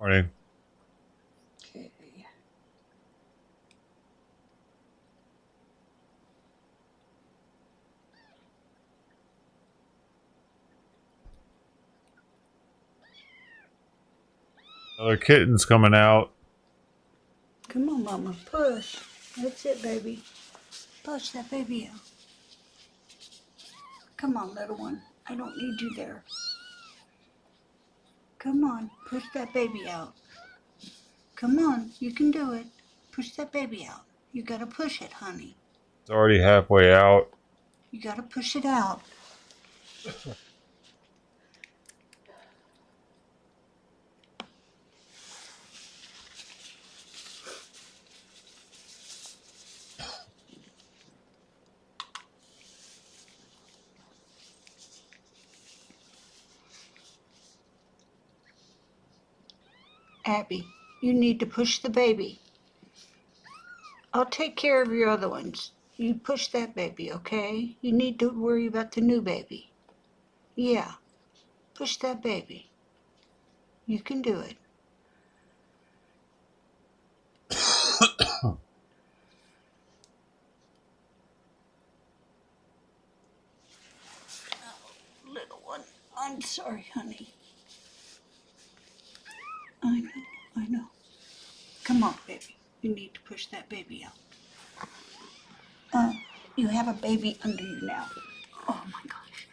Morning. Okay. Another kitten's coming out. Come on, Mama. Push. That's it, baby. Push that baby out. Come on, little one. I don't need you there. Come on. Push that baby out. Come on. You can do it. Push that baby out. You gotta push it, honey. It's already halfway out. You gotta push it out. Abby, you need to push the baby. I'll take care of your other ones. You push that baby, okay? You need to worry about the new baby. Yeah. Push that baby. You can do it. Little one. I'm sorry, honey. I know, I know. Come on, baby. You need to push that baby out. You have a baby under you now. Oh my gosh.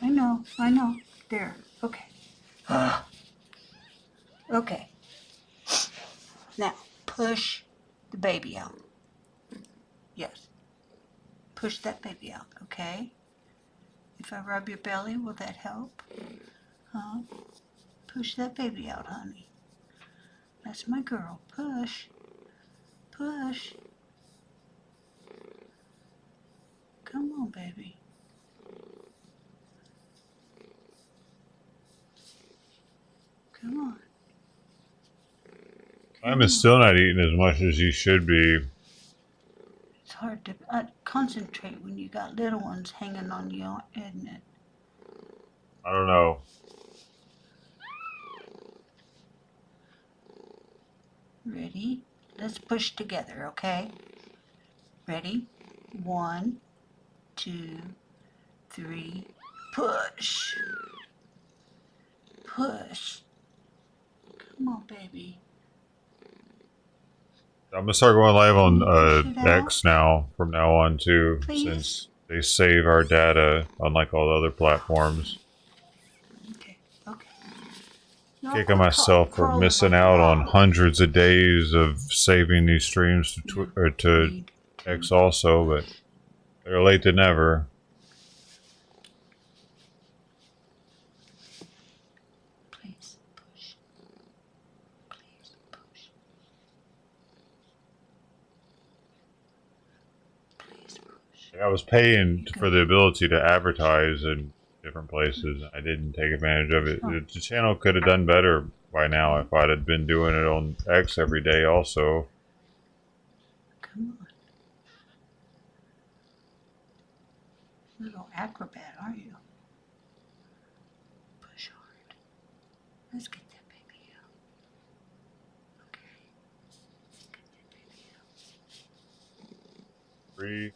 I know, I know. There. Okay. Okay. Now, push the baby out. Yes. Push that baby out, okay? If I rub your belly, will that help? Huh? Push that baby out, honey. That's my girl. Push. Push. Come on, baby. Come on. I'm still not eating as much as you should be. It's hard to concentrate when you got little ones hanging on you, isn't it? I don't know. Ready? Let's push together, okay? Ready? 1, 2, 3. Push. Push. Come on, baby. I'm gonna start going live Can on you push it out? X now from now on too, Please? since they save our data unlike all the other platforms. Okay, okay. Now Kicking quit myself for crawling missing like a out on log. hundreds of days of saving these streams to You or to need to X also, but push. they're late than never. Please push. Please push. Please push. I was paying You for got the it. ability to advertise in different places. I didn't take advantage of it. Oh, The channel could have done better by now if I'd have been doing it on X every day also. come on. Little acrobat, aren't you? Push hard. Let's get that baby out. Okay. Let's get that baby out. Free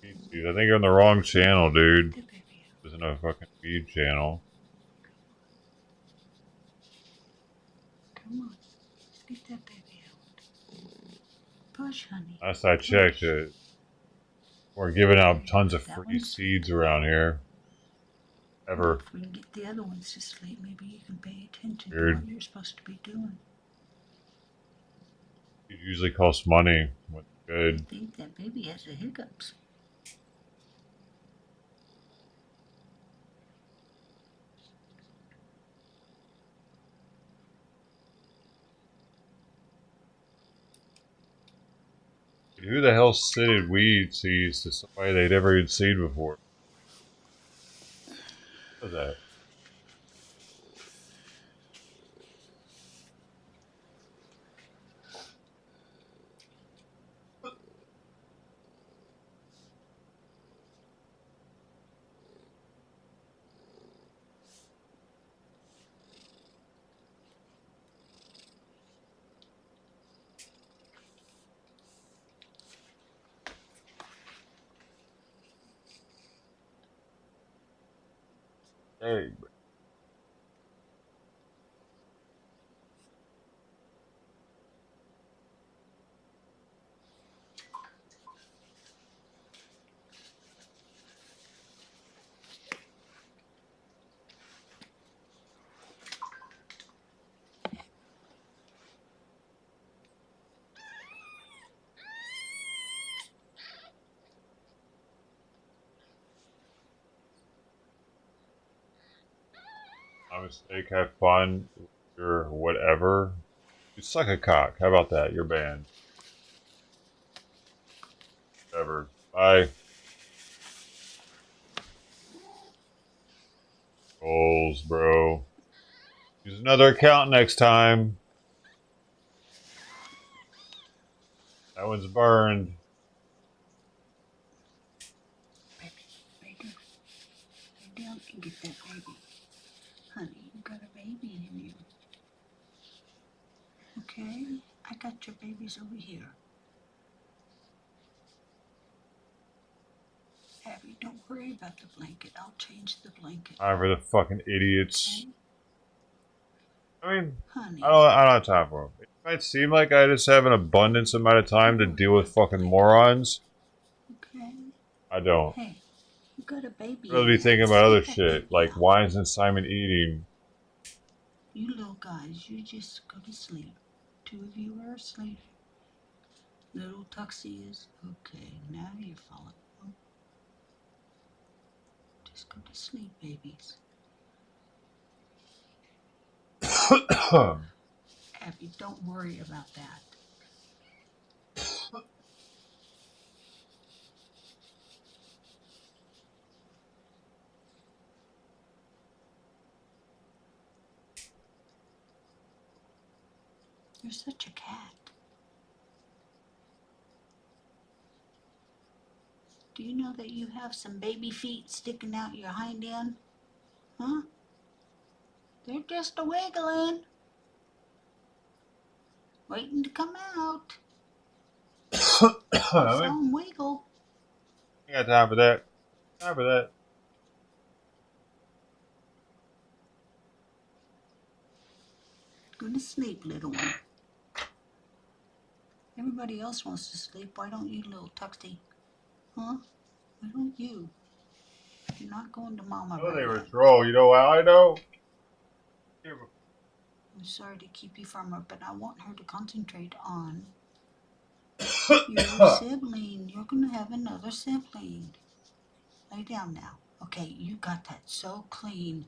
feed. I think you're on the wrong channel, dude. Get that baby out. There's no fucking feed channel. Come on. Let's get that baby out. Push, honey. Last I checked, Push. we're giving out Okay. tons of That free one's seeds sleeping. around here. Well, Ever. if we can get the other ones to sleep, maybe you can pay attention to Weird. what you're supposed to be doing. It usually costs money. What's I good. think that baby has the hiccups. Who the hell seeded weed seeds to somebody they'd never even seen before? What was that? Hey. My mistake. Have fun. Your whatever. You suck a cock. How about that? You're banned. Whatever. Bye. Goals, bro. Use another account next time. That one's burned. Baby, lay down. Lay down and get that baby. Honey, you got a baby in you. Okay? I got your babies over here. Abby, don't worry about the blanket. I'll change the blanket. Time for the fucking idiots. Okay? I mean, Honey. I don't have time for them. It might seem like I just have an abundance amount of time to deal with fucking morons. Okay? I don't. Hey, you got a baby. I'd rather be thinking about other shit, like Wines and Simon eating. You little guys, you just go to sleep. Two of you are asleep. Little Tuxie is okay. Now you're falling. Just go to sleep, babies. Abby, don't worry about that. You're such a cat. Do you know that you have some baby feet sticking out your hind end? Huh? They're just a wiggling. Waiting to come out. I saw them wiggle. I got time for that. Time for that. Go to sleep, little one. Everybody else wants to sleep. Why don't you, little Tuxie? Huh? Why don't you? You're not going to Mama Oh, right they were yet. troll. You know how I know? I'm sorry to keep you from her, but I want her to concentrate on your sibling. You're going to have another sibling. Lay down now. Okay, you got that so clean.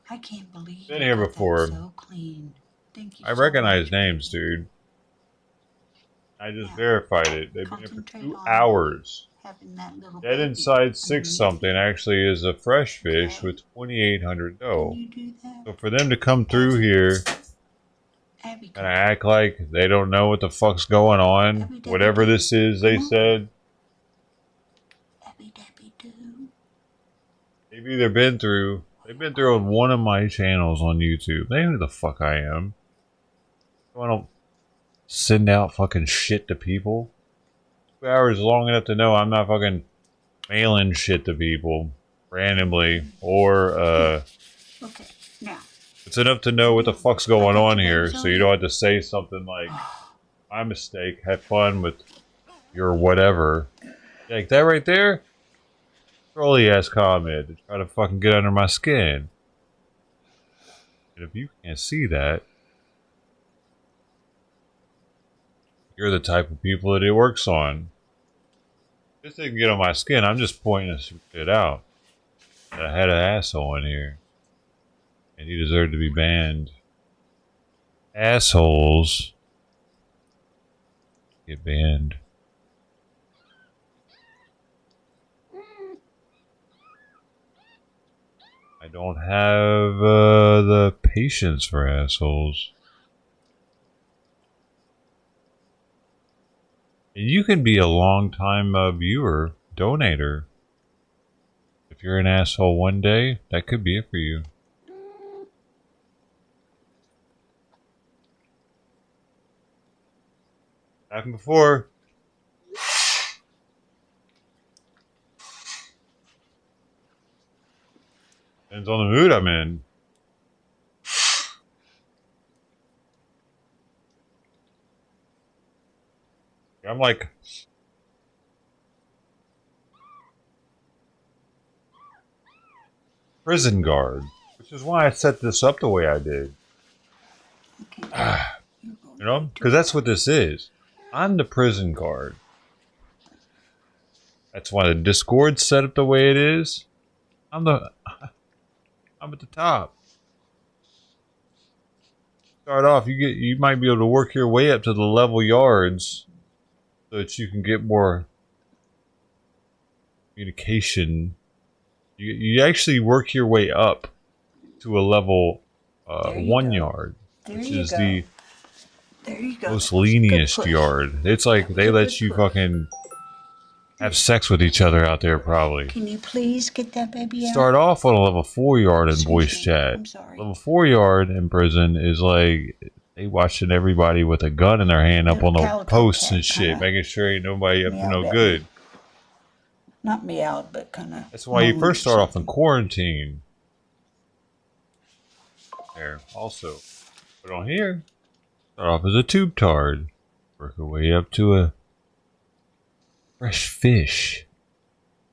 I can't believe Been you here got before. that so clean. Thank you I so recognize much, names, baby. dude. I just Now, verified it. They've been here for concentrate 2 on hours. having that little Dead baby Inside 6 underneath something you. actually is a fresh fish Okay? with 2,800 Can dough. you do that? So for them to come through here Abby, and come on. act like they don't know what the fuck's going on, Abby, Debbie, whatever do. this is they Come on. said, Abby, Debbie, do. they've either been through, they've been through on one of my channels on YouTube. They know who the fuck I am. I don't send out fucking shit to people. 2 hours is long enough to know I'm not fucking mailing shit to people randomly, or Okay, now. it's enough to know what the fuck's going I got on your here, babies so over you here. don't have to say something like, my mistake, have fun with your whatever. Like that right there, trolly ass comment to try to fucking get under my skin. And if you can't see that, you're the type of people that it works on. This didn't get on my skin, I'm just pointing this shit out. That I had an asshole in here. And he deserved to be banned. Assholes get banned. I don't have the patience for assholes. And you can be a long time viewer, donator. If you're an asshole one day, that could be it for you. Happened before. Depends on the mood I'm in. I'm like prison guard, which is why I set this up the way I did. Okay. You know, because that's what this is. I'm the prison guard. That's why the Discord's set up the way it is. I'm at the top. Start off, you might be able to work your way up to the level yards so that you can get more communication. You actually work your way up to a level 1 yard, which is the most lenient yard. It's like they let you fucking have sex with each other out there, probably. Can you please get that baby out? Start off on a level 4 yard in voice chat. I'm sorry. Level 4 yard in prison is like they watching everybody with a gun in their hand up on the posts and shit, making sure ain't nobody up to no good. Not meowed, but kind of. That's why you first start off in quarantine. There, also. But on here, start off as a tube tard. Work your way up to a fresh fish.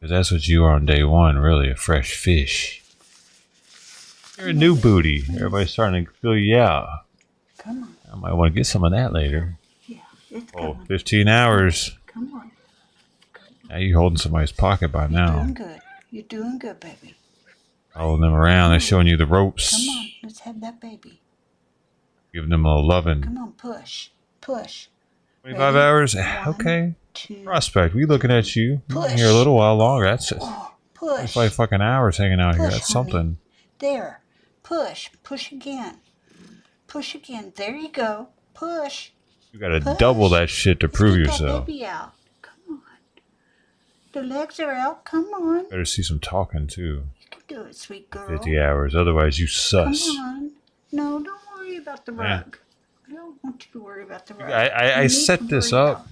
Because that's what you are on day 1, really, a fresh fish. You're a new booty. Everybody's starting to feel you out. Come on. I might want to get some of that later. Yeah, it's coming. 15 hours. Come on. Now you're holding somebody's pocket by now. You're doing good. You're doing good, baby. Holding them around. They're showing you the ropes. Come on. Let's have that baby. Giving them a loving. Come on, push. Push. 25 hours? Okay. 2. Prospect, we looking at you. You've been here a little while longer. That's it. Push. 25 fucking hours hanging out here. That's honey. something. There. Push. Push again. Push again. There you go. Push. You gotta double that shit to prove yourself. That baby out. Come on. The legs are out. Come on. Better see some talking too. You can do it, sweet girl. 50 hours. Otherwise, you sus. Come on. No, don't worry about the rug. I don't want you to worry about the rug. I set this up.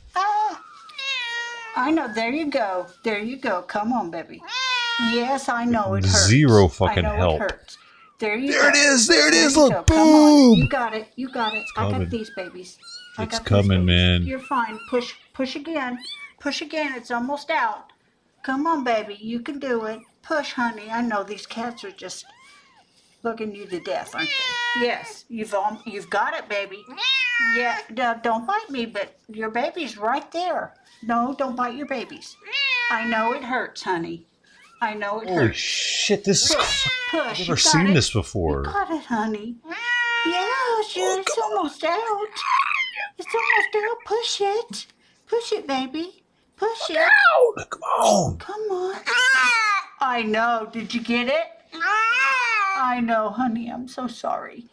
I know. There you go. There you go. Come on, baby. Yes, I know it hurts. Zero fucking help. It hurts. There you go. It is. There it is. Look, boom. You got it. You got it. I got these babies. It's coming, man. You're fine. Push. Push again. Push again. It's almost out. Come on, baby. You can do it. Push, honey. I know these cats are just bugging you to death, aren't they? Yes. You've got it, baby. Yeah. Don't bite me, but your baby's right there. No, don't bite your babies. I know it hurts, honey. I know it hurts. Holy shit, this is... Push. I've never seen this before. You got it, honey. Yes, it's almost out. It's almost out. Push it. Push it, baby. Push it. Out. Come on. Come on. I know. Did you get it? I know, honey. I'm so sorry.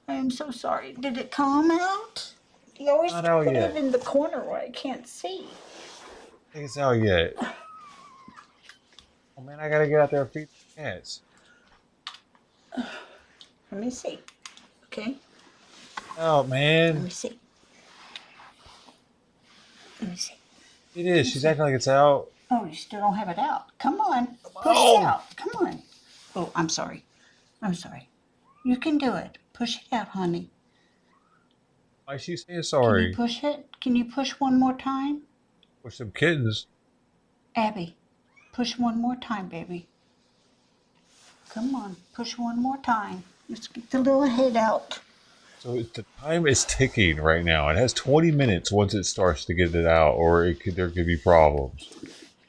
I am so sorry. Did it come out? You always put it in the corner where I can't see. I think it's out yet. Oh man, I gotta get out there and feed the cats. Let me see. Okay. Oh man. Let me see. Let me see. It is. She's acting like it's out. Oh, you still don't have it out. Come on. Push it out. Come on. Oh, I'm sorry. I'm sorry. You can do it. Push it out, honey. Why is she saying sorry? Can you push it? Can you push one more time? Push some kittens. Abby, push one more time, baby. Come on. Push one more time. Let's get the little head out. So the time is ticking right now. It has 20 minutes once it starts to get it out, or there could be problems.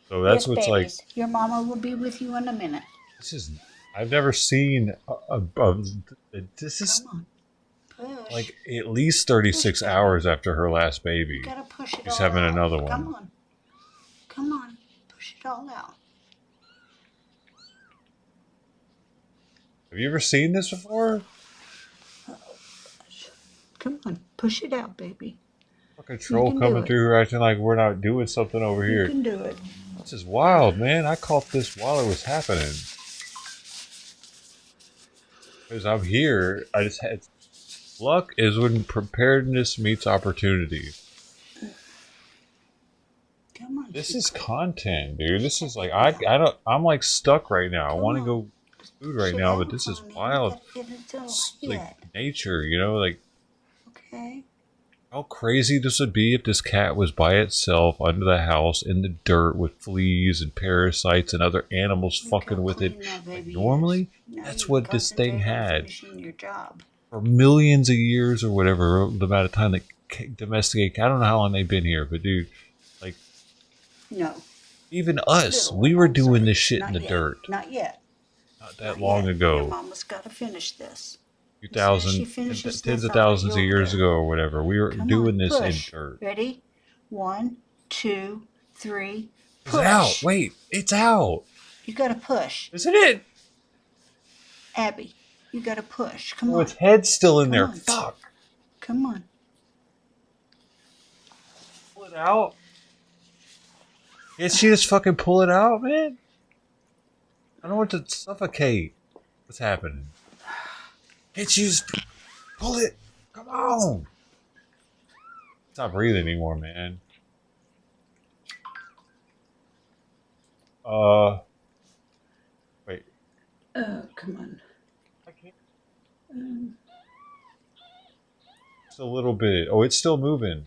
So that's what's babies. Like. Your mama will be with you in a minute. This is. I've never seen. This is. Come on. Push. Like at least 36 hours after her last baby. You gotta push it. She's having out. Another one. Come on. Come on. Push it all out. Have you ever seen this before? Come on, push it out, baby. Fucking troll coming through here acting like we're not doing something over here. You can do it. This is wild, man. I caught this while it was happening. Because I'm here, I just had... Luck is when preparedness meets opportunity. Come on. This is content, dude. This is like... I'm like stuck right now. I want to go food right Sit now, but down, this is honey. wild. You gotta get it It's like yet. nature, you know, like Okay. how crazy this would be if this cat was by itself under the house in the dirt with fleas and parasites and other animals Look fucking how with it. clean that Like baby normally, is. Now that's you can what this thing concentrate on had finishing your job. for millions of years or whatever, the amount of time that domesticate. I don't know how long they've been here, but dude, like No. even us, Little we one, were I'm doing sorry. this shit in Not the yet. dirt Not yet. not that Not long yet. Your ago. mama's got to finish this. As soon as 2,000, she finishes tens this, of I'll let thousands you of over years there. ago or whatever. We were Come on, doing this in push. dirt. Ready? 1, 2, 3, Is it out? push. Wait, it's out. You got to push. Isn't it? Abby, you got to push. Come Oh, on. its head's still in Come there. on. Fuck. Come on. Pull it out. Can't she just fucking pull it out, man? I don't want to suffocate. What's happening? Can't you just pull it? Come on. Stop breathing anymore, man. Wait. Come on. I can't. Um, Just a little bit. Oh, it's still moving.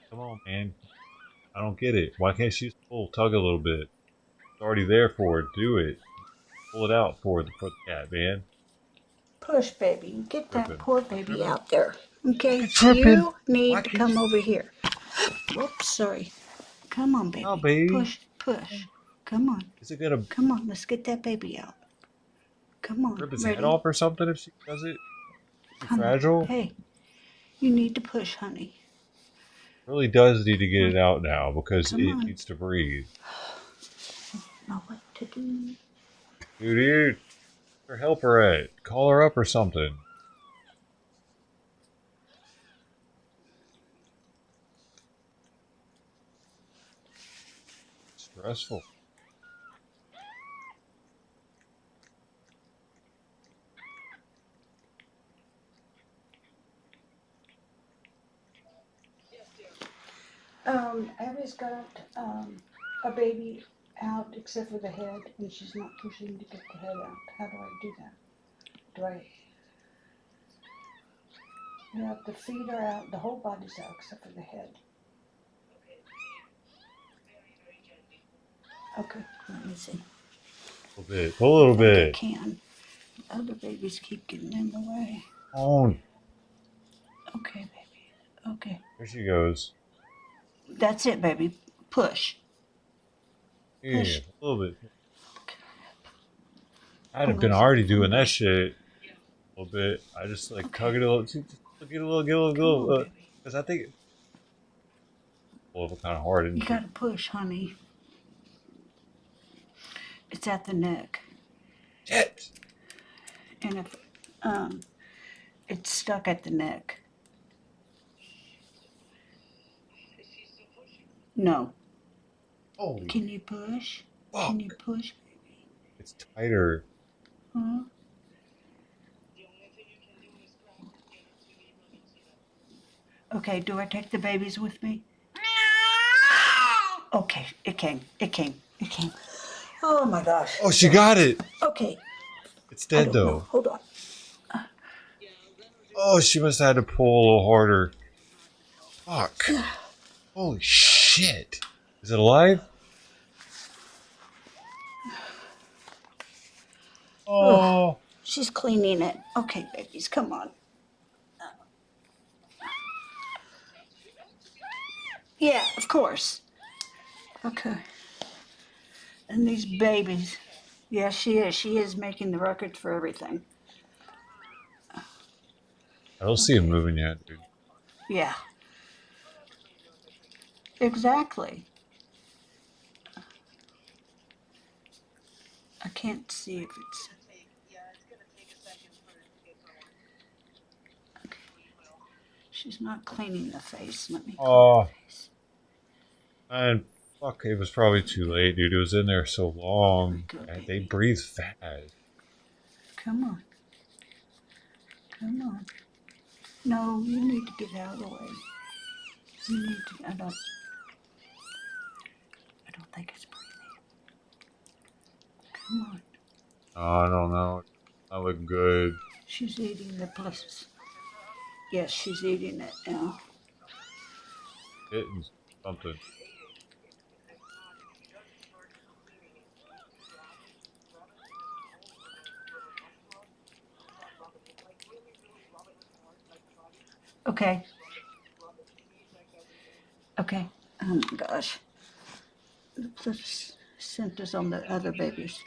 Come on, man. I don't get it. Why can't she just tug a little bit? It's already there for it. Do it. Pull it out for the cat, man. push, baby. Get that Tripping. poor baby out there. Okay? Tripping. You need Why to can't come you? over here. Whoops, sorry. Come on, baby. Oh, baby. Push, push. Come on. Is it gonna Come on, let's get that baby out. Come on. rip his Ready? head off or something if she does it? Too Come fragile? on. Hey, you need to push, honey. Really does need to get it out now because Come it on. needs to breathe. Know what to do. Dude, her help her at. Call her up or something. Stressful. Abby's got a baby out except for the head, and she's not pushing to get the head out. How do I do that? Do I? Yeah, the feet are out, the whole body's out except for the head. Okay, let me see. A little bit. Pull a little I think I bit. can. Other babies keep getting in the way. On. Okay, baby. Okay. There she goes. That's it, baby. Push. Yeah, Push. a little bit. I'd I'm have been gonna already start doing from that there. shit a little bit. I just like Okay. tug it a little, get a little, Come on, baby. because I think pull it kind of hard, You didn't you? gotta push, honey. It's at the neck. Shit. And if it's stuck at the neck. No. Holy Can you push? fuck. Can you push, baby? It's tighter. Huh? Okay, do I take the babies with me? Okay, it came. It came. It came. Oh my gosh. Oh, she got it. Okay. It's I dead don't know. though. Hold on. Oh, she must have had to pull a little harder. Fuck. Holy shit. Is it alive? Oh. She's cleaning it. Okay, babies, come on. Yeah, of course. Okay. And these babies. Yeah, she is. She is making the records for everything. I don't see him moving yet, dude. Yeah. Exactly. I can't see if it's. Okay. She's not cleaning the face. Let me clean Oh. the face. And fuck, it was probably too late, dude. It was in there so long. Good And they baby. breathe fast. Come on. Come on. No, you need to get out of the way. You need to, I don't think it's breathing. Come on. I don't know. I look good. She's eating the bliss. Yes, she's eating it now. Hitting something. Okay. Okay. Oh my gosh. The placenta's on the other babies.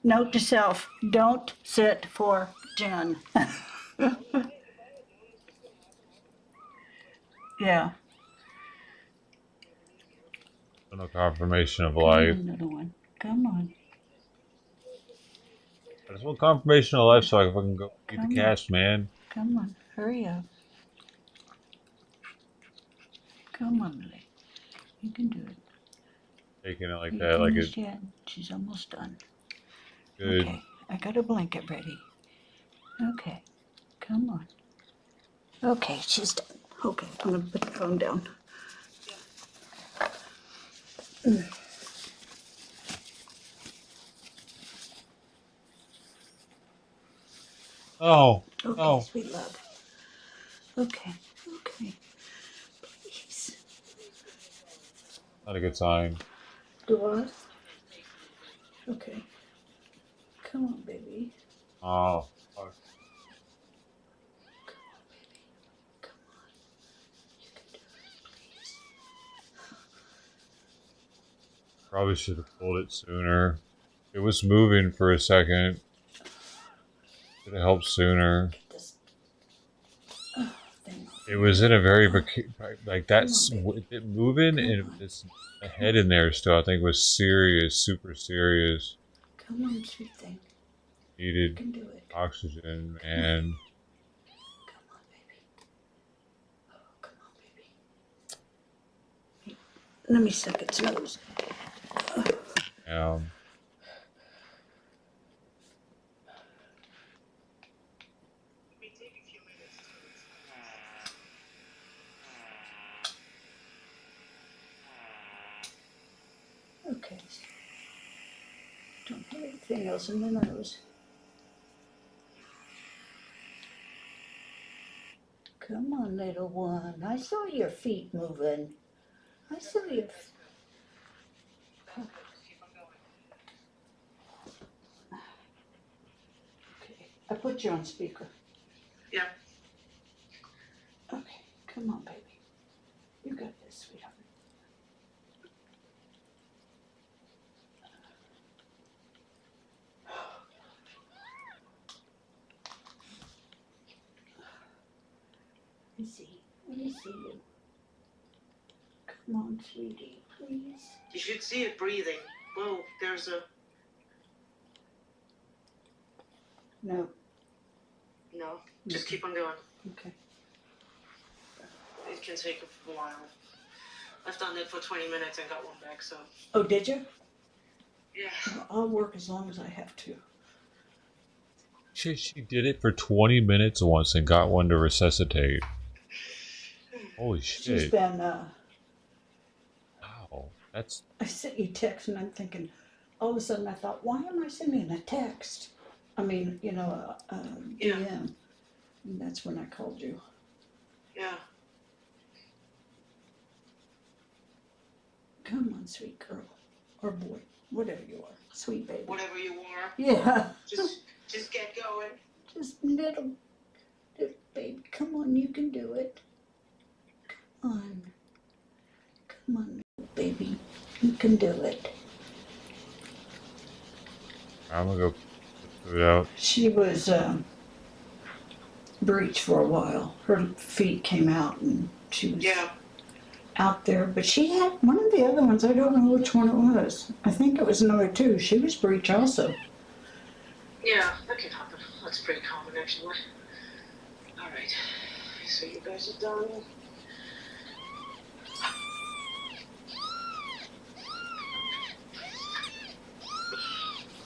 Note to self, don't sit for Jen. Yeah. No confirmation of Come life. on, little one. Come on. I just want confirmation of life so I can go eat the Come on. cast, man. Come on. Hurry up. Come on, Lily. You can do it. Taking it like Are you that, like finished it yet? She's almost done. good. Okay. I got a blanket ready. Okay. Come on. Okay, she's done. Okay, I'm gonna put the phone down. Oh, Okay, oh. sweet love. Okay, okay. Please. Not a good sign. Do what? Okay. Come on, baby. Oh, fuck. Come on, baby. Come on. You can do it, please. Probably should have pulled it sooner. It was moving for a second. Should have helped sooner. Get this thing off. It was in a very like Come that's on, baby. it moving Come and on. it's a head in there still. I think was serious, super serious. Come on, sweet thing. You Needed can do it. oxygen, man. Come on, baby. Oh, come on, baby. Let me suck its nose. Um, Okay. Don't have anything else in the nose. Come on, little one. I saw your feet moving. I saw your. Okay. I put you on speaker. Yeah. Okay. Come on, baby. You got this, sweetheart. Let me see. Let me see you. Come on, sweetie, please. You should see it breathing. Whoa, there's a... No. No, just keep on going. Okay. It can take a while. I've done it for 20 minutes and got one back, so... Oh, did you? Yeah. Well, I'll work as long as I have to. she did it for 20 minutes once and got one to resuscitate. Holy She's shit! been. Wow, that's I sent you a text, and I'm thinking. All of a sudden, I thought, why am I sending a text? I mean, you know, Yeah. DM. And that's when I called you. Yeah. Come on, sweet girl. Or boy. Whatever you are. Sweet baby. Whatever you are. Yeah. Just get going. Just little baby. Come on, you can do it. Come on. Come on, little baby. You can do it. I'm gonna go put it out. She was breech for a while. Her feet came out and she was out there. But she had one of the other ones. I don't know which one it was. I think it was number 2. She was breech also. Yeah, that can happen. That's pretty common, actually. All right. So you guys are done.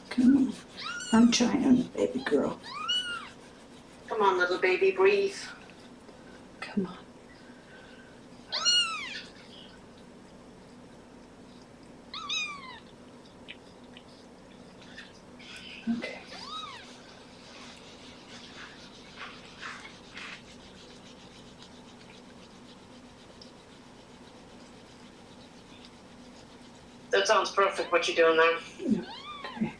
Come on. I'm trying, baby girl. Come on, little baby, breathe. Come on. Okay. That sounds perfect, what you're doing there. Okay.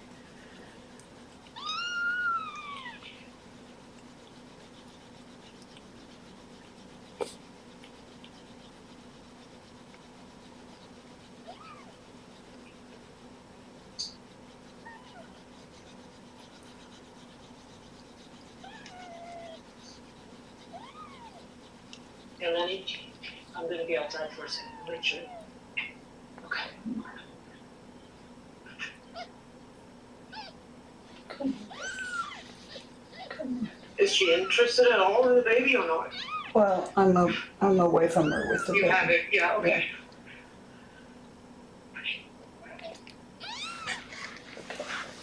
Yeah, Lenny, I'm gonna be outside for a second. Richard. Okay. Come on. Is she interested at all in the baby or not? Well, I'm away from her with the You baby. have it, yeah, okay.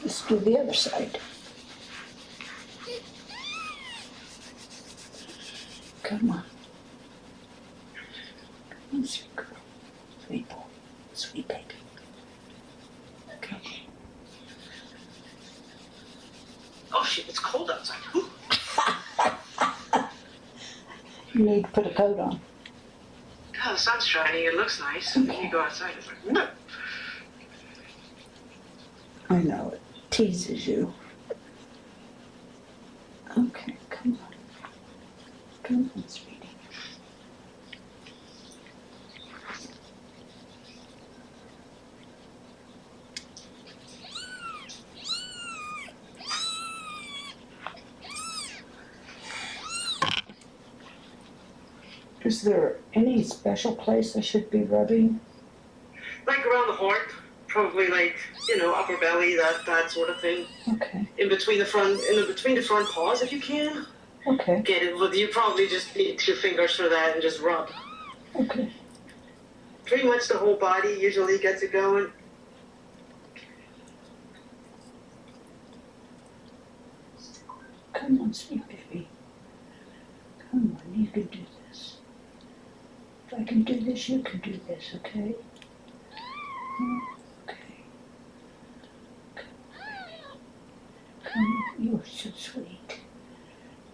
Let's do the other side. Come on. Come on, sweet girl. Sweet boy. Sweet baby. Come on. Oh shit, it's cold outside. Ooh. You need to put a coat on. Oh, the sun's shining, it looks nice. When you go outside, it's like, no. I know it teases you. Okay, come on. Come on, sweetie. Is there any special place I should be rubbing? Like around the heart, probably like, upper belly, that sort of thing. Okay, In between the front paws if you can. okay, Get it, well, you probably just need 2 fingers for that and just rub. okay. Pretty much the whole body usually gets it going. Come on, sweet baby. Come on, you can do this. If I can do this, you can do this, okay? Okay. Come on, you are so sweet.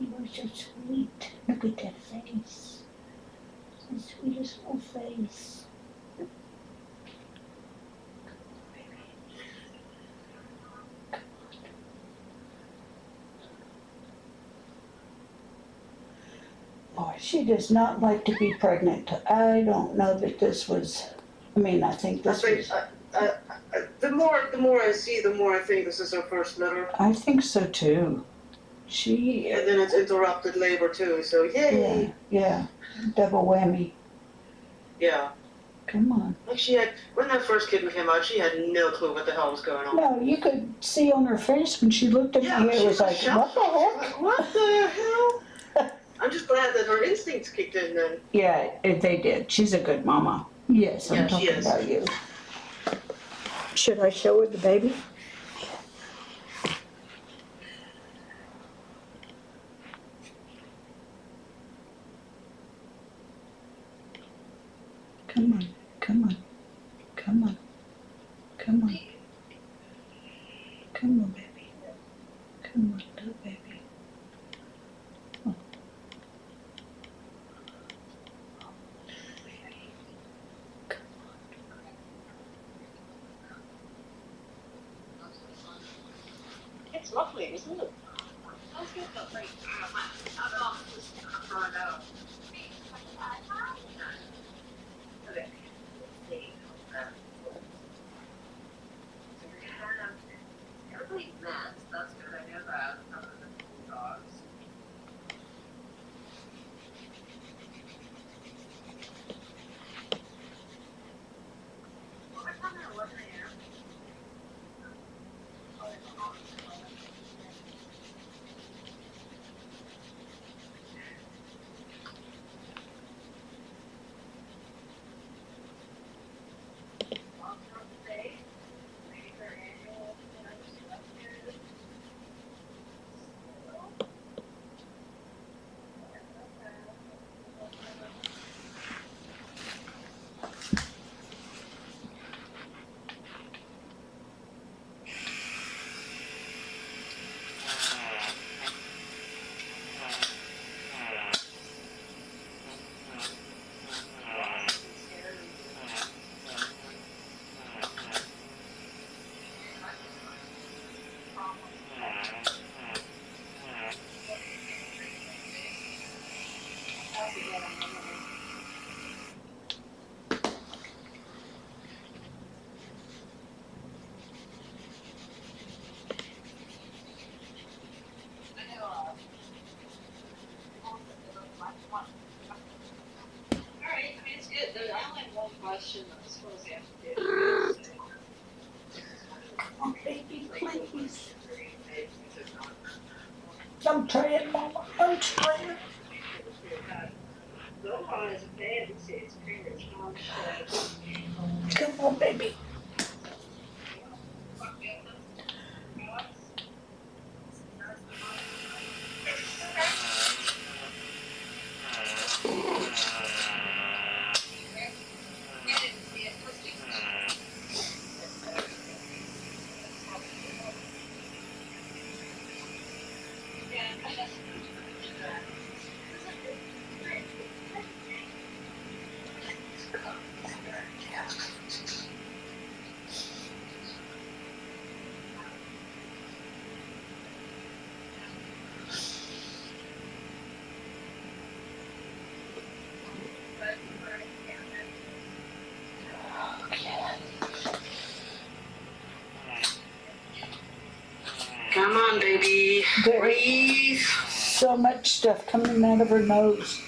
You are so sweet. Look at that face. The sweetest little face. Boy, she does not like to be pregnant. I don't know that this was, I think this was. The more I see, the more I think this is her first litter. I think so too. And then it's interrupted labor too, so yay! Yeah, double whammy. Yeah. Come on. Like when that first kitten came out, she had no clue what the hell was going on. No, you could see on her face when she looked at me, it was like, what the heck? What the hell? I'm just glad that her instincts kicked in then. Yeah, they did. She's a good mama. Yes, I'm Yeah, she talking is. about you. Should I show her the baby? Come on, come on, come on, come on. Come on, baby. Come on, little baby. Oh. It's lovely, isn't it? Let's get that right. Okay. Everybody met, that's good, I know that, other than dogs. What time are 11 a.m.? Alright, I mean, it's good. I only have one question. I suppose you have to do. Oh, baby, please. I'm trying, Mama. I'm trying. Come on, baby. Come on, baby. There- Breathe. So much stuff coming out of her nose.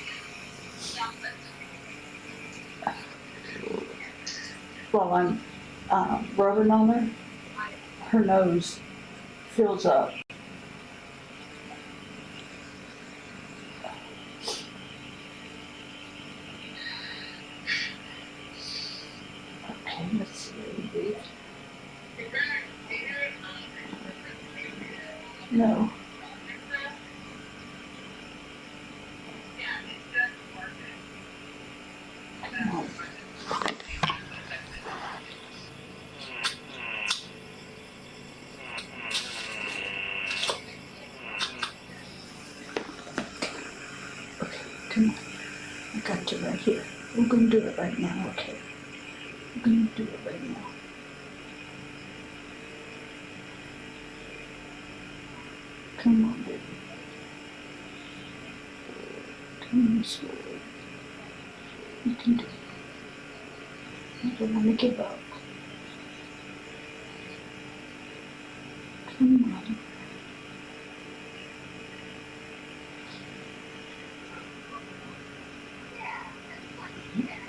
While I'm rubbing on her, her nose fills up. Okay, let's see. No. Come on. Okay, come on. I got you right here. We're gonna do it right now, okay? We're gonna do it right now. Come on, baby. Come on, sweetie. You can do it. I don't want to give up. Come on.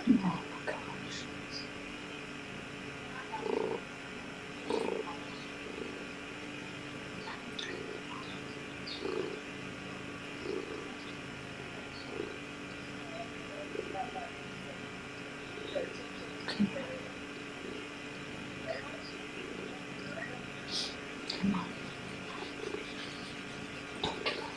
Oh my gosh. Come on. Don't give up. Don't give up.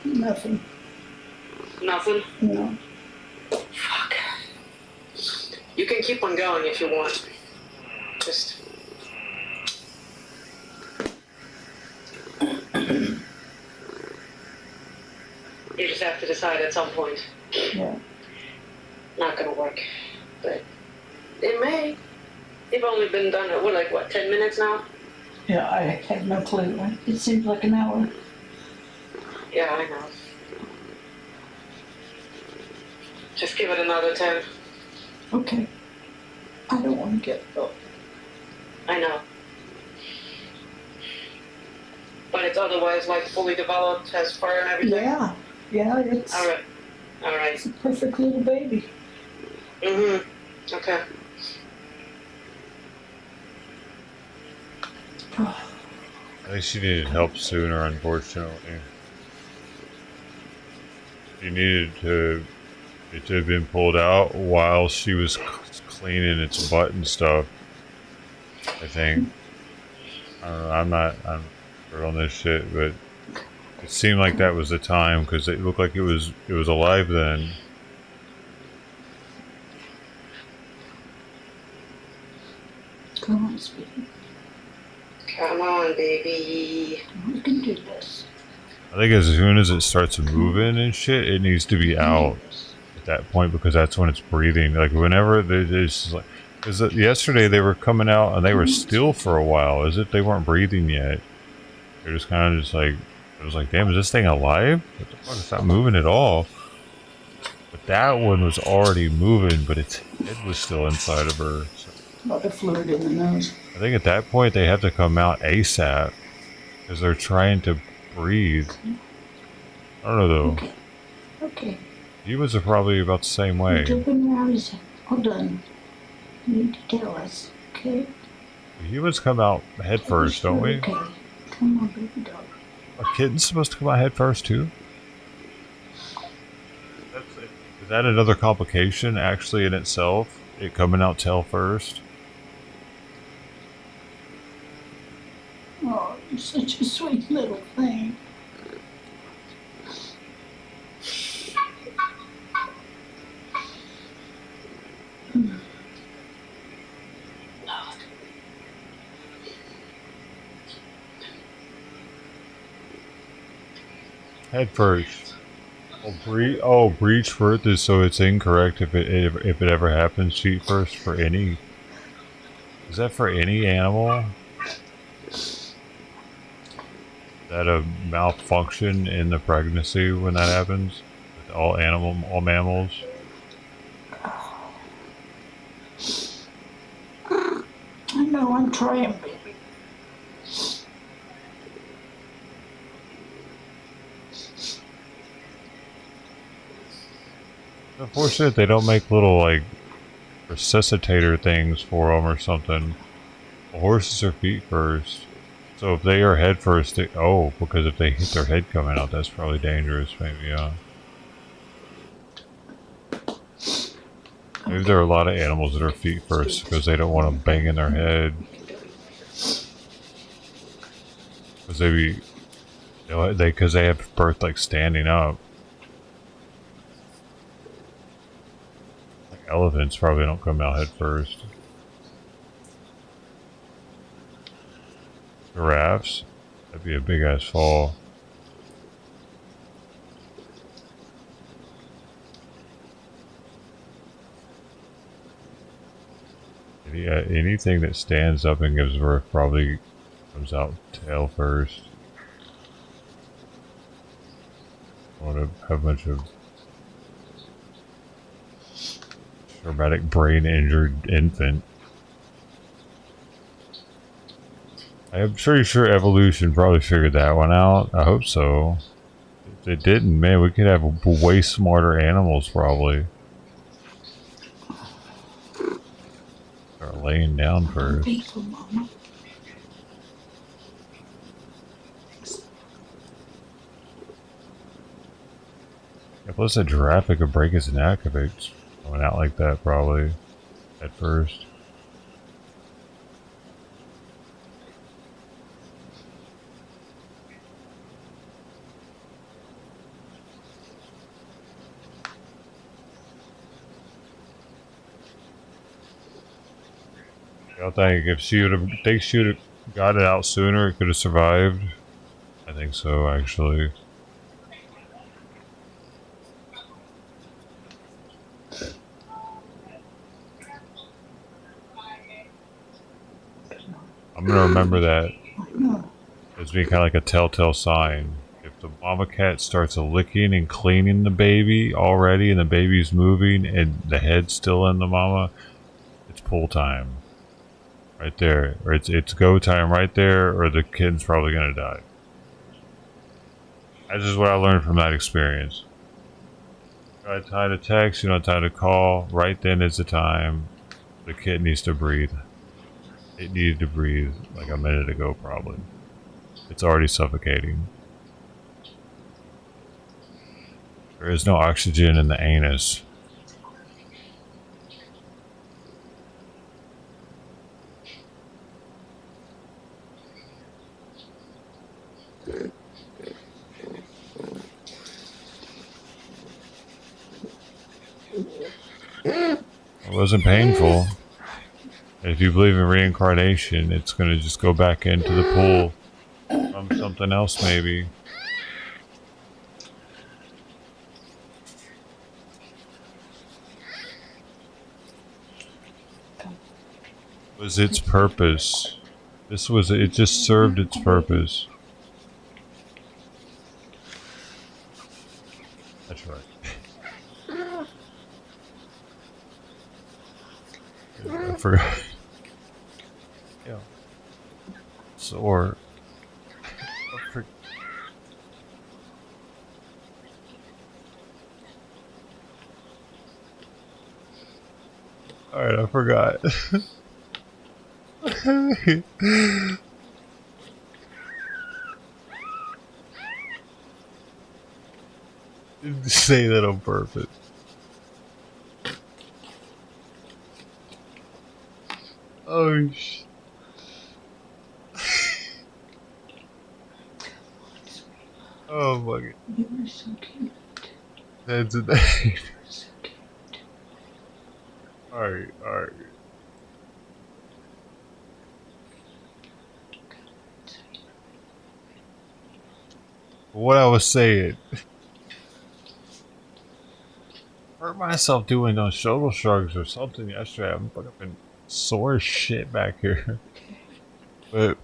Nothing. Nothing? No. Fuck. You can keep on going if you want. Just... You just have to decide at some point. Yeah. Not gonna work. But it may. You've only been done it, what, 10 minutes now? Yeah, I had no clue. It seems like an hour. Yeah, I know. Just give it another 10. Okay. I don't want to get up. I know. But it's otherwise fully developed, has fur and everything? Yeah. Yeah, it's, Alright. Alright. it's a perfect little baby. Mm-hmm. Okay. I think she needed help sooner, unfortunately. She needed it to have been pulled out while she was cleaning its butt and stuff. I think. I don't know, I'm not sure on this shit, but it seemed like that was the time because it looked like it was alive then. Come on, sweetie. Okay. Come on, baby. We can do this. I think as soon as it starts moving and shit, it needs to be out at that point because that's when it's breathing. Like whenever there's like, because yesterday they were coming out and they were still for a while as if they weren't breathing yet. They're just kind of just like, I was like, damn, is this thing alive? What the fuck? It's not moving at all. But that one was already moving, but its head was still inside of her. So A lot of fluid in the nose. I think at that point they have to come out ASAP because they're trying to breathe. I don't know though. Okay. Okay. Humans are probably about the same way. Open your eyes. Hold on. You need to tell us, okay? Humans come out head first, don't we? Okay. Come on, baby dog. Are kittens supposed to come out head first too? Is that another complication actually in itself? It coming out tail first? Oh, you're such a sweet little thing. Head first. Breech first is so it's incorrect if it ever happens. Feet first for any. Is that for any animal? Is that a malfunction in the pregnancy when that happens? With all mammals? I know, I'm trying, baby. Unfortunate they don't make little like resuscitator things for them or something. Horses are feet first. So if they are head first, because if they hit their head coming out, that's probably dangerous, maybe, yeah. Maybe there are a lot of animals that are feet first because they don't want them banging their head. Because because they have birth like standing up. Like elephants probably don't come out head first. Giraffes? That'd be a big ass fall. Yeah, anything that stands up and gives birth probably comes out tail first. I want to have a bunch of traumatic brain injured infant. I'm pretty sure evolution probably figured that one out. I hope so. If they didn't, man, we could have way smarter animals probably. Start laying down first. Yeah, plus a giraffe could break his neck if it's going out like that probably at first. I think if she would have got it out sooner, it could have survived. I think so, actually. I'm gonna remember that as being kind of like a telltale sign. If the mama cat starts licking and cleaning the baby already, and the baby's moving, and the head's still in the mama, it's pull time. Right there, or it's go time right there, or the kid's probably gonna die. That's just what I learned from that experience. You know, time to text, you know, time to call. Right then is the time. The kid needs to breathe. It needed to breathe like a minute ago, probably. It's already suffocating. There is no oxygen in the anus. It wasn't painful. If you believe in reincarnation, it's gonna just go back into the pool from something else, maybe. Was its purpose? It just served its purpose. That's right. I forgot. Yeah. So, or. Alright, I forgot. Didn't say that on purpose. Oh shit. Oh my god. You are so cute. That's a name. You're so cute. Alright, alright. What I was saying. Hurt myself doing those shoulder shrugs or something yesterday. I'm fucking sore as shit back here. But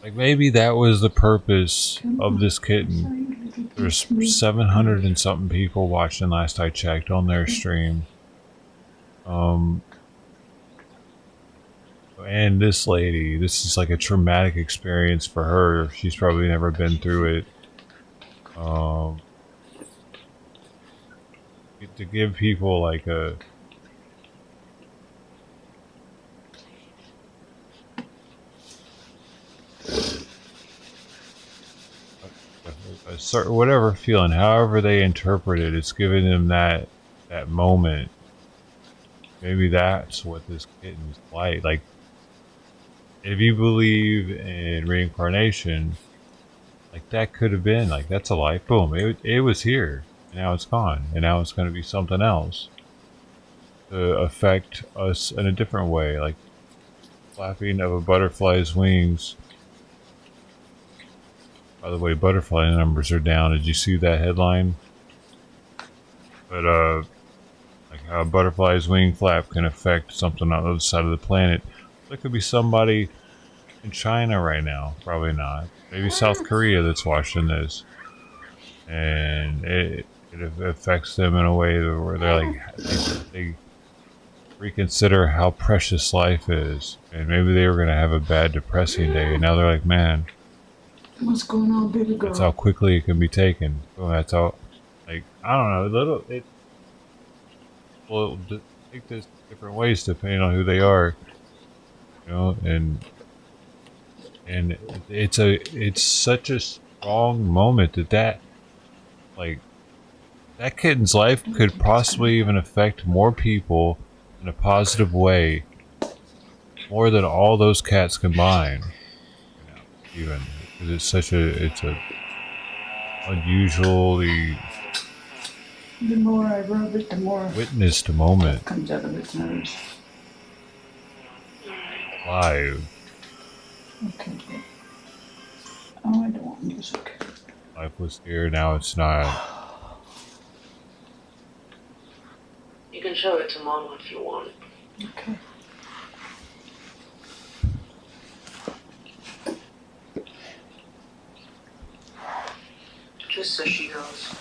like maybe that was the purpose of this kitten. There's 700 and something people watching last I checked on their stream. And this lady, this is like a traumatic experience for her. She's probably never been through it. To give people like a certain whatever feeling, however they interpret it, it's giving them that moment. Maybe that's what this kitten's like. Like, if you believe in reincarnation, like that could have been like that's a life. Boom, it was here, and now it's gone, and now it's going to be something else to affect us in a different way, like flapping of a butterfly's wings. By the way, butterfly numbers are down. Did you see that headline? But like how a butterfly's wing flap can affect something on the other side of the planet. There could be somebody in China right now. Probably not. Maybe South Korea that's watching this, and it affects them in a way where they're like they reconsider how precious life is, and maybe they were gonna have a bad, depressing day, and now they're like, man. What's going on, baby girl? That's how quickly it can be taken. So that's how, like, I don't know, will take this different ways depending on who they are, you know, and it's such a strong moment that like that kitten's life could possibly even affect more people in a positive way, more than all those cats combined, you know, even. It's a unusually The more I rub it, the more witnessed moment comes out of its nose. live. Okay, good. Oh, I don't want music. Life was here, now it's not. You can show it to Mama if you want. Okay. Just so she knows.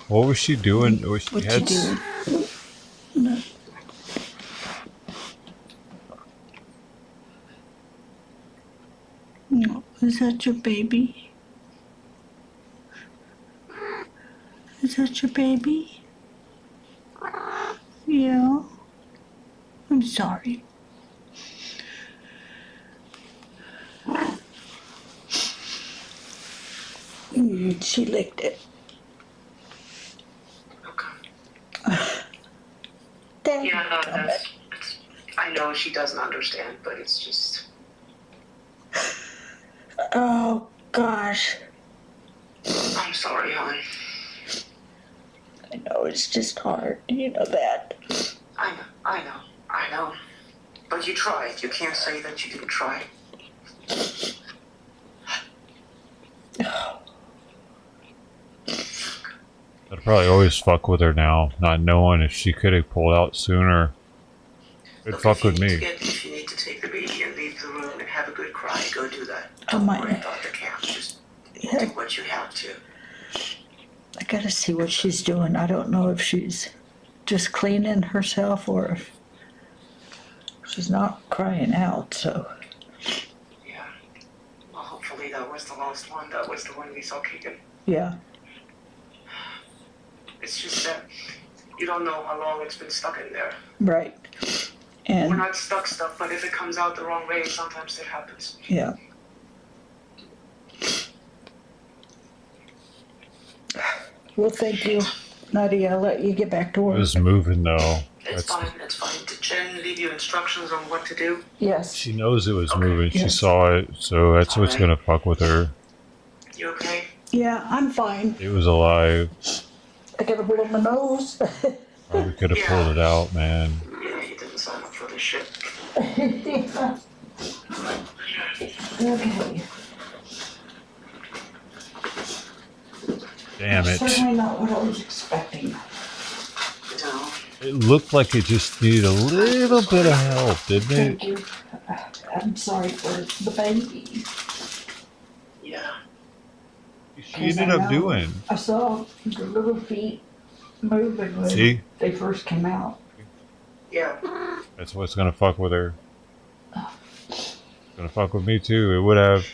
What was she doing? Was she What had you doing? No. No. Is that your baby? Is that your baby? Yeah. I'm sorry. She licked it. Okay. Dang. Yeah, no, I know she doesn't understand, but it's just... Oh, gosh. I'm sorry, hon. I know, it's just hard. You know that. I know. But you tried. You can't say that you didn't try. I'd probably always fuck with her now, not knowing if she could have pulled out sooner. It'd fuck with me. If you need to take the baby and leave the room and have a good cry, go do that. I Don't might. worry about the camp. Just do what you have to. I gotta see what she's doing. I don't know if she's just cleaning herself or if she's not crying out, so. Yeah. Well, hopefully that was the last one. That was the one we saw kicking. Yeah. It's just that you don't know how long it's been stuck in there. Right. We're And, not stuck, but if it comes out the wrong way, sometimes it happens. yeah. Well, thank you, Nadia. I'll let you get back to It work. was moving though. It's fine. Did Jen leave you instructions on what to do? Yes. She knows it was Okay. moving. She Yes. saw it, so that's what's gonna fuck with her. You okay? Yeah, I'm fine. It was alive. I got a blow in my nose. Probably could have pulled it out, man. Yeah, you didn't sign up for this shit. Yeah. Okay. Damn it. Certainly not what I was expecting. No. It looked like it just needed a little bit of help, didn't Thank it? you. I'm sorry for the baby. Yeah. She ended up doing. I saw the little feet moving when See? they first came out. Yeah. That's what's gonna fuck with her. Gonna fuck with me too. It would have.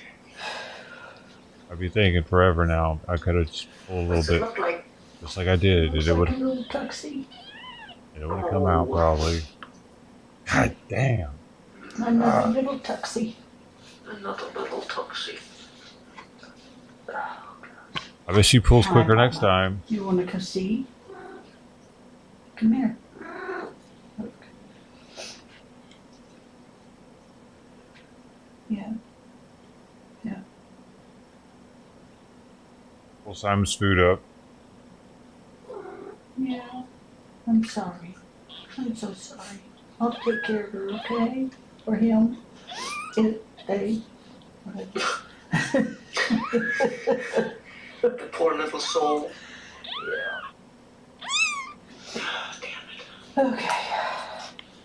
I'd be thinking forever now. I could have just pulled a What's little it bit, look like? just like I did. Looks It like would. a little tuxie. It would have come out probably. God damn. Another little tuxie. Another little toxic. I bet she pulls quicker next time. You want to come see? Come here. Look. Yeah. Yeah. Pull Simon's food up. Yeah. I'm sorry. I'm so sorry. I'll take care of her, okay? For him. Hey. The poor little soul. Okay.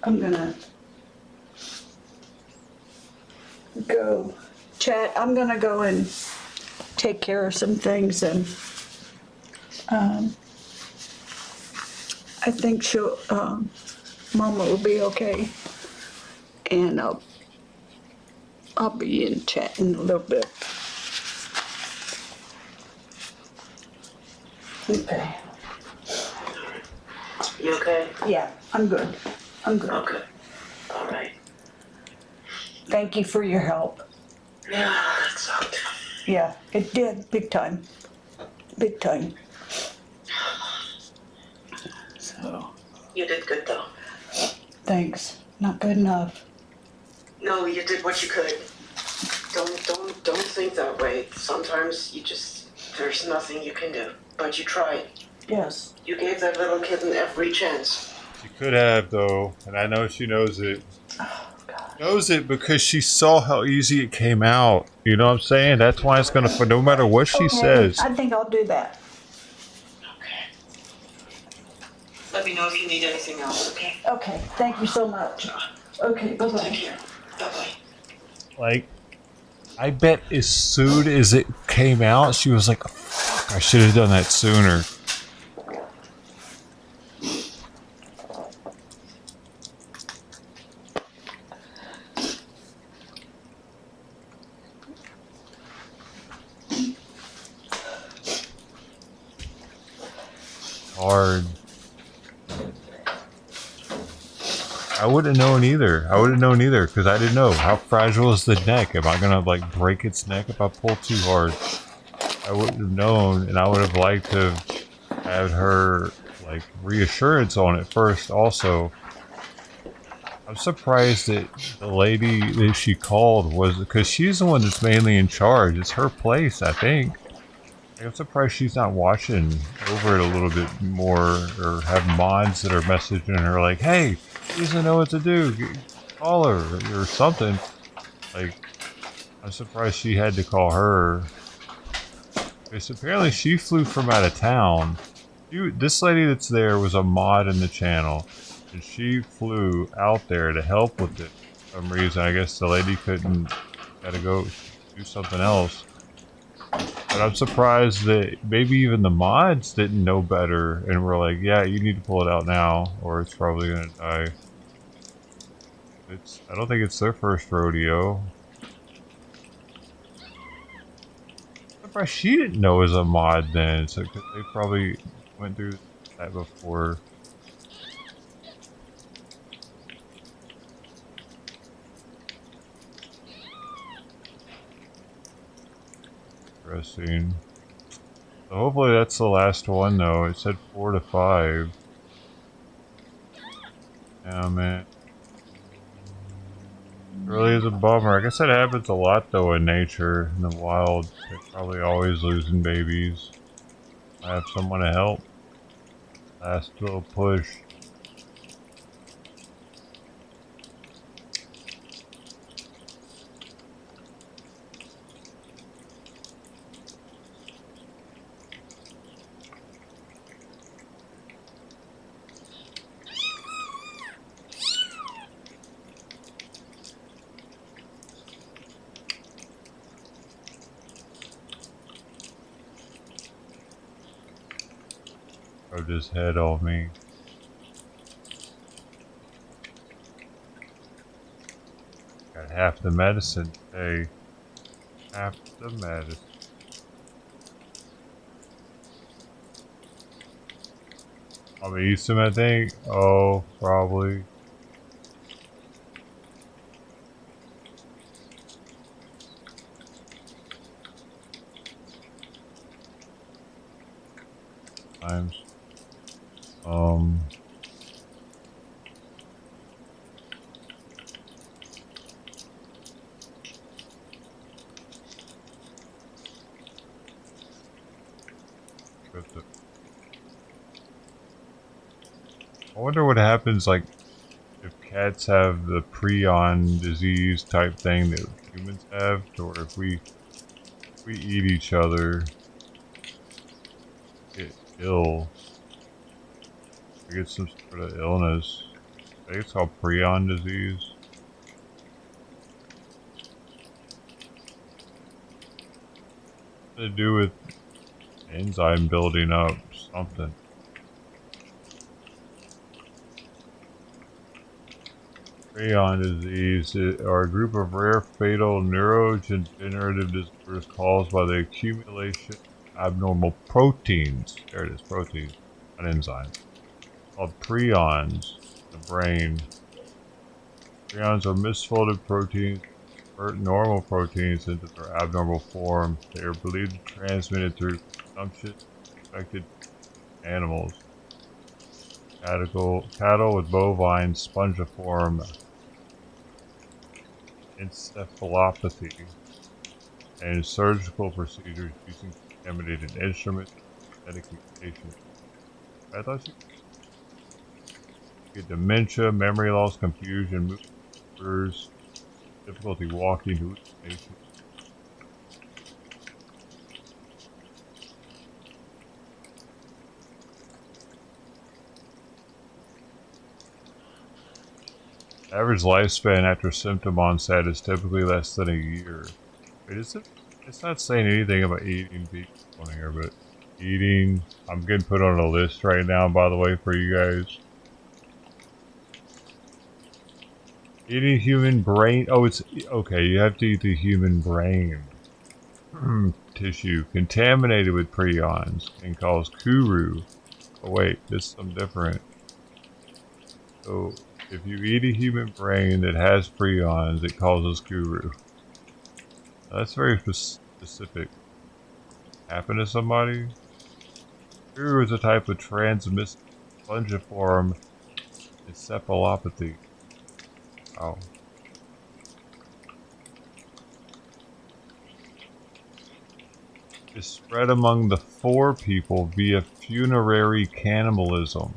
I'm gonna go chat. I'm gonna go and take care of some things, and I think she'll Mama will be okay, and I'll be in chat in a little bit. Okay. You okay? Yeah, I'm good. I'm good. Okay. All right. Thank you for your help. Yeah, that sucked. Yeah, it did, big time. Big time. So, You did good though. thanks. Not good enough. No, you did what you could. Don't think that way. Sometimes there's nothing you can do. But you tried. Yes. You gave that little kitten every chance. She could have though, and I know she knows it. Oh, God. Knows it because she saw how easy it came out. You know what I'm saying? That's why it's gonna. No matter what she says. I think I'll do that. Okay. Let me know if you need anything else, okay? Okay, thank you so much. Okay, Take bye-bye. care. Bye-bye. Like, I bet as soon as it came out, she was like, "Fuck! I should have done that sooner." Hard. I wouldn't have known either. Because I didn't know how fragile is the neck. Am I gonna like break its neck if I pull too hard? I wouldn't have known, and I would have liked to have had her like reassurance on it first. Also, I'm surprised that the lady that she called was because she's the one that's mainly in charge. It's her place, I think. I'm surprised she's not watching over it a little bit more, or have mods that are messaging her like, hey, she doesn't know what to do, call her, or something. Like, I'm surprised she had to call her. Because apparently she flew from out of town. This lady that's there was a mod in the channel, and she flew out there to help with it for some reason. I guess the lady couldn't, had to go do something else. But I'm surprised that maybe even the mods didn't know better and were like, yeah, you need to pull it out now, or it's probably gonna die. I don't think it's their first rodeo. I'm surprised she didn't know it was a mod then, so 'cause they probably went through that before. Interesting. So hopefully that's the last one though. It said 4 to 5. Yeah, man. It really is a bummer. I guess that happens a lot though in nature, in the wild. They're probably always losing babies. I have someone to help. Last little push. Rubbed his head on me. Got half the medicine. Hey, half the medicine. I'll be used to him, I think. Oh, probably. Times. I wonder what happens, like, if cats have the prion disease type thing that humans have, or if we eat each other, get ill, we get some sort of illness. I think it's called prion disease. To do with enzyme building up, something. Prion disease are a group of rare fatal neurodegenerative disorders caused by the accumulation of abnormal proteins. There it is, proteins, not enzymes. Called prions, the brain. Prions are misfolded proteins that convert normal proteins into their abnormal form. They are believed to be transmitted through consumption of infected animals. Cattle with bovine spongiform encephalopathy, and surgical procedures using contaminated instruments and medication. I thought you get dementia, memory loss, confusion, movement disorders, difficulty walking, hallucination. Average lifespan after symptom onset is typically less than a year. Wait, is it? It's not saying anything about eating people on here, but eating. I'm getting put on a list right now, by the way, for you guys. Eating human brain. Oh, it's okay. You have to eat the human brain tissue contaminated with prions and cause kuru. Oh wait, this is something different. So if you eat a human brain that has prions, it causes kuru. That's very specific. Happen to somebody? Kuru is a type of transmissible spongiform encephalopathy. Oh. is spread among the four people via funerary cannibalism.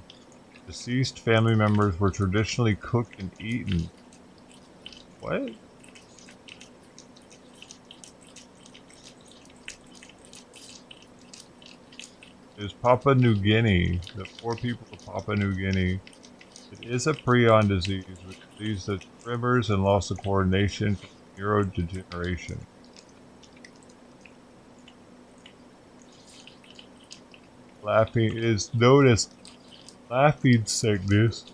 Deceased family members were traditionally cooked and eaten. What? Is Papua New Guinea, the four people of Papua New Guinea. It is a prion disease, which leads to tremors and loss of coordination from neurodegeneration. Laughing is known as laughing sickness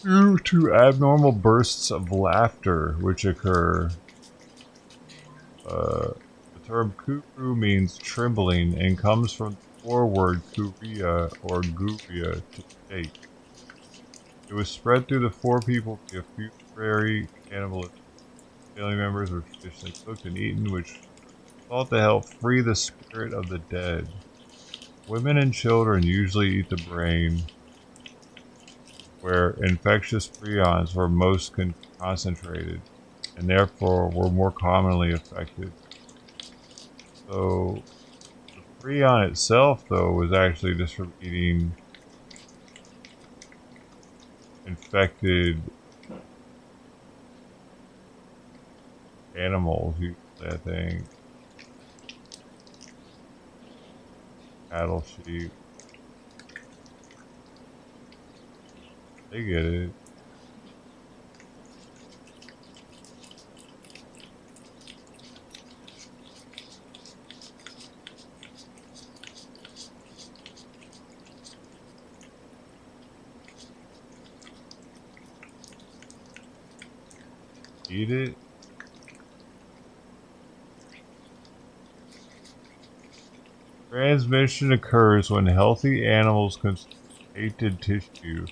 due to abnormal bursts of laughter which occur. The term kuru means trembling and comes from the foreword kuria or guria to shake. It was spread through the four people via funerary cannibalism. Family members were traditionally cooked and eaten, which was thought to help free the spirit of the dead. Women and children usually eat the brain, where infectious prions were most concentrated, and therefore were more commonly affected. So, the prion itself, though, was actually just from eating infected animals, I think. Cattle, sheep. They get it. Eat it. Transmission occurs when healthy animals consume tainted tissue,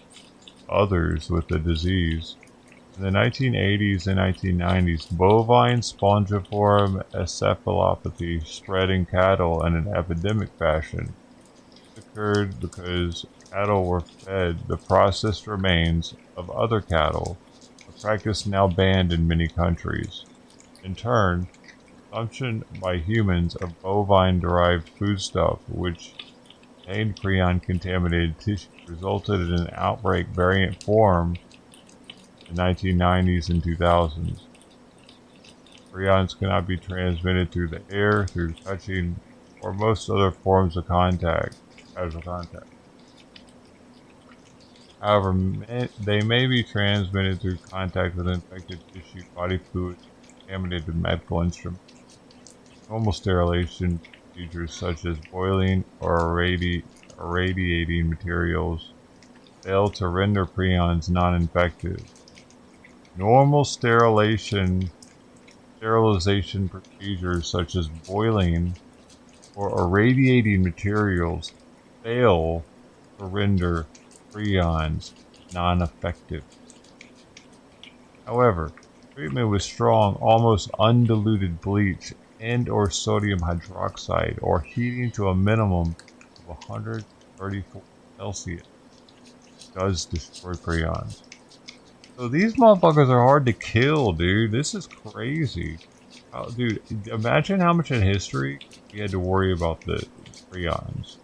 others with the disease. In the 1980s and 1990s, bovine spongiform encephalopathy spread in cattle in an epidemic fashion. This occurred because cattle were fed the processed remains of other cattle, a practice now banned in many countries. In turn, consumption by humans of bovine-derived foodstuff, which contained prion-contaminated tissue, resulted in an outbreak variant form in the 1990s and 2000s. Prions cannot be transmitted through the air, through touching, or most other forms of contact, casual contact. However, they may be transmitted through contact with infected tissue, body fluid, contaminated medical instruments. Normal sterilization procedures such as boiling or irradiating materials fail to render prions non-infective. Normal sterilization procedures such as boiling or irradiating materials fail to render prions non-effective. However, treatment with strong, almost undiluted bleach and or sodium hydroxide or heating to a minimum of 134 Celsius does destroy prions. So these motherfuckers are hard to kill, dude. This is crazy. Dude, imagine how much in history we had to worry about the prions.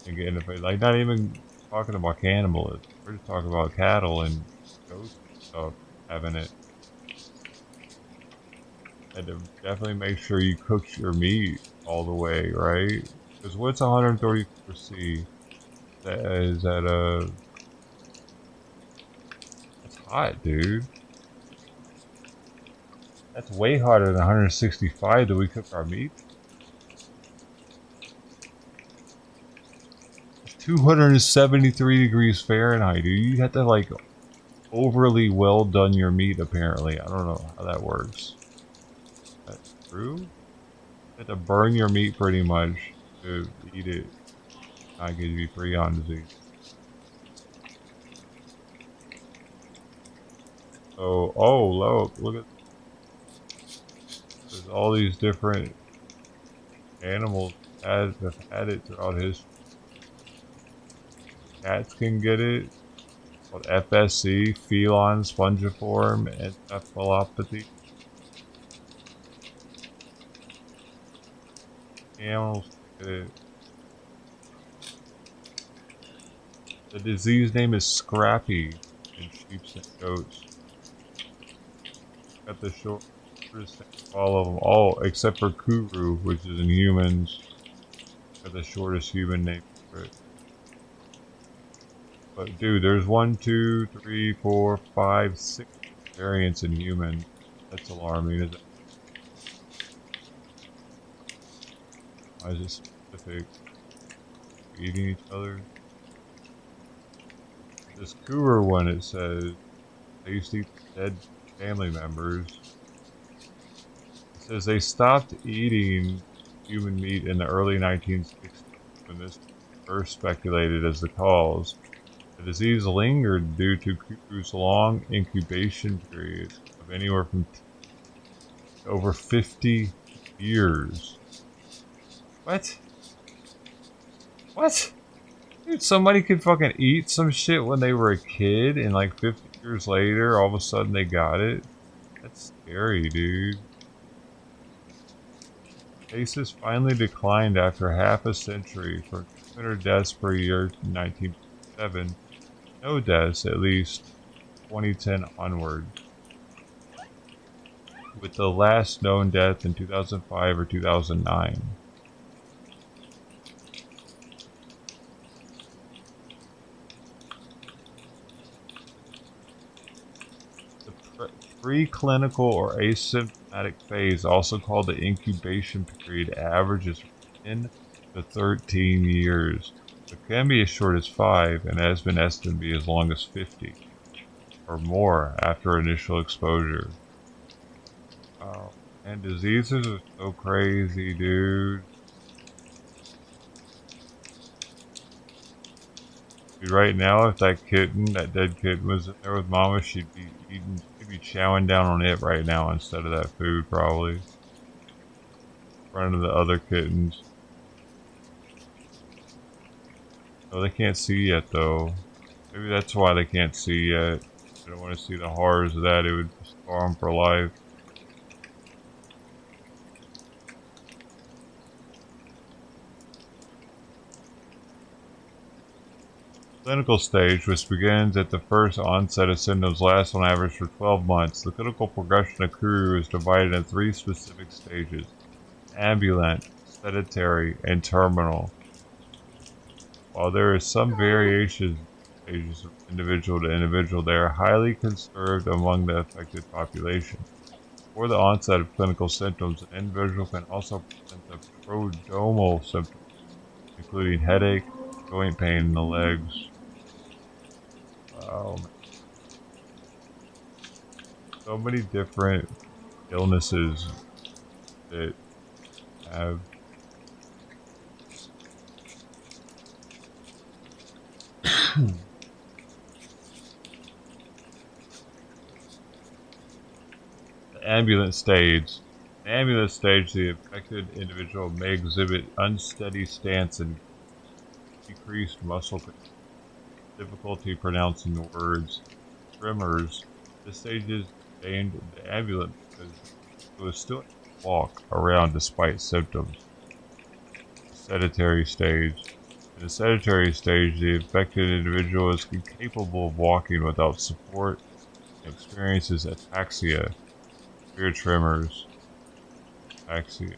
Again, like not even talking about cannibalism. We're just talking about cattle and goats and stuff having it. And to definitely make sure you cook your meat all the way, right? Because what's 134 C? That is at that's hot, dude. That's way hotter than 165 that we cook our meat. 273 degrees Fahrenheit, dude. You have to like overly well done your meat, apparently. I don't know how that works. That's true? You have to burn your meat pretty much to eat it. Not give you prion disease. So, oh, look at, there's all these different animals that have had it throughout history. Cats can get it. It's called FSC, feline spongiform encephalopathy. animals get it. The disease name is Scrappy in sheep and goats. Got the shortest name of all of them. All except for Kuru, which is in humans. Got the shortest human name for it. But dude, there's 1, 2, 3, 4, 5, 6 variants in humans. That's alarming, isn't it? Why is it specific? Eating each other? This Kuru one, it says they used to eat dead family members. It says they stopped eating human meat in the early 1960s when this was first speculated as the cause. The disease lingered due to Kuru's long incubation period of anywhere from over 50 years. What? What? Dude, somebody could fucking eat some shit when they were a kid and like 50 years later, all of a sudden they got it? That's scary, dude. Cases finally declined after half a century from 200 deaths per year in 1957. No deaths, at least 2010 onward. With the last known death in 2005 or 2009. Preclinical or asymptomatic phase, also called the incubation period, averages 10 to 13 years. It can be as short as 5 and has been estimated to be as long as 50 or more after initial exposure. Wow. And diseases are so crazy, dude. Dude, right now, if that dead kitten was in there with Mama, she'd be chowing down on it right now instead of that food, probably. In front of the other kittens. Oh, they can't see yet, though. Maybe that's why they can't see yet. They don't want to see the horrors of that. It would scar them for life. Clinical stage, which begins at the first onset of symptoms, lasts on average for 12 months. The clinical progression of Kuru is divided in 3 specific stages: ambulant, sedentary, and terminal. While there is some variation in stages from individual to individual, they are highly conserved among the affected population. Before the onset of clinical symptoms, an individual can also present the prodromal symptoms, including headache, joint pain in the legs. Wow. So many different illnesses that have the ambulant stage. In the ambulant stage, the affected individual may exhibit unsteady stance and decreased muscle difficulty pronouncing the words, tremors. This stage is named the ambulant because it was still able to walk around despite symptoms. Sedentary stage. In the sedentary stage, the affected individual is incapable of walking without support and experiences ataxia, severe tremors. Ataxia.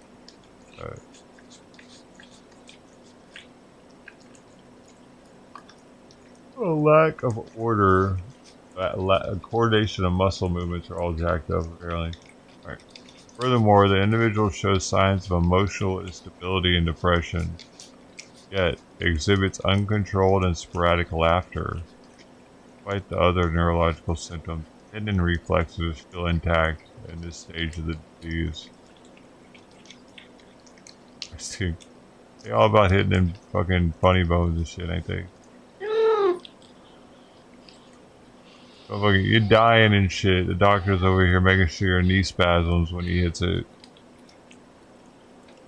A lack of order, coordination of muscle movements are all jacked up, apparently. Right. Furthermore, the individual shows signs of emotional instability and depression, yet exhibits uncontrolled and sporadic laughter. Despite the other neurological symptoms, tendon reflexes are still intact in this stage of the disease. They all about hitting them fucking funny bones and shit, ain't they? You're dying and shit. The doctor's over here making sure your knee spasms when he hits it.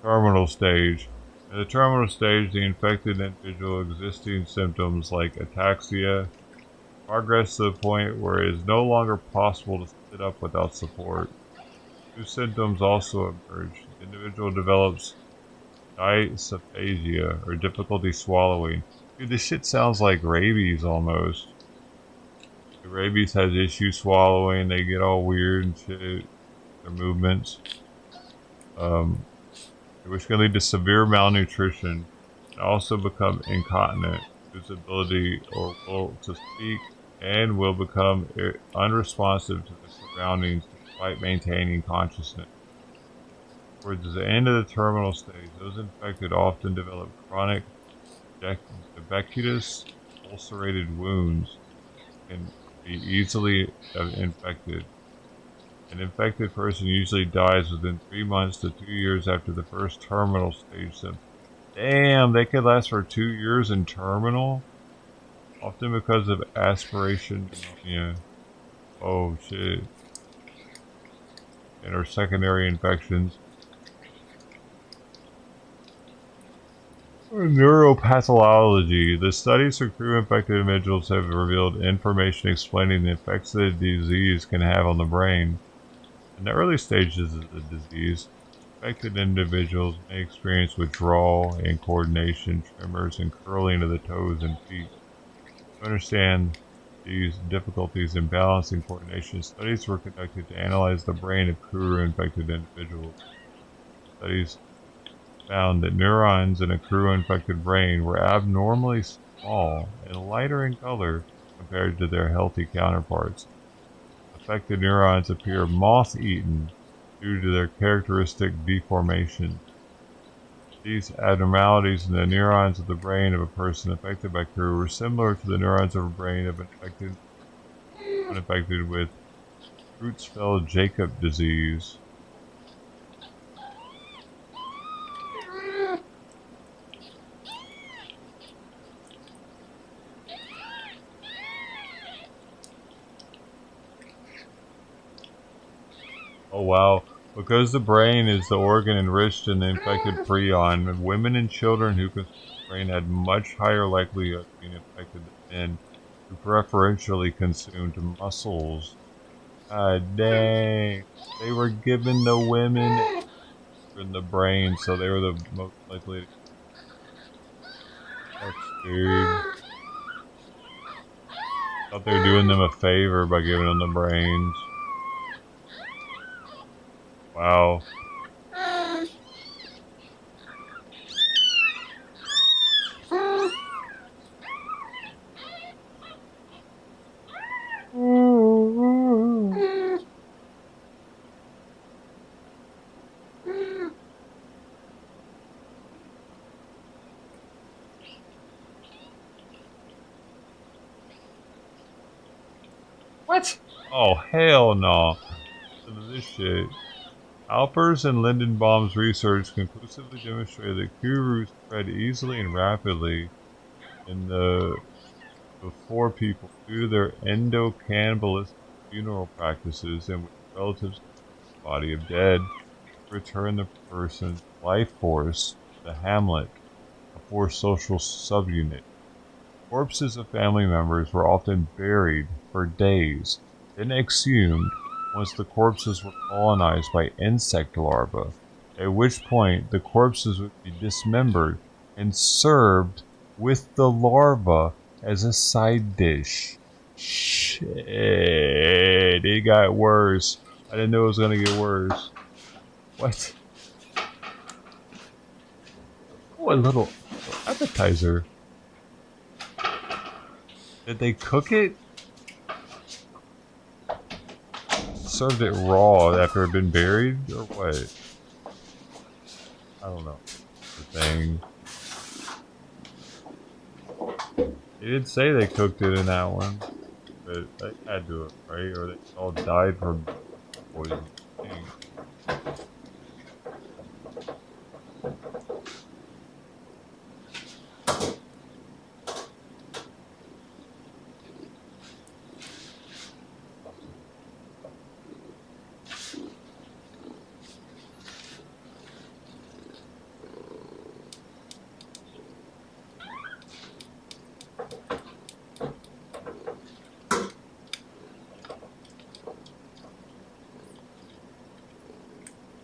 Terminal stage. In the terminal stage, the infected individual existing symptoms like ataxia progress to the point where it is no longer possible to sit up without support. New symptoms also emerge. The individual develops Dysphagia, or difficulty swallowing. Dude, this shit sounds like rabies almost. The rabies has issues swallowing, they get all weird and shit, their movements. Which can lead to severe malnutrition and also become incontinent, lose ability or will to speak, and will become unresponsive to the surroundings despite maintaining consciousness. Towards the end of the terminal stage, those infected often develop chronic decubitus, ulcerated wounds, and be easily infected. An infected person usually dies within 3 months to 2 years after the first terminal stage symptom. Damn, they could last for 2 years in terminal? Often because of aspiration pneumonia. Oh shit. And or secondary infections. Neuropathology. The studies of crew-infected individuals have revealed information explaining the effects that the disease can have on the brain. In the early stages of the disease, affected individuals may experience withdrawal and coordination, tremors, and curling of the toes and feet. To understand these difficulties in balancing coordination, studies were conducted to analyze the brain of crew-infected individuals. Studies found that neurons in a crew-infected brain were abnormally small and lighter in color compared to their healthy counterparts. Affected neurons appear moth-eaten due to their characteristic deformation. These abnormalities in the neurons of the brain of a person affected by crew were similar to the neurons of a brain of unaffected with Creutzfeldt-Jakob disease. Oh wow. Because the brain is the organ enriched in the infected prion, women and children who consumed the brain had much higher likelihood of being infected than men who preferentially consumed muscles. God dang. They were giving the women in the brain, so they were the most likely to. Fuck, dude. Thought they were doing them a favor by giving them the brains. Wow. What? Oh, hell no. Listen to this shit. Alpers and Lindenbaum's research conclusively demonstrated that Kuru spread easily and rapidly in the before people due to their endo-cannibalistic funeral practices in which relatives of the body of dead return the person's life force, the hamlet, a forced social subunit. Corpses of family members were often buried for days, then exhumed once the corpses were colonized by insect larvae, at which point the corpses would be dismembered and served with the larva as a side dish. Shit, it got worse. I didn't know it was gonna get worse. What? Oh, a little appetizer. Did they cook it? Served it raw after it had been buried, or what? I don't know. The thing. They did say they cooked it in that one, but they had to, right? Or they all died from poison.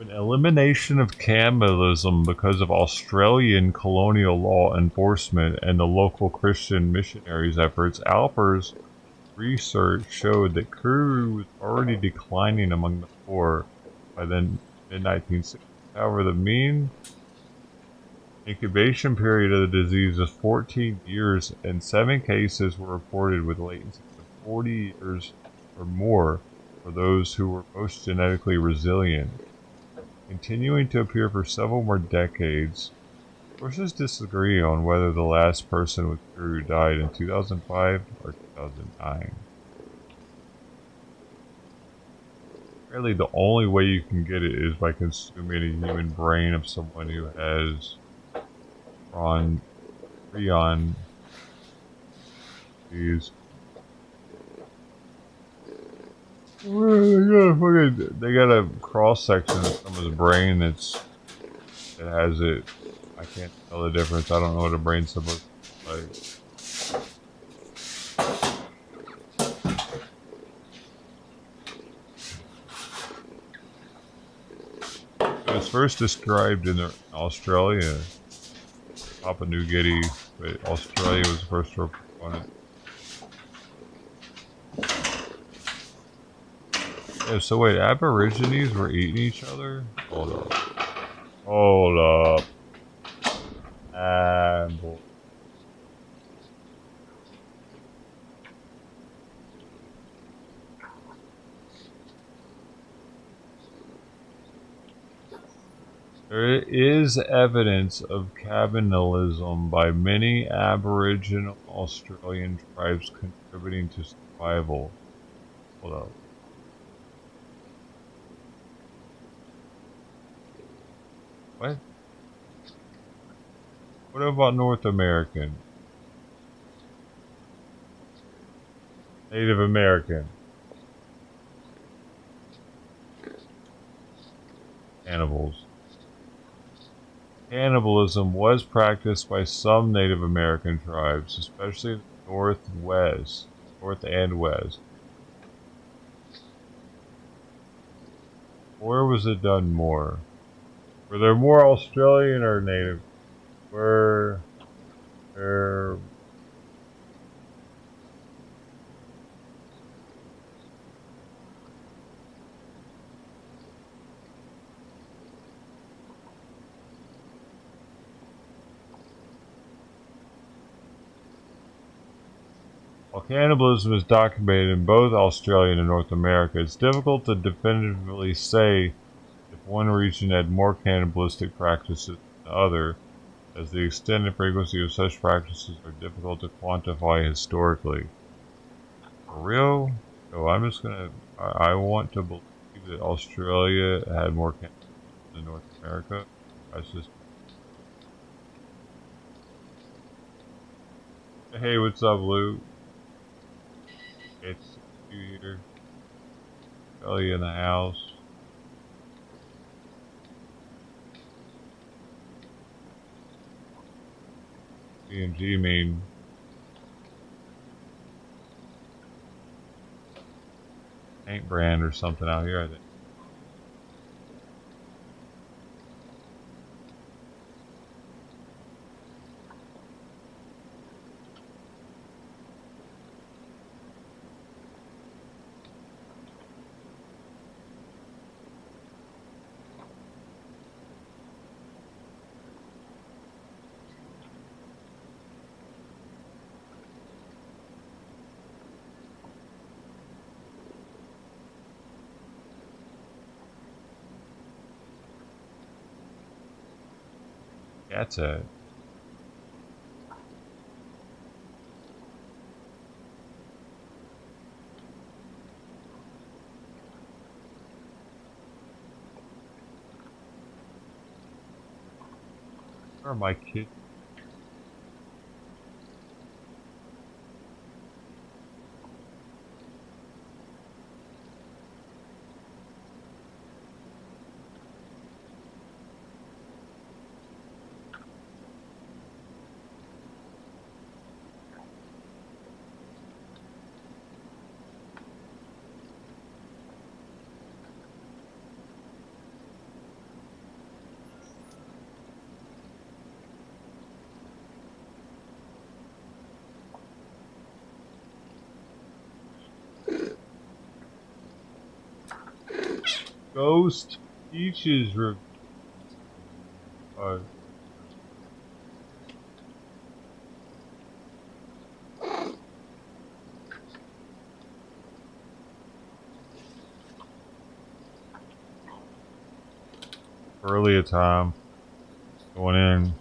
An elimination of cannibalism because of Australian colonial law enforcement and the local Christian missionaries' efforts, Alper's research showed that Kuru was already declining among the poor by the mid-1960s. However, the mean incubation period of the disease was 14 years, and 7 cases were reported with latency of 40 years or more for those who were most genetically resilient. Continuing to appear for several more decades, sources disagree on whether the last person with Kuru died in 2005 or 2009. Apparently, the only way you can get it is by consuming a human brain of someone who has prion disease. They got a cross section of someone's brain that has it. I can't tell the difference. I don't know what a brain's supposed to look like. It was first described in Australia, Papua New Guinea, but Australia was the first to report on it. Yeah, so wait, Aborigines were eating each other? Hold up. Hold up. There is evidence of cannibalism by many Aboriginal Australian tribes contributing to survival. Hold up. What? What about North American? Native American? Cannibals. Cannibalism was practiced by some Native American tribes, especially in the North and West. Where was it done more? Were there more Australian or Native? Were there... While cannibalism is documented in both Australia and North America, it's difficult to definitively say if one region had more cannibalistic practices than the other, as the extent and frequency of such practices are difficult to quantify historically. For real? So I'm just gonna... I want to believe that Australia had more cannibalism than North America. That's just... Hey, what's up, Lou? It's you here. Kelly in the house. B&G mean paint brand or something out here, I think. That's it. Where are my kids? Ghost Peaches uh, earlier time going in.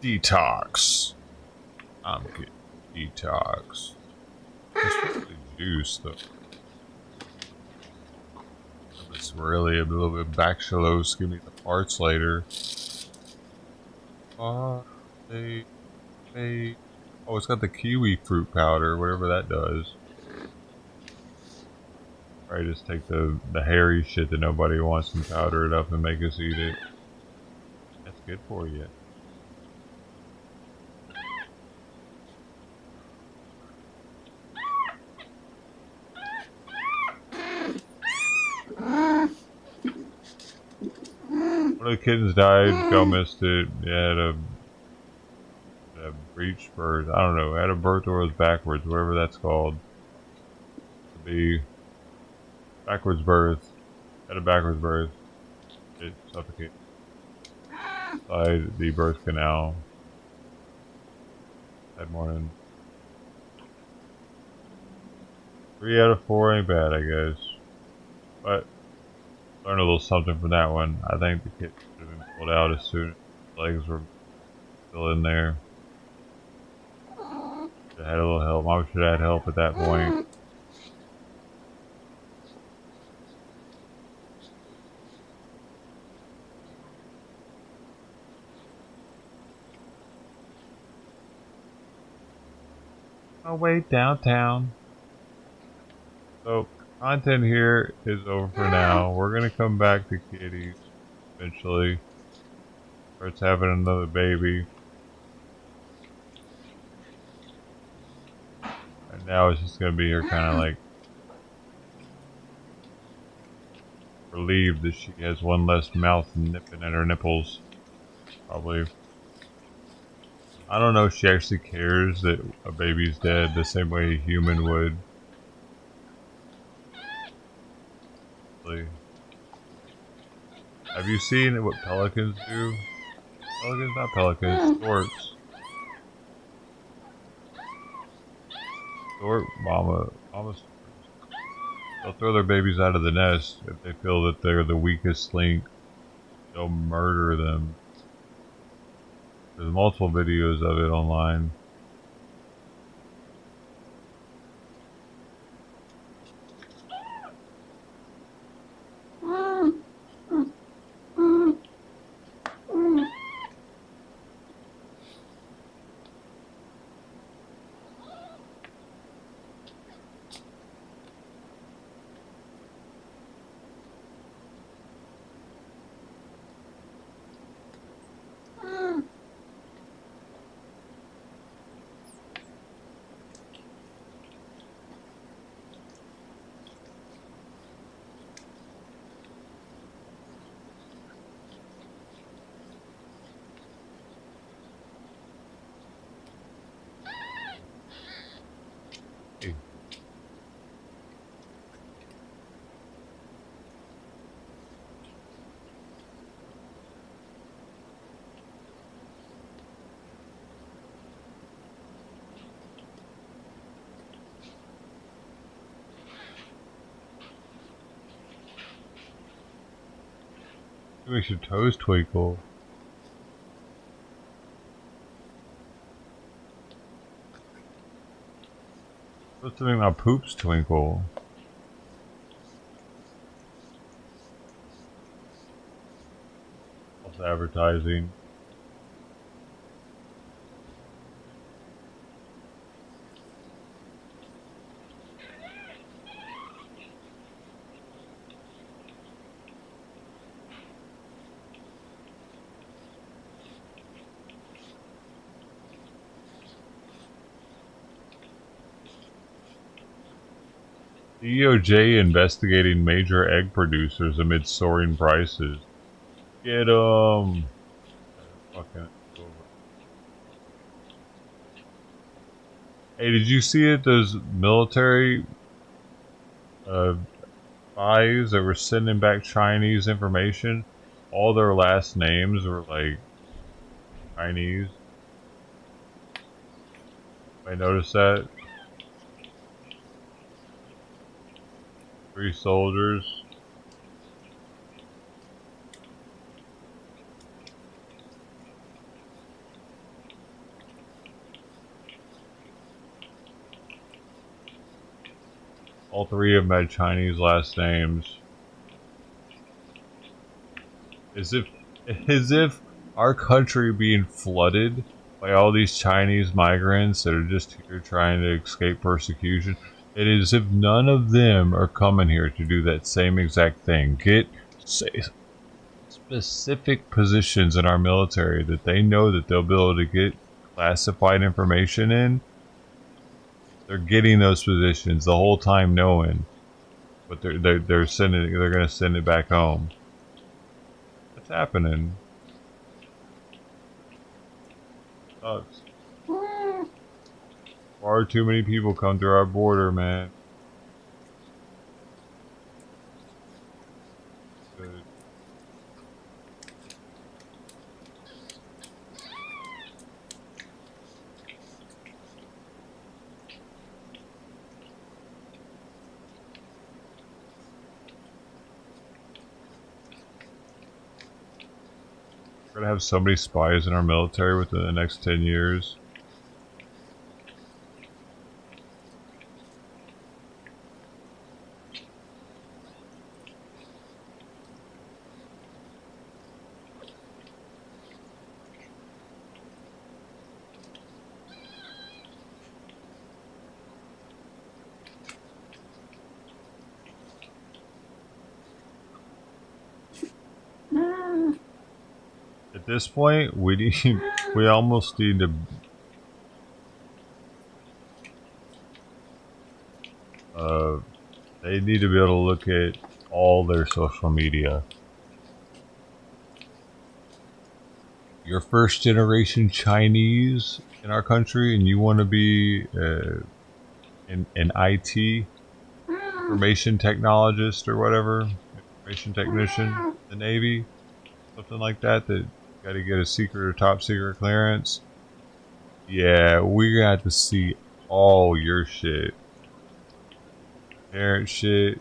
Detox. I'm getting detox. Just the juice though. It's really a little bit backshalos. Give me the parts later. They, oh, it's got the kiwi fruit powder, whatever that does. Right, just take the hairy shit that nobody wants and powder it up and make us eat it. That's good for you. One of the kittens died. Joe missed it. It had a breech birth. I don't know. It had a birth or it was backwards, whatever that's called. The backwards birth. Had a backwards birth. It suffocated inside the birth canal. That morning. 3 out of 4 ain't bad, I guess. But learned a little something from that one. I think the kit should have been pulled out as soon as his legs were still in there. Should have had a little help. I should have had help at that point. I'll wait downtown. So, content here is over for now. We're gonna come back to kitties eventually. Starts having another baby. And now it's just gonna be her kind of like relieved that she has one less mouth nipping at her nipples. Probably. I don't know if she actually cares that a baby's dead the same way a human would. Really. Have you seen what pelicans do? Pelicans, not pelicans, storks. Stork mama storks. They'll throw their babies out of the nest if they feel that they're the weakest link. They'll murder them. There's multiple videos of it online. Hey. It makes your toes twinkle. Supposed to make my poops twinkle. False advertising. DOJ investigating major egg producers amid soaring prices. Get 'em. Fucking over. Hey, did you see it? Those military uh, spies that were sending back Chinese information. All their last names were like Chinese. I noticed that. 3 soldiers. All 3 of them had Chinese last names. As if our country being flooded by all these Chinese migrants that are just here trying to escape persecution. It is as if none of them are coming here to do that same exact thing. Get specific positions in our military that they know that they'll be able to get classified information in. They're getting those positions the whole time knowing, but they're going to send it back home. What's happening? Sucks. Far too many people come through our border, man. Good. We're gonna have so many spies in our military within the next 10 years. At this point, we almost need to they need to be able to look at all their social media. You're first generation Chinese in our country and you want to be in IT, information technologist or whatever, information technician, the Navy, something like that, that got to get a secret or top secret clearance. Yeah, we're gonna have to see all your shit, parent shit,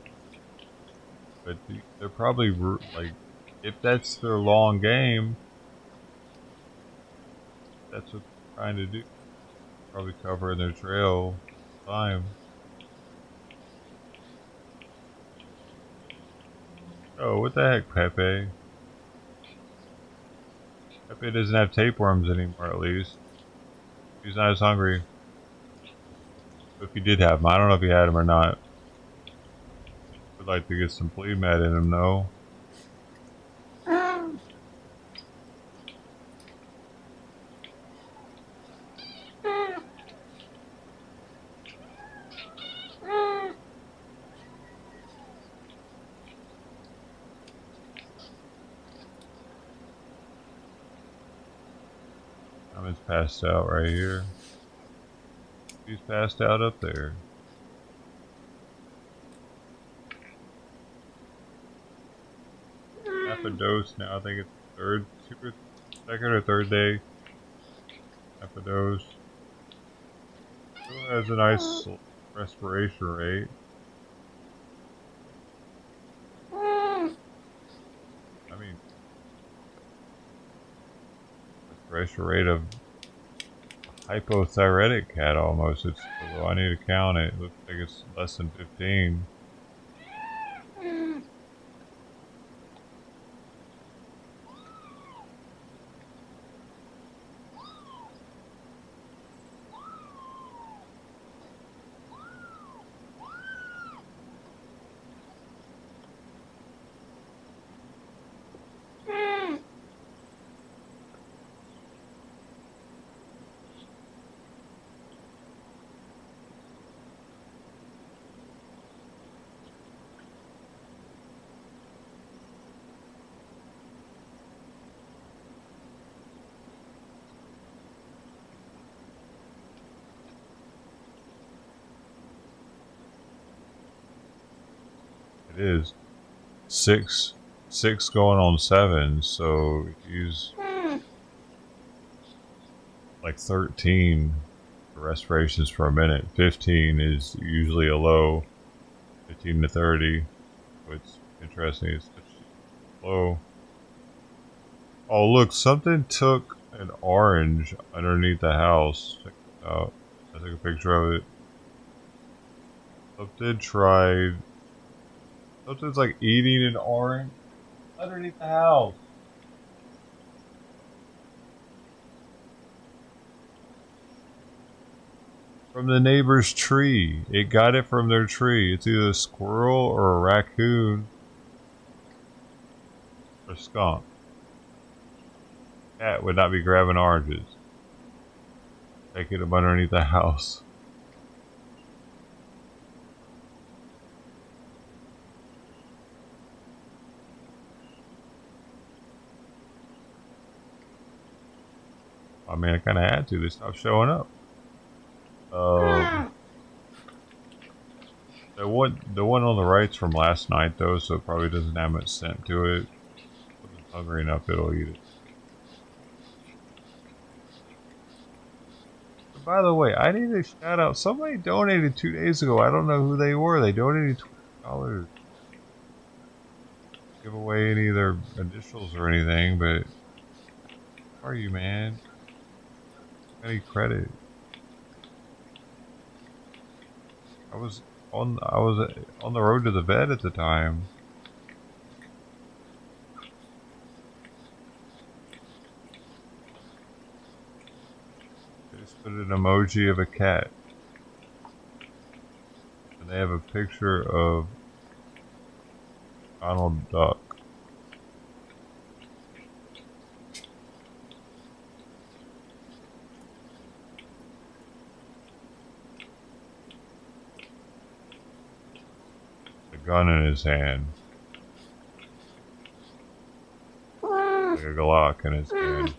but they're probably like, if that's their long game, that's what they're trying to do. Probably covering their trail time. Oh, what the heck, Pepe? Pepe doesn't have tapeworms anymore, at least. He's not as hungry. If he did have them, I don't know if he had them or not. Would like to get some flea mat in him, though. He's passed out right here. He's passed out up there. Half a dose now. I think it's second or third day. Half a dose. Still has a nice respiration rate. I mean, respiration rate of a hypothyroidic cat almost. It's, although I need to count it. It looks like it's less than 15. It is 6 going on 7. So use like 13 respirations per minute. 15 is usually a low. 15 to 30. So it's interesting. It's such low. Oh, look, something took an orange underneath the house. Check this out. I took a picture of it. Something's like eating an orange underneath the house. From the neighbor's tree. It got it from their tree. It's either a squirrel or a raccoon or a skunk. Cat would not be grabbing oranges. Taking them underneath the house. I mean, I kind of had to. They stopped showing up. The one on the right's from last night, though, so it probably doesn't have much scent to it. If it's hungry enough, it'll eat it. But by the way, I need to shout out. Somebody donated 2 days ago. I don't know who they were. They donated $20. Give away any of their initials or anything, but how are you, man? Any credit? I was on the road to the vet at the time. They just put an emoji of a cat, and they have a picture of Donald Duck. Gun in his hand. Like a Glock in his hand.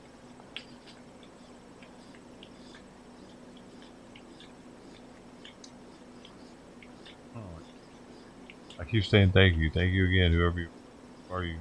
Oh. I keep saying thank you. Thank you again, whoever you are. You.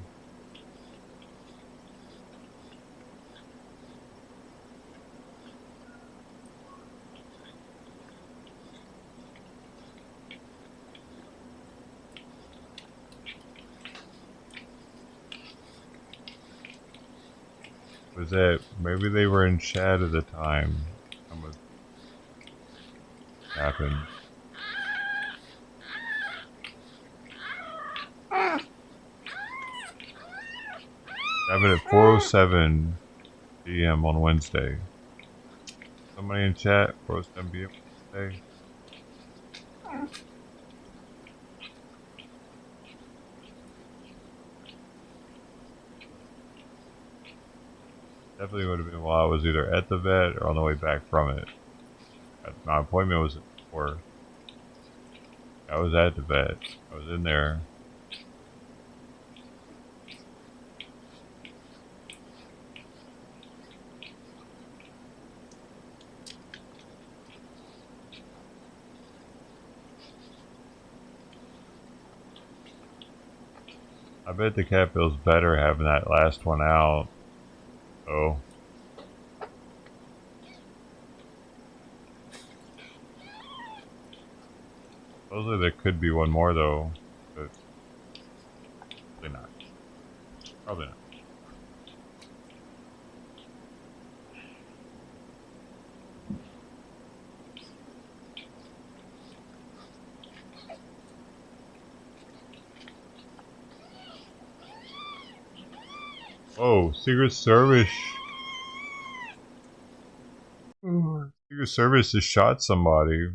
Was that maybe they were in chat at the time? What happened? Happened at 4:07 p.m. on Wednesday. Somebody in chat, 4:07 p.m. Wednesday. Definitely would have been while I was either at the vet or on the way back from it. My appointment was at 4. I was at the vet. I was in there. I bet the cat feels better having that last one out. Oh. Supposedly there could be one more though, but probably not. Probably not. Oh, Secret Service. Secret Service just shot somebody.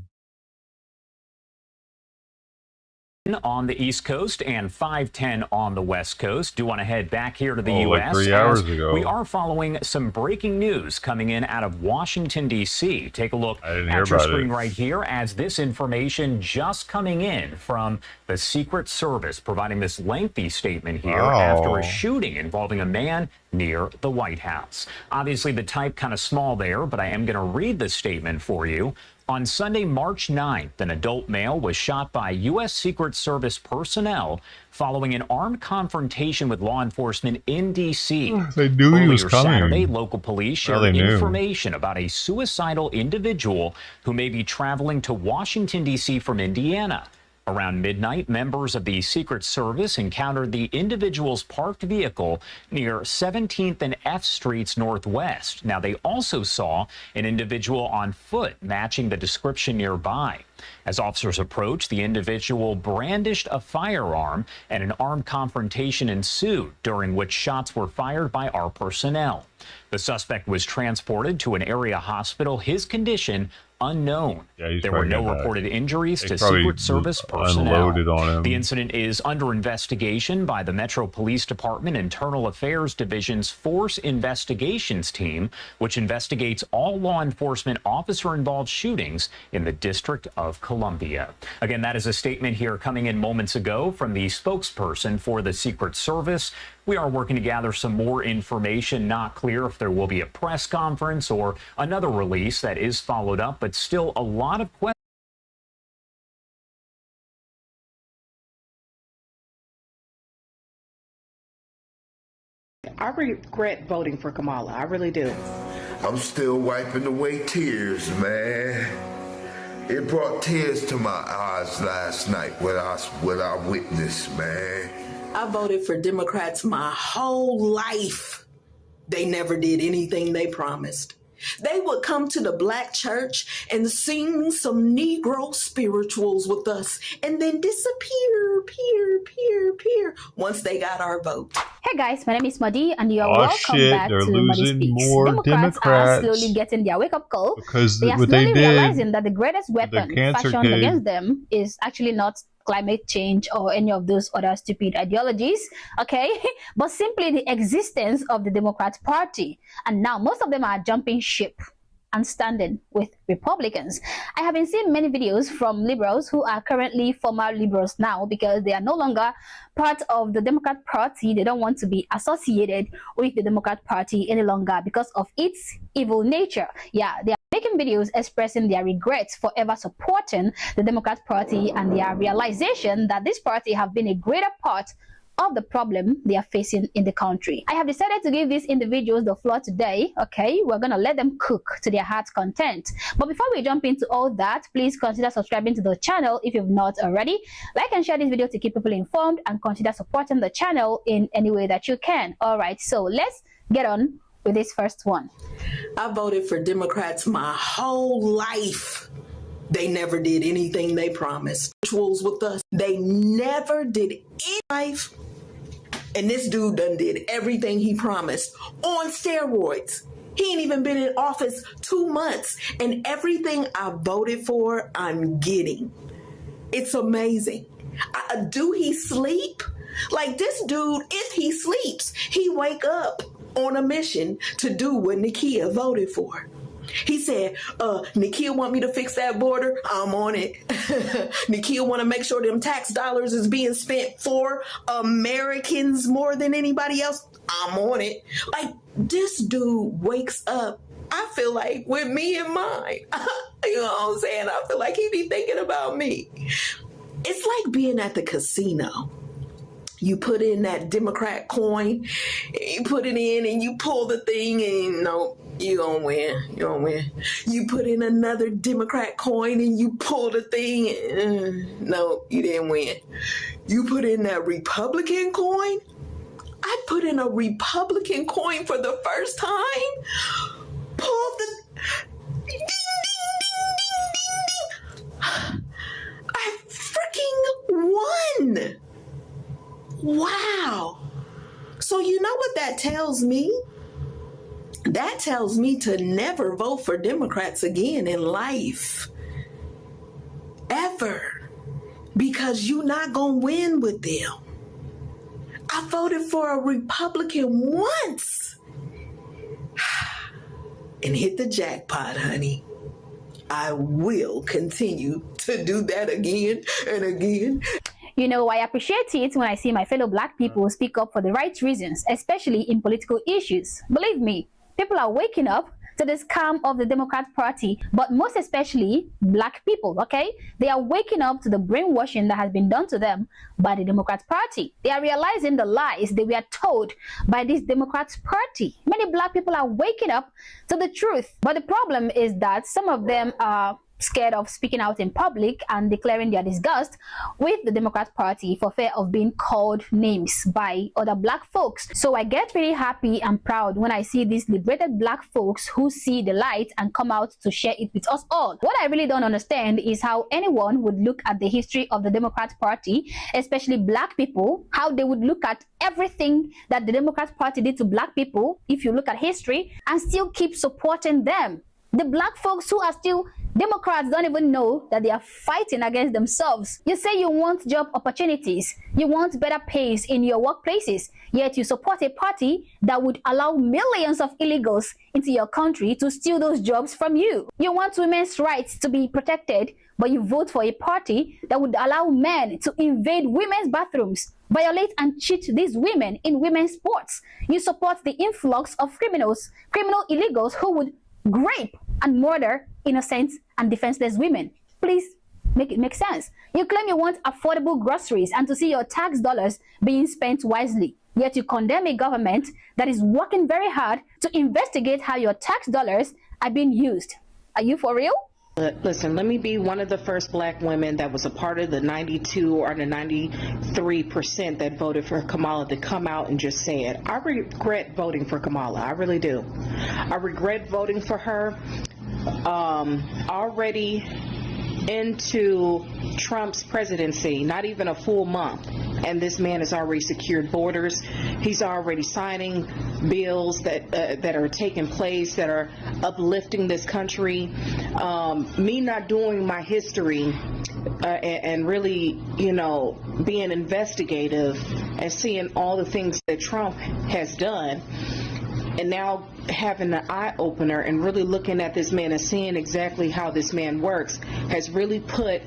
On the East Coast and 5:10 on the West Coast. Do want to head back here to the like U.S. 3 hours ago. We are following some breaking news coming in out of Washington, D.C. Take a look at your screen right here as this information just coming in from the Secret Service, providing this lengthy statement here after a shooting involving a man near the White House. Obviously, the type kind of small there, but I am going to read the statement for you. On Sunday, March 9th, an adult male was shot by U.S. Secret Service personnel following an armed confrontation with law enforcement in D.C. They knew he was coming. Saturday, local police shared information about a suicidal individual who may be traveling to Washington, D.C. from Indiana. Around midnight, members of the Secret Service encountered the individual's parked vehicle near 17th and F Streets Northwest. Now, they also saw an individual on foot matching the description nearby. As officers approached, the individual brandished a firearm and an armed confrontation ensued, during which shots were fired by our personnel. The suspect was transported to an area hospital. His condition unknown. There were no reported injuries to Secret Service personnel. The incident is under investigation by the Metro Police Department Internal Affairs Division's Force Investigations Team, which investigates all law enforcement officer-involved shootings in the District of Columbia. Again, that is a statement here coming in moments ago from the spokesperson for the Secret Service. We are working to gather some more information. Not clear if there will be a press conference or another release that is followed up, but still a lot of questions. I regret voting for Kamala. I really do. I'm still wiping away tears, man. It brought tears to my eyes last night what I witnessed, man. I voted for Democrats my whole life. They never did anything they promised. They would come to the black church and sing some Negro spirituals with us and then disappear, once they got our vote. Hey guys, my name is Madi and you're welcome back to Madi Speaks. Democrats are slowly getting their wake-up call. Because they are slowly realizing that the greatest weapon fashioned against them is actually not climate change or any of those other stupid ideologies, okay, but simply the existence of the Democrat Party. And now most of them are jumping ship and standing with Republicans. I have been seeing many videos from liberals who are currently former liberals now because they are no longer part of the Democrat Party. They don't want to be associated with the Democrat Party any longer because of its evil nature. Yeah, they are making videos expressing their regrets for ever supporting the Democrat Party and their realization that this party have been a greater part of the problem they are facing in the country. I have decided to give these individuals the floor today, okay? We're gonna let them cook to their heart's content. But before we jump into all that, please consider subscribing to the channel if you've not already. Like and share this video to keep people informed and consider supporting the channel in any way that you can. All right, so let's get on with this first one. I voted for Democrats my whole life. They never did anything they promised. Rituals with us. They never did any life. And this dude done did everything he promised on steroids. He ain't even been in office 2 months. And everything I voted for, I'm getting. It's amazing. Do he sleep? Like this dude, if he sleeps, he wake up on a mission to do what Nakia voted for. He said, Nakia want me to fix that border? I'm on it. Nakia want to make sure them tax dollars is being spent for Americans more than anybody else? I'm on it. Like, this dude wakes up, I feel like, with me in mind. You know what I'm saying? I feel like he be thinking about me. It's like being at the casino. You put in that Democrat coin, you put it in and you pull the thing and no, you don't win. You don't win. You put in another Democrat coin and you pull the thing and no, you didn't win. You put in that Republican coin. I put in a Republican coin for the first time. Pull the ding, ding, ding, ding, ding. I freaking won. Wow. So you know what that tells me? That tells me to never vote for Democrats again in life. Ever. Because you're not going to win with them. I voted for a Republican once. And hit the jackpot, honey. I will continue to do that again and again. You know, I appreciate it when I see my fellow black people speak up for the right reasons, especially in political issues. Believe me, people are waking up to the scam of the Democrat Party, but most especially black people, okay? They are waking up to the brainwashing that has been done to them by the Democrat Party. They are realizing the lies they were told by this Democrat Party. Many black people are waking up to the truth, but the problem is that some of them are scared of speaking out in public and declaring their disgust with the Democrat Party for fear of being called names by other black folks. So I get really happy and proud when I see these liberated black folks who see the light and come out to share it with us all. What I really don't understand is how anyone would look at the history of the Democrat Party, especially black people, how they would look at everything that the Democrat Party did to black people, if you look at history, and still keep supporting them. The black folks who are still Democrats don't even know that they are fighting against themselves. You say you want job opportunities, you want better pays in your workplaces, yet you support a party that would allow millions of illegals into your country to steal those jobs from you. You want women's rights to be protected, but you vote for a party that would allow men to invade women's bathrooms, violate and cheat these women in women's sports. You support the influx of criminal illegals who would rape and murder innocent and defenseless women. Please make it make sense. You claim you want affordable groceries and to see your tax dollars being spent wisely, yet you condemn a government that is working very hard to investigate how your tax dollars are being used. Are you for real? Listen, let me be one of the first black women that was a part of the 92 or the 93% that voted for Kamala to come out and just say it. I regret voting for Kamala. I really do. I regret voting for her. Already into Trump's presidency, not even a full month, and this man has already secured borders. He's already signing bills that are taking place, that are uplifting this country. Me not doing my history and really, being investigative and seeing all the things that Trump has done, and now having an eye-opener and really looking at this man and seeing exactly how this man works has really put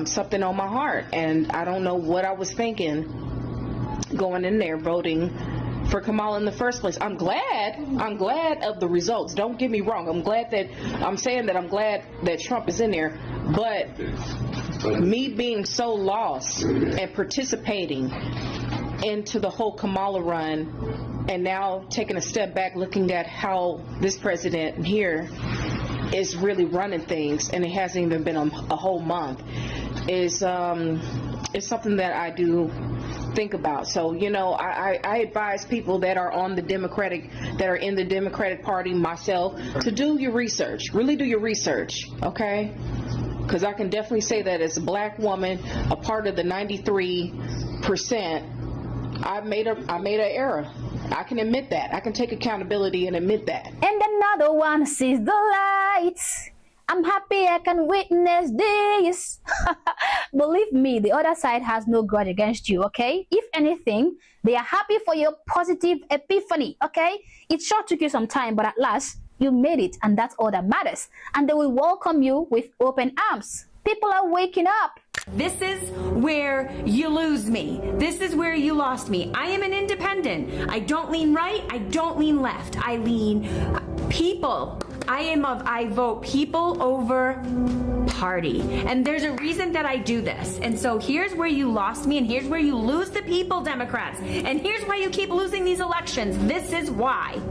something on my heart. And I don't know what I was thinking going in there voting for Kamala in the first place. I'm glad of the results. Don't get me wrong. I'm glad that Trump is in there. But me being so lost and participating into the whole Kamala run, and now taking a step back, looking at how this president here is really running things, and it hasn't even been a whole month, is something that I do think about. So, I advise people that are in the Democratic Party, myself, to do your research. Really do your research, okay? Because I can definitely say that as a black woman, a part of the 93%, I made an error. I can admit that. I can take accountability and admit that. And another one sees the lights. I'm happy I can witness this. Believe me, the other side has no grudge against you, okay? If anything, they are happy for your positive epiphany, okay? It sure took you some time, but at last, you made it, and that's all that matters. And they will welcome you with open arms. People are waking up. This is where you lose me. This is where you lost me. I am an independent. I don't lean right. I don't lean left. I lean people. I vote people over party. And there's a reason that I do this. And so here's where you lost me, and here's where you lose the people, Democrats. And here's why you keep losing these elections. This is why.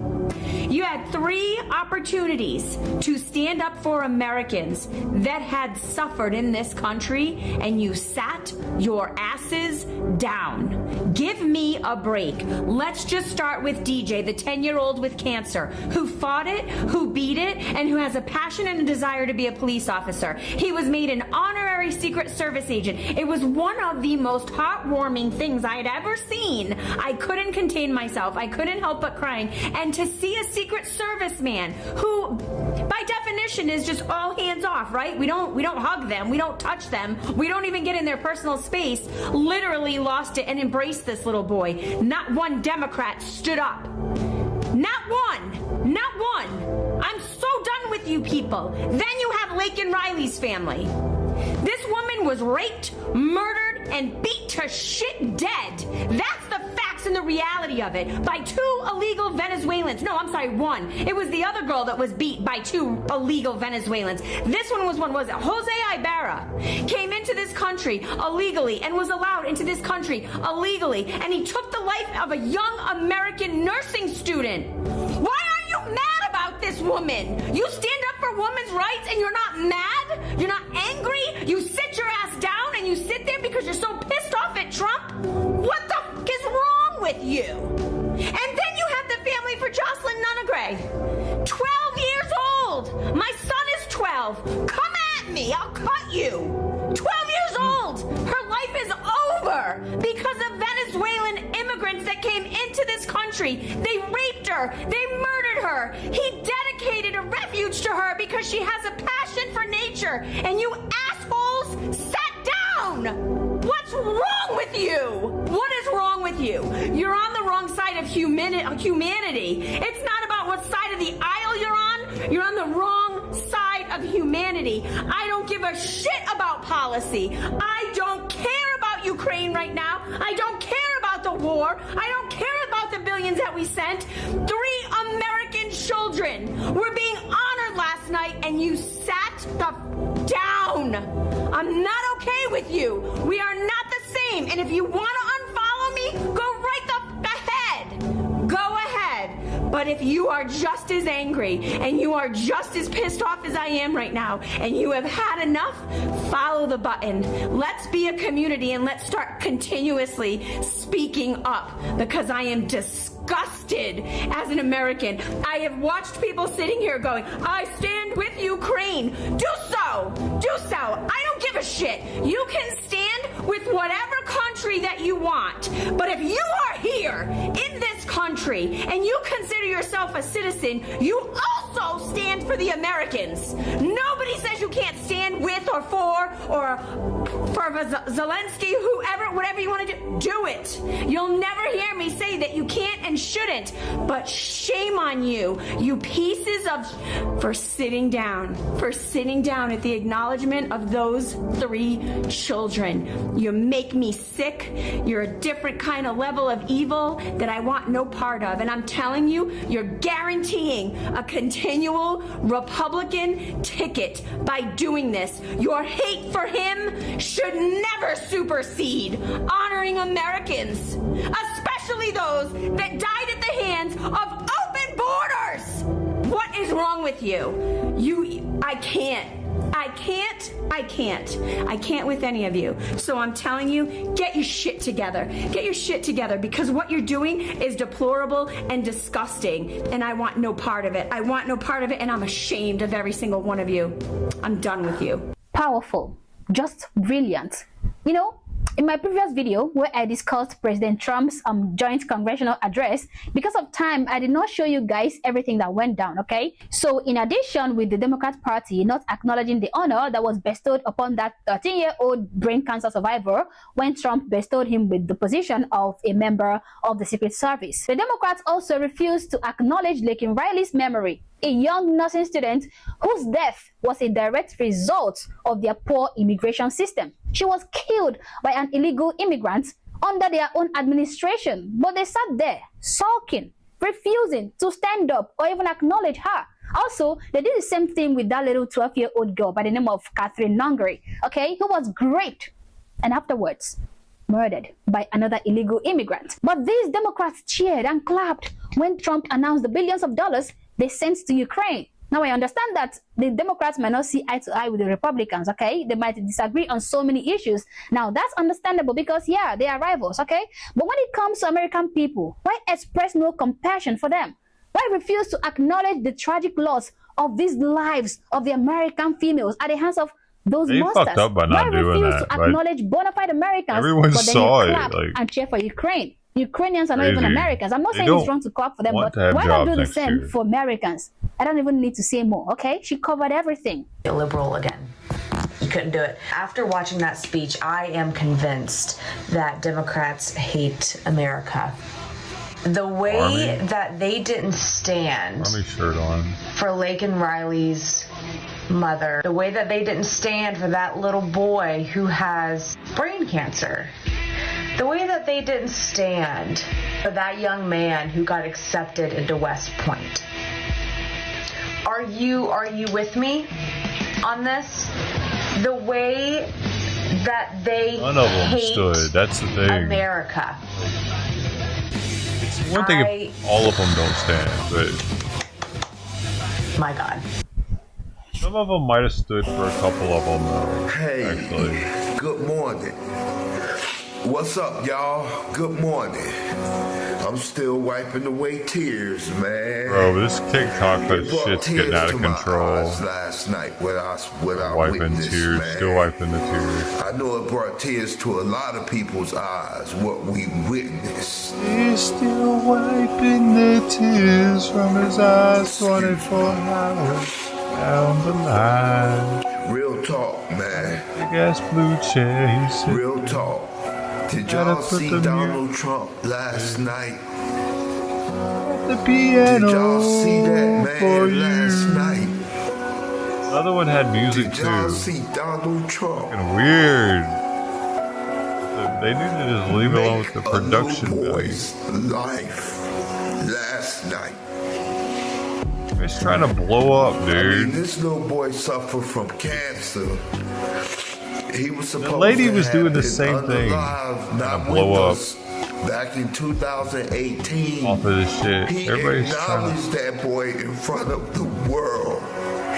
You had 3 opportunities to stand up for Americans that had suffered in this country, and you sat your asses down. Give me a break. Let's just start with DJ, the 10-year-old with cancer, who fought it, who beat it, and who has a passion and a desire to be a police officer. He was made an honorary Secret Service agent. It was one of the most heartwarming things I had ever seen. I couldn't contain myself. I couldn't help but crying. And to see a Secret Service man who, by definition, is just all hands off, right? We don't hug them. We don't touch them. We don't even get in their personal space. Literally lost it and embraced this little boy. Not one Democrat stood up. Not one. Not one. I'm so done with you people. Then you have Laken Riley's family. This woman was raped, murdered, and beat to shit dead. That's the facts facts and the reality of it by 2 illegal Venezuelans. No, I'm sorry, 1. It was the other girl that was beat by 2 illegal Venezuelans. This one was Jose Ibarra came into this country illegally and was allowed into this country illegally, and he took the life of a young American nursing student. Why are you mad about this woman? You stand up for women's rights and you're not mad? You're not angry? You sit your ass down and you sit there because you're so pissed off at Trump? What the f*** is wrong with you? And then you have the family for Jocelyn Nunegre. 12 years old. My son is 12. Come at me. I'll cut you. 12 years old. Her life is over because of Venezuelan immigrants that came into this country. They raped her. They murdered her. He dedicated a refuge to her because she has a passion for nature. And you assholes sat down. What's wrong with you? What is wrong with you? You're on the wrong side of humanity. It's not about what side of the aisle you're on. You're on the wrong side of humanity. I don't give a shit about policy. I don't care about Ukraine right now. I don't care about the war. I don't care about the billions that we sent. 3 American children were being honored last night and you sat the down. I'm not okay with you. We are not the same. And if you want to unfollow me, go right the ahead. Go ahead. But if you are just as angry and you are just as pissed off as I am right now and you have had enough, follow the button. Let's be a community and let's start continuously speaking up because I am disgusted as an American. I have watched people sitting here going, I stand with Ukraine. Do so. Do so. I don't give a shit. You can stand with whatever country that you want. But if you are here in this country and you consider yourself a citizen, you also stand for the Americans. Nobody says you can't stand with or for Zelensky, whoever, whatever you want to do it. You'll never hear me say that you can't and shouldn't, but shame on you, you pieces of, for sitting down at the acknowledgement of those 3 children. You make me sick. You're a different kind of level of evil that I want no part of. And I'm telling you, you're guaranteeing a continual Republican ticket by doing this. Your hate for him should never supersede honoring Americans, especially those that died at the hands of open borders. What is wrong with you? I can't with any of you. So I'm telling you, get your shit together. Get your shit together because what you're doing is deplorable and disgusting. And I want no part of it. I want no part of it and I'm ashamed of every single one of you. I'm done with you. Powerful. Just brilliant. You know, in my previous video where I discussed President Trump's joint congressional address, because of time, I did not show you guys everything that went down, okay? So in addition, with the Democrat Party not acknowledging the honor that was bestowed upon that 13-year-old brain cancer survivor when Trump bestowed him with the position of a member of the Secret Service, the Democrats also refused to acknowledge Laken Riley's memory, a young nursing student whose death was a direct result of their poor immigration system. She was killed by an illegal immigrant under their own administration, but they sat there sulking, refusing to stand up or even acknowledge her. Also, they did the same thing with that little 12-year-old girl by the name of Catherine Nungary, okay, who was raped and afterwards murdered by another illegal immigrant. But these Democrats cheered and clapped when Trump announced the billions of dollars they sent to Ukraine. Now, I understand that the Democrats might not see eye to eye with the Republicans, okay? They might disagree on so many issues. Now, that's understandable because, yeah, they are rivals, okay? But when it comes to American people, why express no compassion for them? Why refuse to acknowledge the tragic loss of these lives of the American females at the hands of those monsters? Fucked up by not doing that. To acknowledge bona fide Americans, everyone but then saw you clap it, and cheer for Ukraine. Ukrainians are not even Americans. I'm not saying it's wrong to clap for them, but why not do the same for Americans? I don't even need to say more, okay? She covered everything. Liberal again. You couldn't do it. After watching that speech, I am convinced that Democrats hate America. The way that they didn't stand for Laken Riley's mother, the way that they didn't stand for that little boy who has brain cancer, the way that they didn't stand for that young man who got accepted into West Point. Are you with me on this? The way that they none of them hate stood. That's the thing. America. It's one thing if all of them don't stand, but my God. Some of them might have stood for a couple of them, though. Hey, actually. Good morning. What's up, y'all? Good morning. I'm still wiping away tears, man. Bro, this TikTok shit's getting out of control. Last night, what I wiping tears, man. Still wiping the tears. I know it brought tears to a lot of people's eyes. What we witnessed. He's still wiping the tears from his eyes. 24 hours down the line. Real talk, man. Big ass blue chair. He's real talk. Did y'all see Donald Trump last night? The piano. Did y'all see that man for last night? The other one had music Did y'all too. See Donald Trump. Fucking weird. They need to just leave it alone with the production boy's life last night. He's trying to blow up, dude. I mean, this little boy suffered from cancer. He was supposed the lady to was have doing the been same thing. Not blow up back in 2018. Off of this shit. He Everybody's acknowledged that boy in front of the world.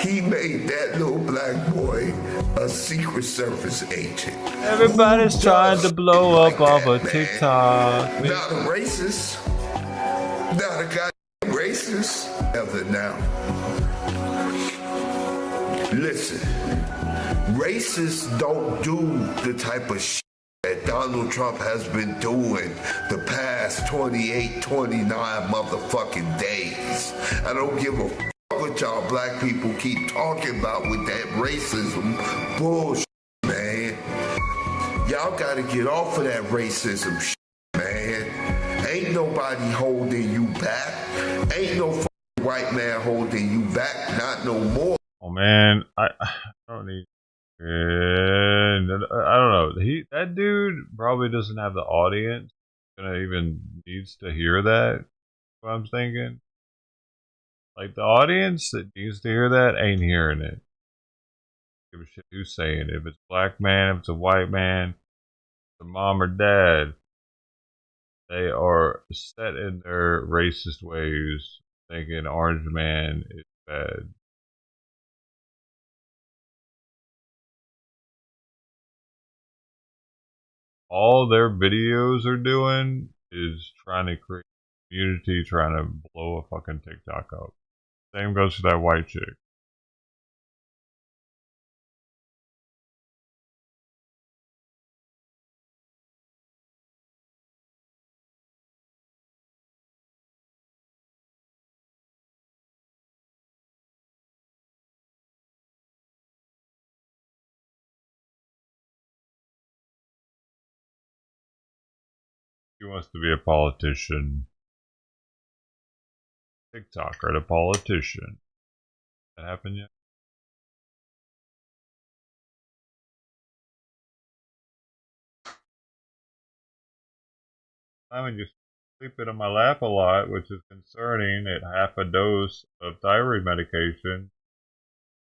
He made that little black boy a Secret Service agent. Everybody's trying to blow up off of TikTok. Not a racist. Not a goddamn racist. Ever now. Listen. Racists don't do the type of shit that Donald Trump has been doing the past 28, 29 motherfucking days. I don't give a fuck what y'all black people keep talking about with that racism bullshit, man. Y'all gotta get off of that racism shit, man. Ain't nobody holding you back. Ain't no fucking white man holding you back, not no more. Oh man, I don't need. And I don't know. That dude probably doesn't have the audience that even needs to hear that. What I'm thinking, like the audience that needs to hear that ain't hearing it. Give a shit who's saying it. If it's a black man, if it's a white man, if it's a mom or dad, they are set in their racist ways, thinking orange man is bad. All their videos are doing is trying to create community, trying to blow a fucking TikTok up. Same goes for that white chick. He wants to be a politician. TikToker, the politician. That happened yet? I would just sleep it on my lap a lot, which is concerning at half a dose of thyroid medication.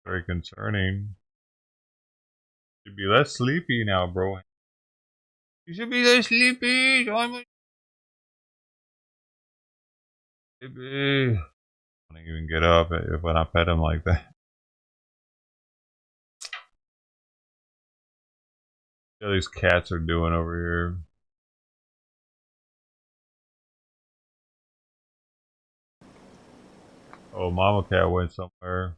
Very concerning. You'd be less sleepy now, bro. You should be less sleepy. I don't even get up when I pet him like that. See how these cats are doing over here. Oh, mama cat went somewhere.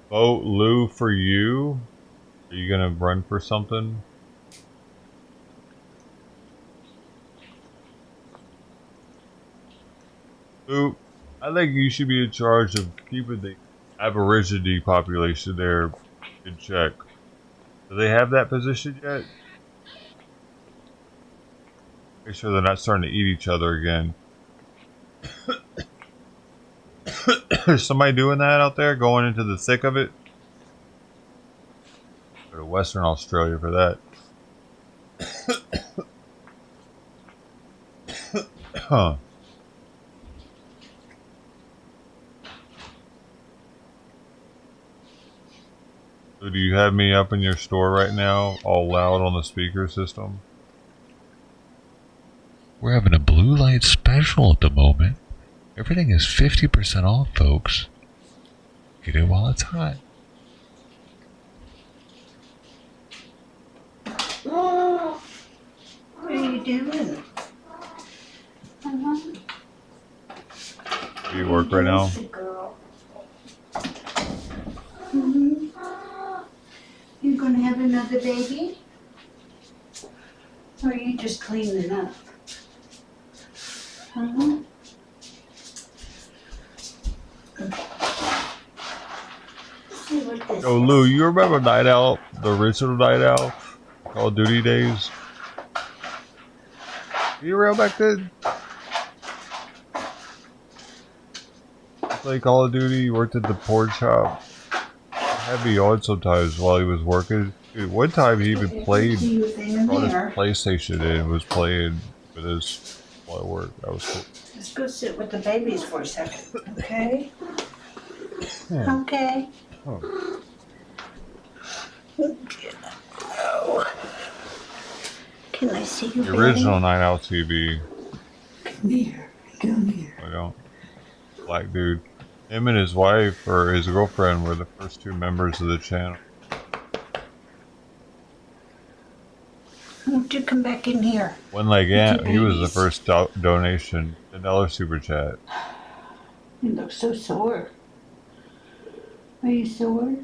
Vote Lou for you? Are you gonna run for something? Lou, I think you should be in charge of keeping the Aborigine population there in check. Do they have that position yet? Make sure they're not starting to eat each other again. Is somebody doing that out there, going into the thick of it? Better Western Australia for that. Huh. So do you have me up in your store right now, all loud on the speaker system? We're having a blue light special at the moment. Everything is 50% off, folks. Get it while it's hot. What are you doing? Do you work right now? You're gonna have another baby? Or are you just cleaning up? Oh, Lou, you remember Night Owl, the original Night Owl, Call of Duty days? Were you around back then? Play Call of Duty, he worked at the porn shop. Had me on sometimes while he was working. Dude, one time he even played, brought his PlayStation in and was playing with us while I worked. That was cool. Let's go sit with the babies for a second, okay? Okay. Oh. Oh. Can I see you, The original Night Owl TV. Come here. Come here. I don't. Black dude. Him and his wife, or his girlfriend, were the first two members of the channel. Why don't you come back in here? One Leg Ant, he was the first donation. $10 super chat. You look so sore. Are you sore?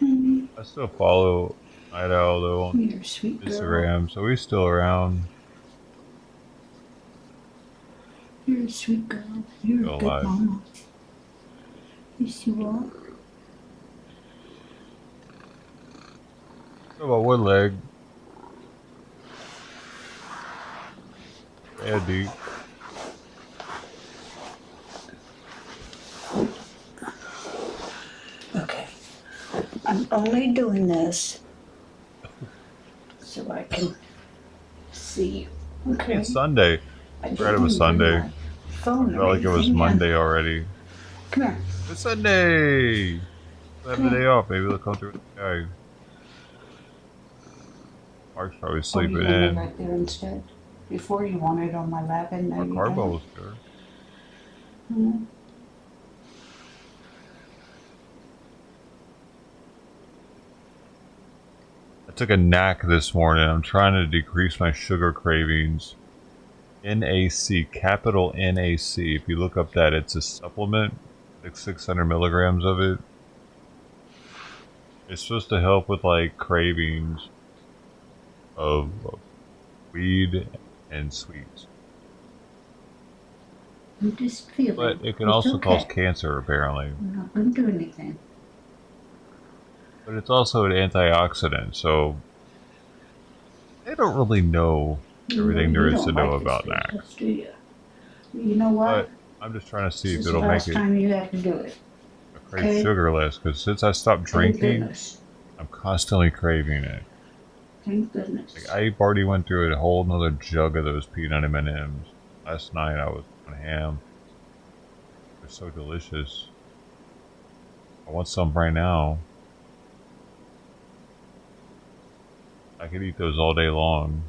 I still follow Night Owl though on You're a sweet girl. Instagram, so he's still around. You're a sweet girl. You're Still a good alive. mama. Yes, you are. What about One Leg? Yeah, deep. Okay. I'm only doing this so I can see you. Okay. It's Sunday. I forgot it was Sunday. I felt like it was Monday already. Come here. It's Sunday! We'll have the day off. Maybe they'll come through with the guy. Mark's probably sleeping you want it in. right there instead. Before you wanted it on my lap, and now My you card don't. was good. I took a knack this morning. I'm trying to decrease my sugar cravings. NAC, capital NAC. If you look up that, it's a supplement, like 600 milligrams of it. It's supposed to help with like cravings of weed and sweets. I'm just feeling. But it can It's also okay. cause cancer, apparently. I'm not going to do anything. But it's also an antioxidant, so they don't really know everything there is to know about NAC. Do you? You know what? But I'm just trying to see This if is it'll the make last it time you have to do it. crave Okay. sugar less, because since I stopped Thank drinking, goodness. I'm constantly craving it. Thank goodness. Like I already went through a whole nother jug of those peanut M&Ms. Last night I was on ham. They're so delicious. I want some right now. I could eat those all day long.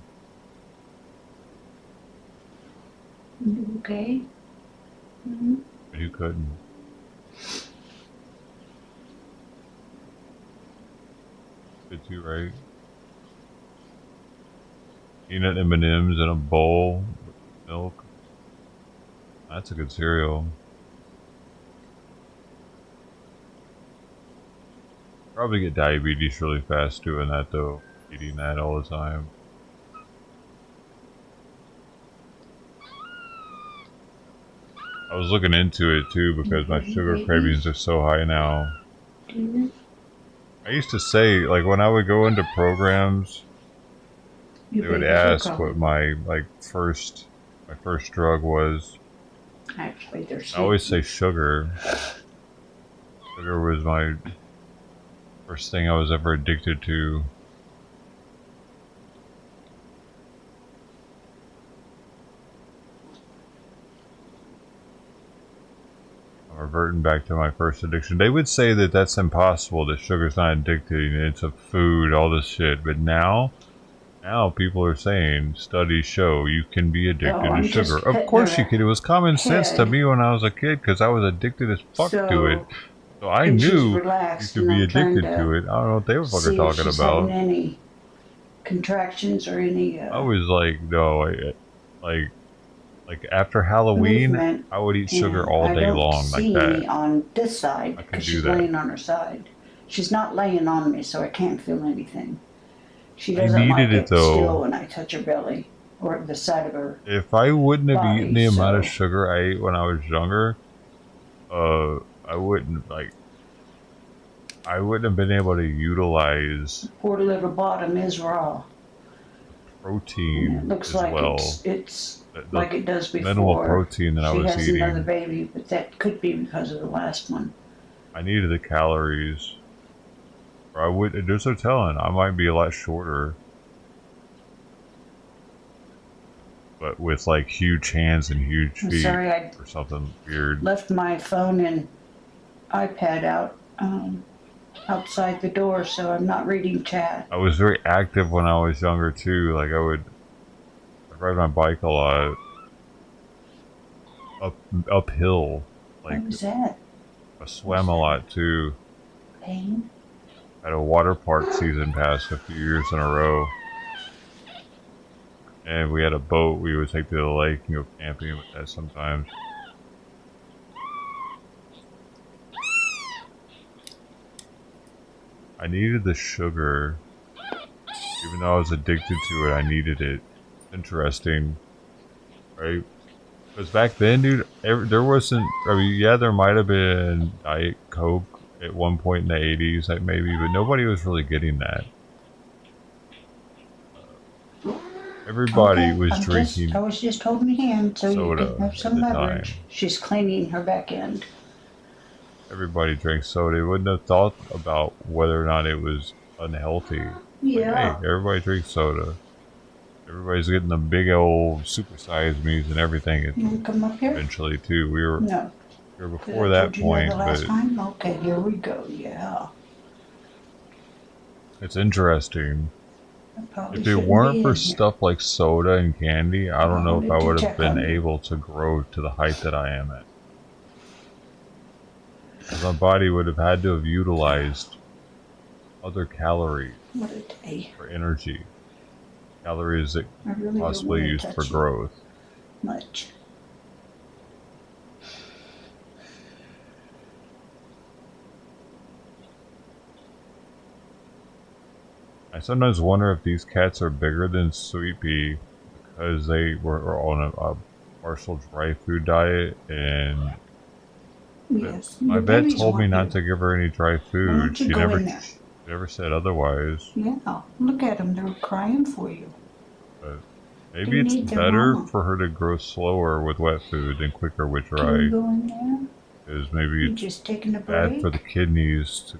You okay? Mm-hmm. But you couldn't. Good too, right? Peanut M&Ms in a bowl with milk. That's a good cereal. Probably get diabetes really fast doing that though. Eating that all the time. I was looking into it too because my sugar cravings are so high now. I used to say, like when I would go into programs, they would ask what my first drug was. Actually, they're I always say sugar. Sugar was my First thing I was ever addicted to. I'm reverting back to my first addiction. They would say that that's impossible, that sugar's not addicting, it's a food, all this shit. But now people are saying, studies show you can be addicted to sugar. Of course you could. It was common sense to me when I was a kid because I was addicted as fuck to it. So I knew you could be addicted to it. I don't know what they were fucking talking about. Any contractions or any? I was like, no, like after Halloween, I would eat sugar all day long like that. On this side, because she's laying on her side. She's not laying on me, so I can't feel anything. She doesn't like it still when I touch her belly or the side of her. If I wouldn't have eaten the amount of sugar I ate when I was younger, I wouldn't have been able to utilize Poor little bottom is raw. Protein. It looks as like well. it's like it does before. Minimal protein that I was eating. She has another baby, but that could be because of the last one. I needed the calories. Or I would. There's no telling. I might be a lot shorter, but with like huge hands and huge feet, or something weird. Left my phone and iPad out outside the door, so I'm not reading chat. I was very active when I was younger too. Like I ride my bike a lot, uphill. Like what was that? I swam a lot too. Pain? Had a water park season pass a few years in a row. And we had a boat we would take to the lake and go camping with that sometimes. I needed the sugar. Even though I was addicted to it, I needed it. Interesting. Right? Because back then, dude, there wasn't... I mean, yeah, there might have been Diet Coke at one point in the 80s, like maybe, but nobody was really getting that. Everybody was drinking. I was just holding your hand so you could have some leverage. Time. She's cleaning her back end. Everybody drank soda. They wouldn't have thought about whether or not it was unhealthy. Yeah. Like, hey, everybody drinks soda. Everybody's getting the big old supersized me's and everything. You want to come up here? Eventually, too. We were before that point, the last but time? Okay, here we go. Yeah. It's interesting. If it weren't for stuff like soda and candy, I don't know if I would have been able to grow to the height that I am at. Because my body would have had to have utilized other calories for energy. Calories that possibly used for growth. Much. I sometimes wonder if these cats are bigger than Sweet Pea because they were on a partial dry food diet, and my vet told me not to give her any dry food. She never said otherwise. Yeah, look at them. They're crying for you. But maybe it's better for her to grow slower with wet food than quicker with dry. Can you go in there? Because maybe it's just taking a bad break? for the kidneys to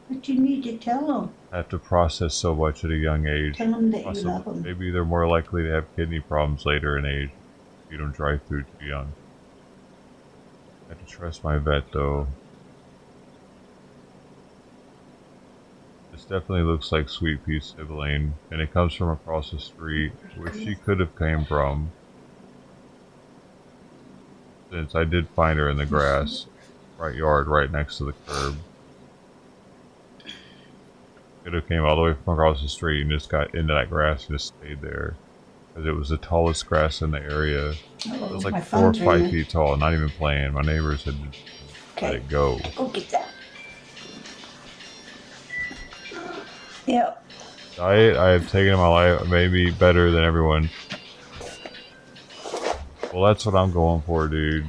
But you need to tell them. have to process so much at a young age. Tell them that you love them. Maybe they're more likely to have kidney problems later in age if you don't dry food too young. I have to trust my vet though. This definitely looks like Sweet Pea's sibling, and it comes from across the street, where she could have came from. Since I did find her in the grass, right yard, right next to the curb. Could have came all the way from across the street and just got into that grass and just stayed there. Because it was the tallest grass in the area. It was like 4 or 5 feet tall, not even playing. My neighbors had let it go. Go get that. Yep. Diet I have taken in my life may be better than everyone. Well, that's what I'm going for, dude.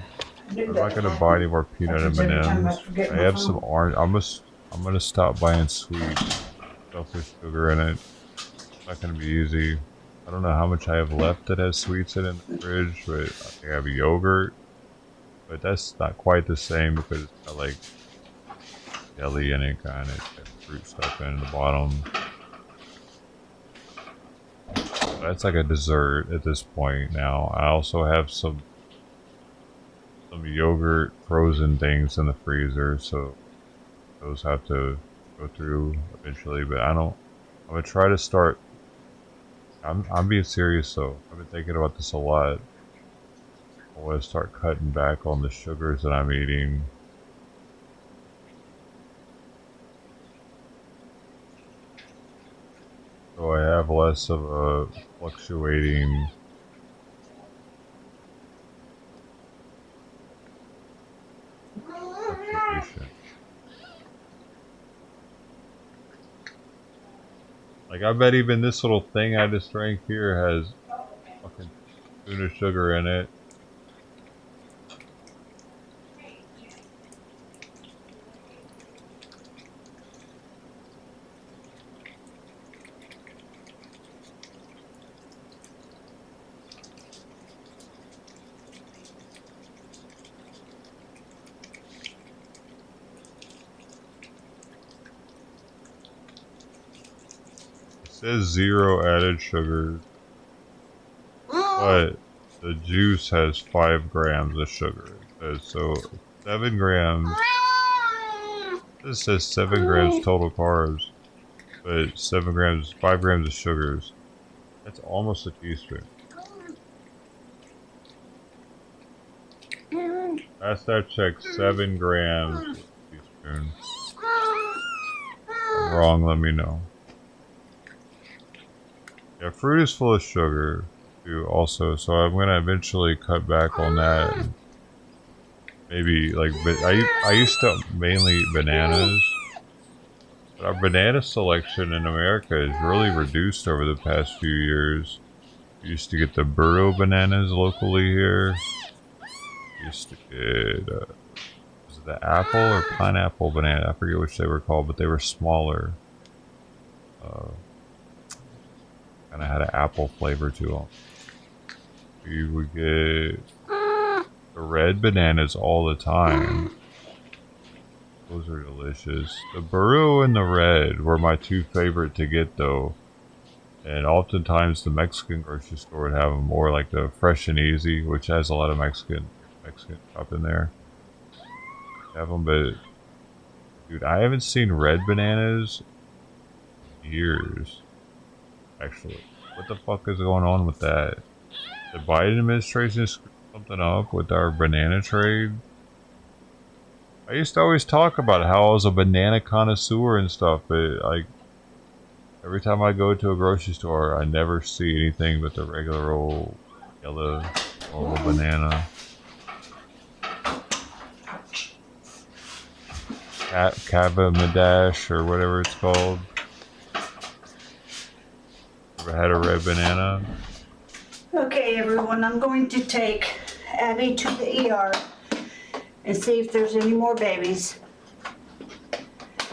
I'm not gonna buy any more peanut M&Ms. I have some orange. I'm gonna stop buying sweet stuff with sugar in it. It's not gonna be easy. I don't know how much I have left that has sweets in the fridge, but I think I have yogurt. But that's not quite the same because it's got like jelly in it, kind of. fruit stuff in the bottom. That's like a dessert at this point now. I also have some yogurt frozen things in the freezer, so those have to go through eventually, but I'm gonna try to start. I'm being serious though. I've been thinking about this a lot. I want to start cutting back on the sugars that I'm eating. So I have less of a fluctuation. Like, I bet even this little thing I just drank here has fucking tuna sugar in it. It says 0 added sugar, but the juice has 5 grams of sugar. So 7 grams. This says 7 grams total carbs, but 7 grams, 5 grams of sugars. That's almost a teaspoon. Last I checked, 7 grams was a teaspoon. If I'm wrong, let me know. Yeah, fruit is full of sugar too, also, so I'm gonna eventually cut back on that. And maybe like, I used to mainly eat bananas, but our banana selection in America is really reduced over the past few years. We used to get the burro bananas locally here. We used to get was it the apple or pineapple banana? I forget which they were called, but they were smaller. Kind of had an apple flavor to them. We would get the red bananas all the time. Those are delicious. The burro and the red were my 2 favorite to get though. And oftentimes the Mexican grocery store would have them, or like the Fresh and Easy, which has a lot of Mexican stuff in there. Have them, but dude, I haven't seen red bananas in years. Actually, what the fuck is going on with that? The Biden administration screwed something up with our banana trade. I used to always talk about how I was a banana connoisseur and stuff, but like every time I go to a grocery store, I never see anything but the regular old yellow old banana. Cavamidash or whatever it's called. Ever had a red banana? Okay, everyone, I'm going to take Abby to the ER and see if there's any more babies.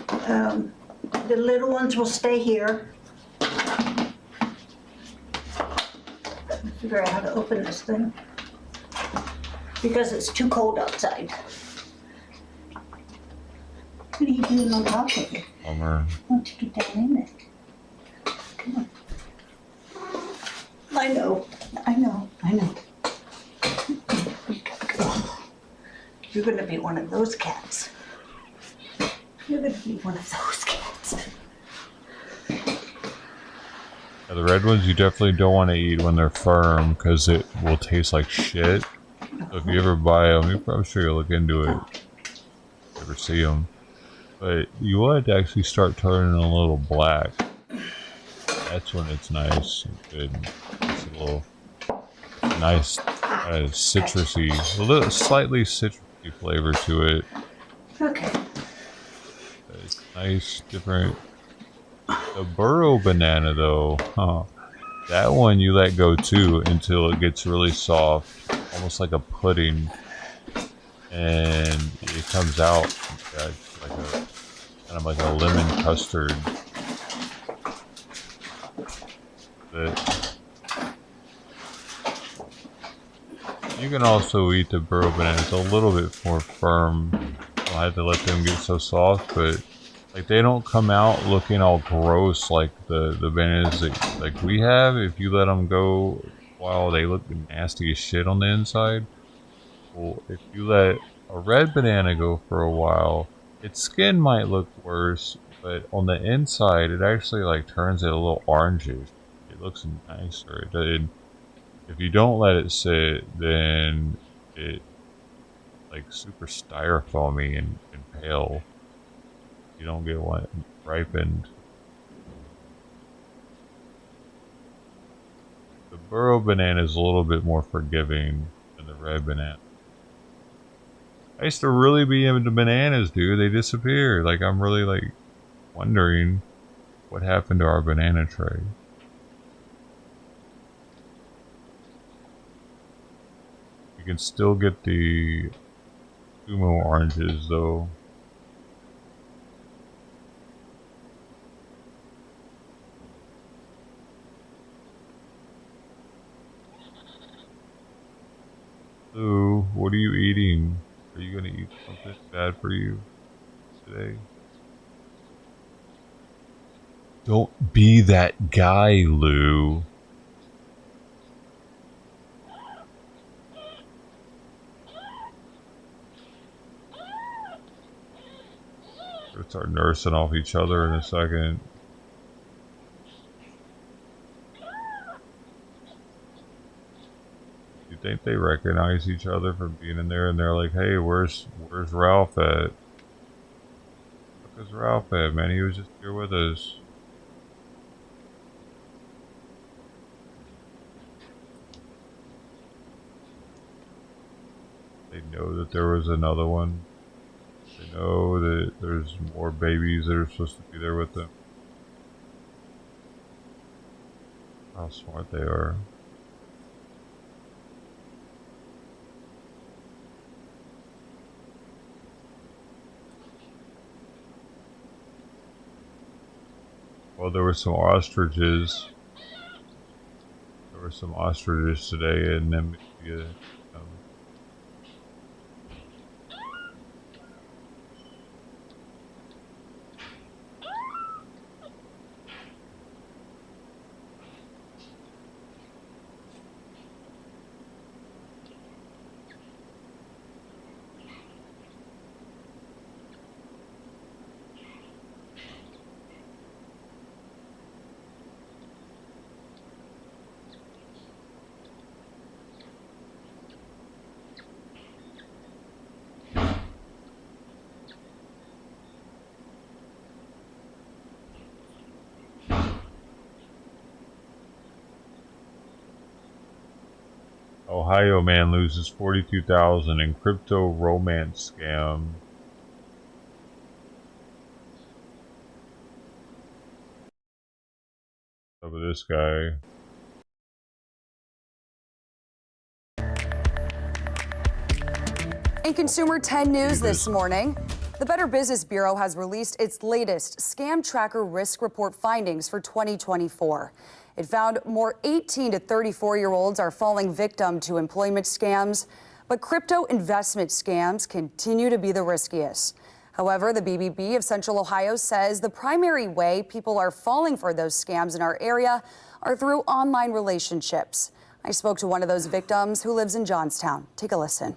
The little ones will stay here. Figure out how to open this thing because it's too cold outside. What are you doing on top of it? Bummer. Why don't you get down in there? Come on. I know. You're gonna be one of those cats. You're gonna be one of those cats. The red ones you definitely don't want to eat when they're firm because it will taste like shit. So if you ever buy them, I'm sure you'll look into it. Ever see them. But you want it to actually start turning a little black. That's when it's nice and good. It's a little nice citrusy, a little slightly citrusy flavor to it. Okay. It's nice, different. The burro banana though, that one you let go too until it gets really soft, almost like a pudding, and it comes out like a kind of like a lemon custard. But you can also eat the burro banana. It's a little bit more firm. I had to let them get so soft, but Like, they don't come out looking all gross like the bananas that, like, we have. If you let them go while they look nasty as shit on the inside. Well, if you let a red banana go for a while, its skin might look worse, but on the inside, it actually, like, turns it a little orangish. It looks nicer. If you don't let it sit, then it, like, super styrofoamy and pale. You don't get one ripened. The burro banana is a little bit more forgiving than the red banana. I used to really be into bananas, dude. They disappeared. Like, I'm really, like, wondering what happened to our banana tray. You can still get the Sumo oranges, though. Lou, what are you eating? Are you gonna eat something bad for you today? Don't be that guy, Lou. We'll start nursing off each other in a second. You think they recognize each other from being in there, and they're like, "Hey, where's Ralph at? Where's Ralph at, man? He was just here with us." They know that there was another one. They know that there's more babies that are supposed to be there with them. How smart they are. Well, there were some ostriches. There were some ostriches today in Namibia. Ohio man loses $42,000 in crypto romance scam. What's up with this guy? In Consumer 10 News this morning, the Better Business Bureau has released its latest Scam Tracker Risk Report findings for 2024. It found more 18 to 34-year-olds are falling victim to employment scams, but crypto investment scams continue to be the riskiest. However, the BBB of Central Ohio says the primary way people are falling for those scams in our area are through online relationships. I spoke to one of those victims who lives in Johnstown. Take a listen.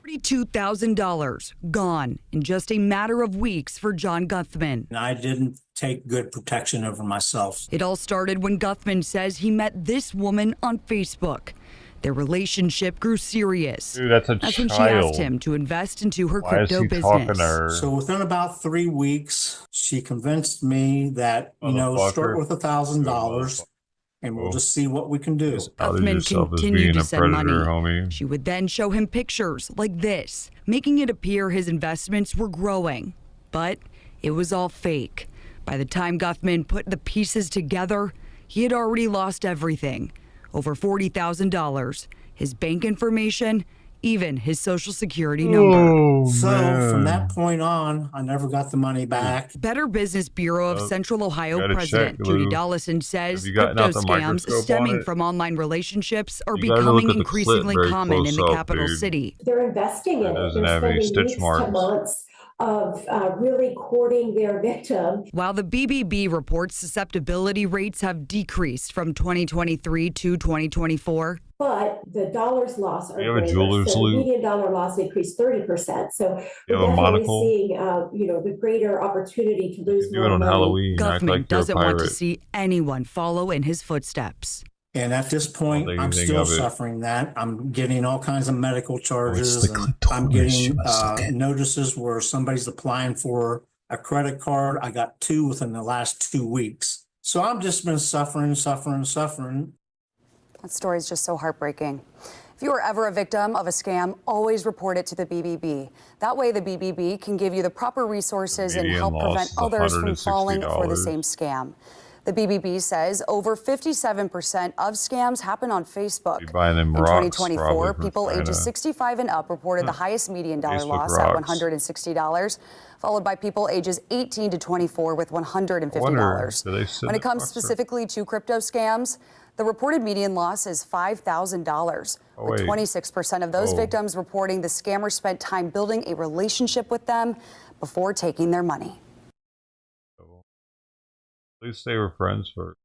$42,000 gone in just a matter of weeks for John Guthman. I didn't take good protection over myself. It all started when Guthman says he met this woman on Facebook. Their relationship grew serious. Dude, that's when she asked him to invest into her crypto business. So within about 3 weeks, she convinced me that, start with $1,000 and we'll just see what we can do. Guthman continued to send money. Homie. She would then show him pictures like this, making it appear his investments were growing. But it was all fake. By the time Guthman put the pieces together, he had already lost everything. Over $40,000, his bank information, even his social security number. From that point on, I never got the money back. Better Business Bureau of Central Ohio President Judy Dollison says crypto scams stemming from online relationships are becoming increasingly common in the capital city. They're investing in it. They're spending weeks to months of really courting their victim. While the BBB reports susceptibility rates have decreased from 2023 to 2024, but the dollars lost are you have a greater. jeweler's So loop? median dollar loss increased 30%. So You we're have a definitely monocle? seeing, the greater opportunity to lose Do more it on money. Halloween. Act government like you're a doesn't want to pirate. see anyone follow in his footsteps. And at this point, think I'm anything still of it. suffering that. I'm getting all kinds of medical charges. the And I'm getting notices where somebody's applying for a credit card. I got 2 within the last 2 weeks. So I've just been suffering. That story is just so heartbreaking. If you are ever a victim of a scam, always report it to the BBB. That way the BBB can give you the proper resources and help prevent others from falling for the same scam. The BBB says over 57% of scams happen on Facebook. In 2024, people ages 65 and up reported the highest median dollar loss at $160, followed by people ages 18 to 24 with $150. When it comes specifically to crypto scams, the reported median loss is $5,000, with 26% of those victims reporting the scammer spent time building a relationship with them before taking their money. At least they were friends first.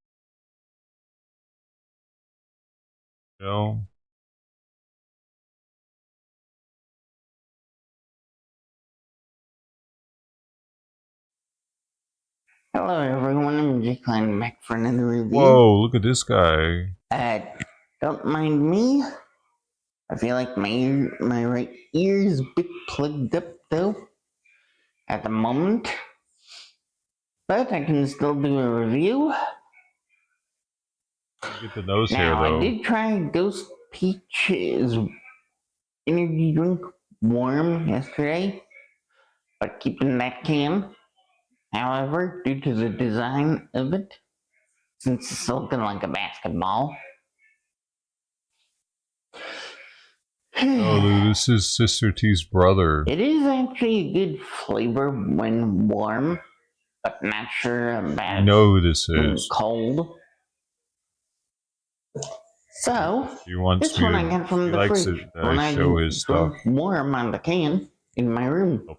You know? Hello everyone, I'm Declan back for another review. Whoa, look at this guy. Don't mind me. I feel like my right ear is a bit plugged up though at the moment. But I can still do a review. Get the nose now, hair though. I did try Ghost Peach's energy drink warm yesterday, but keeping that can. However, due to the design of it, since it's looking like a basketball. Oh, dude, this is Sister T's brother. It is actually a good flavor when warm, but not sure about I know who this is. Cold. So, this one I got from the fridge when I show his stuff. Warm on the can in my room. Give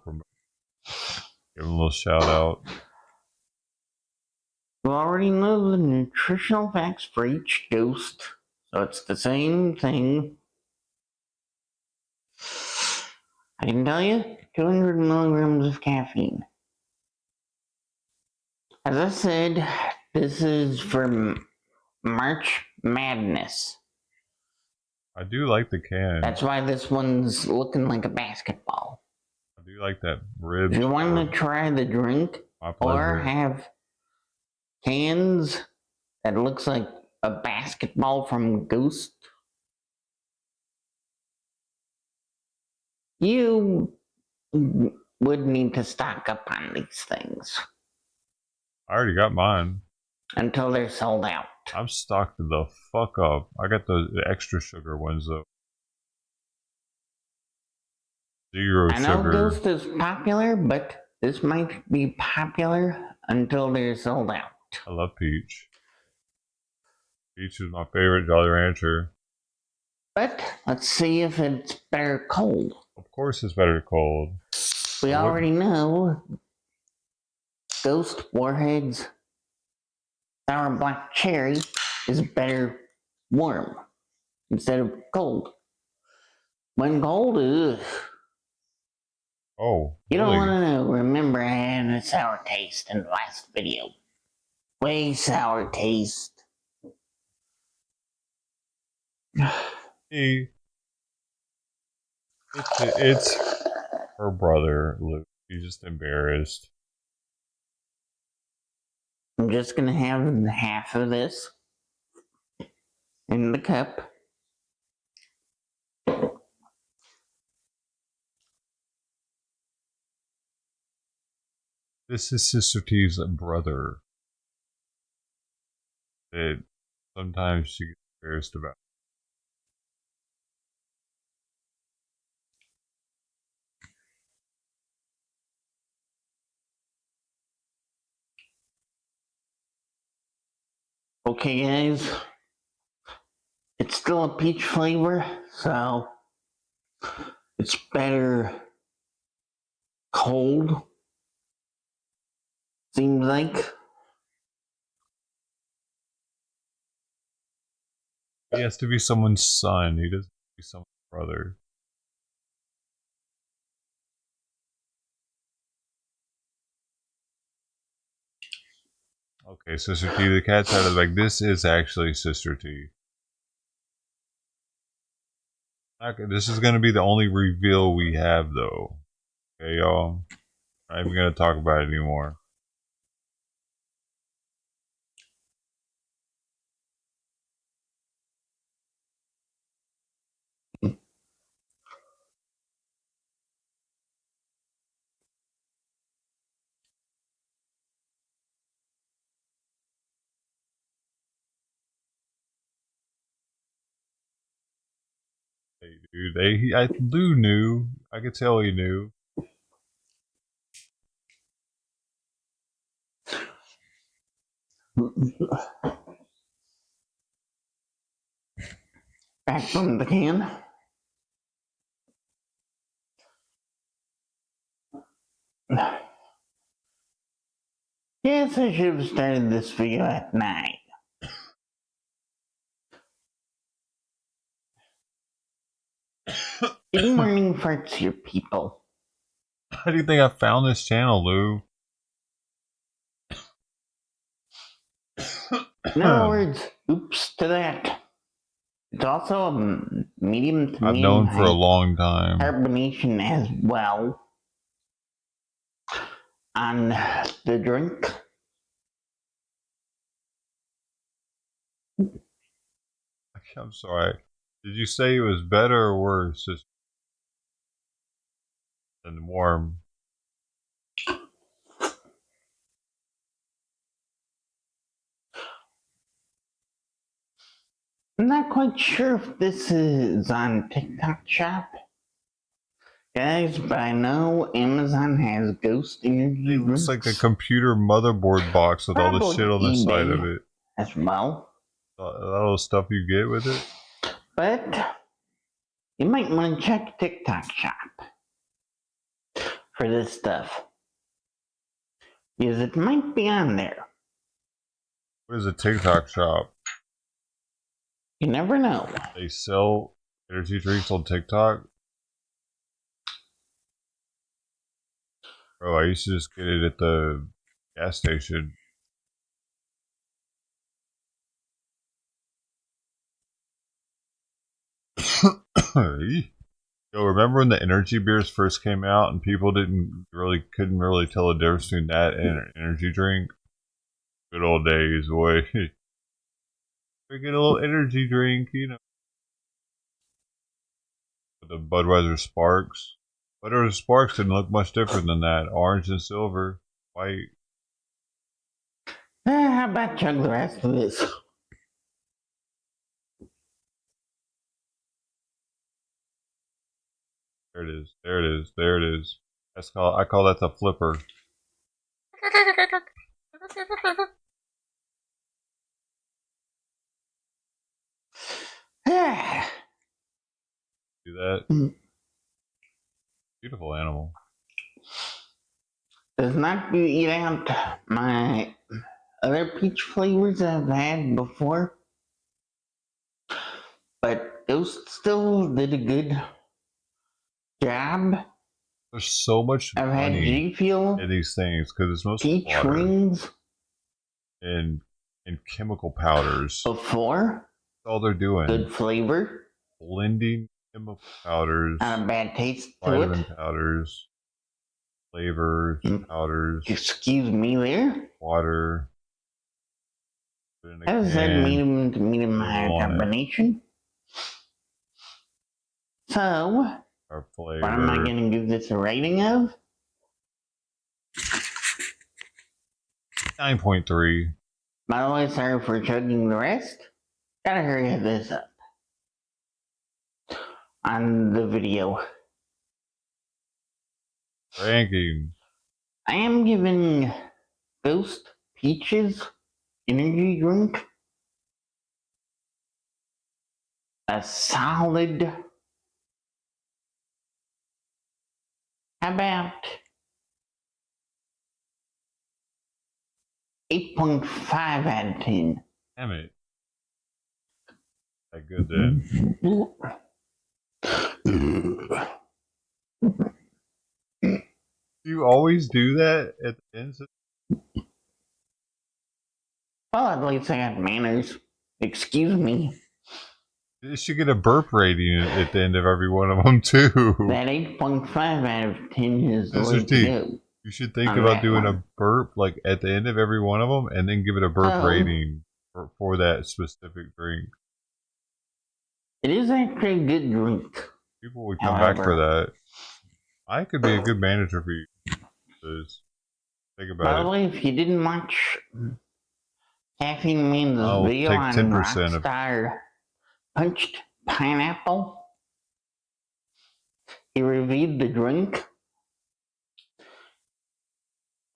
him a little shout out. You already know the nutritional facts for each Ghost, so it's the same thing. I can tell you, 200 milligrams of caffeine. As I said, this is for March Madness. I do like the can. That's why this one's looking like a basketball. I do like that rib. If you want to try the drink or have cans that looks like a basketball from Ghost, you would need to stock up on these things. I already got mine. Until they're sold out. I'm stocked the fuck up. I got the extra sugar ones though. Zero I know sugar. Ghost is popular, but this might be popular until they're sold out. I love Peach. Peach is my favorite Jolly Rancher. But let's see if it's better cold. Of course it's better cold. We already know Ghost Warheads Sour Black Cherry is better warm instead of cold. When cold, ugh. Oh, you don't want to know. Remember, I had a sour taste in the last video. Way sour taste. It's her brother, Luke. He's just embarrassed. I'm just gonna have half of this in the cup. This is Sister T's brother. That sometimes she gets embarrassed about. Okay, guys. It's still a peach flavor, so it's better cold. Seems like. He has to be someone's son. He doesn't be someone's brother. Okay, Sister T, the cat's out of the bag. This is actually Sister T. Okay, this is going to be the only reveal we have, though. Okay, y'all? I'm not even going to talk about it anymore. Hey, dude, Lou knew. I could tell he knew. Back from the can. Yes, I should have started this video at 9. Good morning, farts here, people. How do you think I found this channel, Lou? In other words, oops to that. It's also a medium to I've known for a long time. Carbonation as well on the drink. I'm sorry. Did you say it was better or worse than warm? I'm not quite sure if this is on TikTok Shop, guys, but I know Amazon has Ghost Energy. It looks like a computer motherboard box with all the shit on the side of it. As well. All the stuff you get with it. But you might want to check TikTok Shop for this stuff, because it might be on there. What is a TikTok Shop? You never know. They sell energy drinks on TikTok? Bro, I used to just get it at the gas station. Yo, remember when the energy beers first came out and people couldn't really tell the difference between that and an energy drink? Good old days, boy. We get a little energy drink, you know. With the Budweiser Sparks. Budweiser Sparks didn't look much different than that. Orange and silver, white. How about chug the rest of this? There it is. There it is. There it is. I call that the flipper. Do that. Beautiful animal. Does not eat out my other peach flavors I've had before, but those still did a good job. There's so much I've had money G Fuel in these things because it's mostly peach water rings and chemical powders. before. That's all they're doing. Good flavor. Blending chemical powders. Not a bad taste to vitamin it. powders. Flavors. Powders. Excuse me there. Water. As I said, medium to medium high combination. So, what am I going to give this a rating of? 9.3. By the way, sorry for chugging the rest. Gotta hurry this up on the video. Ranking. I am giving Ghost Peaches energy drink a solid, how about 8.5 out of 10. Damn it. That good then. You always do that at the end? Well, at least I got manners. Excuse me. You should get a burp rating at the end of every one of them, too. That 8.5 out of 10 is the way to go. You should think about doing a burp like at the end of every one of them and then give it a burp rating for that specific drink. It is actually a good drink. People would come back for that. I could be a good manager for you. Think about Probably if you didn't watch Caffeine Man's video on Rockstar Punched Pineapple, he reviewed the drink.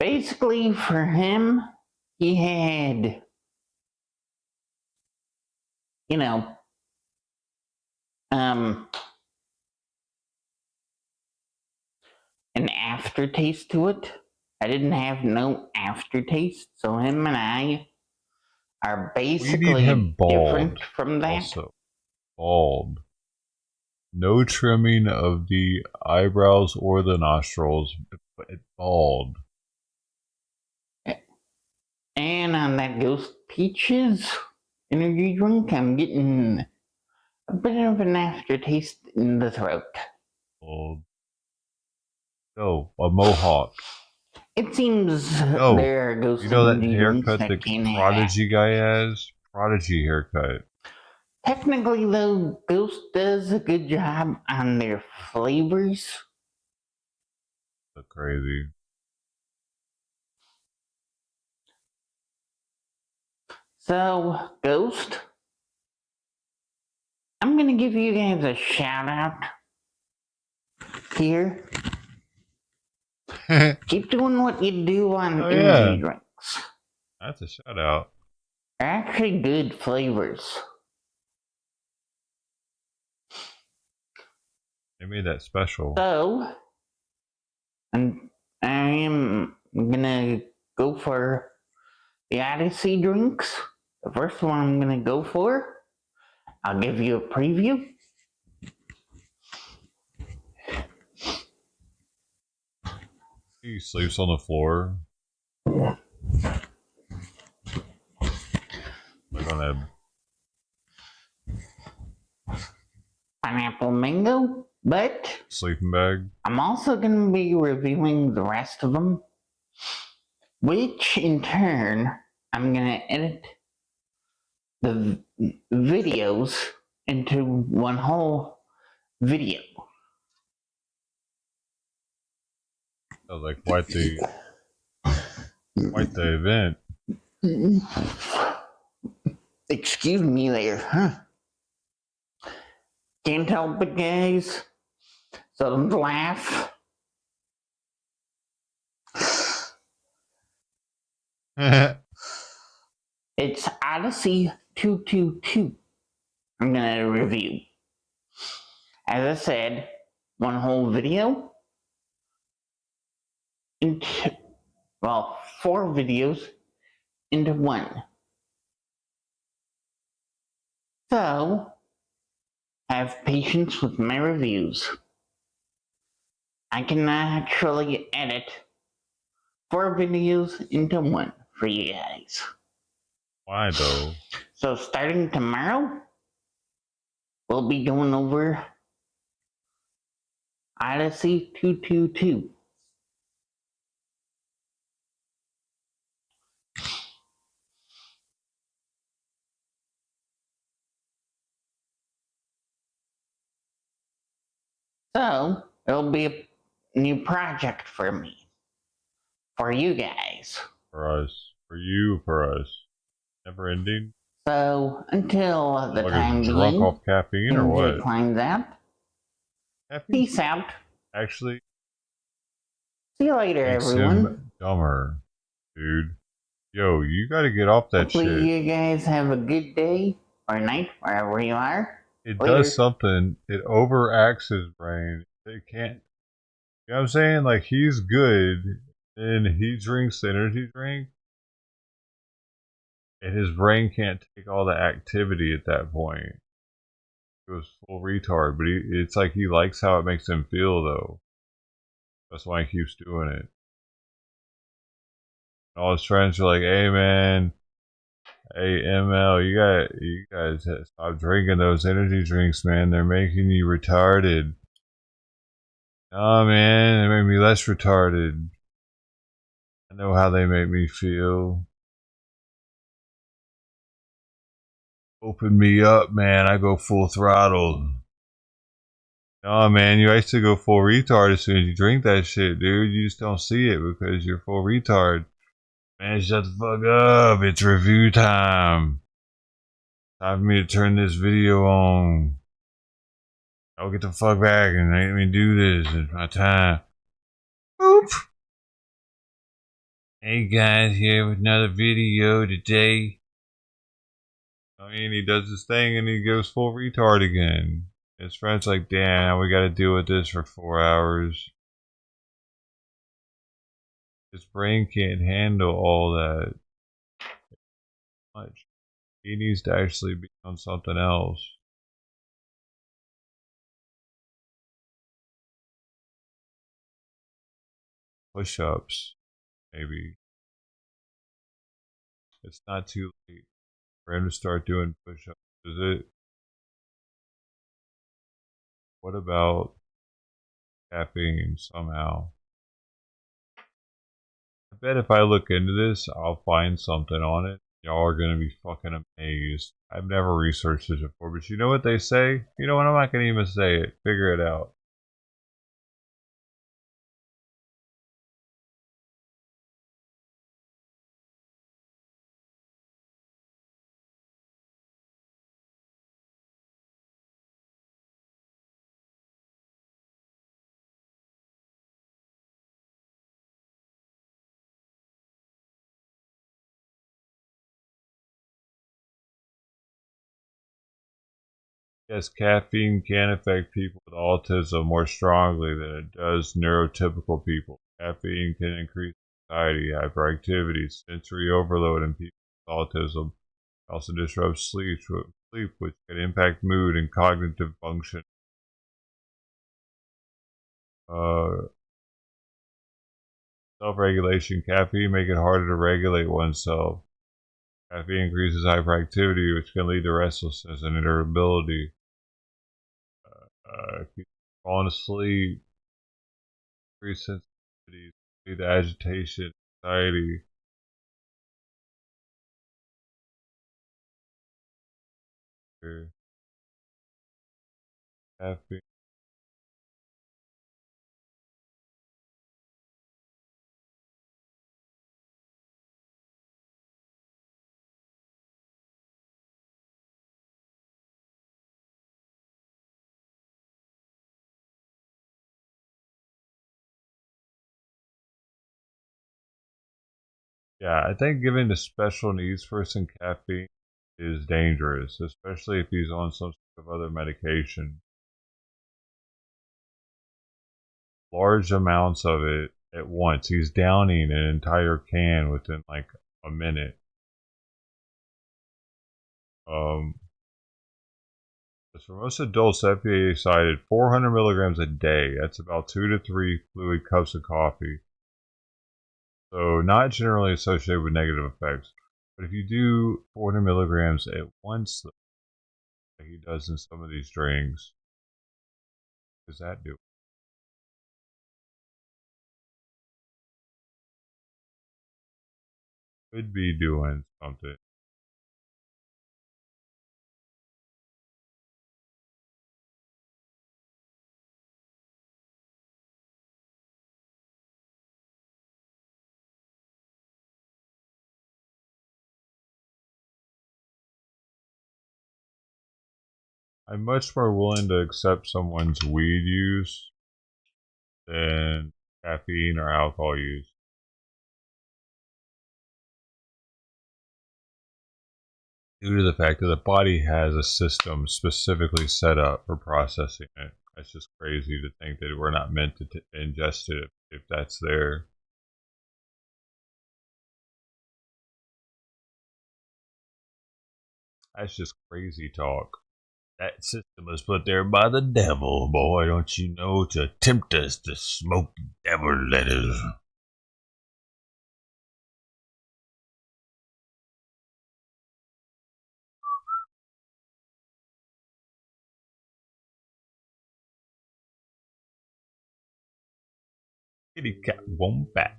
Basically, for him, he had, you know, an aftertaste to it. I didn't have no aftertaste, so him and I are basically different from that. Also, bald. No trimming of the eyebrows or the nostrils, but it's bald. And on that Ghost Peaches energy drink, I'm getting a bit of an aftertaste in the throat. Bald. Oh, a mohawk. It seems there goes you know that haircut the Prodigy guy has? Prodigy haircut. Technically, though, Ghost does a good job on their flavors. That's crazy. So, Ghost, I'm gonna give you guys a shout out here. Keep doing what you do on energy drinks. That's a shout out. They're actually good flavors. They made that special. So, I am gonna go for the Odyssey drinks. The first one I'm gonna go for, I'll give you a preview. He sleeps on the floor. Like on a pineapple mango, but sleeping bag. I'm also going to be reviewing the rest of them, which in turn I'm going to edit the videos into one whole video. Like quite the event. Excuse me there, huh? Can't help it, guys. So don't laugh. It's Odyssey 222. I'm gonna review. As I said, one whole video. Into, well, 4 videos into one. So, have patience with my reviews. I can actually edit 4 videos into one for you guys. Why though? So starting tomorrow, we'll be going over Odyssey 222. So, it'll be a new project for me. For you guys. For us. For you, for us. Never ending? So, until the time being, drunk off caffeine or what? Climbs out. Caffeine? Peace out. Actually. See you later, everyone. Dumber, dude. Yo, you gotta get off that Hopefully shit. You guys have a good day or night, wherever you are. It does something. It overacts his brain. It can't. You know what I'm saying? Like, he's good, and he drinks the energy drink. And his brain can't take all the activity at that point. He was full retard, but it's like he likes how it makes him feel, though. That's why he keeps doing it. And all his friends are like, "Hey, man, hey ML, you guys stop drinking those energy drinks, man. They're making you retarded." "Oh, man, they make me less retarded. I know how they make me feel. Open me up, man. I go full throttle." "Oh, man, you actually go full retard as soon as you drink that shit, dude. You just don't see it because you're full retard." "Man, shut the fuck up. It's review time. Time for me to turn this video on. I'll get the fuck back and let me do this. It's my time." Boop. "Hey guys, here with another video today." I mean, he does his thing and he goes full retard again. His friend's like, "Damn, we gotta deal with this for 4 hours." His brain can't handle all that much. He needs to actually become something else. Push-ups, maybe. It's not too late for him to start doing push-ups, is it? What about caffeine somehow? I bet if I look into this, I'll find something on it. Y'all are gonna be fucking amazed. I've never researched this before, but you know what they say? You know what? I'm not gonna even say it. Figure it out. Yes, caffeine can affect people with autism more strongly than it does neurotypical people. Caffeine can increase anxiety, hyperactivity, sensory overload in people with autism. It also disrupts sleep, which can impact mood and cognitive function. Self-regulation. Caffeine make it harder to regulate oneself. Caffeine increases hyperactivity, which can lead to restlessness and irritability. Falling asleep, increased sensitivity, lead to agitation, anxiety. Caffeine. Yeah, I think giving the special needs person caffeine is dangerous, especially if he's on some sort of other medication. Large amounts of it at once. He's downing an entire can within like a minute. For most adults, FDA cited 400 milligrams a day. That's about 2 to 3 fluid cups of coffee. So not generally associated with negative effects. But if you do 400 milligrams at once, like he does in some of these drinks, what does that do? Could be doing something. I'm much more willing to accept someone's weed use than caffeine or alcohol use. Due to the fact that the body has a system specifically set up for processing it. It's just crazy to think that we're not meant to ingest it if that's there. That's just crazy talk. That system was put there by the devil, boy, don't you know, to tempt us to smoke devil letters. Kitty cat won't back.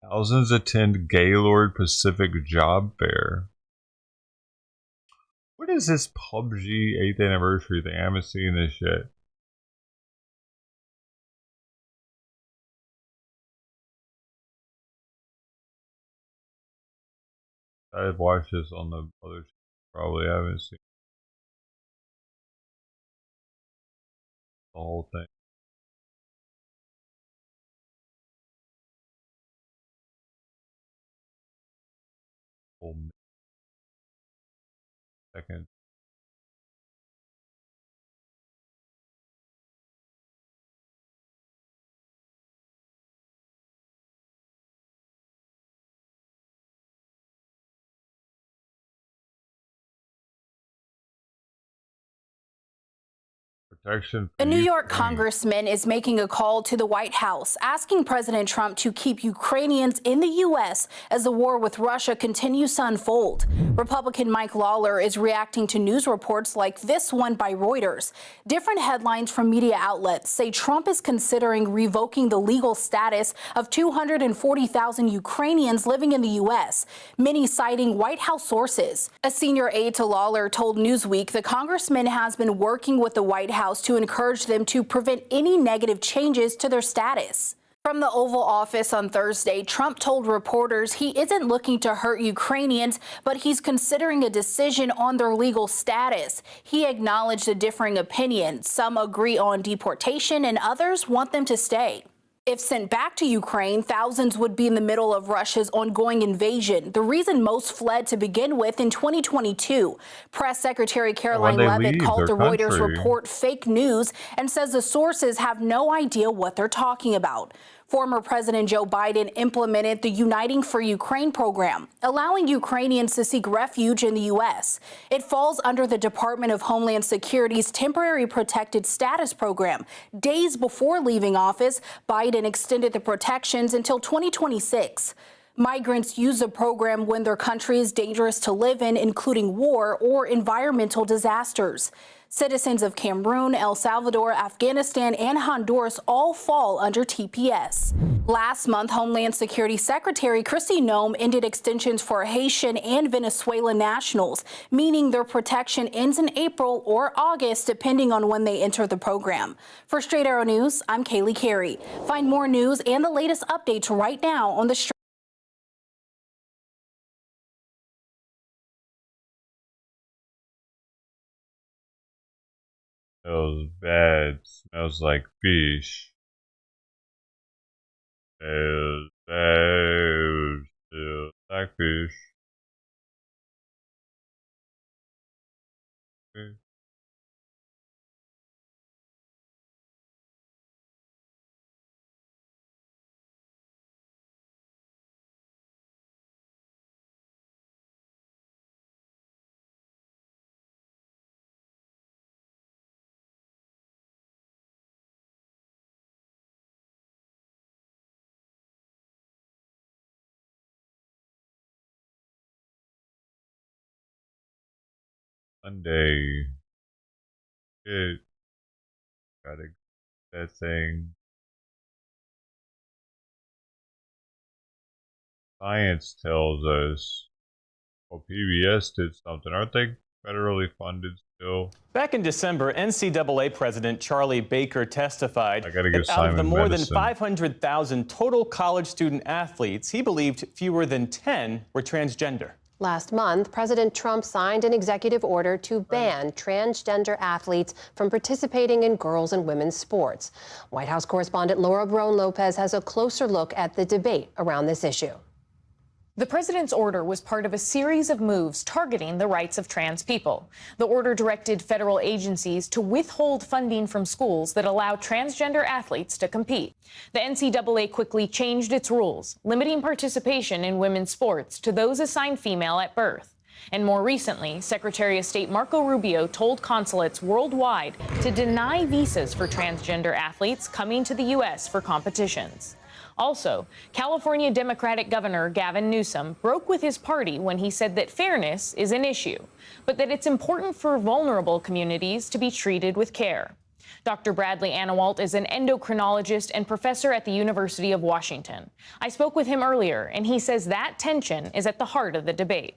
Thousands attend Gaylord Pacific Job Fair. What is this PUBG 8th anniversary thing? I haven't seen this shit. I've watched this on the other channel. Probably haven't seen the whole thing. Second. Protection. A New York congressman is making a call to the White House, asking President Trump to keep Ukrainians in the U.S. as the war with Russia continues to unfold. Republican Mike Lawler is reacting to news reports like this one by Reuters. Different headlines from media outlets say Trump is considering revoking the legal status of 240,000 Ukrainians living in the U.S., many citing White House sources. A senior aide to Lawler told Newsweek the congressman has been working with the White House to encourage them to prevent any negative changes to their status. From the Oval Office on Thursday, Trump told reporters he isn't looking to hurt Ukrainians, but he's considering a decision on their legal status. He acknowledged a differing opinion. Some agree on deportation and others want them to stay. If sent back to Ukraine, thousands would be in the middle of Russia's ongoing invasion, the reason most fled to begin with in 2022. Press Secretary Caroline Leavitt called the Reuters report fake news and says the sources have no idea what they're talking about. Former President Joe Biden implemented the Uniting for Ukraine program, allowing Ukrainians to seek refuge in the U.S. It falls under the Department of Homeland Security's Temporary Protected Status program. Days before leaving office, Biden extended the protections until 2026. Migrants use the program when their country is dangerous to live in, including war or environmental disasters. Citizens of Cameroon, El Salvador, Afghanistan, and Honduras all fall under TPS. Last month, Homeland Security Secretary Kristi Noem ended extensions for Haitian and Venezuelan nationals, meaning their protection ends in April or August, depending on when they enter the program. For Straight Arrow News, I'm Kaylee Carey. Find more news and the latest updates right now on the Smells bad. Smells like fish. Smells bad. Smells like fish. Monday. Shit. Gotta get that thing. Science tells us. Well, PBS did something. Aren't they federally funded still? Back in December, NCAA President Charlie Baker testified that out of the Simon more medicine. than 500,000 total college student athletes, he believed fewer than 10 were transgender. Last month, President Trump signed an executive order to ban transgender athletes from participating in girls' and women's sports. White House correspondent Laura Barone-Lopez has a closer look at the debate around this issue. The president's order was part of a series of moves targeting the rights of trans people. The order directed federal agencies to withhold funding from schools that allow transgender athletes to compete. The NCAA quickly changed its rules, limiting participation in women's sports to those assigned female at birth. And more recently, Secretary of State Marco Rubio told consulates worldwide to deny visas for transgender athletes coming to the U.S. for competitions. Also, California Democratic Governor Gavin Newsom broke with his party when he said that fairness is an issue, but that it's important for vulnerable communities to be treated with care. Dr. Bradley Anawalt is an endocrinologist and professor at the University of Washington. I spoke with him earlier, and he says that tension is at the heart of the debate.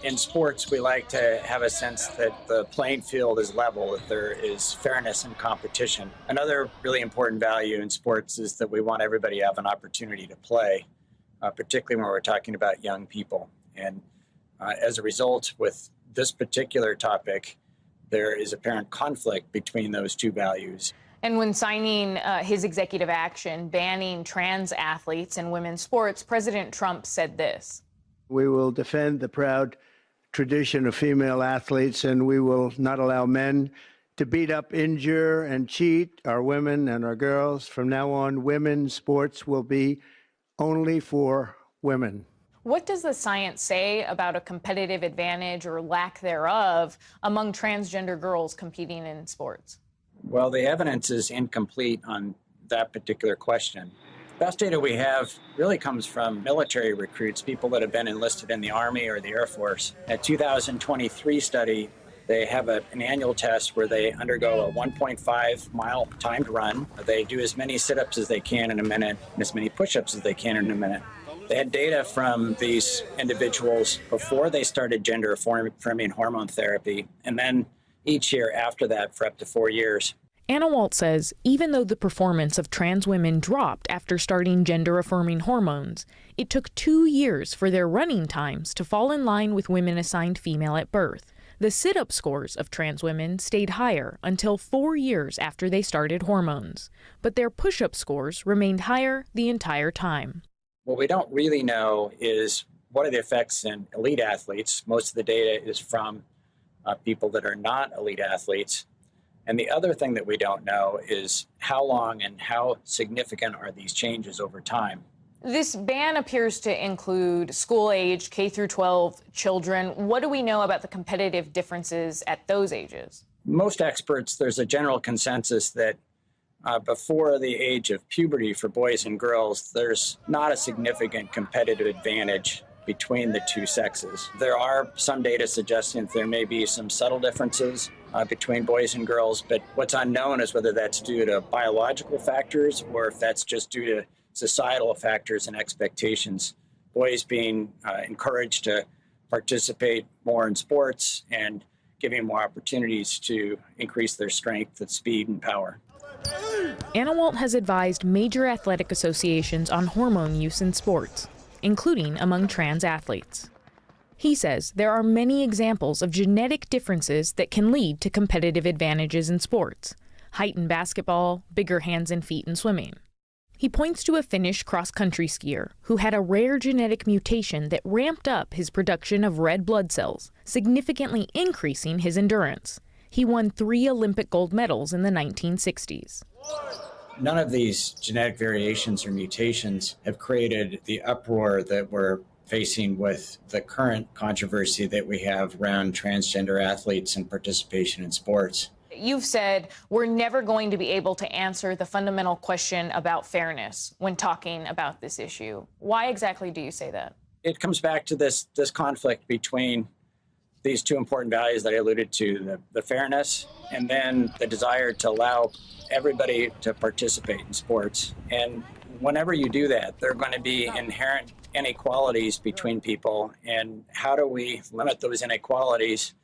In sports, we like to have a sense that the playing field is level, that there is fairness in competition. Another really important value in sports is that we want everybody to have an opportunity to play, particularly when we're talking about young people. And as a result, with this particular topic, there is apparent conflict between those two values. And when signing his executive action banning trans athletes in women's sports, President Trump said this. We will defend the proud tradition of female athletes, and we will not allow men to beat up, injure, and cheat our women and our girls. From now on, women's sports will be only for women. What does the science say about a competitive advantage or lack thereof among transgender girls competing in sports? Well, the evidence is incomplete on that particular question. The best data we have really comes from military recruits, people that have been enlisted in the Army or the Air Force. A 2023 study, they have an annual test where they undergo a 1.5-mile timed run. They do as many sit-ups as they can in a minute, and as many push-ups as they can in a minute. They had data from these individuals before they started gender-affirming hormone therapy, and then each year after that for up to 4 years. Anawalt says even though the performance of trans women dropped after starting gender-affirming hormones, it took 2 years for their running times to fall in line with women assigned female at birth. The sit-up scores of trans women stayed higher until 4 years after they started hormones, but their push-up scores remained higher the entire time. What we don't really know is what are the effects in elite athletes. Most of the data is from people that are not elite athletes. And the other thing that we don't know is how long and how significant are these changes over time. This ban appears to include school-age K through 12 children. What do we know about the competitive differences at those ages? Most experts, there's a general consensus that before the age of puberty for boys and girls, there's not a significant competitive advantage between the two sexes. There are some data suggesting that there may be some subtle differences between boys and girls, but what's unknown is whether that's due to biological factors or if that's just due to societal factors and expectations. Boys being encouraged to participate more in sports and giving more opportunities to increase their strength and speed and power. Anawalt has advised major athletic associations on hormone use in sports, including among trans athletes. He says there are many examples of genetic differences that can lead to competitive advantages in sports: height in basketball, bigger hands and feet in swimming. He points to a Finnish cross-country skier who had a rare genetic mutation that ramped up his production of red blood cells, significantly increasing his endurance. He won 3 Olympic gold medals in the 1960s. None of these genetic variations or mutations have created the uproar that we're facing with the current controversy that we have around transgender athletes and participation in sports. You've said we're never going to be able to answer the fundamental question about fairness when talking about this issue. Why exactly do you say that? It comes back to this conflict between these two important values that I alluded to, the fairness and then the desire to allow everybody to participate in sports. And whenever you do that, there are going to be inherent inequalities between people. And how do we limit those inequalities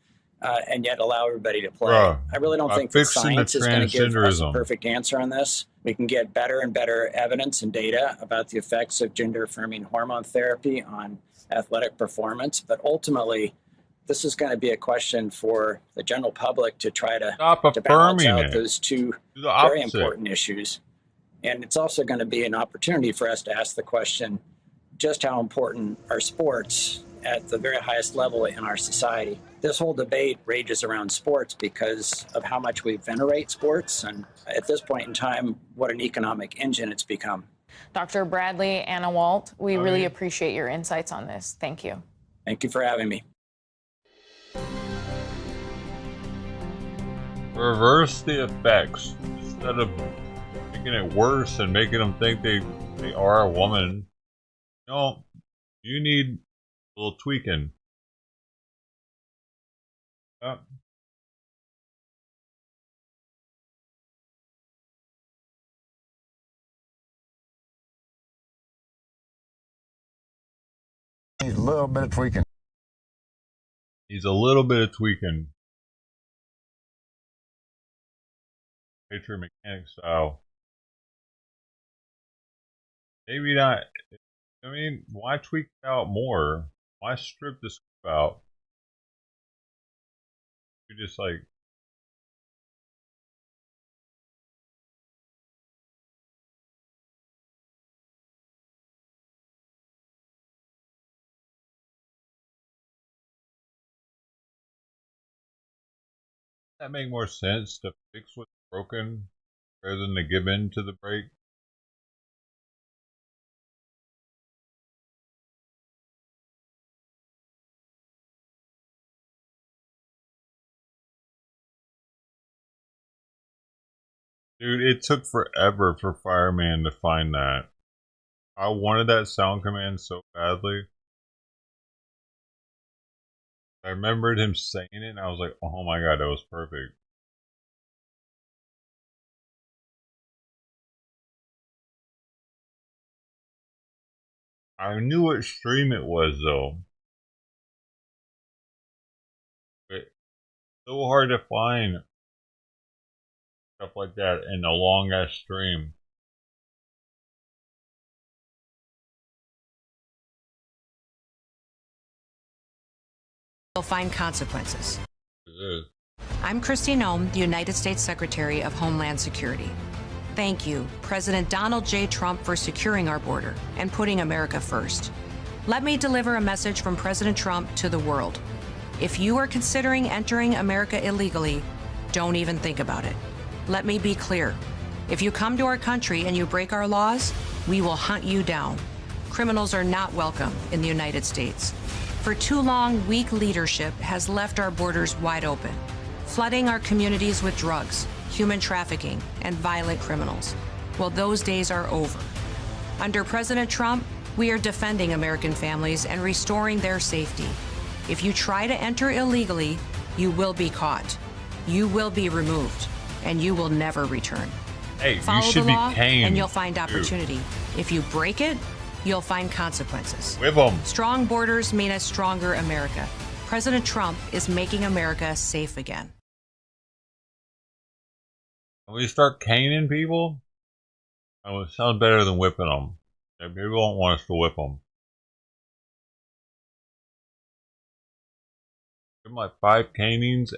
and yet allow everybody to play? I really don't think that science is going to give us a perfect answer on this. We can get better and better evidence and data about the effects of gender-affirming hormone therapy on athletic performance, but ultimately, this is going to be a question for the general public to try to balance out those two very important issues. And it's also going to be an opportunity for us to ask the question, just how important are sports at the very highest level in our society? This whole debate rages around sports because of how much we venerate sports, and at this point in time, what an economic engine it's become. Dr. Bradley, Anna Walt, we really appreciate your insights on this. Thank you. Thank you for having me. Reverse the effects instead of making it worse and making them think they are a woman. No, you need a little tweaking. Needs a little bit of tweaking. Needs a little bit of tweaking. Patriot mechanic style. Maybe not. I mean, why tweak it out more? Why strip this out? You just like. That make more sense to fix what's broken rather than to give in to the break? Dude, it took forever for Fireman to find that. I wanted that sound command so badly. I remembered him saying it and I was like, oh my god, that was perfect. I knew what stream it was though. It's so hard to find stuff like that in a long ass stream. You'll find consequences. I'm Christine Ohm, the United States Secretary of Homeland Security. Thank you, President Donald J. Trump, for securing our border and putting America first. Let me deliver a message from President Trump to the world. If you are considering entering America illegally, don't even think about it. Let me be clear. If you come to our country and you break our laws, we will hunt you down. Criminals are not welcome in the United States. For too long, weak leadership has left our borders wide open, flooding our communities with drugs, human trafficking, and violent criminals. Well, those days are over. Under President Trump, we are defending American families and restoring their safety. If you try to enter illegally, you will be caught. You will be removed, and you will never return. Hey, Follow you should the law, be caned. and you'll find opportunity. If you break it, you'll find consequences. With them. Strong borders mean a stronger America. President Trump is making America safe again. When we start caning people, it sounds better than whipping them. People don't want us to whip them. Give them like 5 canings.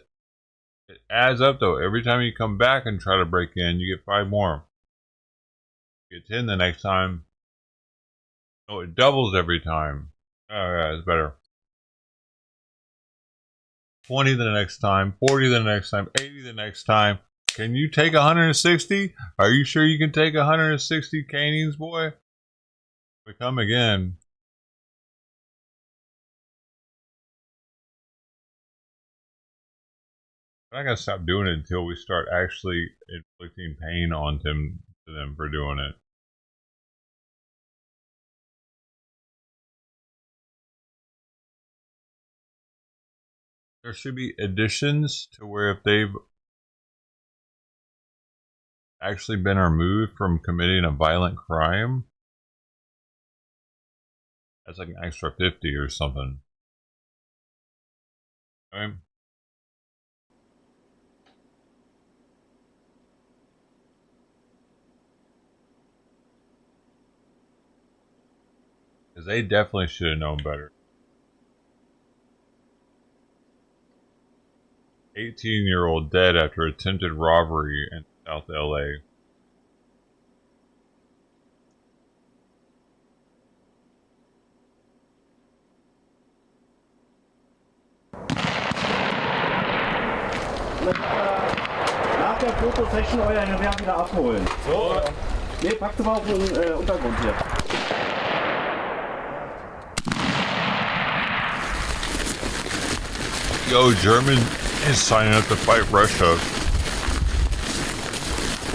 It adds up though. Every time you come back and try to break in, you get 5 more. You get 10 the next time. No, it doubles every time. Oh yeah, it's better. 20 the next time, 40 the next time, 80 the next time. Can you take 160? Are you sure you can take 160 canings, boy? We come again. I gotta stop doing it until we start actually inflicting pain on them for doing it. There should be additions to where if they've actually been removed from committing a violent crime, that's like an extra 50 or something. Okay. Because they definitely should have known better. 18-year-old dead after attempted robbery in South LA. Nach der Fotosession euer Gewehr wieder abholen. So? Ne, packt mal auf den Untergrund hier. Yo, German is signing up to fight Russia.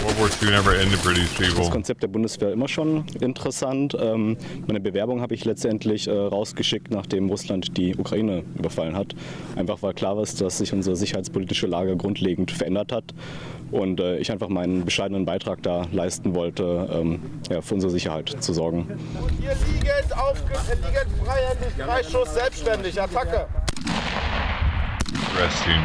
World War II never ended for these people. Das Konzept der Bundeswehr immer schon interessant. Meine Bewerbung habe ich letztendlich rausgeschickt, nachdem Russland die Ukraine überfallen hat. Einfach weil klar ist, dass sich unsere sicherheitspolitische Lage grundlegend verändert hat. Und ich einfach meinen bescheidenen Beitrag da leisten wollte, ja, für unsere Sicherheit zu sorgen. Hier liegend freihändig, Freischuss, selbstständig, Attacke. Interesting.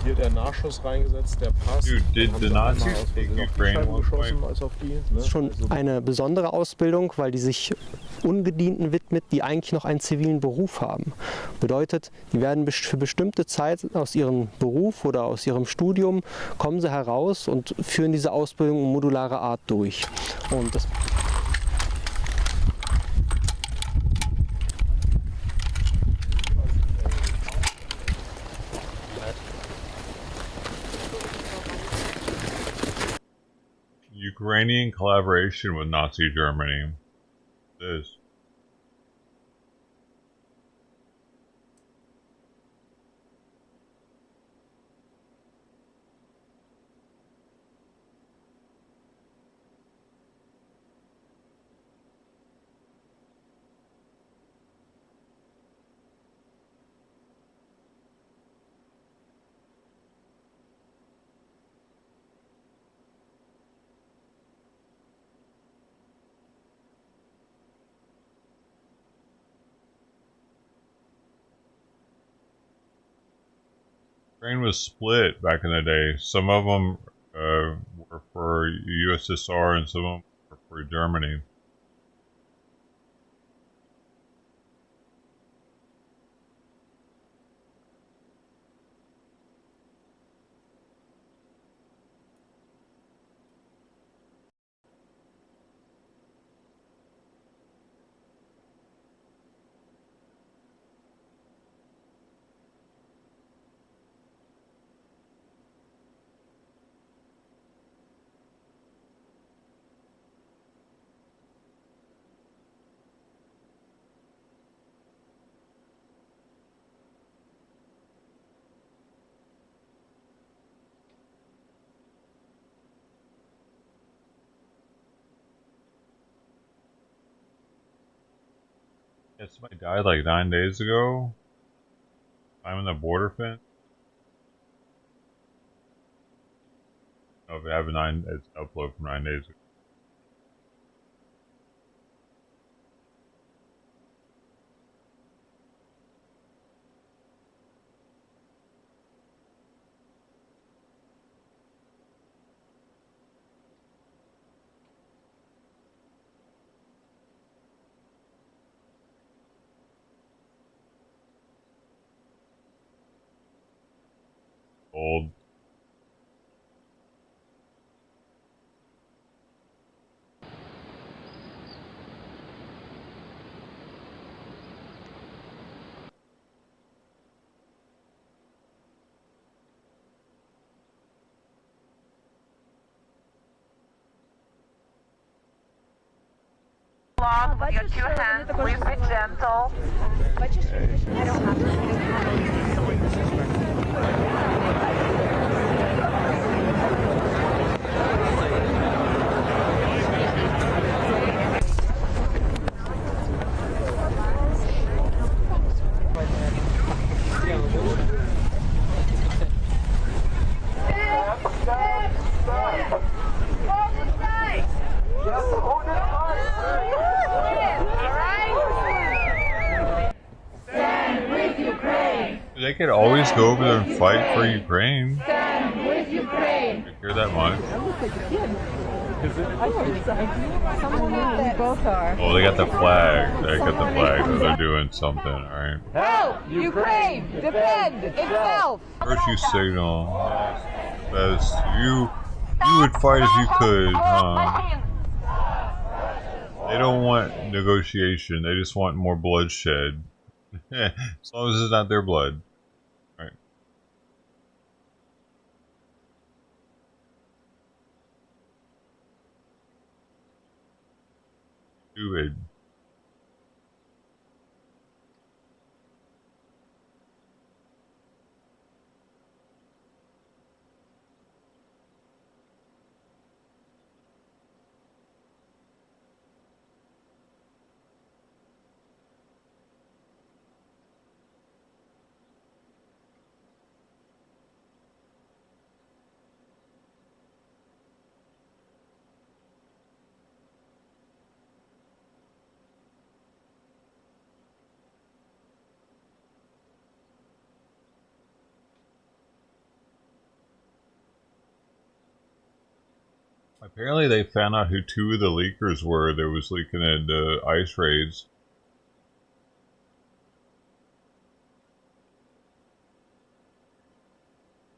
Hier der Nachschuss reingesetzt, der Pass. Dude, did the Nazis take Ukraine als auf die, ne? Das ist schon eine besondere Ausbildung, weil die sich Ungedienten widmet, die eigentlich noch einen zivilen Beruf haben. Bedeutet, die werden für bestimmte Zeit aus ihrem Beruf oder aus ihrem Studium, kommen sie heraus und führen diese Ausbildung in modularer Art durch. Und das Ukrainian collaboration with Nazi Germany. This. Ukraine was split back in the day. Some of them were for USSR and some of them were for Germany. Yeah, somebody died like 9 days ago. I'm in the border fence. Oh, if you have it's upload from 9 days ago. Old. Along with your two hands, please be gentle. They could always go over there and fight for Ukraine. Stand with Ukraine. You hear that much? Both are. Oh, they got the flag. They got the flag. So they're doing something, alright. Help! Ukraine! Defend itself! Virtue signal. Says you would fight if you could, huh? They don't want negotiation. They just want more bloodshed. As long as it's not their blood. Right. Stupid. Apparently they found out who two of the leakers were that was leaking at ice raids.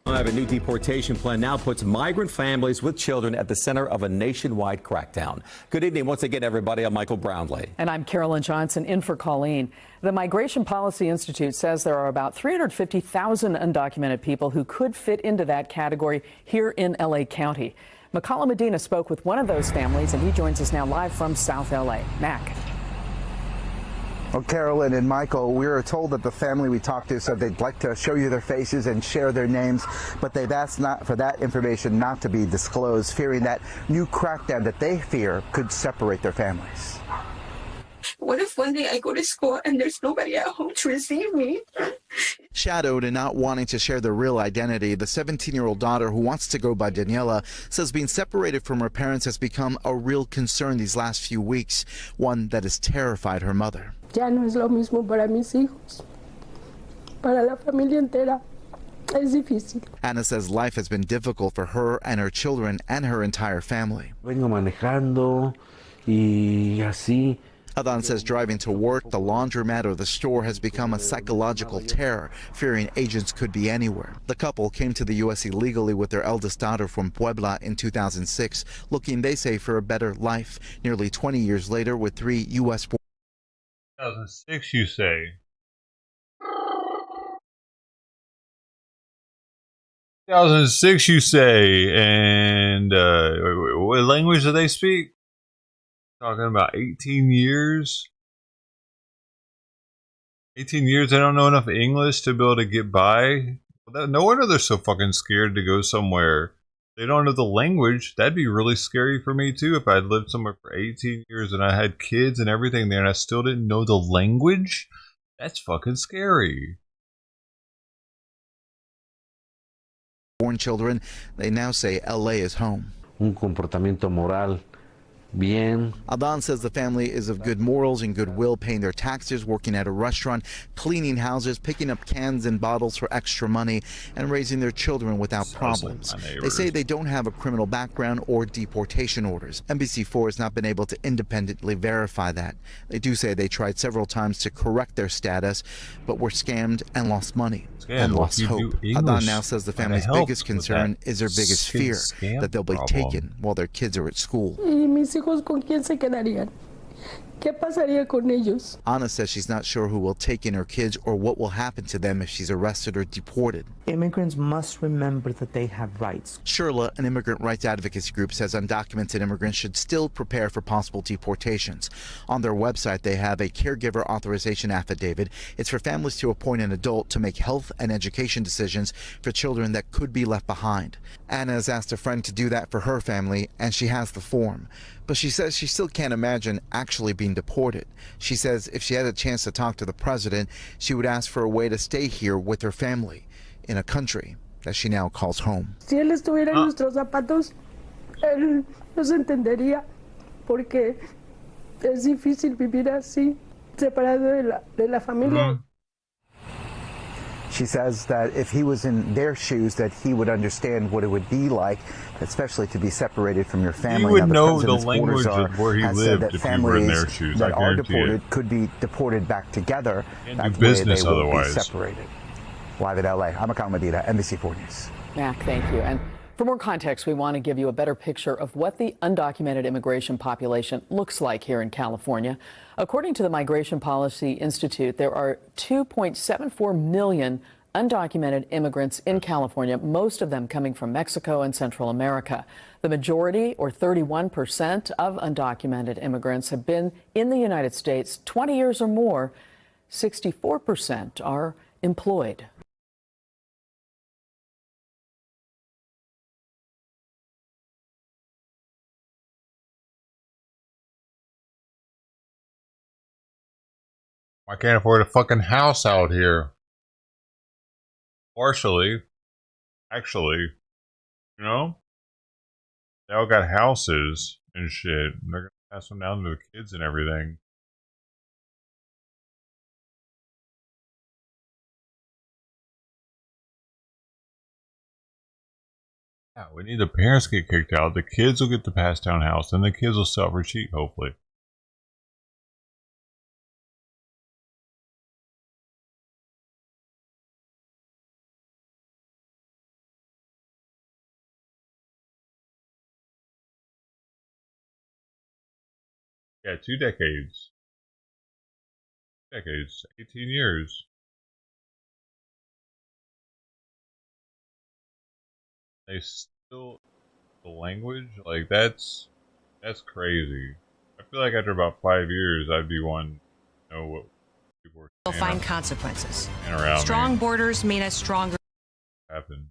I have a new deportation plan now puts migrant families with children at the center of a nationwide crackdown. Good evening once again, everybody. I'm Michael Brownlee. And I'm Carolyn Johnson in for Colleen. The Migration Policy Institute says there are about 350,000 undocumented people who could fit into that category here in LA County. McCullough Medina spoke with one of those families, and he joins us now live from South LA. Mac. Well, Carolyn and Michael, we were told that the family we talked to said they'd like to show you their faces and share their names, but they've asked not for that information not to be disclosed, fearing that new crackdown that they fear could separate their families. What if one day I go to school and there's nobody at home to receive me? Shadowed and not wanting to share their real identity, the 17-year-old daughter, who wants to go by Daniela, says being separated from her parents has become a real concern these last few weeks, one that has terrified her mother. Ya no es lo mismo para mis hijos. Para la familia entera es difícil. Anna says life has been difficult for her and her children and her entire family. Vengo manejando y así. Adan says driving to work, the laundromat, or the store has become a psychological terror, fearing agents could be anywhere. The couple came to the U.S. illegally with their eldest daughter from Puebla in 2006, looking, they say, for a better life. Nearly 20 years later, with 3 U.S. 2006, you say? 2006, you say? And what language do they speak? Talking about 18 years. 18 years, they don't know enough English to be able to get by. No wonder they're so fucking scared to go somewhere. They don't know the language. That'd be really scary for me too if I'd lived somewhere for 18 years and I had kids and everything there and I still didn't know the language. That's fucking scary. Born children, they now say LA is home. Un comportamiento moral. Bien. Adan says the family is of good morals and goodwill, paying their taxes, working at a restaurant, cleaning houses, picking up cans and bottles for extra money, and raising their children without problems. They say they don't have a criminal background or deportation orders. NBC4 has not been able to independently verify that. They do say they tried several times to correct their status, but were scammed and lost money and lost hope. Adan now says the family's biggest concern is their biggest fear, that they'll be taken while their kids are at school. ¿Con quién se quedarían? ¿Qué pasaría con ellos? Anna says she's not sure who will take in her kids or what will happen to them if she's arrested or deported. Immigrants must remember that they have rights. Shirla, an immigrant rights advocacy group, says undocumented immigrants should still prepare for possible deportations. On their website, they have a caregiver authorization affidavit. It's for families to appoint an adult to make health and education decisions for children that could be left behind. Anna has asked a friend to do that for her family, and she has the form. But she says she still can't imagine actually being deported. She says if she had a chance to talk to the president, she would ask for a way to stay here with her family in a country that she now calls home. Si él estuviera en nuestros zapatos, él nos entendería, porque es difícil vivir así, separado de la familia. She says that if he was in their shoes, that he would understand what it would be like, especially to be separated from your family. He would now, know the language of where he lived if he were in their shoes. That I are guarantee deported it. could be deported back together. Can't do business they will otherwise. be separated. Live at LA, I'm Makal Medina, NBC4 News. Mac, thank you. And for more context, we want to give you a better picture of what the undocumented immigration population looks like here in California. According to the Migration Policy Institute, there are 2.74 million undocumented immigrants in California, most of them coming from Mexico and Central America. The majority, or 31% of undocumented immigrants, have been in the United States 20 years or more. 64% are employed. I can't afford a fucking house out here. Partially. Actually. You know? They all got houses and shit. And they're gonna pass them down to the kids and everything. Yeah, we need the parents to get kicked out. The kids will get the pass down house. Then the kids will sell for cheap, hopefully. Yeah, 2 decades. 18 years. They still the language like that's crazy. I feel like after about 5 years, I'd be one to know what people were You'll saying find consequences. around Strong me. borders mean a stronger. Happened.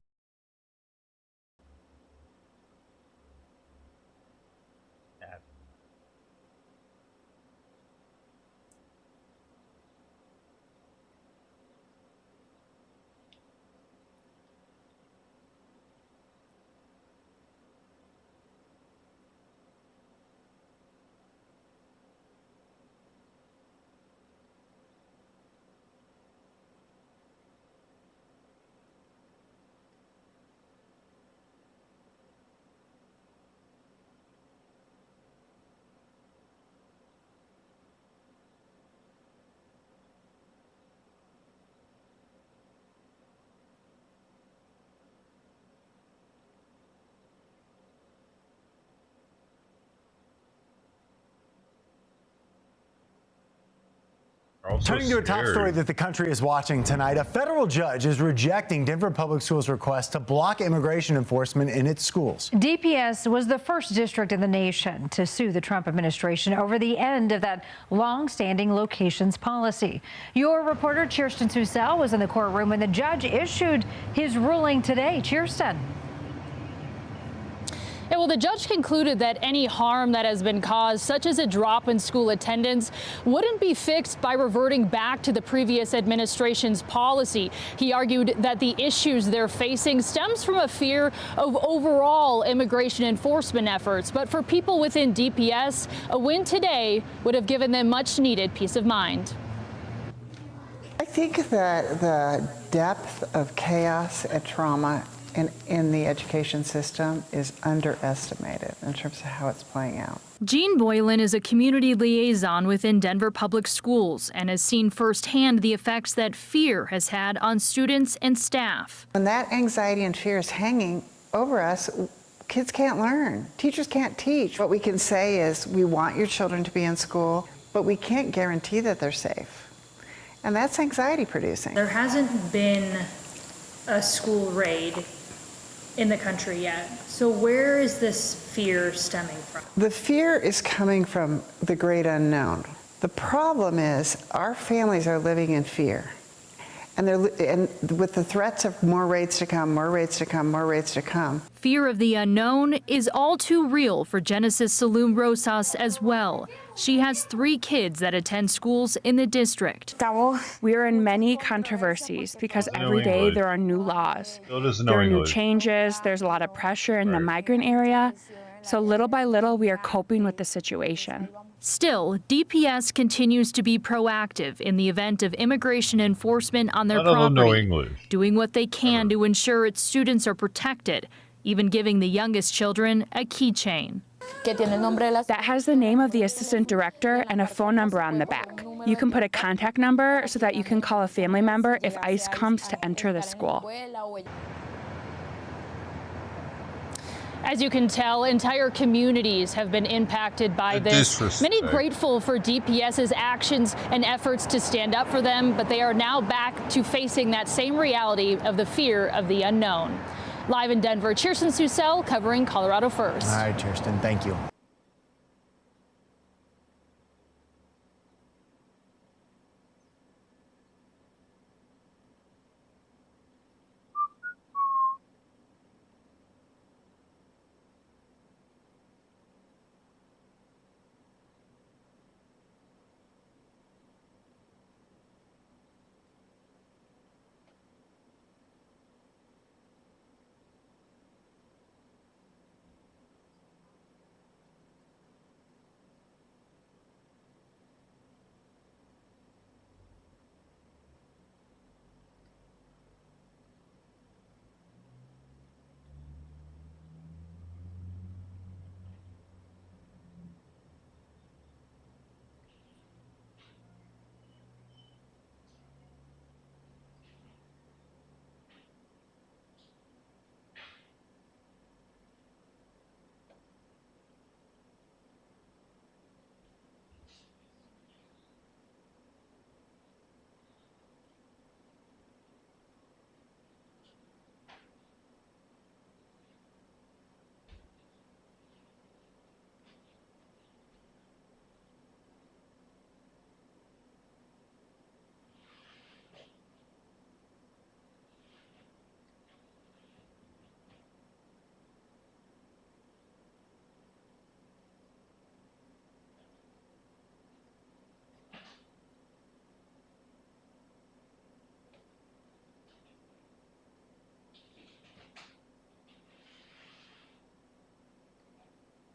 Turning to a top story that the country is watching tonight, a federal judge is rejecting Denver Public Schools' request to block immigration enforcement in its schools. DPS was the first district in the nation to sue the Trump administration over the end of that long-standing locations policy. Your reporter Kirsten Susel was in the courtroom when the judge issued his ruling today. Kirsten. Yeah, well, the judge concluded that any harm that has been caused, such as a drop in school attendance, wouldn't be fixed by reverting back to the previous administration's policy. He argued that the issues they're facing stems from a fear of overall immigration enforcement efforts. But for people within DPS, a win today would have given them much needed peace of mind. I think that the depth of chaos and trauma in the education system is underestimated in terms of how it's playing out. Jean Boylan is a community liaison within Denver Public Schools and has seen firsthand the effects that fear has had on students and staff. When that anxiety and fear is hanging over us, kids can't learn. Teachers can't teach. What we can say is, we want your children to be in school, but we can't guarantee that they're safe. And that's anxiety producing. There hasn't been a school raid in the country yet. So where is this fear stemming from? The fear is coming from the great unknown. The problem is our families are living in fear. And with the threats of more raids to come, more raids to come, more raids to come. Fear of the unknown is all too real for Genesis Saloom Rosas as well. She has 3 kids that attend schools in the district. We are in many controversies because every day there are new laws. There are new changes. There's a lot of pressure in the migrant area. So little by little, we are coping with the situation. Still, DPS continues to be proactive in the event of immigration enforcement on their None of them know property, English. doing what they can to ensure its students are protected, even giving the youngest children a keychain. That has the name of the assistant director and a phone number on the back. You can put a contact number so that you can call a family member if ICE comes to enter the school. As you can tell, entire communities have been impacted by this. Many grateful for DPS's actions and efforts to stand up for them, but they are now back to facing that same reality of the fear of the unknown. Live in Denver, Kirsten Susel covering Colorado First. All right, Kirsten, thank you.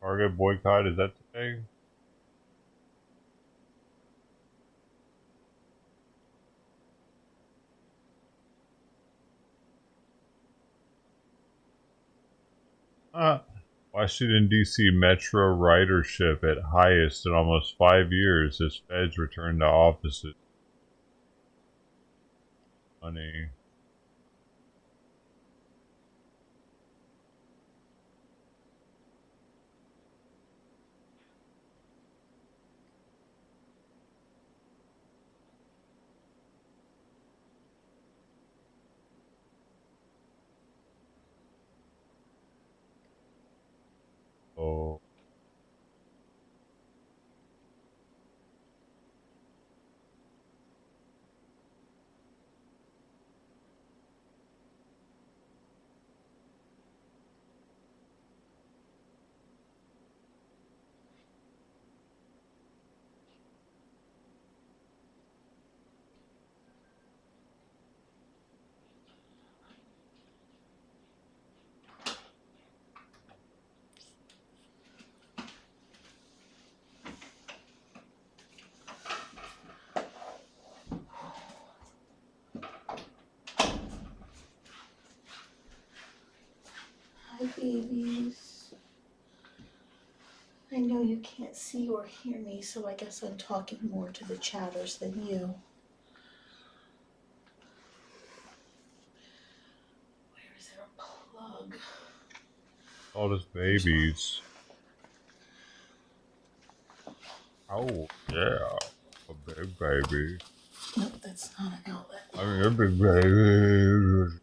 Target boycott, is that today? Washington, D.C. metro ridership at highest in almost 5 years as feds return to offices. Money. Oh. Hi, babies. I know you can't see or hear me, so I guess I'm talking more to the chatters than you. Where is there a plug? All those babies. Oh, yeah. A big baby. No, that's not an outlet. I mean, a big baby.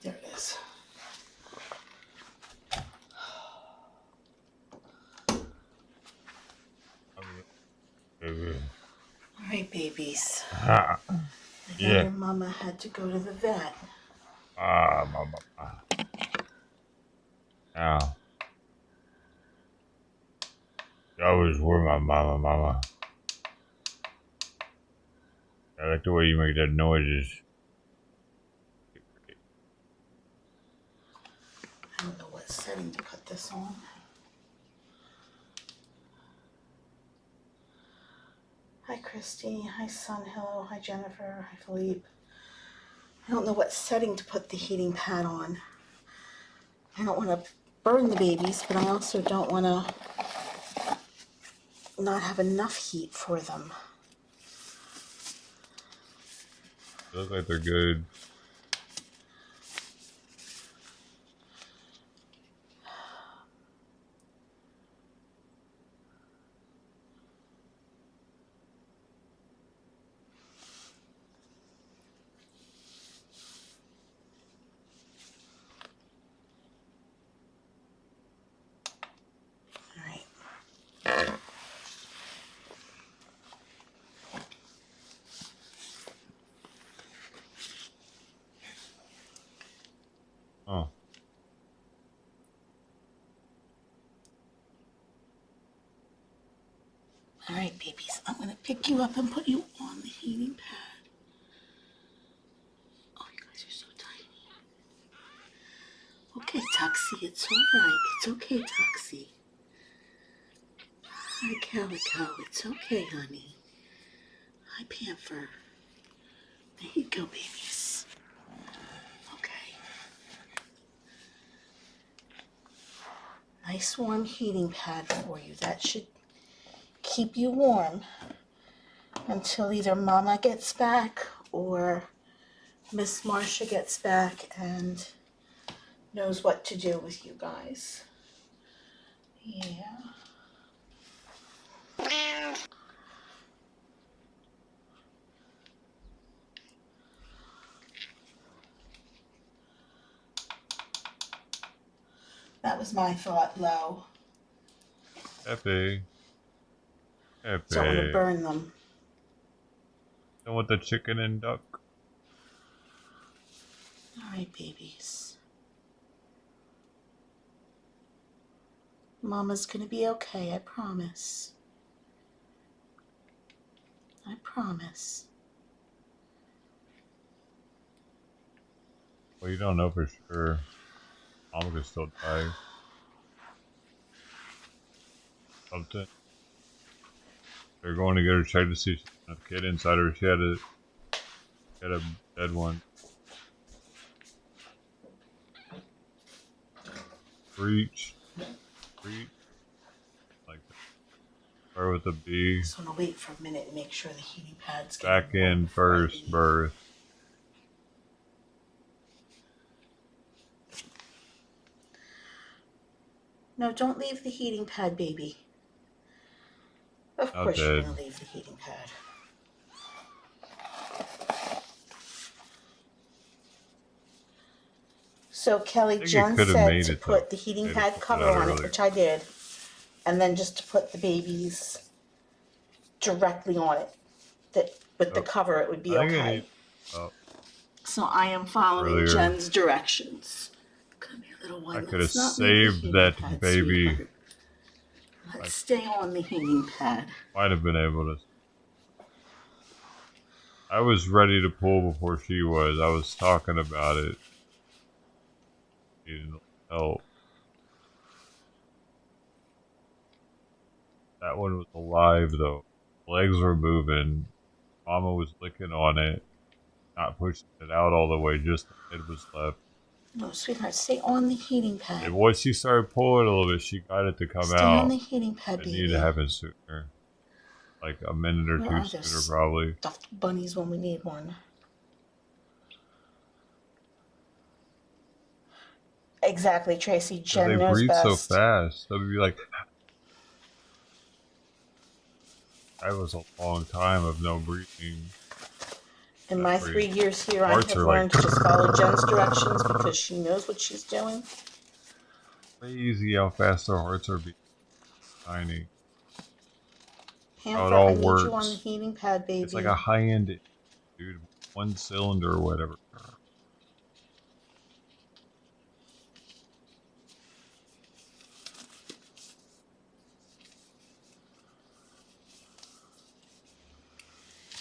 There it is. All right, babies. I know your mama had to go to the vet. Mama. Now. I always were my mama. I like the way you make that noises. I don't know what setting to put this on. Hi, Christy. Hi, Sun. Hello. Hi, Jennifer. Hi, Philippe. I don't know what setting to put the heating pad on. I don't want to burn the babies, but I also don't want to not have enough heat for them. They look like they're good. Oh. All right, babies, I'm going to pick you up and put you on the heating pad. Oh, you guys are so tiny. Okay, Tuxie, it's all right. It's okay, Tuxie. Hi, Calico. It's okay, honey. Hi, Panther. There you go, babies. Okay. Nice warm heating pad for you. That should keep you warm until either Mama gets back or Miss Marcia gets back and knows what to do with you guys. Yeah. That was my thought, Lo. Happy. Don't want to burn them. Don't want the chicken and duck. All right, babies. Mama's gonna be okay, I promise. I promise. Well, you don't know for sure. Mama could still die. Something. They're going to get her checked to see if she had a kid inside her. She had a dead one. Breach. Like that. Start with a B. Just want to wait for a minute and make sure the heating pad's Back in first birth. No, don't leave the heating pad, baby. Of course you're going to leave the heating pad. So Kelly, Jen said to put the heating pad cover on it, which I did, and then just to put the babies directly on it. That with the cover, it would be okay. So I am following Jen's directions. Come here, little one. I could have saved that baby. Sweetheart. Let's stay on the heating pad. Might have been able to. I was ready to pull before she was. I was talking about it. Needing help. That one was alive though. Legs were moving. Mama was licking on it. Not pushing it out all the way, just the head was left. No, sweetheart, stay on the heating pad. And once she started pulling a little bit, she got it to come out. Stay on the heating pad, baby. It needed to happen sooner. Like a minute or two sooner, probably. Stuffed bunnies when we need one. Exactly, Tracy. Jen knows breathe best. so fast. They'll be like... That was a long time of no breathing. In my 3 years here, I have learned to just follow Jen's directions because she knows what she's doing. Crazy how fast their hearts are beating. Tiny. How it all works. I need you on the heating pad, baby. It's like a high-end, dude. One cylinder or whatever.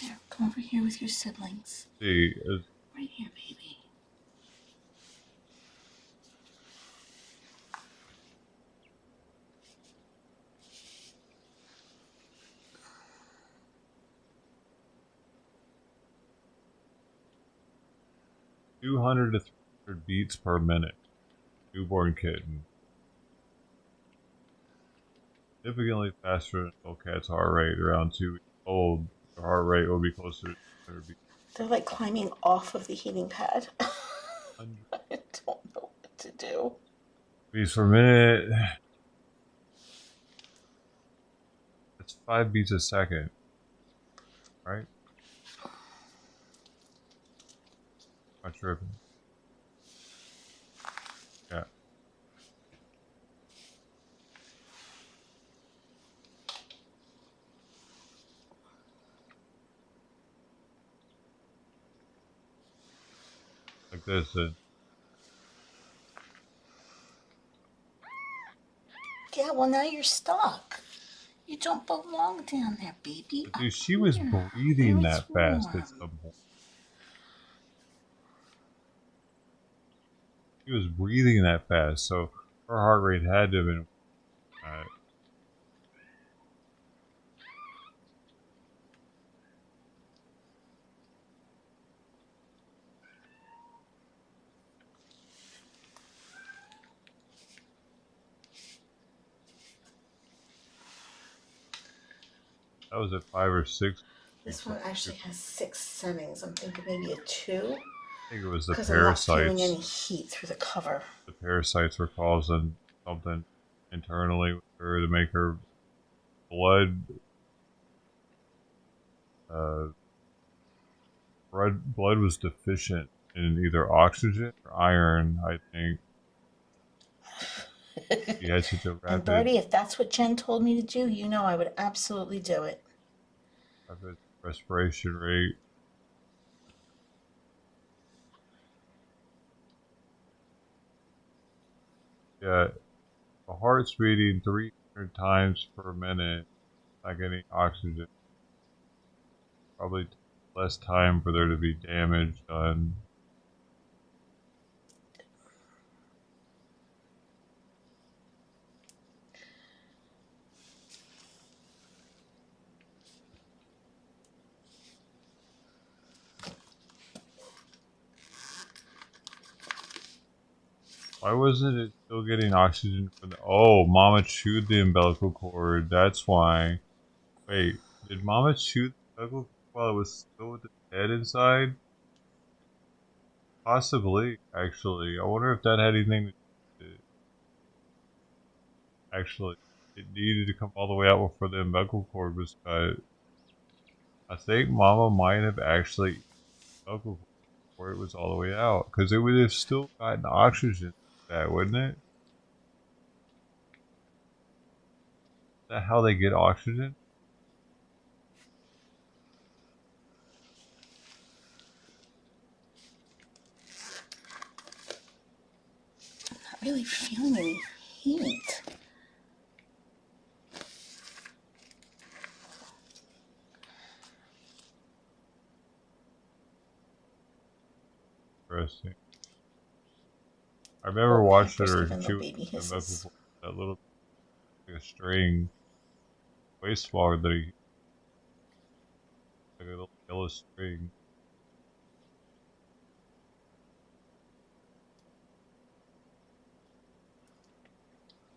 There, come over here with your siblings. See, right here, baby. 200 to 300 beats per minute. Newborn kitten. Significantly faster than adult cat's heart rate. Around 2 weeks old, their heart rate will be closer to 200 beats. They're like climbing off of the heating pad. I don't know what to do. Beats per minute. That's 5 beats a second. Right? Not tripping. Yeah. Like this. Yeah, well now you're stuck. You don't belong down there, baby. Dude, she was breathing that fast at some point. She was breathing that fast, so her heart rate had to have been. That was at 5 or 6. This one actually has 6 settings. I'm thinking maybe a 2. I think it was the Because I'm not feeling parasites. any heat through the cover. The parasites were causing something internally with her to make her blood was deficient in either oxygen or iron, I think. She had such a And rapid Birdie, if that's what Jen told me to do, you know I would absolutely do it. respiration rate. Yeah, the heart's beating 300 times per minute, not getting oxygen. Probably less time for there to be damage done. Why wasn't it still getting oxygen from the... Oh, Mama chewed the umbilical cord. That's why. Wait, did Mama chew the umbilical cord while it was still with the head inside? Possibly, actually. I wonder if that had anything to do with it. Actually, it needed to come all the way out before the umbilical cord was cut. I think Mama might have actually eaten the umbilical cord before it was all the way out. Because it would have still gotten oxygen. That wouldn't it? Is that how they get oxygen? I'm not really feeling any heat. Interesting. I remember watching her chew baby hisses. that little like a string, way smaller than like a little yellow string.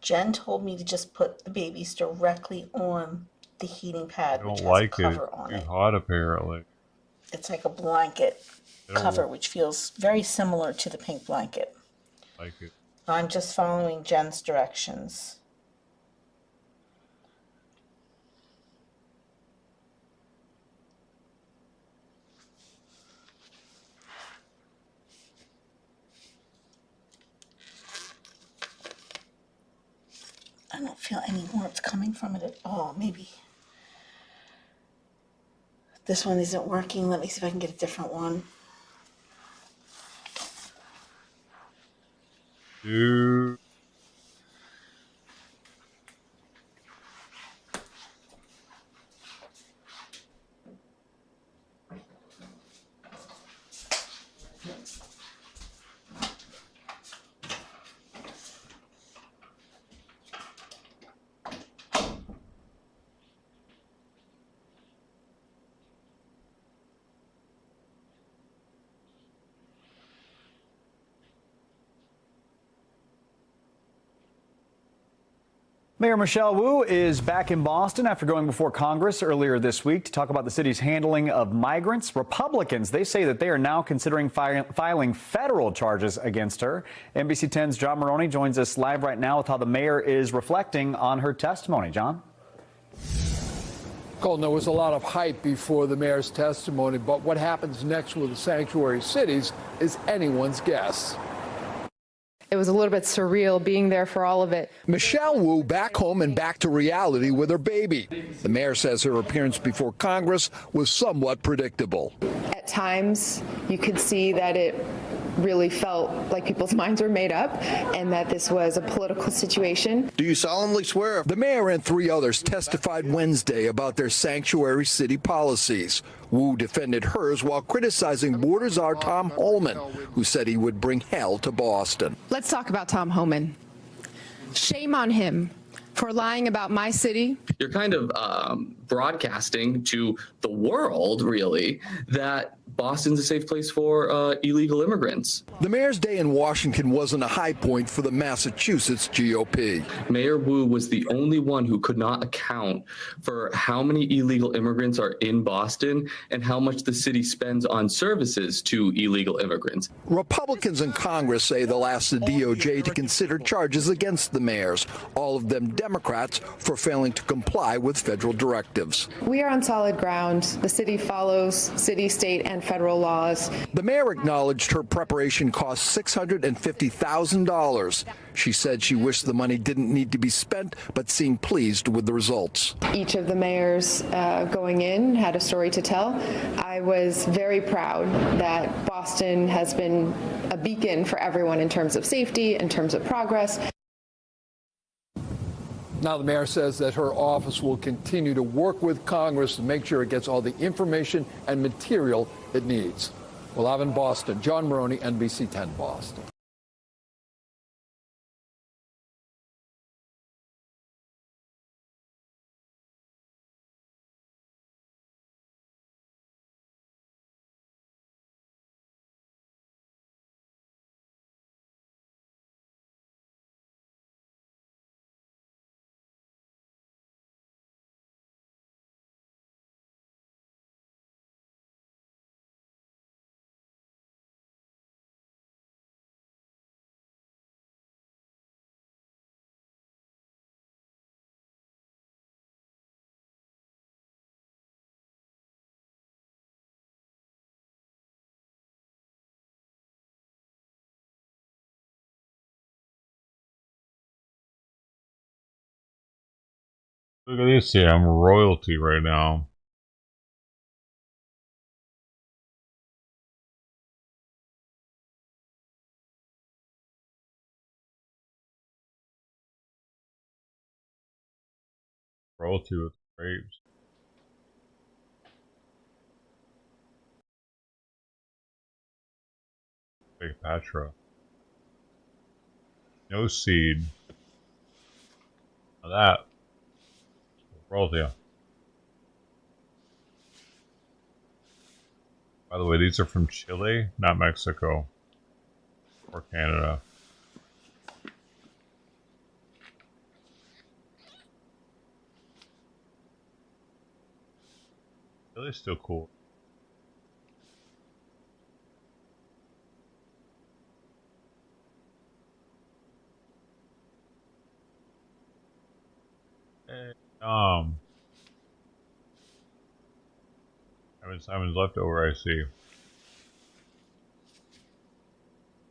Jen told me to just put the babies directly on the heating pad, I which don't has like a cover it. on Too it. hot, apparently. It's like a blanket cover, which feels very similar to the pink blanket. Like it. I'm just following Jen's directions. I don't feel any warmth coming from it at all. Maybe this one isn't working. Let me see if I can get a different one. Dude. Mayor Michelle Wu is back in Boston after going before Congress earlier this week to talk about the city's handling of migrants. Republicans, they say that they are now considering filing federal charges against her. NBC 10's John Maroney joins us live right now with how the mayor is reflecting on her testimony. John? Colton, there was a lot of hype before the mayor's testimony, but what happens next with the sanctuary cities is anyone's guess. It was a little bit surreal being there for all of it. Michelle Wu back home and back to reality with her baby. The mayor says her appearance before Congress was somewhat predictable. At times, you could see that it really felt like people's minds were made up and that this was a political situation. Do you solemnly swear? The mayor and 3 others testified Wednesday about their sanctuary city policies. Wu defended hers while criticizing Board Czar Tom Homan, who said he would bring hell to Boston. Let's talk about Tom Homan. Shame on him for lying about my city. You're kind of broadcasting to the world, really, that Boston's a safe place for illegal immigrants. The mayor's day in Washington wasn't a high point for the Massachusetts GOP. Mayor Wu was the only one who could not account for how many illegal immigrants are in Boston and how much the city spends on services to illegal immigrants. Republicans in Congress say they'll ask the DOJ to consider charges against the mayors, all of them Democrats, for failing to comply with federal directives. We are on solid ground. The city follows city, state, and federal laws. The mayor acknowledged her preparation cost $650,000. She said she wished the money didn't need to be spent, but seemed pleased with the results. Each of the mayors going in had a story to tell. I was very proud that Boston has been a beacon for everyone in terms of safety, in terms of progress. Now the mayor says that her office will continue to work with Congress to make sure it gets all the information and material it needs. Well, I'm in Boston. John Maroney, NBC 10 Boston. Look at this here, I'm royalty right now. Royalty with grapes. Big Patra. No seed. Now that. Royalty. By the way, these are from Chile, not Mexico. Or Canada. Chile's still cool. Hey, Simon's leftover, I see.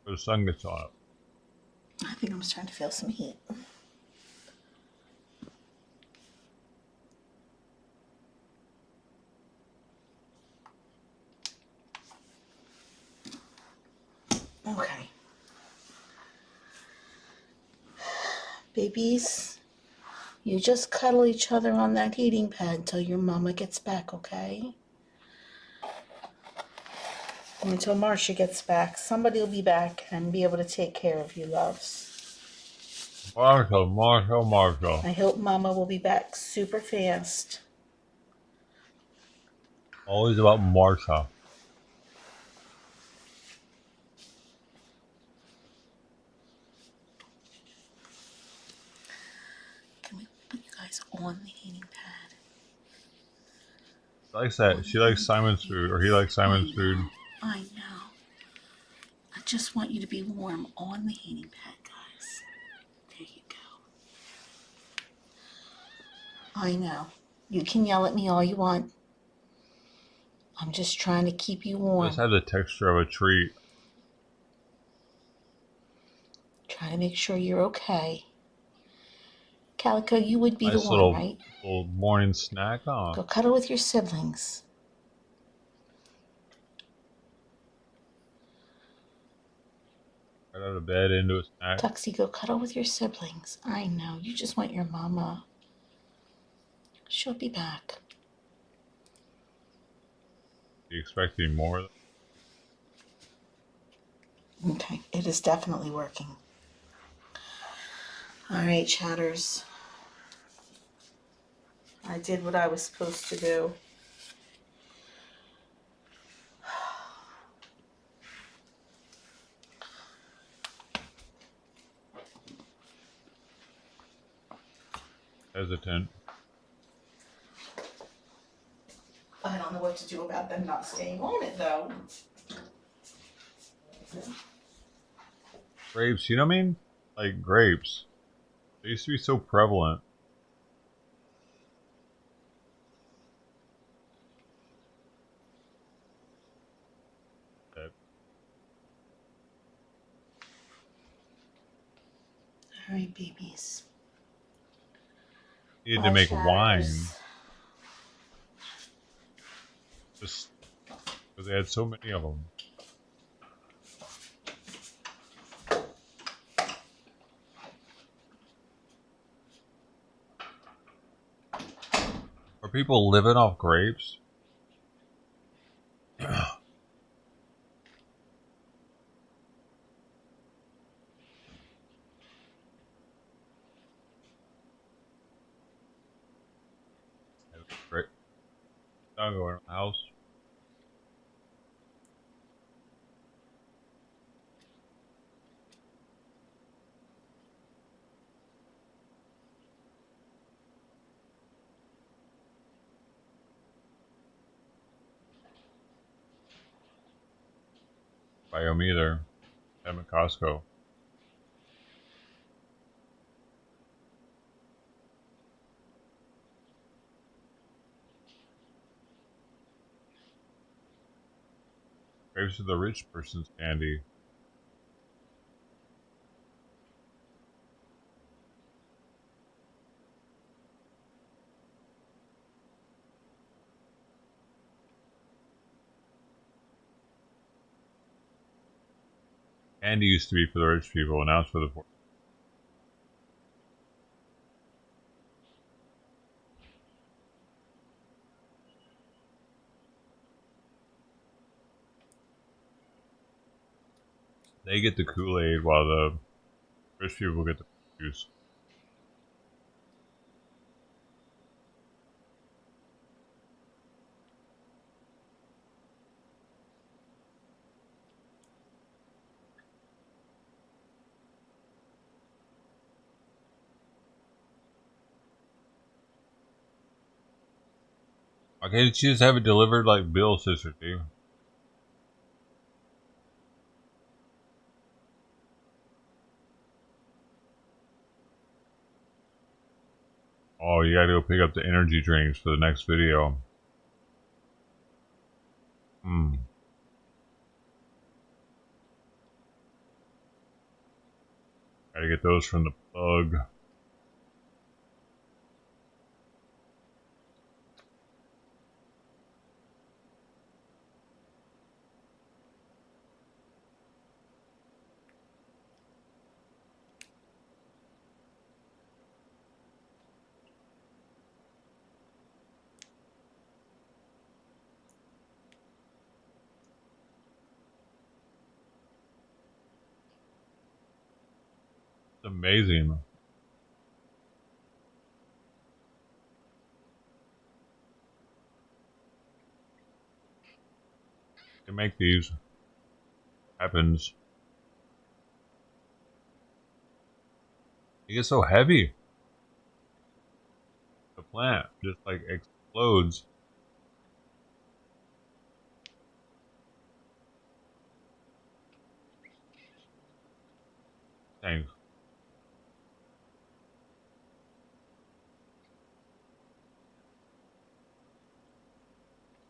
The sun gets on it. I think I'm starting to feel some heat. Okay. Babies, you just cuddle each other on that heating pad till your mama gets back, okay? And until Marcia gets back, somebody will be back and be able to take care of you, loves. Marshall. I hope Mama will be back super fast. Always about Marsha. Can we babies on the heating pad. She likes that. She likes Simon's food, or he likes Simon's food. I know. I just want you to be warm on the heating pad, guys. There you go. I know. You can yell at me all you want. I'm just trying to keep you warm. This has the texture of a treat. Trying to make sure you're okay. Calico, you would be Nice the one, right? Little morning snack. Oh. Go cuddle with your siblings. Right out of bed into a snack. Tuxie, go cuddle with your siblings. I know. You just want your mama. She'll be back. Are you expecting more? Okay, it is definitely working. All right, chatters. I did what I was supposed to do. Hesitant. I don't know what to do about them not staying on it, though. Grapes, you know what I mean? Like grapes. They used to be so prevalent. All right, babies. Needed to make wine. Just because they had so many of them. Are people living off grapes? Great. I'll go in the house. Buy them either. I'm at Costco. Grapes are the rich person's candy. Candy used to be for the rich people, and now it's for the poor. They get the Kool-Aid while the rich people get the juice. Why can't you just have it delivered like Bill's sister do? Oh, you gotta go pick up the energy drinks for the next video. Gotta get those from the plug. It's amazing. To make these happens. They get so heavy. plant just like explodes. Thanks.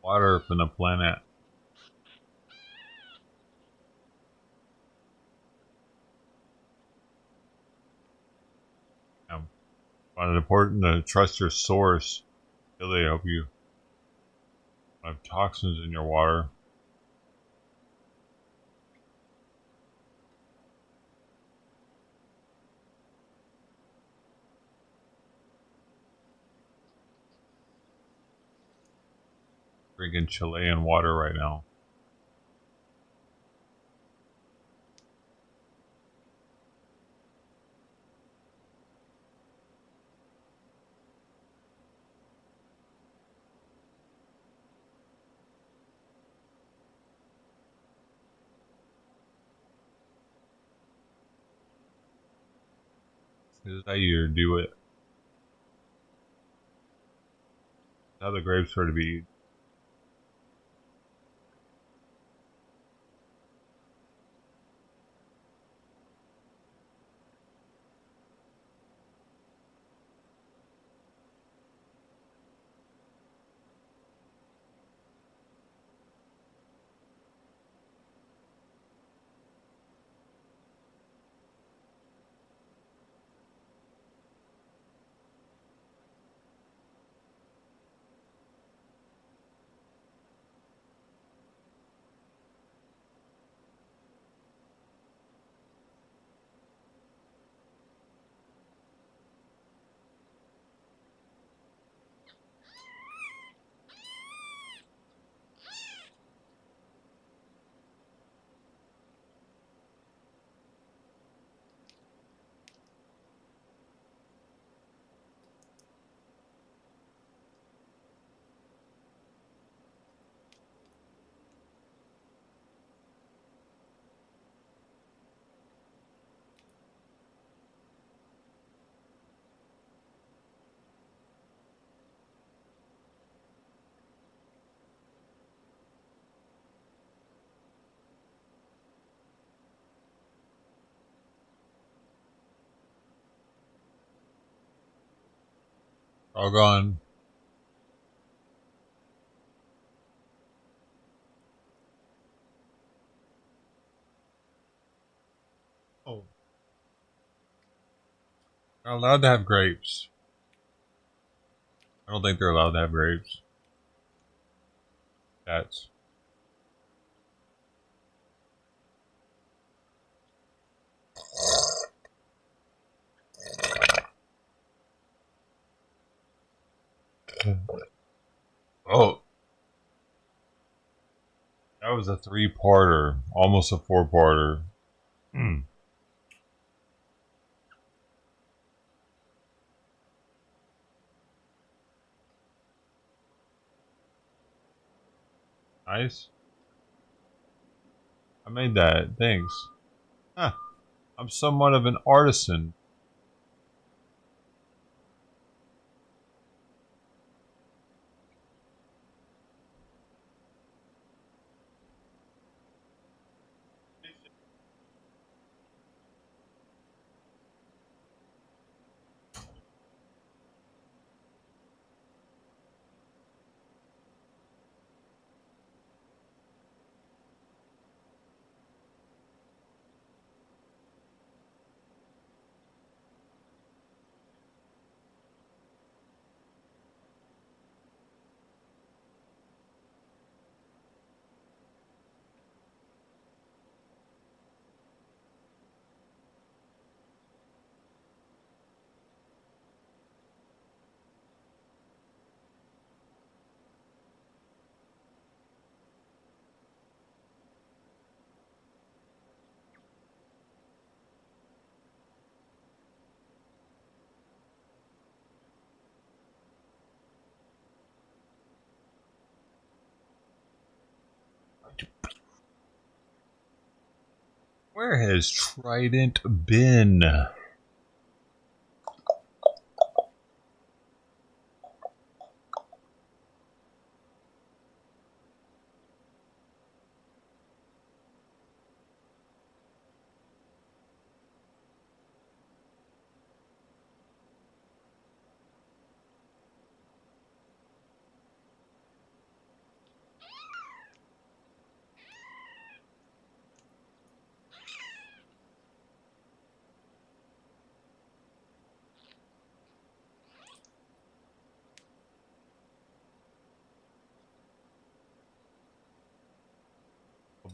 Water from the planet. Find it important to trust your source till they help you. Have toxins in your water. Drinking Chilean water right now. This is how you do it. How the grapes are to be. All gone. Oh. They're allowed to have grapes. I don't think they're allowed to have grapes. Cats. Oh. That was a 3-parter. Almost a 4-parter. Nice. I made that. Thanks. Huh. I'm somewhat of an artisan. Where has Trident been?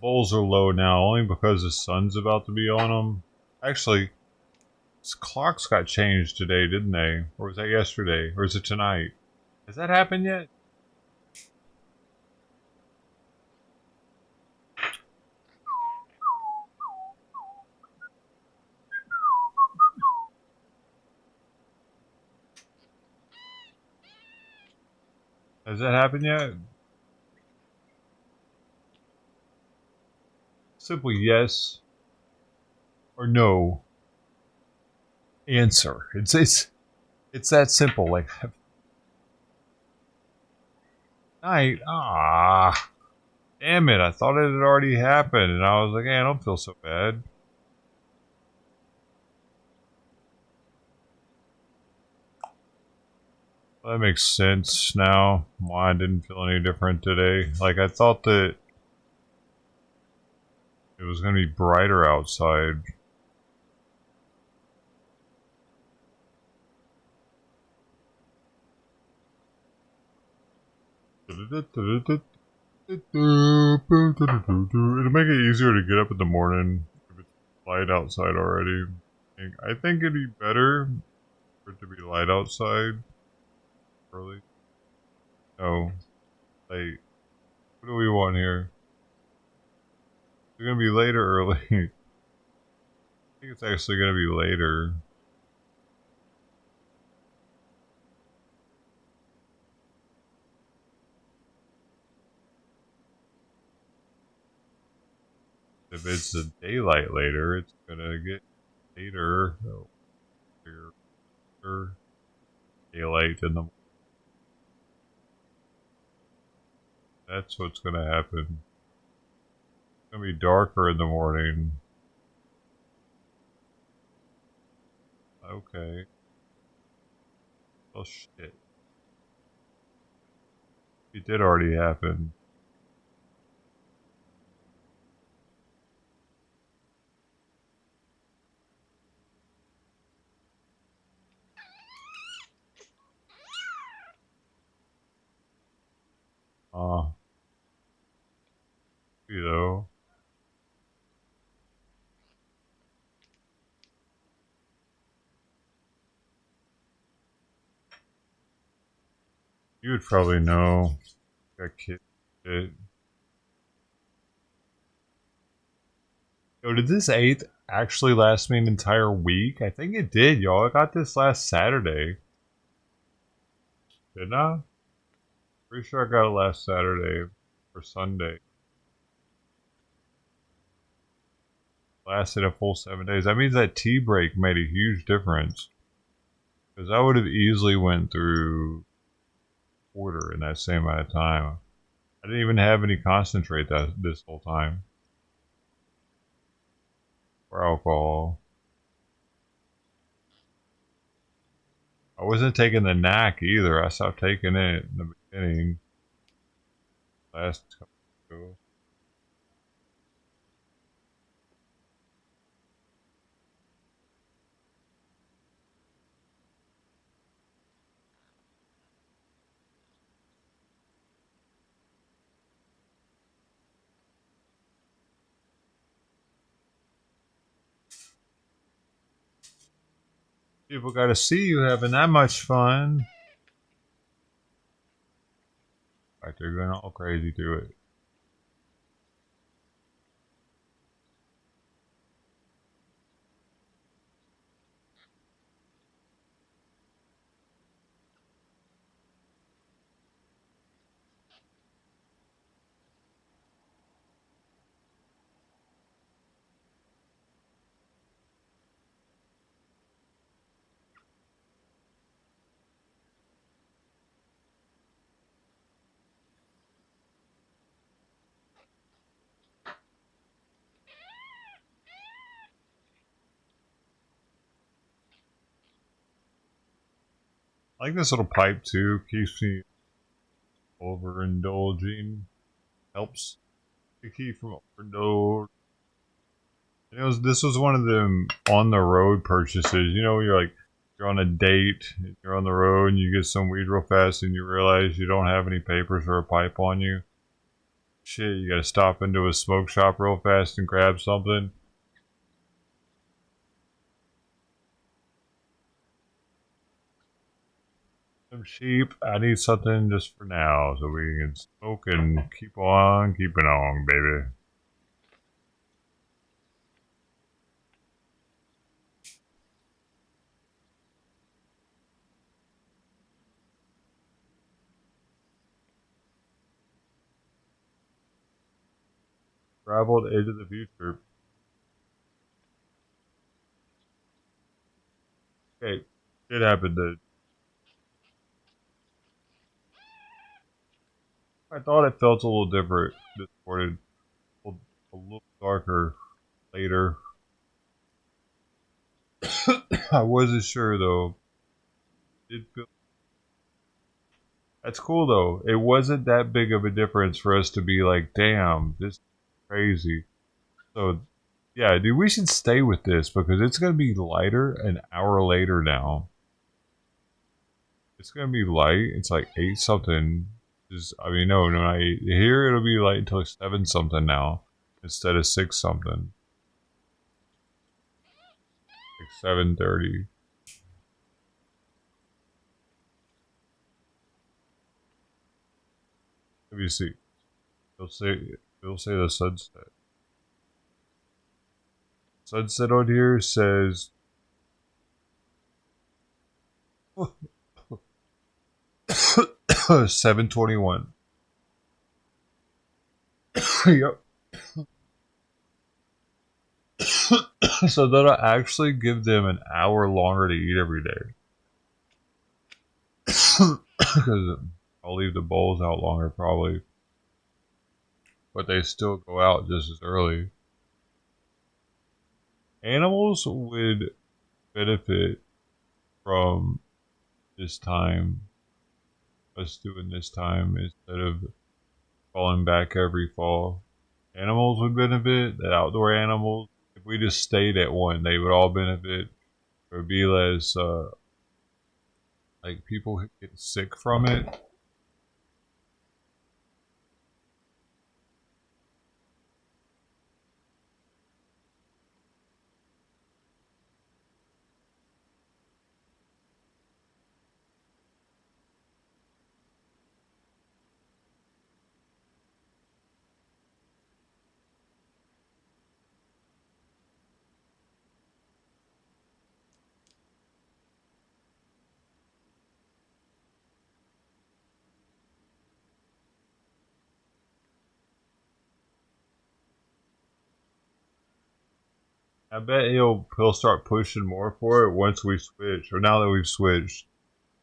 bowls are low now only because the sun's about to be on them. Actually, clocks got changed today, didn't they? Or was that yesterday? Or is it tonight? Has that happened yet? Has that happened yet? Simply yes or no answer. It's that simple. Like night. Ah, damn it! I thought it had already happened, and I was like, "Hey, I don't feel so bad." That makes sense now. Why I didn't feel any different today. Like I thought that it was going to be brighter outside. It'll make it easier to get up in the morning if it's light outside already. I think it'd be better for it to be light outside early. No, late. What do we want here? It's gonna be late or early? I think it's actually gonna be later. If it's the daylight later, it's gonna get later. Oh, daylight in the morning. That's what's gonna happen. It's gonna be darker in the morning. Okay. Oh shit. It did already happen. You know. You would probably know. Got kid shit. Yo, did this 8th actually last me an entire week? I think it did, y'all. I got this last Saturday. Didn't I? Pretty sure I got it last Saturday or Sunday. Lasted a full 7 days. That means that tea break made a huge difference. Because I would have easily went through quarter in that same amount of time. I didn't even have any concentrate this whole time. Or alcohol. I wasn't taking the knack either. I stopped taking it in the beginning. Last couple ago. People gotta see you having that much fun. Like they're going all crazy to it. I like this little pipe too. Keeps me overindulging. Helps to keep from overindulging. This was one of them on the road purchases. You know, you're on a date, you're on the road, and you get some weed real fast, and you realize you don't have any papers or a pipe on you. Shit, you gotta stop into a smoke shop real fast and grab something. Some sheep. I need something just for now so we can smoke and keep on keeping on, baby. Traveled into the future. Okay, shit happened to. I thought it felt a little different this morning. A little darker later. I wasn't sure though. It feel... That's cool though. It wasn't that big of a difference for us to be like, damn, this is crazy. So, yeah, dude, we should stay with this because it's going to be lighter an hour later now. It's going to be light. It's like 8 something. I mean, no, not 8. Here it'll be light until 7 something now instead of 6 something. Like 7:30. Let me see. It'll say the sunset. Sunset on here says 7:21. Yep. So that'll actually give them an hour longer to eat every day. Because I'll leave the bowls out longer probably. But they still go out just as early. Animals would benefit from this time. Us doing this time instead of falling back every fall. Animals would benefit, the outdoor animals. If we just stayed at one, they would all benefit. There would be less, like people get sick from it. I bet he'll start pushing more for it once we switch, or now that we've switched.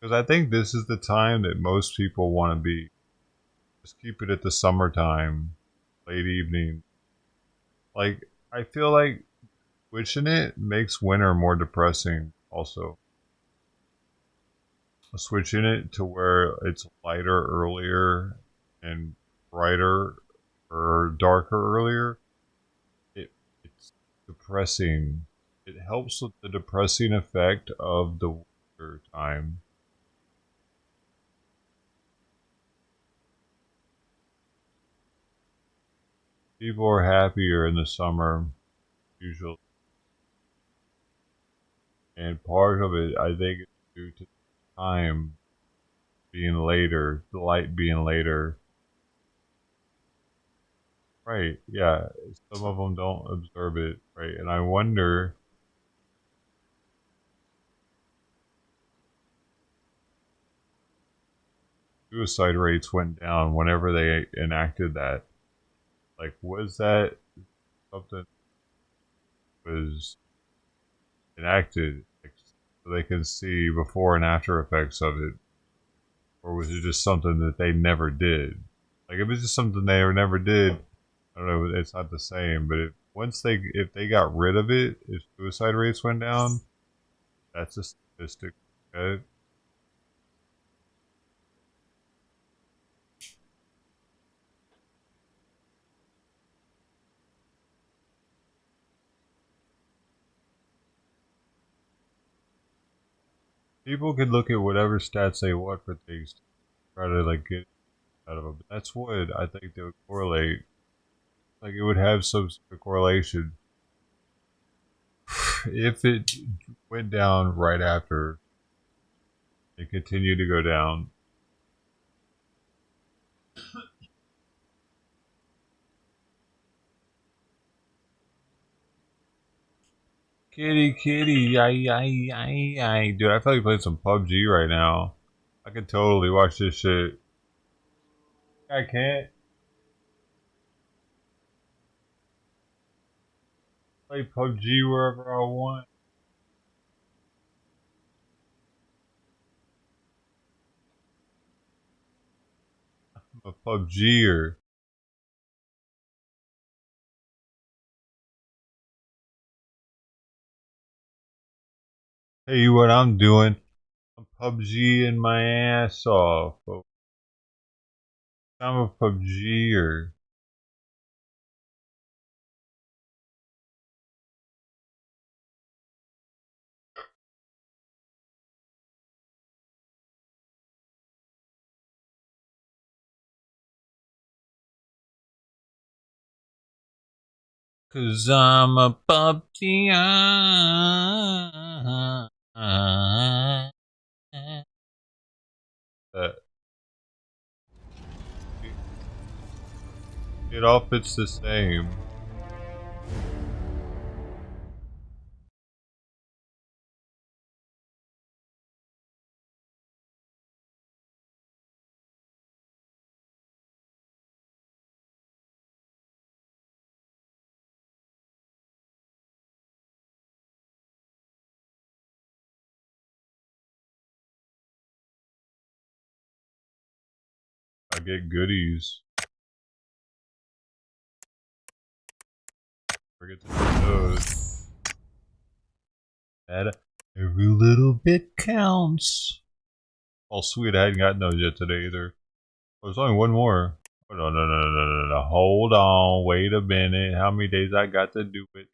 Because I think this is the time that most people want to be. Just keep it at the summertime, late evening. Like, I feel like switching it makes winter more depressing also. Switching it to where it's lighter earlier and brighter or darker earlier, it's depressing. It helps with the depressing effect of the winter time. People are happier in the summer, usually. And part of it, I think, is due to time being later, the light being later. Right, yeah. Some of them don't observe it, right? And I wonder... suicide rates went down whenever they enacted that. Like, was that something was enacted like, so they can see before and after effects of it? Or was it just something that they never did? Like, if it's just something they never did, I don't know, it's not the same. But if they got rid of it, if suicide rates went down, that's a statistic, okay? People could look at whatever stats they want for things to try to like get out of it. But that's what I think they would correlate. Like it would have some sort of correlation. If it went down right after, it continued to go down. Kitty, kitty, ay. Dude, I feel like playing some PUBG right now. I could totally watch this shit. I can't. Play PUBG wherever I want. I'm a PUBGer. Hey, what I'm doing? I'm PUBGing my ass off. I'm a PUBGer. Cause I'm a PUBGer. It all fits the same. I get goodies. Forget to do those. Every little bit counts. Oh sweet, I hadn't gotten those yet today either. Oh, there's only one more. Oh, no. Hold on, wait a minute. How many days I got to do it?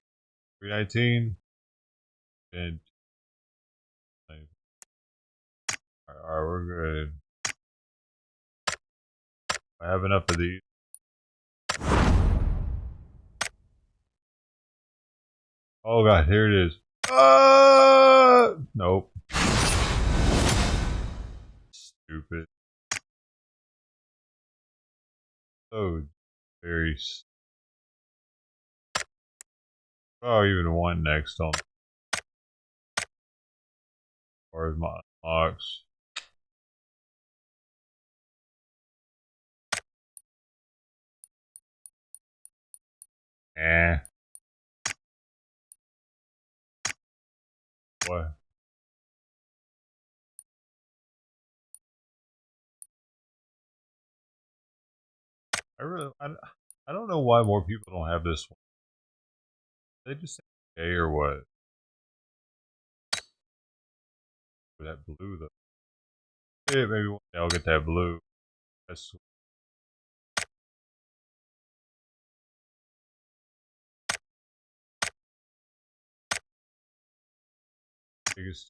319? And alright, we're good. I have enough of these. Oh god, here it is. Nope. Stupid. So very. Oh, even one next on. Or as my unlocks. Eh. What? I don't know why more people don't have this one. They just say okay or what? That blue though. Yeah, maybe one day I'll get that blue. That's the biggest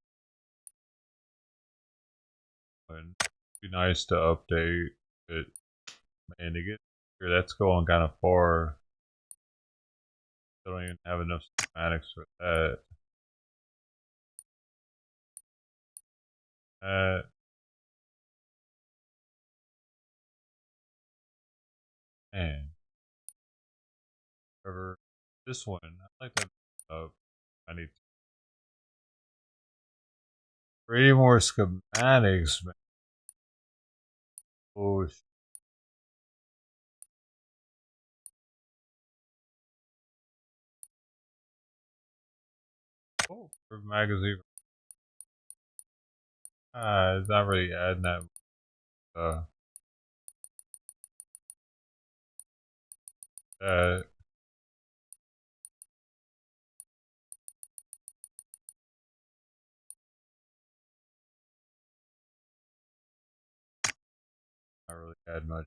one. Be nice to update it. Man, to get here, that's going kind of far. I don't even have enough schematics for that. Man. However, this one, I like that. I need 3 more schematics, man. Oh, for magazine. It's not really adding that. That. Not really add much.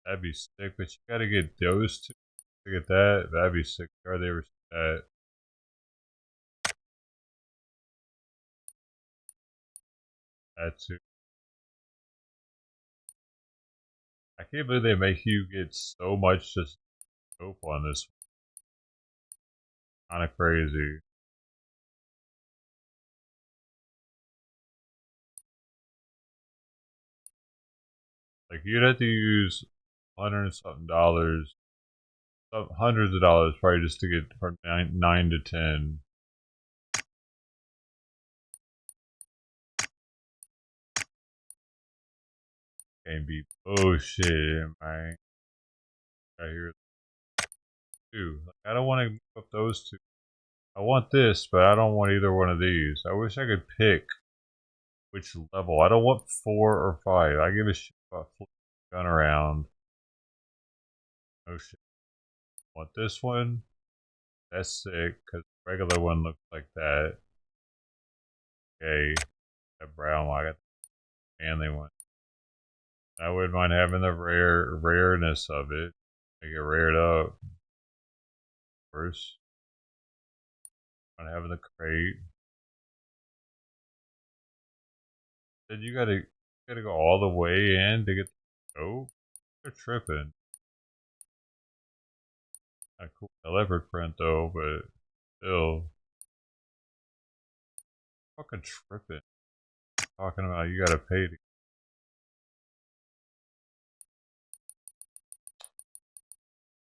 That'd be sick, but you gotta get those two. Look at that. That'd be sick. Are they ever see that? That too. I can't believe they make you get so much just dope on this. Kind of crazy. Like you'd have to use $100 and something, hundreds of dollars probably just to get from 9 to 10. Can't be bullshit, man. Right here, two. Like, I don't want to move up those two. I want this, but I don't want either one of these. I wish I could pick which level. I don't want 4 or 5. I give a shit about flipping the gun around. No shit. I want this one. That's sick, because the regular one looks like that. Okay. That brown one. I got the manly one. I wouldn't mind having the rareness of it. Make it rared up. First. I'm having the crate. Then you gotta go all the way in to get the dope. They're tripping. Not cool leopard print though, but still. Fucking tripping. Talking about you gotta pay to.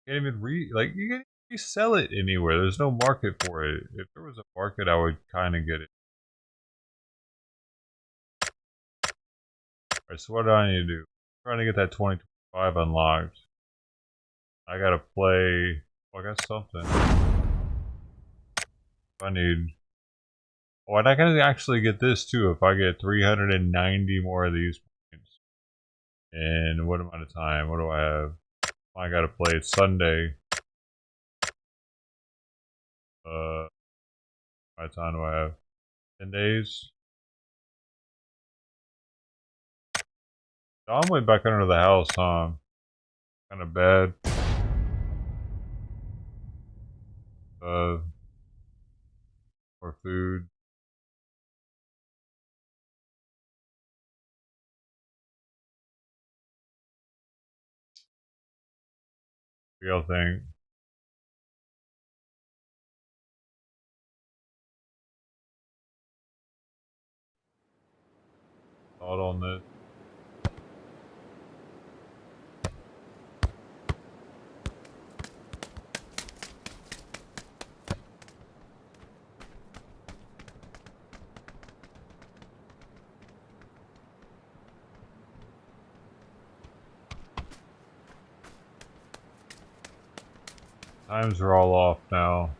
You can't even like you can't resell it anywhere. There's no market for it. If there was a market, I would kind of get it. Alright, so what do I need to do? I'm trying to get that 2025 unlocked. I gotta play. Oh, I got something. I need. Oh, and I can actually get this too if I get 390 more of these points. In what amount of time? What do I have? I gotta play it Sunday. What time do I have? 10 days? Don went back under the house, huh? Kinda bad. More food. What do y'all think? Thought on this? Times are all off now.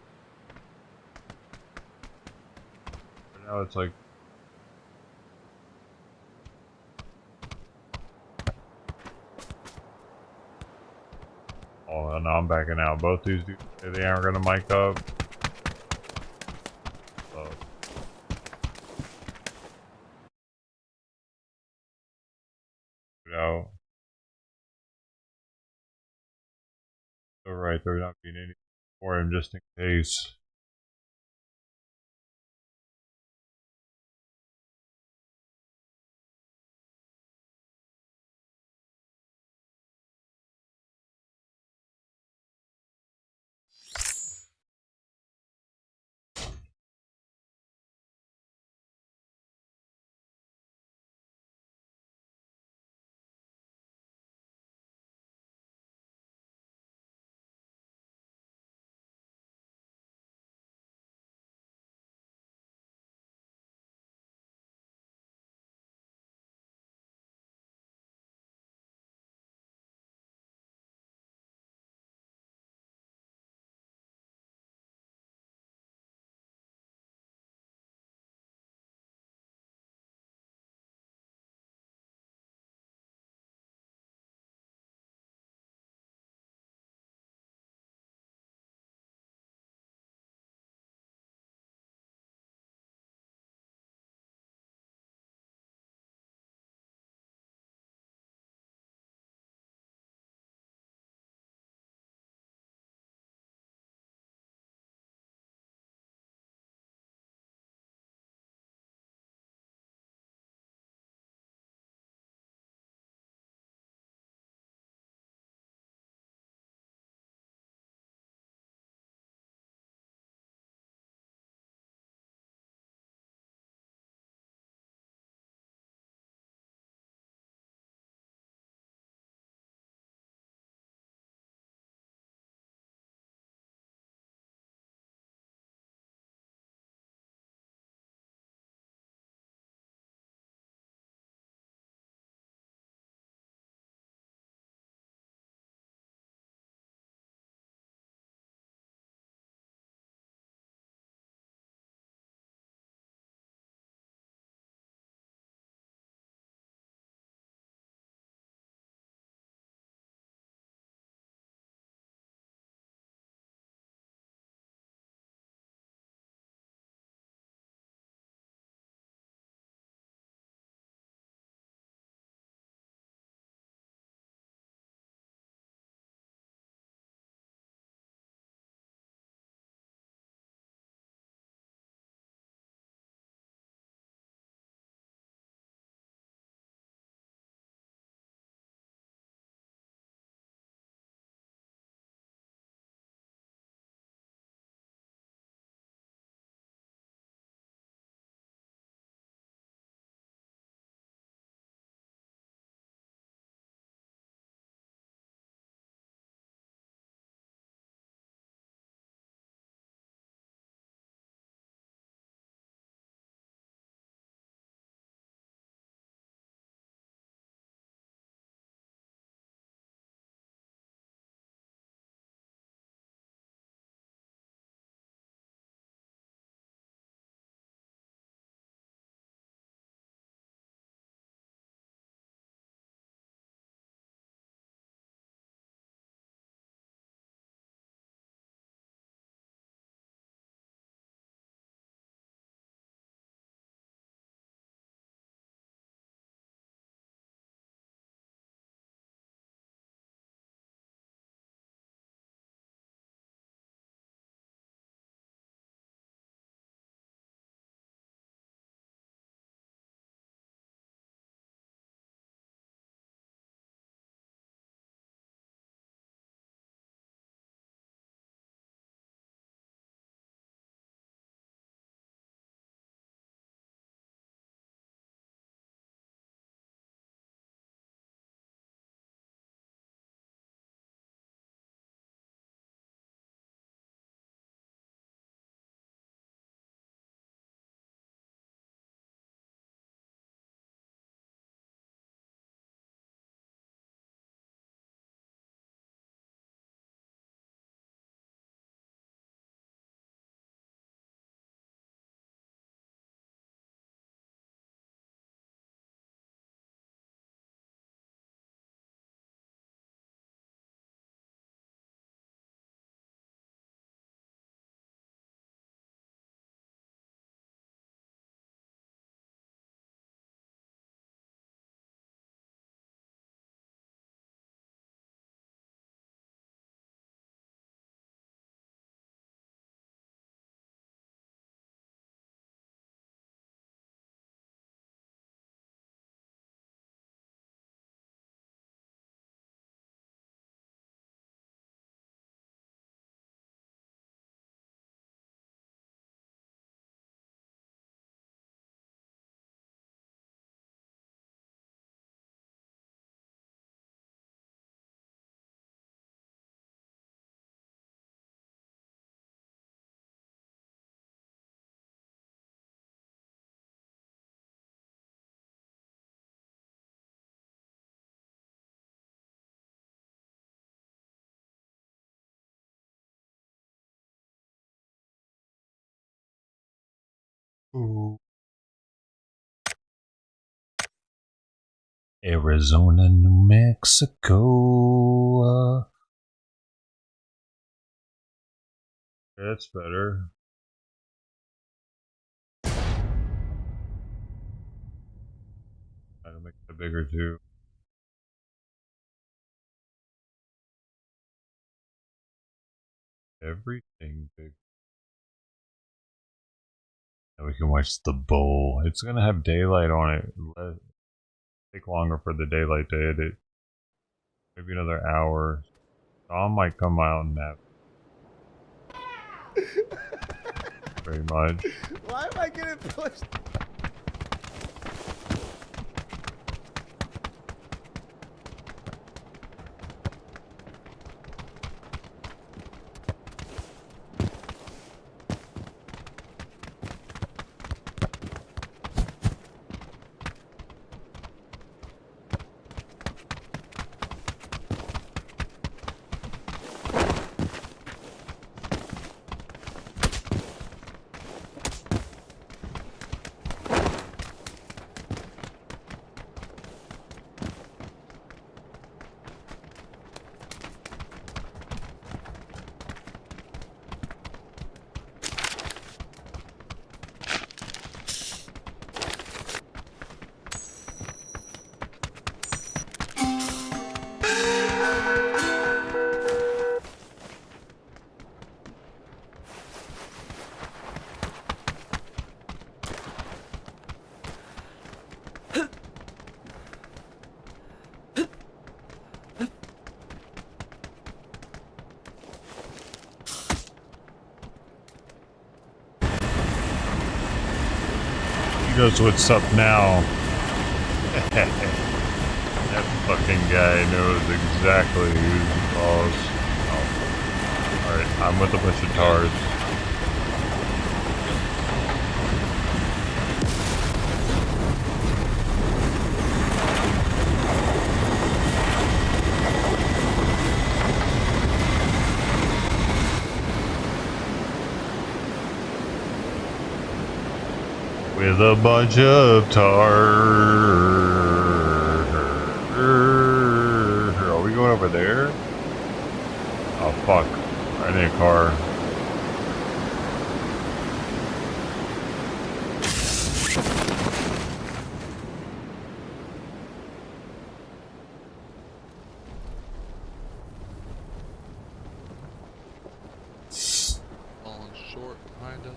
Right now it's like oh no, I'm backing out. Both these dudes say they aren't gonna mic up. So. Out. Alright, there's not being any for him just in case. Arizona, New Mexico. That's better. Try to make it bigger too. Everything big. And we can watch the bowl. It's gonna have daylight on it. It'll take longer for the daylight to hit it. Maybe another hour. Tom might come out and nap. Very much. Why am I getting pushed? He knows what's up now. That fucking guy knows exactly who's the boss. Oh. Alright, I'm with a bunch of tards. With a bunch of Are we going over there? Oh fuck. I need a car. Falling short behind us.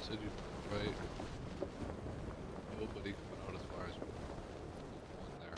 City right. Nobody coming out as far as one there.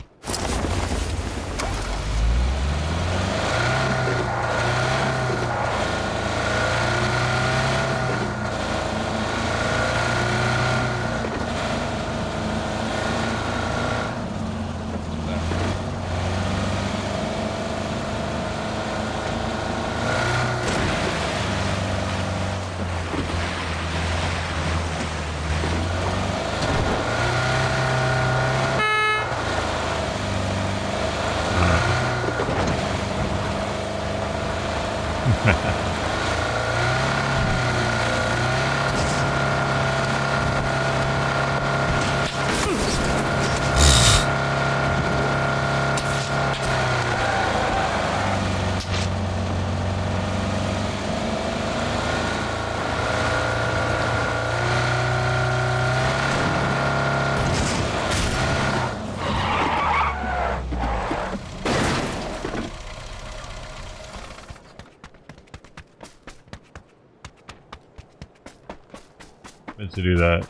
Meant to do that.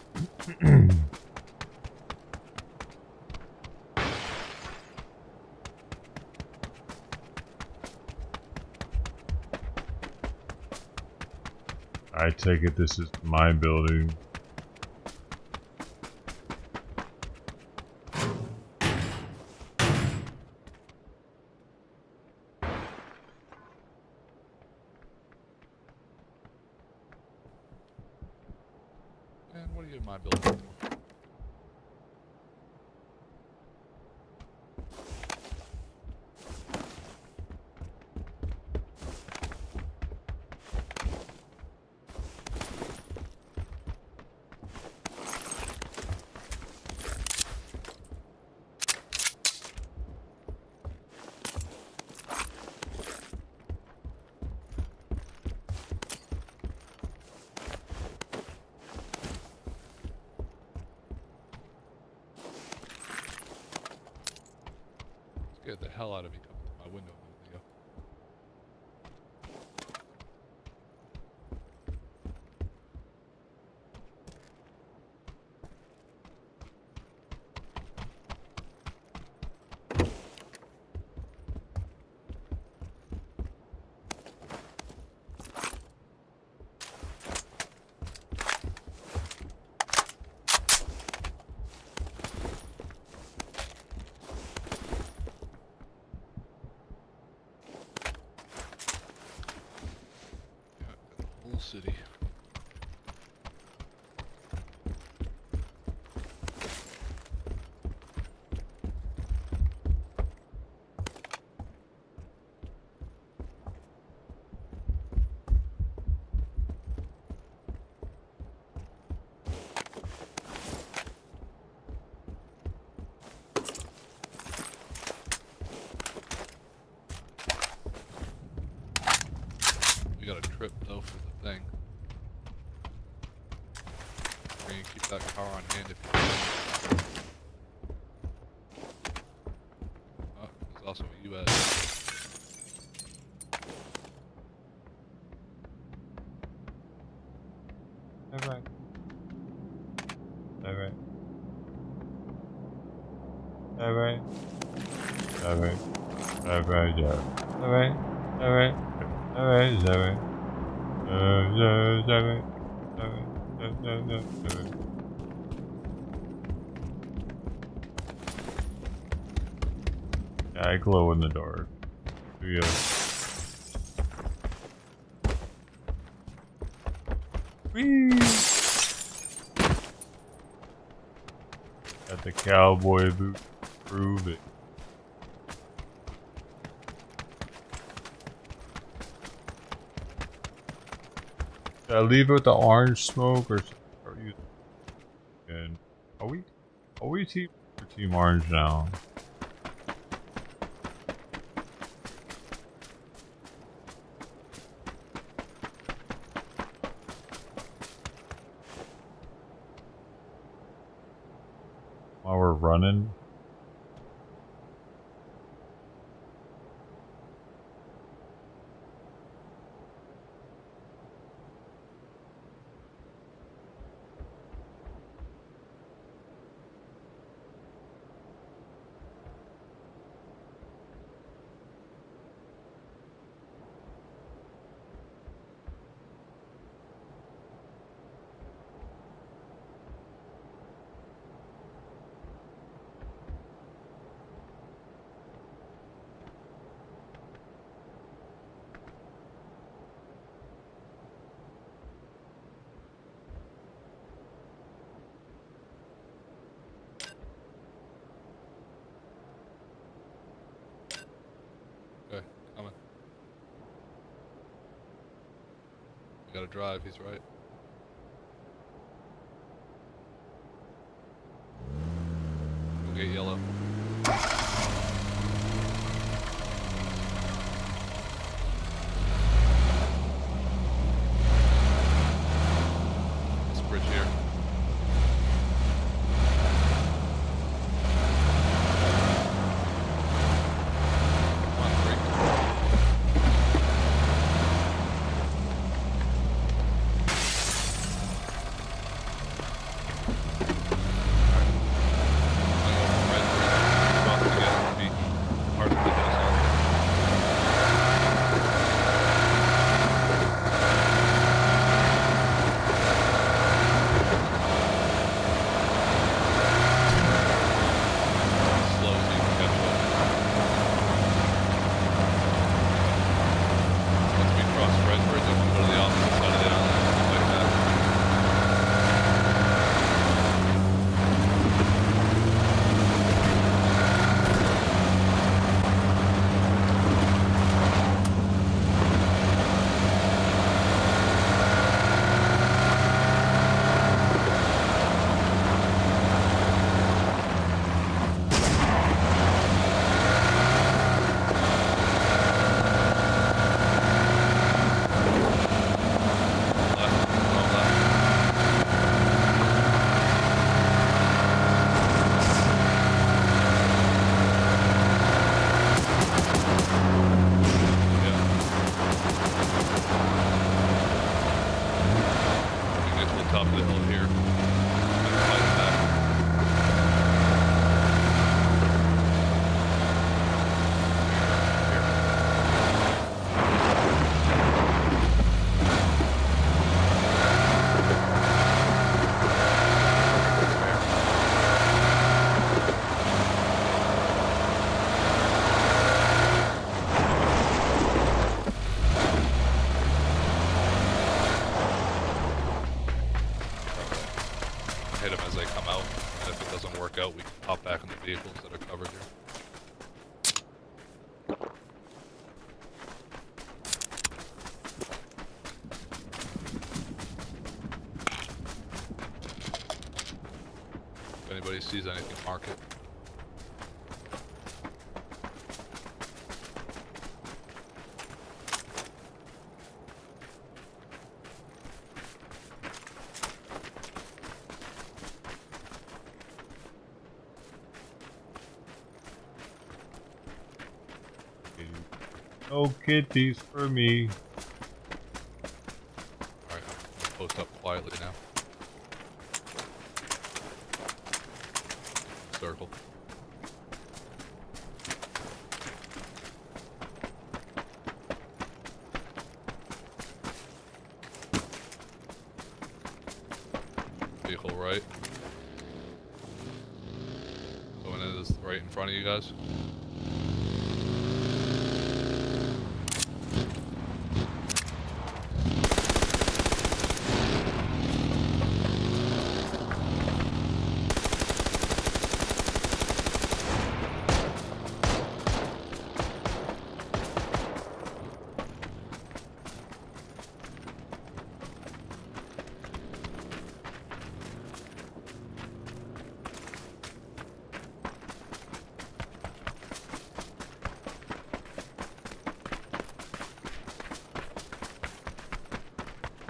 I take it this is my building. Man, what are you in my building for? Scared the hell out of me coming to my window in the video. Whole city. We got a trip though for the thing. We're gonna keep that car on hand if you can. Oh, there's also a US. Alright. Alright. Alright. Alright. Alright, yeah. Alright. Alright. Alright, is that right? Is that right? Alright. Yeah, I glow in the dark. Yeah. Whee! Got the cowboy boot. Prove it. Should I leave it with the orange smoke or are you? And are we team orange now? While we're running. Okay, coming. We gotta drive, he's right. Go get yellow. This bridge here. back out, we can pop back in the vehicles that are covered here. If anybody sees anything, mark it. No kitties for me. Alright, I'm gonna post up quietly now. Circle. Vehicle right. Going in this right in front of you guys.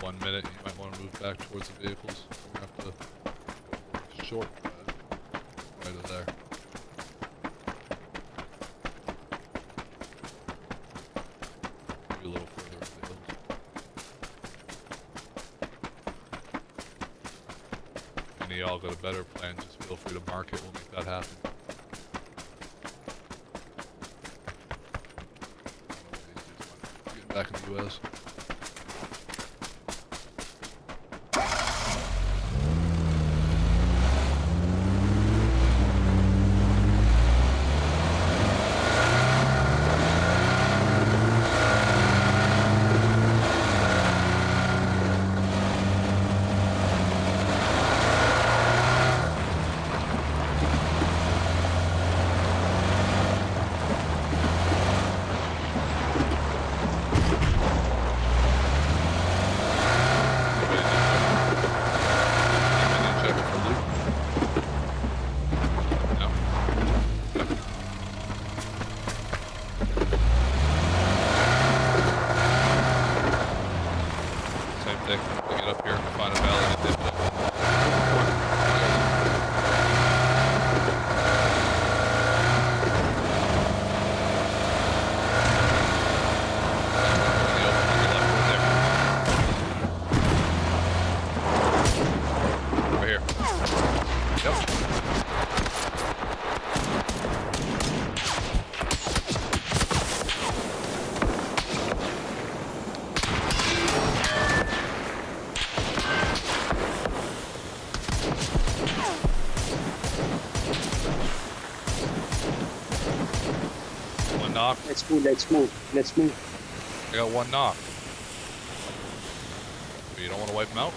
One minute, you might want to move back towards the vehicles. We're going to have to short right of there. Maybe a little further into the hills. Any of y'all got a better plan, just feel free to mark it, we'll make that happen. Getting back in the US. Knock. Let's move. I got one knock. But you don't want to wipe him out?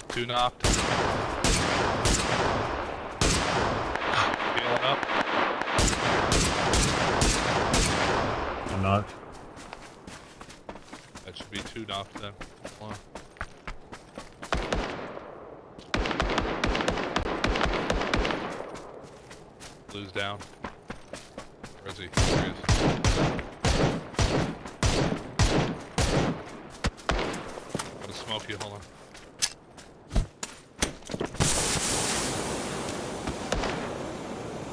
Two knocked. Healing up. I'm knocked. That should be two knocked then. Hold on. Blue's down. Where is he? There he is. I'm gonna smoke you, hold on.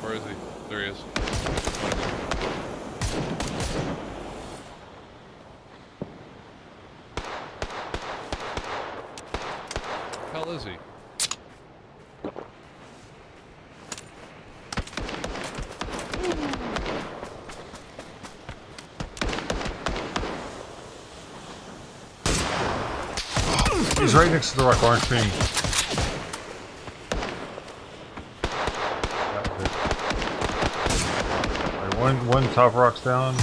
Where is he? There he is. Where the hell is he? He's right next to the rock, orange ping. One top rock's down.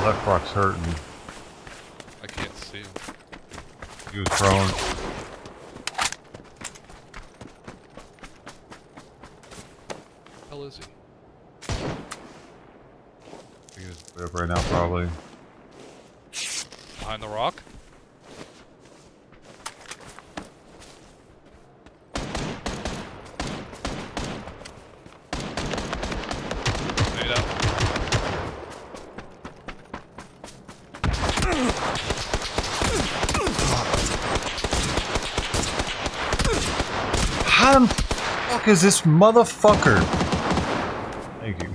Left rock's hurting. I can't see him. He was prone. Hell is he? He is up right now, probably. Behind the rock? Made up. How the fuck is this motherfucker? Thank you.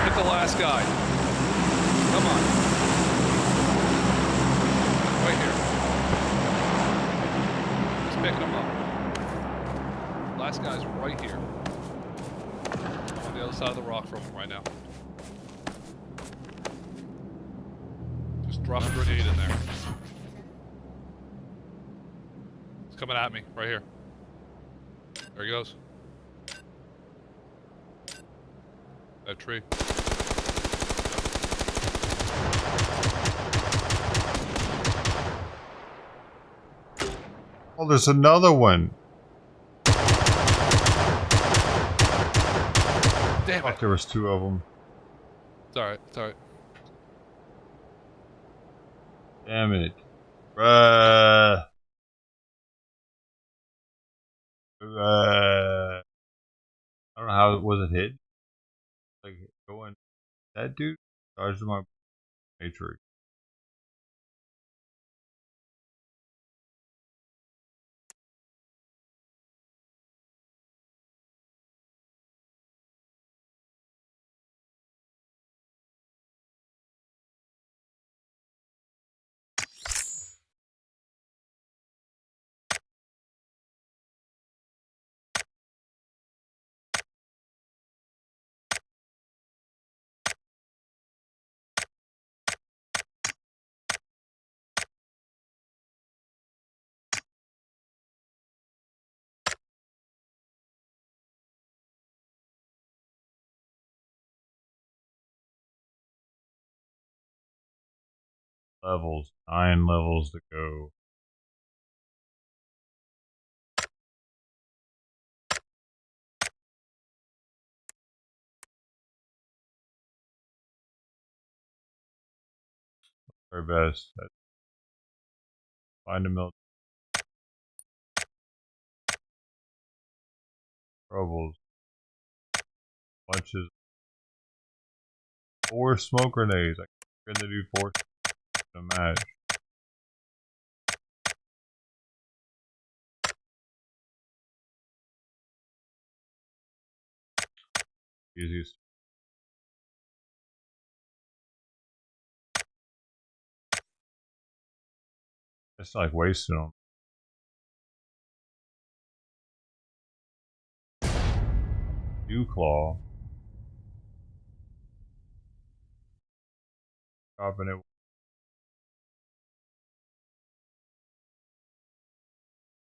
Hit the last guy. Come on. Right here. Just picking him up. Last guy's right here. I'm on the other side of the rock from him right now. Just drop a grenade in there. It's coming at me, right here. There he goes. That tree. Oh, there's another one. Damn it. There was two of them. It's alright, it's alright. Damn it. I don't know how was it hit. Like going that dude charged my matrix. Levels, 9 levels to go. Our best. Find a milk. Troubles. Bunches. 4 smoke grenades. I couldn't do 4 in a match. Easiest. It's like wasting them. Dew claw. Dropping it.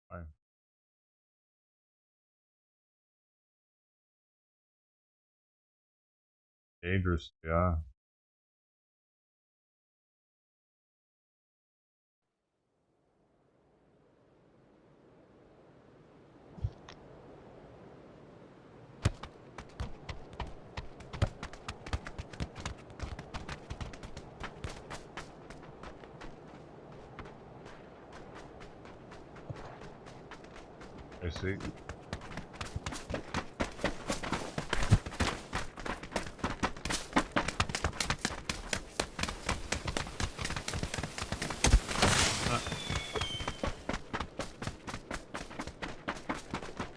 Fine. Dangerous, yeah. I see.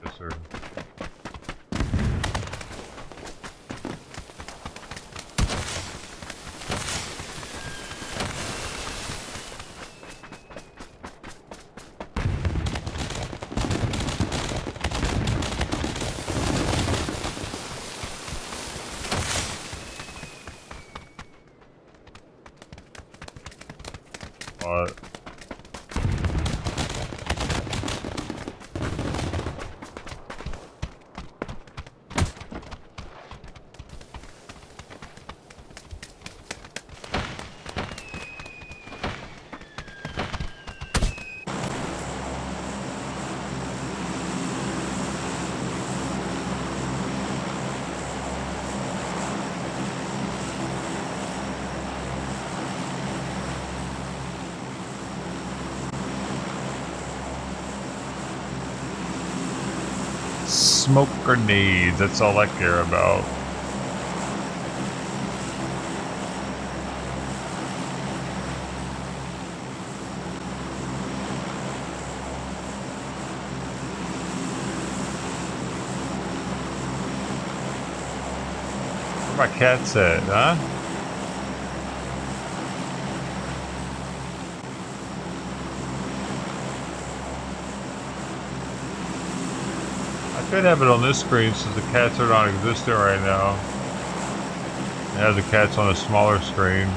Yes, sir. smoke grenades. That's all I care about. Where my cat's at, huh? I could have it on this screen since the cats are not existent right now. I have the cats on a smaller screen.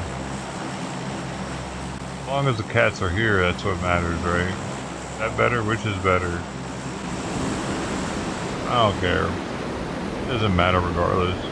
As long as the cats are here, that's what matters, right? Is that better? Which is better? I don't care. It doesn't matter regardless.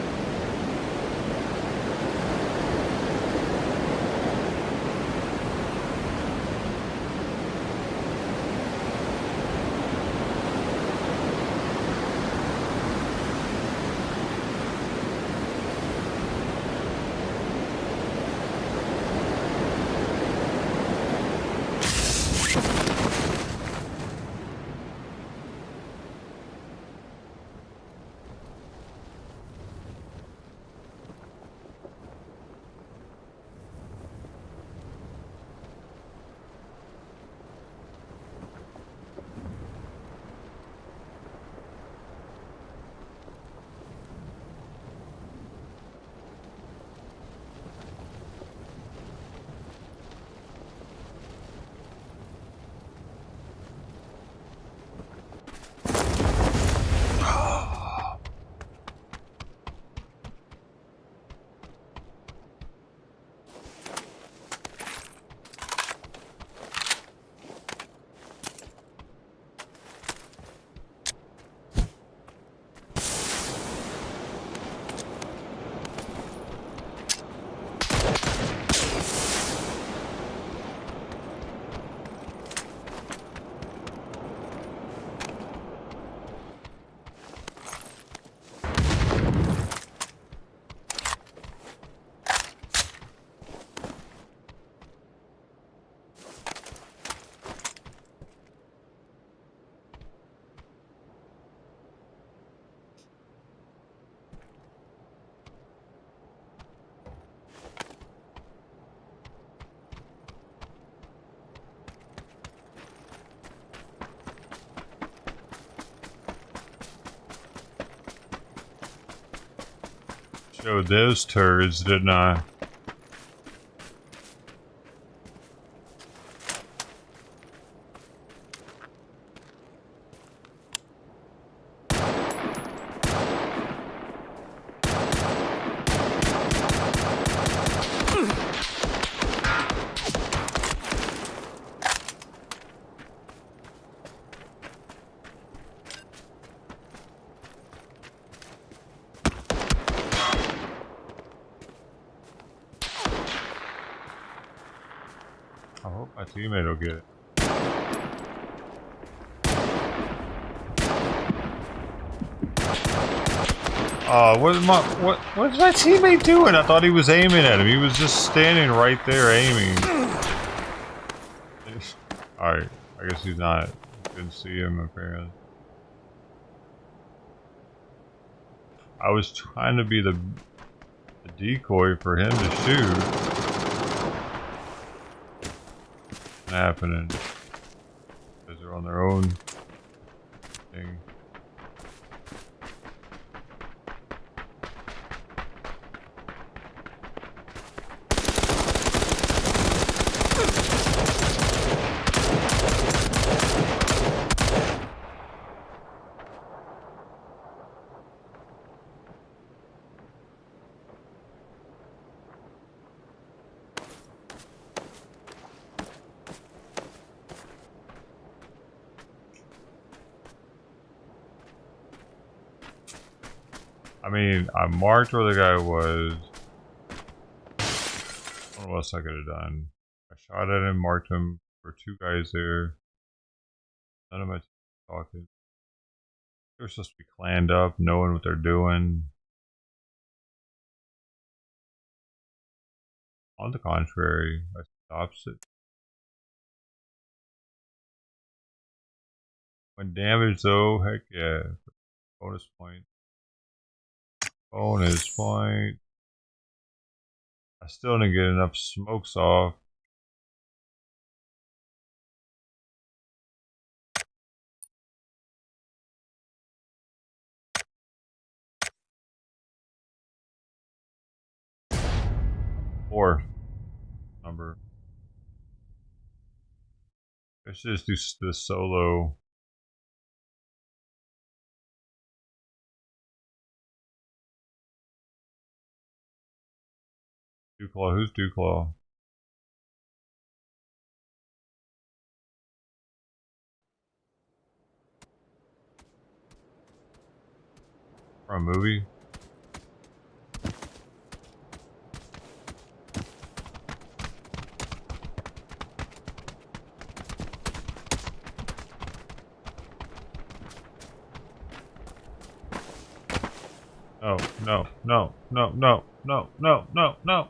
Showed those turds, didn't I? I hope my teammate will get it. What's my teammate doing? I thought he was aiming at him. He was just standing right there aiming. Alright, I guess he's not. Couldn't see him apparently. I was trying to be the decoy for him to shoot. Happening because they're on their own thing. I mean, I marked where the guy was. I don't know what else I could have done. I shot at him, marked him. There were two guys there. None of my team talking. They're supposed to be claned up, knowing what they're doing. On the contrary, I stops it. When damaged though, heck yeah. Bonus point. Bonus point. I still didn't get enough smokes off. Four number. Let's just do the solo. Dewclaw, who's Dewclaw? From a movie? Oh, no, no, no, no, no, no, no, no.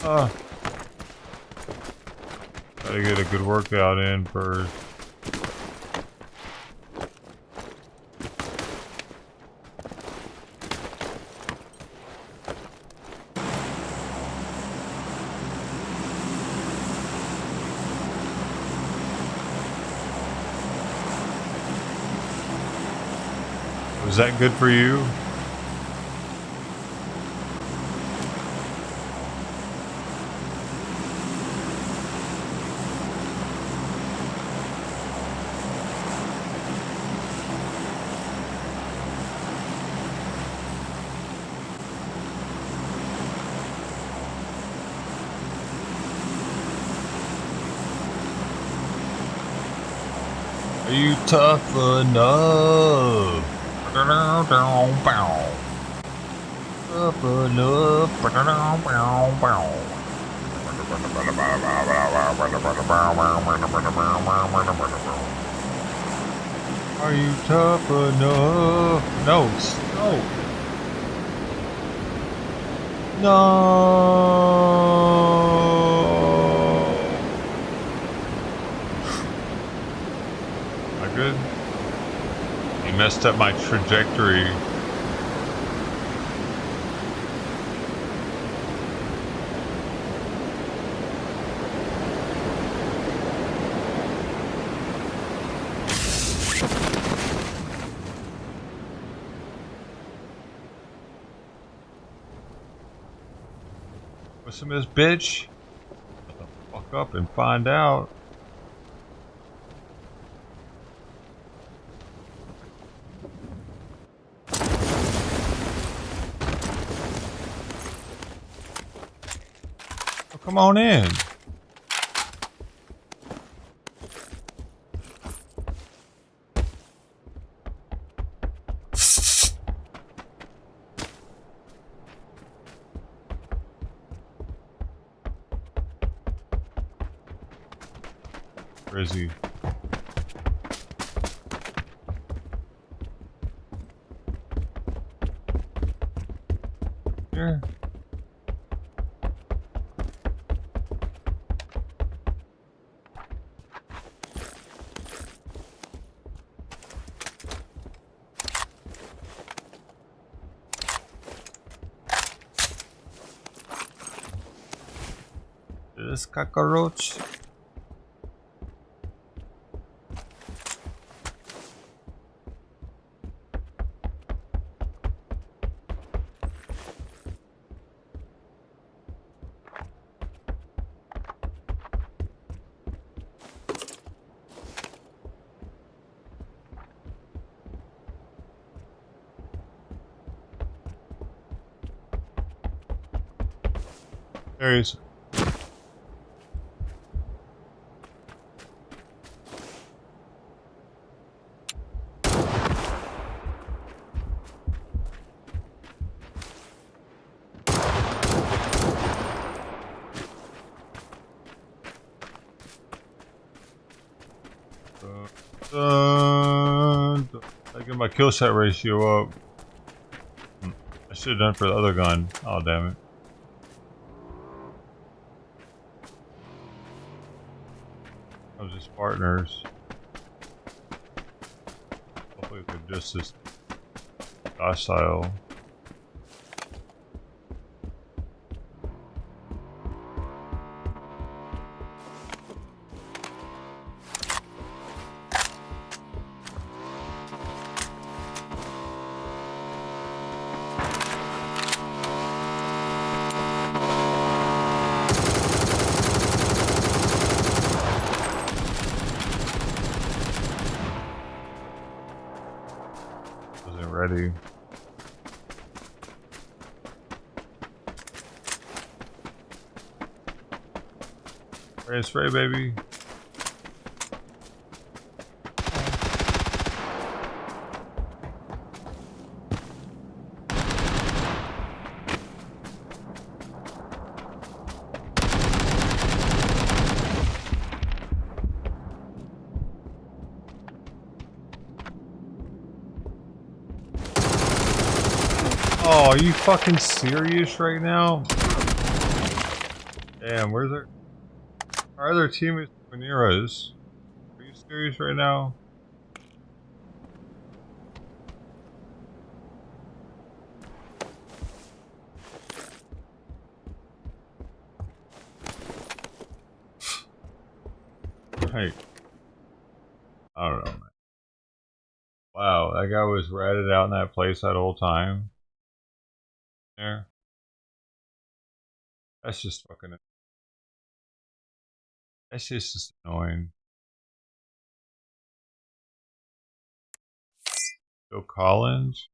Ah! Gotta get a good workout in first. Was that good for you? Are you tough enough? Tough enough. Are you tough enough? No, no. No. Good. He messed up my trajectory. What's in this bitch? Shut the fuck up and find out. Come on in. Where is he? Here. This cockroach. There he is. I get my kill shot ratio up. I should have done for the other gun. Oh, damn it. Those are his partners. Hopefully they're just as docile. Wasn't ready. Spray, spray, baby. Oh, are you fucking serious right now? Damn, where's our other teammates near us? Are you serious right now? Hey, I don't know, man. Wow, that guy was ratted out in that place that whole time. There. That's just fucking. That's just annoying. Phil Collins.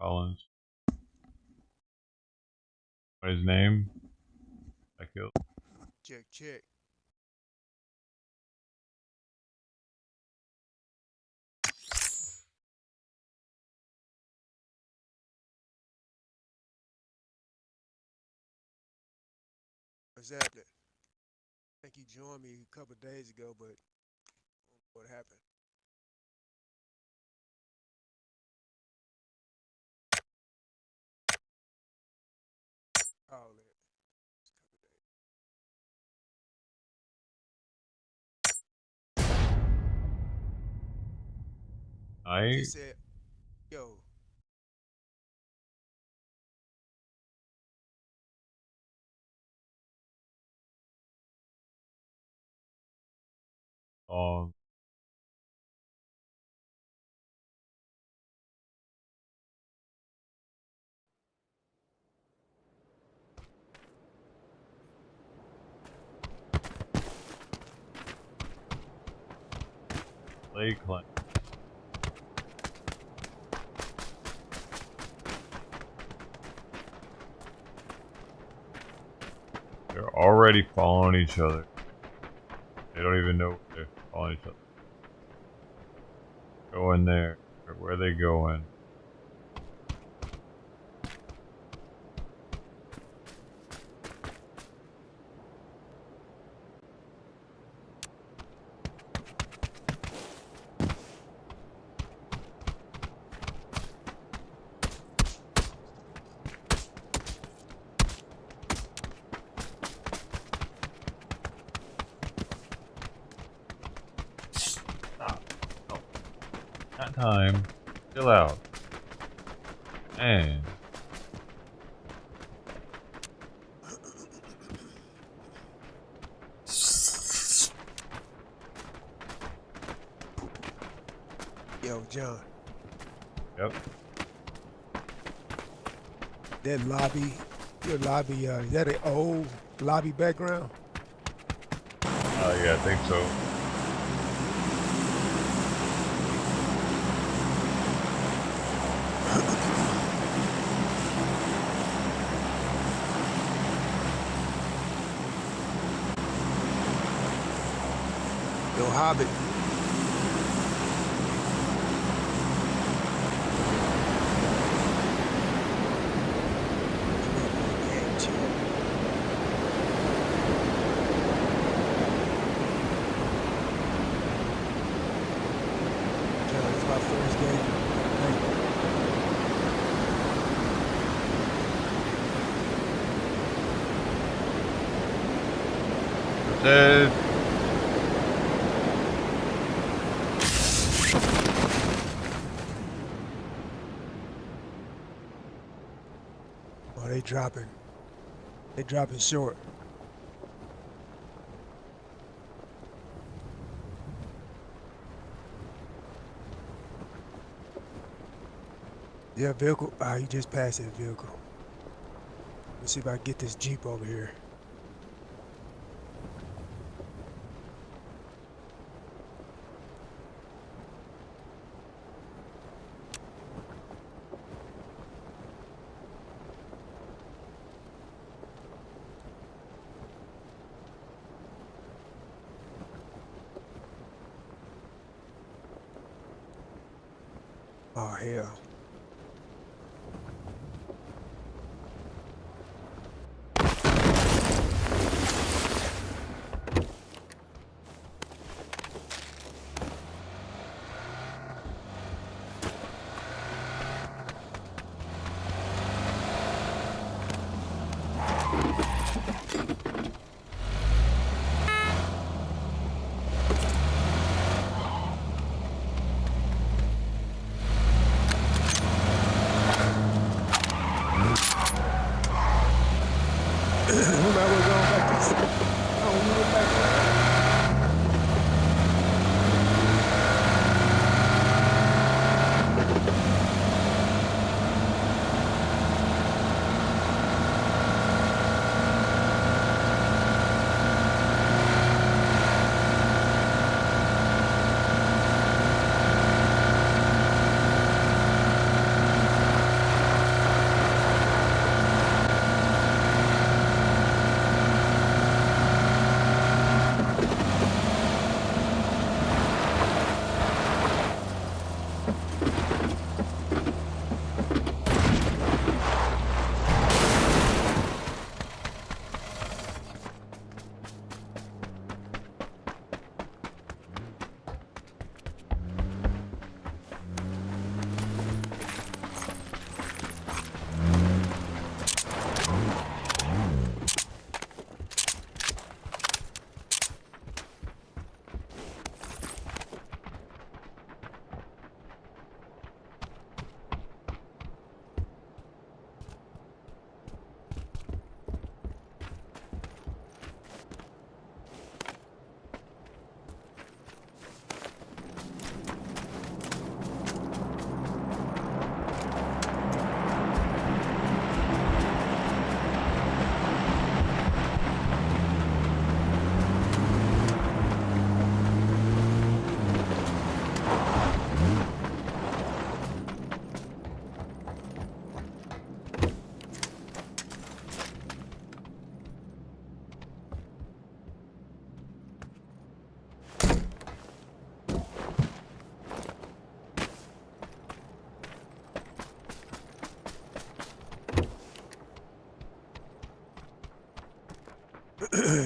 Collins. What his name? I killed. Check, check. What's happening? I think you joined me a couple of days ago, but what happened? Oh, I said, yo. Lakeland. They're already following each other. They don't even know they're following each other. Go in there. Where are they going? That time. Chill out. Man. Yo, John. Yep. That lobby, your lobby, is that an old lobby background? Yeah, I think so. Yo, Hobbit. our first game. Dead. Oh, they dropping. They dropping short. Yeah, vehicle. Ah, you just passed that vehicle. Let's see if I can get this Jeep over here. Oh, hell.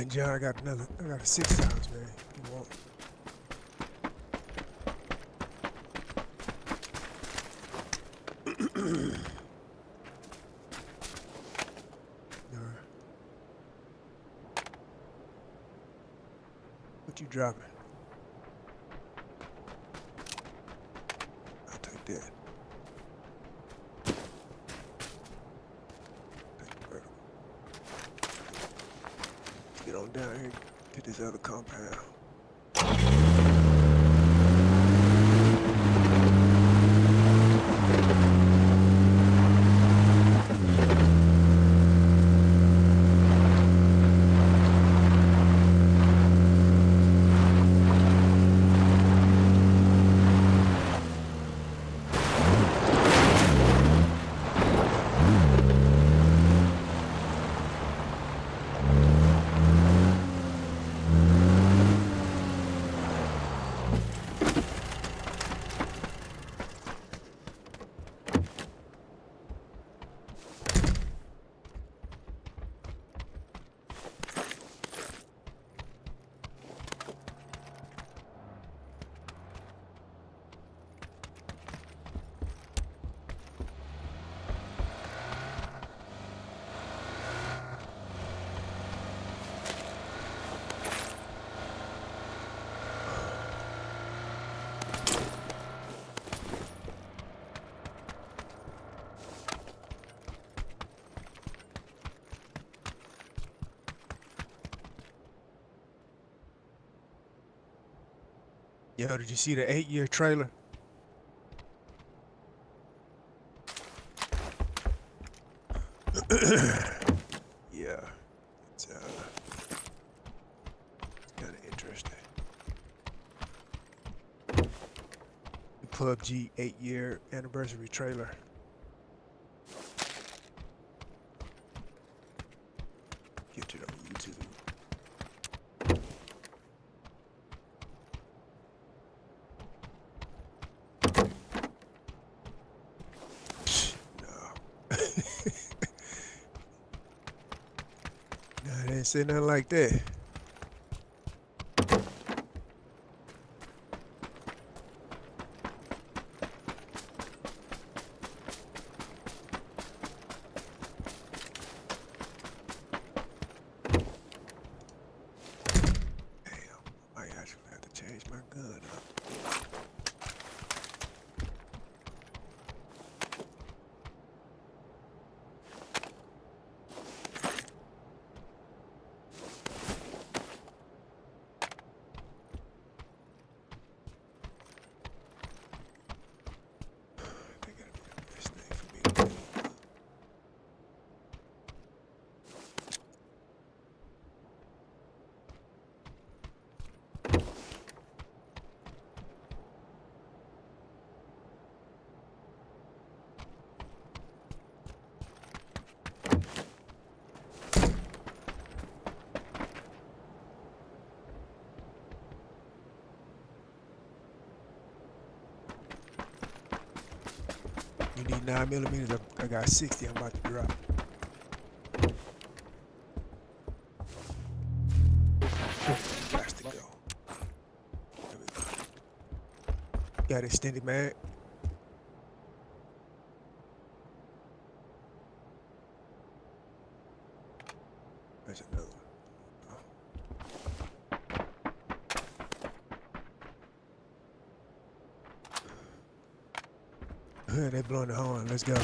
John, I got a 6 times, man. You want? What you dropping? I'll take that. Get on down here, get this other compound. Yo, did you see the 8-year trailer? Yeah, it's kind of interesting. The PUBG 8-year anniversary trailer. Get it on YouTube. Nah, they ain't say nothing like that. I actually have to change my gun up. You need 9mm. I got 60. I'm about to drop. Has to go. There we go. Got extended mag. There's another one. They blowing the horn. Let's go.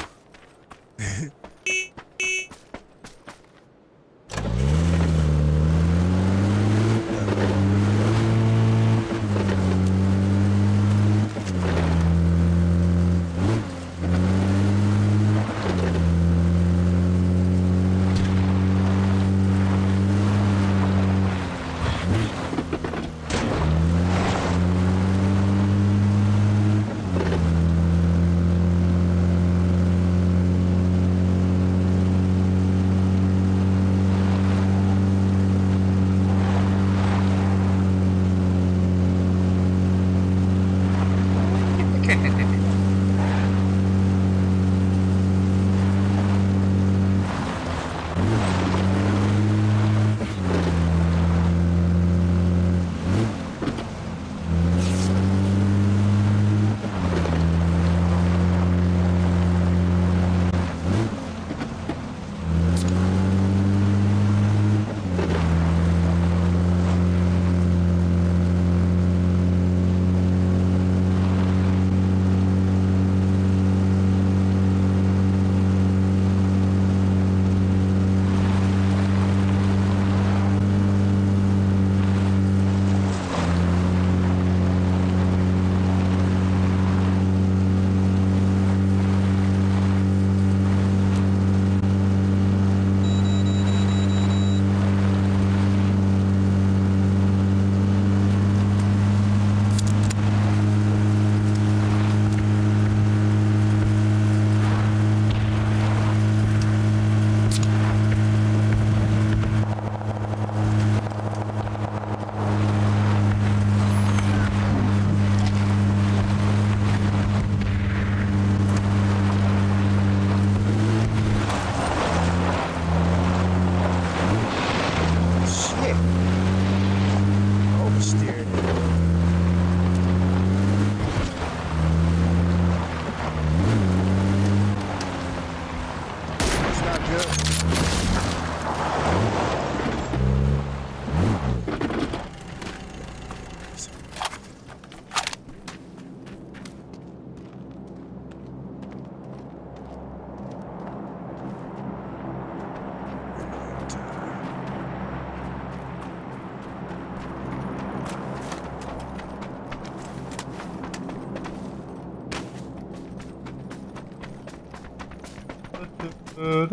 Oh, I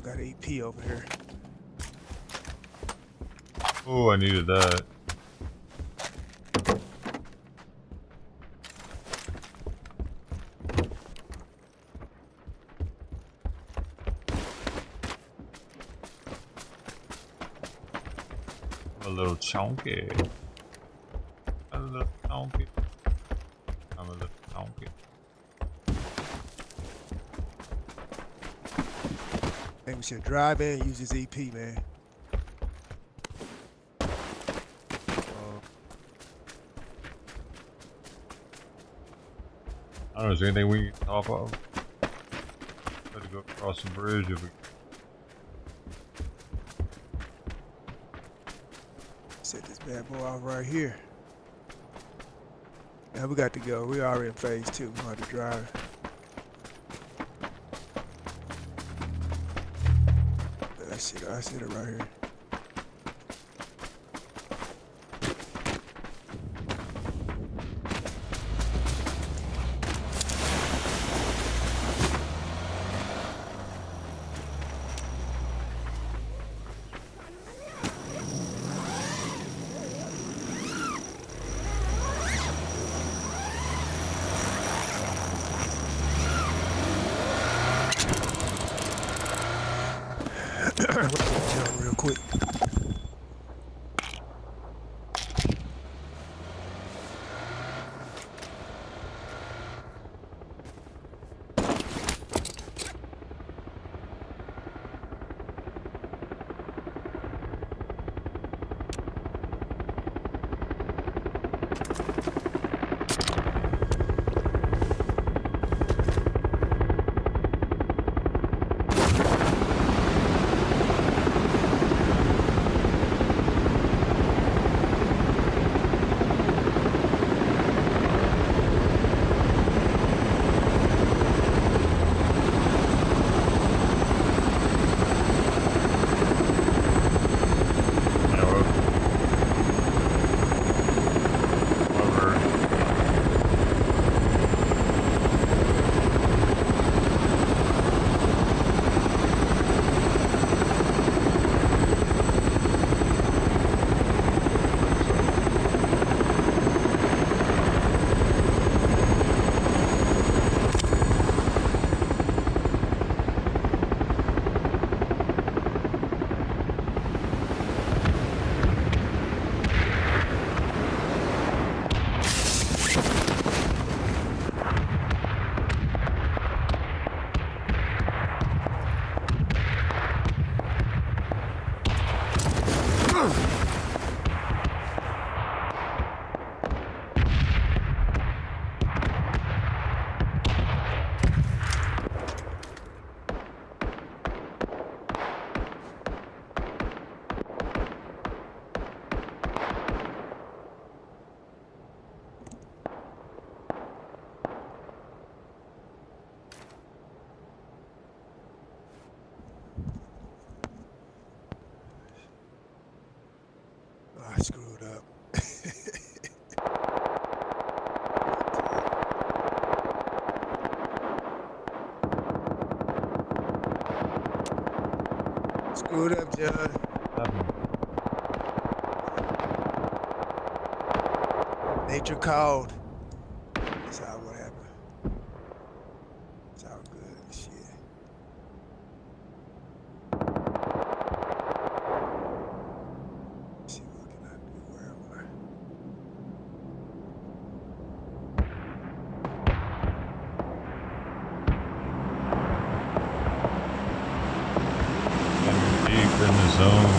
got an EP over here. Oh, I needed that. A little chunky. A little chunky. I'm a little chunky. I think we should drive in and use this EP, man. I don't know, is there anything we can top of? Try to go across the bridge if we Set this bad boy off right here. Now we got to go. We're already in phase 2. We're going to drive. I see it right here. Jump real quick. I screwed up. Screwed up, John. Nature called. That's how what happened. It's all good. Shit. Let's see what can I do? Where am I? deep in the zone.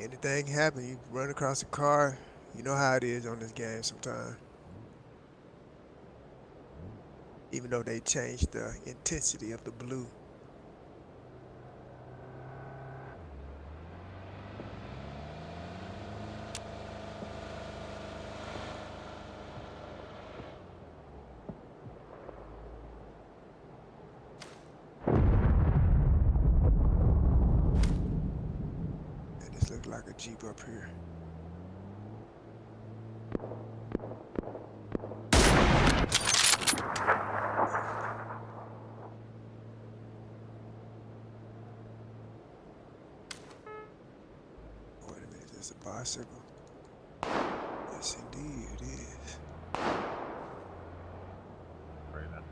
Anything can happen. You run across a car. You know how it is on this game sometimes. Even though they changed the intensity of the blue. And this looks like a Jeep up here. It's a bicycle. Yes, indeed it is. Right now.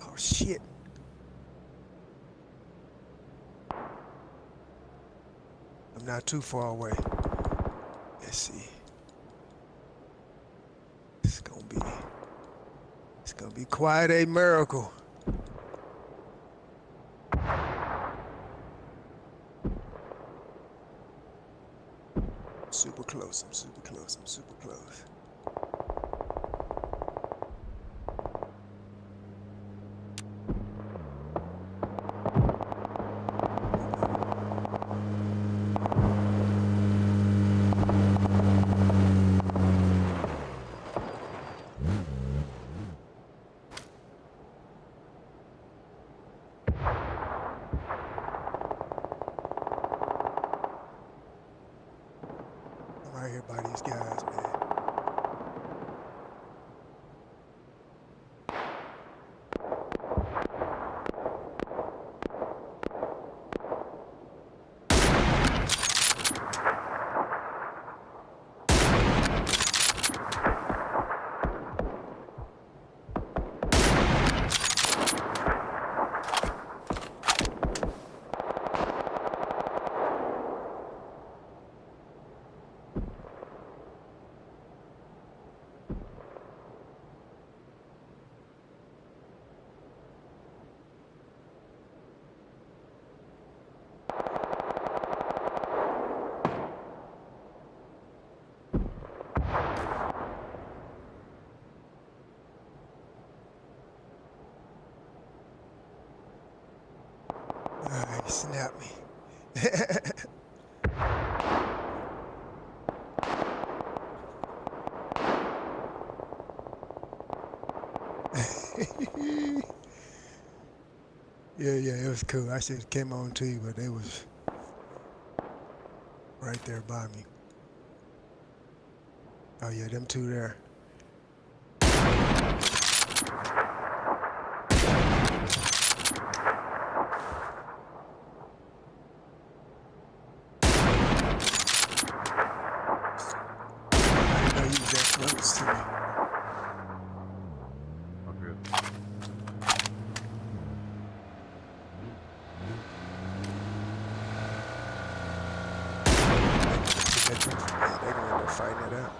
Oh shit. I'm not too far away. Let's see. It's gonna be quite a miracle. Super close, I'm super close, I'm super close. I'm right here by these guys, man. He snapped me. Yeah, it was cool. I should have came on to you, but they was right there by me. Oh yeah, them two there. Close to me. Okay. Yeah, they're gonna end up fighting it out.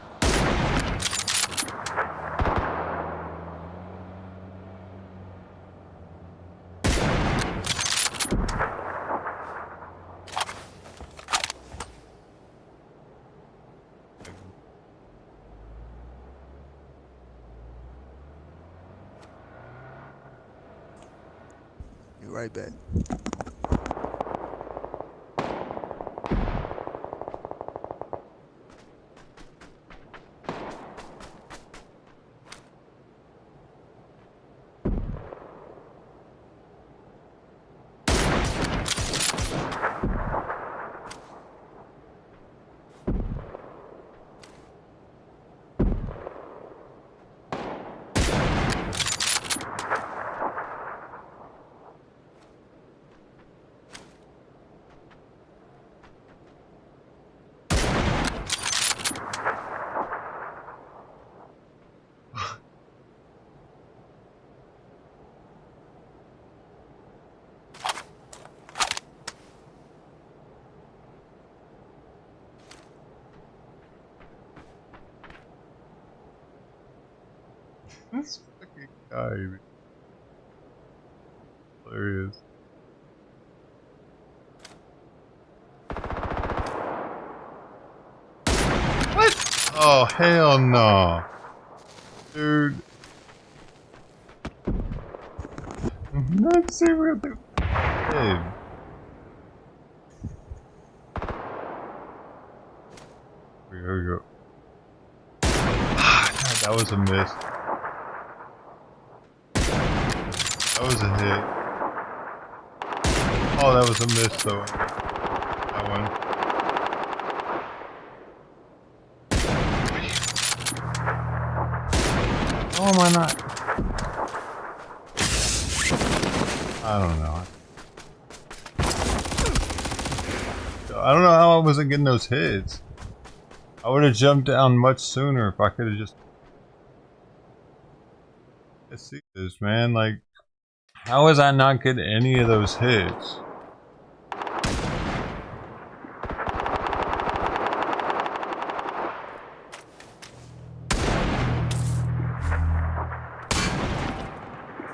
Be right back. This fucking guy. Hilarious. What? Oh, hell no. Dude. Let's see what the head. Here we go. God, that was a miss. That was a hit. Oh, that was a miss though. That one. Oh, am I not? I don't know. I don't know how I wasn't getting those hits. I would have jumped down much sooner if I could have just... Let's see this, man. Like, how was I not getting any of those hits?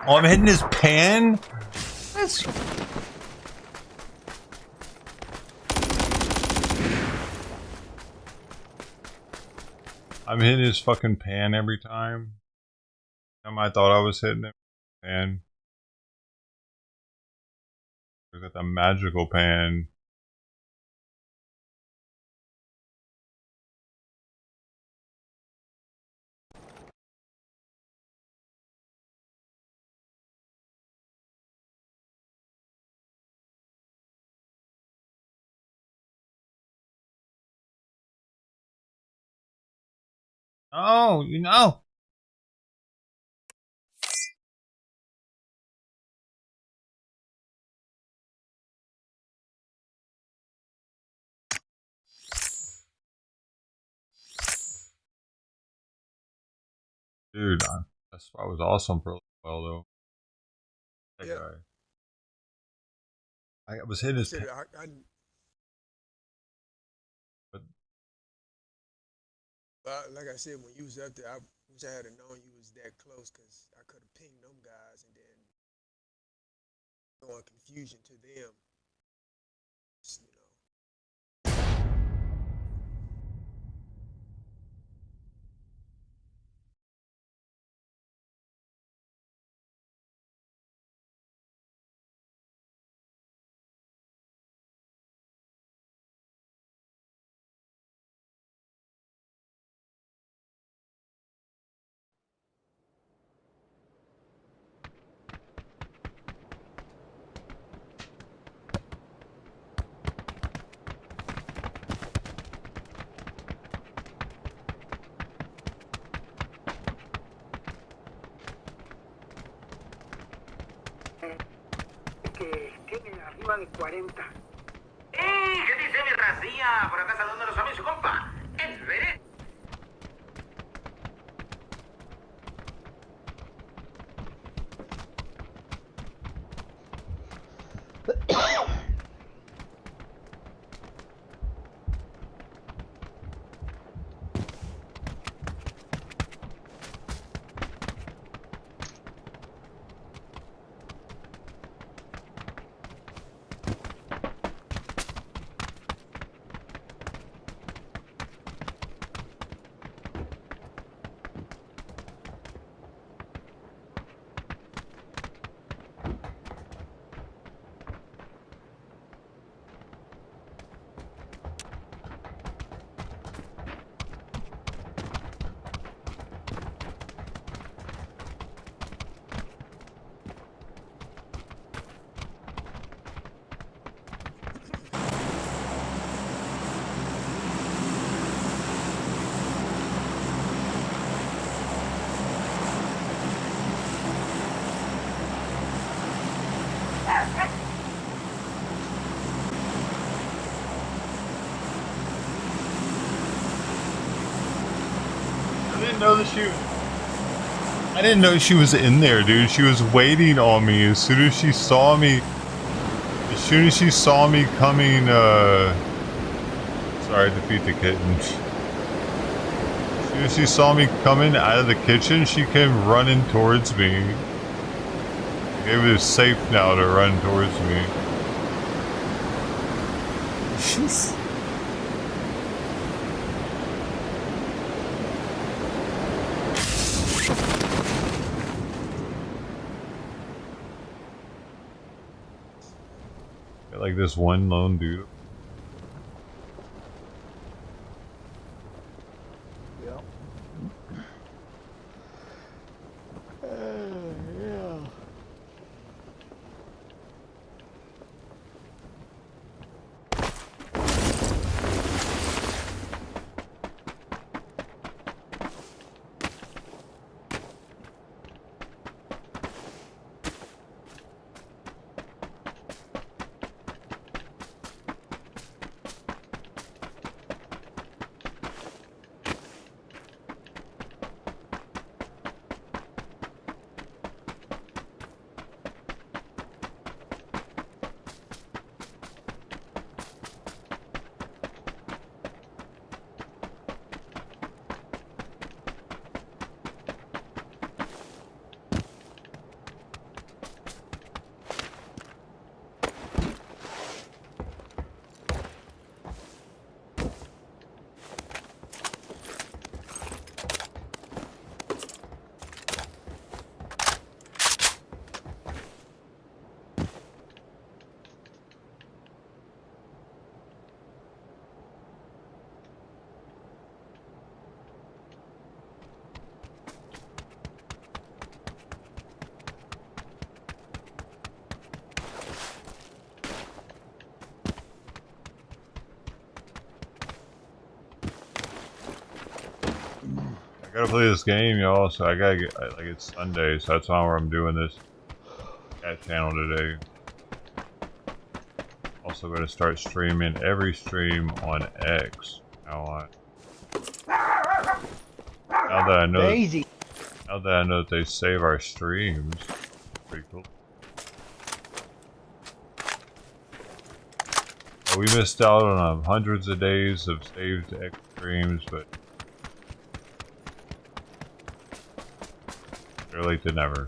Oh, I'm hitting his pan? That's... I'm hitting his fucking pan every time. I thought I was hitting it. Pan. Look at the magical pan. Oh, you know. Dude, that spot was awesome for a while though. That guy. I was hitting his. But like I said, when you was up there, I wish I had known you was that close, because I could have pinged them guys and then throwing confusion to them. You know. De 40. ¿Qué dice mi racía? Por acá saludando a los amigos y compa. El veré. I didn't know she was in there, dude. She was waiting on me as soon as she saw me. As soon as she saw me coming, sorry, defeat the kitten. As soon As she saw me coming out of the kitchen, she came running towards me. I gave it safe now to run towards me. Jeez. Got like this one lone dude. Yep. Yeah. I gotta play this game, y'all, so I gotta get, like, it's Sunday, so that's why I'm doing this cat channel today. Also gonna start streaming every stream on X. Now that I know Daisy. now that I know that they save our streams, pretty cool. We missed out on hundreds of days of saved X streams, but better late than never.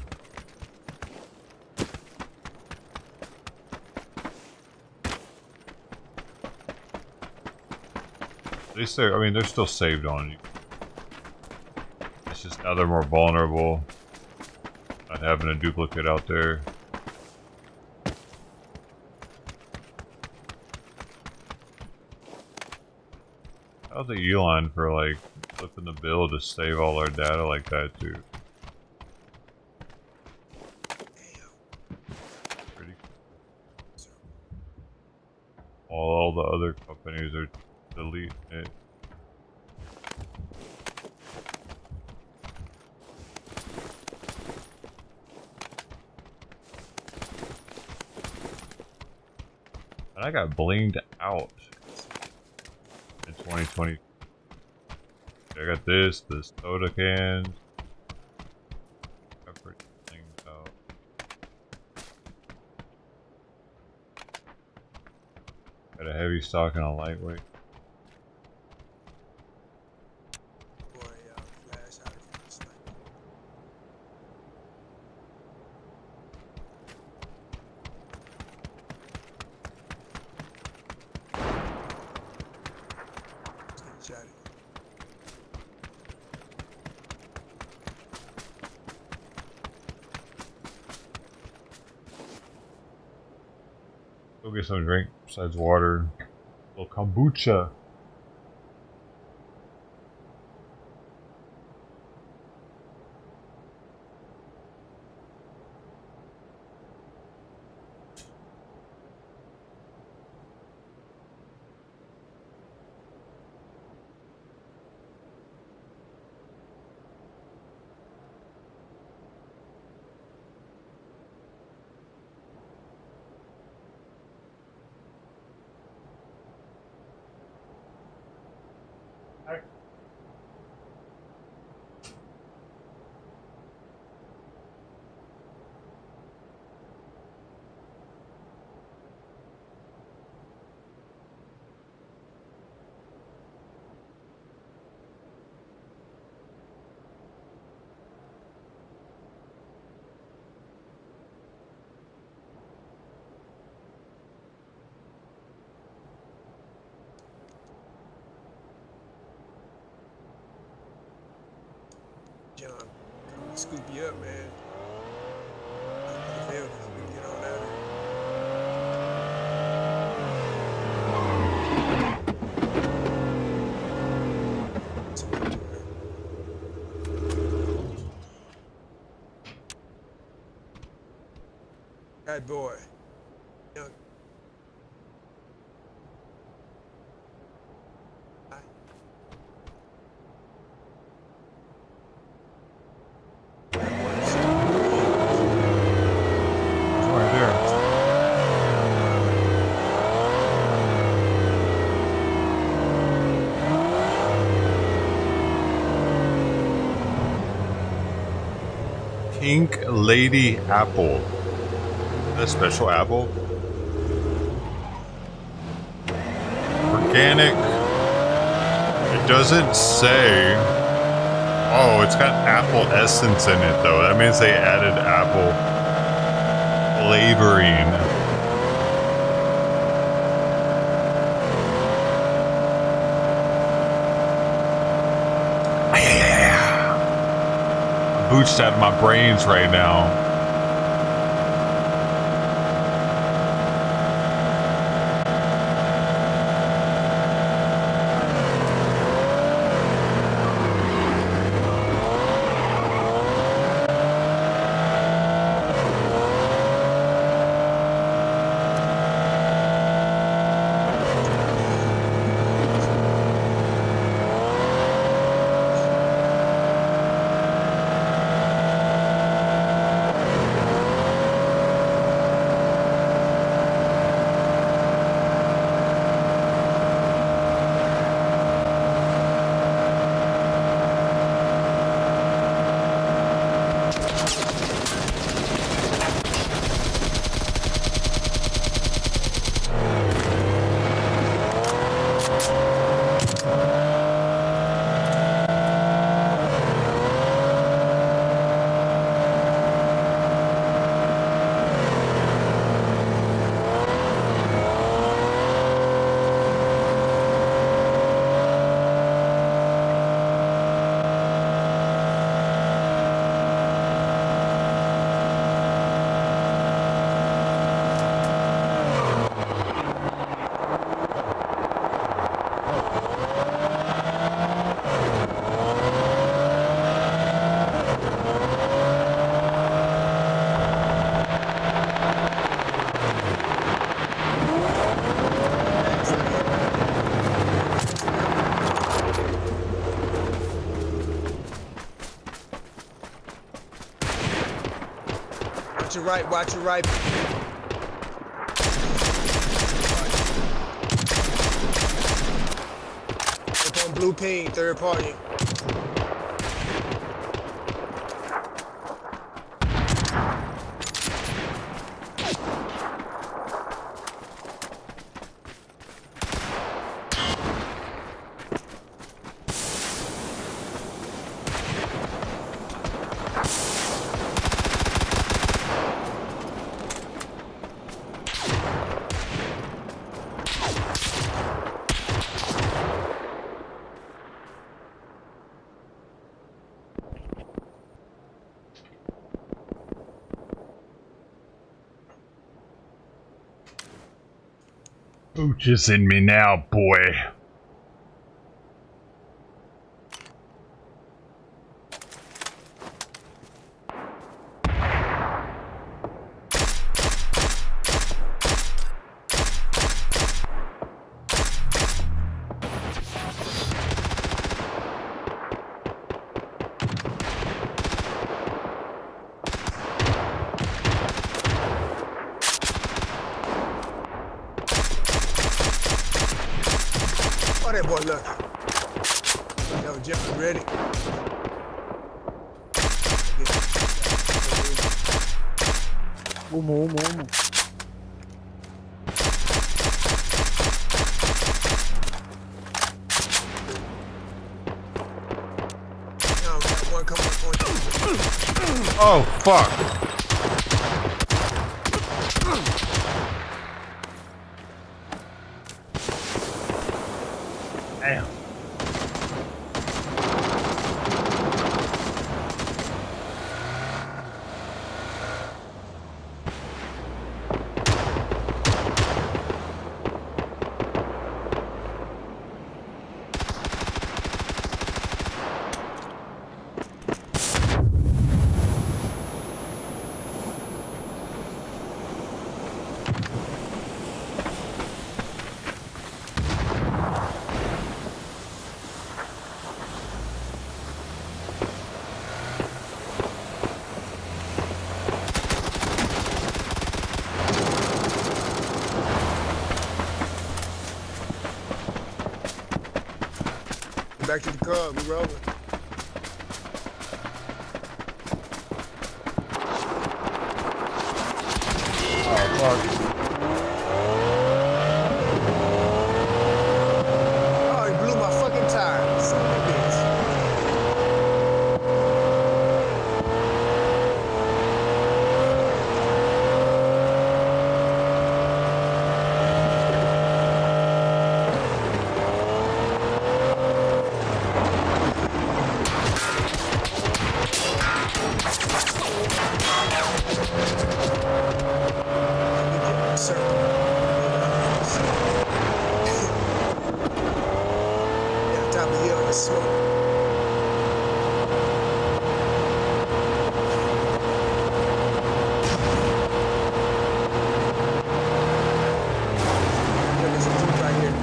At least they're, I mean, they're still saved on you. It's just now they're more vulnerable. Not having a duplicate out there. How's the Elon for like flipping the bill to save all our data like that too? Pretty cool. All the other companies are deleting it. And I got blinged out in 2020. I got this soda cans. Got pretty blinged out. Got a heavy stock and a lightweight. Go get some drink besides water. A little kombucha. scoop you up, man. We can get on out of here. Bad boy. Young. Pink Lady Apple. A special apple? Organic. It doesn't say. Oh, it's got apple essence in it though. That means they added apple flavoring. Boots out of my brains right now. Watch your right, watch your right. Up on blue ping, third party. Ooch is in me now, boy. Oh, that boy lucky. Yo, Jeff, ready? Umo. No, we got one coming up on you. Oh, fuck. Damn. back to the car. We rolling. Oh, fuck. Oh, he blew my fucking tire. Son of a bitch. Yeah, top of the hill in the smoke. Yeah, there's a Jeep right here.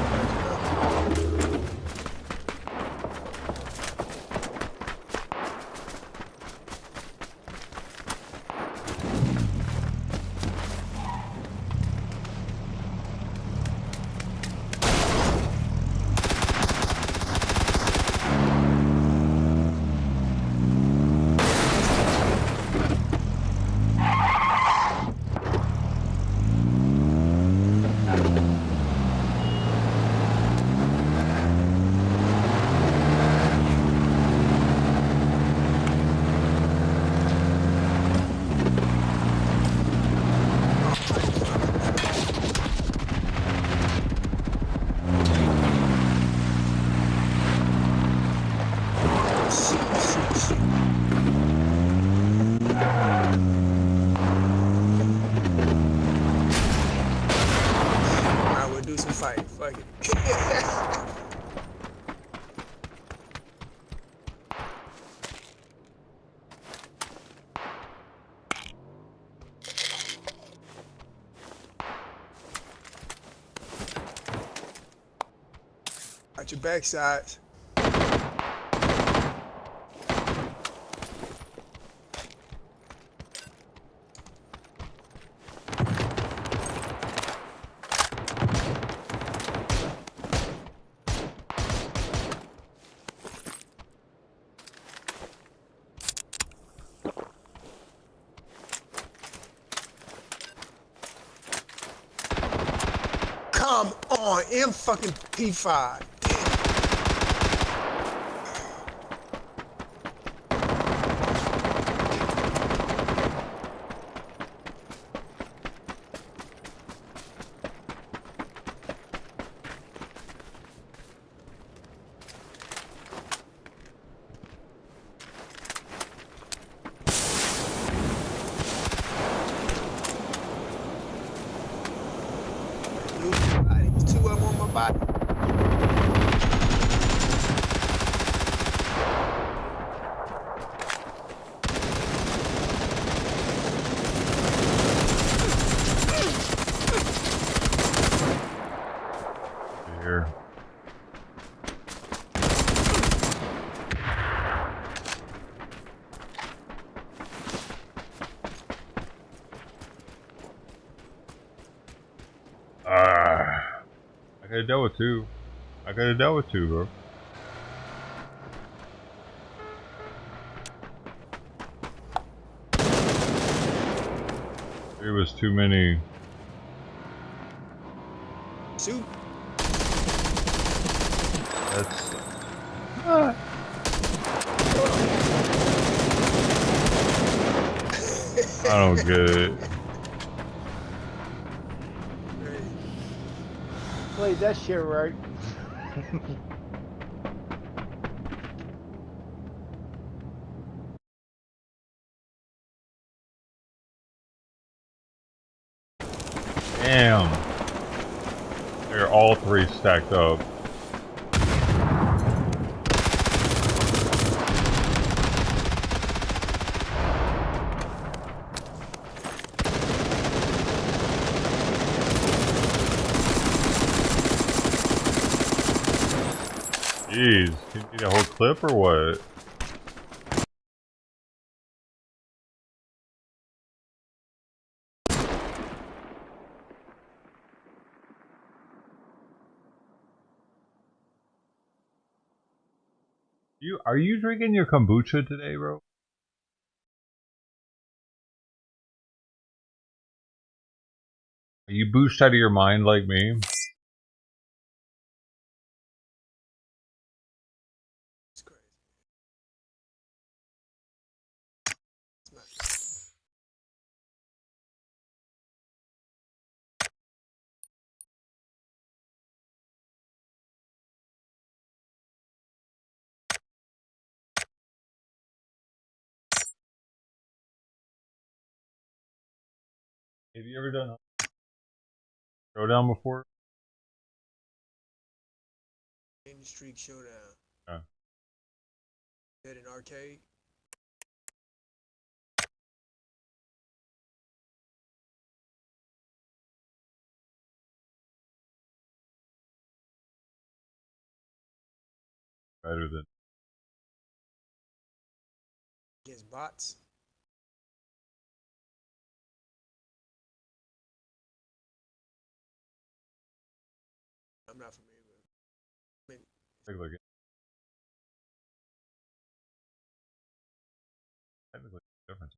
Alright, we'll do some fighting. Fuck it. At your backsides. Come on, M fucking P5. There's two of them on my body. Here. I could have dealt with two. I could have dealt with two, bro. There was too many. Shoot. That's. I don't get it. Played that shit right. Damn. They're all three stacked up. Jeez, can you get a whole clip or what? Are you drinking your kombucha today, bro? Are you boosted out of your mind like me? Have you ever done a showdown before? In the Street Showdown. Yeah. That an arcade? Better than Against bots? I'm not familiar with it. take a look at technically difference.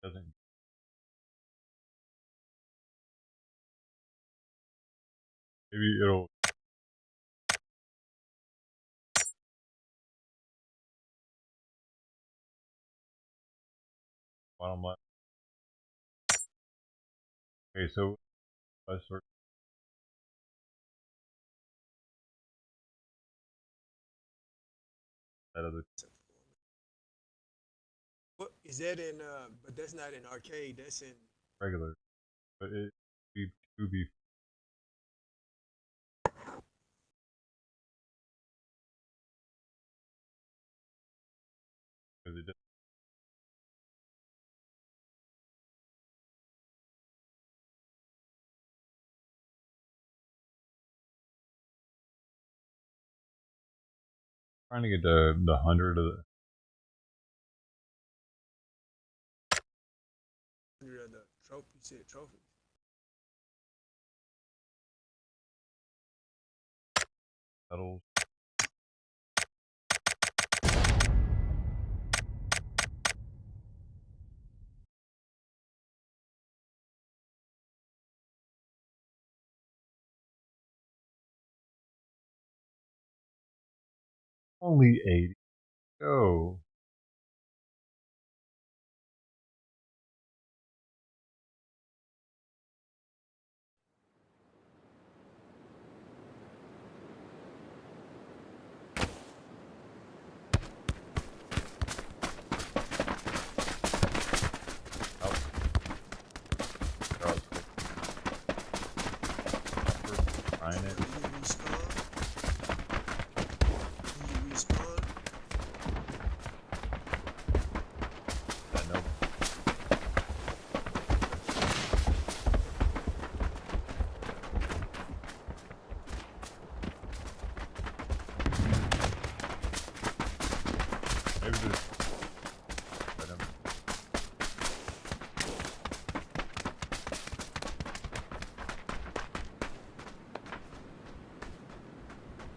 Doesn't maybe it'll bottom left. Okay, so let's sort that other. What is that in? But that's not in arcade. That's in Regular, but it be to be. Because it does. Trying to get the 100 of the. 100 of the trophy. You said trophy. Pedals. Only 80. Go.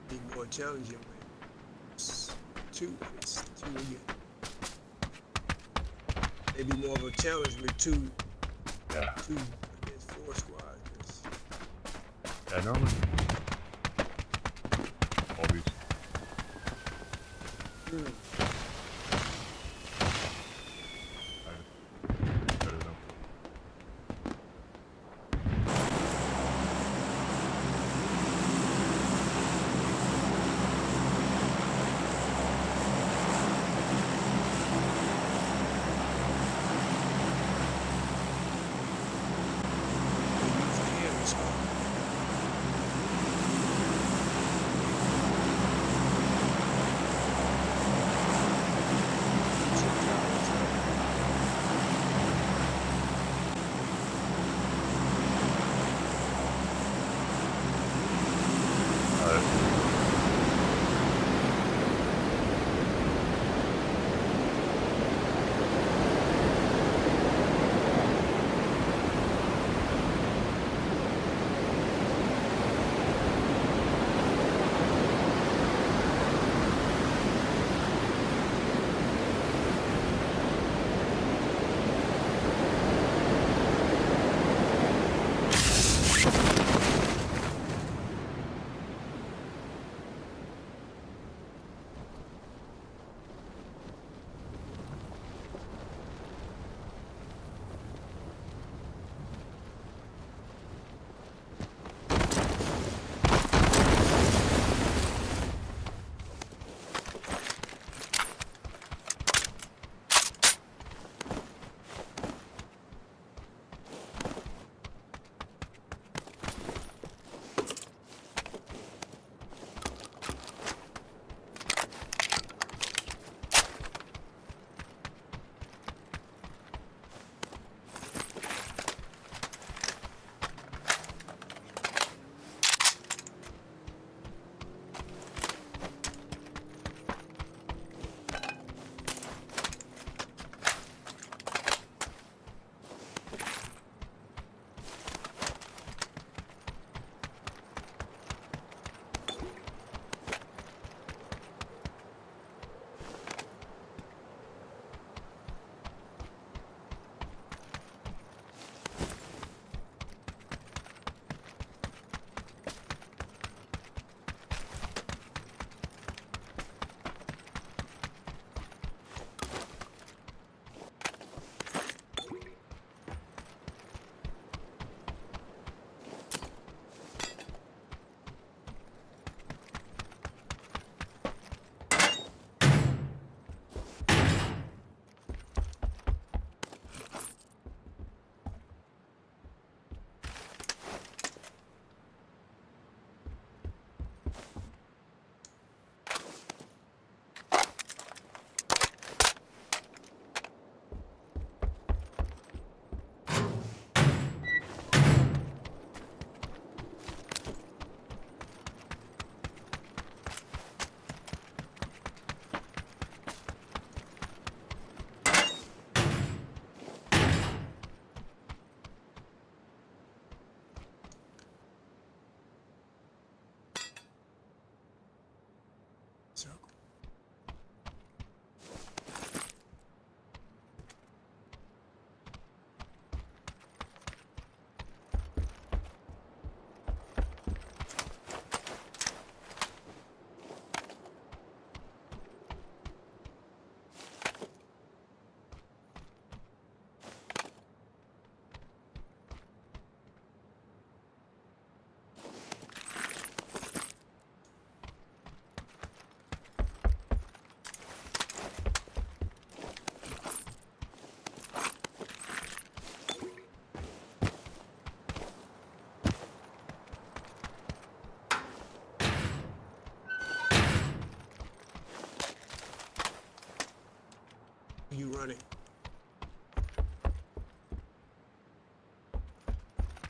Be more challenging with two. It's two again. Maybe more of a challenge with two. Yeah. 2 against 4 squads. Yeah, normally. Always.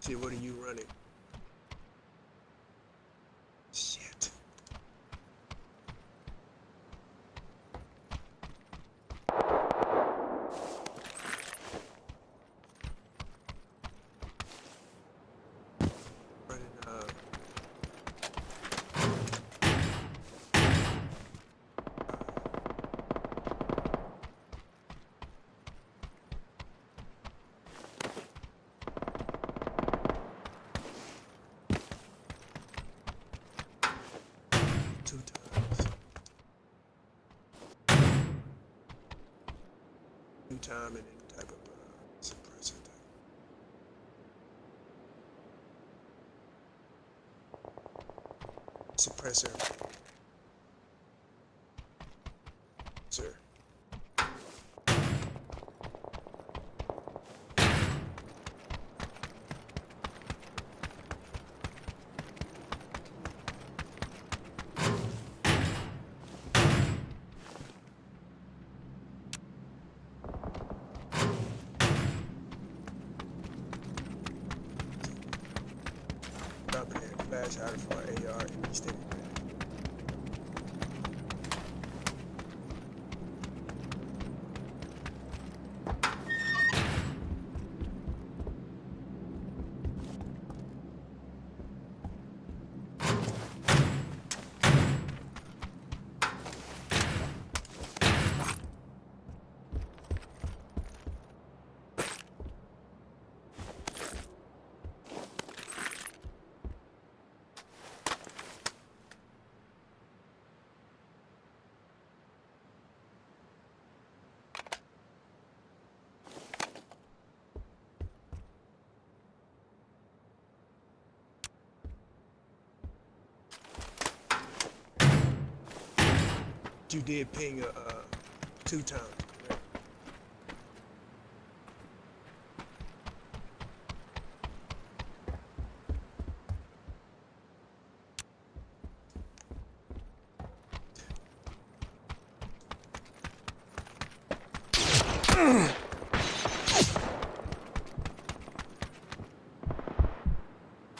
Shit, what are you running? Shit. Time and any type of suppressor thing. Suppressor. Sir. Flash out for AR and extended. You did ping 2 times, correct?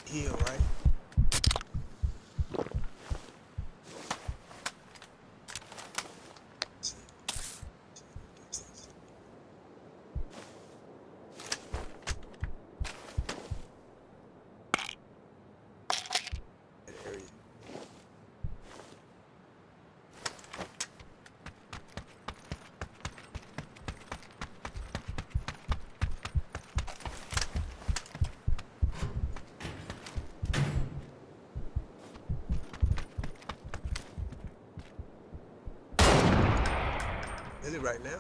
Heal, right? Is it right now?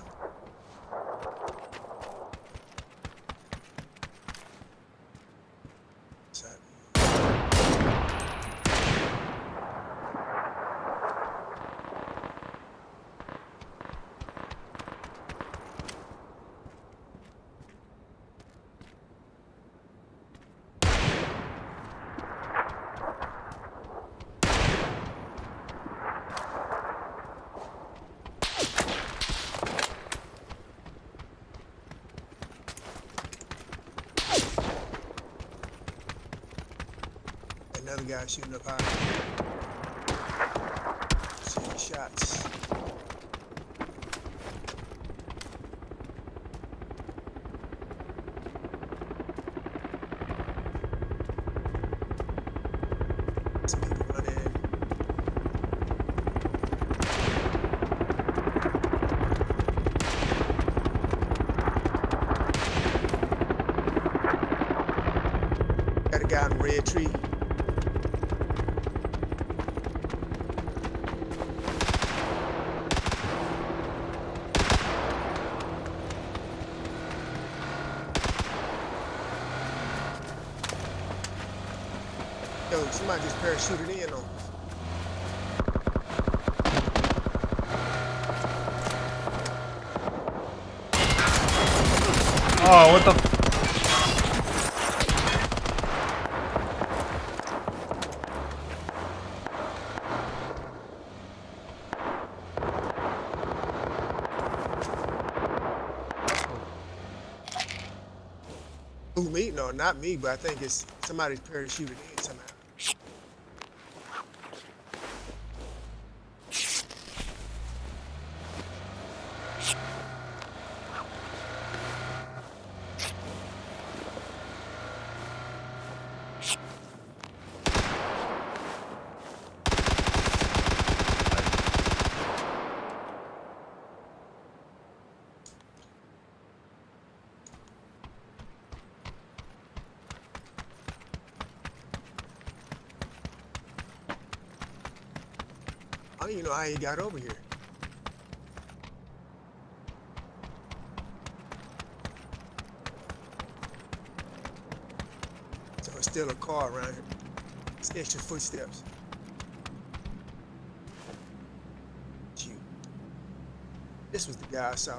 Another guy shooting up high. Seeing shots. Some people running. Got a guy in a red tree. Yo, somebody just parachuted in on us. Oh, what the? Who, me? No, not me, but I think it's somebody's parachuted in somehow. I don't even know how he got over here. So it's still a car around here. It's extra footsteps. Shoot. This was the guy I saw.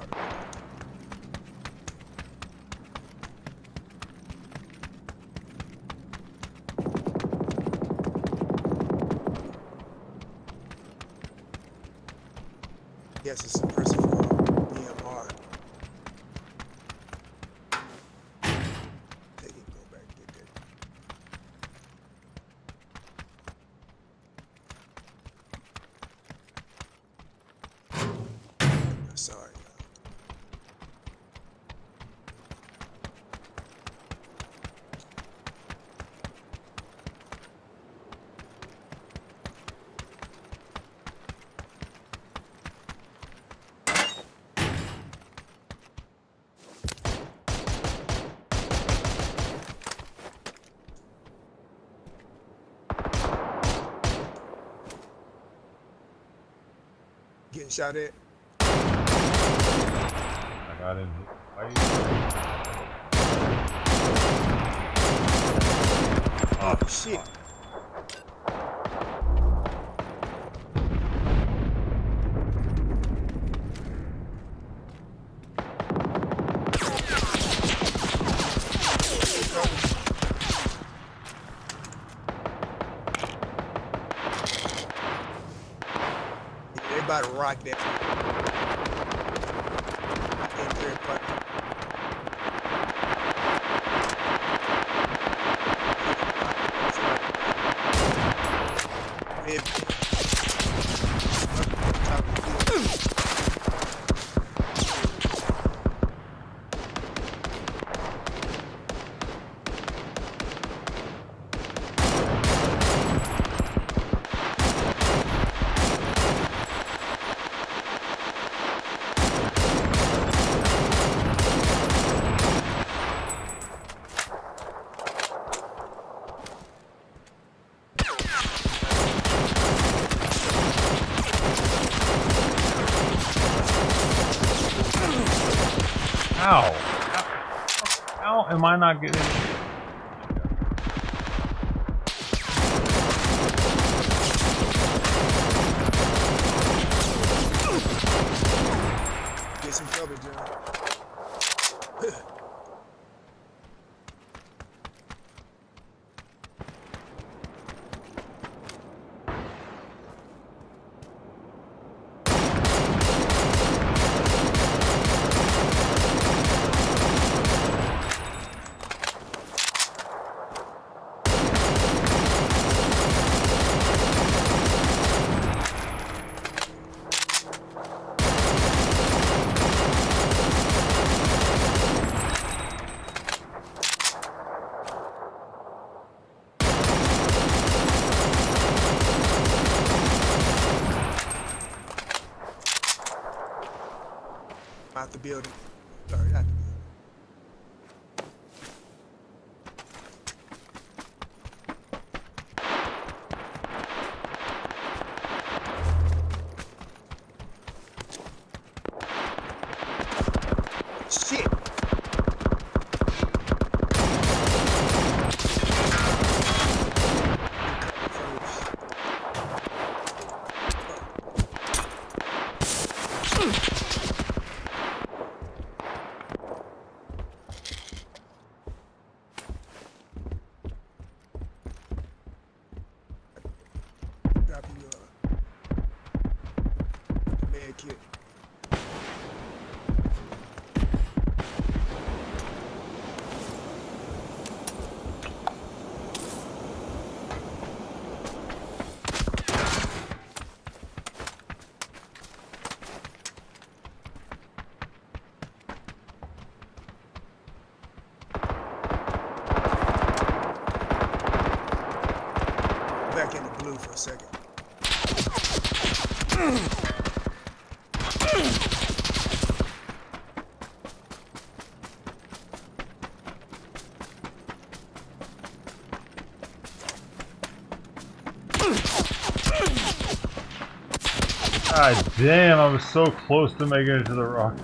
Yes, it's a person from EMR. Take it, go back, get that. Sorry. Getting shot at. I got him. Oh, shit. They about to rock that. Ow! How am I not getting? Get some cover, John. Out the building. Sorry, out the building. Shit! blue for a second. God damn, I was so close to making it to the rock.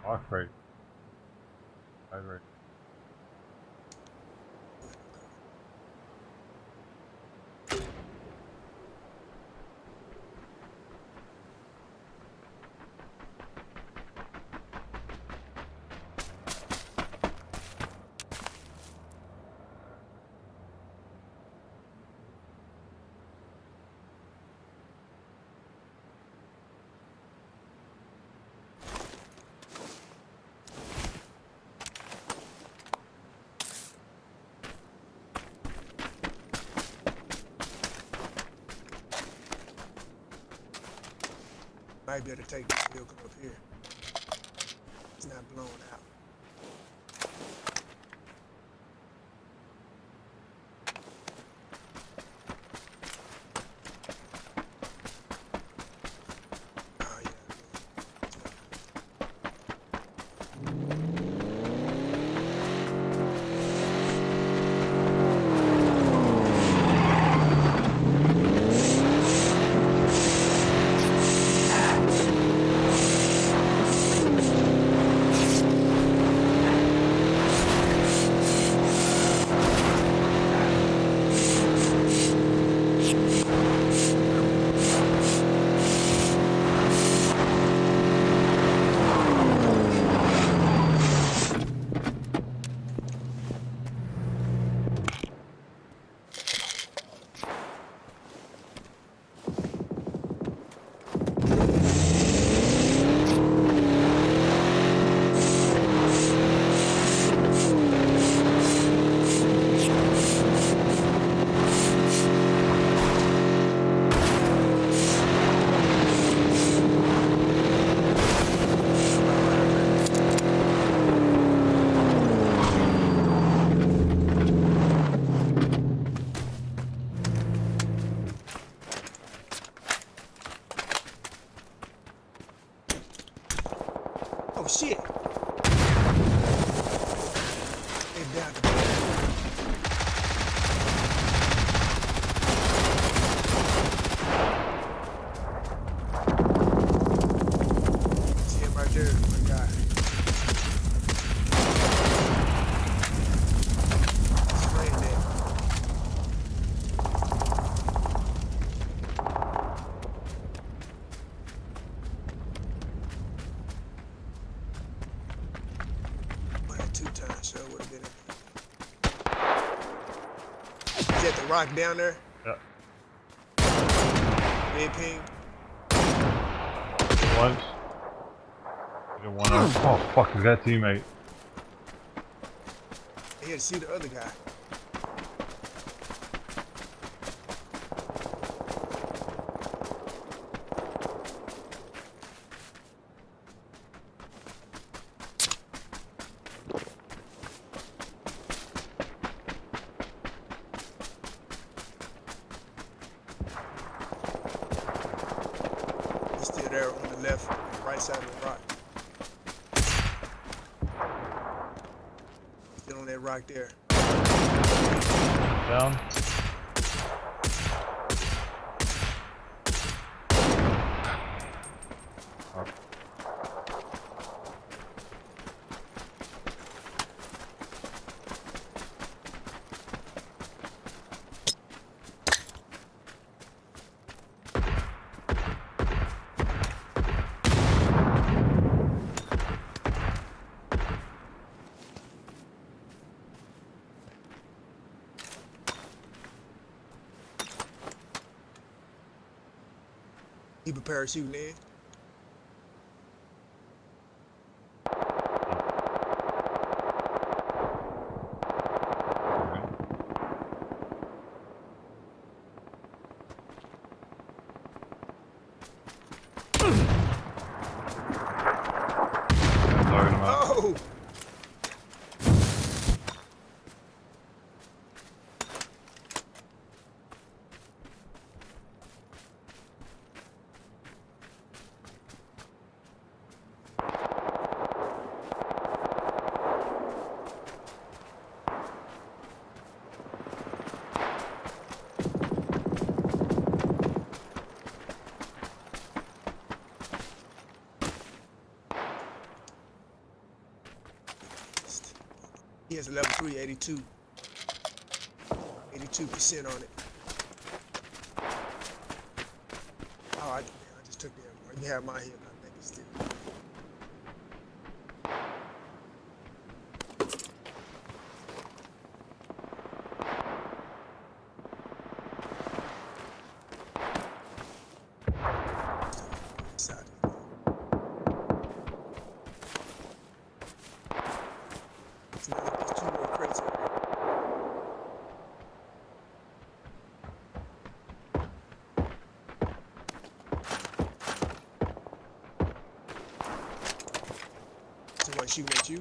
Rock right. Right. Might be able to take this vehicle up here. It's not blown out. Oh shit! They're down to see him right there, my guy. Spraying that. Sure would have been it. Is that the rock down there? Yeah. Red ping. Once. Oh fuck, is that teammate? He had to see the other guy. There on the left, right side of the rock. Still on that rock there. Down. People parachuting in. Oh! He has a level 3, 82. 82% on it. Oh, I just took that. You have my head, I think it's still. Someone shooting at you.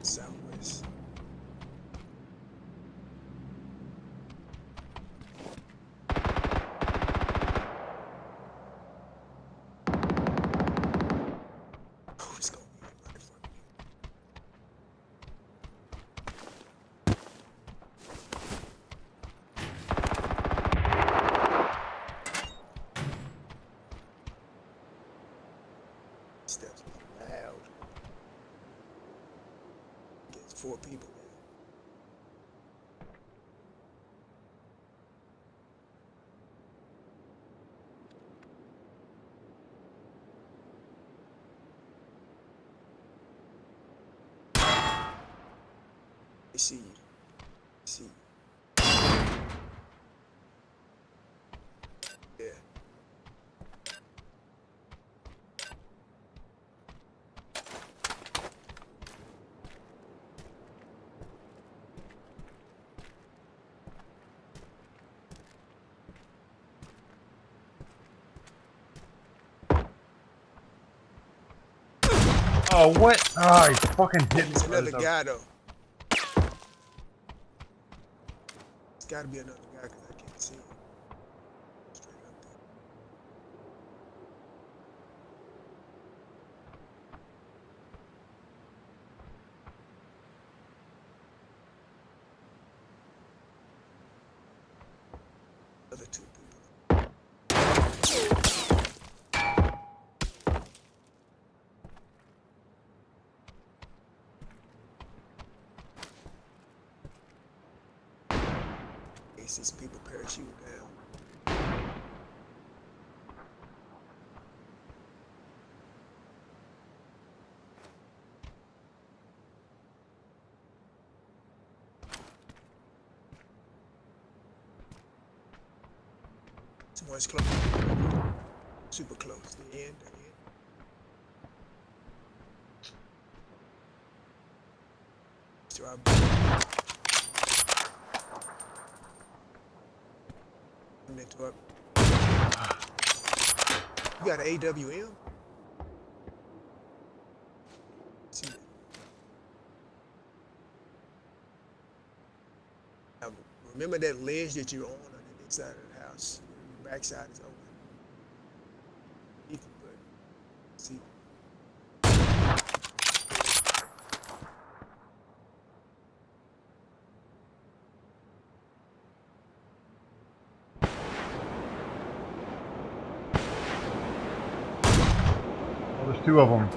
Southwest. Oh, it's gonna be right in front of me. Steps loud. Gets 4 people there. They see you. See you. Yeah. Oh, what? Oh, he fucking hit me. There's another guy though. It's gotta be another guy because I can't see him. Straight up there. Other 2 people. You see some people parachuting down. Someone's close. Super close. The end. The end. So network. You got an AWM? See that? Remember that ledge that you're on the inside of the house? Your backside is open. You can put, see. Oh, there's two of them.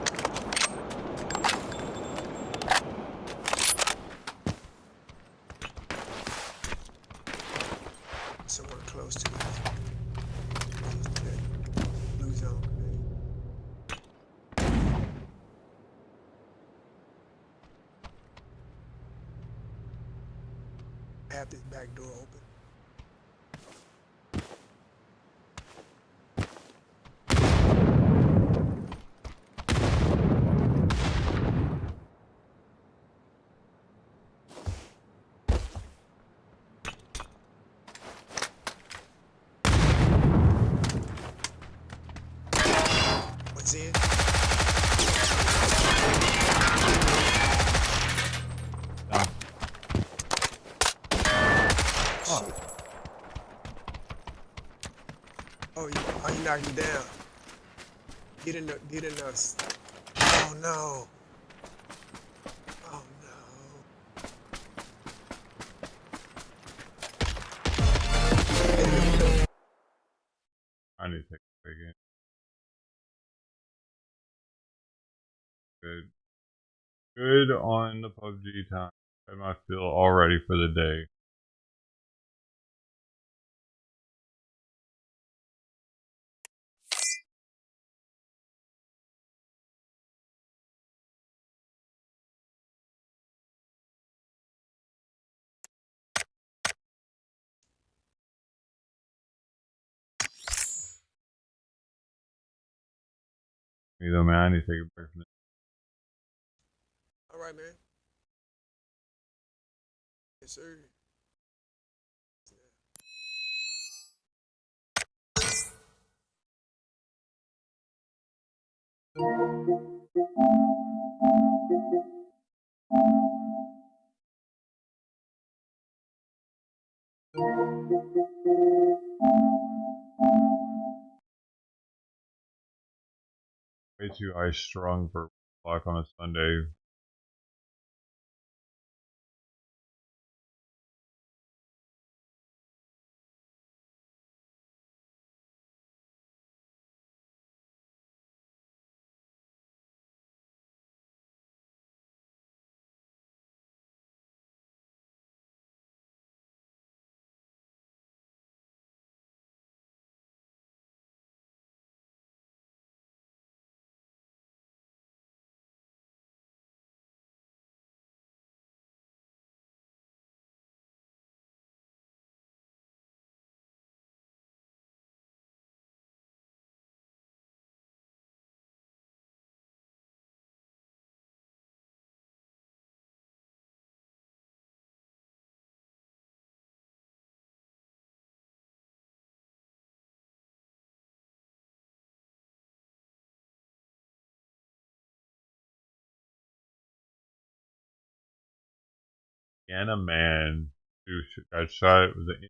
Somewhere close to it. Blue zone. Have this back door open. What's in? Oh, you knocked him down. Get in the. Oh no. Oh no. I need to take a break in. Good. Good on the PUBG time. I feel all ready for the day. You know, man, I need to take a break from this. All right, man. Yes, sir. Way too high strung for o'clock on a Sunday. And a man who got shot with an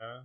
Yeah.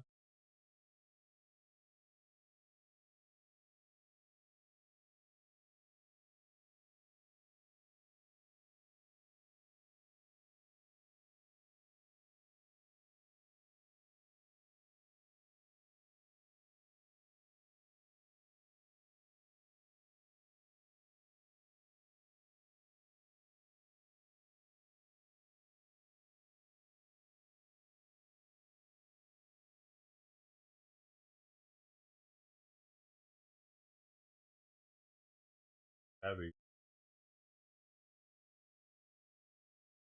Abby.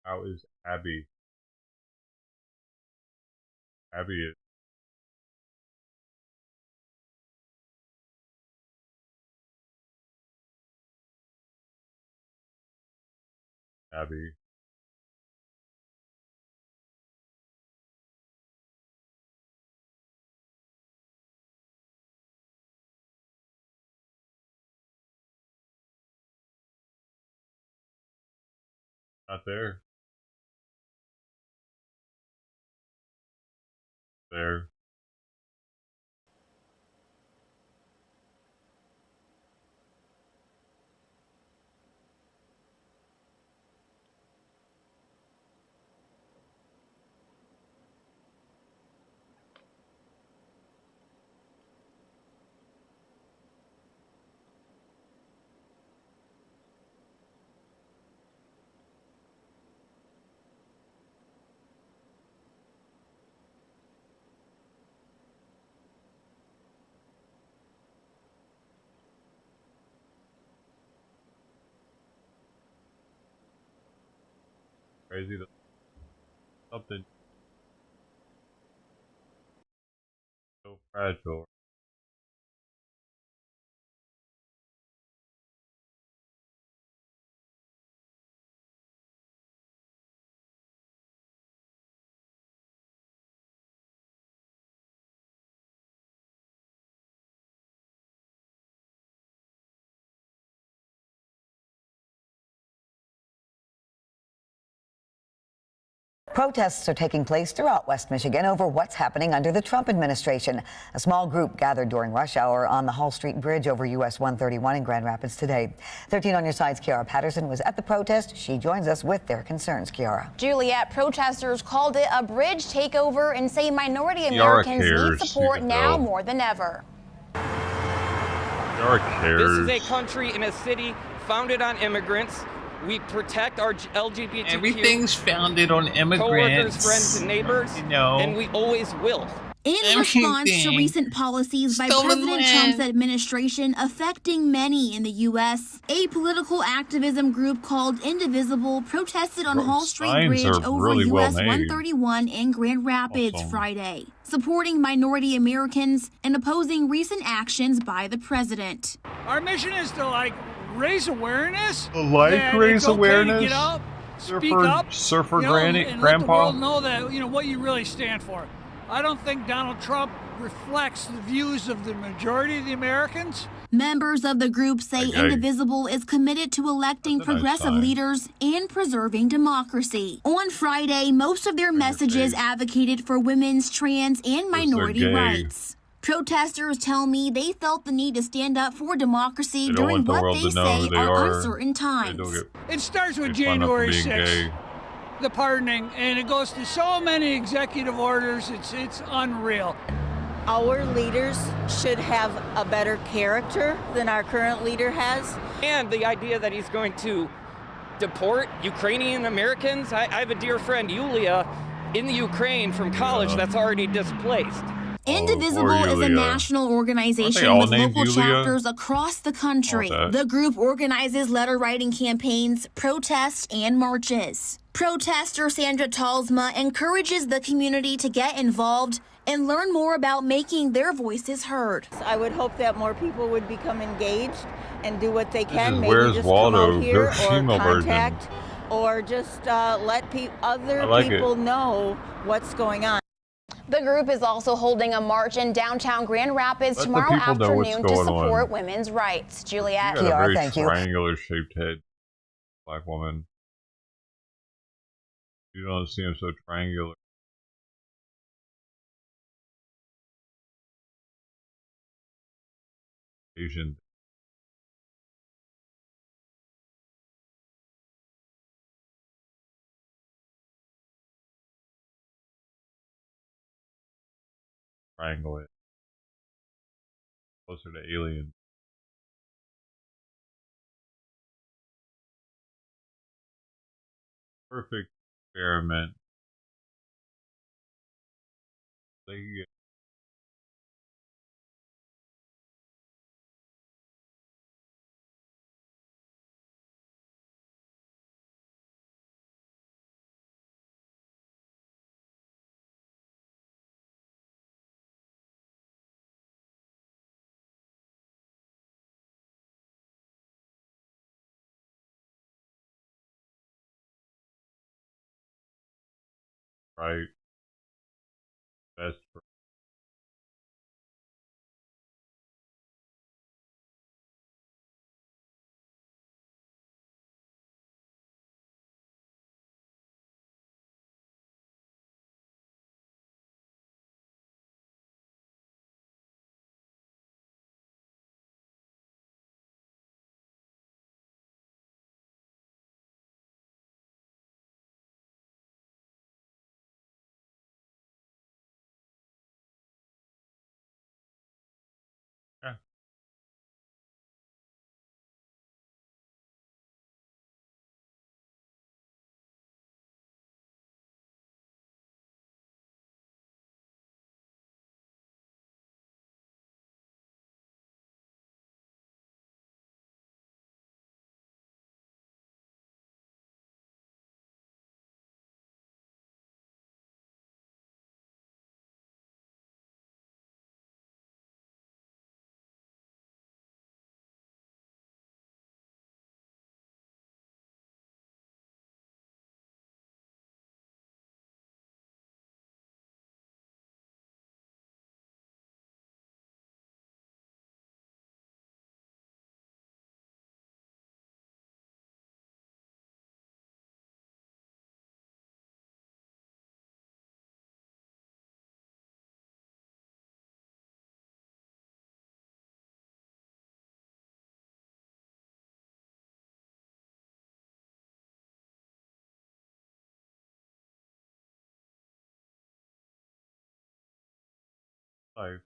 How is Abby? Abby is Abby. Not there. There. Crazy that something so fragile. Protests are taking place throughout West Michigan over what's happening under the Trump administration. A small group gathered during rush hour on the Hall Street Bridge over US 131 in Grand Rapids today. 13 on your side's Kiara Patterson was at the protest. She joins us with their concerns. Kiara. Juliet, protesters called it a bridge takeover and say minority Americans need support now more than ever. Kiara cares. This is a country and a city founded on immigrants. We protect our LGBTQ. Everything's founded on immigrants. Coworkers, friends, and neighbors, and we always will. In response to recent policies by President Trump's administration affecting many in the U.S., a political activism group called Indivisible protested on Hall Street Bridge over US 131 in Grand Rapids Friday, supporting minority Americans and opposing recent actions by the president. Our mission is to raise awareness. Raise awareness. To get up, speak up, surfer granny, grandpa. Let the world know that what you really stand for. I don't think Donald Trump reflects the views of the majority of the Americans. Members of the group say Indivisible is committed to electing progressive leaders and preserving democracy. On Friday, most of their messages advocated for women's, trans, and minority rights. Protesters tell me they felt the need to stand up for democracy during what they say are uncertain times. It starts with January 6th, the pardoning, and it goes to so many executive orders, it's unreal. Our leaders should have a better character than our current leader has. And the idea that he's going to deport Ukrainian Americans. I have a dear friend, Yulia, in the Ukraine from college that's already displaced. Indivisible is a national organization with local chapters across the country. The group organizes letter writing campaigns, protests, and marches. Protester Sandra Talsma encourages the community to get involved and learn more about making their voices heard. I would hope that more people would become engaged and do what they can. Maybe Where's just Waldo? come out here Their or female contact version. or just let other people know what's going on. The group is also holding a march in downtown Grand Rapids tomorrow afternoon to support women's rights. Juliet. You got a very triangular shaped head, black woman. You don't seem so triangular. Asian. Triangle it closer to alien. Perfect experiment. They can get right. Best for yeah. Life.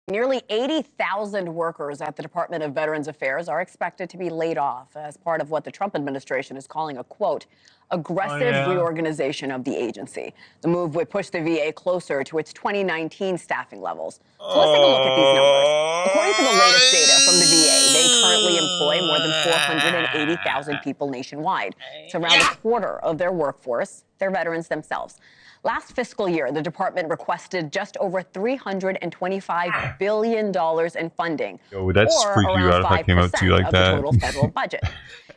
Nearly 80,000 workers at the Department of Veterans Affairs are expected to be laid off as part of what the Trump administration is calling a, quote, aggressive reorganization of the agency. The move would push the VA closer to its 2019 staffing levels. So let's take a look at these numbers. According to the latest data from the VA, they currently employ more than 480,000 people nationwide. It's around a quarter of their workforce. They're veterans themselves. Last fiscal year, the department requested just over $325 billion in funding, Yo, that's or freak you around out if I came up to you 5% like of that. the total federal budget.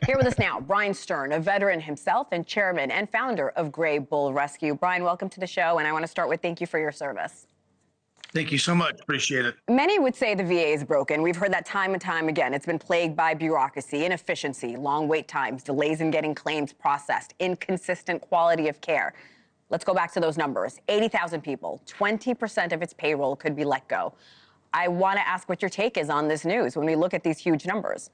Here with us now, Brian Stern, a veteran himself and chairman and founder of Gray Bull Rescue. Brian, welcome to the show, and I want to start with thank you for your service. Thank you so much. Appreciate it. Many would say the VA is broken. We've heard that time and time again. It's been plagued by bureaucracy, inefficiency, long wait times, delays in getting claims processed, inconsistent quality of care. Let's go back to those numbers. 80,000 people, 20% of its payroll could be let go. I want to ask what your take is on this news when we look at these huge numbers.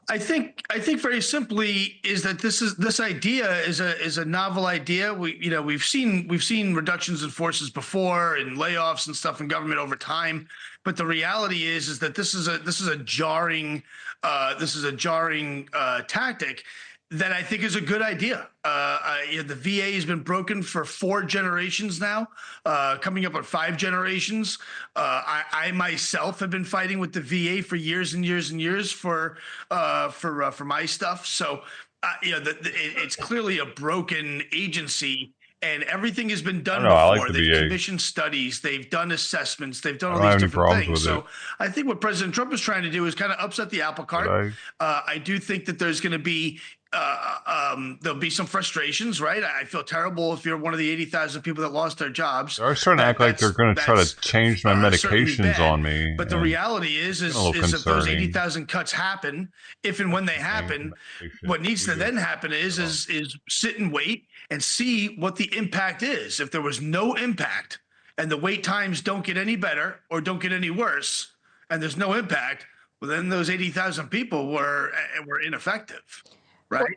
I think very simply is that this idea is a novel idea. We've seen reductions in forces before and layoffs and stuff in government over time, but the reality is that this is a jarring tactic that I think is a good idea. The VA has been broken for 4 generations now, coming up on 5 generations. I myself have been fighting with the VA for years and years and years for my stuff. So, it's clearly a broken agency. And everything has been done before. I like the They've VA. commissioned studies. They've done assessments. They've done all I don't these have any different problems things. with So it. I think what President Trump is trying to do is kind of upset the apple cart. I do think that there's going to be there'll be some frustrations, right? I feel terrible if you're one of the 80,000 people that lost their jobs. They're starting to act like they're going to try to change my medications on me. But the reality is if those 80,000 cuts happen, if and when they happen, what needs to then happen is sit and wait and see what the impact is. If there was no impact and the wait times don't get any better or don't get any worse, and there's no impact, well, then those 80,000 people were ineffective, right?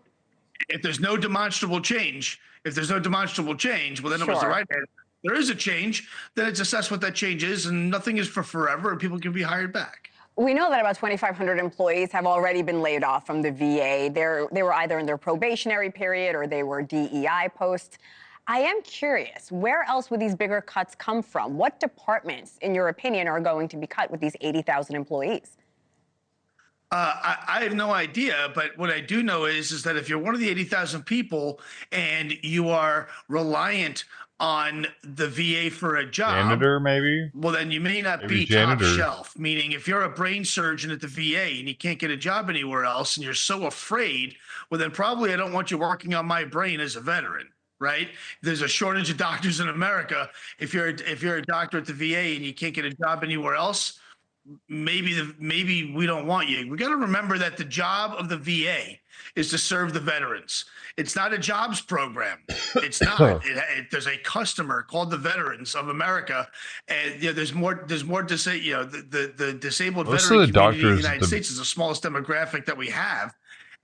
If there's no demonstrable change, well, then it was the right answer. There is a change, then it's assess what that change is, and nothing is for forever, and people can be hired back. We know that about 2,500 employees have already been laid off from the VA. They were either in their probationary period or they were DEI posts. I am curious, where else would these bigger cuts come from? What departments, in your opinion, are going to be cut with these 80,000 employees? I have no idea, but what I do know is that if you're one of the 80,000 people and you are reliant on the VA for a job, Janitor, maybe? well, then you may not be top shelf. Meaning, if you're a brain surgeon at the VA and you can't get a job anywhere else and you're so afraid, well, then probably I don't want you working on my brain as a veteran. Right? There's a shortage of doctors in America. If you're a doctor at the VA and you can't get a job anywhere else, maybe we don't want you. We got to remember that the job of the VA is to serve the veterans. It's not a jobs program. It's not. There's a customer called the Veterans of America, and there's more to say. The disabled veteran community in the United States is the smallest demographic that we have.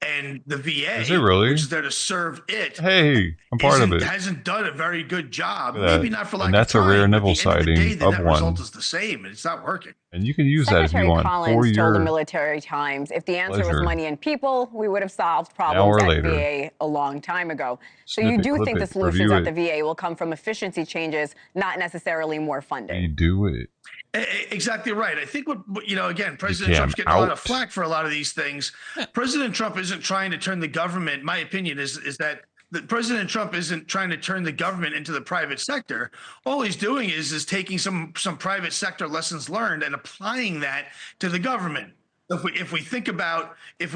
And the VA, is it really? Which is there to serve it, hey, I'm part of it. Hasn't done a very good job. Maybe not for lack of that's time. a rare nipple sighting of the one. result is the same, and it's not working. And you can use that if you want. Collins told the Military Times, if the answer was money and people, we would have solved problems at VA a long time ago. So you do think the solutions at the VA will come from efficiency changes, not necessarily more funding. You do it. Exactly right. I think again, President Trump's getting a lot of flack for a lot of these things. President Trump isn't trying to turn the government. My opinion is that President Trump isn't trying to turn the government into the private sector. All he's doing is taking some private sector lessons learned and applying that to the government. If we think about if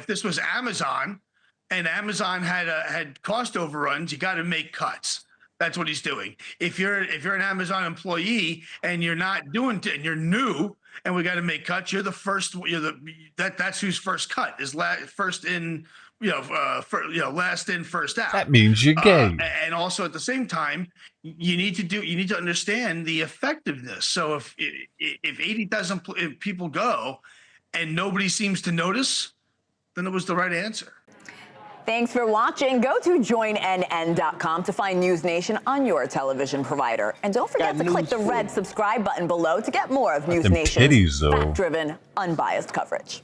this was Amazon and Amazon had cost overruns, you got to make cuts. That's what he's doing. If you're an Amazon employee and you're not and you're new and we got to make cuts, you're the first. That's who's first cut is first in. Last in, first out. That means you're gay. And also at the same time, you need to understand the effectiveness. So if 80,000 people go and nobody seems to notice, then it was the right answer. Thanks for watching. Go to joinnn.com to find News Nation on your television provider. And don't forget to click the red subscribe button below to get more of News Nation's fact-driven, unbiased coverage.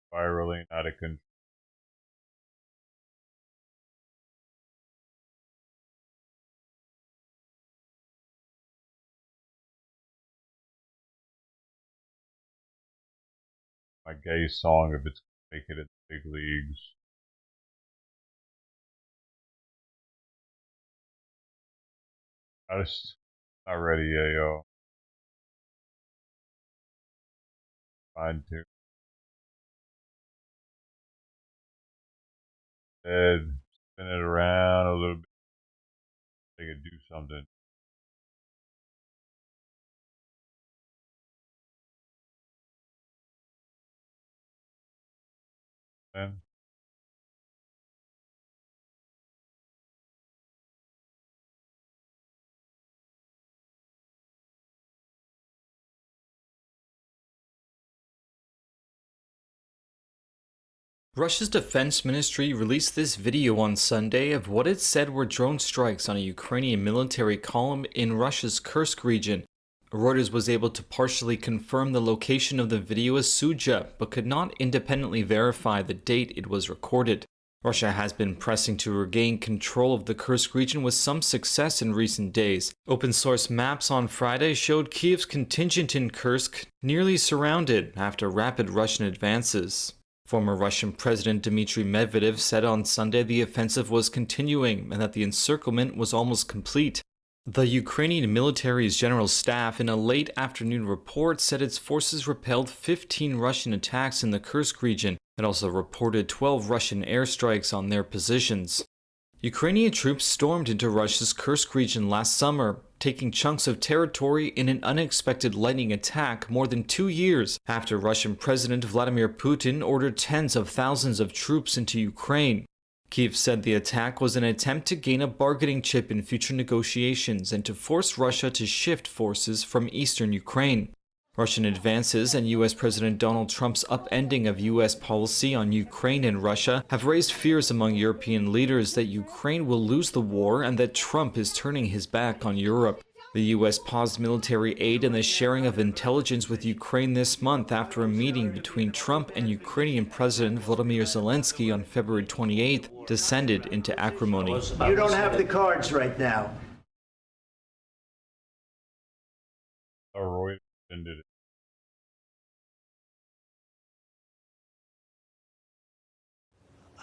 spiraling out of control. My gay song if it's make it in the big leagues. I just not ready yet, yo. Trying to. Head, spin it around a little bit. They could do something. Man. Russia's defense ministry released this video on Sunday of what it said were drone strikes on a Ukrainian military column in Russia's Kursk region. Reuters was able to partially confirm the location of the video as Suja, but could not independently verify the date it was recorded. Russia has been pressing to regain control of the Kursk region with some success in recent days. Open-source maps on Friday showed Kyiv's contingent in Kursk nearly surrounded after rapid Russian advances. Former Russian President Dmitry Medvedev said on Sunday the offensive was continuing and that the encirclement was almost complete. The Ukrainian military's general staff in a late afternoon report said its forces repelled 15 Russian attacks in the Kursk region. It also reported 12 Russian airstrikes on their positions. Ukrainian troops stormed into Russia's Kursk region last summer, taking chunks of territory in an unexpected lightning attack more than 2 years after Russian President Vladimir Putin ordered tens of thousands of troops into Ukraine. Kyiv said the attack was an attempt to gain a bargaining chip in future negotiations and to force Russia to shift forces from eastern Ukraine. Russian advances and U.S. President Donald Trump's upending of U.S. policy on Ukraine and Russia have raised fears among European leaders that Ukraine will lose the war and that Trump is turning his back on Europe. The U.S. paused military aid and the sharing of intelligence with Ukraine this month after a meeting between Trump and Ukrainian President Volodymyr Zelensky on February 28th descended into acrimony. You don't have the cards right now. Roy ended it.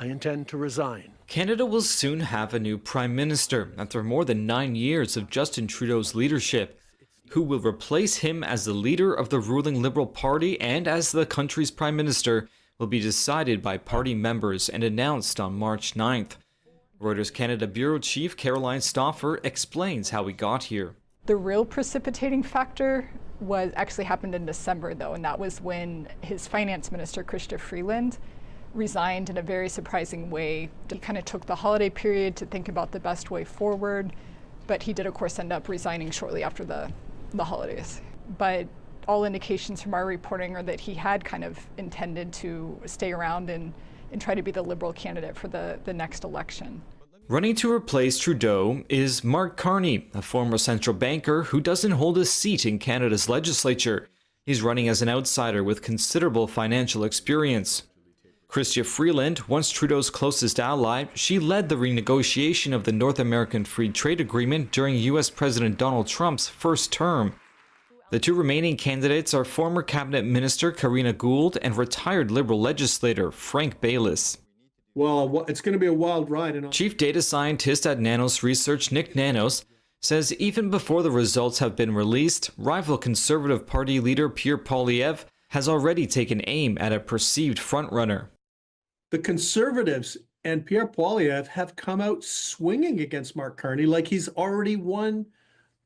I intend to resign. Canada will soon have a new Prime Minister after more than 9 years of Justin Trudeau's leadership. Who will replace him as the leader of the ruling Liberal Party and as the country's Prime Minister will be decided by party members and announced on March 9th. Reuters Canada Bureau Chief Caroline Stauffer explains how we got here. The real precipitating factor was actually happened in December, though, and that was when his finance minister, Chrystia Freeland, resigned in a very surprising way. He kind of took the holiday period to think about the best way forward, but he did, of course, end up resigning shortly after the holidays. But all indications from our reporting are that he had kind of intended to stay around and try to be the Liberal candidate for the next election. Running to replace Trudeau is Mark Carney, a former central banker who doesn't hold a seat in Canada's legislature. He's running as an outsider with considerable financial experience. Chrystia Freeland, once Trudeau's closest ally, she led the renegotiation of the North American Free Trade Agreement during U.S. President Donald Trump's first term. The two remaining candidates are former cabinet minister Karina Gould and retired Liberal legislator Frank Baylis. Well, it's going to be a wild ride. Chief data scientist at Nanos Research Nick Nanos says even before the results have been released, rival Conservative Party leader Pierre Poilievre has already taken aim at a perceived frontrunner. The Conservatives and Pierre Poilievre have come out swinging against Mark Carney like he's already won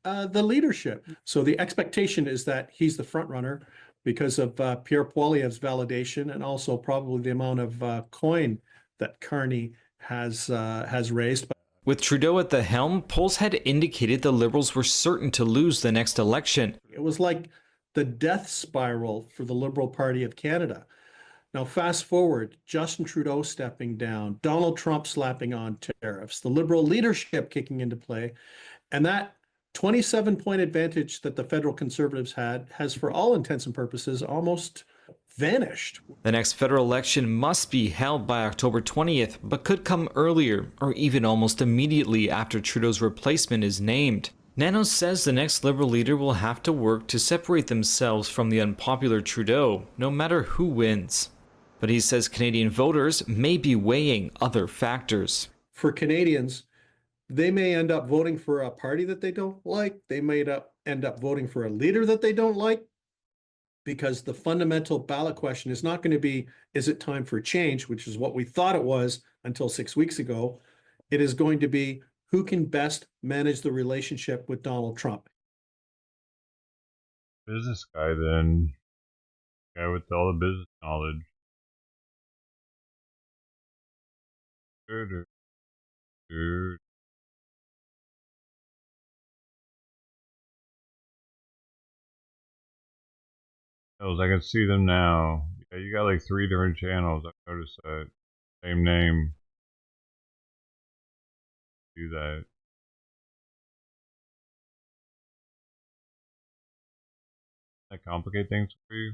the leadership. So the expectation is that he's the frontrunner because of Pierre Poilievre's validation and also probably the amount of coin that Carney has raised. With Trudeau at the helm, polls had indicated the Liberals were certain to lose the next election. It was like the death spiral for the Liberal Party of Canada. Now, fast forward, Justin Trudeau stepping down, Donald Trump slapping on tariffs, the Liberal leadership kicking into play, and that 27-point advantage that the federal Conservatives had has, for all intents and purposes, almost vanished. The next federal election must be held by October 20th, but could come earlier or even almost immediately after Trudeau's replacement is named. Nanos says the next Liberal leader will have to work to separate themselves from the unpopular Trudeau, no matter who wins. But he says Canadian voters may be weighing other factors. For Canadians, they may end up voting for a party that they don't like. They may end up voting for a leader that they don't like, because the fundamental ballot question is not going to be, is it time for change, which is what we thought it was until 6 weeks ago. It is going to be, who can best manage the relationship with Donald Trump? Business guy, then. Guy with all the business knowledge. I can see them now. Yeah, you got like 3 different channels. I noticed that. Same name. Do that. That complicate things for you?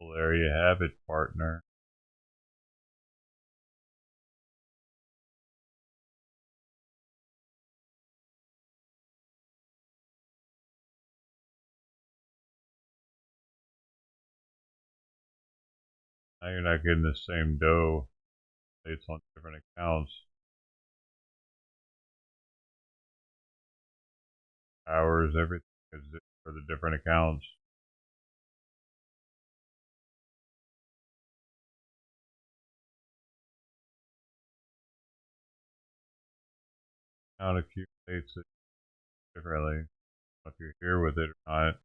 Well, there you have it, partner. Now you're not getting the same dough. It's on different accounts. Hours, everything is for the different accounts. Account accumulates it differently. If you're here with it or not.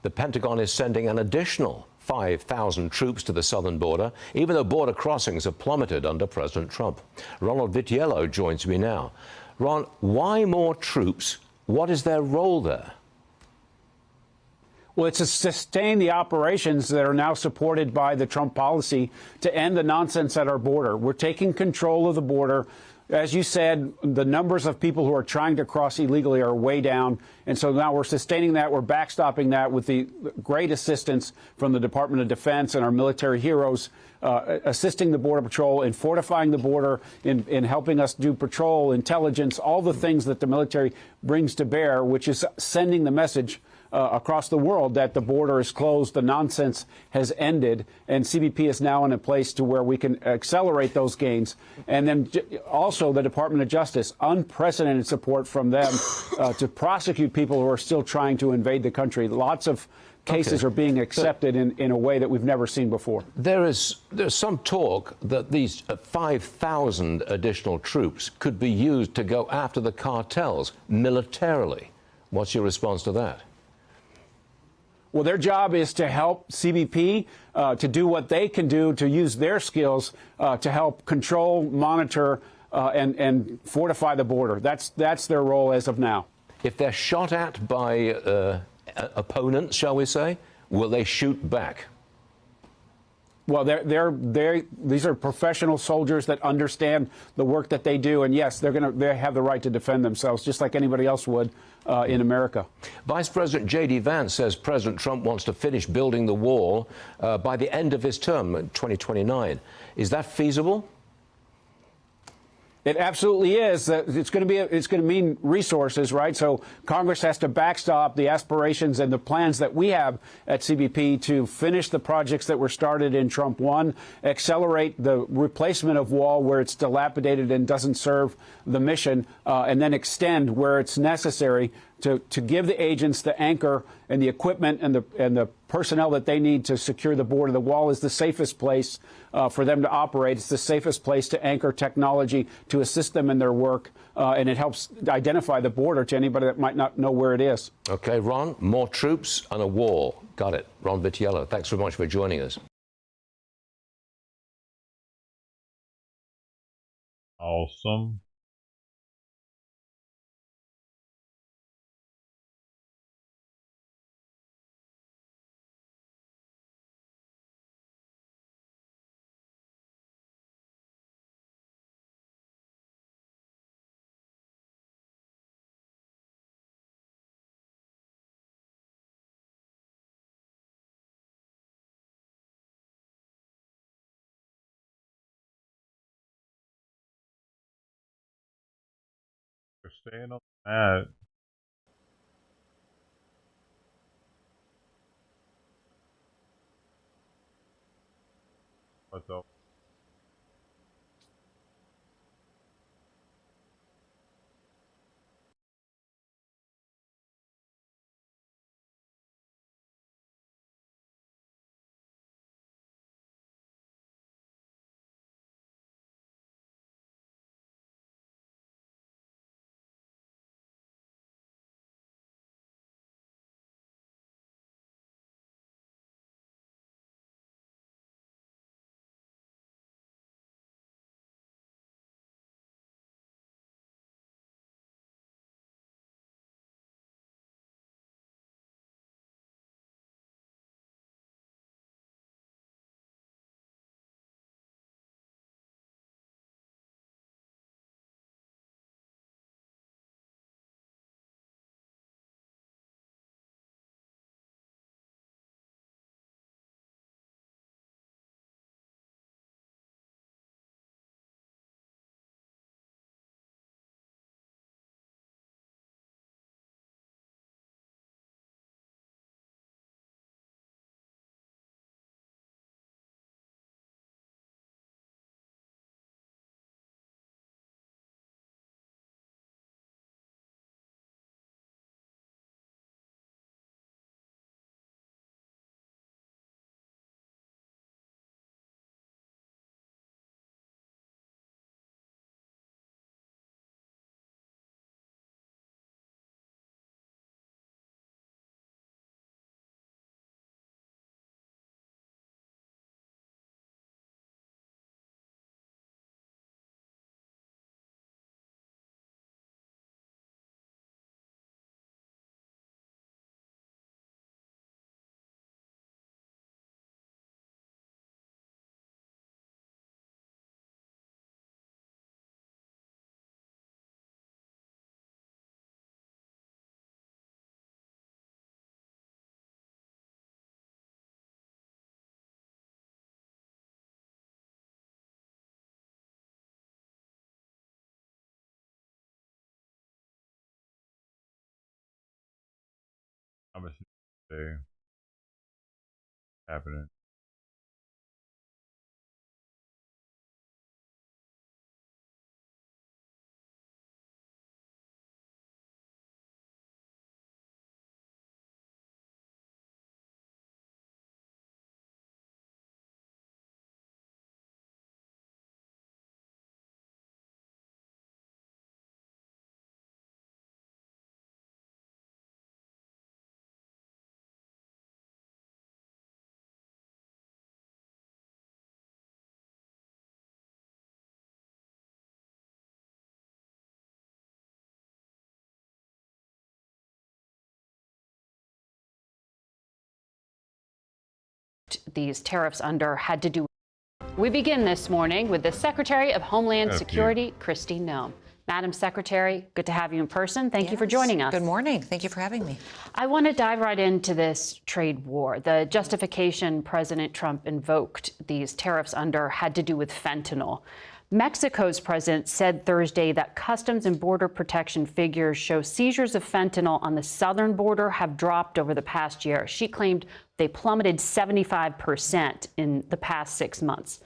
The Pentagon is sending an additional 5,000 troops to the southern border, even though border crossings have plummeted under President Trump. Ronald Vitiello joins me now. Ron, why more troops? What is their role there? Well, it's to sustain the operations that are now supported by the Trump policy to end the nonsense at our border. We're taking control of the border. as you said, the numbers of people who are trying to cross illegally are way down. And so now we're sustaining that. We're backstopping that with the great assistance from the Department of Defense and our military heroes, assisting the Border Patrol in fortifying the border, in helping us do patrol, intelligence, all the things that the military brings to bear, which is sending the message across the world that the border is closed, the nonsense has ended, and CBP is now in a place to where we can accelerate those gains. And then also the Department of Justice, unprecedented support from them to prosecute people who are still trying to invade the country. Lots of cases are being accepted in a way that we've never seen before. There's some talk that these 5,000 additional troops could be used to go after the cartels militarily. What's your response to that? Well, their job is to help CBP to do what they can do, to use their skills to help control, monitor, and fortify the border. That's their role as of now. If they're shot at by opponents, shall we say, will they shoot back? Well, these are professional soldiers that understand the work that they do, and yes, they have the right to defend themselves, just like anybody else would in America. Vice President J.D. Vance says President Trump wants to finish building the wall by the end of his term, 2029. Is that feasible? It absolutely is. It's going to mean resources, right? So Congress has to backstop the aspirations and the plans that we have at CBP to finish the projects that were started in Trump 1, accelerate the replacement of wall where it's dilapidated and doesn't serve the mission, and then extend where it's necessary to give the agents the anchor and the equipment and the personnel that they need to secure the border. The wall is the safest place for them to operate. It's the safest place to anchor technology to assist them in their work, and it helps identify the border to anybody that might not know where it is. Okay, Ron, more troops and a wall. Got it. Ron Vitiello, thanks very much for joining us. Awesome. They're staying on that. What's up? Day happening. These tariffs under had to do. We begin this morning with the Secretary of Homeland Security, Kristi Noem. Madam Secretary, good to have you in person. Thank you for joining us. Good morning. Thank you for having me. I want to dive right into this trade war. The justification President Trump invoked these tariffs under had to do with fentanyl. Mexico's president said Thursday that Customs and Border Protection figures show seizures of fentanyl on the southern border have dropped over the past year. She claimed they plummeted 75% in the past 6 months.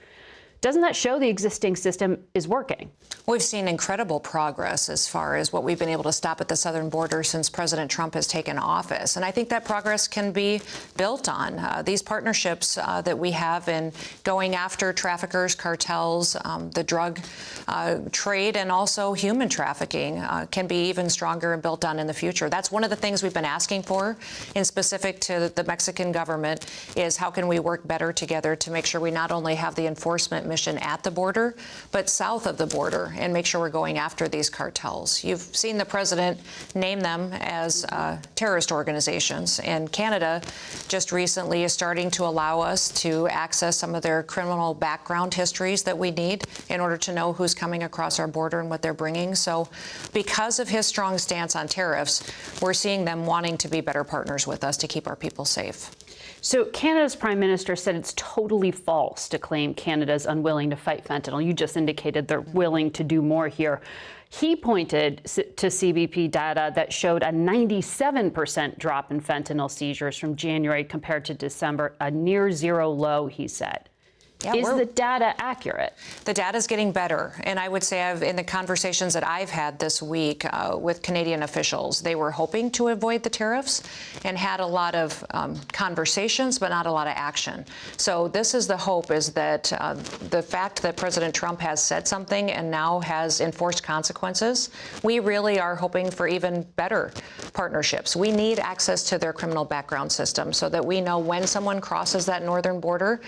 Doesn't that show the existing system is working? We've seen incredible progress as far as what we've been able to stop at the southern border since President Trump has taken office. And I think that progress can be built on. These partnerships that we have in going after traffickers, cartels, the drug trade, and also human trafficking can be even stronger and built on in the future. That's one of the things we've been asking for in specific to the Mexican government is how can we work better together to make sure we not only have the enforcement mission at the border, but south of the border, and make sure we're going after these cartels. You've seen the president name them as terrorist organizations, and Canada just recently is starting to allow us to access some of their criminal background histories that we need in order to know who's coming across our border and what they're bringing. So because of his strong stance on tariffs, we're seeing them wanting to be better partners with us to keep our people safe. So Canada's prime minister said it's totally false to claim Canada's unwilling to fight fentanyl. You just indicated they're willing to do more here. He pointed to CBP data that showed a 97% drop in fentanyl seizures from January compared to December, a near zero low, he said. Yeah, is the data accurate? The data is getting better. And I would say in the conversations that I've had this week with Canadian officials, they were hoping to avoid the tariffs and had a lot of conversations, but not a lot of action. So this is the hope, is that the fact that President Trump has said something and now has enforced consequences, we really are hoping for even better partnerships. We need access to their criminal background system so that we know when someone crosses that northern border,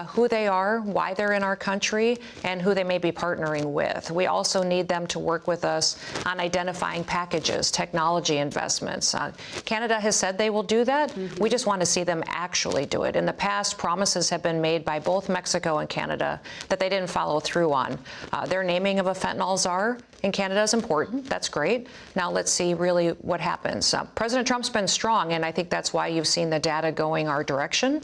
who they are, why they're in our country, and who they may be partnering with. We also need them to work with us on identifying packages, technology investments. Canada has said they will do that. We just want to see them actually do it. In the past, promises have been made by both Mexico and Canada that they didn't follow through on. Their naming of a fentanyl czar in Canada is important. That's great. Now let's see really what happens. President Trump's been strong, and I think that's why you've seen the data going our direction.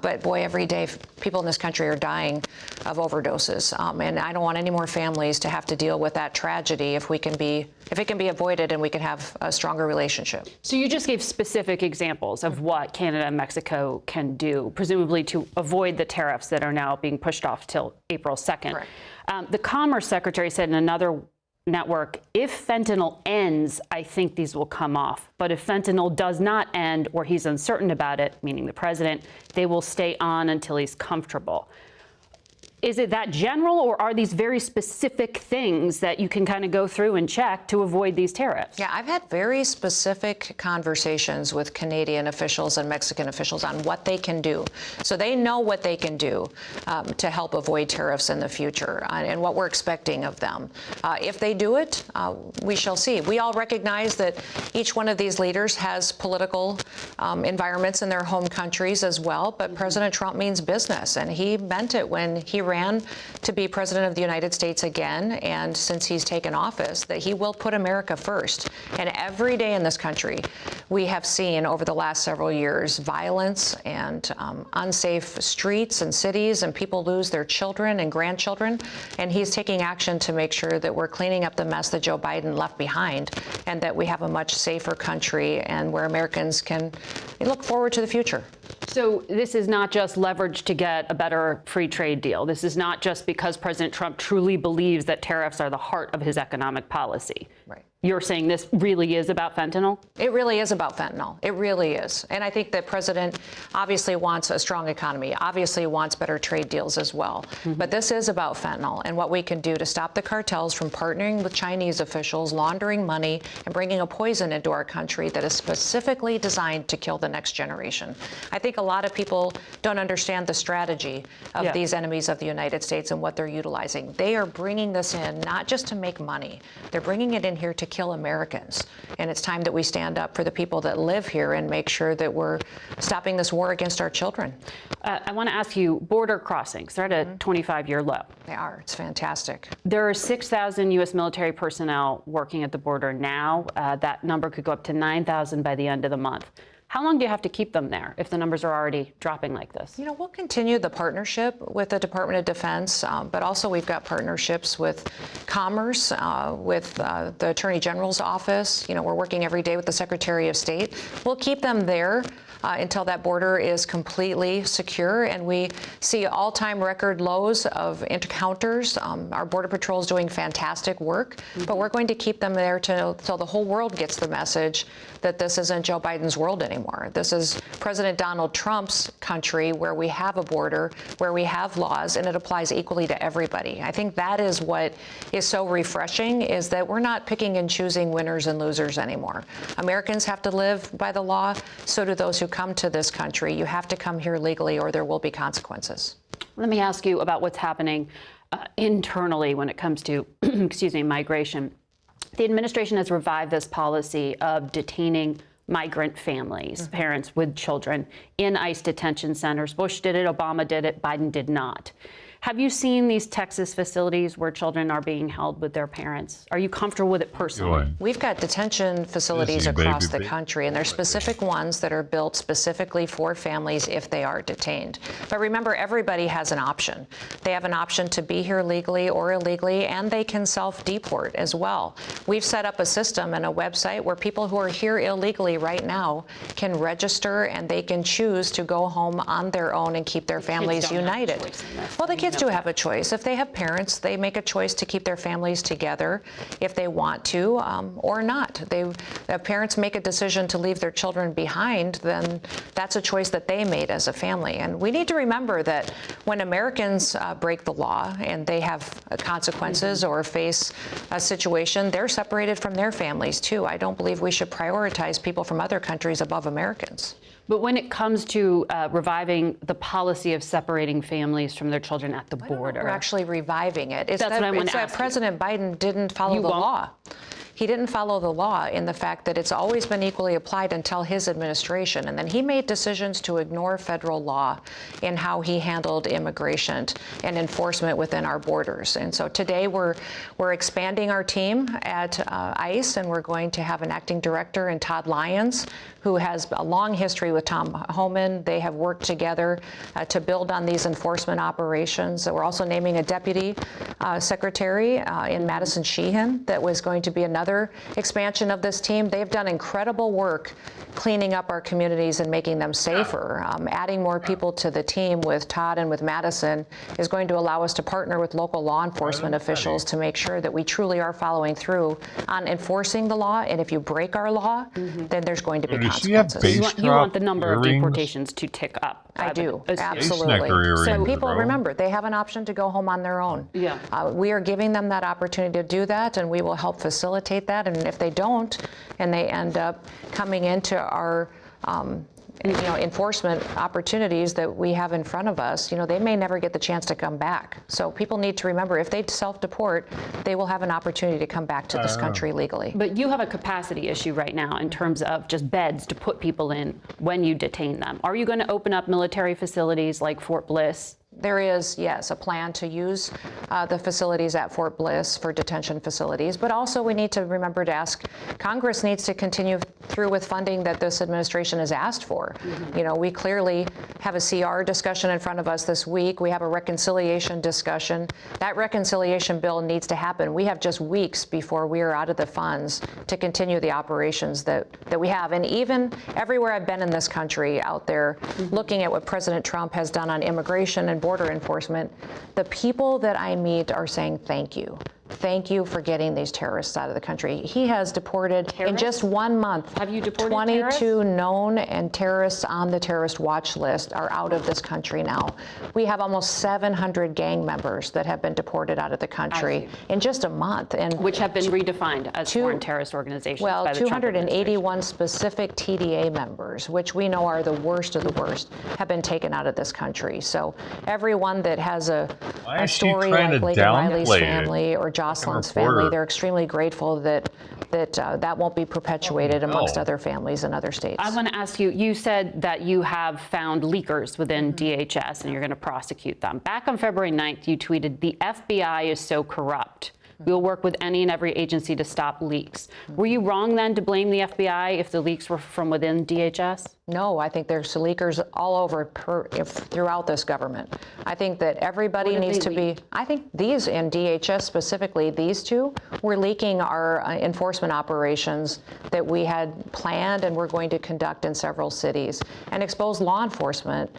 But boy, every day people in this country are dying of overdoses, and I don't want any more families to have to deal with that tragedy if it can be avoided and we can have a stronger relationship. So you just gave specific examples of what Canada and Mexico can do, presumably to avoid the tariffs that are now being pushed off till April 2nd. The Commerce Secretary said in another network, if fentanyl ends, I think these will come off. But if fentanyl does not end, or he's uncertain about it, meaning the president, they will stay on until he's comfortable. Is it that general, or are these very specific things that you can kind of go through and check to avoid these tariffs? Yeah, I've had very specific conversations with Canadian officials and Mexican officials on what they can do. So they know what they can do to help avoid tariffs in the future and what we're expecting of them. If they do it, we shall see. We all recognize that each one of these leaders has political environments in their home countries as well, but President Trump means business, and he meant it when he ran to be president of the United States again, and since he's taken office, that he will put America first. And every day in this country, we have seen over the last several years violence and unsafe streets and cities, and people lose their children and grandchildren. And he's taking action to make sure that we're cleaning up the mess that Joe Biden left behind, and that we have a much safer country and where Americans can look forward to the future. So this is not just leverage to get a better free trade deal. This is not just because President Trump truly believes that tariffs are the heart of his economic policy. Right. You're saying this really is about fentanyl? It really is about fentanyl. It really is. And I think that President obviously wants a strong economy, obviously wants better trade deals as well. But this is about fentanyl and what we can do to stop the cartels from partnering with Chinese officials, laundering money, and bringing a poison into our country that is specifically designed to kill the next generation. I think a lot of people don't understand the strategy of these enemies of the United States and what they're utilizing. They are bringing this in not just to make money. They're bringing it in here to kill Americans. And it's time that we stand up for the people that live here and make sure that we're stopping this war against our children. I want to ask you, border crossings, they're at a 25-year low. They are. It's fantastic. There are 6,000 U.S. military personnel working at the border now. That number could go up to 9,000 by the end of the month. How long do you have to keep them there if the numbers are already dropping like this? You know, we'll continue the partnership with the Department of Defense, but also we've got partnerships with Commerce, with the Attorney General's office. You know, we're working every day with the Secretary of State. We'll keep them there until that border is completely secure, and we see all-time record lows of encounters. Our Border Patrol is doing fantastic work, but we're going to keep them there till the whole world gets the message that this isn't Joe Biden's world anymore. This is President Donald Trump's country, where we have a border, where we have laws, and it applies equally to everybody. I think that is what is so refreshing, is that we're not picking and choosing winners and losers anymore. Americans have to live by the law, so do those who come to this country. You have to come here legally or there will be consequences. Let me ask you about what's happening internally when it comes to, excuse me, migration. The administration has revived this policy of detaining migrant families, parents with children, in ICE detention centers. Bush did it, Obama did it, Biden did not. Have you seen these Texas facilities where children are being held with their parents? Are you comfortable with it personally? We've got detention facilities across the country, and there's specific ones that are built specifically for families if they are detained. But remember, everybody has an option. They have an option to be here legally or illegally, and they can self-deport as well. We've set up a system and a website where people who are here illegally right now can register, and they can choose to go home on their own and keep their families united. Well, the kids do have a choice. If they have parents, they make a choice to keep their families together if they want to, or not. If parents make a decision to leave their children behind, then that's a choice that they made as a family. And we need to remember that when Americans break the law and they have consequences or face a situation, they're separated from their families too. I don't believe we should prioritize people from other countries above Americans. But when it comes to reviving the policy of separating families from their children at the border, we're actually reviving it. It's That's what I want to ask you. President Biden didn't follow the law. He didn't follow the law in the fact that it's always been equally applied until his administration. And then he made decisions to ignore federal law in how he handled immigration and enforcement within our borders. And so today we're expanding our team at ICE, and we're going to have an acting director in Todd Lyons, who has a long history with Tom Homan. They have worked together to build on these enforcement operations. We're also naming a deputy secretary in Madison Sheehan that was going to be another expansion of this team. They've done incredible work cleaning up our communities and making them safer. Adding more people to the team with Todd and with Madison is going to allow us to partner with local law enforcement officials to make sure that we truly are following through on enforcing the law. And if you break our law, then there's going to be consequences. You want the number of deportations to tick up. I do, absolutely. So people, remember, they have an option to go home on their own. We are giving them that opportunity to do that, and we will help facilitate that. And if they don't, and they end up coming into our enforcement opportunities that we have in front of us, they may never get the chance to come back. So people need to remember, if they self-deport, they will have an opportunity to come back to this country legally. But you have a capacity issue right now in terms of just beds to put people in when you detain them. Are you going to open up military facilities like Fort Bliss There is, yes, a plan to use the facilities at Fort Bliss for detention facilities, but also we need to remember to ask, Congress needs to continue through with funding that this administration has asked for. You know, we clearly have a CR discussion in front of us this week. We have a reconciliation discussion. That reconciliation bill needs to happen. We have just weeks before we are out of the funds to continue the operations that we have. And even everywhere I've been in this country out there, looking at what President Trump has done on immigration and border enforcement, the people that I meet are saying thank you. Thank you for getting these terrorists out of the country. He has deported in just 1 month. Have you deported 22 terrorists? known and terrorists on the terrorist watch list are out of this country now. We have almost 700 gang members that have been deported out of the country in just a month, and which have been redefined as foreign terrorist organizations. Well, by the Trump 281 specific TDA members, which we know are the worst of the worst, have been taken out of this country. So everyone that has a story like Lagan Riley's family or Jocelyn's family, they're extremely grateful that that won't be perpetuated amongst other families in other states. I want to ask you, you said that you have found leakers within DHS and you're going to prosecute them. Back on February 9th, you tweeted, "The FBI is so corrupt. We will work with any and every agency to stop leaks." Were you wrong then to blame the FBI if the leaks were from within DHS? No, I think there's leakers all over throughout this government. I think that everybody needs to be, I think these in DHS specifically, these two were leaking our enforcement operations that we had planned and we're going to conduct in several cities and expose law enforcement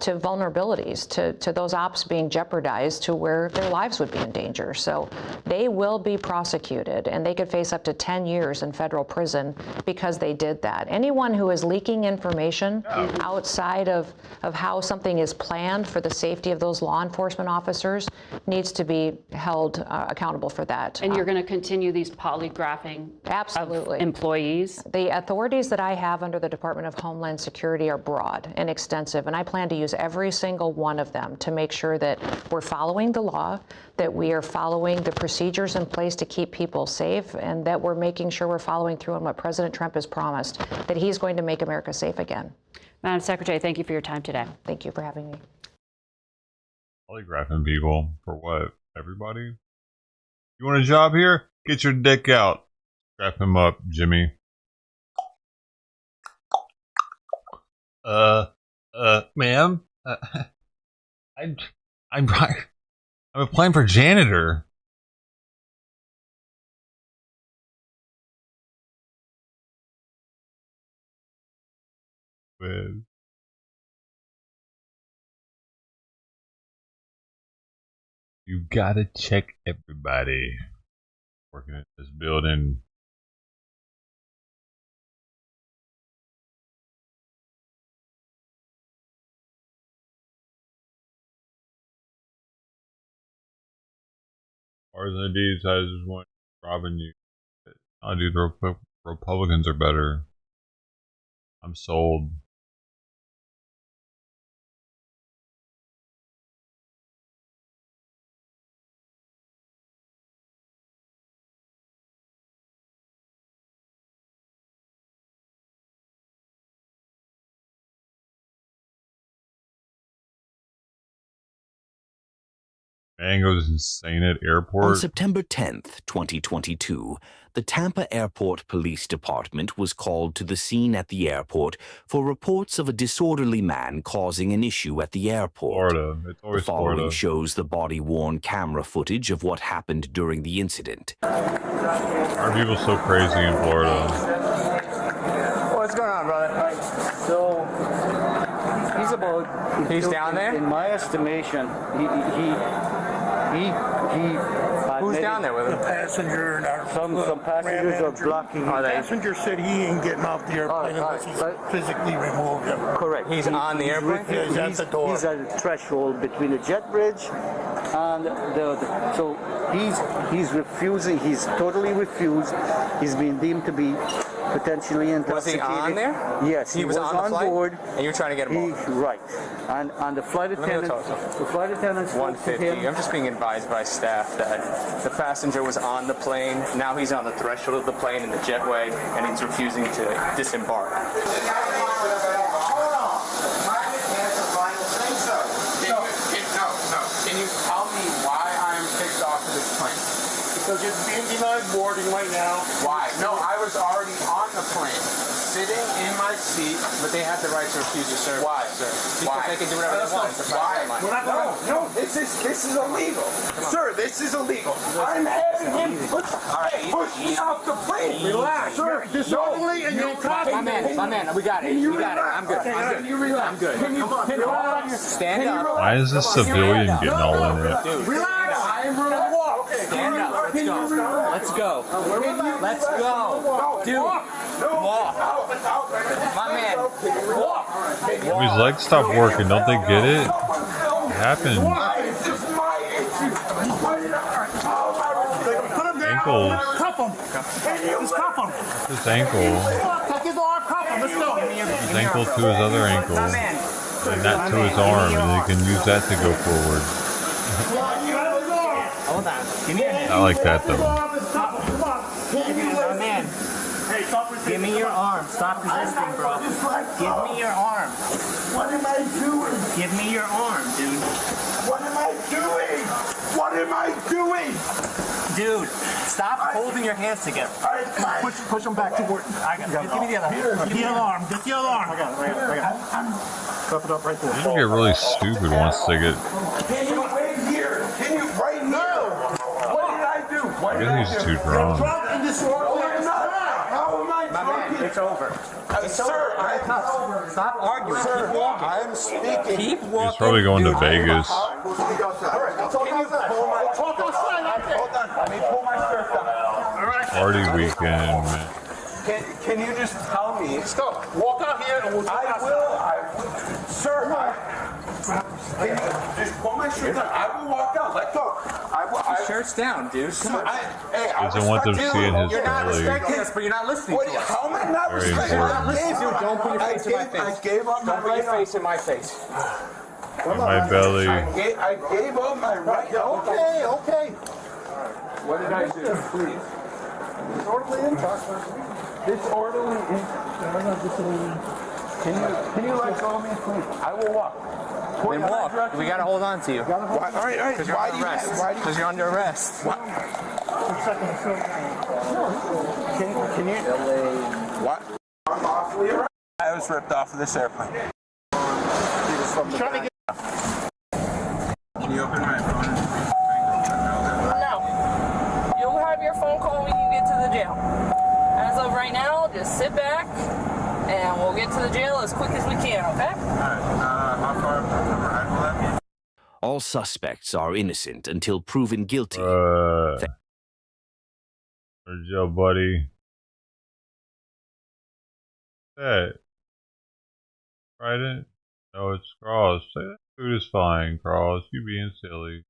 to vulnerabilities, to those ops being jeopardized to where their lives would be in danger. So they will be prosecuted and they could face up to 10 years in federal prison because they did that. Anyone who is leaking information outside of how something is planned for the safety of those law enforcement officers needs to be held accountable for that. And you're going to continue these polygraphing of employees? The authorities that I have under the Department of Homeland Security are broad and extensive, and I plan to use every single one of them to make sure that we're following the law, that we are following the procedures in place to keep people safe, and that we're making sure we're following through on what President Trump has promised, that he's going to make America safe again. Madam Secretary, thank you for your time today. Thank you for having me. Polygraphing people for what? Everybody? You want a job here? Get your dick out. Strap him up, Jimmy. Ma'am? I'm applying for janitor. With you gotta check everybody working at this building. Ours and the D's, I just want robbing you. Oh, dude, the Republicans are better. I'm sold. Man goes insane at airport. On September 10th, 2022, the Tampa Airport Police Department was called to the scene at the airport for reports of a disorderly man causing an issue at the airport. Florida. It's always the following Florida. shows the body-worn camera footage of what happened during the incident. Are people so crazy in Florida? What's going on, brother? So he's about. He's down there. In my estimation, Who's down there with him? The passenger and some passengers are blocking. Are they? The passenger said he ain't getting off the airplane unless he's physically removed him. Correct. He's on the airplane. He's at the door. He's at the threshold between the jet bridge and the so he's refusing. He's totally refused. He's been deemed to be potentially intoxicated. Was he on there? Yes, he was on board. And you were trying to get him off. Right. And the flight attendant. The flight attendant. 150. I'm just being advised by staff that the passenger was on the plane. Now he's on the threshold of the plane in the jetway, and he's refusing to disembark. If you're being denied boarding right now. Why? No, I was already on the plane, sitting in my seat, but they have the right to refuse your service. Why, sir? Because they can do whatever they want. It's a private airline. No, this is illegal. Sir, this is illegal. I'm having him push me off the plane. Relax. Sir, disorderly and you're My man, we got it. We got it. I'm good. Can you relax? I'm good. Stand up. Why is this civilian getting all in it? Dude, relax. I am going to walk. Stand up. Let's go. Let's go. Dude, walk. My man, walk. When his legs stop working, don't they get it? It happens. Ankles. Cuff him. Just cuff him. His ankle. Take his arm, cuff him. Let's go. His ankle to his other ankle. And that to his arm, and he can use that to go forward. Hold on. Give me your hand. I like that though. Man. Give me your arm. Stop resisting, bro. Give me your arm. What am I doing? Give me your arm, dude. What am I doing? What am I doing? Dude, stop holding your hands together. Push them back toward. Give me the other hand. Get the alarm. Get the alarm. I got it. Cuff it up right there. People get really stupid once they get. Can you wait here? Can you right now? What did I do? I guess he's too drunk. How am I drunk? It's over. Sir, stop arguing. Sir, keep walking. I'm speaking. Keep walking. He's probably going to Vegas. Hold on. Let me pull my shirt down. Party weekend, man. Can you just tell me? Stop. Walk out here and we'll I will. Sir, can you just pull my shirt down? I will walk out. Let go. Shirt's down, dude. Come on. He doesn't want them seeing his You're not belly. respecting us, but you're not listening to us. How am I not Very respecting? important. Dude, don't put your face in my face. I gave up my Don't put your face in my face. In my belly. I gave up my right. Okay. What did I do? Please. Disorderly intoxication. Disorderly intoxication. Can you let go of me, please? I will walk. Then walk. We gotta hold on to you. All right. Because you're under arrest. Because you're under arrest. What? Can you? What? I'm awfully arrested. I was ripped off of this airplane. He was from the back. Can you open my phone? No. You'll have your phone call when you get to the jail. As of right now, just sit back and we'll get to the jail as quick as we can, okay? Alright, how far behind will that be? All suspects are innocent until proven guilty. Where's your buddy? That. Right? No, it's Cross. Say that food is fine, Cross. You being silly.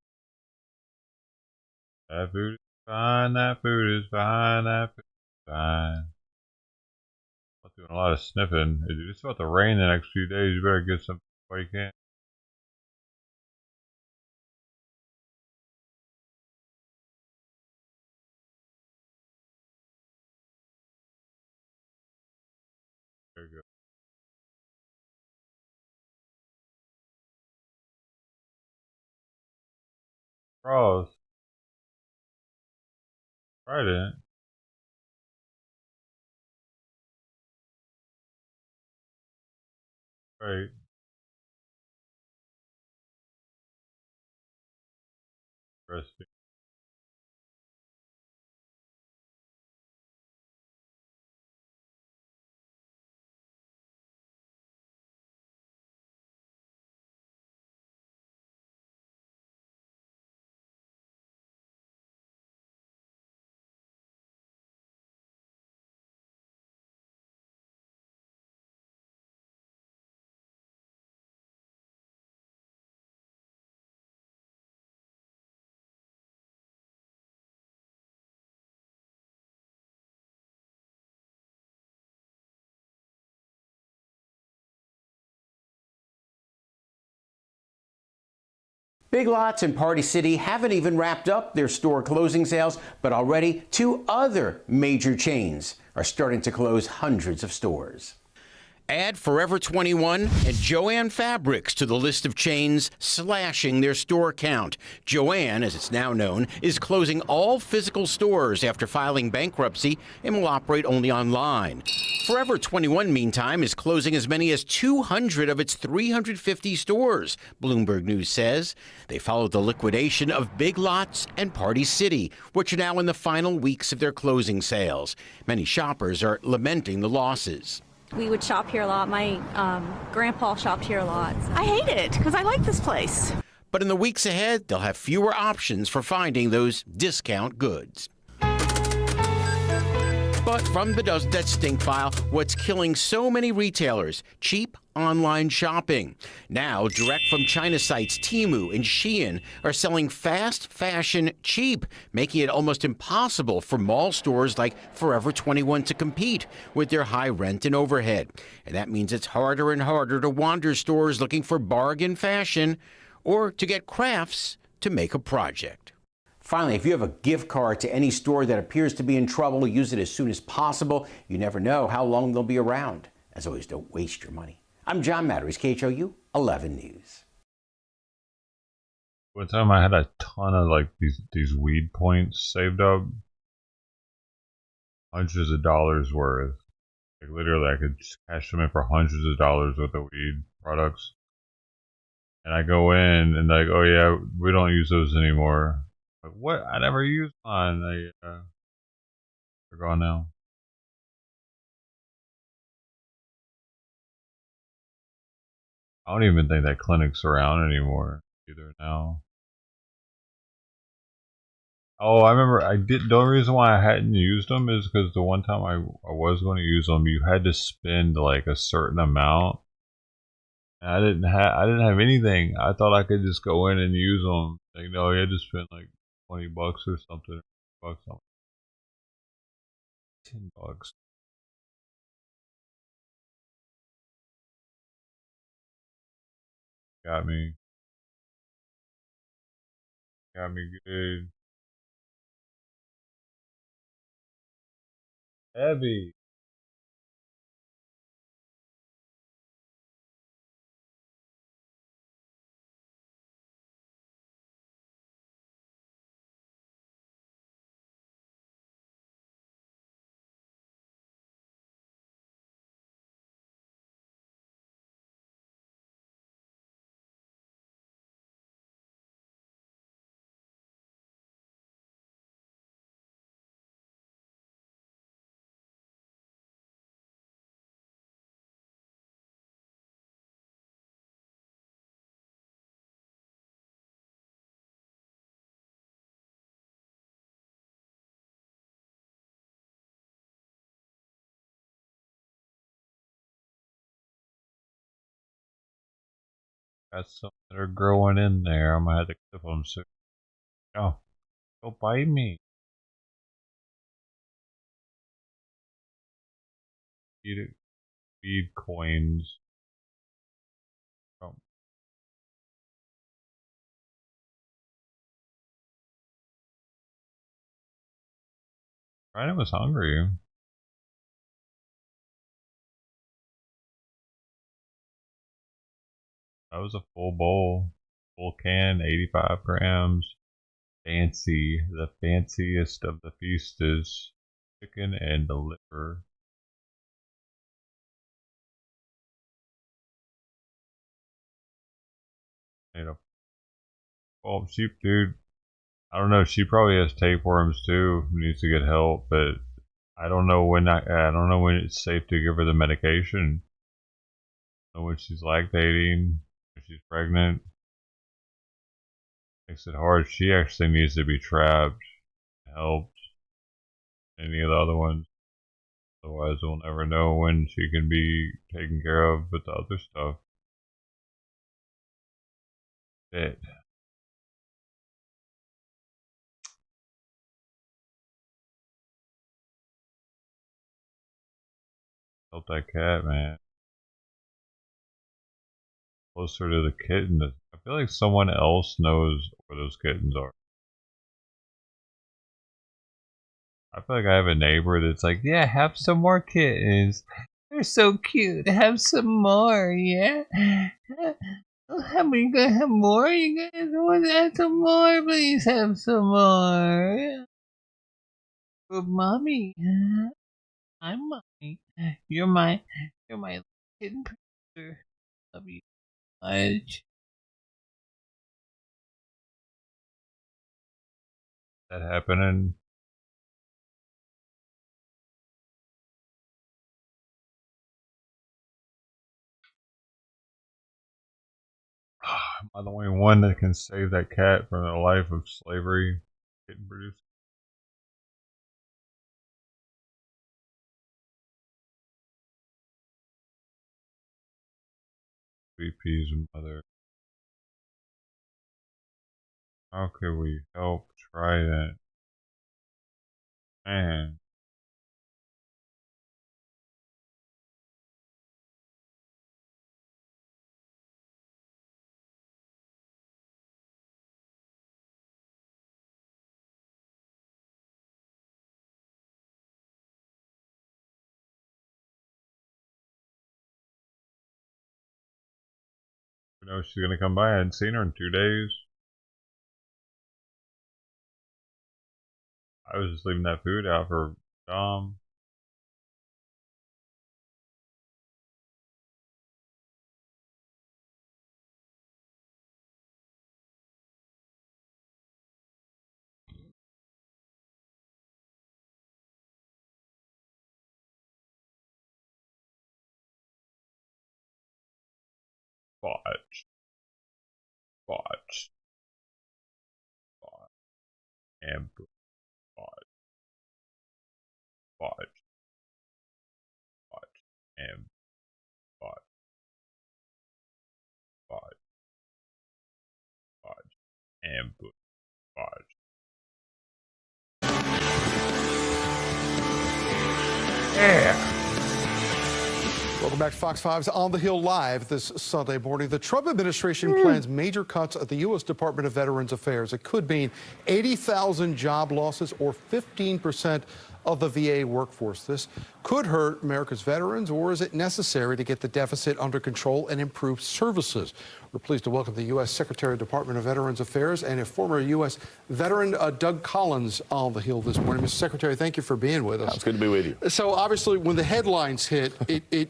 That food is fine. That food is fine. That food is fine. I'm doing a lot of sniffing. It's about to rain the next few days. You better get some while you can. There you go. Cross. Right. Right. Interesting. Big Lots and Party City haven't even wrapped up their store closing sales, but already 2 other major chains are starting to close hundreds of stores. Add Forever 21 and Joann Fabrics to the list of chains slashing their store count. Joann, as it's now known, is closing all physical stores after filing bankruptcy and will operate only online. Forever 21, meantime, is closing as many as 200 of its 350 stores, Bloomberg News says. They followed the liquidation of Big Lots and Party City, which are now in the final weeks of their closing sales. Many shoppers are lamenting the losses. We would shop here a lot. My grandpa shopped here a lot. I hate it because I like this place. But in the weeks ahead, they'll have fewer options for finding those discount goods. But from the Does That Stink file, what's killing so many retailers? Cheap online shopping. Now, direct from China sites Temu and Shein are selling fast fashion cheap, making it almost impossible for mall stores like Forever 21 to compete with their high rent and overhead. And that means it's harder and harder to wander stores looking for bargain fashion or to get crafts to make a project. Finally, if you have a gift card to any store that appears to be in trouble, use it as soon as possible. You never know how long they'll be around. As always, don't waste your money. I'm John Matteries, KHOU 11 News. One time I had a ton of like these weed points saved up. Hundreds of dollars worth. Like literally I could just cash them in for hundreds of dollars worth of weed products. And I go in and like, oh yeah, we don't use those anymore. Like, what? I never used mine. They're gone now. I don't even think that clinic's around anymore either now. Oh, I remember I did. The only reason why I hadn't used them is because the one time I was going to use them, you had to spend like a certain amount. And I didn't have anything. I thought I could just go in and use them. Like, no, you had to spend like $20 or something. $10. Got me. Got me good. Heavy. Got some that are growing in there. I'm gonna have to clip them soon. Oh, don't bite me. Eat it. Feed coins. Oh. Ryan was hungry. That was a full bowl. Full can, 85 grams. Fancy. The fanciest of the feast is chicken and the liver. Oh, sheep, dude. I don't know. She probably has tapeworms too. Needs to get help, but I don't know when. I don't know when it's safe to give her the medication. I don't know when she's lactating, when she's pregnant. Makes it hard. She actually needs to be trapped, helped. Any of the other ones. Otherwise, we'll never know when she can be taken care of with the other stuff. Shit. Help that cat, man. Closer to the kitten. I feel like someone else knows where those kittens are. I feel like I have a neighbor that's like, yeah, have some more kittens. You're so cute. Have some more, yeah? Are you gonna have more? You guys want to have some more? Please have some more. Good mommy. I'm mommy. You're my kitten producer. Love you much. That happening. Am I the only one that can save that cat from the life of slavery? Kitten producer. VP's mother. How could we help Trident? Man. You know she's gonna come by. I hadn't seen her in 2 days. I was just leaving that food out for Dom. Fudge. Fudge. Fudge. And fudge. Fudge. Fudge. And fudge. Fudge. Fudge. And fudge. Yeah. Welcome back to Fox 5's On the Hill Live this Sunday morning. The Trump administration plans major cuts at the U.S. Department of Veterans Affairs. It could mean 80,000 job losses or 15% of the VA workforce. This could hurt America's veterans, or is it necessary to get the deficit under control and improve services? We're pleased to welcome the U.S. Secretary of Department of Veterans Affairs and a former U.S. veteran, Doug Collins, on the Hill this morning. Mr. Secretary, thank you for being with us. It's good to be with you. So obviously, when the headlines hit, it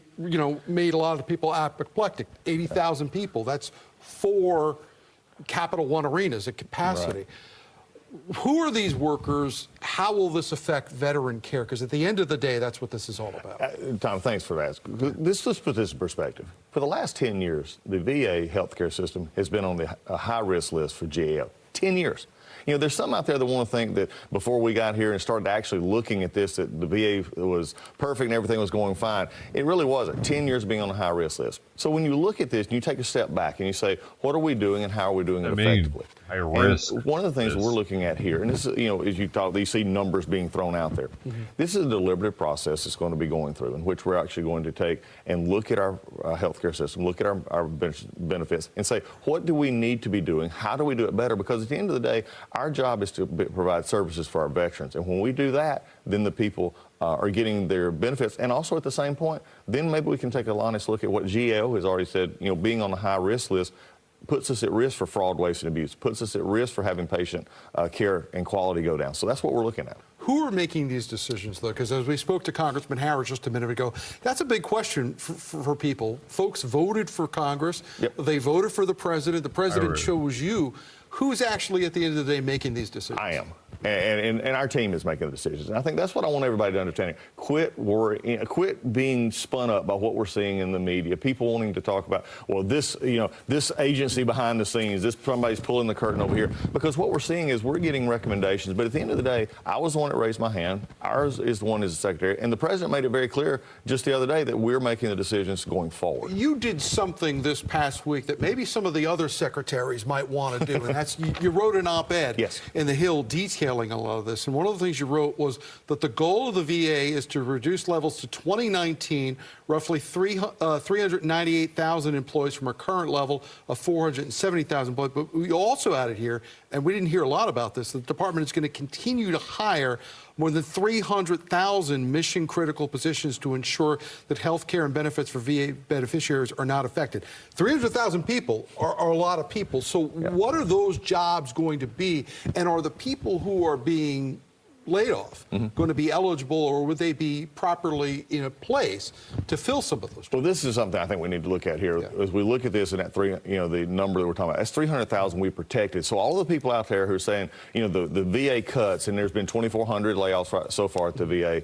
made a lot of people apoplectic. 80,000 people. That's 4 Capital One arenas at capacity. Right. Who are these workers? How will this affect veteran care? Because at the end of the day, that's what this is all about. Tom, thanks for that. Let's put this in perspective. For the last 10 years, the VA healthcare system has been on the high-risk list for GAO. 10 years. You know, there's some out there that want to think that before we got here and started actually looking at this, that the VA was perfect and everything was going fine. It really wasn't. 10 years being on the high-risk list. So when you look at this and you take a step back and you say, what are we doing and how are we doing it effectively? High risk. One of the things we're looking at here, and this is, as you talk, you see numbers being thrown out there. This is a deliberative process that's going to be going through, in which we're actually going to take and look at our healthcare system, look at our benefits, and say, what do we need to be doing? How do we do it better? Because at the end of the day, our job is to provide services for our veterans. And when we do that, then the people are getting their benefits. And also at the same point, then maybe we can take an honest look at what GAO has already said, being on the high risk list puts us at risk for fraud, waste, and abuse, puts us at risk for having patient care and quality go down. So that's what we're looking at. Who are making these decisions, though? Because as we spoke to Congressman Harris just a minute ago, that's a big question for people. Folks voted for Congress. Yep. They voted for the president. The president chose you. Who's actually, at the end of the day, making these decisions? I am. And our team is making the decisions. And I think that's what I want everybody to understand. Quit worrying, quit being spun up by what we're seeing in the media. People wanting to talk about, well, this, this agency behind the scenes, this somebody's pulling the curtain over here. Because what we're seeing is we're getting recommendations. But at the end of the day, I was the one that raised my hand. Ours is the one as the secretary. And the president made it very clear just the other day that we're making the decisions going forward. You did something this past week that maybe some of the other secretaries might want to do. And that's, you wrote an op-ed in the Hill detailing a lot of this. And one of the things you wrote was that the goal of the VA is to reduce levels to 2019, roughly 398,000 employees from a current level of 470,000 employees. But we also added here, and we didn't hear a lot about this, the department is going to continue to hire more than 300,000 mission-critical positions to ensure that health care and benefits for VA beneficiaries are not affected. 300,000 people are a lot of people. So what are those jobs going to be? And are the people who are being laid off going to be eligible, or would they be properly in a place to fill some of those jobs? Well, this is something I think we need to look at here. As we look at this and that the number that we're talking about, that's 300,000 we protected. So all the people out there who are saying, the VA cuts, and there's been 2,400 layoffs so far at the VA,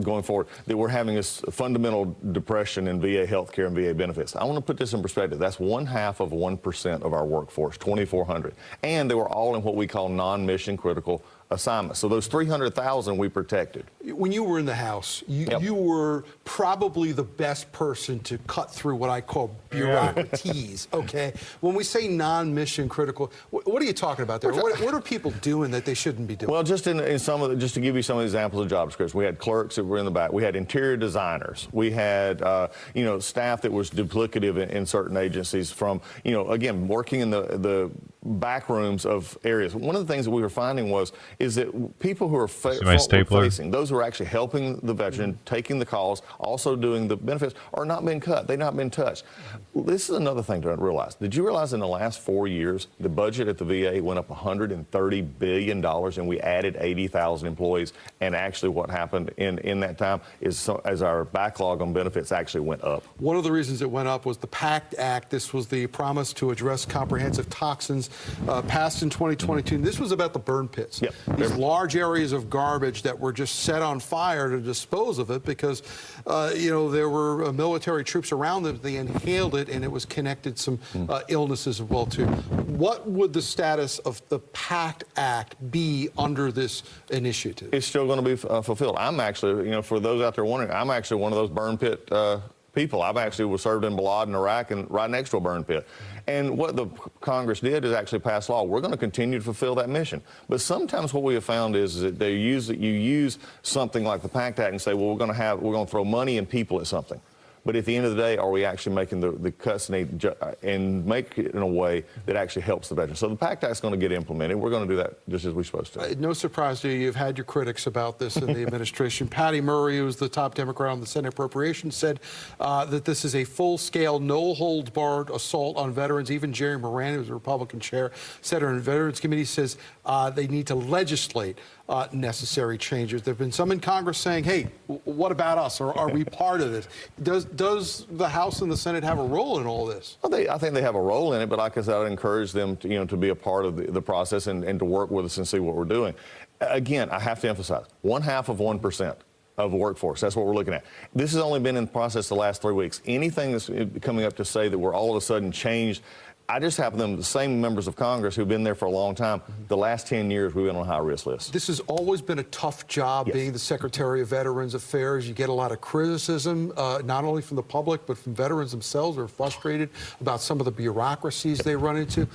going forward, that we're having this fundamental depression in VA healthcare and VA benefits. I want to put this in perspective. That's 1/2% of our workforce, 2,400. And they were all in what we call non-mission critical assignments. So those 300,000 we protected. When you were in the House, you were probably the best person to cut through what I call bureaucracies, okay? When we say non-mission critical, what are you talking about there? What are people doing that they shouldn't be doing? Well, just in some of just to give you some examples of job descriptions, we had clerks that were in the back. We had interior designers. We had, staff that was duplicative in certain agencies from, again, working in the back rooms of areas. One of the things that we were finding is that people who are facing, those who are actually helping the veteran, taking the calls, also doing the benefits, are not being cut. They've not been touched. This is another thing to realize. Did you realize in the last 4 years, the budget at the VA went up $130 billion, and we added 80,000 employees? And actually what happened in that time is as our backlog on benefits actually went up. One of the reasons it went up was the PACT Act. This was the promise to address comprehensive toxins, passed in 2022. This was about the burn pits. These large areas of garbage that were just set on fire to dispose of it because, there were military troops around them. They inhaled it, and it was connected some illnesses as well, too. What would the status of the PACT Act be under this initiative? It's still going to be fulfilled. I'm actually, for those out there wondering, I'm actually one of those burn pit people. I've actually was served in Balad in Iraq and right next to a burn pit. And what the Congress did is actually pass law. We're going to continue to fulfill that mission. But sometimes what we have found is that you use something like the PACT Act and say, well, we're going to throw money and people at something. But at the end of the day, are we actually making the cuts and make it in a way that actually helps the veterans? So the PACT Act is going to get implemented. We're going to do that just as we're supposed to. No surprise to you. You've had your critics about this in the administration. Patty Murray, who's the top Democrat on the Senate Appropriations, said that this is a full-scale, no-holds-barred assault on veterans. Even Jerry Moran, who's a Republican chair, senator in the Veterans Committee, says they need to legislate necessary changes. There have been some in Congress saying, hey, what about us? Or are we part of this? Does the House and the Senate have a role in all this? Well, I think they have a role in it, but like I said, I'd encourage them to, to be a part of the process and to work with us and see what we're doing. Again, I have to emphasize, 1/2% of the workforce. That's what we're looking at. This has only been in the process the last 3 weeks. Anything that's coming up to say that we're all of a sudden changed, I just happen to them the same members of Congress who've been there for a long time. The last 10 years, we've been on a high-risk list. This has always been a tough job, being the Secretary of Veterans Affairs. You get a lot of criticism, not only from the public, but from veterans themselves who are frustrated about some of the bureaucracies they run into.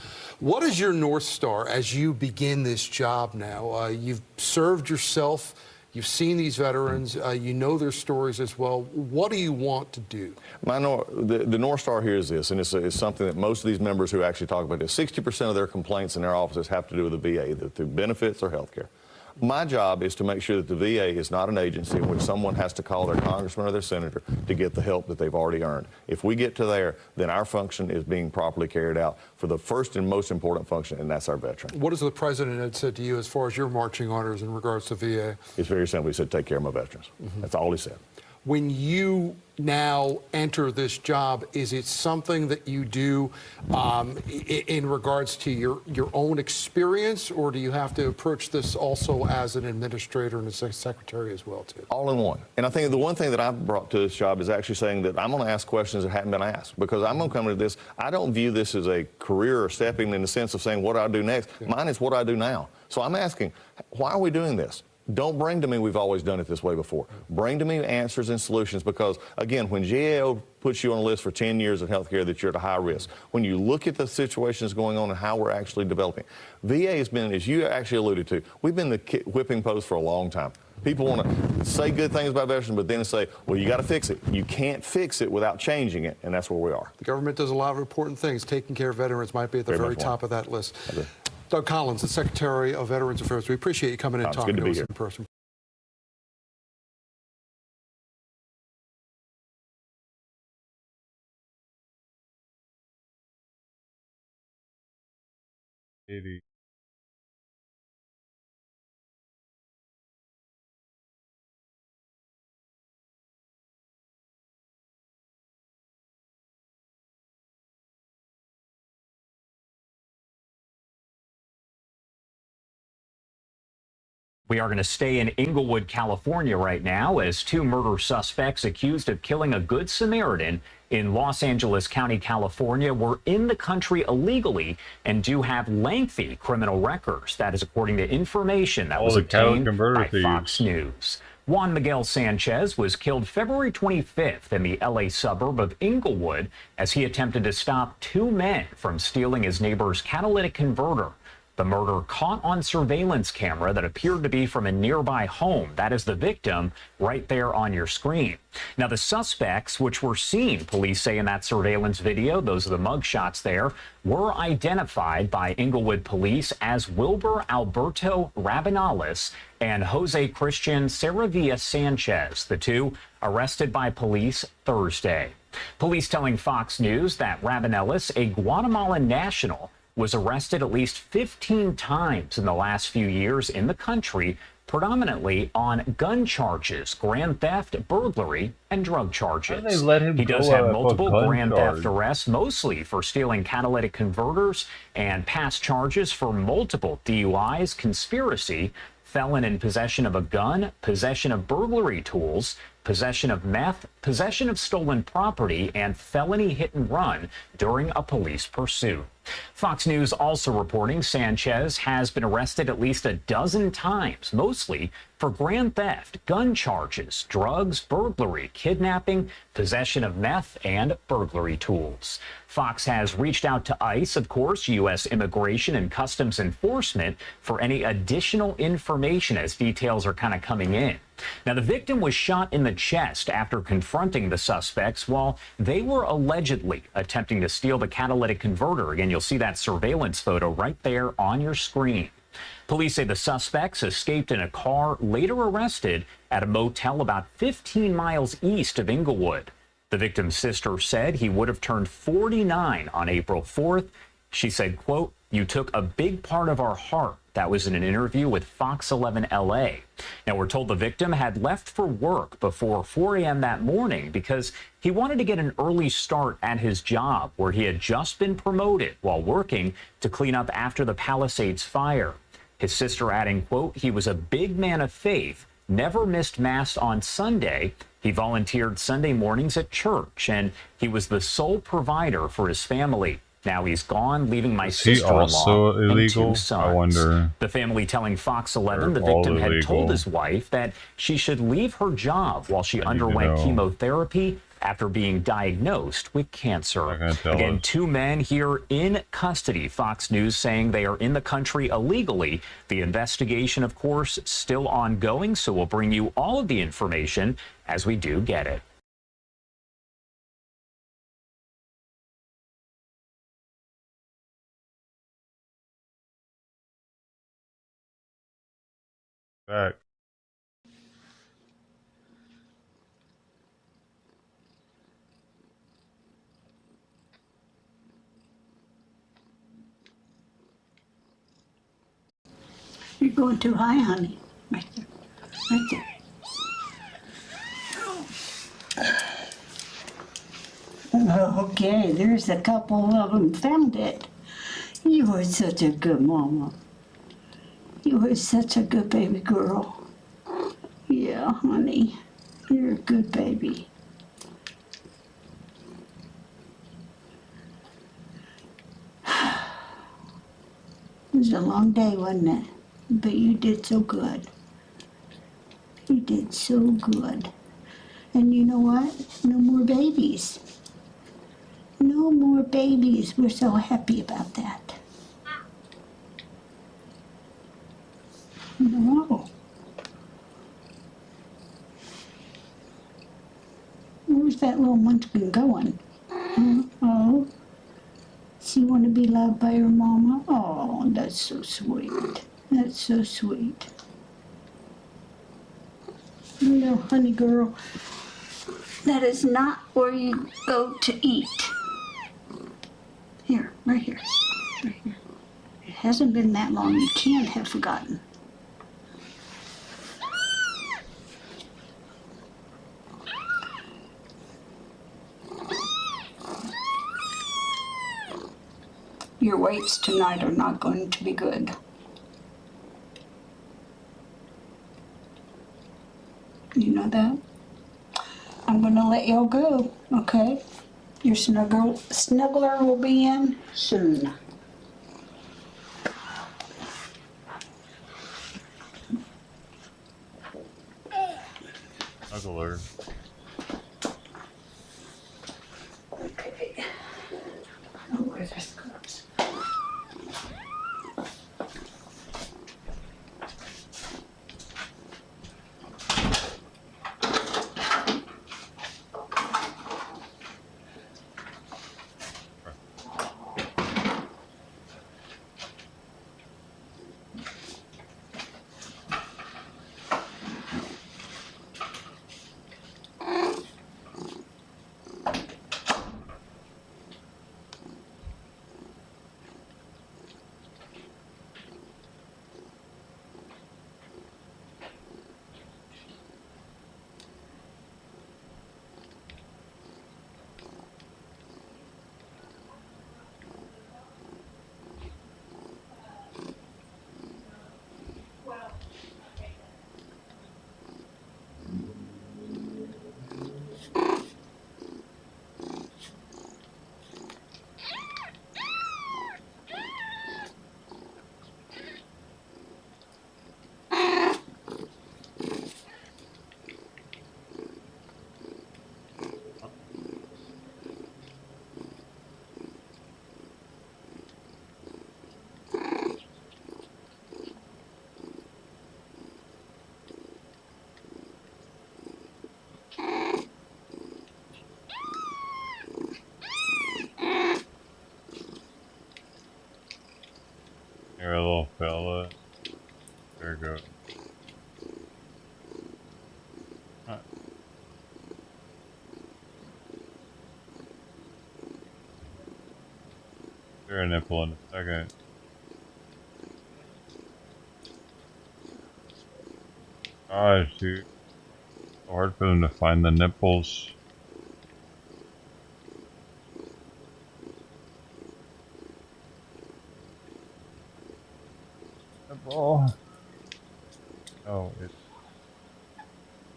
What is your North Star as you begin this job now? You've served yourself. You've seen these veterans. You know their stories as well. What do you want to do? The North Star here is this, and it's something that most of these members who actually talk about this, 60% of their complaints in their offices have to do with the VA, either through benefits or health care. My job is to make sure that the VA is not an agency in which someone has to call their congressman or their senator to get the help that they've already earned. If we get to there, then our function is being properly carried out for the first and most important function, and that's our veteran. What has the president had said to you as far as your marching orders in regards to VA? It's very simple. He said, take care of my veterans. That's all he said. When you now enter this job, is it something that you do in regards to your own experience, or do you have to approach this also as an administrator and a secretary as well, too? All in one. And I think the one thing that I've brought to this job is actually saying that I'm going to ask questions that haven't been asked, because I'm going to come into this. I don't view this as a career or stepping in the sense of saying what do I do next. Mine is what do I do now. So I'm asking, why are we doing this? Don't bring to me we've always done it this way before. Bring to me answers and solutions, because, again, when GAO puts you on a list for 10 years of health care that you're at a high risk, when you look at the situations going on and how we're actually developing, VA has been, as you actually alluded to, we've been the whipping post for a long time. People want to say good things about veterans, but then say, well, you got to fix it. You can't fix it without changing it, and that's where we are. The government does a lot of important things. Taking care of veterans might be at the very top of that list. Doug Collins, the Secretary of Veterans Affairs, we appreciate you coming in and talking to us in person. Kitty. We are going to stay in Inglewood, California right now as two murder suspects accused of killing a Good Samaritan in Los Angeles County, California, were in the country illegally and do have lengthy criminal records. That is according to information that was obtained by Fox News. Juan Miguel Sanchez was killed February 25th in the LA suburb of Inglewood as he attempted to stop two men from stealing his neighbor's catalytic converter. The murder caught on surveillance camera that appeared to be from a nearby home. That is the victim right there on your screen. Now, the suspects, which were seen, police say in that surveillance video, those are the mugshots there, were identified by Inglewood police as Wilbur Alberto Rabinales and Jose Christian Saravia Sanchez, the two arrested by police Thursday. Police telling Fox News that Rabinales, a Guatemalan national, was arrested at least 15 times in the last few years in the country, predominantly on gun charges, grand theft, burglary, and drug charges. They let him he does go have multiple grand charge. theft arrests, mostly for stealing catalytic converters, and past charges for multiple DUIs, conspiracy, felon in possession of a gun, possession of burglary tools, possession of meth, possession of stolen property, and felony hit and run during a police pursuit. Fox News also reporting Sanchez has been arrested at least a dozen times, mostly for grand theft, gun charges, drugs, burglary, kidnapping, possession of meth, and burglary tools. Fox has reached out to ICE, of course, U.S. Immigration and Customs Enforcement, for any additional information as details are kind of coming in. Now, the victim was shot in the chest after confronting the suspects while they were allegedly attempting to steal the catalytic converter. Again, you'll see that surveillance photo right there on your screen. Police say the suspects escaped in a car, later arrested at a motel about 15 miles east of Inglewood. The victim's sister said he would have turned 49 on April 4th. She said, quote, "You took a big part of our heart." That was in an interview with Fox 11 LA. Now, we're told the victim had left for work before 4 a.m. that morning because he wanted to get an early start at his job where he had just been promoted while working to clean up after the Palisades fire. His sister adding, quote, "He was a big man of faith, never missed Mass on Sunday. He volunteered Sunday mornings at church, and he was the sole provider for his family. Now he's gone, leaving my sister-in-law and two sons." I wonder. The family telling Fox 11 the victim had told his wife that she should leave her job while she underwent chemotherapy after being diagnosed with cancer. Again, two men here in custody. Fox News saying they are in the country illegally. The investigation, of course, still ongoing, so we'll bring you all of the information as we do get it. Back. You're going too high, honey. Right there. Right there. Okay, there's a couple of them. Found it. You were such a good mama. You were such a good baby girl. Yeah, honey. You're a good baby. It was a long day, wasn't it? But you did so good. You did so good. And you know what? No more babies. No more babies. We're so happy about that. No. Where's that little munchkin going? Oh. Does she want to be loved by her mama? Oh, that's so sweet. That's so sweet. No, honey girl. That is not where you go to eat. Here, right here. Right here. Yeah. Hasn't been that long. You can't have forgotten. Your weights tonight are not going to be good. You know that? I'm going to let y'all go, okay? Your snuggler will be in soon. Snuggler. Okay. Oh, where's this cups? Here, little fella. There you go. There a nipple in a second. Ah, shoot. So hard for them to find the nipples. Nipple. Oh, it's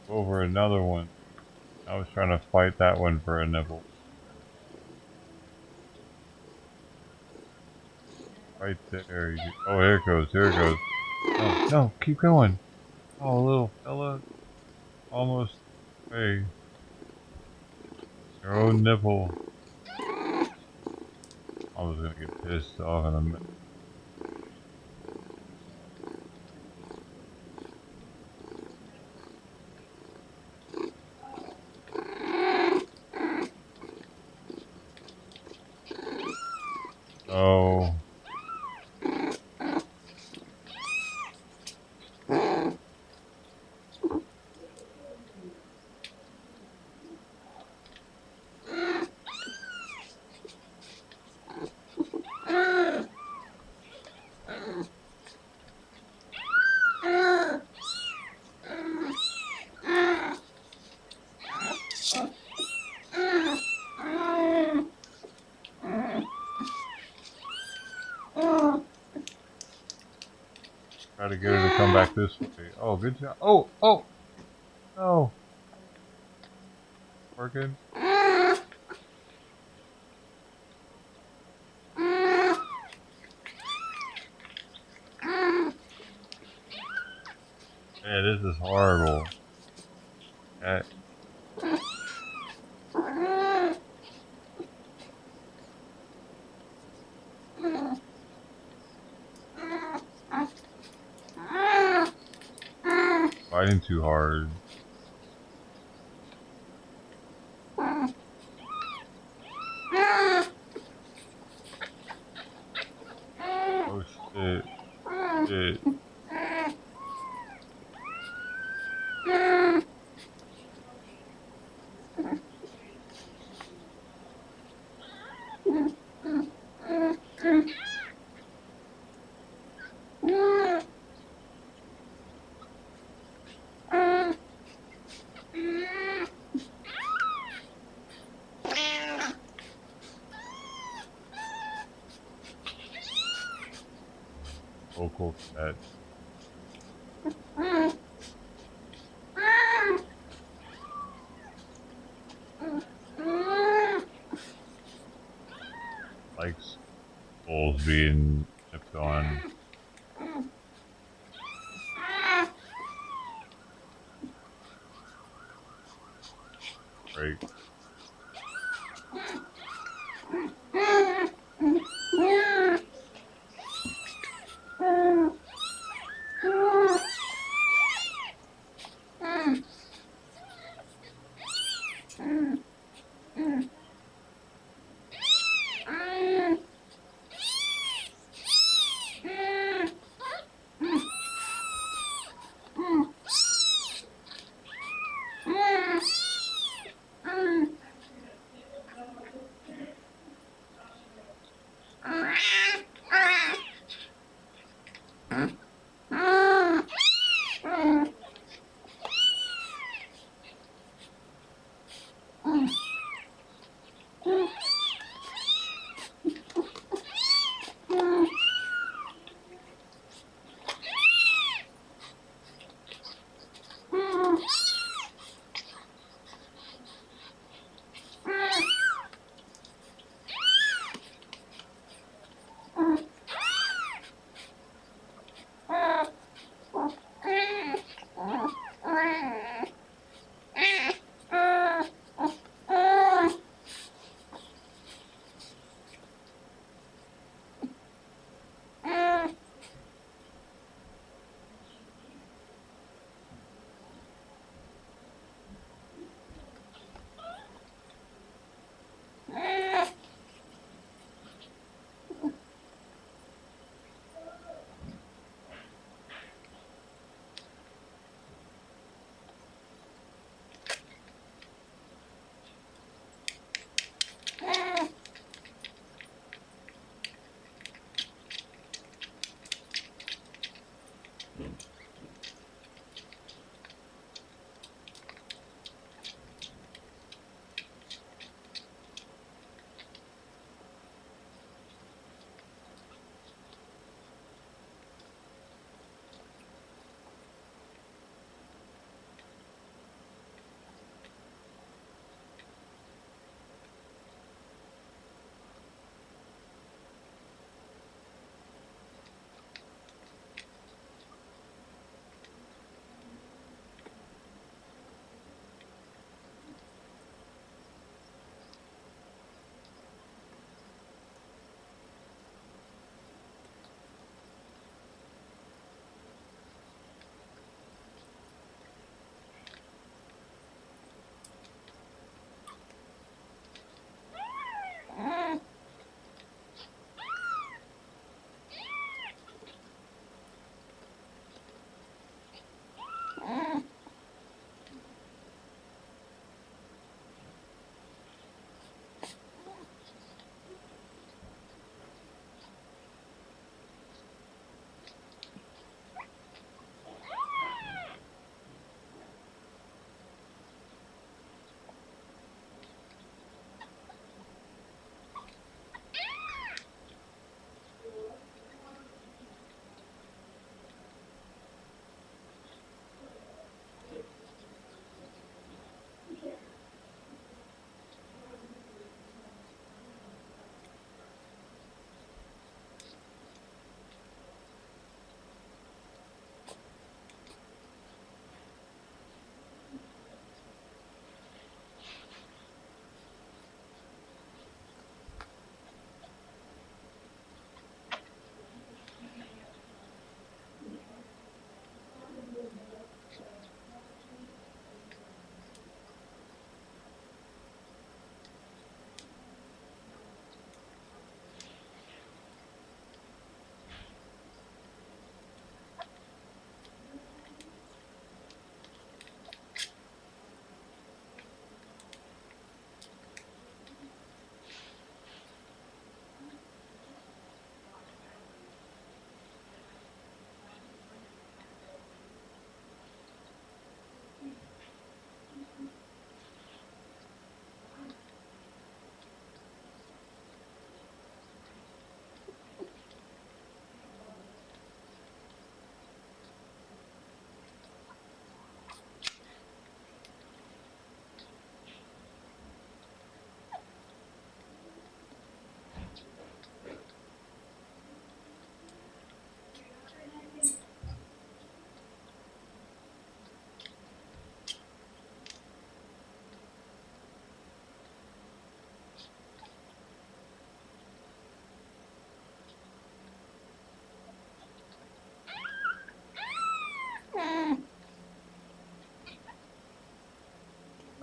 over another one. I was trying to fight that one for a nipple. Right there. Oh, here it goes. Here it goes. No, no, keep going. Oh, little fella. Almost. Hey. Your own nipple. I was gonna get pissed off in a minute. Oh. Try to get her to come back this way. Oh, good job. Oh, oh! No! Working? Man, this is horrible. Cat. Fighting too hard. Oh shit. Shit. Local cat. Likes bulls being nipped on. Right.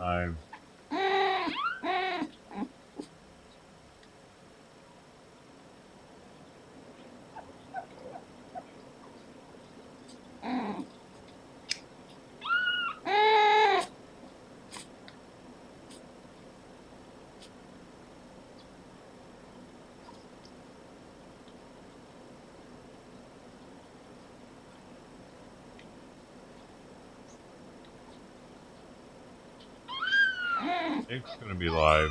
I've It's gonna be live.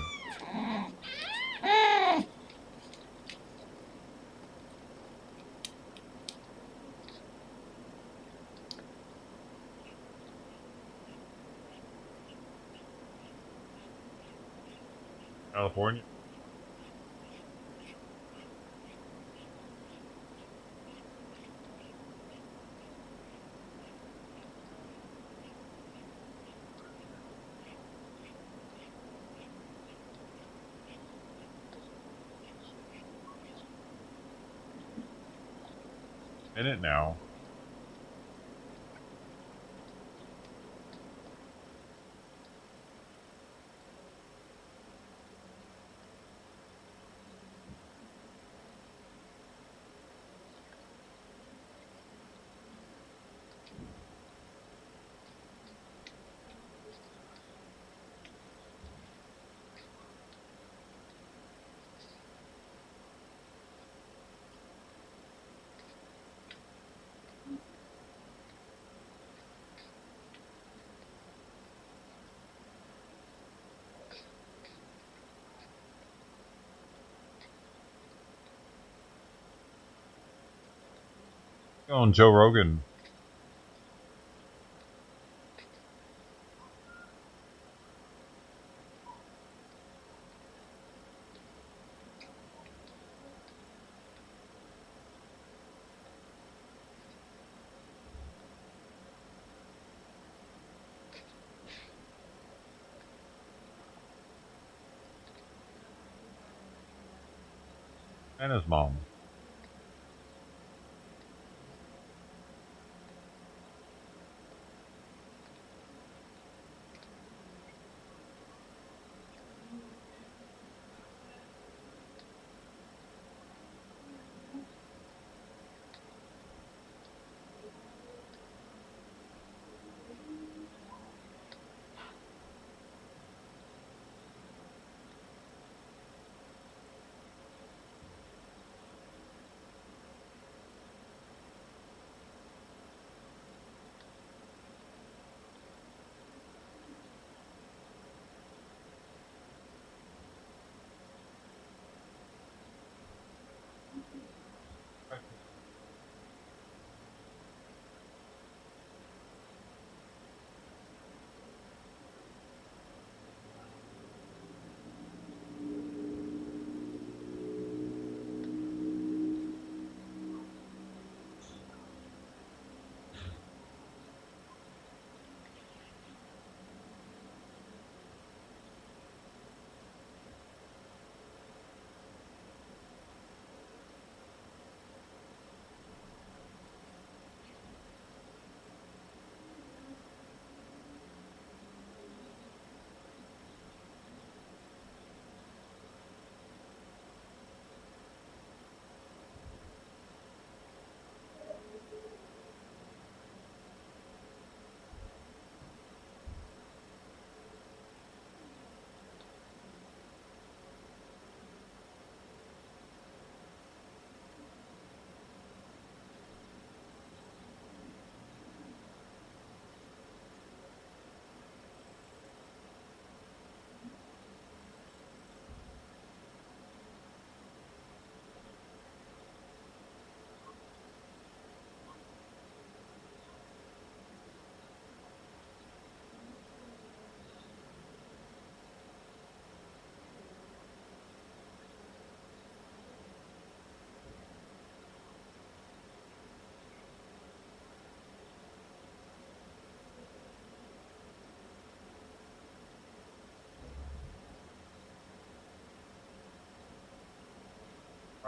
California. In it now. On Joe Rogan. And his mom.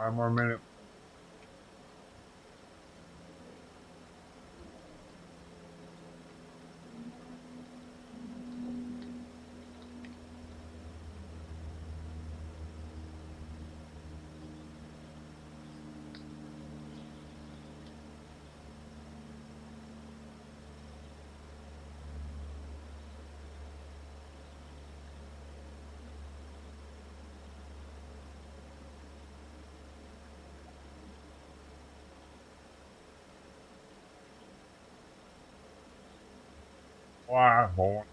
Five more minutes. Why, boy?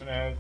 Internet.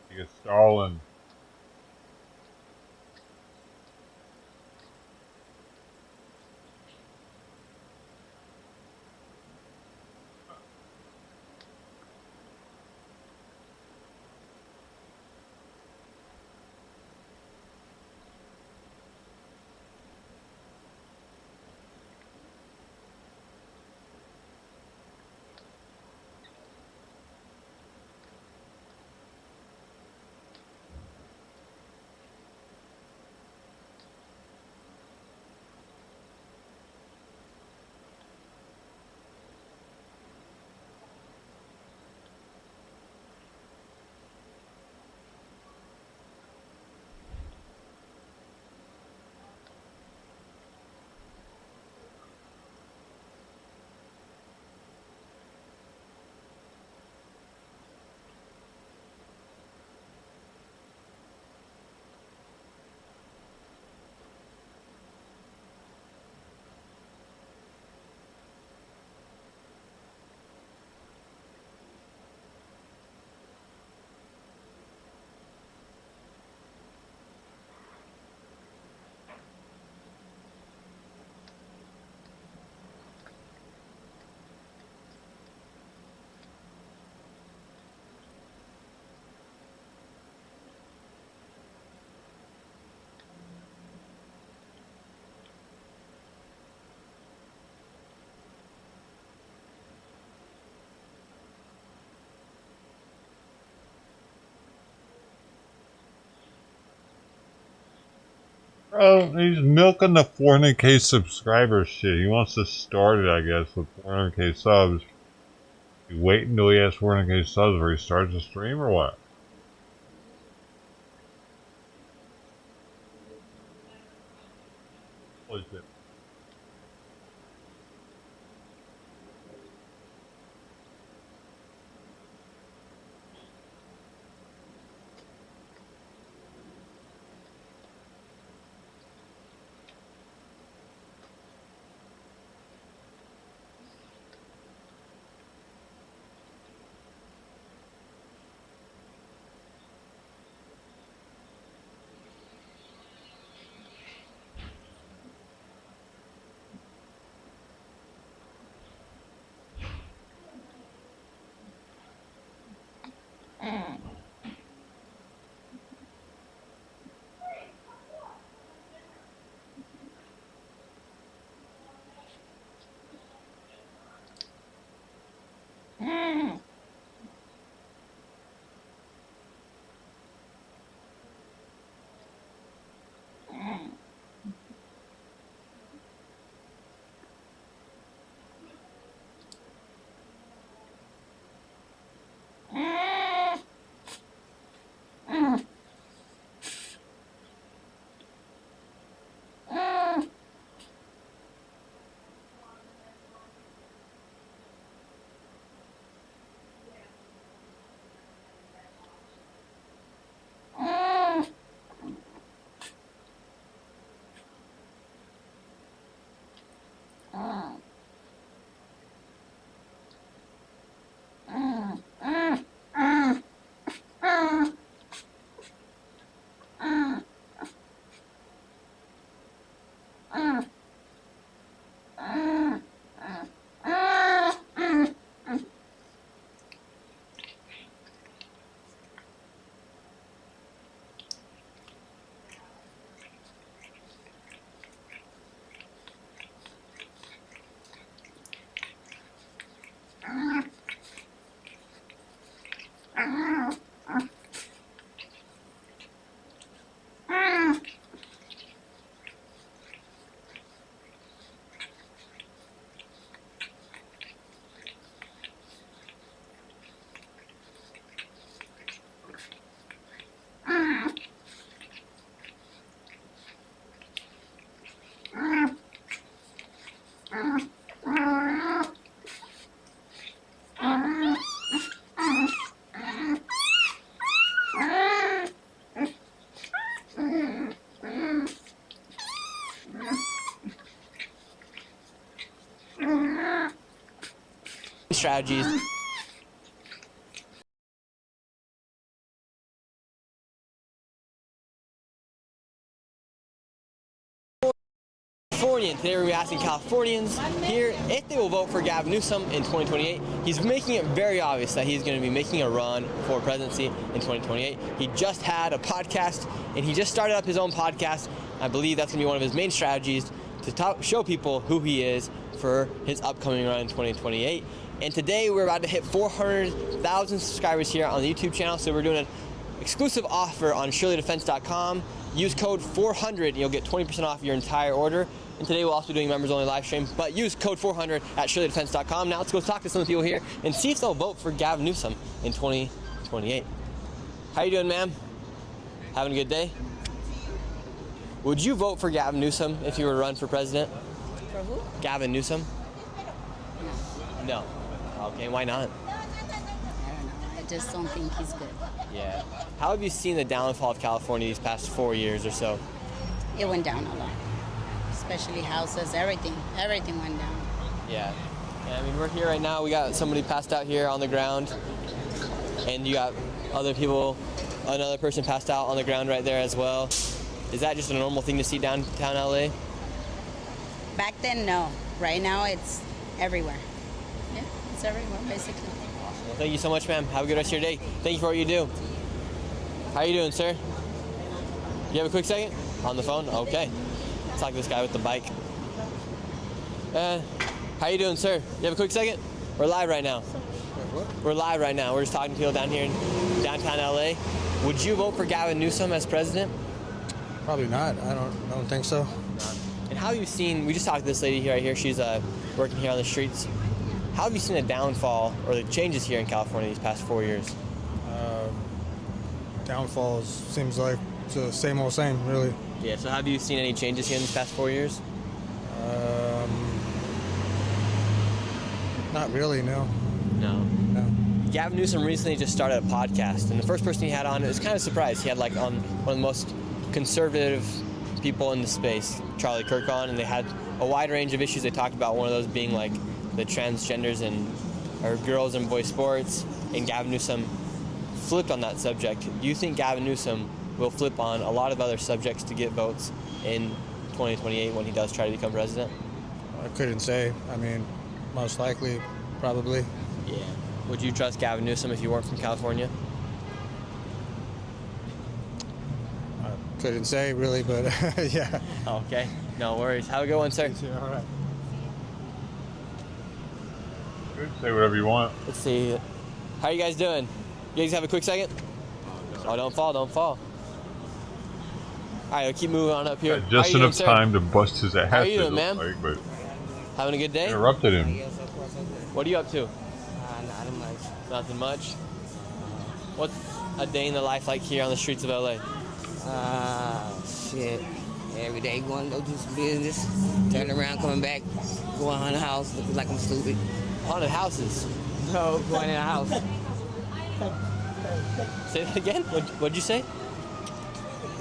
You get stalling. Bro, he's milking the 400k subscriber shit. He wants to start it, I guess, with 400k subs. You wait until he has 400k subs before he starts the stream, or what? What is it? Strategies. Today we're asking Californians here if they will vote for Gavin Newsom in 2028. He's making it very obvious that he's going to be making a run for presidency in 2028. He just had a podcast, and he just started up his own podcast. I believe that's going to be one of his main strategies to show people who he is for his upcoming run in 2028. And today we're about to hit 400,000 subscribers here on the YouTube channel, so we're doing an exclusive offer on ShirleyDefense.com. Use code 400 and you'll get 20% off your entire order. And today we'll also be doing members only live stream, but use code 400 at ShirleyDefense.com. Now let's go talk to some of the people here and see if they'll vote for Gavin Newsom in 2028. How you doing, ma'am? Having a good day? Would you vote for Gavin Newsom if you were to run for president? For who? Gavin Newsom? No. Okay, why not? I don't know. I just don't think he's good. Yeah. How have you seen the downfall of California these past 4 years or so? It went down a lot. Especially houses, everything. Everything went down. Yeah. I mean, we're here right now. We got somebody passed out here on the ground. And you got other people, another person passed out on the ground right there as well. Is that just a normal thing to see downtown LA? Back then, no. Right now, it's everywhere. Yeah, it's everywhere, basically. Well, thank you so much, ma'am. Have a good rest of your day. Thank you for what you do. How you doing, sir? You have a quick second? On the phone? Okay. Let's talk to this guy with the bike. How you doing, sir? You have a quick second? We're live right now. We're live right now. We're just talking to people down here in downtown LA. Would you vote for Gavin Newsom as president? Probably not. I don't think so. And how have you seen, we just talked to this lady here, right here, she's working here on the streets. How have you seen the downfall or the changes here in California these past 4 years? Downfalls seems like the same old same, really. Yeah, so have you seen any changes here in these past 4 years? Not really, no. No. No. Gavin Newsom recently just started a podcast, and the first person he had on, it was kind of surprised. He had like on one of the most conservative people in the space, Charlie Kirk, on, and they had a wide range of issues they talked about, one of those being like the transgenders and or girls in boys sports, and Gavin Newsom flipped on that subject. Do you think Gavin Newsom will flip on a lot of other subjects to get votes in 2028 when he does try to become president? I couldn't say. I mean, most likely, probably. Yeah. Would you trust Gavin Newsom if you weren't from California? I couldn't say, really, but yeah. Okay. No worries. Have a good one, sir. All right. Good. Say whatever you want. Let's see. How are you guys doing? You guys have a quick second? Oh, don't fall, don't fall. All right, we'll keep moving on up here. Got just enough time to bust his ass. How are you doing, man? Like, but having a good day? Interrupted him. What are you up to? Not much. Nothing much. What's a day in the life like here on the streets of LA? Shit. Every day going to go do some business, turn around, coming back, going on the house, looking like I'm stupid. Haunted houses? No, going in a house. Say that again? What'd you say?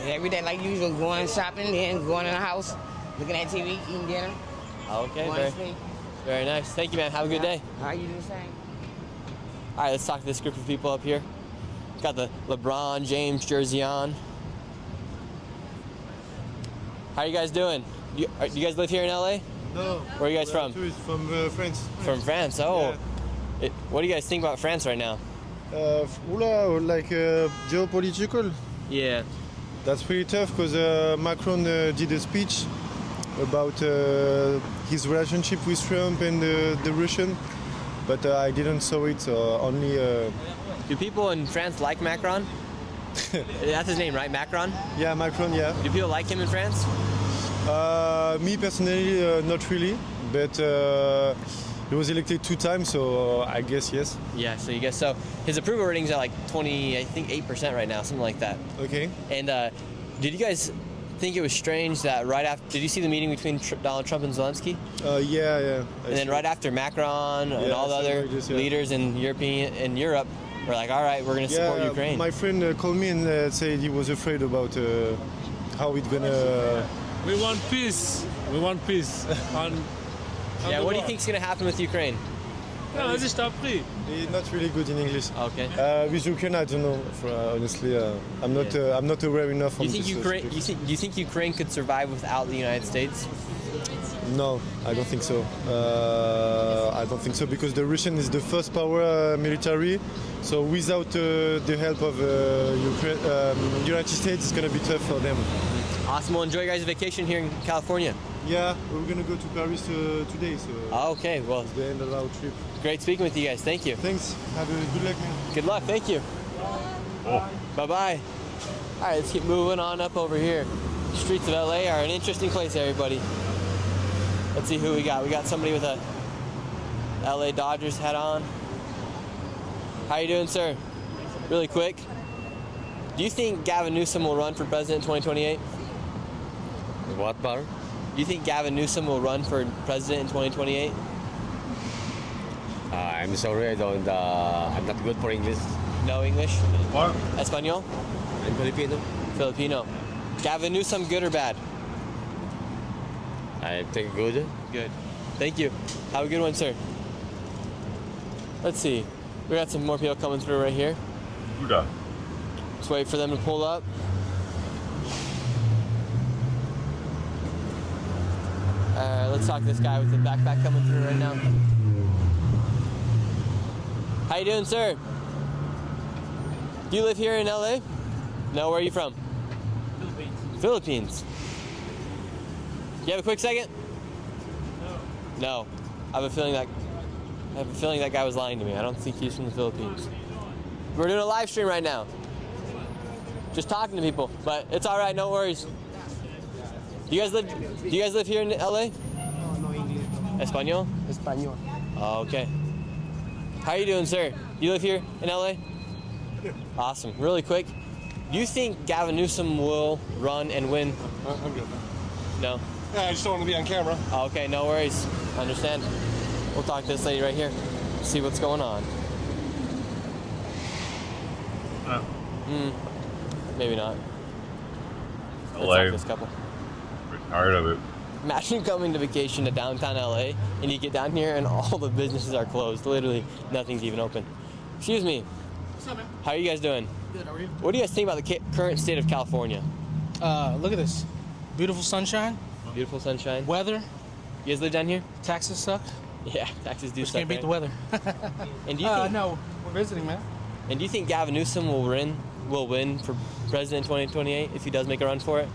Every day like usual, going shopping, then going in the house, looking at TV, eating dinner. Okay, going to sleep. very nice. Thank you, man. Have a good day. How are you doing the same? All right, let's talk to this group of people up here. Got the LeBron James jersey on. How you guys doing? Do you guys live here in LA? No. Where are you guys from? From France. From France, oh. Yeah. What do you guys think about France right now? Like geopolitical? Yeah. That's pretty tough because Macron did a speech about his relationship with Trump and the Russian, but I didn't saw it, so only... Do people in France like Macron? That's his name, right? Macron? Yeah, Macron, yeah. Do people like him in France? Me personally, not really, but he was elected 2 times, so I guess yes. Yeah, so you guess so. His approval ratings are like 8% right now, something like that. Okay. And did you guys think it was strange that right after, did you see the meeting between Donald Trump and Zelensky? Yeah. And then right after Macron and all the other leaders in Europe were like, all right, we're going to support Ukraine. My friend called me and said he was afraid about how it's gonna... We want peace. We want peace. Yeah, what do you think is going to happen with Ukraine? No, it's not really good in English. Okay. With Ukraine, I don't know. Honestly, I'm not aware enough. Do you think Ukraine could survive without the United States? No, I don't think so. I don't think so because the Russian is the first power military. So without the help of United States, it's going to be tough for them. Awesome. Well, enjoy your guys' vacation here in California. Yeah, we're going to go to Paris today. So okay, well, it's the end of our trip. Great speaking with you guys. Thank you. Thanks. Have a good luck, man. Good luck. Thank you. Oh. Bye-bye. All right, let's keep moving on up over here. The streets of LA are an interesting place, everybody. Let's see who we got. We got somebody with a LA Dodgers hat on. How you doing, sir? Really quick. Do you think Gavin Newsom will run for president in 2028? What bar? Do you think Gavin Newsom will run for president in 2028? I'm sorry, I'm not good for English. No English? What? Espanol? I'm Filipino. Filipino. Gavin Newsom, good or bad? I think good. Good. Thank you. Have a good one, sir. Let's see. We got some more people coming through right here. Buddha. Let's wait for them to pull up. Let's talk to this guy with the backpack coming through right now. How you doing, sir? Do you live here in LA? No, where are you from? Philippines. Philippines. You have a quick second? No. No. I have a feeling that guy was lying to me. I don't think he's from the Philippines. We're doing a live stream right now. Just talking to people, but it's all right, no worries. Do you guys live here in LA? No English. Espanol? Espanol. Oh, okay. How are you doing, sir? You live here in LA? Awesome. Really quick, do you think Gavin Newsom will run and win? I'm good. No? Yeah, I just don't want to be on camera. Oh, okay, no worries. I understand. We'll talk to this lady right here. See what's going on. Maybe not. Let's talk to this couple. We're tired of it. Imagine coming to vacation to downtown LA and you get down here and all the businesses are closed. Literally, nothing's even open. Excuse me. What's up, man? How are you guys doing? Good, how are you? What do you guys think about the current state of California? Look at this. Beautiful sunshine. Beautiful sunshine. Weather. You guys live down here? Taxes suck. Yeah, taxes do Just suck. can't beat the weather. And do you think, no, we're visiting, man. And do you think Gavin Newsom will win for president in 2028 if he does make a run for it?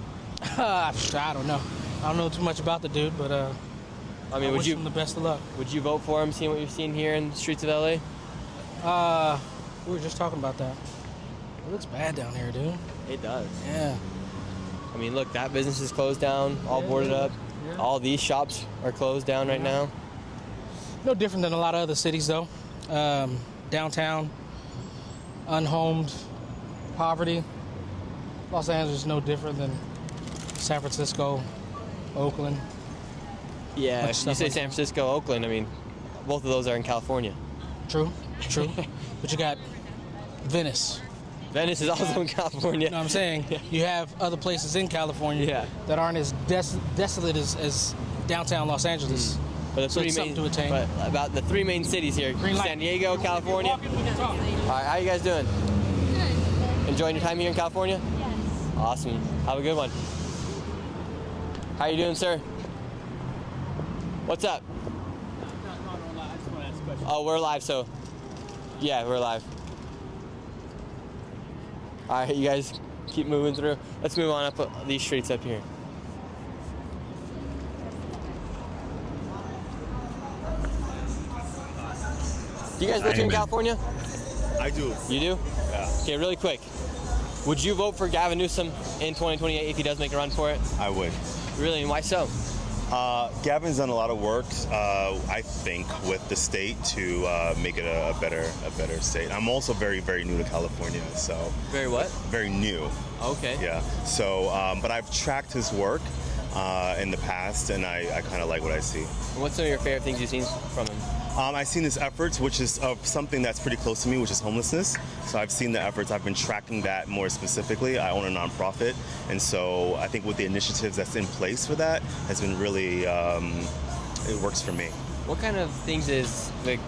I don't know. I don't know too much about the dude, but I mean, wish him the best of luck. Would you vote for him, seeing what you've seen here in the streets of LA? We were just talking about that. It looks bad down here, dude. It does. Yeah. I mean, look, that business is closed down, all boarded up. Yeah. All these shops are closed down right now. No different than a lot of other cities, though. Downtown, unhomed, poverty. Los Angeles is no different than San Francisco, Oakland. Yeah, if you say San Francisco, Oakland, I mean, both of those are in California. True. But you got Venice. Venice is also in California. You know what I'm saying? You have other places in California that aren't as desolate as downtown Los Angeles. But so it's something to attain. But about the three main cities here: San Diego, California. All right, how you guys doing? Good. Enjoying your time here in California? Yes. Awesome. Have a good one. How you doing, sir? What's up? Oh, we're live, so yeah, we're live. All right, you guys keep moving through. Let's move on up these streets up here. Do you guys live here in California? I do. You do? Yeah. Okay, really quick. Would you vote for Gavin Newsom in 2028 if he does make a run for it? I would. Really, and why so? Gavin's done a lot of work, I think, with the state to make it a better state. I'm also very, very new to California, so. Very what? Very new. Okay. Yeah. So, but I've tracked his work in the past, and I kind of like what I see. And what's some of your favorite things you've seen from him? I've seen his efforts, which is of something that's pretty close to me, which is homelessness. So I've seen the efforts. I've been tracking that more specifically. I own a nonprofit, and so I think with the initiatives that's in place for that has been really, it works for me. What kind of things is, like,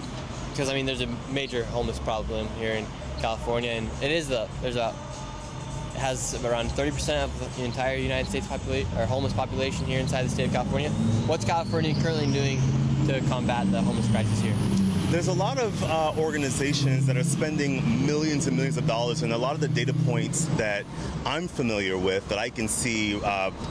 because I mean there's a major homeless problem here in California, and it has around 30% of the entire United States population, or homeless population here inside the state of California. What's California currently doing to combat the homeless crisis here? There's a lot of organizations that are spending millions and millions of dollars, and a lot of the data points that I'm familiar with, that I can see,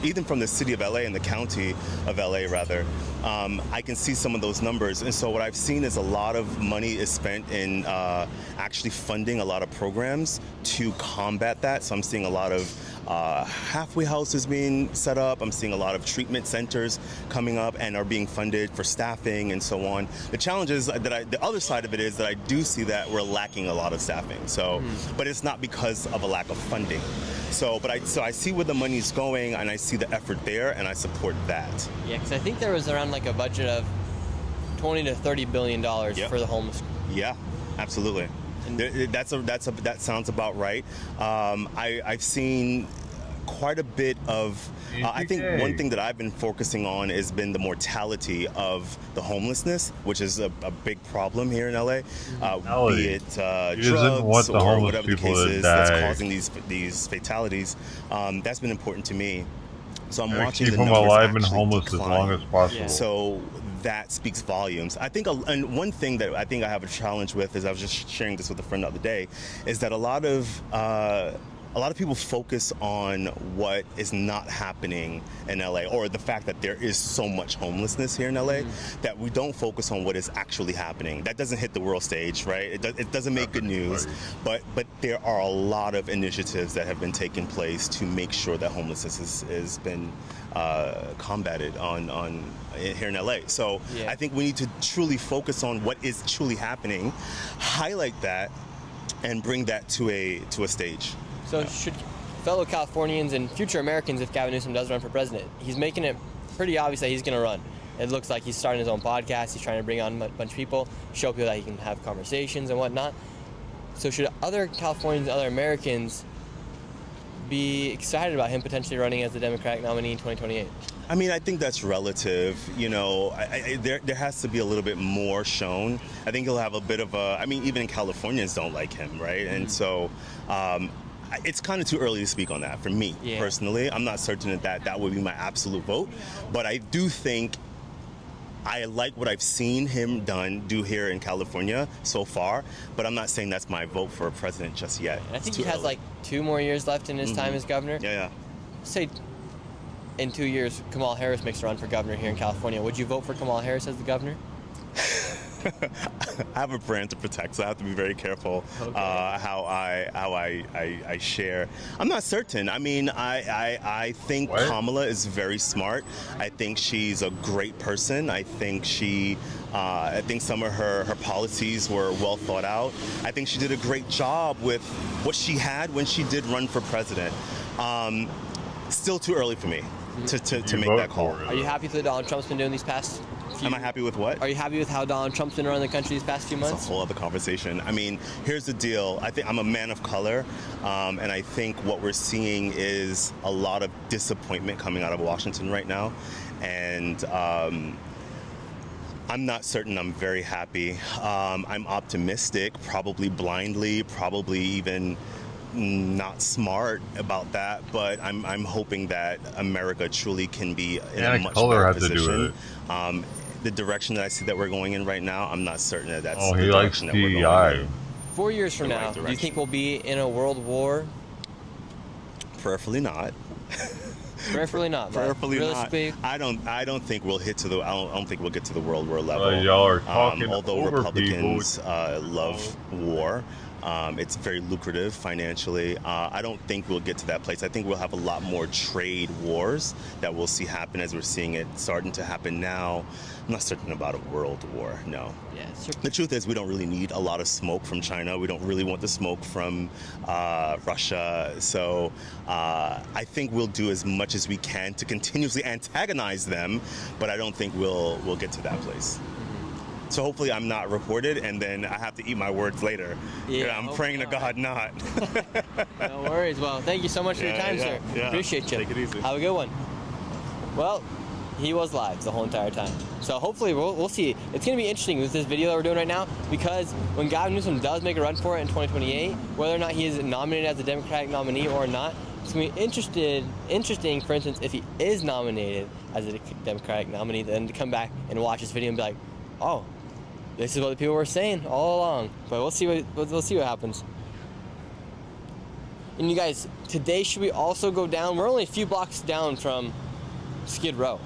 even from the city of LA and the county of LA, rather, I can see some of those numbers. And so what I've seen is a lot of money is spent in actually funding a lot of programs to combat that. So I'm seeing a lot of halfway houses being set up. I'm seeing a lot of treatment centers coming up and are being funded for staffing and so on. The challenge is that the other side of it is that I do see that we're lacking a lot of staffing. So, but it's not because of a lack of funding. So, so I see where the money's going, and I see the effort there, and I support that. Yeah, because I think there was around like a budget of $20 to $30 billion for the homeless. Yeah, absolutely. That sounds about right. I've seen quite a bit of. I think one thing that I've been focusing on has been the mortality of the homelessness, which is a big problem here in LA. Be it drugs or whatever the case is that's causing these fatalities. That's been important to me. So I'm watching the numbers alive and actually homeless decline. as long as possible. Yeah. So that speaks volumes. I think, and one thing that I think I have a challenge with is, I was just sharing this with a friend the other day, is that a lot of a lot of people focus on what is not happening in LA, or the fact that there is so much homelessness here in LA, that we don't focus on what is actually happening. That doesn't hit the world stage, right? It doesn't make good news, but there are a lot of initiatives that have been taking place to make sure that homelessness has been combated on here in LA. So I think we need to truly focus on what is truly happening, highlight that, and bring that to a stage. So should fellow Californians and future Americans, if Gavin Newsom does run for president, he's making it pretty obvious that he's going to run. It looks like he's starting his own podcast. He's trying to bring on a bunch of people, show people that he can have conversations and whatnot. So should other Californians and other Americans be excited about him potentially running as the Democratic nominee in 2028? I mean, I think that's relative. You know, there has to be a little bit more shown. I think he'll have a bit of a, I mean, even Californians don't like him, right? And so it's kind of too early to speak on that for me, personally. I'm not certain that would be my absolute vote. But I do think I like what I've seen him do here in California so far, but I'm not saying that's my vote for president just yet. And I think he has like 2 more years left in his time as governor. Yeah. Say in 2 years, Kamala Harris makes a run for governor here in California. Would you vote for Kamala Harris as the governor? I have a brand to protect, so I have to be very careful how I share. I'm not certain. I mean, I think Kamala is very smart. I think she's a great person. I think I think some of her policies were well thought out. I think she did a great job with what she had when she did run for president. Still too early for me to make that call. Are you happy with what Donald Trump's been doing these past few? Am I happy with what? Are you happy with how Donald Trump's been running the country these past few months? It's a whole other conversation. I mean, here's the deal. I think I'm a man of color, and I think what we're seeing is a lot of disappointment coming out of Washington right now, and I'm not certain I'm very happy. I'm optimistic, probably blindly, probably even not smart about that, but I'm hoping that America truly can be in a much better position. The direction that I see that we're going in right now, I'm not certain that that's the direction that we're going in. 4 years from now, do you think we'll be in a world war? Prayerfully not. Prayerfully not. Prayerfully not. I don't think we'll hit to I don't think we'll get to the world war level. Y'all are talking although over Republicans love war. It's very lucrative financially. I don't think we'll get to that place. I think we'll have a lot more trade wars that we'll see happen as we're seeing it starting to happen now. I'm not certain about a world war, no. Yeah, the truth is we don't really need a lot of smoke from China. We don't really want the smoke from Russia. So I think we'll do as much as we can to continuously antagonize them, but I don't think we'll get to that place. So hopefully I'm not reported, and then I have to eat my words later. Yeah, I'm praying to God not. No worries. Well, thank you so much for your time, sir. Yeah. Appreciate you. Take it easy. Have a good one. Well, he was live the whole entire time. So hopefully we'll see. It's going to be interesting with this video that we're doing right now, because when Gavin Newsom does make a run for it in 2028, whether or not he is nominated as a Democratic nominee or not, it's going to be interesting, for instance, if he is nominated as a Democratic nominee, then to come back and watch this video and be like, oh, this is what the people were saying all along. But we'll see what happens. And you guys, today should we also go down? We're only a few blocks down from Skid Row.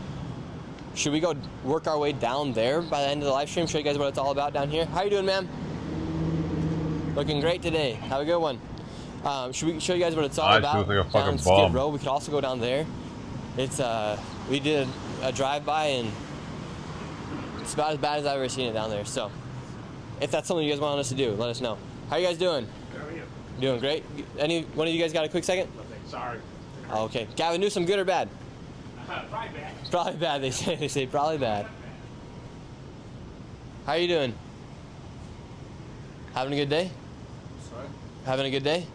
Should we go work our way down there by the end of the live stream? Show you guys what it's all about down here. How you doing, ma'am? Looking great today. Have a good one. Should we show you guys what it's all about like a down Skid bomb. Row? We could also go down there. It's we did a drive-by, and it's about as bad as I've ever seen it down there. So if that's something you guys want us to do, let us know. How you guys doing? How are you? Doing great. Any one of you guys got a quick second? Sorry. Oh, okay. Gavin Newsom, good or bad? Probably bad. Probably bad. They say probably bad. How you doing? Having a good day? Sorry? Having a good day?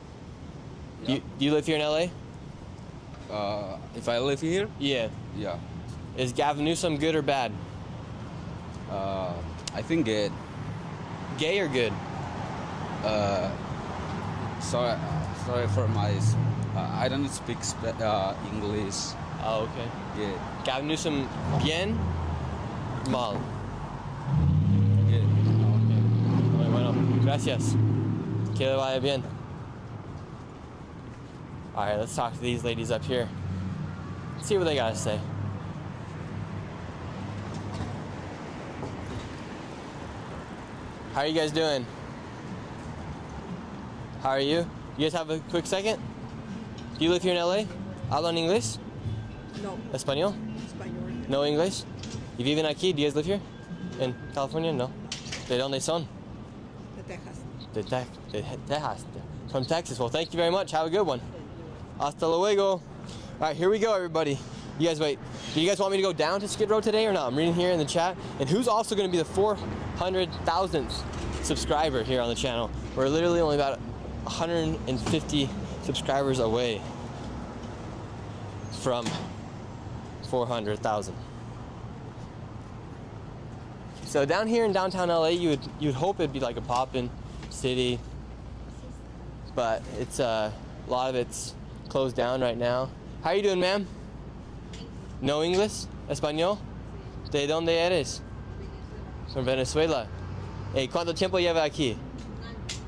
Yeah. Do you live here in LA? If I live here? Yeah. Yeah. Is Gavin Newsom good or bad? I think good. Gay or good? Sorry for my. I don't speak English. Oh, okay. Yeah. Gavin Newsom, bien? Mal. Good. Okay. Bueno, gracias. Que le vaya bien. All right, let's talk to these ladies up here. Let's see what they gotta say. How are you guys doing? How are you? You guys have a quick second? Do you live here in LA? ¿Hablan inglés? No. ¿Español? Español. No English? ¿Y viven aquí? Do you guys live here? In California? No. ¿De dónde son? De Texas. De Texas. From Texas. Well, thank you very much. Have a good one. Hasta luego. All right, here we go, everybody. You guys wait. Do you guys want me to go down to Skid Row today or not? I'm reading here in the chat. And who's also going to be the 400,000th subscriber here on the channel? We're literally only about 150 subscribers away from 400,000. So down here in downtown LA, you would hope it'd be like a poppin' city, but it's a lot of it's closed down right now. How are you doing, ma'am? No English? Español? ¿De dónde eres? From Venezuela. Hey, ¿cuánto tiempo lleva aquí?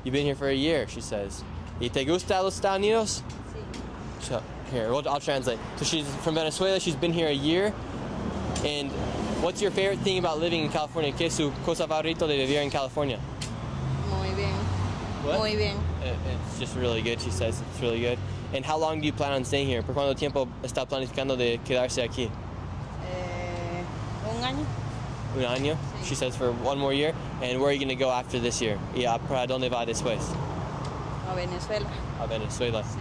You've been here for a year, she says. ¿Y te gusta los Estados Unidos? So, here, I'll translate. So she's from Venezuela, she's been here a year. And what's your favorite thing about living in California? ¿Qué es su cosa favorito de vivir en California? Muy bien. What? Muy bien. It's just really good, she says. It's really good. And how long do you plan on staying here? ¿Por cuánto tiempo está planificando de quedarse aquí? Un año. Un año? Sí. She says for one more year. And where are you going to go after this year? ¿Y para dónde va después? A Venezuela. A Venezuela. Sí.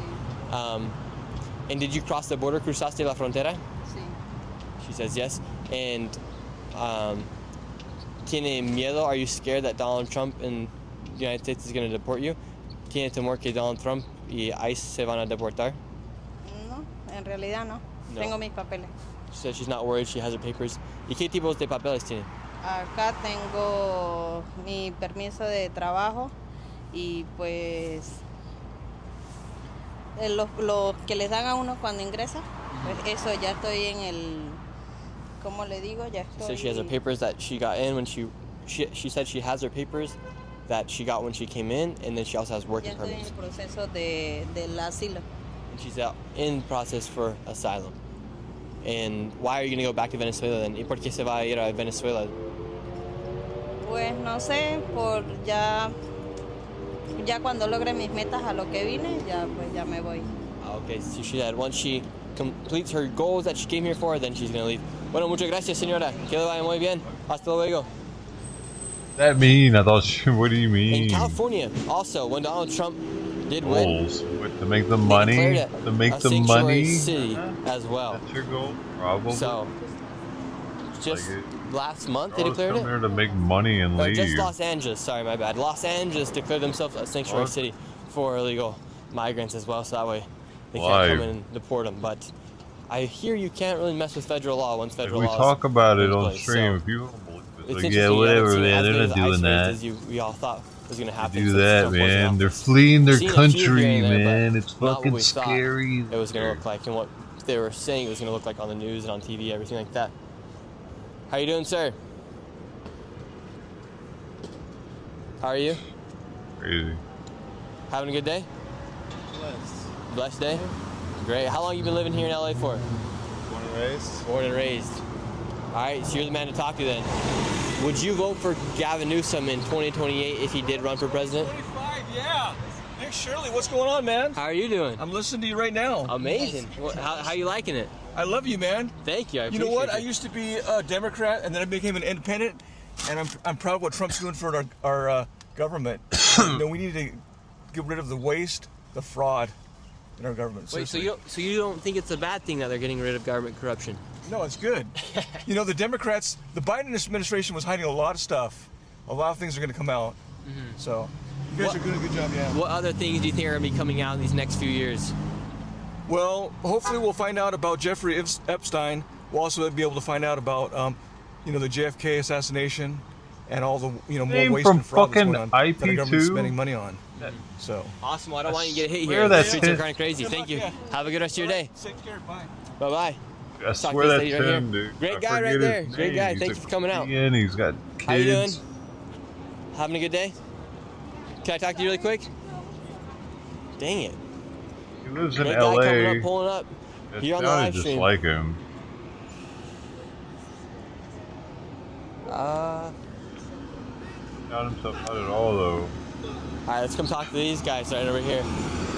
And did you cross the border? ¿Cruzaste la frontera? Sí. She says yes. And ¿tiene miedo? Are you scared that Donald Trump in the United States is going to deport you? ¿Tiene temor que Donald Trump y ICE se van a deportar? No, en realidad no. Tengo mis papeles. She says she's not worried. She has her papers. ¿Y qué tipos de papeles tiene? Acá tengo mi permiso de trabajo y pues lo que les dan a uno cuando ingresa, pues eso ya estoy en el, ¿cómo le digo? Ya estoy. So she has her papers that she got in when she said she has her papers that she got when she came in, and then she also has working permits. Ya estoy en el proceso del asilo. And she's out in process for asylum. And why are you going to go back to Venezuela then? ¿Y por qué se va a ir a Venezuela? Pues no sé, por ya cuando logre mis metas a lo que vine, ya pues ya me voy. Okay, so she said once she completes her goals that she came here for, then she's going to leave. Bueno, muchas gracias, señora. Que le vaya muy bien. Hasta luego. That mean? I thought. What do you mean? In California, also, when Donald Trump did win, to make the money, to make the money. City as well. That's your goal, probably. So, just last month they I declared was it. here to make money and leave. Just Los Angeles. Sorry, my bad. Los Angeles declared themselves a sanctuary city for illegal migrants as well. So that way they can't come in and deport them. But I hear you can't really mess with federal law once federal law. We talk about it on place, stream. So If you don't believe it, it's like, yeah, whatever, man. They're not doing that. As we all thought was going to happen. They do that, man. They're fleeing their country, man. It's fucking scary. scary. It was going to look like, and what they were saying it was going to look like on the news and on TV, everything like that. How you doing, sir? How are you? Crazy. Having a good day? Blessed. Blessed day? Great. How long you been living here in LA for? Born and raised. Born and raised. All right, so you're the man to talk to then. Would you vote for Gavin Newsom in 2028 if he did run for president? 25, yeah. Hey, Shirley, what's going on, man? How are you doing? I'm listening to you right now. Amazing. How you liking it? I love you, man. Thank you. I You know what? appreciate I used to be a Democrat, and then I became an independent, and I'm proud of what Trump's doing for our government. You know, we need to get rid of the waste, the fraud in our government. Wait, so you don't think it's a bad thing that they're getting rid of government corruption? No, it's good. You know, the Democrats, the Biden administration was hiding a lot of stuff. A lot of things are going to come out. So, you guys are doing a good job, yeah. What other things do you think are going to be coming out in these next few years? Well, hopefully we'll find out about Jeffrey Epstein. We'll also be able to find out about, you know, the JFK assassination and all the, you know, more Name waste from and fraud that's fucking going on that the government's IP2? spending money on. So. Awesome. Well, I don't want you to get hit swear here. that's The streets are him. kind of crazy. Thank you. Have a good rest of your day. Take care. Bye. Bye-bye. I swear that's him, dude. Great I guy right forget there. his Great name. guy. He's Thank a you for coming out. comedian. He's got kids. How you doing? Having a good day? Can I talk to you really quick? Dang it. He lives in Big LA. guy coming up, pulling up. It Here on the sounded live just stream. like him. Not himself not at all though. All right, let's come talk to these guys right over here.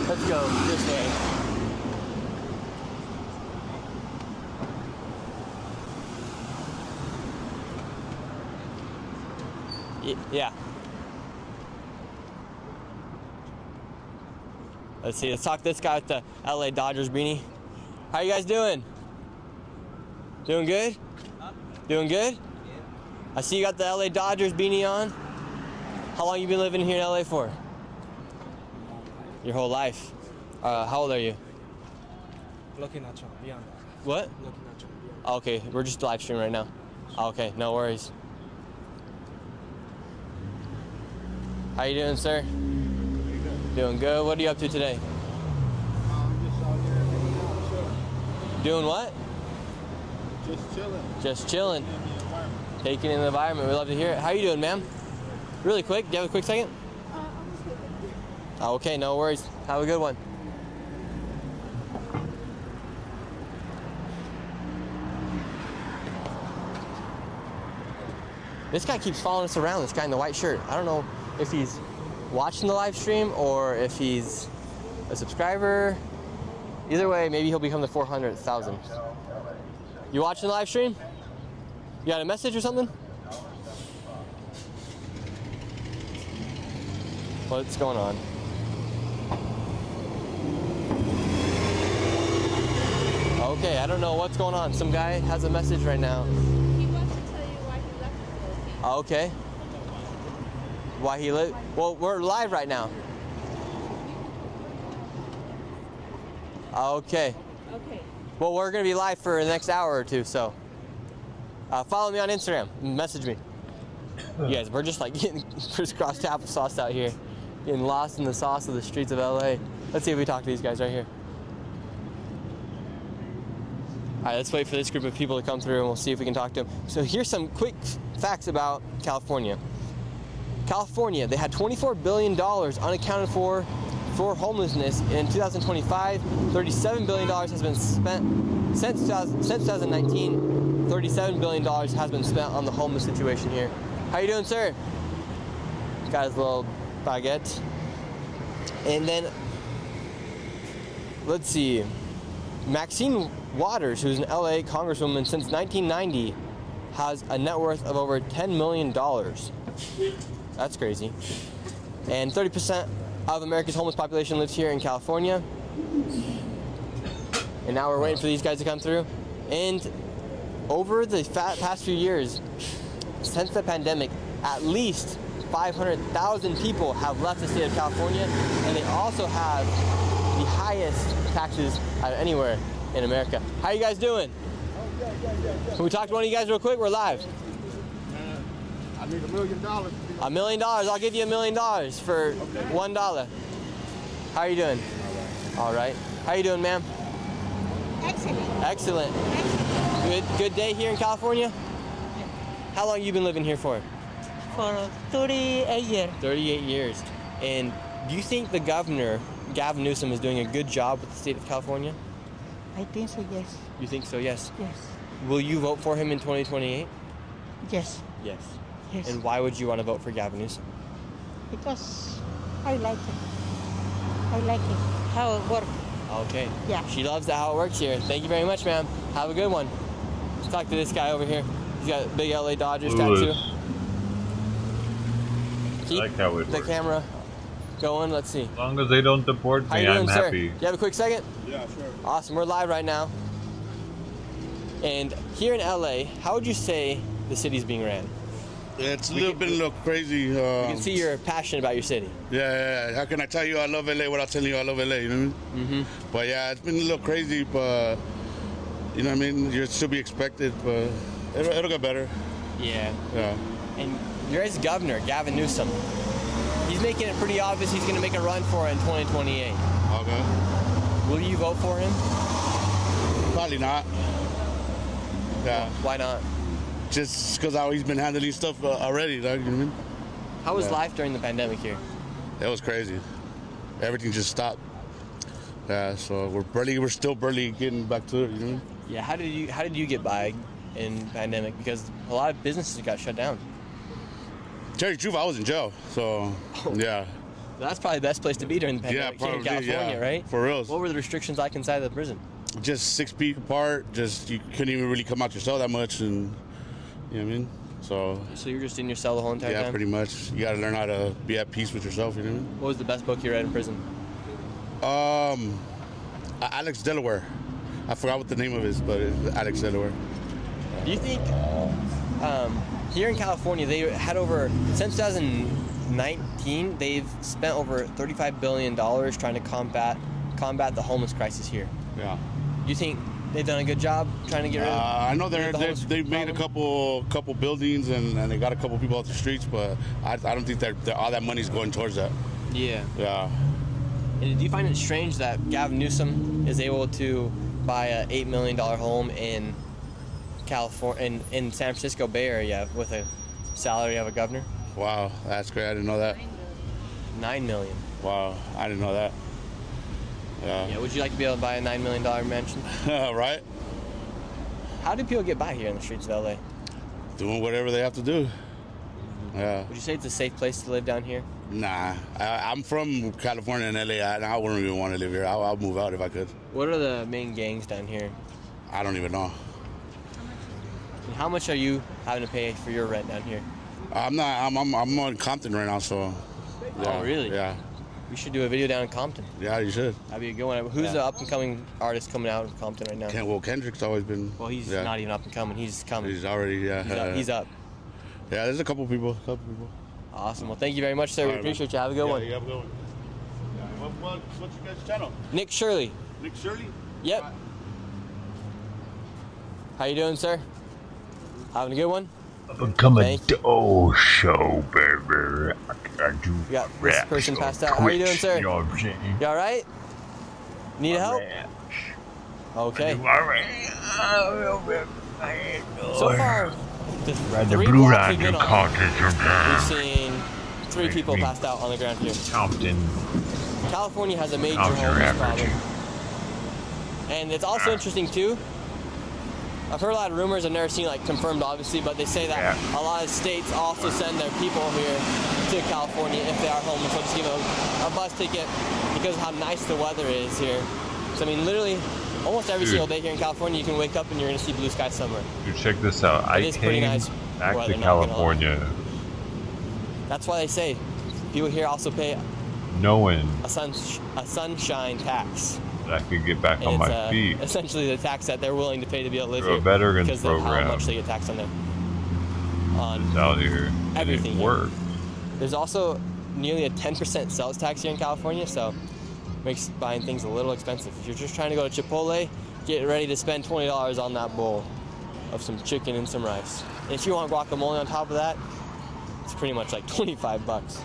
Let's go this way. Yeah. Let's see. Let's talk to this guy with the LA Dodgers beanie. How you guys doing? Doing good? Doing good? I see you got the LA Dodgers beanie on. How long you been living here in LA for? Your whole life. How old are you? Looking at you, beyond that. What? Looking at you, beyond. Okay, we're just live streaming right now. Okay, no worries. How you doing, sir? Doing good. What are you up to today? Doing what? Just chilling. Just chilling. Taking in the environment. We love to hear it. How you doing, ma'am? Really quick. Do you have a quick second? Okay, no worries. Have a good one. This guy keeps following us around, this guy in the white shirt. I don't know if he's watching the live stream or if he's a subscriber. Either way, maybe he'll become the 400,000. You watching the live stream? You got a message or something? What's going on? Okay, I don't know what's going on. Some guy has a message right now. He wants to tell you why he left the Philippines. Okay. Why he live? Well, we're live right now. Okay. Okay. Well, we're gonna be live for the next hour or two, so follow me on Instagram. Message me. You guys, we're just like getting crisscross applesauce out here, getting lost in the sauce of the streets of LA. Let's see if we talk to these guys right here. All right, let's wait for this group of people to come through and we'll see if we can talk to them. So here's some quick facts about California. California, they had $24 billion unaccounted for homelessness in 2025. $37 billion has been spent since 2019. $37 billion has been spent on the homeless situation here. How you doing, sir? Got his little baguette. And then, let's see. Maxine Waters, who's an LA congresswoman since 1990, has a net worth of over $10 million. That's crazy. And 30% of America's homeless population lives here in California. And now we're waiting for these guys to come through. And over the past few years, since the pandemic, at least 500,000 people have left the state of California, and they also have the highest taxes out of anywhere in America. How you guys doing? Can we talk to one of you guys real quick? We're live. I need $1 million. $1 million. I'll give you $1 million for $1. How are you doing? All right. How you doing, ma'am? Excellent. Excellent. Good day here in California? How long you been living here for? For 38 years. 38 years. And do you think the governor, Gavin Newsom, is doing a good job with the state of California? I think so, yes. You think so, yes? Yes. Will you vote for him in 2028? Yes. Yes. Yes. And why would you want to vote for Gavin Newsom? Because I like it. I like it. How it works. Okay. Yeah. She loves how it works here. Thank you very much, ma'am. Have a good one. Let's talk to this guy over here. He's got a big LA Dodgers tattoo. Keep I like how it the works. camera going. Let's see. As long as they don't deport How me, you doing, I'm sir? happy. Do you have a quick second? Yeah, sure. Awesome. We're live right now. And here in LA, how would you say the city's being ran? It's a little crazy. You can see you're passionate about your city. Yeah. How can I tell you I love LA without telling you I love LA? You know what I mean? Mm-hmm. But yeah, it's been a little crazy, but you know what I mean? It should be expected, but it'll get better. Yeah. Yeah. And your guys' governor, Gavin Newsom, he's making it pretty obvious he's going to make a run for it in 2028. Okay. Will you vote for him? Probably not. Yeah. Why not? Just because how he's been handling stuff already, like, you know what I mean? How was Yeah. life during the pandemic here? It was crazy. Everything just stopped. Yeah, so we're still barely getting back to it. You know? Yeah. How did you get by in pandemic? Because a lot of businesses got shut down. Tell you the truth, I was in jail. So yeah. That's probably the best place to be during the pandemic here in California, right? For real. What were the restrictions like inside the prison? Just 6 feet apart. Just you couldn't even really come out your cell that much, and you know what I mean. So you're just in your cell the whole entire time? Yeah, pretty much. You got to learn how to be at peace with yourself. You know. What was the best book you read in prison? Alex Delaware. I forgot what the name of it is, but it's Alex Delaware. Do you think here in California they had since 2019 they've spent over $35 billion trying to combat the homeless crisis here? Yeah. Do you think they've done a good job trying to get rid of? I know they've made a couple buildings and they got a couple people off the streets, but I don't think that all that money's going towards that. Yeah. Yeah. And do you find it strange that Gavin Newsom is able to buy a $8 million home in California, in San Francisco Bay Area, with a salary of a governor? Wow, that's great. I didn't know that. $9 million. Wow, I didn't know that. Yeah. Would you like to be able to buy a $9 million mansion? Right. How do people get by here in the streets of LA? Doing whatever they have to do. Yeah. Would you say it's a safe place to live down here? Nah, I'm from California and LA. I wouldn't even want to live here. I'll move out if I could. What are the main gangs down here? I don't even know. And how much are you having to pay for your rent down here? I'm on Compton right now, so. Yeah, oh, really? Yeah. We should do a video down in Compton. Yeah, you should. That'd be a good one. Who's the up-and-coming artist coming out of Compton right now? Well, Kendrick's always been. Well, he's not even up-and-coming. He's coming. He's already, He's up. Yeah, there's a couple people. Awesome. Well, thank you very much, sir. We appreciate you. Have a good one. You have a good one. Yeah, what's your guys' channel? Nick Shirley. Nick Shirley? Yep. How you doing, sir? Having a good one? Become dough show, baby. I do we got this person passed out. How are you doing, sir? You all right? Need help? Okay. So far, the blue line you caught it. We've seen 3 people passed out on the ground here. Compton. California has a major homeless problem. And it's also interesting, too. I've heard a lot of rumors. I've never seen confirmed, obviously, but they say that a lot of states also send their people here to California if they are homeless. So just give them a bus ticket because of how nice the weather is here. So I mean, literally, almost every single day here in California, you can wake up and you're going to see blue skies somewhere. Dude, check this out. I came back to California. That's why they say people here also pay knowing a sunshine tax. I could get back on my feet. Essentially, the tax that they're willing to pay to be able to live Through here a veterans because program. of how much they get taxed on them. On out here, everything. Work. There's also nearly a 10% sales tax here in California, so it makes buying things a little expensive. If you're just trying to go to Chipotle, get ready to spend $20 on that bowl of some chicken and some rice. And if you want guacamole on top of that, it's pretty much like $25.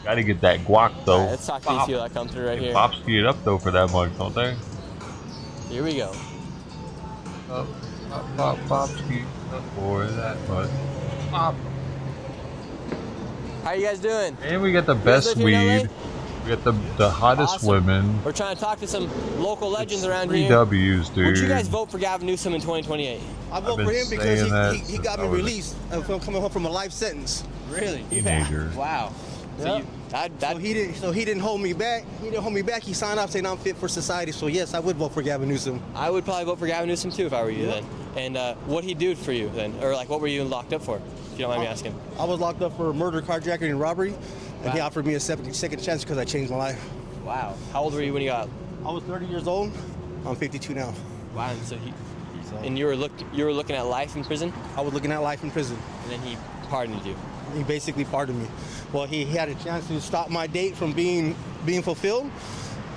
Gotta get that guac though. Right, let's talk to these people that come through right here. Pops get up though for that much, don't they? Here we go. Pops get up for that much. Pop. How you guys doing? And we got the best weed. We got the hottest women. We're trying to talk to some local legends around 3 here. W's, dude. Would you guys vote for Gavin Newsom in 2028? I vote for him because he got me released from coming home from a life sentence. Really? Teenager. Wow. Yeah. So he didn't hold me back. He didn't hold me back. He signed off saying I'm fit for society. So yes, I would vote for Gavin Newsom. I would probably vote for Gavin Newsom too if I were you then. And what he do for you then, or what were you locked up for? If you don't mind me asking. I was locked up for murder, carjacking, and robbery, and he offered me a second chance because I changed my life. Wow. How old were you when you got out? I was 30 years old. I'm 52 now. Wow. And so and you were looking at life in prison? I was looking at life in prison. And then he pardoned you. He basically pardoned me. Well, he had a chance to stop my date from being fulfilled,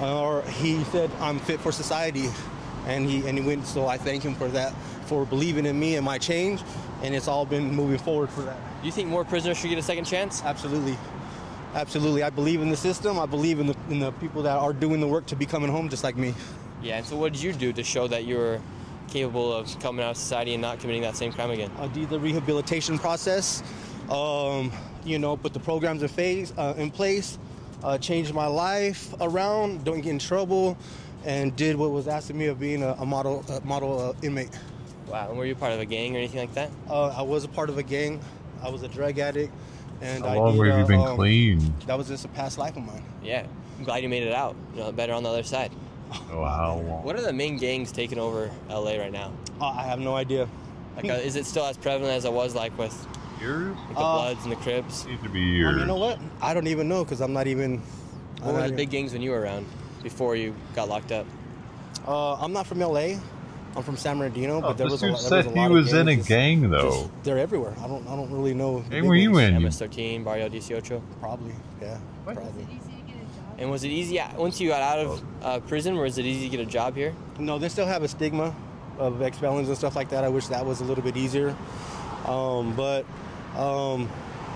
or he said I'm fit for society, and he went. So I thank him for that, for believing in me and my change, and it's all been moving forward for that. Do you think more prisoners should get a second chance? Absolutely, absolutely. I believe in the system. I believe in the people that are doing the work to be coming home, just like me. Yeah. And so, what did you do to show that you were capable of coming out of society and not committing that same crime again? I did the rehabilitation process. Put the programs in place, changed my life around, don't get in trouble, and did what was asked of me of being a model inmate. Wow, and were you part of a gang or anything like that? I was a part of a gang. I was a drug addict, and How long have you been clean? That was just a past life of mine. Yeah, I'm glad you made it out. You know, better on the other side. Oh, how long? What are the main gangs taking over LA right now? I have no idea. Like, is it still as prevalent as it was like with years? Like the Bloods and the Crips? Need to be years. You know what? I don't even know because I'm not even. What were the big gangs when you were around before you got locked up? I'm not from LA. I'm from San Bernardino, but there was a lot. Said he was in a gang though. They're everywhere. I don't really know. Gang were you in? MS-13, Barrio 18. Probably, yeah. Probably. And was it easy once you got out of prison? Was it eeasy to get a job here? No, they still have a stigma of ex-felons and stuff like that. I wish that was a little bit easier. But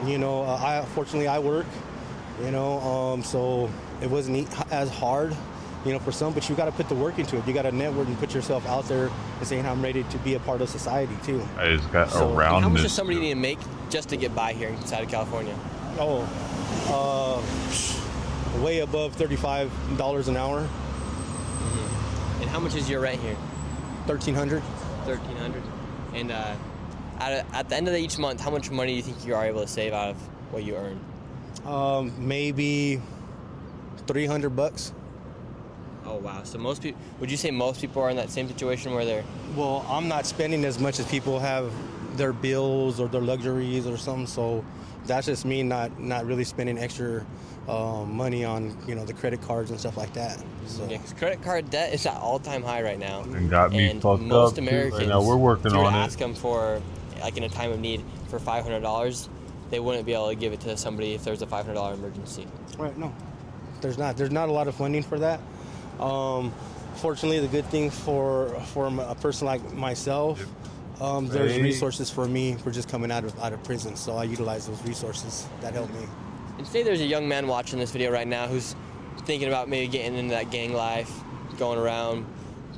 you know, fortunately I work. You know, so it wasn't as hard. You know, for some, but you got to put the work into it. You got to network and put yourself out there and saying, I'm ready to be a part of society too. I just got around. How much does somebody need to make just to get by here inside of California? Way above $35 an hour. Mm-hmm. And how much is your rent here? $1,300. $1,300. And at the end of each month, how much money do you think you are able to save out of what you earn? Maybe $300. Oh wow! So most people, would you say most people are in that same situation where they're? Well, I'm not spending as much as people have their bills or their luxuries or something. So that's just me not really spending extra money on the credit cards and stuff like that. So. Yeah, because credit card debt is at all-time high right now. And got me fucked up. Most Americans, right now we're working if you were on to it. ask them for, like in a time of need, for $500, they wouldn't be able to give it to somebody if there's a $500 emergency. Right? No, there's not. There's not a lot of funding for that. Fortunately, the good thing for a person like myself, there's resources for me for just coming out of prison. So I utilize those resources that help me. And say there's a young man watching this video right now who's thinking about maybe getting into that gang life, going around,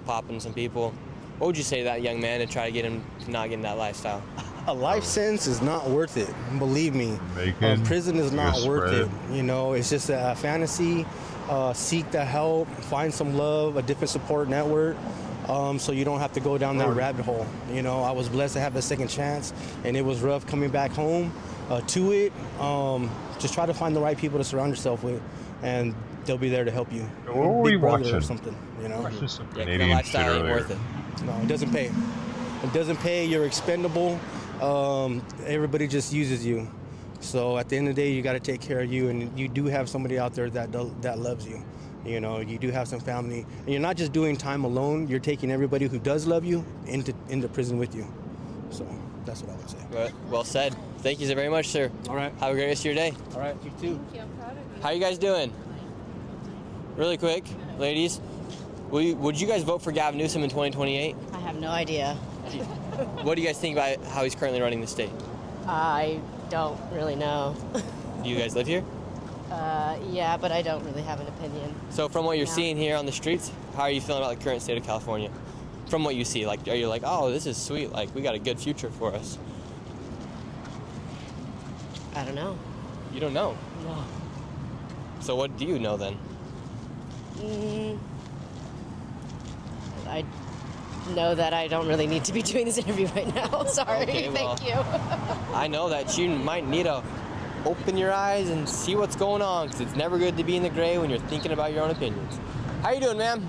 popping some people. What would you say to that young man to try to get him to not get in that lifestyle? A life sentence is not worth it. Believe me. Prison is not worth it. You know, it's just a fantasy. Seek the help, find some love, a different support network, so you don't have to go down that rabbit hole. You know, I was blessed to have a second chance, and it was rough coming back home to it. Just try to find the right people to surround yourself with, and they'll be there to help you. What were we watching? Or something, you know. That lifestyle ain't worth it. No, it doesn't pay. It doesn't pay. You're expendable. Everybody just uses you. So at the end of the day, you got to take care of you, and you do have somebody out there that loves you. You know, you do have some family, and you're not just doing time alone. You're taking everybody who does love you into prison with you. So that's what I would say. Well said. Thank you so very much, sir. All right. Have a great rest of your day. All right. You too. Thank you. I'm proud of you. How you guys doing? Really quick, ladies. Would you guys vote for Gavin Newsom in 2028? I have no idea. What do you guys think about how he's currently running the state? I don't really know. Do you guys live here? Yeah, but I don't really have an opinion. So from what you're seeing here on the streets, how are you feeling about the current state of California? From what you see, like, are you like, oh, this is sweet, like, we got a good future for us? I don't know. You don't know? No. So what do you know then? I know that I don't really need to be doing this interview right now. Sorry. Okay, well, Thank you. I know that you might need to open your eyes and see what's going on, because it's never good to be in the gray when you're thinking about your own opinions. How you doing, ma'am?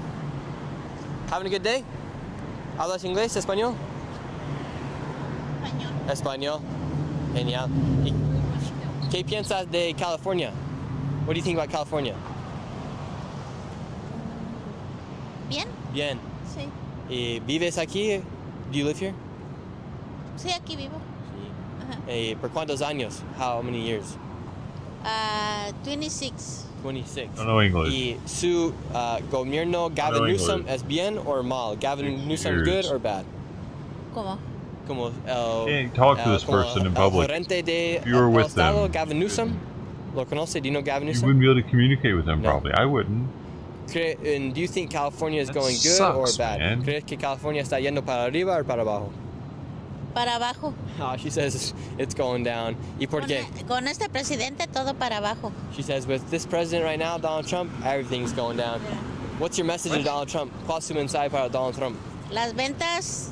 Having a good day? ¿Hablas inglés, español? Español. Genial. ¿Y qué piensas de California? What do you think about California? Bien. Bien. Sí. ¿Y vives aquí? Do you live here? Sí, aquí vivo. Sí. ¿Por cuántos años? How many years? 26. 26. I don't know English. ¿Y su gobierno Gavin Newsom es bien or mal? Gavin Newsom good or bad? ¿Cómo? Como Can't talk to this person in public. If you were with them, Gavin Newsom. ¿Lo conoce? Do you know Gavin you Newsom? wouldn't be able to communicate with them probably. I wouldn't. And do you think California is going good sucks, or bad? Man. ¿Crees que California está yendo para arriba o para abajo? para abajo. She says it's going down. Y porque Con este presidente todo para abajo. she says with this president right now, Donald Trump, everything's going down. What's your message to Donald Trump? Qual su mensaje para Donald Trump? Las ventas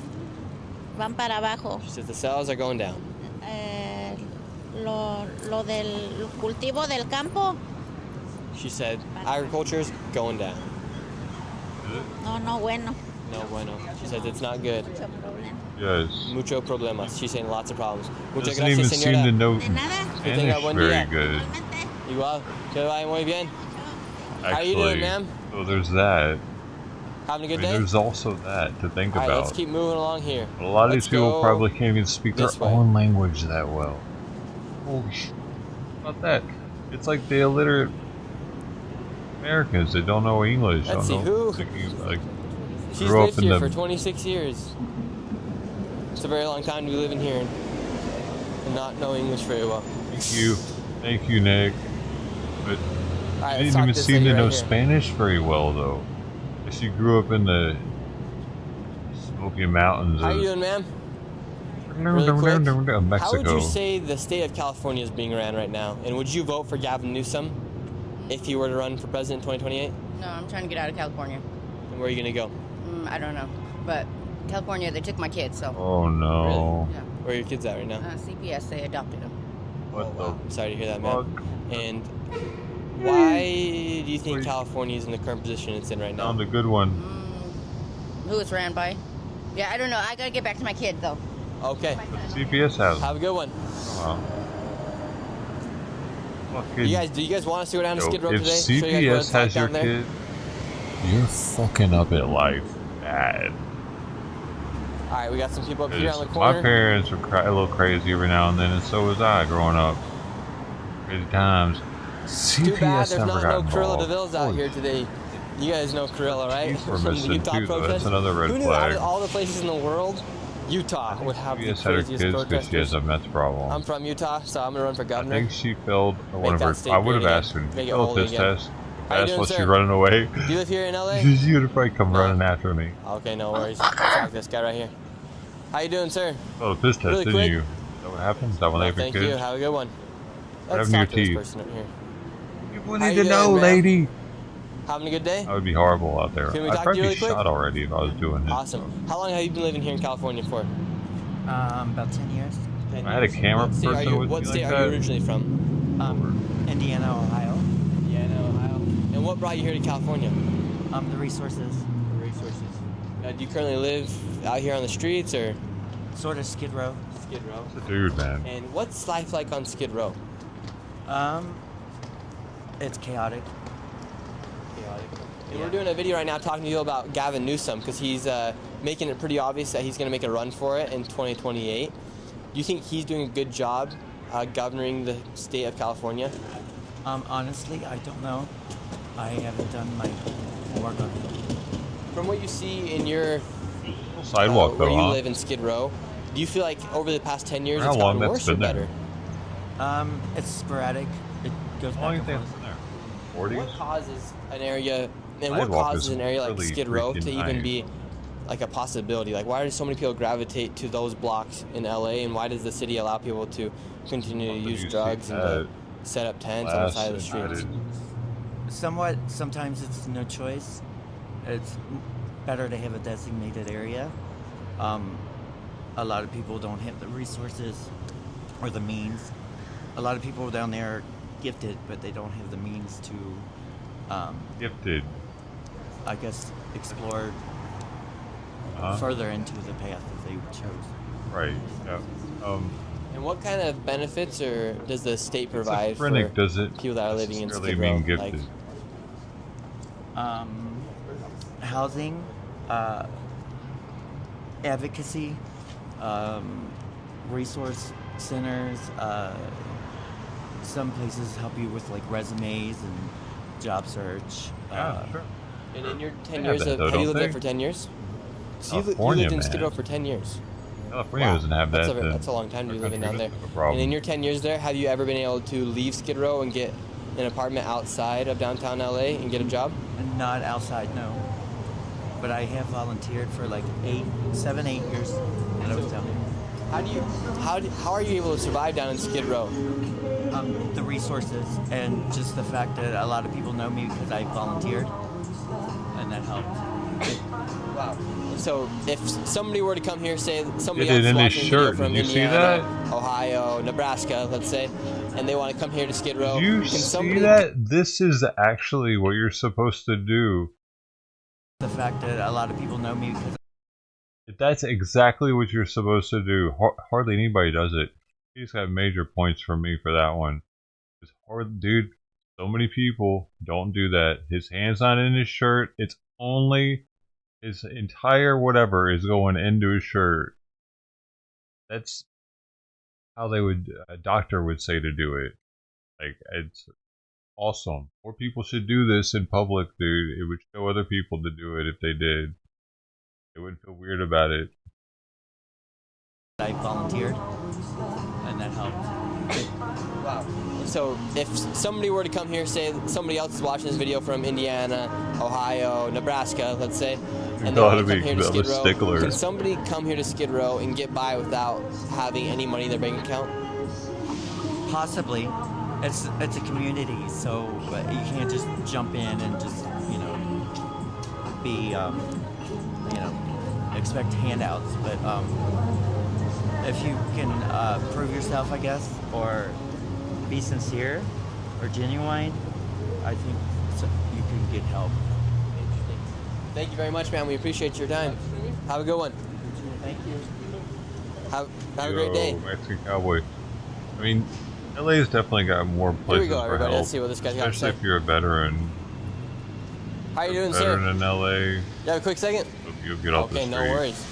van para abajo. She says the sales are going down. Lo del cultivo del campo, She said agriculture's going down. no bueno. No bueno. She says it's not good. Mucho problema. Yes. Mucho problemas. She's saying lots of problems. Muchas Doesn't even gracias, seem to señora. know De nada. Que tenga Spanish buen very día. good. Igual. Que vaya muy bien. How Actually, you doing, ma'am? so there's that. Having a I good mean, day? there's also that to think All right, about. let's keep moving along here. A lot of Let's these people go probably can't even speak their this way. own language that well. Holy shit. About that. It's like the illiterate Americans that don't know English. Let's don't see, know, who? like, She's grew up lived in here the for 26 years. It's a very long time to be living here and not know English very well. Thank you, Nick. But Alright, she let's didn't talk even this seem lady to right know here. Spanish very well, though. She grew up in the Smoky Mountains How of you doing, ma'am? Really quick, how Mexico. would you say the state of California is being ran right now? And would you vote for Gavin Newsom if he were to run for president in 2028? No, I'm trying to get out of California. And where are you going to go? I don't know. But California, they took my kids, so. Oh no. Yeah. Where are your kids at right now? CPS, they adopted them. What the I'm sorry to hear that, man. fuck? And why do you think California is in the current position it's in right now? Found a good one. Who it's ran by? Yeah, I don't know. I gotta get back to my kids, though. Okay. CPS has them. Have a good one. Wow. Fucking- Do you guys want us to go down to Yo, Skid Row if today? Show you guys what CPS it's like has your down there? kid, you're fucking up at life bad. All right, we got some people up here on the 'Cause corner. my parents were a little crazy every now and then, and so was I growing up. Crazy times. Too bad CPS there's never not got no Cruella involved. DeVille's out here today. You guys know Cruella, right? She's from From the Mississippi, Utah too, though. protest. That's another red Who knew out flag. of all the places in the world, Utah would have the CPS had her craziest kids because protesters? she has a meth problem. I'm from Utah, so I'm gonna run for I governor. think she failed one Make of that her. state I would have great asked her again. to Make it fail holy this again. test. How you That's doing, while she sir? running away. Do you live here in LA? She would have probably come running after me. Okay, no worries. Talk to this guy right here. How you doing, sir? Oh, piss test, Really didn't quick. you? Is that what happens? Is that when they have Thank you. kids? Have a good one. What Let's happened talk to to your this teeth? person up here. People How need you to doing, know, ma'am? lady. Having a good day? I would be horrible out there. Can we I'd talk to probably you be really quick? shot already if I was doing it. Awesome. How long have you been living here in California for? About 10 years. I had a camera What state person are you, with what me state like are that. you originally from? Indiana, Ohio. Indiana, Ohio. And what brought you here to California? The resources. The resources. Do you currently live out here on the streets or? Sort of Skid Row. Skid Row. Dude, man. And what's life like on Skid Row? It's chaotic. Chaotic. And we're doing a video right now talking to you about Gavin Newsom because he's making it pretty obvious that he's going to make a run for it in 2028. Do you think he's doing a good job governing the state of California? Honestly, I don't know. I haven't done my homework on it. From what you see in your Sidewalk, where though, you huh? live in Skid Row, do you feel like over the past 10 years How it's long gotten that's worse or been there? better? It's sporadic. It goes How long back do you and think forth. it's been there? 40s? What causes an area, and what Sidewalk causes is an area like really Skid Row freaking to even nice. be like a possibility? Like, why do so many people gravitate to those blocks in LA, and why does the city allow people to continue to use drugs and to set up tents on the side of the streets? Somewhat. Sometimes it's no choice. It's better to have a designated area. A lot of people don't have the resources or the means. A lot of people down there are gifted, but they don't have the means to Gifted. I guess explore further into the path that they chose. Right. Yeah. And what kind of benefits or does the state provide for schizophrenic, does it people that are living in necessarily Skid Row? mean Like, gifted? Housing, advocacy, resource centers. Some places help you with like resumes and job search. Sure. and in your 10 They have years that, of, though, have you don't lived there they? for 10 years? So you California, lived in Skid man. Row for 10 years. California doesn't have That's that. that's a long time to be our living country down there. doesn't have a problem. And in your 10 years there, have you ever been able to leave Skid Row and get an apartment outside of downtown LA and get a job? Not outside, no. But I have volunteered for like 7, 8 years, and I was down there. How are you able to survive down in Skid Row? The resources and just the fact that a lot of people know me because I volunteered, and that helped. Wow. So if somebody were to come here, say somebody Did it else in his watching shirt. video from Did you see Indiana, that? Ohio, Nebraska, let's say, and they want to come here to Skid Row, You can see somebody that? This is actually what you're supposed to do. The fact that a lot of people know me because That's exactly what you're supposed to do. Hardly anybody does it. He's got major points for me for that one. It's hard, dude. So many people don't do that. His hand's not in his shirt. It's only his entire whatever is going into his shirt. That's how a doctor would say to do it. Like, it's awesome. More people should do this in public, dude. It would show other people to do it if they did. They wouldn't feel weird about it. I volunteered, and that helped. Wow. So if somebody were to come here, say somebody else is watching this video from Indiana, Ohio, Nebraska, let's say, and they want to come here to Skid Row, can somebody come here to Skid Row and get by without having any money in their bank account? Possibly. It's a community, so you can't just jump in and just be expect handouts. But if you can prove yourself, I guess, or be sincere or genuine, I think you can get help. Thank you very much, man. We appreciate your time. Have a good one. Thank you. Have a great day. Mexican Cowboy. I mean, LA's definitely got more places Here we go, for everybody. help, Let's see what this guy's got to especially say. if you're a veteran. How you doing, sir? Veteran in LA. You have a quick second? You'll get off the Okay, street. no worries.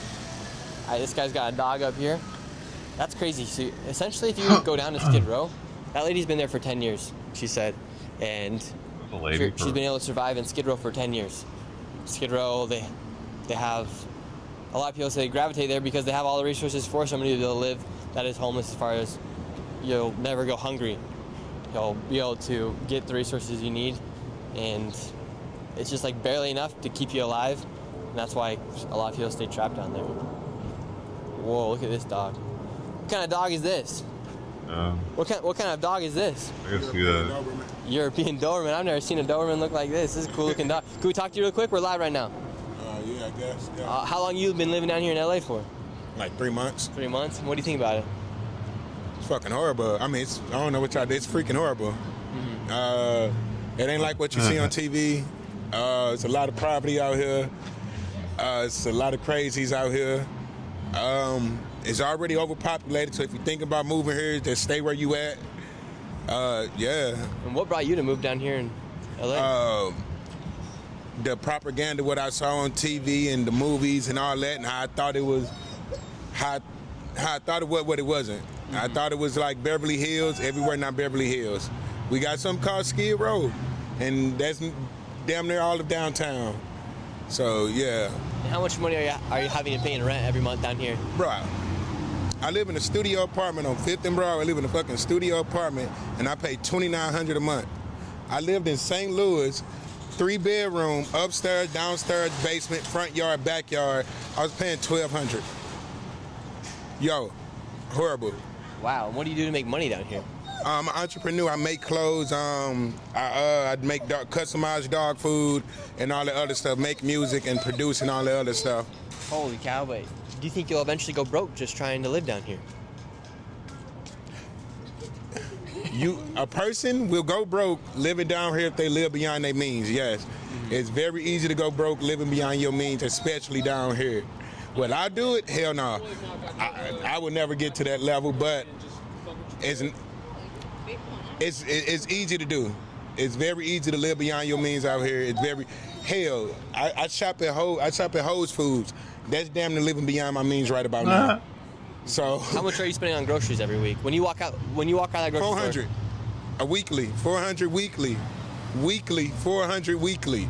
All right, this guy's got a dog up here. That's crazy. So essentially, if you go down to Skid Row, that lady's been there for 10 years, she said. And she's been able to survive in Skid Row for 10 years. Skid Row, they have, a lot of people say they gravitate there because they have all the resources for somebody to be able to live that is homeless, as far as you'll never go hungry. You'll be able to get the resources you need, and it's just like barely enough to keep you alive, and that's why a lot of people stay trapped down there. Whoa, look at this dog. What kind of dog is this? What kind of dog is this? I can see that. European Doberman. I've never seen a Doberman look like this. This is a cool looking dog. Can we talk to you real quick? We're live right now. Yeah, I guess. Yeah. How long you been living down here in LA for? Like 3 months. 3 months? What do you think about it? It's fucking horrible. I mean, I don't know what y'all did. It's freaking horrible. It ain't like what you see on TV. It's a lot of poverty out here. It's a lot of crazies out here. It's already overpopulated, so if you're thinking about moving here, just stay where you at. Yeah. And what brought you to move down here in LA? The propaganda, what I saw on TV and the movies and all that, and how I thought it was, how I thought it was what it wasn't. I thought it was like Beverly Hills, everywhere not Beverly Hills. We got something called Skid Row, and that's damn near all of downtown. So yeah. And how much money are you having to pay in rent every month down here? Bro, I live in a studio apartment on 5th and Broadway. I live in a fucking studio apartment, and I pay $2,900 a month. I lived in St. Louis, 3-bedroom, upstairs, downstairs, basement, front yard, backyard. I was paying $1,200. Yo, horrible. Wow. And what do you do to make money down here? I'm an entrepreneur. I make clothes. I make customized dog food and all the other stuff. Make music and produce and all the other stuff. Holy cow! Wait. Do you think you'll eventually go broke just trying to live down here? A person will go broke living down here if they live beyond their means. Yes, it's very easy to go broke living beyond your means, especially down here. Will I do it? Hell no. I would never get to that level, but it's easy to do. It's very easy to live beyond your means out here. It's very hell. I shop at Whole Foods. That's damn near living beyond my means right about now. So how much are you spending on groceries every week? When you walk out of that grocery 400 store? a weekly, 400 weekly, 400 weekly.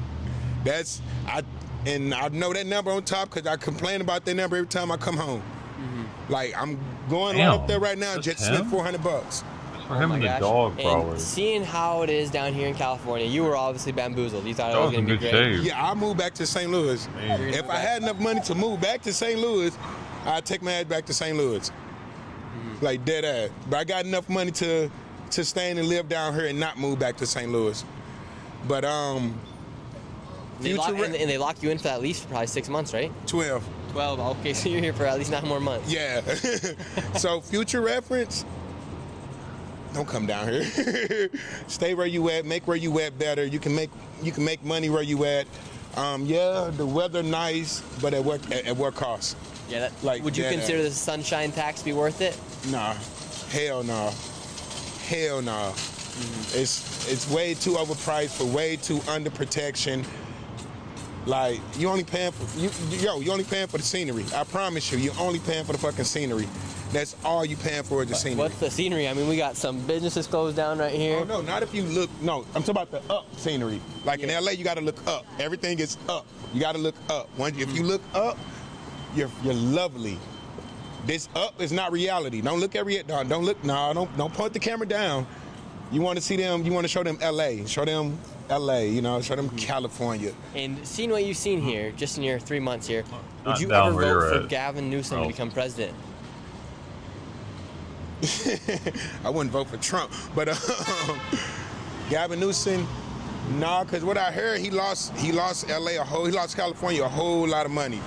I know that number on top because I complain about that number every time I come home. Like I'm going right up there right now. Just spent $400. For him and the dog, probably. And seeing how it is down here in California, you were obviously bamboozled. You thought it was going to be great. Yeah, I moved back to St. Louis. If I had enough money to move back to St. Louis, I'd take my ass back to St. Louis. Like dead ass. But I got enough money to stay and live down here and not move back to St. Louis. But They lock you in for at least probably 6 months, right? 12. 12. Okay, so you're here for at least 9 more months. Yeah. So future reference, don't come down here. Stay where you at. Make where you at better. You can make money where you at. Yeah, the weather nice, but at what cost? Yeah. Would you consider the sunshine tax be worth it? Nah. Hell no. Hell no. It's way too overpriced for way too under protection. Like you only paying for you only paying for the scenery. I promise you, you're only paying for the fucking scenery. That's all you paying for is the scenery. What's the scenery? I mean, we got some businesses closed down right here. Oh no, not if you look. No, I'm talking about the up scenery. Like in LA, you got to look up. Everything is up. You got to look up. If you look up, you're lovely. This up is not reality. Don't look every. Don't look. No, don't point the camera down. You want to see them. You want to show them LA. Show them LA. You know, show them California. And seeing what you've seen here, just in your 3 months here, would you down ever where vote you're for at. Gavin Newsom to become president? I wouldn't vote for Trump, but Gavin Newsom, nah, because what I heard, he lost LA he lost California a whole lot of money.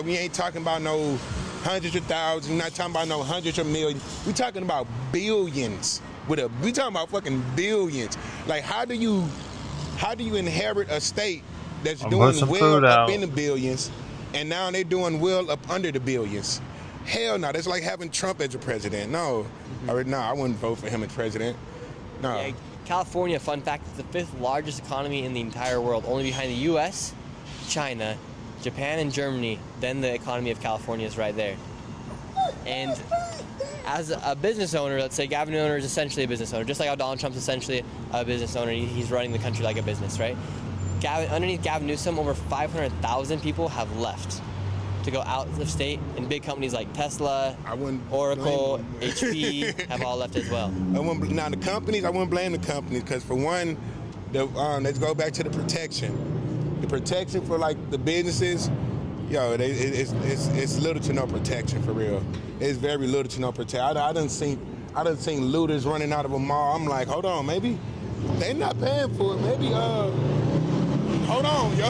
We ain't talking about no hundreds of thousands, we're not talking about no hundreds of millions. We talking about billions. We talking about fucking billions. Like how do you inherit a state that's doing well up in the billions, and now they're doing well up under the billions? Hell no, that's like having Trump as a president. No, I wouldn't vote for him as president. No. Yeah, California, fun fact, is the 5th largest economy in the entire world, only behind the U.S., China, Japan, and Germany. Then the economy of California is right there. And as a business owner, let's say Gavin Newsom is essentially a business owner, just like how Donald Trump's essentially a business owner. He's running the country like a business, right? Underneath Gavin Newsom, over 500,000 people have left to go out of state, and big companies like Tesla, Oracle, HP have all left as well. Now the companies, I wouldn't blame the companies because for one, let's go back to the protection. The protection for like the businesses, it's little to no protection for real. It's very little to no protection. I done seen looters running out of a mall. I'm like, hold on, maybe they not paying for it. Maybe hold on, yo.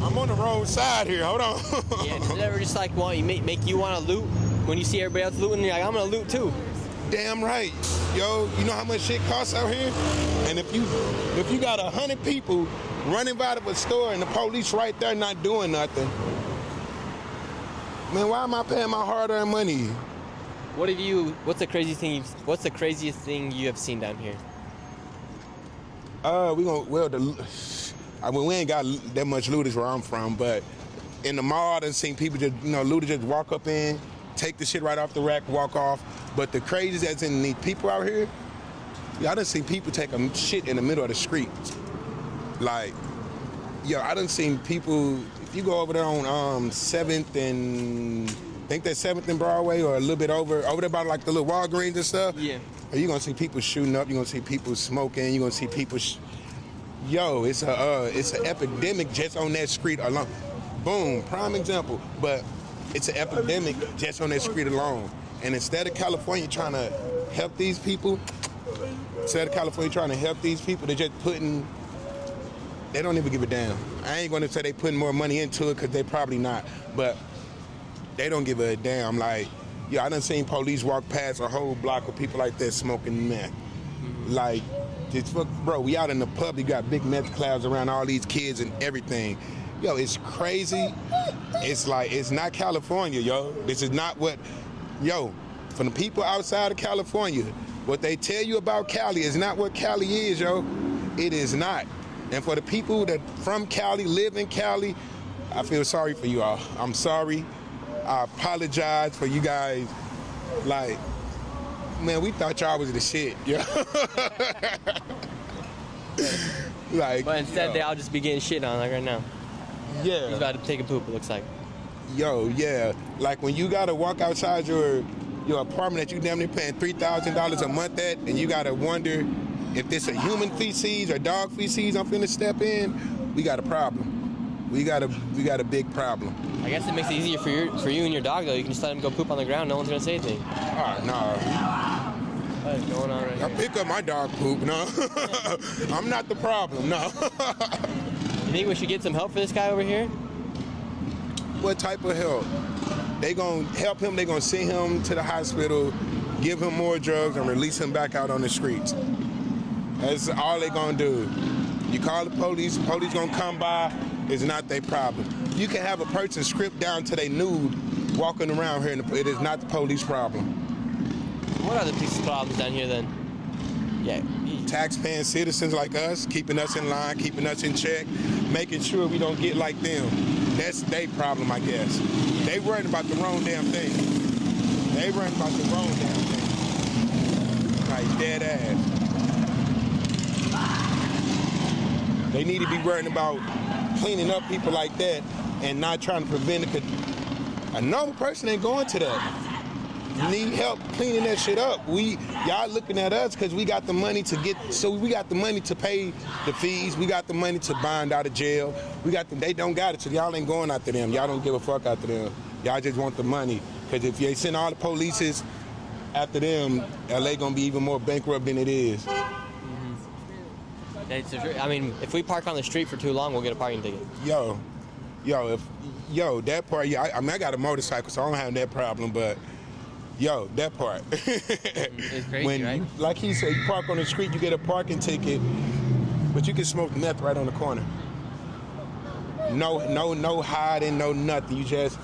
I'm on the wrong side here. Hold on. Yeah, does it ever just like make you want to loot when you see everybody else looting? You're like, I'm gonna loot too. Damn right, yo. You know how much shit costs out here? And if you got 100 people running out of a store and the police right there not doing nothing, man, why am I paying my hard-earned money? What's the craziest thing you have seen down here? We ain't got that much looters where I'm from, but in the mall, I done seen people looters just walk up in, take the shit right off the rack, walk off. But the craziest that's in the people out here, I done seen people take a shit in the middle of the street. Like, I done seen people, if you go over there on 7th and, I think that's 7th and Broadway, or a little bit over there by like the little Walgreens and stuff. Yeah. You're gonna see people shooting up, you're gonna see people smoking, you're gonna see people, it's an epidemic just on that street alone. Boom, prime example. But it's an epidemic just on that street alone. And instead of California trying to help these people, they're just they don't even give a damn. I ain't gonna say they putting more money into it because they probably not, but they don't give a damn. Like, I done seen police walk past a whole block of people like that smoking meth. Like, bro, we out in the pub, you got big meth clouds around all these kids and everything. Yo, it's crazy. It's like, it's not California, yo. This is not from the people outside of California, what they tell you about Cali is not what Cali is, yo. It is not. And for the people that from Cali, live in Cali, I feel sorry for you all. I'm sorry. I apologize for you guys. Like, man, we thought y'all was the shit, yo. But instead, they all just be getting shit on like right now. Yeah. He's about to take a poop, it looks like. Yo, yeah. Like when you gotta walk outside your apartment that you damn near paying $3,000 a month at, and you gotta wonder if this a human feces or dog feces I'm finna step in, we got a problem. We got a big problem. I guess it makes it easier for you and your dog though. You can just let him go poop on the ground. No one's gonna say anything. No. What is going on right here? I pick up my dog poop. No, I'm not the problem. No. You think we should get some help for this guy over here? What type of help? They gonna help him. They gonna send him to the hospital, give him more drugs, and release him back out on the streets. That's all they gonna do. You call the police gonna come by. It's not their problem. You can have a person stripped down to their nude walking around here, and it is not the police problem. What are the police problems down here then? Yeah. Tax-paying citizens like us, keeping us in line, keeping us in check, making sure we don't get like them. That's their problem, I guess. They worried about the wrong damn thing. They worried about the wrong damn thing. Like dead ass. They need to be worrying about cleaning up people like that and not trying to prevent it. A normal person ain't going to that. You need help cleaning that shit up. Y'all looking at us because we got the money to we got the money to pay the fees. We got the money to bond out of jail. They don't got it, so y'all ain't going after them. Y'all don't give a fuck after them. Y'all just want the money. Because if you send all the police after them, LA gonna be even more bankrupt than it is. I mean, if we park on the street for too long, we'll get a parking ticket. That part, I mean, I got a motorcycle, so I don't have that problem, but that part. It's crazy, right? Like he said, you park on the street, you get a parking ticket, but you can smoke meth right on the corner. No hiding, no nothing. You just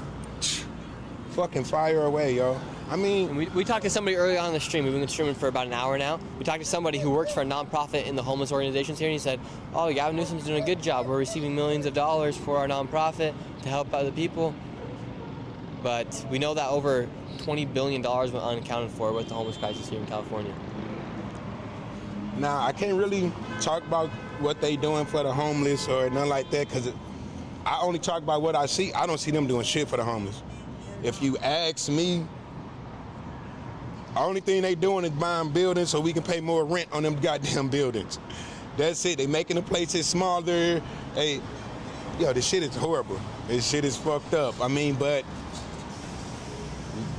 fucking fire away, yo. I mean, we talked to somebody early on in the stream. We've been streaming for about an hour now. We talked to somebody who works for a nonprofit in the homeless organizations here, and he said, "Oh, Gavin Newsom's doing a good job. We're receiving millions of dollars for our nonprofit to help other people." But we know that over $20 billion went unaccounted for with the homeless crisis here in California. Now, I can't really talk about what they doing for the homeless or nothing like that, because I only talk about what I see. I don't see them doing shit for the homeless. If you ask me, the only thing they doing is buying buildings so we can pay more rent on them goddamn buildings. That's it. They making the places smaller. This shit is horrible. This shit is fucked up. I mean, but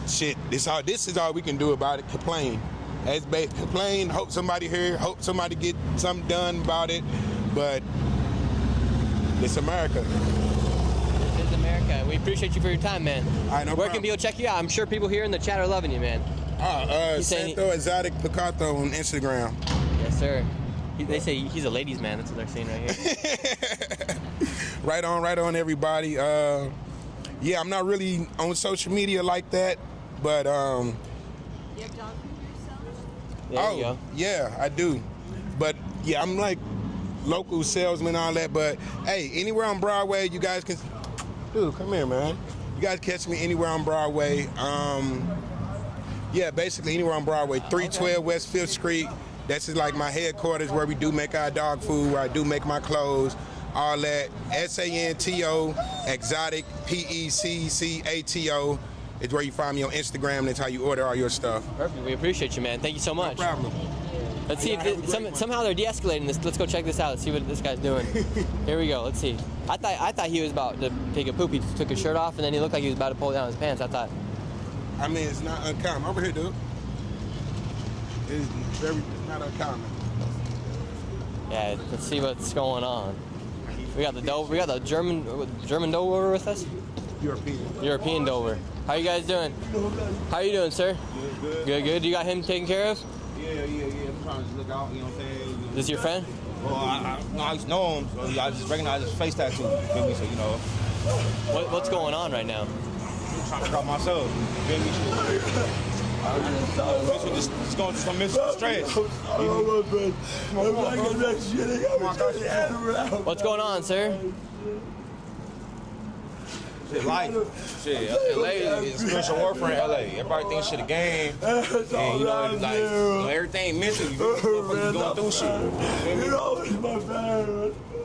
shit, this is all we can do about it. Complain. Complain, hope somebody hear, hope somebody get something done about it. But it's America. This is America. We appreciate you for your time, man. No Where can people check you out? I'm sure people here in the chat are loving you, man. Santo Exotic Picato on Instagram. Yes, sir. They say he's a ladies' man. That's what they're saying right here. Right on, everybody. I'm not really on social media like that, but You have dog food yourself? Yeah, I do. But yeah, I'm like local salesman, all that. But hey, anywhere on Broadway, you guys can. Dude, come here, man. You guys catch me anywhere on Broadway. Basically anywhere on Broadway, 312 West 5th Street. That's like my headquarters where we do make our dog food, where I do make my clothes, all that. SANTO, Exotic, PECCATO is where you find me on Instagram. That's how you order all your stuff. Perfect. We appreciate you, man. Thank you so much. No problem. Let's see if somehow they're de-escalating this. Let's go check this out. Let's see what this guy's doing. Here we go. Let's see. I thought he was about to take a poop. He took his shirt off, and then he looked like he was about to pull down his pants. I mean, it's not uncommon. Over here, dude. It's not uncommon. Yeah, let's see what's going on. We got the German Dover with us. European Dover. How you guys doing? How you doing, sir? Good. You got him taken care of? Yeah. I'm trying to look out. You know what I'm saying? This your friend? Well, I used to know him, so I just recognize his face tattoo. You feel me? So What's going on right now? I'm trying to figure out myself. You feel me? Just going through some mental stress. What's going on, sir? Shit, life. Shit, LA is spiritual warfare in LA. Everybody thinks shit a game. And everything mental. You going through shit.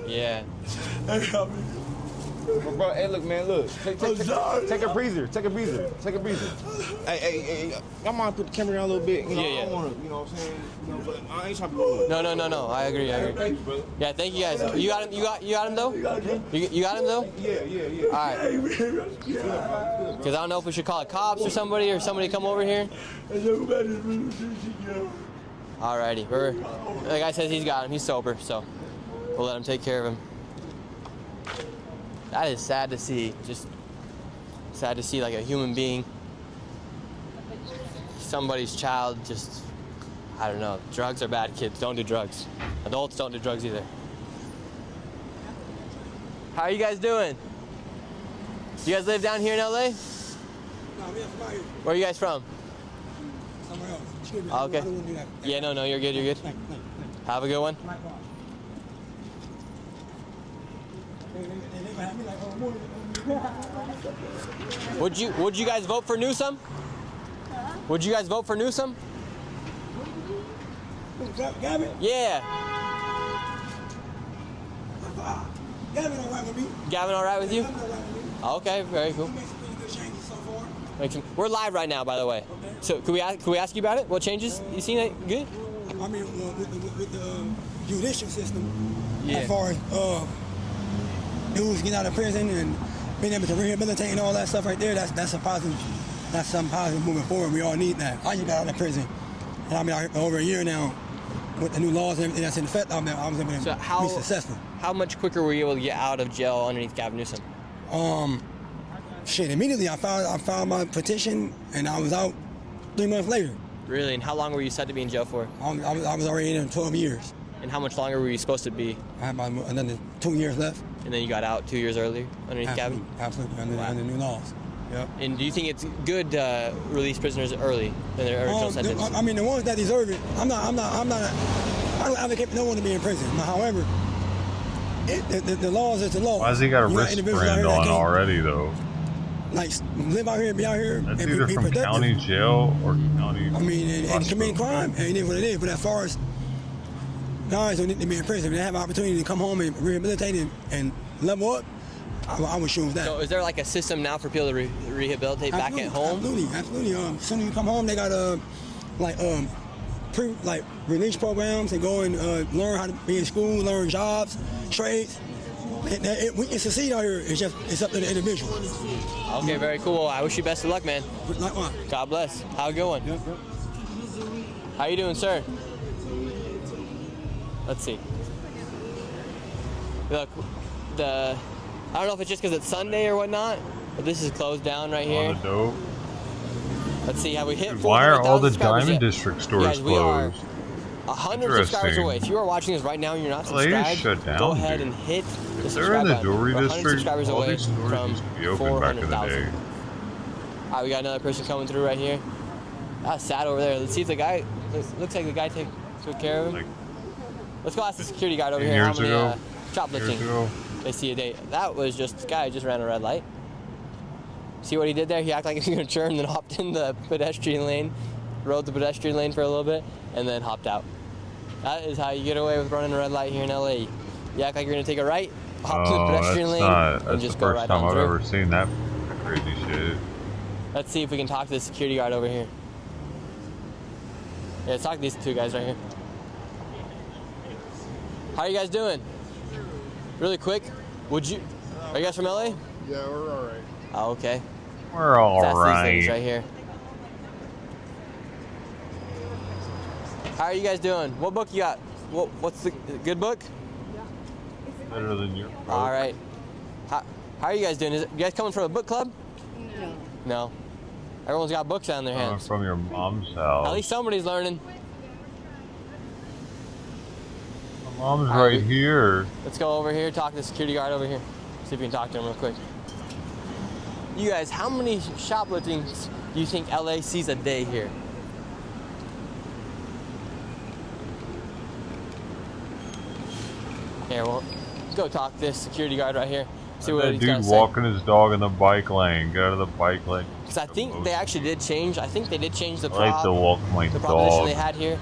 Yeah. Bro, hey, look, man, look. Take a breather. Take a breather. Take a breather. Hey, y'all mind put the camera down a little bit? You know, Yeah. I don't want to, you know what I'm saying? You know, but I ain't trying to be rude. No. I agree. Thank you, brother. Yeah, thank you guys. You got him. You got him though. You got him though. Yeah. All right. Because I don't know if we should call the cops or somebody come over here. Alrighty. The guy says he's got him. He's sober, so we'll let him take care of him. That is sad to see. Just sad to see, like, a human being, somebody's child, just, I don't know. Drugs are bad, kids. Don't do drugs. Adults don't do drugs either. How are you guys doing? You guys live down here in LA? No, we are from out here. Where are you guys from? Somewhere else. Excuse me. Oh, okay. I don't want to do that. Yeah, no, you're good. Thank you. Have a good one. Would you guys vote for Newsom? Would you guys vote for Newsom? Gavin? Yeah. Gavin all right with me. Gavin, all right with you? Okay, very cool. We're live right now, by the way. So can we ask you about it? What changes? You seen it? Good. I mean, with the judicial system, Yeah. as far as dudes getting out of prison and being able to rehabilitate and all that stuff right there, that's a positive. That's something positive moving forward. We all need that. I just got out of prison, and I've been out here for over a year now. With the new laws and everything that's in effect, I was able to be successful. How much quicker were you able to get out of jail underneath Gavin Newsom? Immediately I filed my petition, and I was out 3 months later. Really? And how long were you set to be in jail for? I was already in 12 years. And how much longer were you supposed to be? I had about another 2 years left. And then you got out 2 years earlier underneath Gavin? Absolutely, under new laws. Yep. And do you think it's good to release prisoners early in their original sentence? I mean, the ones that deserve it. I don't advocate for no one to be in prison. However, the laws is the law. Why has he got a You wristband on already, though? Like, live out here, be out here, That's and either be from productive. county jail or county. I mean, and committing crime, and it is what it is. But as far as guys who need to be in prison, if they have an opportunity to come home and rehabilitate and level up, I would choose that. So is there like a system now for people to rehabilitate back at home? Absolutely. As soon as you come home, they got release programs and go and learn how to be in school, learn jobs, trades. We can succeed out here. It's up to the individual. Okay, very cool. I wish you best of luck, man. Likewise. God bless. How a good one. Yep. How you doing, sir? Let's see. Look, I don't know if it's just because it's Sunday or whatnot, but this is closed down right here. Dope. Let's see, have we hit 400,000 Why are all the subscribers Diamond yet? District stores Guys, we are closed? 100 subscribers away. If you are watching this right now and you're not LA is subscribed, shut down, go ahead dude. and hit the They're in subscribe the button. jewelry We're 100 district. subscribers All away these stores from used to be open back in the 400,000. day. All right, we got another person coming through right here. That's sad over there. Let's see if the guy, looks like the guy took care of him. Let's go ask the security guard over here how many shoplifting they see a day. That was just, this guy just ran a red light. See what he did there? He acted like he was going to turn, then hopped in the pedestrian lane, rode the pedestrian lane for a little bit, and then hopped out. That is how you get away with running a red light here in LA. You act like you're going to take a right, hop to the pedestrian lane, and just go right on That's the first time I've through. ever seen that crazy shit. Let's see if we can talk to the security guard over here. Yeah, let's talk to these two guys right here. How are you guys doing? Really quick, are you guys from LA? Yeah, we're all right. Oh, okay. We're all That's right. these ladies right here. How are you guys doing? What book you got? What's the good book? Better than your. All right. How are you guys doing? You guys coming from a book club? No. No. Everyone's got books on their hands. From your mom's house. At least somebody's learning. My mom's right here. Let's go over here, talk to the security guard over here. See if we can talk to him real quick. You guys, how many shopliftings do you think LA sees a day here? Here, well, let's go talk to this security guard right here. See what That he's got to dude say. walking his dog in the bike lane. Get out of the bike lane. Because I think they actually did change. I think they did change the I like to walk my the proposition dog. they had here.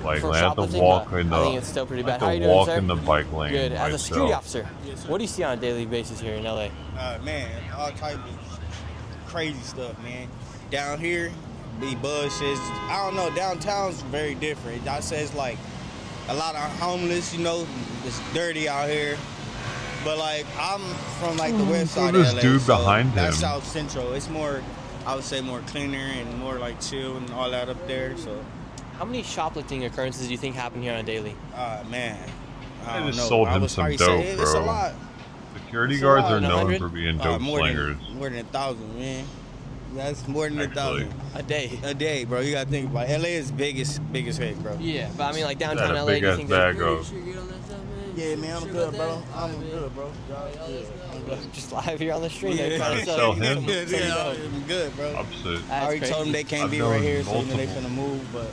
bike for lane. I have to shoplifting, walk but in the. I think it's still pretty I bad. have How are to you doing, walk sir? in the bike lane. Good. As a security myself. officer, what do you see on a daily basis here in LA? Man, all type of crazy stuff, man. Down here, be bullshit. I don't know. Downtown's very different. I say it's like a lot of homeless. You know, it's dirty out here. But like, I'm from like the west side of This LA. dude so behind that's him. South Central. It's more, I would say, more cleaner and more like chill and all that up there. So. How many shoplifting occurrences do you think happen here on a daily? Man, I don't just know. sold I him would some probably dope, say it's a bro. lot. Security It's a guards lot. are known 100? for being dope slingers. More than 1,000, man. That's more than Actually. 1,000 a day. A day, bro. You gotta think about LA is biggest hit, bro. Yeah, but I mean like downtown Got a LA. big Do you ass think bag there's of. Yeah, man, I'm good, bro. I'm good, bro. just live here on the street? Yeah. They're trying to Sell him? Yeah, I'm good, bro. Opposite. I already told them they can't be right here, so you know they finna move, but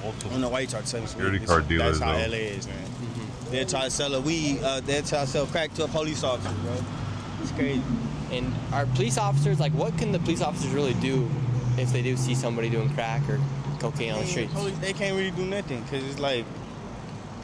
I don't know why you try to sell Security card dealers, That's how though. LA is, man. They'll try to sell a weed, they'll try to sell crack to a police officer, bro. It's crazy. And are police officers, like, what can the police officers really do if they do see somebody doing crack or cocaine on the streets? Police, they can't really do nothing, because it's like,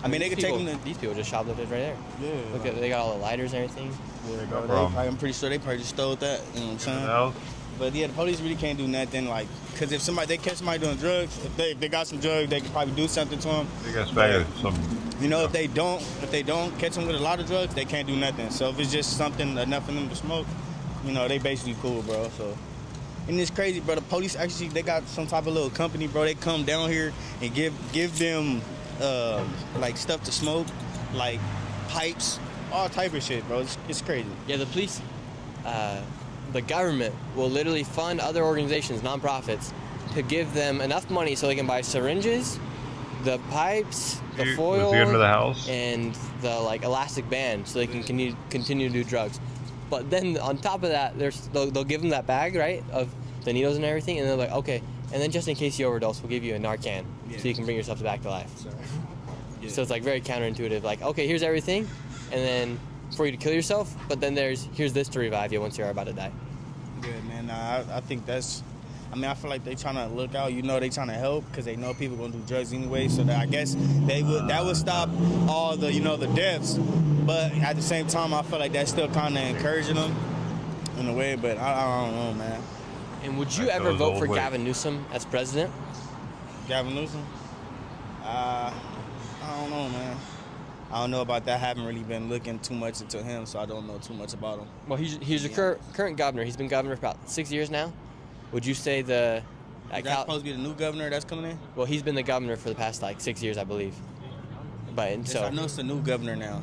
I mean, they could take them to... These people just shoplifted right there. Yeah. Look at, they got all the lighters and everything. Yeah, No bro, problem. I'm pretty sure they probably just stole that, you know what I'm saying? House. But yeah, the police really can't do nothing, like, because if they catch somebody doing drugs, if they got some drugs, they could probably do something to them. They got bag of some. You know, if they don't catch them with a lot of drugs, they can't do nothing. So if it's just something enough for them to smoke, you know, they basically cool, bro. So, and it's crazy, bro. The police actually, they got some type of little company, bro. They come down here and give them like stuff to smoke, like pipes, all type of shit, bro. It's crazy. Yeah, the police, the government will literally fund other organizations, nonprofits, to give them enough money so they can buy syringes, the pipes, the foil, was he under the house? and the like elastic band, so they can continue to do drugs. But then on top of that, they'll give them that bag, right, of the needles and everything, and they're like, okay, and then just in case you overdose, we'll give you a Narcan, so you can bring yourself back to life. So it's like very counterintuitive. Like, okay, here's everything, and then for you to kill yourself, but then here's this to revive you once you're about to die. Good, man. Nah, I think that's. I mean, I feel like they trying to look out. You know, they trying to help because they know people gonna do drugs anyway. So that, I guess that would stop all the the deaths. But at the same time, I feel like that's still kind of encouraging them in a way. But I don't know, man. And would you ever vote for Gavin Newsom as president? Gavin Newsom? I don't know, man. I don't know about that. I haven't really been looking too much into him, so I don't know too much about him. Well, he's the current governor. He's been governor for about 6 years now. Would you say Is that supposed to be the new governor that's coming in? Well, he's been the governor for the past like 6 years, I believe. But and Yes, so I know it's a new governor now.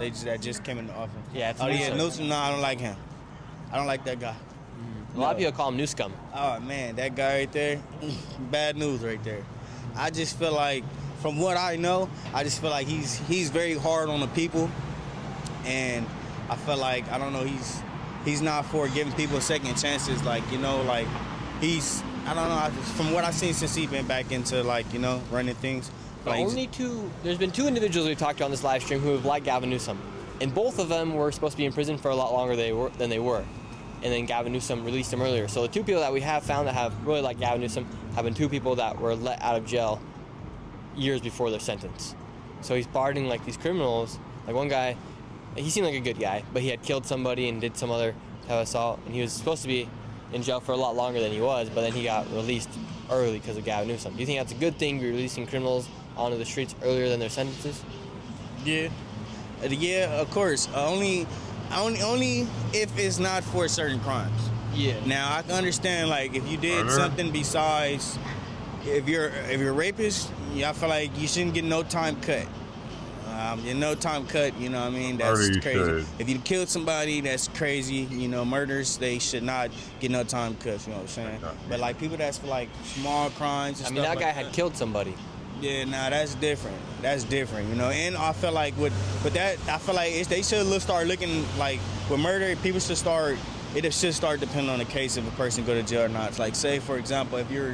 That just came into office. Yeah, it's yeah, Newsom. Newsom. No, I don't like him. I don't like that guy. A lot of people call him Newscum. Oh man, that guy right there, bad news right there. I just feel like, from what I know, I just feel like he's very hard on the people, and I feel like I don't know he's not for giving people second chances. Like like he's I don't know. From what I've seen since he's been back into running things. Like, There's been two individuals we've talked to on this live stream who have liked Gavin Newsom, and both of them were supposed to be in prison for a lot longer than they were. And then Gavin Newsom released them earlier. So the two people that we have found that have really liked Gavin Newsom have been two people that were let out of jail years before their sentence. So he's pardoning like these criminals. Like one guy, he seemed like a good guy, but he had killed somebody and did some other type of assault, and he was supposed to be in jail for a lot longer than he was, but then he got released early because of Gavin Newsom. Do you think that's a good thing, be releasing criminals onto the streets earlier than their sentences? Yeah, of course. Only if it's not for certain crimes. Yeah. Now I can understand like if you did something besides if you're a rapist, I feel like you shouldn't get no time cut. Your no time cut, you know what I mean? That's crazy. If you killed somebody, that's crazy. Murders, they should not get no time cuts, you know what I'm saying? But like people that's for like small crimes and stuff that like guy had killed somebody. Yeah, that's different. That's different, And I feel like with that, I feel like they should start looking like with murder, people should start. It should start depending on the case if a person go to jail or not. It's like, say for example, if you're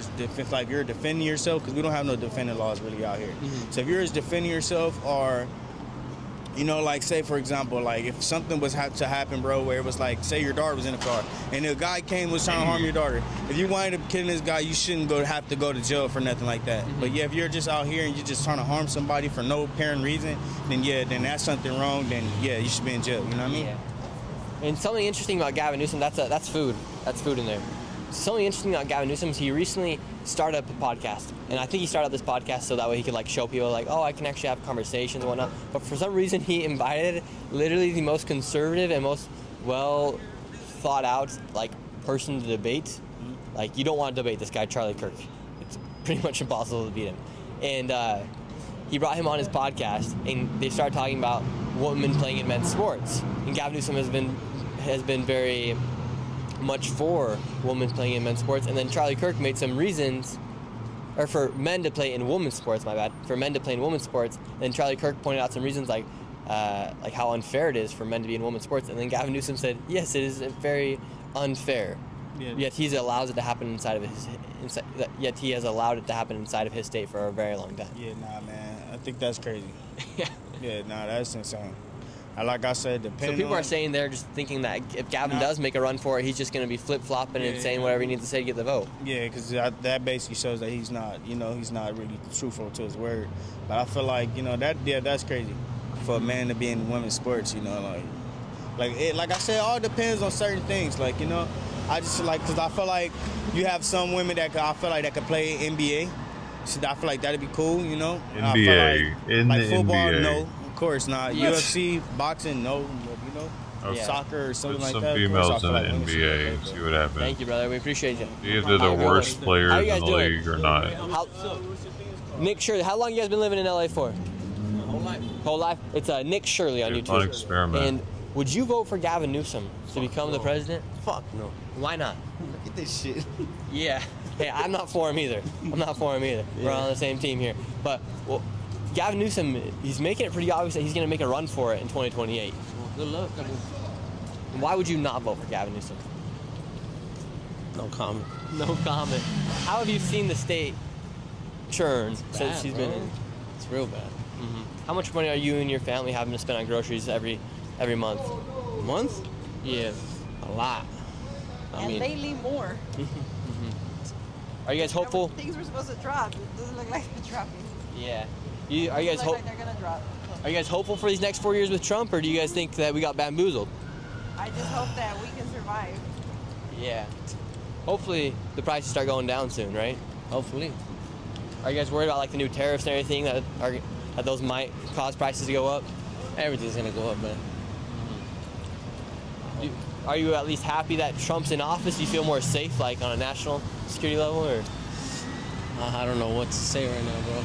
defending yourself, because we don't have no defending laws really out here. So if you're defending yourself, or You know, like, say, for example, like, if something was to happen, bro, where it was like, say your daughter was in a car, and a guy came was trying to harm your daughter. If you wind up killing this guy, you shouldn't have to go to jail for nothing like that. But yeah, if you're just out here and you're just trying to harm somebody for no apparent reason, then then that's something wrong. Then yeah, you should be in jail. You know what I mean? Yeah. And something interesting about Gavin Newsom, that's food. That's food in there. Something interesting about Gavin Newsom is he recently started up a podcast. And I think he started up this podcast so that way he could like show people like, oh, I can actually have conversations and whatnot. But for some reason he invited literally the most conservative and most well thought out like person to debate. Like you don't want to debate this guy, Charlie Kirk. It's pretty much impossible to beat him. And he brought him on his podcast and they started talking about women playing in men's sports. And Gavin Newsom has been very much for women playing in men's sports, and then Charlie Kirk made some reasons, or for men to play in women's sports, for men to play in women's sports, and then Charlie Kirk pointed out some reasons like how unfair it is for men to be in women's sports, and then Gavin Newsom said, yes, it is very unfair, yet he allows it to happen yet he has allowed it to happen inside of his state for a very long time. Yeah, nah, man, I think that's crazy. Yeah, nah, that's insane. Like I said, depending. So people are saying they're just thinking that if Gavin does make a run for it, he's just going to be flip-flopping and saying whatever he needs to say to get the vote. Yeah, because that basically shows that he's not really truthful to his word. But I feel like, that's crazy for a man to be in women's sports, like I said, it all depends on certain things. Like, I just because I feel like you have some women that could play NBA. So I feel like that'd be cool, NBA, like football, NBA. No. Of course not. UFC, boxing, no. Okay. Soccer or something like some that. Some females in the NBA. See what happens. Thank you, brother. We appreciate you. Either the worst players in the league or not. Nick Shirley. How long you guys been living in LA for? Whole life. Whole life? It's Nick Shirley on YouTube. Fun experiment. And would you vote for Gavin Newsom to become the president? Fuck no. Why not? Look at this shit. Yeah. Hey, I'm not for him either. We're on the same team here. But, well, Gavin Newsom, he's making it pretty obvious that he's going to make a run for it in 2028. Well, good luck. Why would you not vote for Gavin Newsom? No comment. No comment. How have you seen the state churn since he's been in? It's real bad. Mm-hmm. How much money are you and your family having to spend on groceries every month? A month? Yeah. A lot. And lately more. Are you guys hopeful? Things were supposed to drop. It doesn't look like they're dropping. Yeah. Are you guys like they're gonna drop. Are you guys hopeful for these next 4 years with Trump, or do you guys think that we got bamboozled? I just hope that we can survive. Yeah. Hopefully the prices start going down soon, right? Hopefully. Are you guys worried about like the new tariffs and everything that those might cause prices to go up? Everything's gonna go up, man. Are you at least happy that Trump's in office? Do you feel more safe, like on a national security level, or? I don't know what to say right now, bro.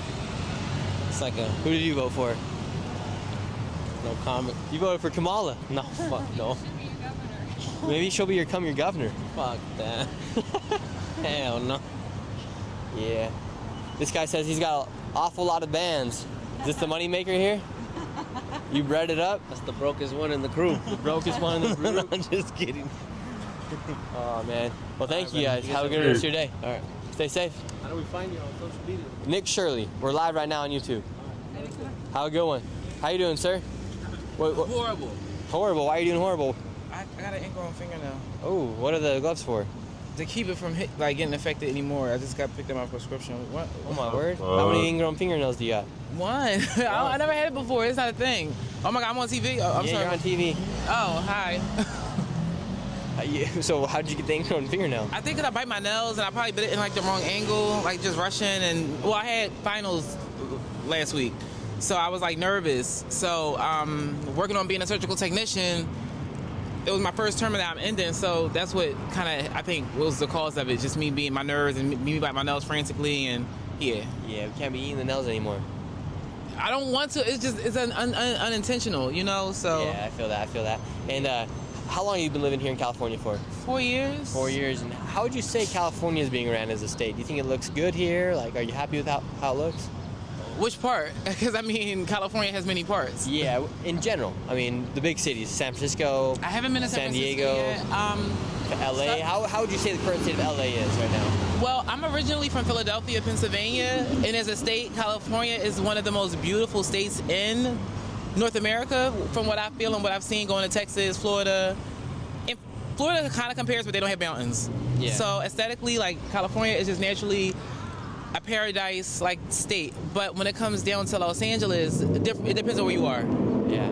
It's like Who did you vote for? No comment. You voted for Kamala? No, fuck no. Maybe she'll become your governor. Fuck that. Hell no. Yeah. This guy says he's got an awful lot of bands. Is this the moneymaker here? You bred it up? That's the brokest one in the crew. The brokest one in the crew? I'm just kidding. Oh, man. Well, thank you guys. Have a good rest of your day. All right. Stay safe. How do we find you on social media? Nick Shirley. We're live right now on YouTube. Have a good one. How you doing, sir? Horrible. Horrible? Why are you doing horrible? I got an ingrown fingernail. Oh, what are the gloves for? To keep it from getting infected anymore. I just got picked up my prescription. What? Oh my word. How many ingrown fingernails do you got? One. I never had it before. It's not a thing. Oh my God, I'm on TV. Oh, I'm sorry. You're on TV. Oh, hi. So how did you get the ingrown fingernail? I think 'cause I bite my nails and I probably bit it in like the wrong angle, like just rushing. And well, I had finals last week, so I was like nervous. So working on being a surgical technician, it was my first term that I'm ending, so that's what kind of I think was the cause of it. Just me being my nerves and me biting my nails frantically, and yeah. Yeah, we can't be eating the nails anymore. I don't want to. It's unintentional, you know. So yeah, I feel that. And how long have you been living here in California for? 4 years. 4 years. And how would you say California is being ran as a state? Do you think it looks good here? Like, are you happy with how it looks? Which part? Because I mean, California has many parts. Yeah, in general. I mean, the big cities: San Francisco. I haven't been to San Diego. Yet. LA. How would you say the current state of LA is right now? Well, I'm originally from Philadelphia, Pennsylvania, and as a state, California is one of the most beautiful states in North America, from what I feel and what I've seen going to Texas, Florida. And Florida kind of compares, but they don't have mountains. Yeah. So aesthetically, like California is just naturally a paradise like state. But when it comes down to Los Angeles, it depends on where you are. Yeah.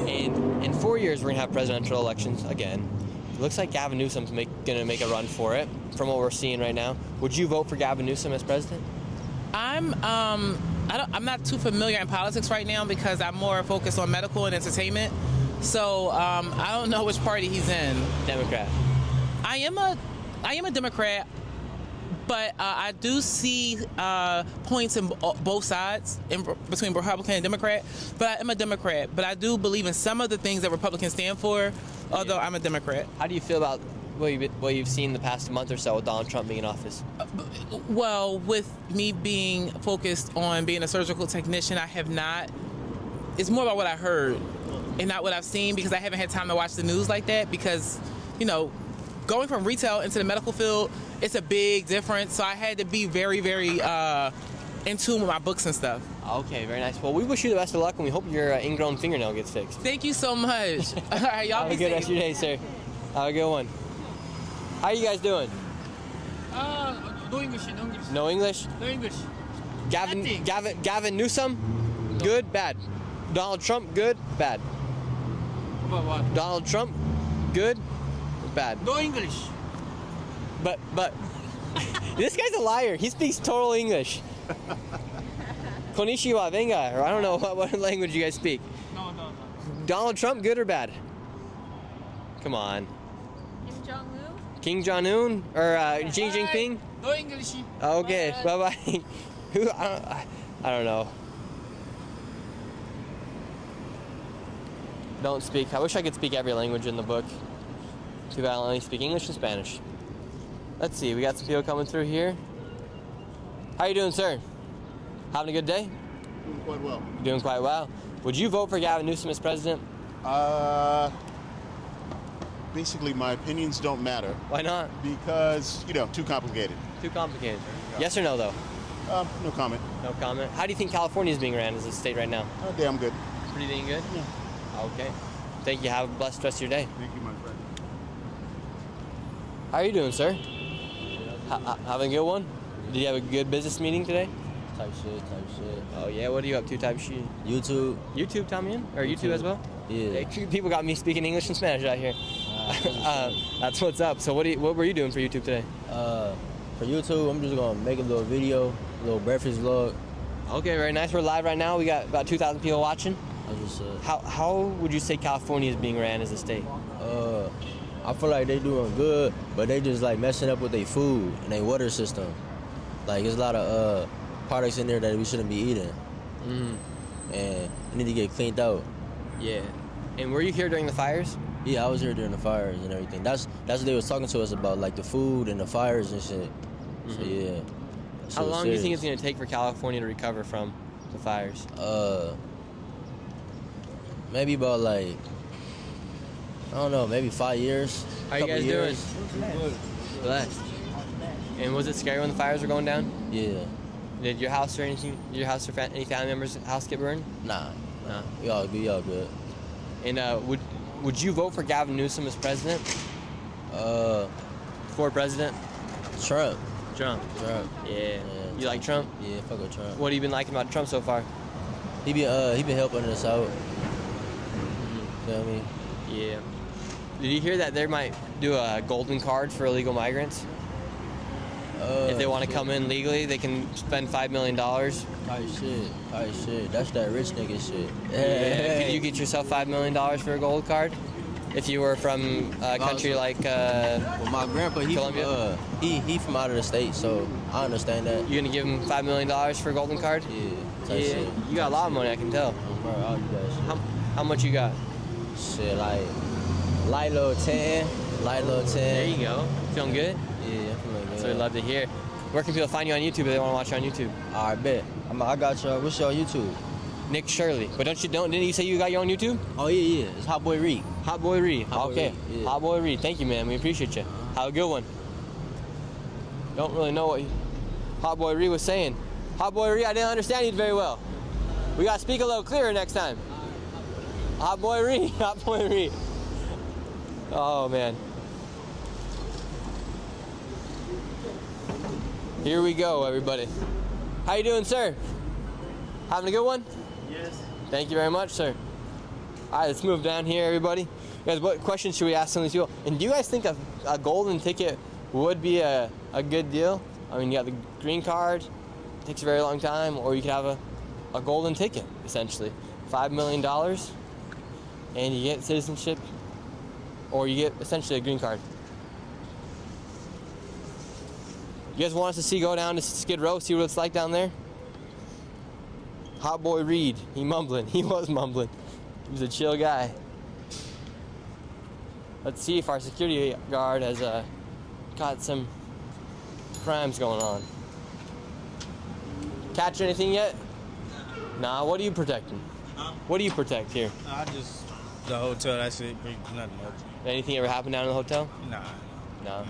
And in 4 years, we're going to have presidential elections again. It looks like Gavin Newsom's going to make a run for it from what we're seeing right now. Would you vote for Gavin Newsom as president? I'm not too familiar in politics right now because I'm more focused on medical and entertainment. So I don't know which party he's in. Democrat. I am a Democrat, but I do see points in both sides between Republican and Democrat. But I am a Democrat. But I do believe in some of the things that Republicans stand for, although I'm a Democrat. How do you feel about what you've seen the past month or so with Donald Trump being in office? Well, with me being focused on being a surgical technician, I have not. It's more about what I heard and not what I've seen because I haven't had time to watch the news like that because, you know, going from retail into the medical field, it's a big difference. So I had to be very, very in tune with my books and stuff. Okay, very nice. Well, we wish you the best of luck and we hope your ingrown fingernail gets fixed. Thank you so much. All right, y'all Have be a good safe. rest of your day, sir. Have a good one. How are you guys doing? No English, no English. No English? No English. Gavin Newsom? Good, bad. Donald Trump, good, bad. What? Donald Trump, good, bad. No English. But this guy's a liar. He speaks total English. Konnichiwa, venga, or I don't know what language you guys speak. No. Donald Trump, good or bad? Come on. Kim Jong-un? King Jong-un or Xi Jinping? No English. Okay, bye-bye. Who? I don't know. Don't speak. I wish I could speak every language in the book. Too bad I only speak English and Spanish. Let's see. We got some people coming through here. How you doing, sir? Having a good day? Doing quite well. Doing quite well. Would you vote for Gavin Newsom as president? Basically, my opinions don't matter. Why not? Because, too complicated. Too complicated. Yes or no, though? No comment. No comment. How do you think California is being ran as a state right now? Damn good. Pretty dang good? Yeah. Okay. Thank you. Have a blessed rest of your day. Thank you, my friend. How are you doing, sir? Having a good one? Did you have a good business meeting today? Type shit. Oh, yeah? What are you up to, type shit? YouTube. YouTube, Tommy? Or YouTube as well? Yeah. People got me speaking English and Spanish out here. That's what's up. So what were you doing for YouTube today? For YouTube, I'm just gonna make a little video, a little breakfast vlog. Okay, very nice. We're live right now. We got about 2,000 people watching. How would you say California is being ran as a state? I feel like they doing good, but they just like messing up with their food and their water system. Like there's a lot of products in there that we shouldn't be eating. And they need to get cleaned out. Yeah. And were you here during the fires? Yeah, I was here during the fires and everything. That's what they was talking to us about, like the food and the fires and shit. So yeah. How long do you think it's gonna take for California to recover from the fires? Maybe about like, I don't know, maybe 5 years. How you guys doing? Blessed. And was it scary when the fires were going down? Yeah. Did your house or any family members' house get burned? Nah. No. We all good. And would you vote for Gavin Newsom as president? For president? Trump. Yeah. You like Trump? Yeah, fuck with Trump. What have you been liking about Trump so far? He been helping us out. Feel me? Yeah. Did you hear that they might do a golden card for illegal migrants? If they want to come in legally, they can spend $5 million. Type shit. That's that rich nigga shit. Yeah. Could you get yourself $5 million for a gold card? If you were from a country like well, my grandpa, Colombia? He from out of the state, so I understand that. You gonna give him $5 million for a golden card? Yeah. Yeah. You got a lot of money, I can tell. Bro, all you guys. How much you got? Shit, like light little 10. There you go. Feeling good? Yeah, I'm feeling good. So we'd love to hear. Where can people find you on YouTube if they want to watch you on YouTube? I bet. I got y'all. What's your YouTube? Nick Shirley. But didn't you say you got your own YouTube? Oh yeah. It's Hot Boy Reed. Hot Boy Reed. Okay. Reed, yeah. Hot Boy Reed. Thank you, man. We appreciate you. Have a good one. Don't really know what Hot Boy Reed was saying. Hot Boy Reed, I didn't understand you very well. We gotta speak a little clearer next time. Hot boy Reed. Hot boy Reed. Oh, man. Here we go, everybody. How you doing, sir? Having a good one? Yes. Thank you very much, sir. All right, let's move down here, everybody. Guys, what questions should we ask some of these people? And do you guys think a golden ticket would be a good deal? I mean, you got the green card, it takes a very long time, or you could have a golden ticket, essentially. $5 million, and you get citizenship, or you get essentially a green card. You guys want us to go down to Skid Row, see what it's like down there? Hot boy Reed, he mumbling. He was mumbling. He was a chill guy. Let's see if our security guard has got some crimes going on. Catch anything yet? Nah, what are you protecting? What do you protect here? I just, the hotel, that's it, nothing much. Anything ever happen down in the hotel? Nah. No.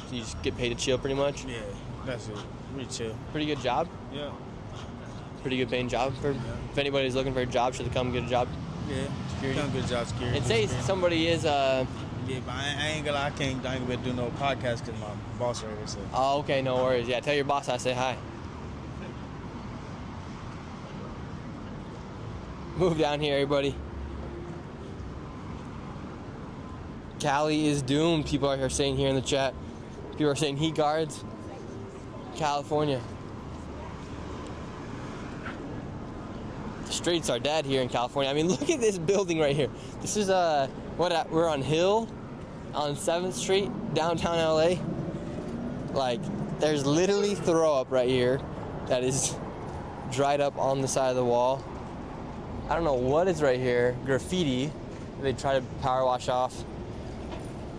So you just get paid to chill pretty much? Yeah, that's it. We chill. Pretty good job? Yeah. Pretty good paying job for if anybody's looking for a job, should they come get a job? Yeah. Security. Come get a job, security. And say somebody is yeah, but I ain't gonna lie, I ain't gonna do no podcast because my boss right here. So. Oh, okay, no worries. Yeah, tell your boss I say hi. Move down here, everybody. Cali is doomed. People are saying here in the chat. People are saying heat guards. California. The streets are dead here in California. I mean, look at this building right here. This is we're on Hill on 7th Street, downtown LA. Like, there's literally throw up right here that is dried up on the side of the wall. I don't know what is right here. Graffiti. They try to power wash off.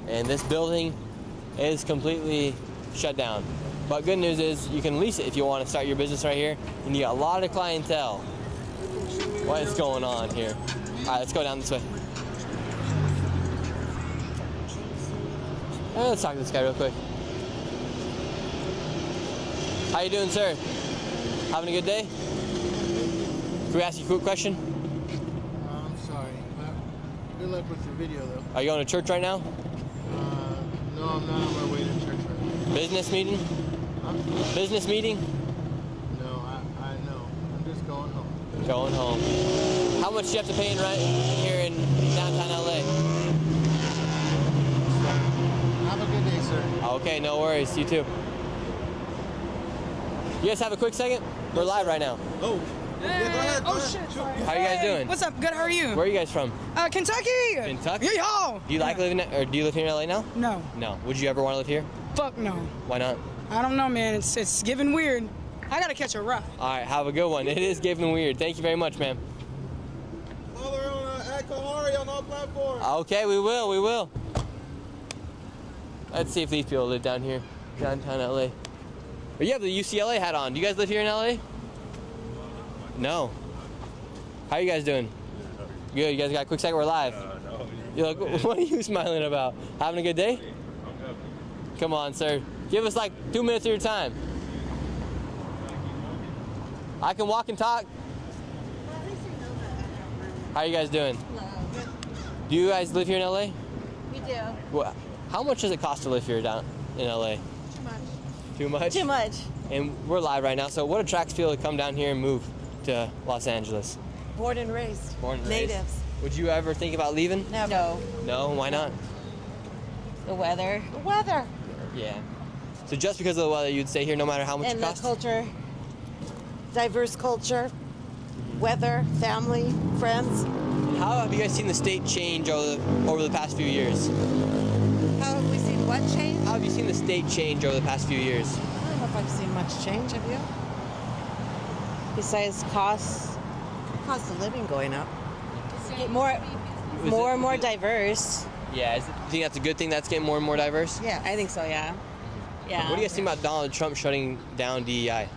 And this building is completely shut down. But good news is you can lease it if you want to start your business right here. And you got a lot of clientele. What is going on here? All right, let's go down this way. Let's talk to this guy real quick. How you doing, sir? Having a good day? Can we ask you a quick question? I'm sorry. Good luck with your video, though. Are you going to church right now? No, I'm not on my way to church right now. Business meeting? Huh? Business meeting? No, I know. I'm just going home. Going home. How much do you have to pay in rent here in downtown LA? Have a good day, sir. Okay, no worries. You too. You guys have a quick second? We're live right now. Oh. Yeah, go ahead. Oh, shit. Sorry. How are you guys doing? What's up? Good. How are you? Where are you guys from? Kentucky. Kentucky? Yeehaw. Do you like living, or do you live here in LA now? No. No. Would you ever want to live here? Fuck no. Why not? I don't know, man. It's giving weird. I gotta catch a ride. All right, have a good one. It is giving weird. Thank you very much, ma'am. Follow her on Kahari on all platforms. Okay, we will. Let's see if these people live down here, downtown LA. But you have the UCLA hat on. Do you guys live here in LA? No. How you guys doing? Good. You guys got a quick second? We're live. No. You look, what are you smiling about? Having a good day? Come on, sir. Give us like 2 minutes of your time. I can walk and talk. How you guys doing? Do you guys live here in LA? We do. Well, how much does it cost to live here down in LA? Too much. Too much? Too much. And we're live right now, so what attracts people to come down here and move to Los Angeles? Born and raised. Born and raised. Natives. Would you ever think about leaving? No. No? Why not? The weather. The weather. Yeah. So just because of the weather, you'd stay here no matter how much And it the costs? culture. Diverse culture. Weather. Family. Friends. How have you guys seen the state change over the past few years? How have we seen what change? How have you seen the state change over the past few years? I don't know if I've seen much change, have you? Besides cost of living going up. More and more diverse. Yeah, do you think that's a good thing that's getting more and more diverse? Yeah, I think so, yeah. Yeah. What do you guys think about Donald Trump shutting down DEI?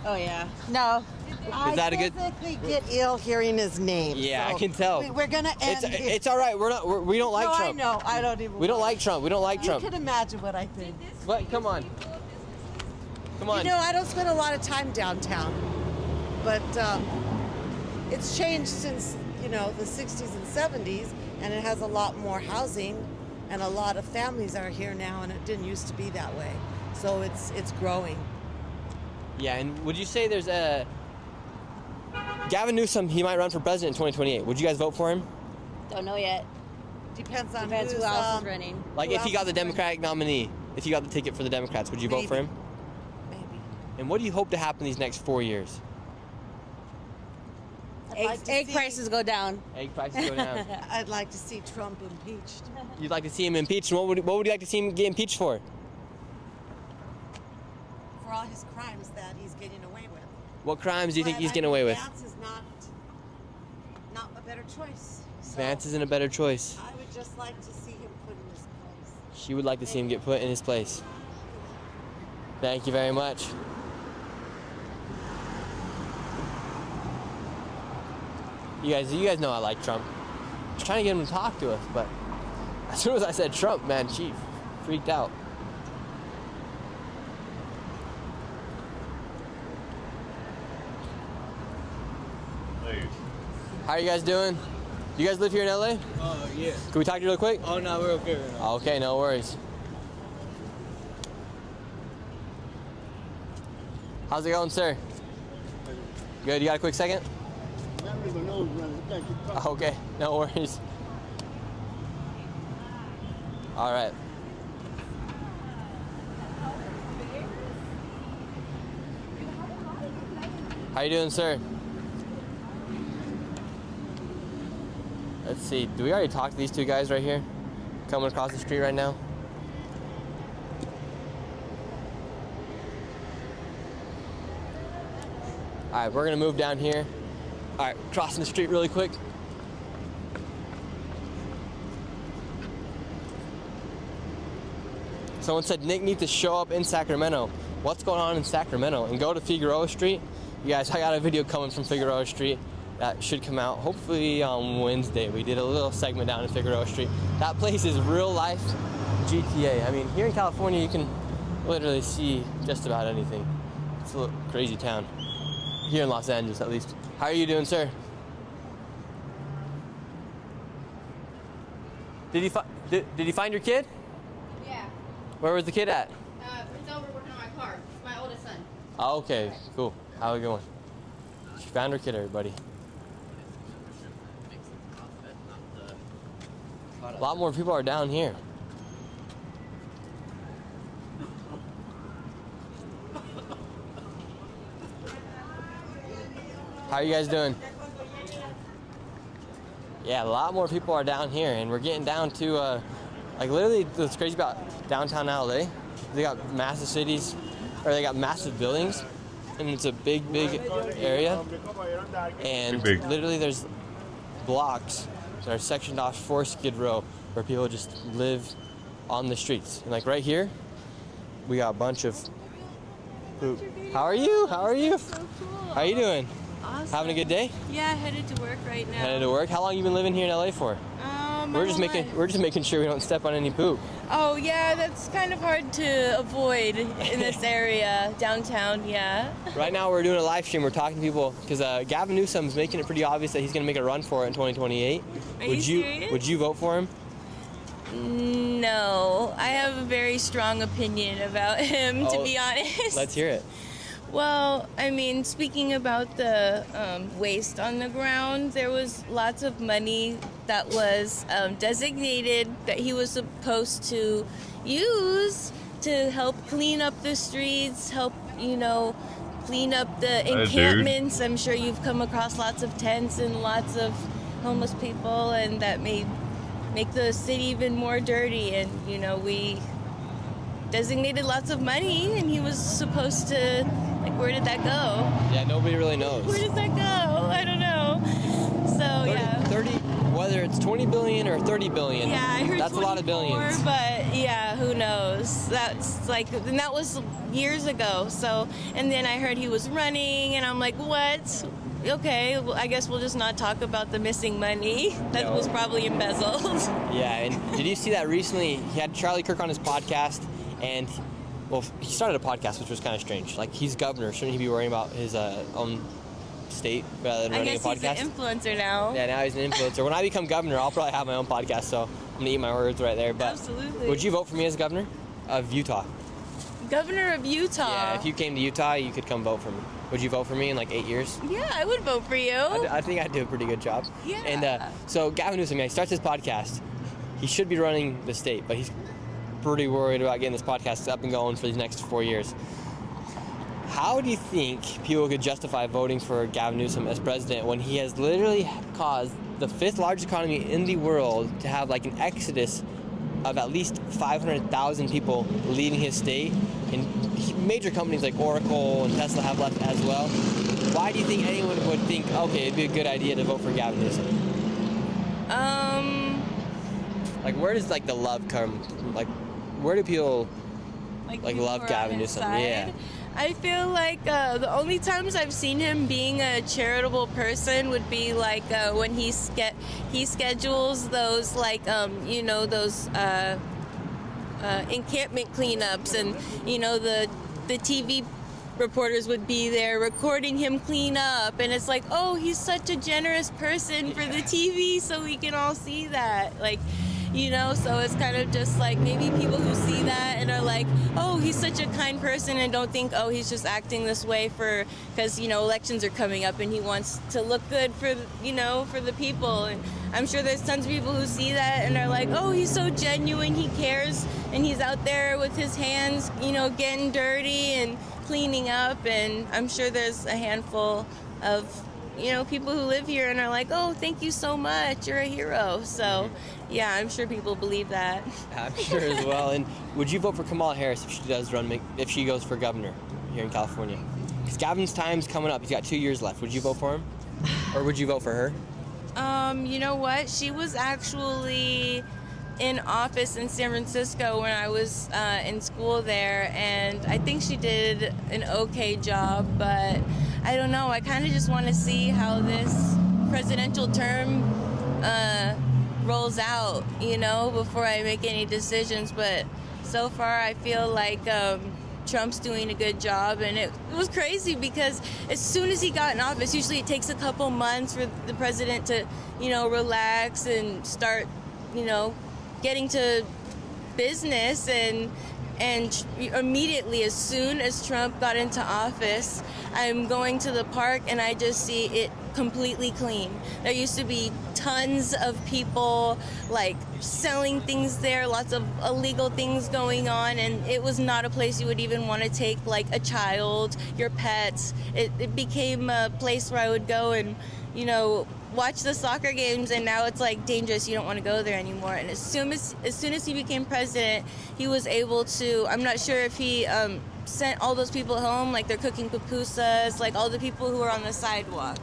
Oh, yeah. No. Is that a good? I physically get ill hearing his name. Yeah, so I can tell. We're gonna end. It's all right. We don't like no, Trump. I know. I don't even. We don't like Trump. We don't like Trump. You can imagine what I think. What? Come on. Come on. You know, I don't spend a lot of time downtown, but it's changed since the 60s and 70s, and it has a lot more housing, and a lot of families are here now, and it didn't used to be that way. So it's growing. Yeah, and would you say there's a Gavin Newsom? He might run for president in 2028. Would you guys vote for him? Don't know yet. Depends on Depends who else is running. Like if he got the Democratic nominee, if he got the ticket for the Democrats, would you vote for him? Maybe. And what do you hope to happen these next 4 years? Egg prices go down. Egg prices go down. I'd like to see Trump impeached. You'd like to see him impeached. What would you like to see him get impeached for? For all his crimes that he's getting away with. What crimes do you think But he's I getting mean, away with? Vance is not a better choice. So Vance isn't a better choice. I would just like to see him put in his place. She would like to see him get put in his place. Thank you very much. You guys know I like Trump. I was trying to get him to talk to us, but as soon as I said Trump, man, she freaked out. How are you guys doing? Do you guys live here in LA? Yeah. Can we talk to you real quick? Oh, no, we're okay right now. Okay, no worries. How's it going, sir? Good, you got a quick second? Okay, no worries. All right. How you doing, sir? Let's see, do we already talk to these two guys right here? Coming across the street right now? All right, we're gonna move down here. All right, crossing the street really quick. Someone said Nick needs to show up in Sacramento. What's going on in Sacramento? And go to Figueroa Street. You guys, I got a video coming from Figueroa Street that should come out hopefully on Wednesday. We did a little segment down in Figueroa Street. That place is real life GTA. I mean, here in California, you can literally see just about anything. It's a little crazy town. Here in Los Angeles, at least. How are you doing, sir? Did you find your kid? Yeah. Where was the kid at? It's over working on my car. My oldest son. Oh, okay, cool. How are we going? She found her kid, everybody. A lot more people are down here. How are you guys doing? Yeah, a lot more people are down here, and we're getting down to, like literally what's crazy about downtown LA, they got massive cities, or they got massive buildings, and it's a big area, and literally there's blocks that are sectioned off for Skid Row where people just live on the streets. And like right here, we got a bunch of poop. How are you? How are you? So cool. How are you doing? Awesome. Having a good day? Yeah, headed to work right now. Headed to work? How long you been living here in LA for? We're just making sure we don't step on any poop. Oh yeah, that's kind of hard to avoid in this area, downtown. Yeah. Right now we're doing a live stream. We're talking to people because Gavin Newsom's making it pretty obvious that he's going to make a run for it in 2028. Are you serious? Would you vote for him? No, I have a very strong opinion about him, to be honest. Let's hear it. Well, I mean, speaking about the waste on the ground, there was lots of money that was designated that he was supposed to use to help clean up the streets, help, clean up the encampments. I'm sure you've come across lots of tents and lots of homeless people, and that make the city even more dirty. And, we designated lots of money, and he was supposed to, where did that go? Yeah, nobody really knows. Where does that go? I don't know. So, 30, whether it's 20 billion or 30 billion. Yeah, I heard that's a lot of billions. But yeah, who knows? That's and that was years ago. So, and then I heard he was running, and I'm like, what? Okay, well, I guess we'll just not talk about the missing money that was probably embezzled. Yeah, and did you see that recently? He had Charlie Kirk on his podcast, and he started a podcast, which was kind of strange. Like, he's governor, shouldn't he be worrying about his own state rather than I running a guess he's podcast. an influencer now. Yeah, now he's an influencer. When I become governor, I'll probably have my own podcast, so I'm gonna eat my words right there. But Absolutely. would you vote for me as governor of Utah? Governor of Utah. Yeah, if you came to Utah, you could come vote for me. Would you vote for me in like 8 years? Yeah, I would vote for you. I think I'd do a pretty good job. Yeah. And so Gavin Newsom, he starts his podcast. He should be running the state, but he's pretty worried about getting this podcast up and going for these next 4 years. How do you think people could justify voting for Gavin Newsom as president when he has literally caused the 5th largest economy in the world to have like an exodus of at least 500,000 people leaving his state, and major companies like Oracle and Tesla have left as well? Why do you think anyone would think, okay, it'd be a good idea to vote for Gavin Newsom? Like, where does like the love come from? Like, where do people like love Gavin Newsom? Yeah. I feel like the only times I've seen him being a charitable person would be like when he schedules those like those encampment cleanups, and the TV reporters would be there recording him clean up, and it's like, oh, he's such a generous person for the TV, so we can all see that, like. So it's kind of just like maybe people who see that and are like, oh, he's such a kind person, and don't think, oh, he's just acting this way because elections are coming up and he wants to look good for the people. And I'm sure there's tons of people who see that and are like, oh, he's so genuine, he cares, and he's out there with his hands, getting dirty and cleaning up. And I'm sure there's a handful of people who live here and are like, oh, thank you so much, you're a hero. So yeah, I'm sure people believe that. I'm sure as well. And would you vote for Kamala Harris if she does run, if she goes for governor here in California? Because Gavin's time's coming up. He's got 2 years left. Would you vote for him? Or would you vote for her? You know what? She was actually in office in San Francisco when I was in school there, and I think she did an okay job, but I don't know. I kind of just want to see how this presidential term rolls out, before I make any decisions. But so far, I feel like Trump's doing a good job, and it was crazy because as soon as he got in office, usually it takes a couple months for the president to, relax and start, getting to business, and immediately as soon as Trump got into office, I'm going to the park and I just see it completely clean. There used to be tons of people like selling things there, lots of illegal things going on, and it was not a place you would even want to take like a child, your pets. It became a place where I would go and, watch the soccer games, and now it's like dangerous. You don't want to go there anymore. And as soon as he became president, he was able to, I'm not sure if he sent all those people home, like they're cooking pupusas, like all the people who are on the sidewalk,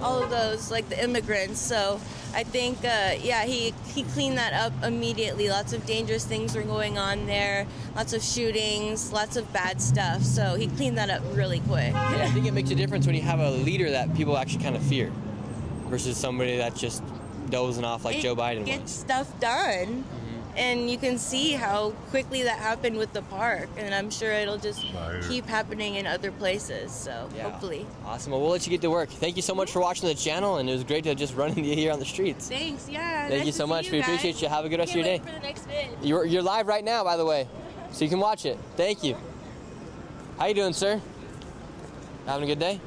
all of those, like the immigrants. So I think, he cleaned that up immediately. Lots of dangerous things were going on there, lots of shootings, lots of bad stuff. So he cleaned that up really quick. Yeah, I think it makes a difference when you have a leader that people actually kind of fear versus somebody that's just dozing off like Joe Biden Get was. stuff done. And you can see how quickly that happened with the park, and I'm sure it'll just keep happening in other places, so hopefully. Awesome. Well, we'll let you get to work. Thank you so much for watching the channel, and it was great to just run into you here on the streets. Thanks, yeah. Thank you so much. We appreciate you. Have a good rest of your day. For the next vid. You're live right now, by the way, so you can watch it. Thank you. How you doing, sir? Having a good day?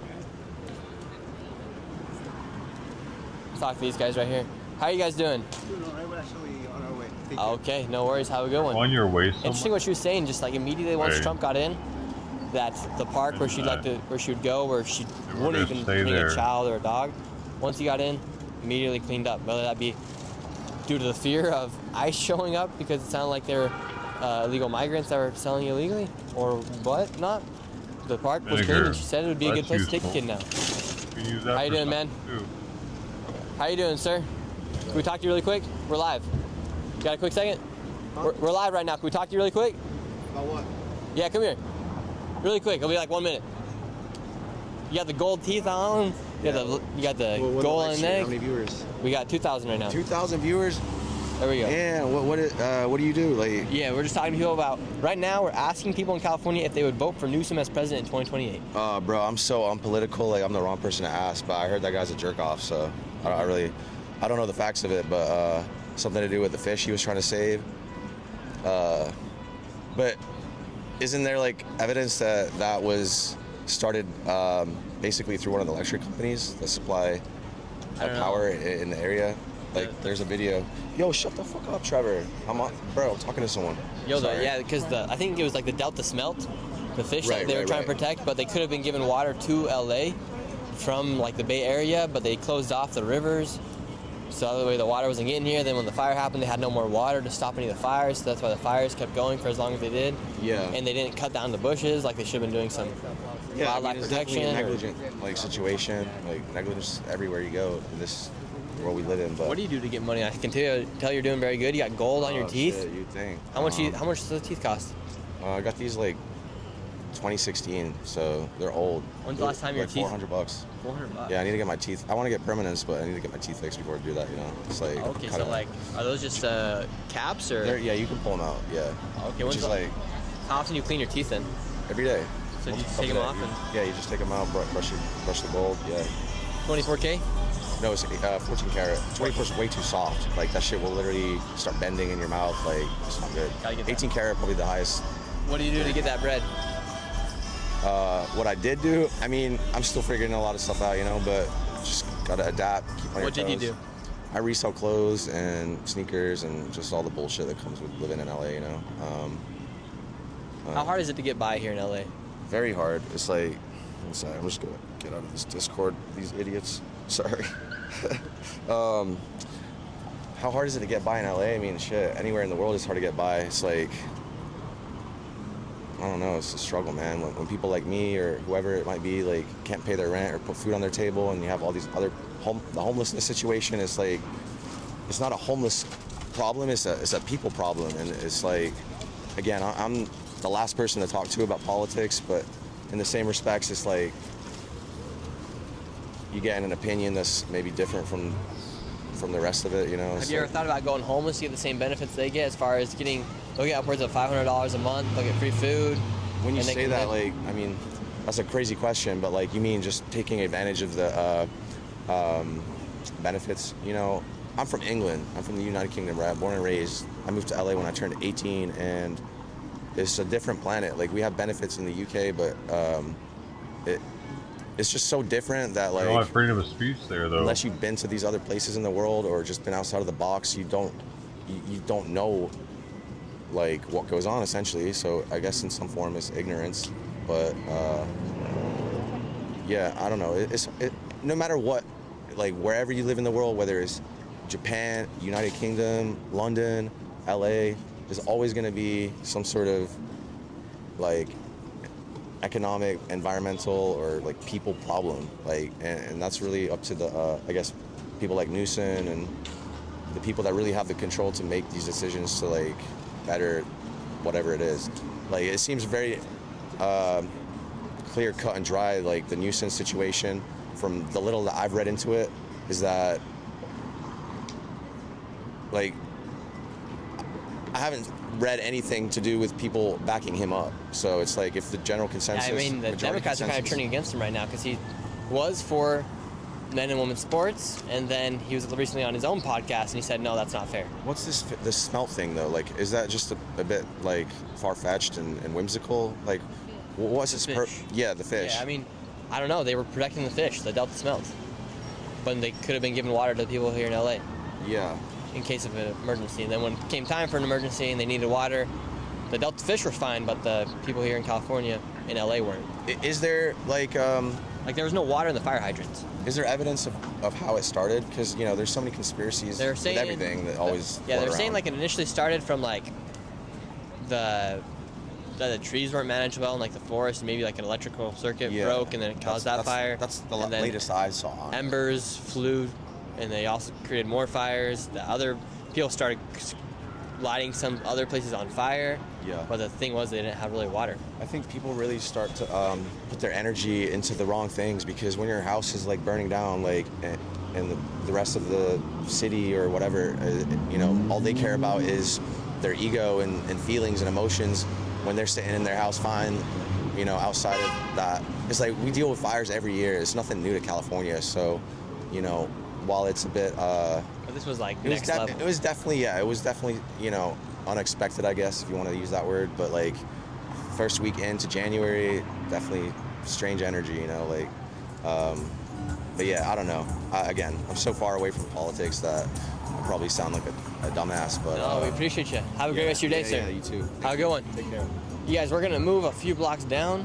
Let's talk to these guys right here. How are you guys doing? Doing all right. We're actually on our way. Okay, no worries. Have a good one. On your way somewhere? Interesting what she was saying. Just like immediately once Wait. Trump got in, that the park where she would go, where she wouldn't even bring a child or a dog. Once he got in, immediately cleaned up. Whether that be due to the fear of ICE showing up because it sounded like they were illegal migrants that were selling illegally, or what not. The park was clean, and she said it would be a good place to take a kid now. How you doing, man? How you doing, sir? Can we talk to you really quick? We're live. You got a quick second? We're live right now. Can we talk to you really quick? About what? Yeah, come here. Really quick. It'll be like 1 minute. You got the gold teeth on. You got the gold on the neck. How many viewers? We got 2,000 right now. 2,000 viewers. There we go. Yeah, what do you do? Like, yeah, we're just talking to people about, right now we're asking people in California if they would vote for Newsom as president in 2028. Bro, I'm so unpolitical, like I'm the wrong person to ask, but I heard that guy's a jerk off, so I don't know the facts of it, but something to do with the fish he was trying to save. But isn't there like evidence that was started basically through one of the electric companies that supply power in the area? Like, there's a video. Yo, shut the fuck up, Trevor. I'm talking to someone. Yo, yeah, because I think it was like the Delta smelt, the fish that they were trying to protect, but they could have been given water to LA from like the Bay Area, but they closed off the rivers. So that way the water wasn't getting here. Then when the fire happened, they had no more water to stop any of the fires. So that's why the fires kept going for as long as they did. Yeah. And they didn't cut down the bushes like they should have been doing some wildlife protection. It's definitely a negligent like situation, like negligence everywhere you go in this world we live in. But what do you do to get money? I can tell you're doing very good. You got gold on your teeth. Shit, you'd think. How much does the teeth cost? I got these like 2016, so they're old. When's the last time your teeth? $400. $400. Yeah, I need to get my teeth. I want to get permanence, but I need to get my teeth fixed before I do that. You know, it's like. Okay, so like, are those just caps or? Yeah, you can pull them out. Yeah. Okay, which is like. How often do you clean your teeth then? Every day. So you just take them off and. Yeah, you just take them out, brush the gold. Yeah. 24K? No, it's 14 karat. 24 is way too soft. Like that shit will literally start bending in your mouth. Like it's not good. 18 karat probably the highest. What do you do to get that bread? What I did do, I mean, I'm still figuring a lot of stuff out, you know, but just gotta adapt, keep on your toes. What did you do? I resell clothes and sneakers and just all the bullshit that comes with living in LA, you know. How hard is it to get by here in LA? Very hard. It's like, I'm sorry, I'm just gonna get out of this Discord, these idiots. Sorry. How hard is it to get by in LA? I mean, shit, anywhere in the world it's hard to get by. It's like, I don't know, it's a struggle, man. When people like me or whoever it might be, like, can't pay their rent or put food on their table, and you have all these other, the homelessness situation, it's like, it's not a homeless problem, it's a people problem. And it's like, again, I'm the last person to talk to about politics, but in the same respects, it's like, you get an opinion that's maybe different from the rest of it, you know. Have you ever thought about going homeless to get the same benefits they get, as far as they'll get upwards of $500 a month, they'll get free food? When you say that, like, I mean, that's a crazy question, but like, you mean just taking advantage of the benefits? You know, I'm from England. I'm from the United Kingdom, right? Born and raised. I moved to LA when I turned 18, and it's a different planet. Like, we have benefits in the UK, but it's just so different that, like, a lot of freedom of speech there, though. Unless you've been to these other places in the world or just been outside of the box, you don't know, like, what goes on, essentially. So I guess in some form it's ignorance, but yeah, I don't know. No matter what, like, wherever you live in the world, whether it's Japan, United Kingdom, London, LA, there's always going to be some sort of, like, economic, environmental, or like people problem, like, and that's really up to the I guess people like Newsom and the people that really have the control to make these decisions to, like, better whatever it is. Like, it seems very clear cut and dry, like the Newsom situation, from the little that I've read into it, is that, like, I haven't read anything to do with people backing him up. So it's like, if the general consensus... Yeah, I mean, the Democrats are kind of turning against him right now, because he was for men and women's sports, and then he was recently on his own podcast, and he said, no, that's not fair. What's this smelt thing, though? Like, is that just a bit, like, far-fetched and whimsical? Like, what's this? Yeah, the fish. Yeah, I mean, I don't know. They were protecting the fish, the Delta smelt. But they could have been giving water to the people here in LA. Yeah. In case of an emergency. And then when it came time for an emergency and they needed water, the Delta fish were fine, but the people here in California, in LA, weren't. Is there, like... like, there was no water in the fire hydrants. Is there evidence of how it started? Because, you know, there's so many conspiracies with everything that always... Yeah, they're saying, like, it initially started from, like, the trees weren't managed well in, like, the forest, and maybe, like, an electrical circuit broke, and then it caused that fire. That's the latest I saw. Embers flew, and they also created more fires. The other people started lighting some other places on fire. Yeah. But the thing was, they didn't have really water. I think people really start to put their energy into the wrong things, because when your house is, like, burning down, like, and the rest of the city or whatever, you know, all they care about is their ego and feelings and emotions when they're sitting in their house fine, you know, outside of that. It's like we deal with fires every year. It's nothing new to California. So, you know, while it's a bit... But this was like next level. It was definitely, yeah, it was definitely, you know, unexpected, I guess, if you want to use that word. But like, first week into January, definitely strange energy, you know, like... but yeah, I don't know. Again, I'm so far away from politics that I probably sound like a dumbass, but... No, we appreciate you. Have a great rest of your day, sir. Yeah, you too. Have a good one. Take care. You guys, we're gonna move a few blocks down.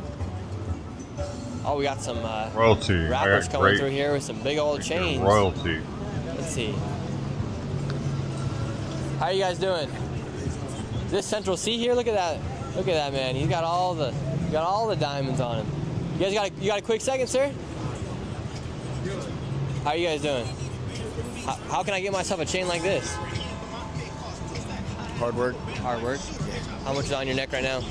Oh, we got some royalty. rappers coming through here with some big old chains. Royalty. Let's see. How you guys doing? Is this Central C here? Look at that. Look at that, man. He's got all the diamonds on him. You guys got a quick second, sir? How you guys doing? How can I get myself a chain like this? Hard work. Hard work. How much is on your neck right now?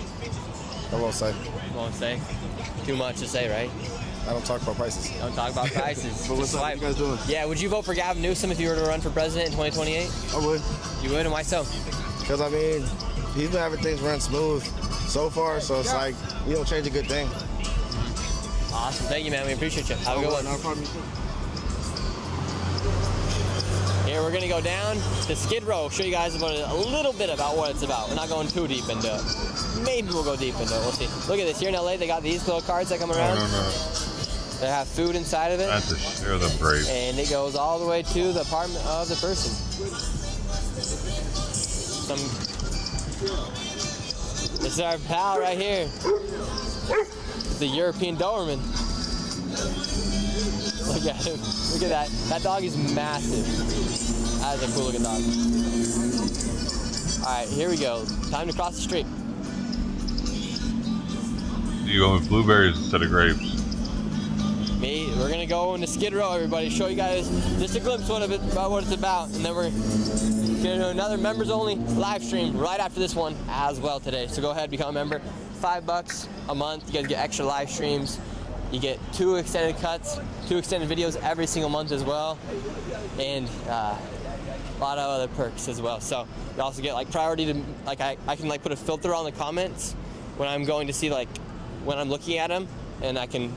I won't say. Won't say. Too much to say, right? I don't talk about prices. Don't talk about prices. But what's up? What you guys doing? Yeah, would you vote for Gavin Newsom if you were to run for president in 2028? I would. You would, and why so? Because, I mean, he's been having things run smooth so far, so it's like, you don't change a good thing. Awesome. Thank you, man. We appreciate you. Have a good one. No problem. Here, we're going to go down to Skid Row, show you guys about a little bit about what it's about. We're not going too deep into it. Maybe we'll go deep into it. We'll see. Look at this. Here in LA, they got these little cards that come around. No. They have food inside of it. That's a share the brave. And it goes all the way to the apartment of the person. This is our pal right here. The European Doberman. Look at him. Look at that. That dog is massive. That is a cool looking dog. All right, here we go. Time to cross the street. You go with blueberries instead of grapes. We're gonna go into Skid Row, everybody. Show you guys just a glimpse about what it's about, and then we're gonna do another members only live stream right after this one as well today. So go ahead, become a member. $5 a month. You guys get extra live streams. You get 2 extended cuts, 2 extended videos every single month as well, and a lot of other perks as well. So you also get like priority to like I can like put a filter on the comments when I'm going to see like when I'm looking at them, and I can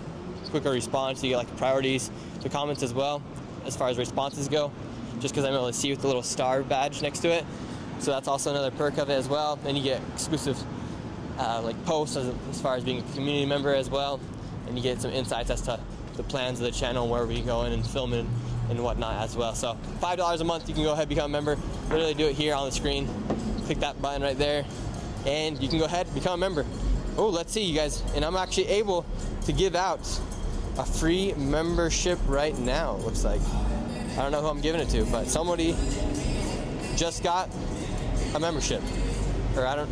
quicker respond. So you get like priorities to comments as well as far as responses go, just because I'm able to see with the little star badge next to it. So that's also another perk of it as well. Then you get exclusive like posts as far as being a community member as well, and you get some insights as to the plans of the channel, where we go in and film it and whatnot as well. So $5 a month, you can go ahead and become a member. Literally do it here on the screen. Click that button right there, and you can go ahead and become a member. Oh, let's see, you guys. And I'm actually able to give out a free membership right now, it looks like. I don't know who I'm giving it to, but somebody just got a membership. Or I don't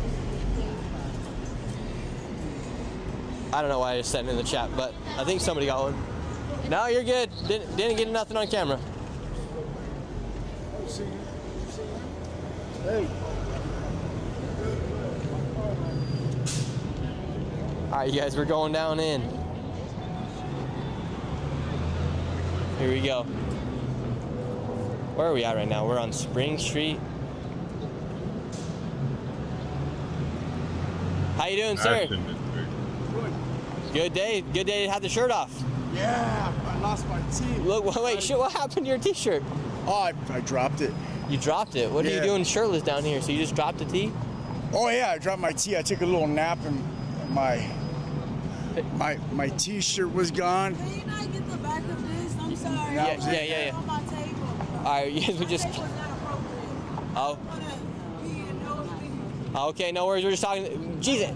know why I just said it in the chat, but I think somebody got one. No, you're good. Didn't get nothing on camera. Hey. All right, you guys, we're going down in. Here we go. Where are we at right now? We're on Spring Street. How you doing, sir? Good day. Good day to have the shirt off. Yeah, I lost my tee. Look, wait, shit, what happened to your t-shirt? Oh, I dropped it. You dropped it? What are you doing shirtless down here? So you just dropped the tee? Oh yeah, I dropped my tee. I took a little nap and my t-shirt was gone. Can you not get the back of this? I'm sorry. Yeah. On my table. All right, we just. Oh. Okay, no worries. We're just talking. Jesus.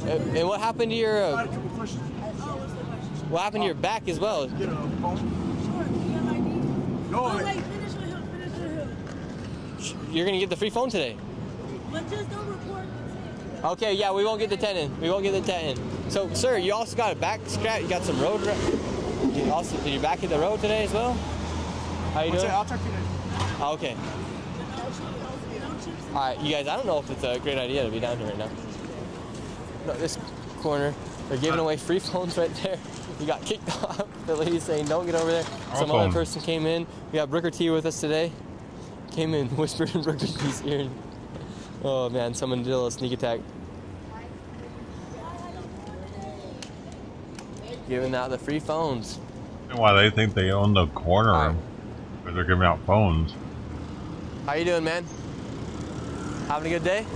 And what happened to your? What happened to your back as well? Get a phone. No. Wait, finish with him. Finish with him. You're gonna get the free phone today. But just don't report the 10. Okay, yeah, we won't get the 10 in. We won't get the 10 in. So, sir, you also got a back scratch. You got some road. Did your back hit the road today as well? How you doing? I'll talk to you later. Oh, okay. All right, you guys. I don't know if it's a great idea to be down here right now. No, this corner. They're giving away free phones right there. We got kicked off. The lady's saying, don't get over there. Some other person came in. We got Brooker T with us today. Came in, whispered in Brooker T's ear. Oh man, someone did a little sneak attack. Giving out the free phones. And why they think they own the corner, because they're giving out phones. How you doing, man? Having a good day?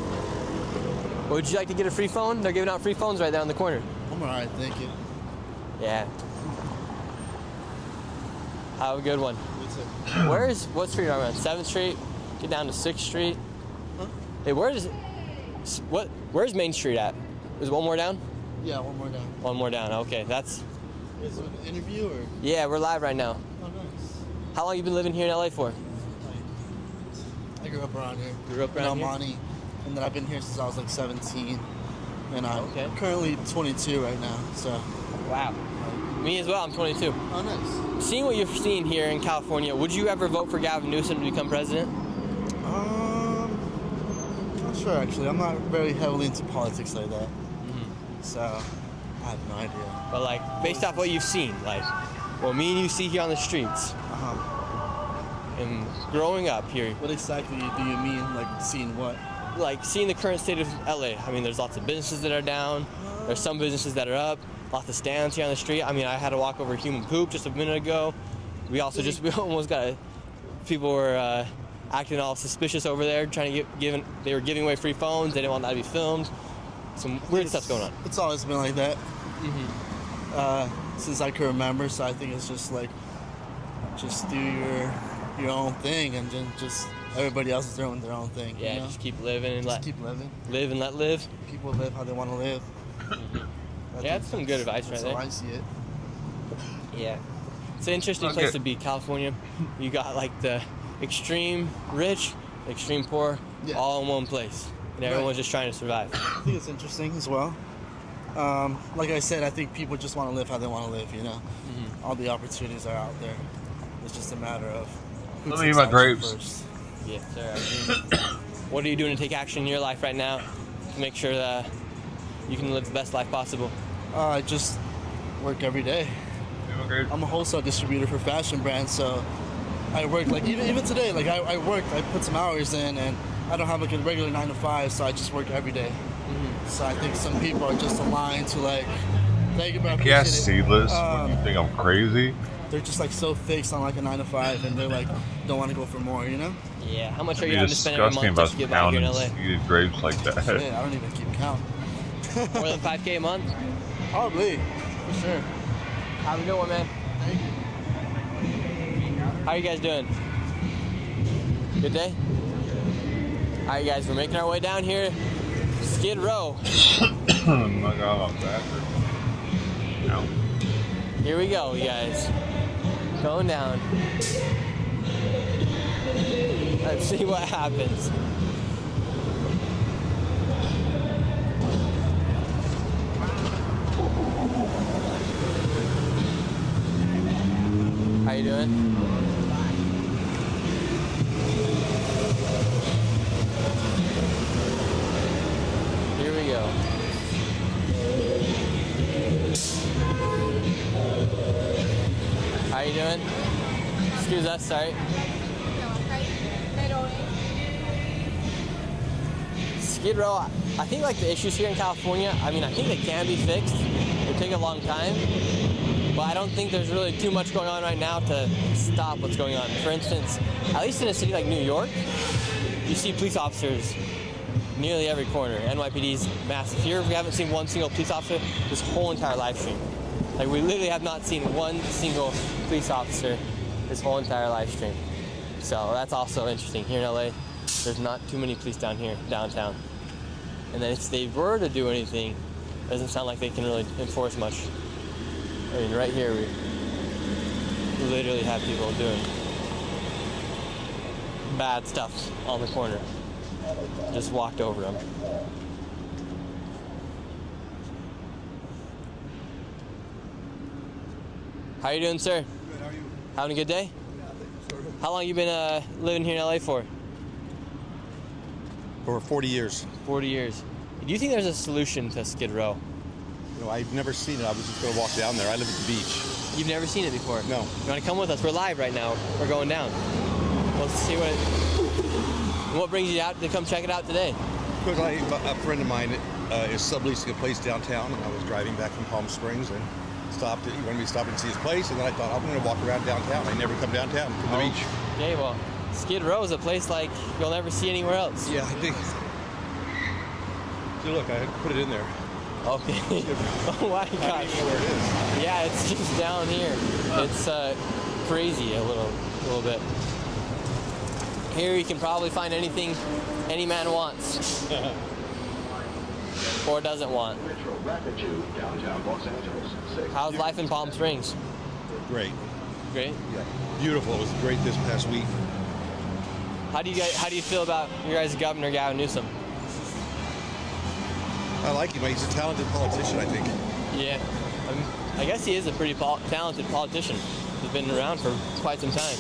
Would you like to get a free phone? They're giving out free phones right there on the corner. I'm alright, thank you. Yeah. Have a good one. What street are we on? 7th Street? Get down to 6th Street? Huh? Hey, where's Main Street at? Is one more down? Yeah, one more down. One more down, okay. That's... Is it an interview or? Yeah, we're live right now. Oh, nice. How long you been living here in LA for? I grew up around here. Grew up around here? in Almani. And then I've been here since I was like 17. And I'm Okay. currently 22 right now, so. Wow. Me as well, I'm 22. Oh, nice. Seeing what you're seeing here in California, would you ever vote for Gavin Newsom to become president? Not sure actually. I'm not very heavily into politics like that. So, I have no idea. But like, based off what you've seen, like, what me and you see here on the streets, and growing up here. What exactly do you mean, like seeing what? Like seeing the current state of LA. I mean, there's lots of businesses that are down. There's some businesses that are up. Lots of stands here on the street. I mean, I had to walk over human poop just a minute ago. We almost got people were acting all suspicious over there, trying to they were giving away free phones. They didn't want that to be filmed. Some weird stuff's going on. It's always been like that. Since I can remember, so I think it's just like, just do your own thing, and then just everybody else is doing their own thing. Yeah, you know? just keep living and keep living. Live and let live. People live how they want to live. Yeah, that's some good advice right there. That's how I see it. Yeah. It's an interesting place to be, California. You got like the extreme rich, extreme poor, all in one place. And everyone's just trying to survive. I think it's interesting as well. Like I said, I think people just want to live how they want to live, you know? All the opportunities are out there. It's just a matter of who Let me takes eat my action grapes. first. Yeah, sir. What are you doing to take action in your life right now to make sure that you can live the best life possible? I just work every day. I'm a wholesale distributor for fashion brands, so I work like even today. Like I work, I put some hours in, and I don't have like a regular 9 to 5, so I just work every day. So I think some people are just aligned to like, thank you, bro. Yeah, seedless. What, you think I'm crazy? They're just like so fixed on like a 9 to 5, and they're like don't want to go for more, you know? Yeah. How much are It'd you be having to spend every disgusting month just to get by here in LA? seeded grapes like that. Shit, I don't even keep count. More than 5K a month? Probably, for sure. Have a good one, man. Thank you. How you guys doing? Good day? Alright guys, we're making our way down here. Skid Row. Oh my god, I'm bastard. No. Here we go, you guys. Going down. Let's see what happens. How you doing? Here we go. How you doing? Excuse us, sorry. Skid Row, I think like the issues here in California, I mean, I think they can be fixed. It take a long time, but I don't think there's really too much going on right now to stop what's going on. For instance, at least in a city like New York, you see police officers nearly every corner. NYPD's massive. Here, we haven't seen one single police officer this whole entire live stream. Like, we literally have not seen one single police officer this whole entire live stream. So that's also interesting. Here in LA, there's not too many police down here, downtown. And then if they were to do anything, it doesn't sound like they can really enforce much. I mean, right here, we literally have people doing bad stuff on the corner. Just walked over them. How you doing, sir? Good, how are you? Having a good day? How long you been living here in LA for? For 40 years. 40 years. Do you think there's a solution to Skid Row? No, I've never seen it. I was just going to walk down there. I live at the beach. You've never seen it before? No. You want to come with us? We're live right now. We're going down. Let's see what brings you out to come check it out today. Because a friend of mine is subleasing a place downtown, and I was driving back from Palm Springs and stopped. He wanted me to stop and see his place, and then I thought, I'm going to walk around downtown. I never come downtown from the beach. Okay, well, Skid Row is a place like you'll never see anywhere else. Yeah, I think. See, look, I put it in there. Okay. Oh my gosh. I don't even know where it is. Yeah, it's just down here. It's crazy a little bit. Here you can probably find anything any man wants. Or doesn't want. How's life in Palm Springs? Great. Great? Yeah. Beautiful. It was great this past week. How do you feel about your guys' governor, Gavin Newsom? I like him. He's a talented politician, I think. Yeah. I guess he is a pretty talented politician. He's been around for quite some time.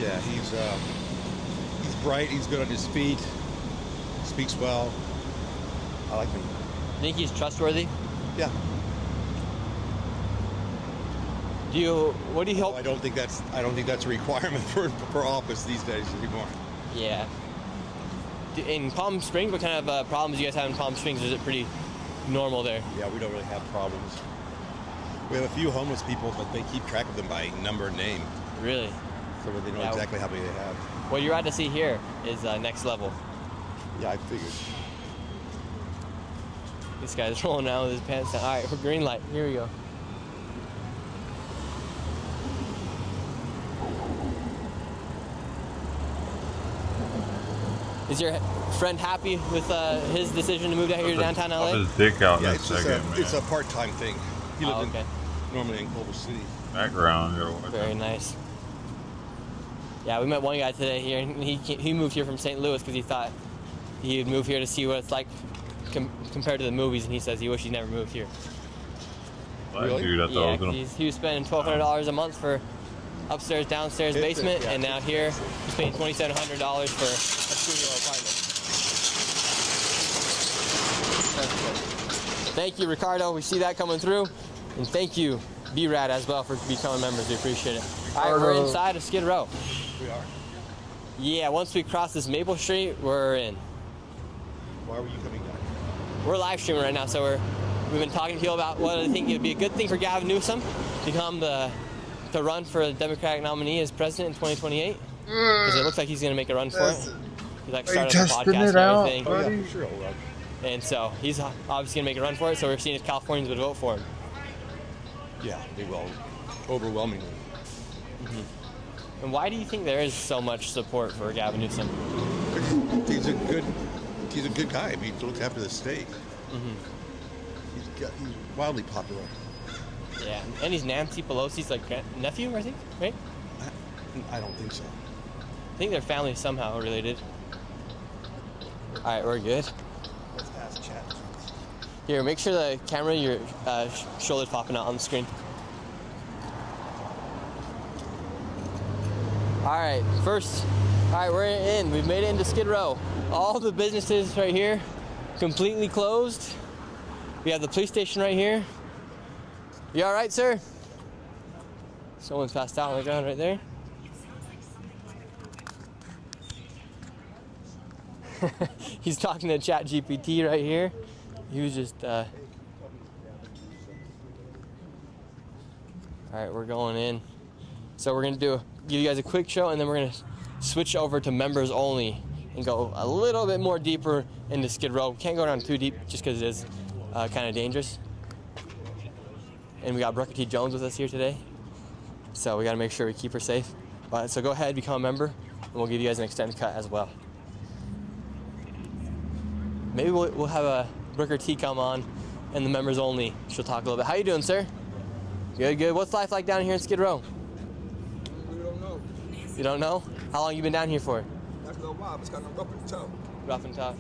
Yeah, he's bright. He's good on his feet. Speaks well. I like him. Think he's trustworthy? Yeah. What do you hope? I don't think that's a requirement for office these days anymore. Yeah. In Palm Springs, what kind of problems do you guys have in Palm Springs? Is it pretty normal there? Yeah, we don't really have problems. We have a few homeless people, but they keep track of them by number and name. Really? So they know exactly how many they have. What you're about to see here is next level. Yeah, I figured. This guy's rolling around with his pants down. All right, we're green light. Here we go. Is your friend happy with his decision to move down here to downtown LA? His dick out in a it's second, man. It's a part-time thing. He lived normally in Culver City. Background. Very nice. Yeah, we met one guy today here, and he moved here from St. Louis because he thought he'd move here to see what it's like compared to the movies, and he says he wishes he never moved here. Really? Dude, I thought he was spending $1,200 a month for upstairs, downstairs, basement, and now here he's paying $2,700 for a studio apartment. Thank you, Ricardo. We see that coming through, and thank you, B-Rad, as well, for becoming members. We appreciate it. All right, we're inside of Skid Row. We are. Yeah, once we cross this Maple Street, we're in. Why were you coming down? We're live streaming right now, so we've been talking to people about whether they think it would be a good thing for Gavin Newsom to run for the Democratic nominee as president in 2028, because it looks like he's going to make a run for it. He's like started a podcast and everything. Oh, yeah, sure he'll run. And so he's obviously going to make a run for it. So we're seeing if Californians would vote for him. Yeah, they will, overwhelmingly. And why do you think there is so much support for Gavin Newsom? He's a good guy. I mean, he looks after the state. He's wildly popular. Yeah, and he's Nancy Pelosi's like nephew, I think, right? I don't think so. I think their family is somehow related. All right, we're good. Let's ask chat. Here, make sure the camera, your shoulder's popping out on the screen. All right, we're in. We've made it into Skid Row. All the businesses right here, completely closed. We have the police station right here. You all right, sir? Someone's passed out on the ground right there. He's talking to ChatGPT right here. He was just, all right, we're going in. So we're gonna give you guys a quick show, and then we're gonna switch over to members only and go a little bit more deeper into Skid Row. We can't go down too deep just because it is kind of dangerous. And we got Brooker T. Jones with us here today. So we gotta make sure we keep her safe. So go ahead, become a member, and we'll give you guys an extended cut as well. Maybe we'll have a Brooker T come on, and the members only. She'll talk a little bit. How you doing, sir? Good, good. What's life like down here in Skid Row? We don't know. You don't know? How long you been down here for? Not a little while, but it's kind of rough and tough. Rough and tough.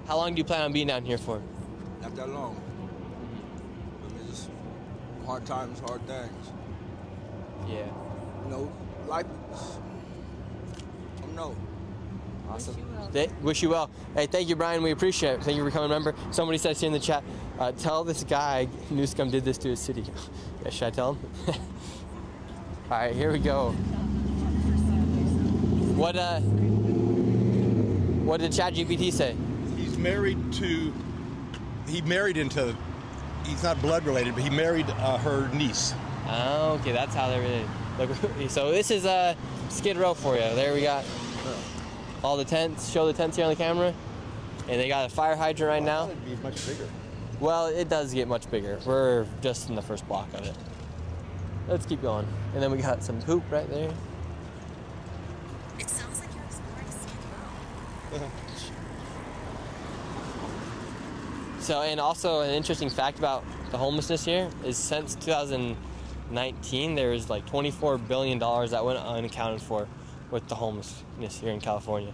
How long do you plan on being down here for? Not that long. I mean, just hard times, hard things. Yeah. You know, life is, I don't know. Awesome. Wish you well. Hey, thank you, Brian. We appreciate it. Thank you for becoming a member. Somebody says here in the chat, Tell this guy Newscomb did this to his city. Yeah, should I tell him? All right, here we go. What did ChatGPT say? He's married into, he's not blood related, but he married her niece. Oh, okay, that's how they're related. Look, so this is Skid Row for you. There we got all the tents. Show the tents here on the camera. And they got a fire hydrant right now. It'd be much bigger. Well, it does get much bigger. We're just in the first block of it. Let's keep going. And then we got some poop right there. It sounds like you're exploring Skid Row. So, and also an interesting fact about the homelessness here is since 2019, there's like $24 billion that went unaccounted for with the homelessness here in California.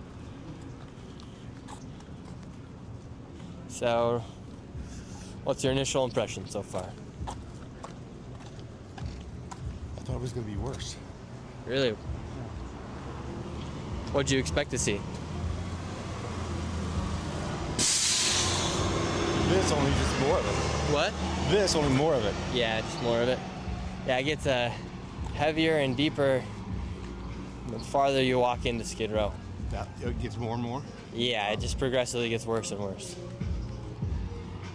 So, what's your initial impression so far? I thought it was going to be worse. Really? What'd you expect to see? This only just more of it. What? This only more of it. Yeah, just more of it. Yeah, it gets heavier and deeper the farther you walk into Skid Row. It gets more and more? Yeah, it just progressively gets worse and worse.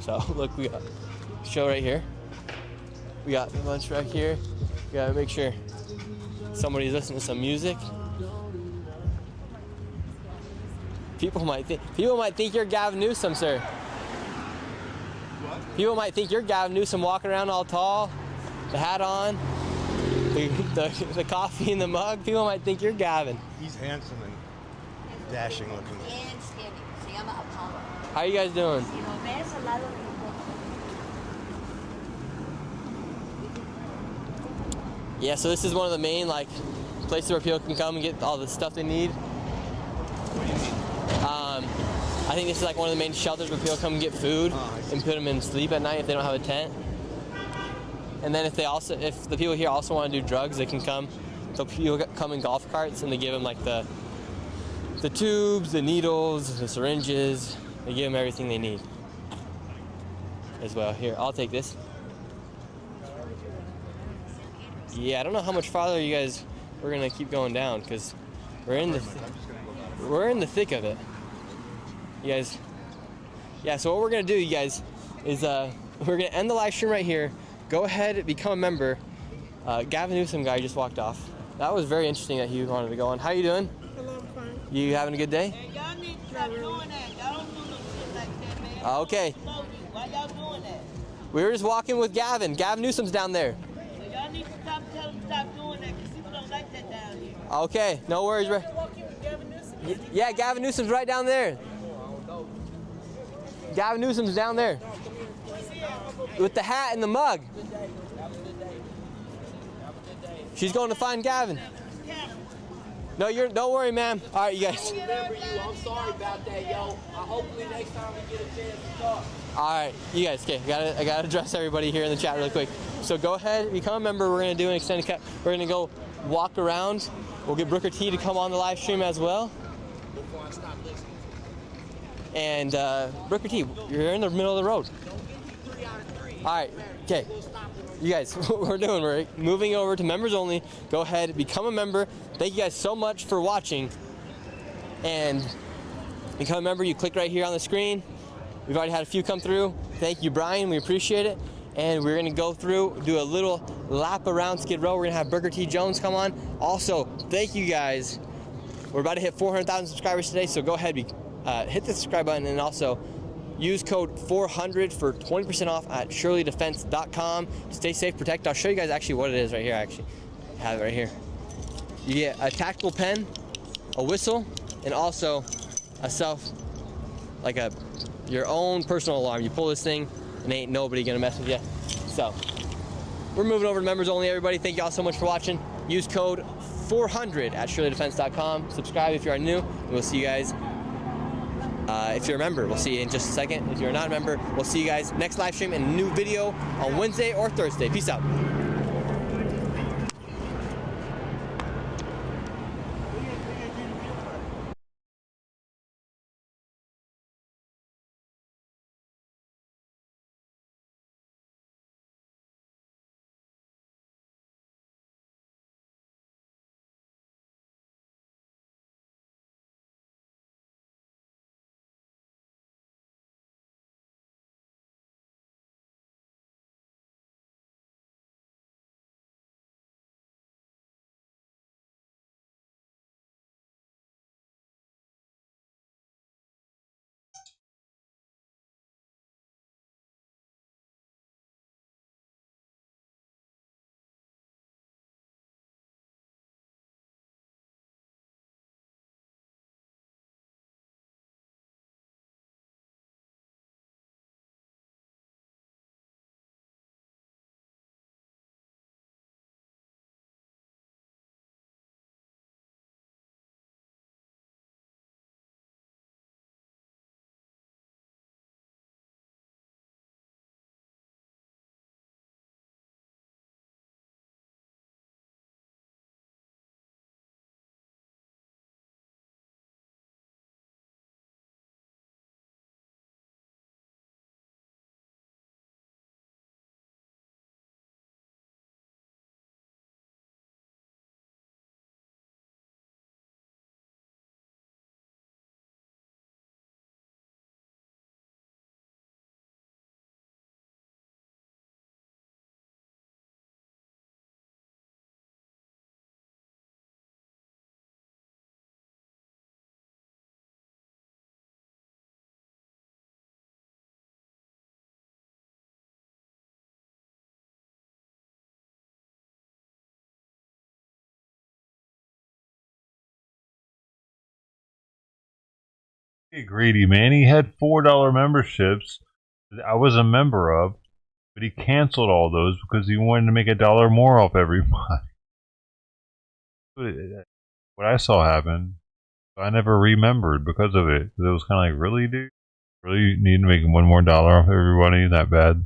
So look, we got a show right here. We got a bunch right here. We gotta make sure somebody's listening to some music. People might think you're Gavin Newsom, sir. What? People might think you're Gavin Newsom walking around all tall, the hat on, the coffee in the mug. People might think you're Gavin. He's handsome and dashing looking. How you guys doing? Yeah, so this is one of the main places where people can come and get all the stuff they need. I think this is one of the main shelters where people come and get food and put them in sleep at night if they don't have a tent. And then if the people here also want to do drugs, they can come. So people come in golf carts and they give them the tubes, the needles, the syringes. They give them everything they need as well. Here, I'll take this. Yeah, I don't know how much farther we're gonna keep going down because we're in the thick of it. You guys, yeah. So what we're gonna do, you guys, is we're gonna end the live stream right here. Go ahead, become a member. Gavin Newsom guy just walked off. That was very interesting that he wanted to go on. How you doing? Hello, I'm fine. You having a good day? Hey, y'all need to stop doing that. Y'all don't do no shit like that, man. Okay. Why y'all doing that? We were just walking with Gavin. Gavin Newsom's down there. So y'all need to tell them to stop doing that because people don't like that down here. Okay, no worries, bro. Yeah, Gavin Newsom's right down there. Gavin Newsom's down there. With the hat and the mug. She's going to find Gavin. No, don't worry, ma'am. All right, you guys. Remember you. I'm sorry about that, yo. Hopefully next time we get a chance to talk. All right, you guys. Okay, I gotta address everybody here in the chat really quick. So go ahead, become a member. We're gonna do an extended cut. We're gonna go walk around. We'll get Brooker T to come on the live stream as well. Before I stop listening. And Brooker T, you're in the middle of the road. All right, okay. You guys, what we're moving over to members only. Go ahead, become a member. Thank you guys so much for watching. And become a member, you click right here on the screen. We've already had a few come through. Thank you, Brian, we appreciate it. And we're gonna go through, do a little lap around Skid Row. We're gonna have Booker T. Jones come on. Also, thank you guys. We're about to hit 400,000 subscribers today, so go ahead, hit the subscribe button and also use code 400 for 20% off at shirleydefense.com. Stay safe, protect. I'll show you guys actually what it is right here, actually. I have it right here. You get a tactical pen, a whistle, and also your own personal alarm. You pull this thing and ain't nobody gonna mess with you. So, we're moving over to members only, everybody. Thank you all so much for watching. Use code 400 at shirleydefense.com. Subscribe if you are new, and we'll see you guys. If you're a member, we'll see you in just a second. If you're not a member, we'll see you guys next live stream and a new video on Wednesday or Thursday. Peace out. Hey, greedy man. He had $4 memberships that I was a member of, but he canceled all those because he wanted to make $1 more off every month. What I saw happen, I never remembered because of it. It was kind of like, really, dude? Really need to make $1 more off everybody? That bad?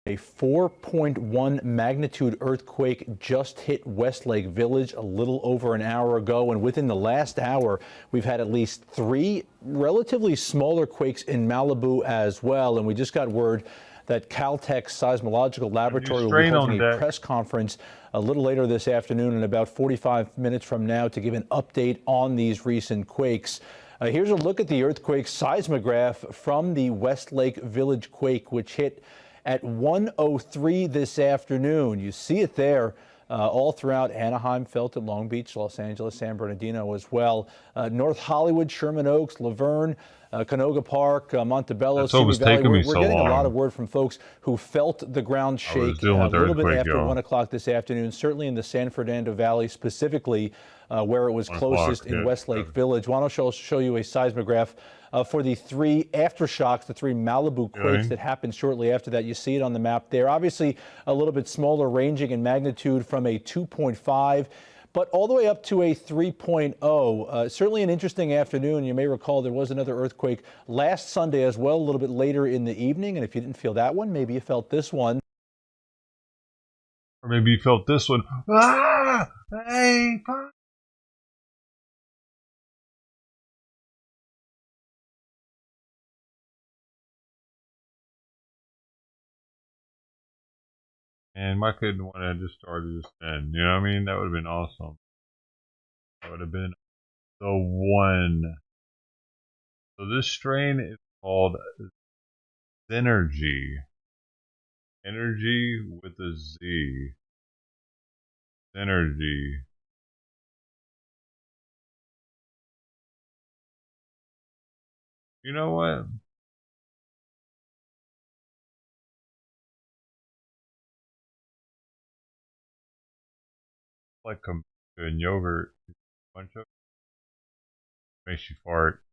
A 4.1 magnitude earthquake just hit Westlake Village a little over an hour ago, and within the last hour, we've had at least 3 relatively smaller quakes in Malibu as well. And we just got word that Caltech's seismological laboratory will be holding a press conference a little later this afternoon in about 45 minutes from now to give an update on these recent quakes. Here's a look at the earthquake seismograph from the Westlake Village quake, which hit at 1:03 this afternoon. You see it there all throughout Anaheim, felt at Long Beach, Los Angeles, San Bernardino as well. North Hollywood, Sherman Oaks, Laverne, Canoga Park, Montebello, Simi Valley. We're getting a lot of word from folks who felt the ground shake a little bit after 1 o'clock this afternoon, certainly in the San Fernando Valley, specifically where it was closest in Westlake Village. Why don't I show you a seismograph for the 3 aftershocks, the 3 Malibu quakes that happened shortly after that. You see it on the map there. Obviously, a little bit smaller, ranging in magnitude from a 2.5, but all the way up to a 3.0. Certainly an interesting afternoon. You may recall there was another earthquake last Sunday as well, a little bit later in the evening. And if you didn't feel that one, maybe you felt this one. Or maybe you felt this one. Ah! Hey! And why couldn't one have just started just then? You know what I mean? That would have been awesome. That would have been the one. So this strain is called Synergy. Energy with a Z. Synergy. You know what? Like kombucha and yogurt, bunch of makes you fart.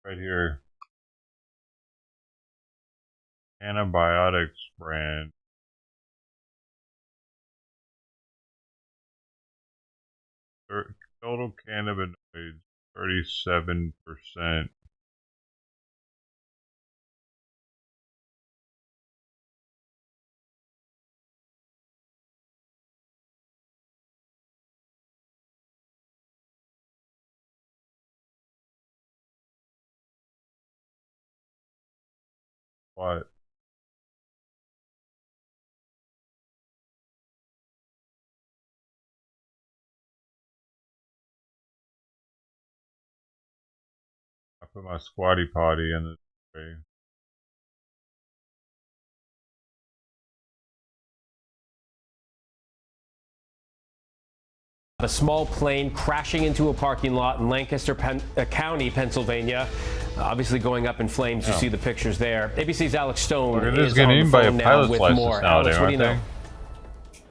Right here. Antibiotics brand. Total cannabinoids, 37%. What? I put my squatty potty in this way. A small plane crashing into a parking lot in Lancaster County, Pennsylvania. Obviously going up in flames. You see the pictures there. ABC's Alex Stone is on the phone now with more. Alex, what do you know?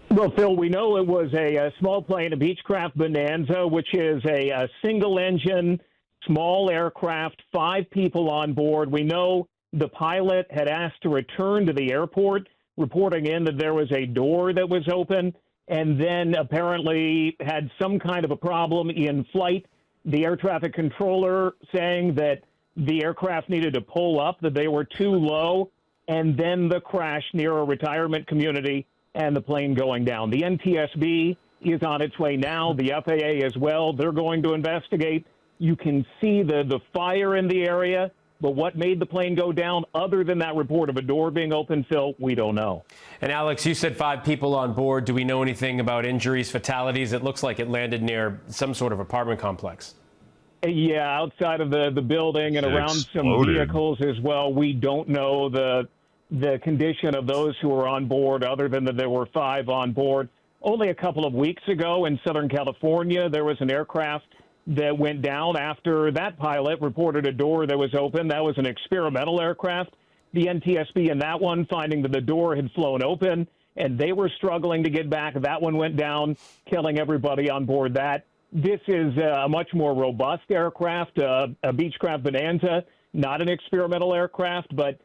Well, Phil, we know it was a small plane, a Beechcraft Bonanza, which is a single-engine, small aircraft, 5 people on board. We know the pilot had asked to return to the airport, reporting in that there was a door that was open, and then apparently had some kind of a problem in flight. The air traffic controller saying that the aircraft needed to pull up, that they were too low, and then the crash near a retirement community and the plane going down. The NTSB is on its way now, the FAA as well. They're going to investigate. You can see the fire in the area, but what made the plane go down, other than that report of a door being open, Phil, we don't know. And Alex, you said 5 people on board. Do we know anything about injuries, fatalities? It looks like it landed near some sort of apartment complex. Yeah, outside of the building and around some vehicles as well. We don't know the condition of those who were on board, other than that there were 5 on board. only a couple of weeks ago in Southern California, there was an aircraft that went down after that pilot reported a door that was open. That was an experimental aircraft. The NTSB in that one, finding that the door had flown open, and they were struggling to get back. That one went down, killing everybody on board that. This is a much more robust aircraft, a Beechcraft Bonanza, not an experimental aircraft, but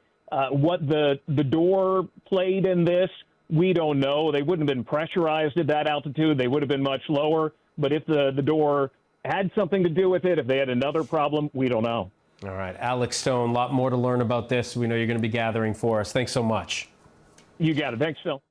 what the door played in this, we don't know. They wouldn't have been pressurized at that altitude. They would have been much lower. But if the door had something to do with it, if they had another problem, we don't know. All right, Alex Stone, a lot more to learn about this. We know you're going to be gathering for us. Thanks so much. You got it. Thanks, Phil.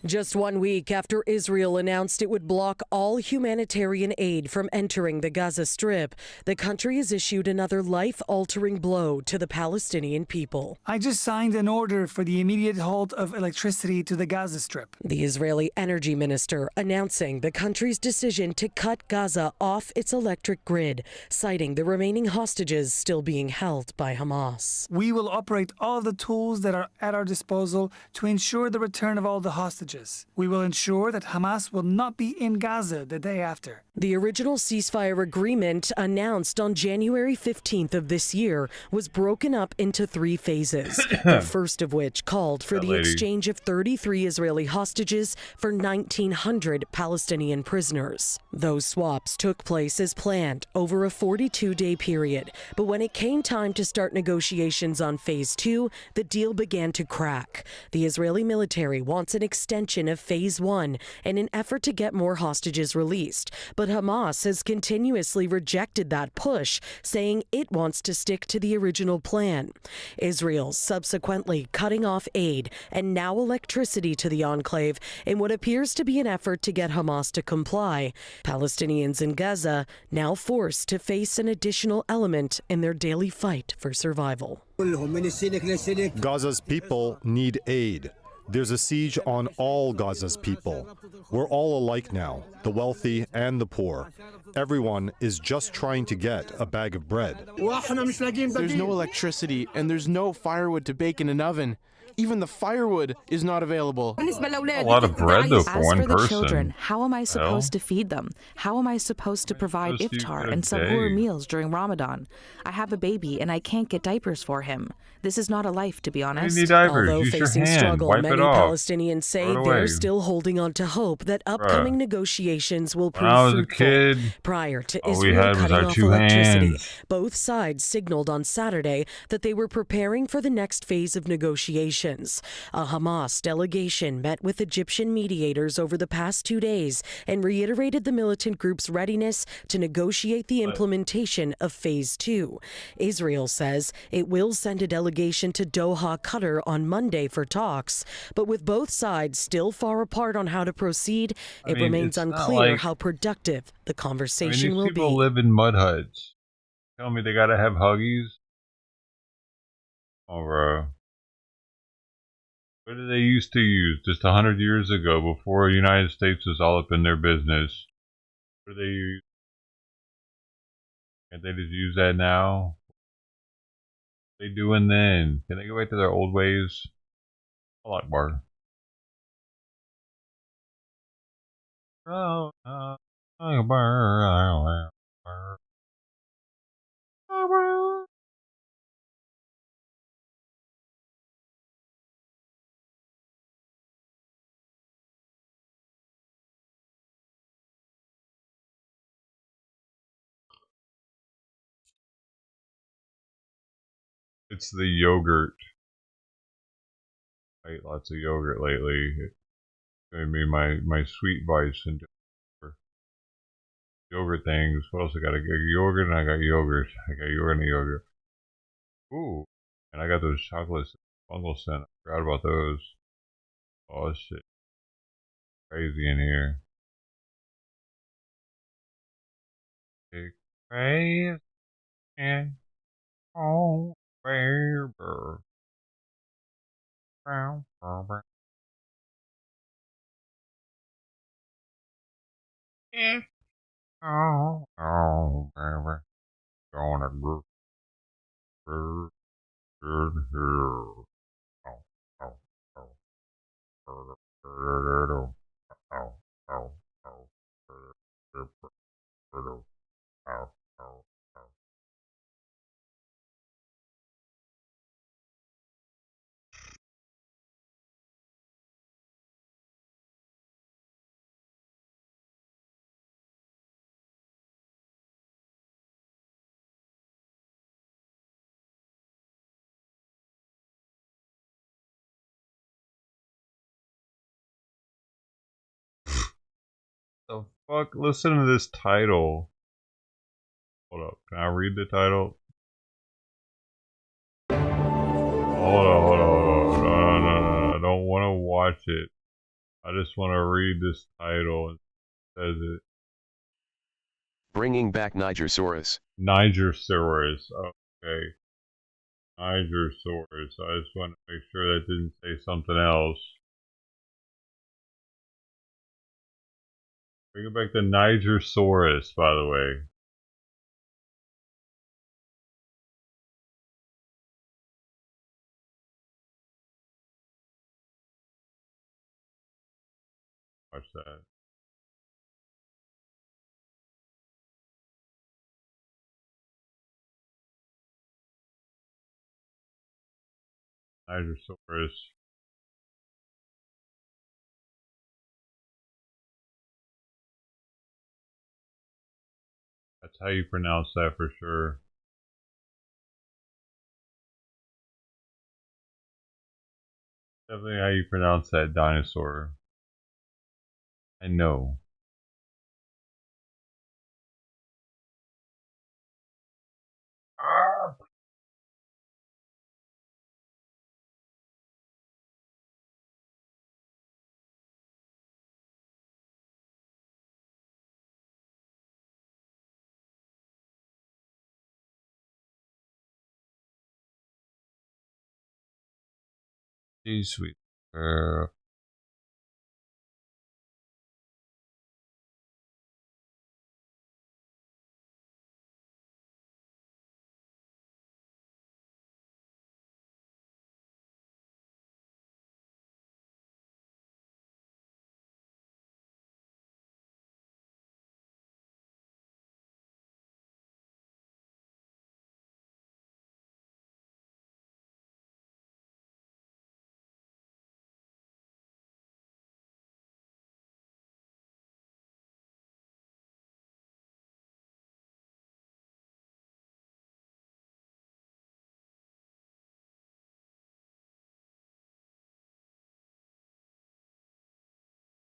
Just 1 week after Israel announced it would block all humanitarian aid from entering the Gaza Strip, the country has issued another life-altering blow to the Palestinian people. I just signed an order for the immediate halt of electricity to the Gaza Strip. The Israeli energy minister announcing the country's decision to cut Gaza off its electric grid, citing the remaining hostages still being held by Hamas. We will operate all the tools that are at our disposal to ensure the return of all the hostages. We will ensure that Hamas will not be in Gaza the day after. The original ceasefire agreement announced on January 15th of this year was broken up into 3 phases, the first of which called for the exchange of 33 Israeli hostages for 1,900 Palestinian prisoners. Those swaps took place as planned over a 42-day period, but when it came time to start negotiations on phase 2, the deal began to crack. The Israeli military wants an extension of phase 1 in an effort to get more hostages released, but Hamas has continuously rejected that push, saying it wants to stick to the original plan. Israel subsequently cutting off aid and now electricity to the enclave in what appears to be an effort to get Hamas to comply. Palestinians in Gaza now forced to face an additional element in their daily fight for survival. Gaza's people need aid. There's a siege on all Gaza's people. We're all alike now, the wealthy and the poor. Everyone is just trying to get a bag of bread. There's no electricity and there's no firewood to bake in an oven. Even the firewood is not available. A lot of bread, though, for one person. As for the children, how am I supposed to feed them? How am I supposed to provide iftar and sahur meals during Ramadan? I have a baby and I can't get diapers for him. This is not a life, to be honest. Although facing struggle, many Palestinians say they're still holding on to hope that upcoming negotiations will prove fruitful. Prior to Israel cutting off electricity, both sides signaled on Saturday that they were preparing for the next phase of negotiations. A Hamas delegation met with Egyptian mediators over the past 2 days and reiterated the militant group's readiness to negotiate the implementation of Phase 2. Israel says it will send a delegation to Doha, Qatar on Monday for talks, but with both sides still far apart on how to proceed, it remains unclear how productive the conversation will be. These people live in mud huts. Tell me they gotta have Huggies? Oh, bro. What did they used to use just 100 years ago before the United States was all up in their business? What do they use? Can't they just use that now? What are they doing then? Can they go back to their old ways? A lot more. Oh, it's the yogurt. I ate lots of yogurt lately. It's gonna be my sweet vice and yogurt things. What else I got? I got yogurt and I got yogurt. I got yogurt and yogurt. Ooh, and I got those chocolates, fungal scent. I forgot about those. Oh shit, crazy in here. It's crazy and oh baby. Yeah. Oh, baby. Gonna go. Oh, the fuck? Listen to this title. Hold up. Can I read the title? Hold on. No. I don't want to watch it. I just want to read this title. It says it. Bringing back Nigersaurus. Nigersaurus. Okay. Nigersaurus. I just want to make sure that didn't say something else. Bring back the Nigersaurus, by the way. Watch that. Nigersaurus. That's how you pronounce that for sure. Definitely how you pronounce that dinosaur. I know. Geez, sweet girl.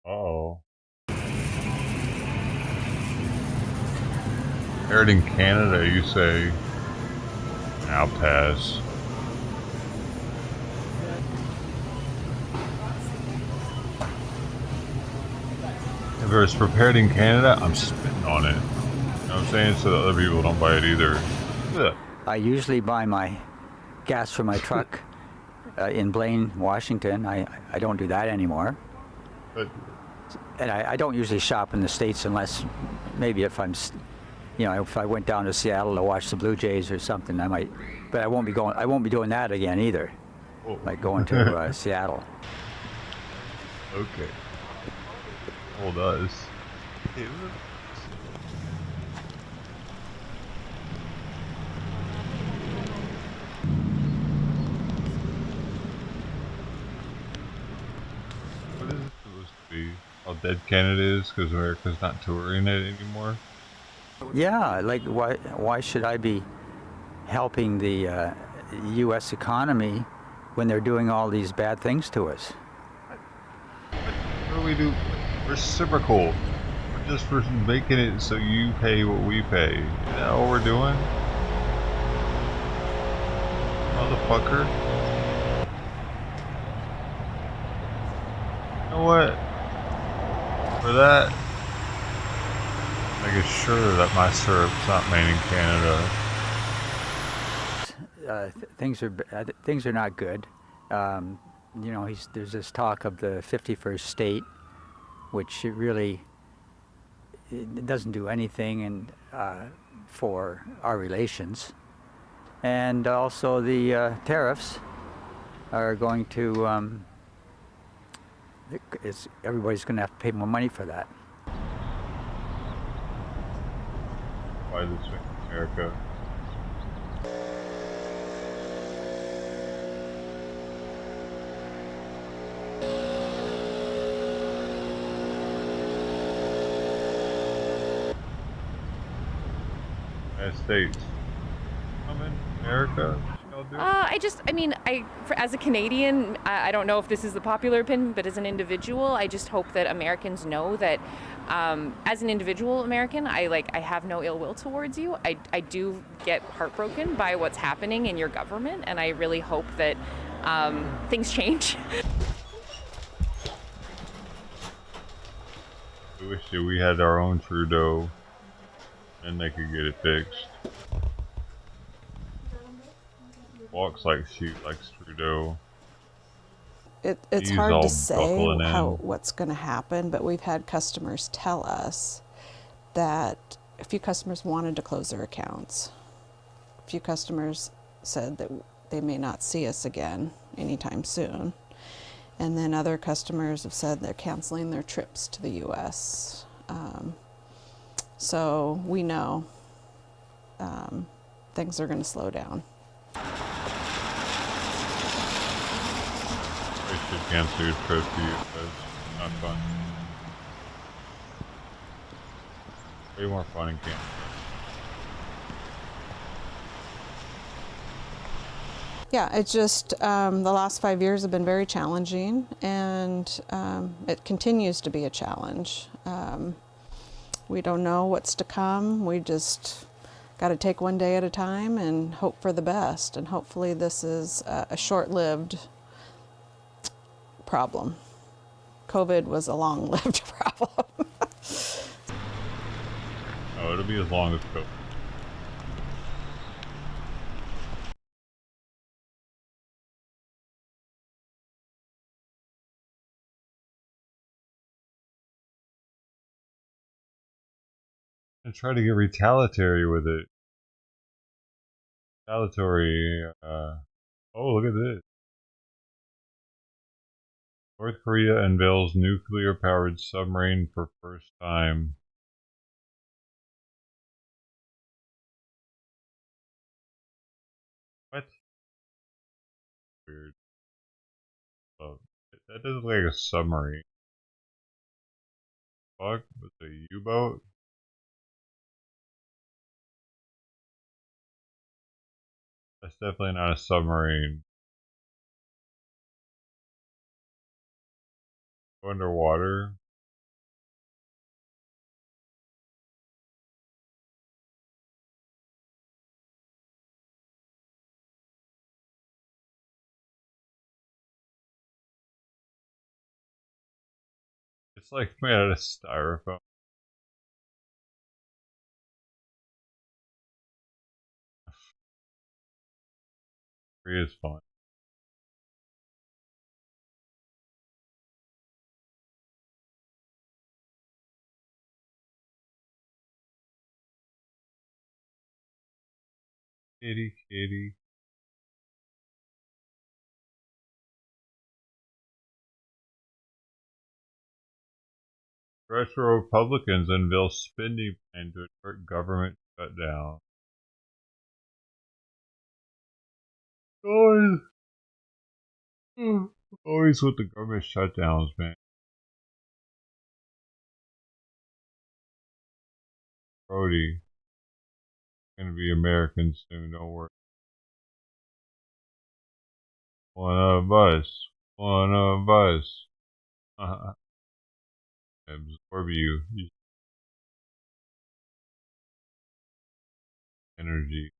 Uh-oh. Aired in Canada, you say. I'll pass. If it's prepared in Canada, I'm spitting on it. You know what I'm saying? So that other people don't buy it either. Ugh. I usually buy my gas for my truck in Blaine, Washington. I don't do that anymore. And I don't usually shop in the States unless maybe if I'm, you know, if I went down to Seattle to watch the Blue Jays or something, I might. But I won't be going. I won't be doing that again either. Oh. Like going to Seattle. Okay. Hold us. What is it supposed to be? How dead Canada is because America's not touring it anymore? Yeah, like why should I be helping the U.S. economy when they're doing all these bad things to us? What do we do? Reciprocal. We're just for making it so you pay what we pay. Is that what we're doing? Motherfucker. You know what? For that, making sure that my syrup's not made in Canada. Things are not good. You know, there's this talk of the 51st state, which it doesn't do anything for our relations. And also the tariffs are going to, everybody's going to have to pay more money for that. Why this way, America? United States. Come in, America. As a Canadian, I don't know if this is the popular opinion, but as an individual, I just hope that Americans know that as an individual American, I have no ill will towards you. I do get heartbroken by what's happening in your government, and I really hope that things change. I wish that we had our own Trudeau and they could get it fixed. Walks like she likes Trudeau. It's hard to say what's going to happen, but we've had customers tell us that a few customers wanted to close their accounts. A few customers said that they may not see us again anytime soon. And then other customers have said they're canceling their trips to the U.S. So we know things are going to slow down. They should cancel your trip to you, but it's not fun. Way more fun in Canada. Yeah, it's just the last 5 years have been very challenging, and it continues to be a challenge. We don't know what's to come. We just got to take one day at a time and hope for the best. And hopefully this is a short-lived problem. COVID was a long-lived problem. Oh, it'll be as long as COVID. And try to get retaliatory with it. Retaliatory, oh, look at this. North Korea unveils nuclear-powered submarine for first time. What? Weird. Oh, that doesn't look like a submarine. Fuck? With a U-boat? That's definitely not a submarine. Underwater. It's like made out of styrofoam. Korea is fun. Kitty, kitty. Congressional Republicans unveil spending plan to avert government shutdown. Always with the government shutdowns, man. Brody, gonna be American soon. Don't worry. One of us. One of us. Absorb you. Energy.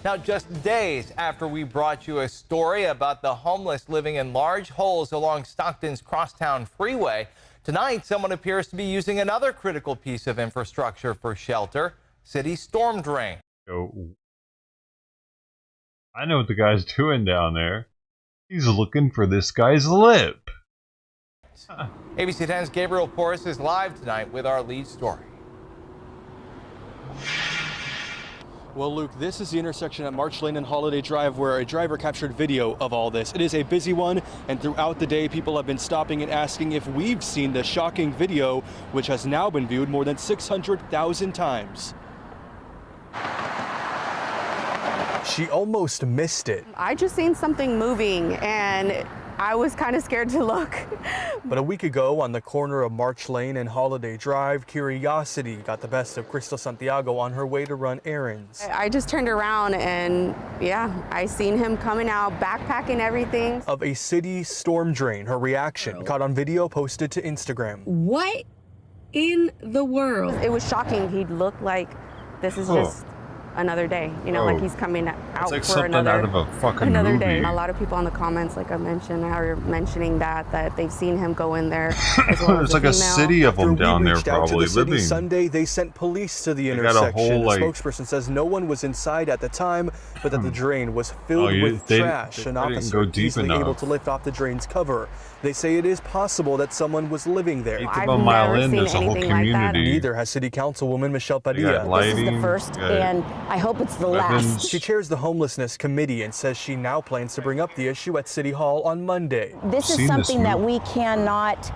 Now, just days after we brought you a story about the homeless living in large holes along Stockton's Crosstown Freeway, tonight someone appears to be using another critical piece of infrastructure for shelter, city storm drain. I know what the guy's doing down there. He's looking for this guy's lip. ABC 10's Gabriel Porras is live tonight with our lead story. Well, Luke, this is the intersection at March Lane and Holiday Drive where a driver captured video of all this. It is a busy one, and throughout the day, people have been stopping and asking if we've seen the shocking video, which has now been viewed more than 600,000 times. She almost missed it. I just seen something moving, and I was kind of scared to look. But a week ago on the corner of March Lane and Holiday Drive, curiosity got the best of Crystal Santiago on her way to run errands. I just turned around and yeah, I seen him coming out, backpacking everything. Of a city storm drain, her reaction caught on video posted to Instagram. What in the world? It was shocking. He looked like this is just another day, you know, like he's coming out like for something another out of a fucking another movie. day. A lot of people in the comments, like I mentioned, are mentioning that they've seen him go in there. As well There's as like a city of them down there probably living. Sunday, they sent police to the They got a intersection. whole, like- The spokesperson says no one was inside at the time, but that the drain was filled with trash. They An didn't officer go deep easily enough. able to lift off the drain's cover. They say it is possible that someone was living there. Eighth of a mile in, there's a whole community. Neither has City Councilwoman Michelle They got Padilla. lighting, This is the first, they got and I hope it's the weapons. last. She chairs the homelessness committee and says she now plans to bring up the issue at City Hall on Monday. This is something that we cannot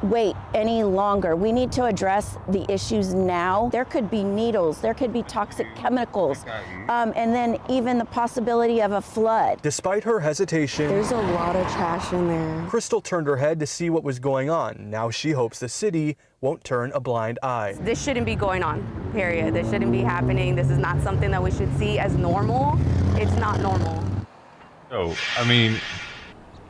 wait any longer. We need to address the issues now. There could be needles, there could be toxic chemicals, and then even the possibility of a flood. Despite her hesitation, There's a lot of trash in there. Crystal turned her head to see what was going on. Now she hopes the city won't turn a blind eye. This shouldn't be going on, period. This shouldn't be happening. This is not something that we should see as normal. It's not normal. Oh, I mean,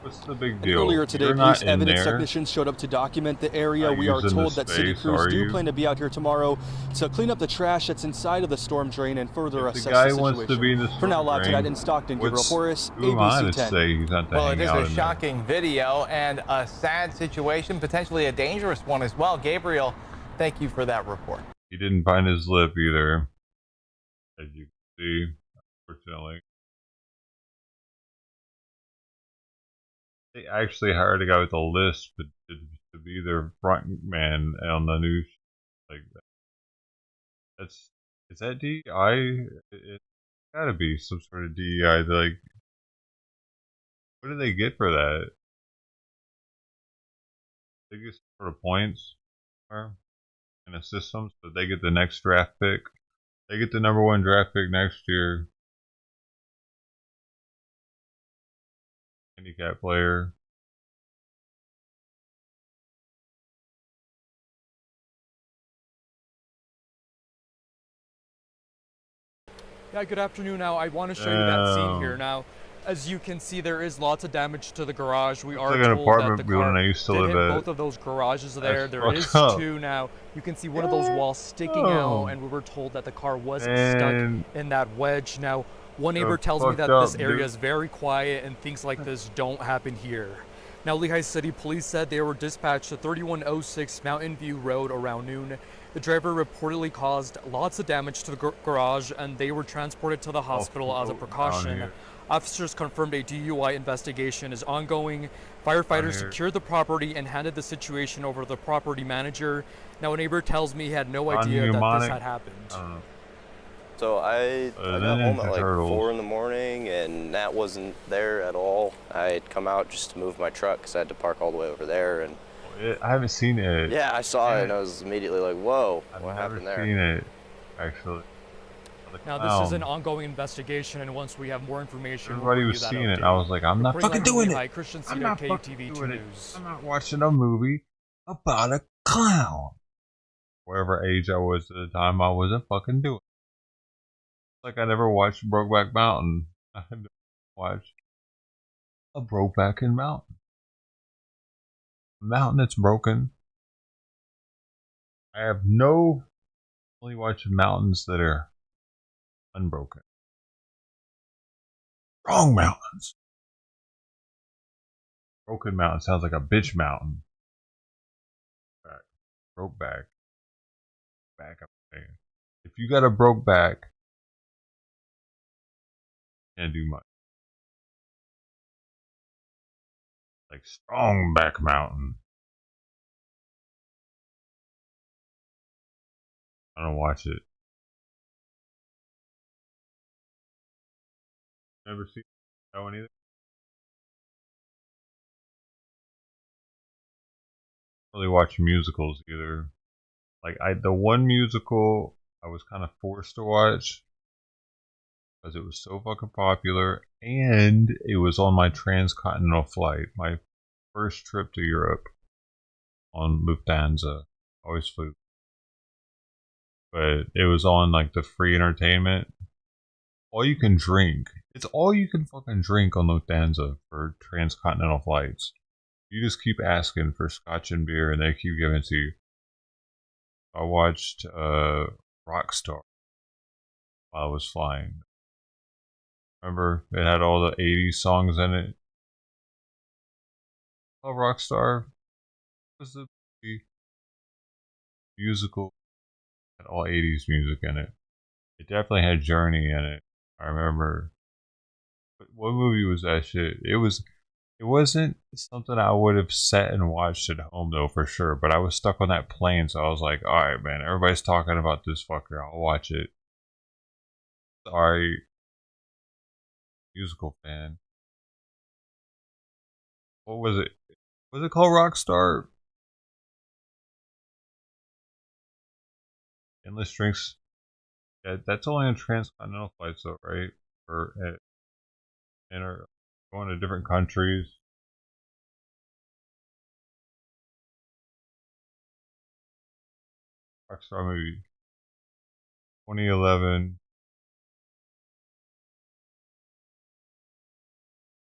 what's the big deal? Earlier today, You're police not in evidence there. technicians showed up to document the area. Not We are using told the that city space, crews are do you? plan to be out here tomorrow to clean up the trash that's inside of the storm drain and further If assess the guy the wants situation. to be in the For now, storm live drain, tonight in Stockton, Gabriel what's- Porras, who am I ABC to 10. say he's not to Well, hang it is out a in there? shocking video and a sad situation, potentially a dangerous one as well. Gabriel, thank you for that report. He didn't find his lip either, as you can see, unfortunately. They actually hired a guy with a lisp to be their front man on the news like that. Is that DEI? It's gotta be some sort of DEI. Like, what do they get for that? They get some sort of points in a system, so they get the next draft pick. They get the #1 draft pick next year. Handicap player. Yeah, good afternoon. Now, I want to show you that scene here. Now, As you can see, there is lots of damage to the garage. We are like an told apartment that the building car I used to did live hit at. both of those garages there. That's There is fucked up. 2 now. You can see one of those walls sticking out, and we were told that the car was stuck in that wedge. Now, one neighbor tells me that this area is very quiet and things like this don't happen here. Now, Lehigh City Police said they were dispatched to 3106 Mountain View Road around noon. The driver reportedly caused lots of damage to the garage, and they were transported to the hospital as a precaution. Officers confirmed a DUI investigation is ongoing. Firefighters secured the property and handed the situation over to the property manager. Now, a neighbor tells me he had no idea that this had happened. So I got home at like 4 in the morning, and Nat wasn't there at all. I had come out just to move my truck because I had to park all the way over there. And I haven't seen it. yeah, I saw it, and I was immediately like, "Whoa, what happened there?" I've never seen it, actually. Now, this is an ongoing investigation, and once we have more information, everybody was seeing it. I was like, I'm not fucking doing it. I'm not fucking doing it. I'm not watching a movie about a clown. Whatever age I was at the time, I wasn't fucking doing it. Like I never watched Brokeback Mountain. I had to watch a Brokeback Mountain. A mountain that's broken. I have only watched mountains that are unbroken. Wrong mountains. Broken mountain sounds like a bitch mountain. Broke back. I'm saying. If you got a broke back, can't do much. Like strong back mountain. I don't watch it. Never seen that one either. Really watch musicals either. Like the one musical I was kind of forced to watch because it was so fucking popular, and it was on my transcontinental flight, my first trip to Europe on Lufthansa. Always flew, but it was on like the free entertainment. All you can drink. It's all you can fucking drink on Lufthansa for transcontinental flights. You just keep asking for scotch and beer, and they keep giving it to you. I watched Rockstar while I was flying. Remember, it had all the 80s songs in it. Oh, Rockstar was the musical. It had all 80s music in it. It definitely had Journey in it. I remember. But what movie was that shit? It wasn't something I would have sat and watched at home though, for sure. But I was stuck on that plane, so I was like, alright man, everybody's talking about this fucker, I'll watch it. Sorry. Musical fan. What was it? Was it called Rockstar? Endless Drinks. Yeah, that's only on transcontinental flights though, right? Or going to different countries. Rockstar movie. 2011.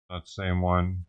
Not the same one.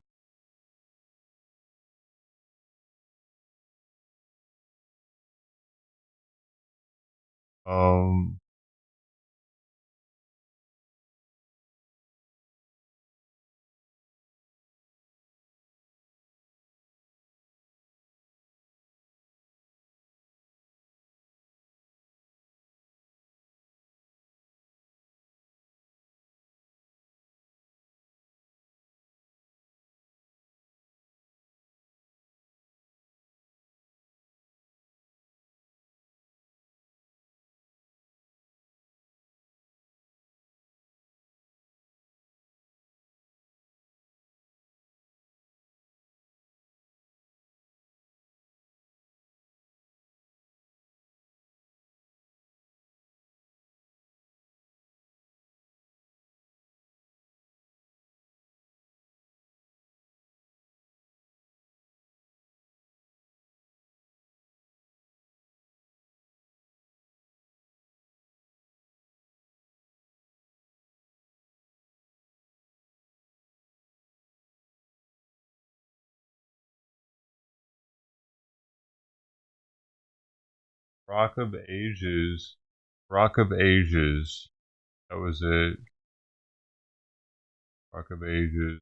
Rock of Ages. Rock of Ages. That was it. Rock of Ages.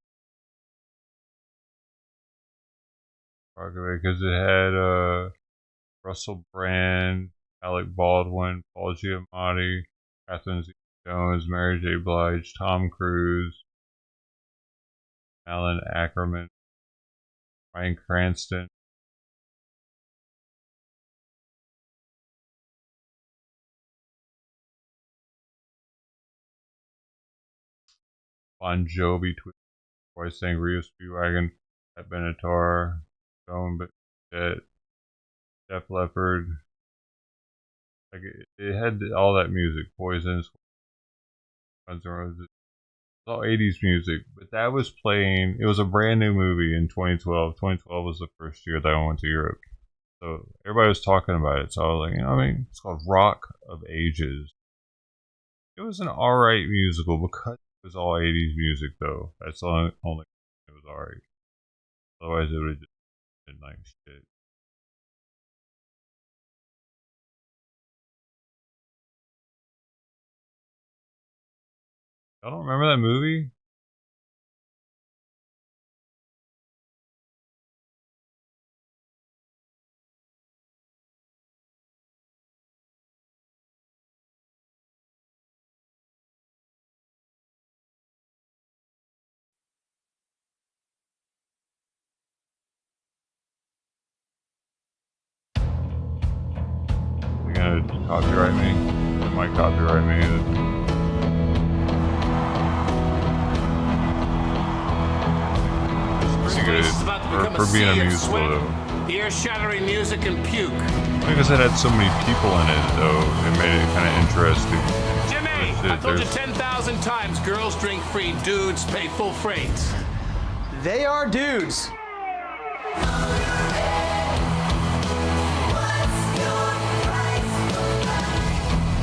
Rock of Ages. Because it had Russell Brand, Alec Baldwin, Paul Giamatti, Catherine Zeta-Jones, Mary J. Blige, Tom Cruise, Alan Ackerman, Bryan Cranston. Bon Jovi, Twice Sang, Rio Speedwagon, Pat Benatar, Stone, but Def Leppard. Like it had all that music, Poison, Guns N' Roses. It's all 80s music, but that was playing. It was a brand new movie in 2012. 2012 was the first year that I went to Europe, so everybody was talking about it. So I was like, you know what I mean? It's called Rock of Ages. It was an alright musical because it was all 80s music, though. That's the only it was alright. Otherwise, it would have just been like shit. I don't remember that movie. They're gonna copyright me. They might copyright me. For being a musical, though. Ear-shattering music and puke. Because it had so many people in it, though, it made it kind of interesting. Jimmy, I told you 10,000 times, girls drink free, dudes pay full freight. They are dudes.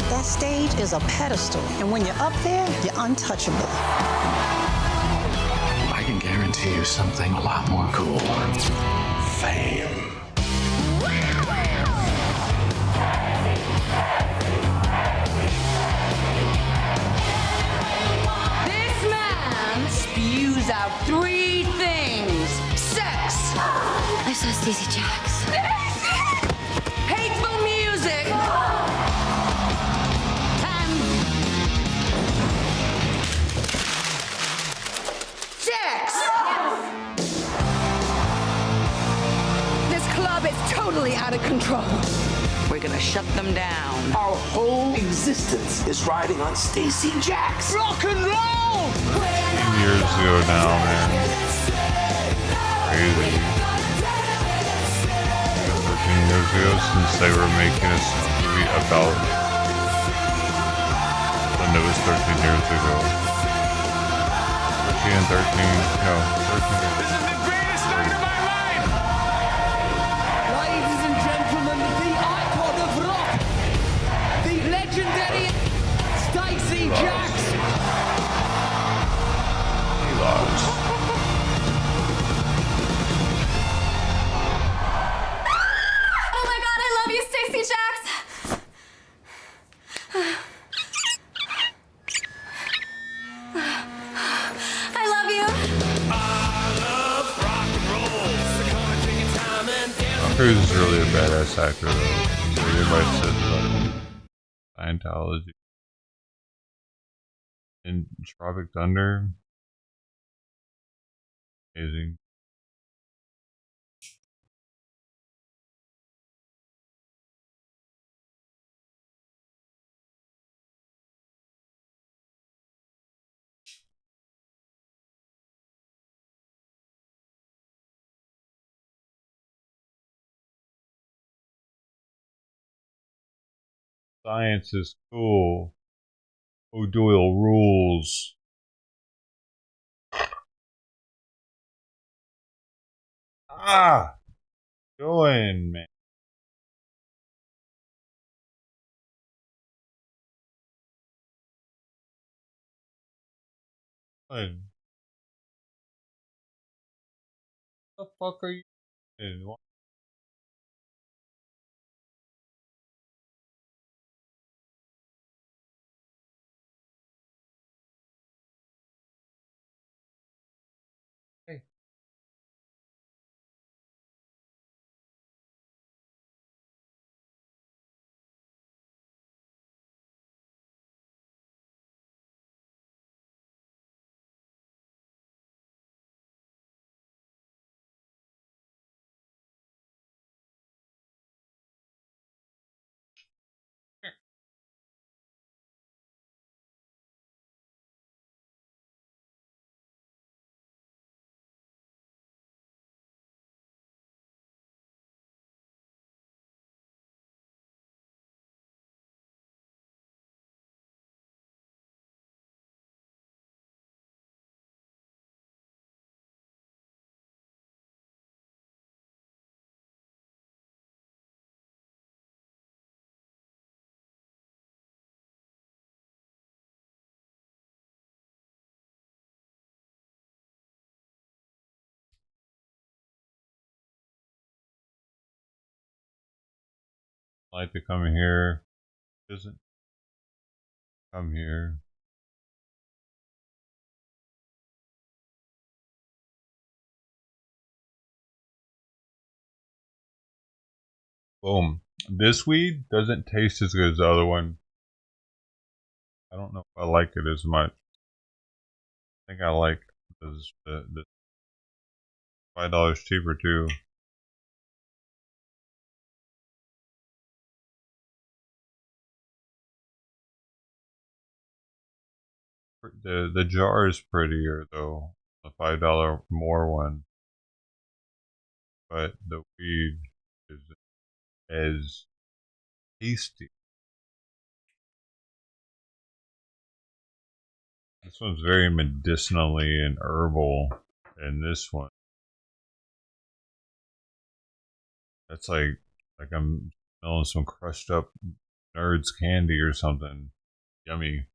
That stage is a pedestal, and when you're up there, you're untouchable. I can guarantee you something a lot more cool. Fame. This man spews out 3 things. Sex. I saw Stacey Jacks. Hateful music. And sex. This club is totally out of control. We're gonna shut them down. Our whole existence is riding on Stacey Jacks. Rock and roll! 15 years ago now, man. Crazy. 13 years ago since they were making a movie about when it was 13 years ago. 13 and 13, no, 13 years. This is the greatest night of my life! Ladies and gentlemen, the icon of rock, the legendary Stacey Jacks. He lost. Oh my god, I love you, Stacey Jacks! I love you. Tom Cruise is really a badass actor, though. So everybody says about Scientology. And Tropic Thunder. Amazing. Science is cool. O'Doyle rules. Ah! Doing, man. What the fuck are you doing? like to come here. Doesn't come here. Boom. This weed doesn't taste as good as the other one. I don't know if I like it as much. I think I like the $5 cheaper too. The jar is prettier though, the $5 more one, but the weed is as tasty. This one's very medicinally and herbal, and this one, that's like I'm smelling some crushed up Nerds candy or something. Yummy.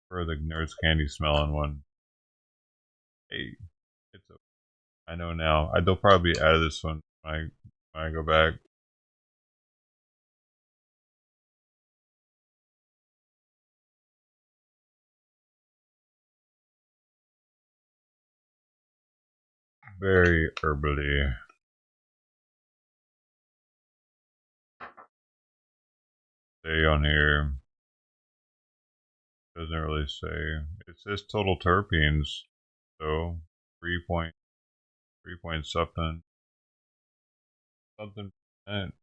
For the Nerds candy smelling one. Hey, it's a. I know now. They'll probably be out of this one when I go back. Very herbally. Say on here. Doesn't really say. It says total terpenes. So 3 point something. Something percent.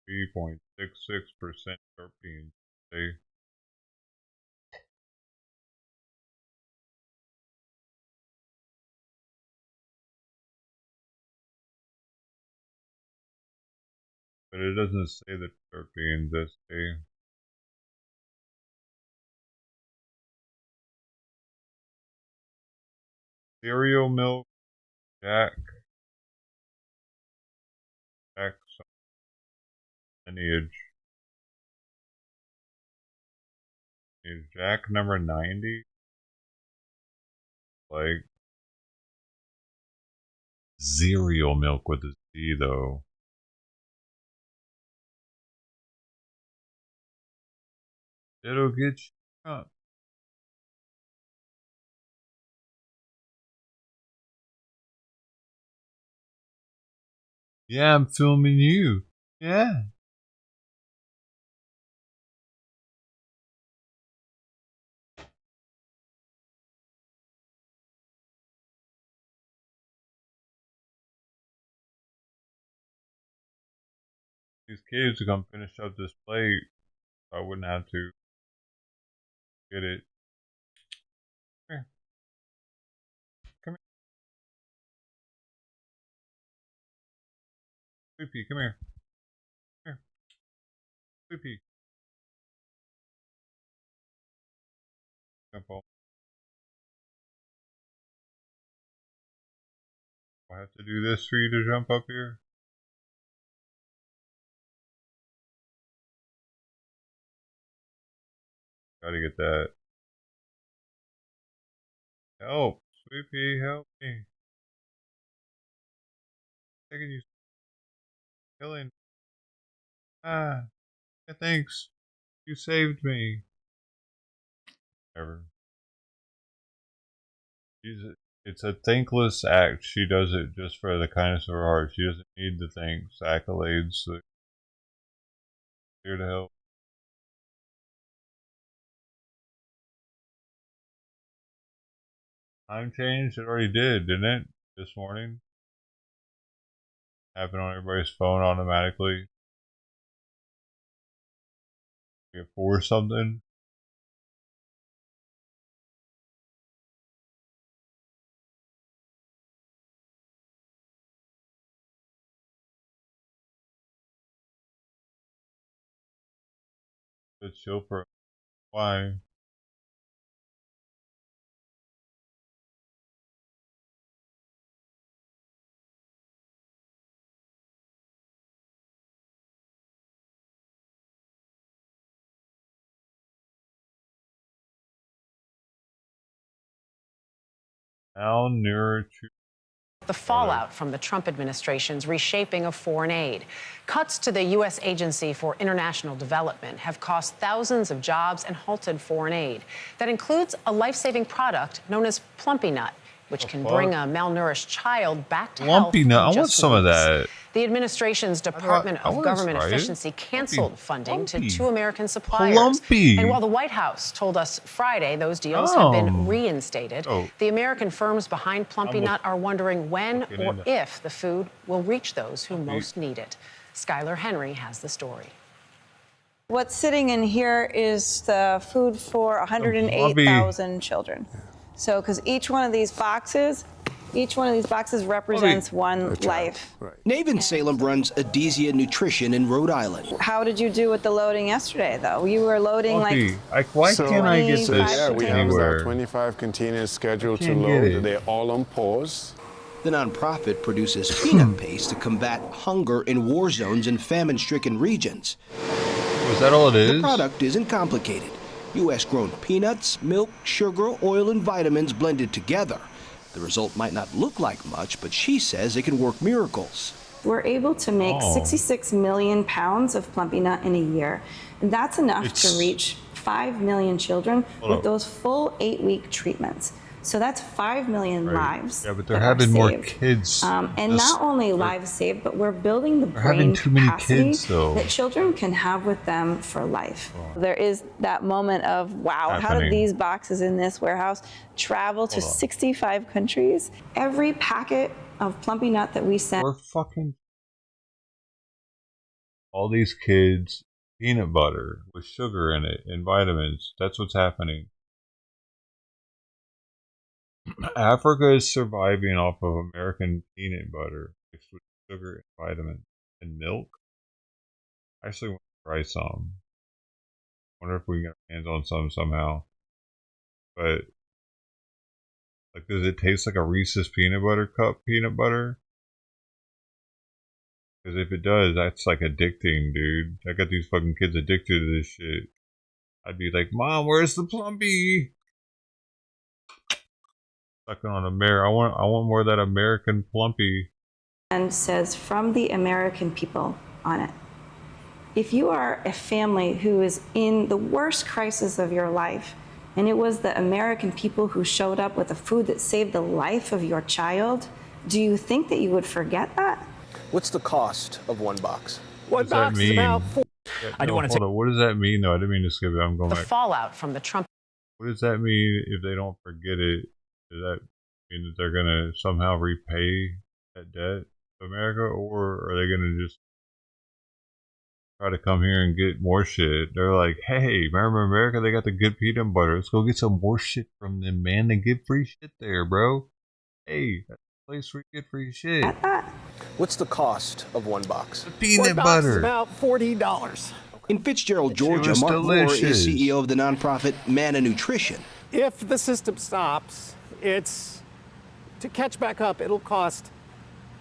3.66% terpenes. See? But it doesn't say the terpenes. It says cereal milk, Jack lineage. Is Jack number 90? Like cereal milk with a Z though. It'll get you up. Yeah, I'm filming you. Yeah. These kids are gonna finish up this plate. I wouldn't have to get it. Come here. Come here. Sweepy, come here. Come here. Sweepy. Jump up. I have to do this for you to jump up here? Gotta get that. Help! Sweepy, help me. Taking you. Killing. Ah. Thanks. You saved me. Ever. It's a thankless act. She does it just for the kindness of her heart. She doesn't need the thanks, accolades. Here to help. Time change? It already did, didn't it? This morning? Happened on everybody's phone automatically. Get 4 something. Good chill for. Why? How nearer to The fallout from the Trump administration's reshaping of foreign aid. Cuts to the U.S. Agency for International Development have cost thousands of jobs and halted foreign aid. That includes a life-saving product known as Plumpy Nut, which can bring a malnourished child back to health. Plumpy Nut, I want just some of weeks. that. The administration's Department I of wanna Government try it. Efficiency canceled funding to Plumpy. 2 American suppliers. Plumpy. And while the White House told us Friday those deals have been Oh. reinstated, Oh. the American firms behind Plumpy Nut are wondering when or if the food will reach those who most need it. Skylar Henry has the story. What's sitting in here is the food for 108,000 children. So, because each one of these boxes represents one life. Navin Salem runs Adesia Nutrition in Rhode Island. How did you do with the loading yesterday, though? You were loading why can't I get this Yeah, we have anywhere? about 25 containers scheduled to Can't get load. it. They're all on pause. The nonprofit produces peanut paste to combat hunger in war zones and famine-stricken regions. Was that all it is? The product isn't complicated. U.S.-grown peanuts, milk, sugar, oil, and vitamins blended together. The result might not look like much, but she says it can work miracles. We're able to make 66 million pounds of Plumpy Nut in a year. And that's enough to reach 5 million children with those full 8-week treatments. So that's 5 million lives. Yeah, but they're that are having more saved. kids. And not only lives saved, but we're building the They're brain having too many capacity kids, though. that children can have with them for life. There is that moment of, wow, how Happening. did these boxes in this warehouse travel to 65 countries? Every packet of Plumpy Nut that we send. We're fucking all these kids, peanut butter with sugar in it and vitamins. That's what's happening. Africa is surviving off of American peanut butter mixed with sugar and vitamins and milk. I actually want to try some. Wonder if we can get our hands on some somehow. But like, does it taste like a Reese's peanut butter cup peanut butter? Because if it does, that's like addicting, dude. I got these fucking kids addicted to this shit. I'd be like, Mom, where's the Plumpy? Sucking on I want more of that American Plumpy. And says from the American people on it. If you are a family who is in the worst crisis of your life, and it was the American people who showed up with the food that saved the life of your child, do you think that you would forget that? What's the cost of one box? What does that mean? I don't want to. What does that mean, though? I didn't mean to skip it. I'm going The back. fallout from the Trump. What does that mean if they don't forget it? Does that mean that they're going to somehow repay that debt to America, or are they going to just try to come here and get more shit? They're like, hey, remember America? They got the good peanut butter. Let's go get some more shit from them, man. They get free shit there, bro. Hey, that's the place where you get free shit. What's the cost of one box? The peanut butter. About $40. In Fitzgerald, Georgia, was Mark Moore is delicious. CEO of the nonprofit Manna Nutrition. If the system stops, it's to catch back up, it'll cost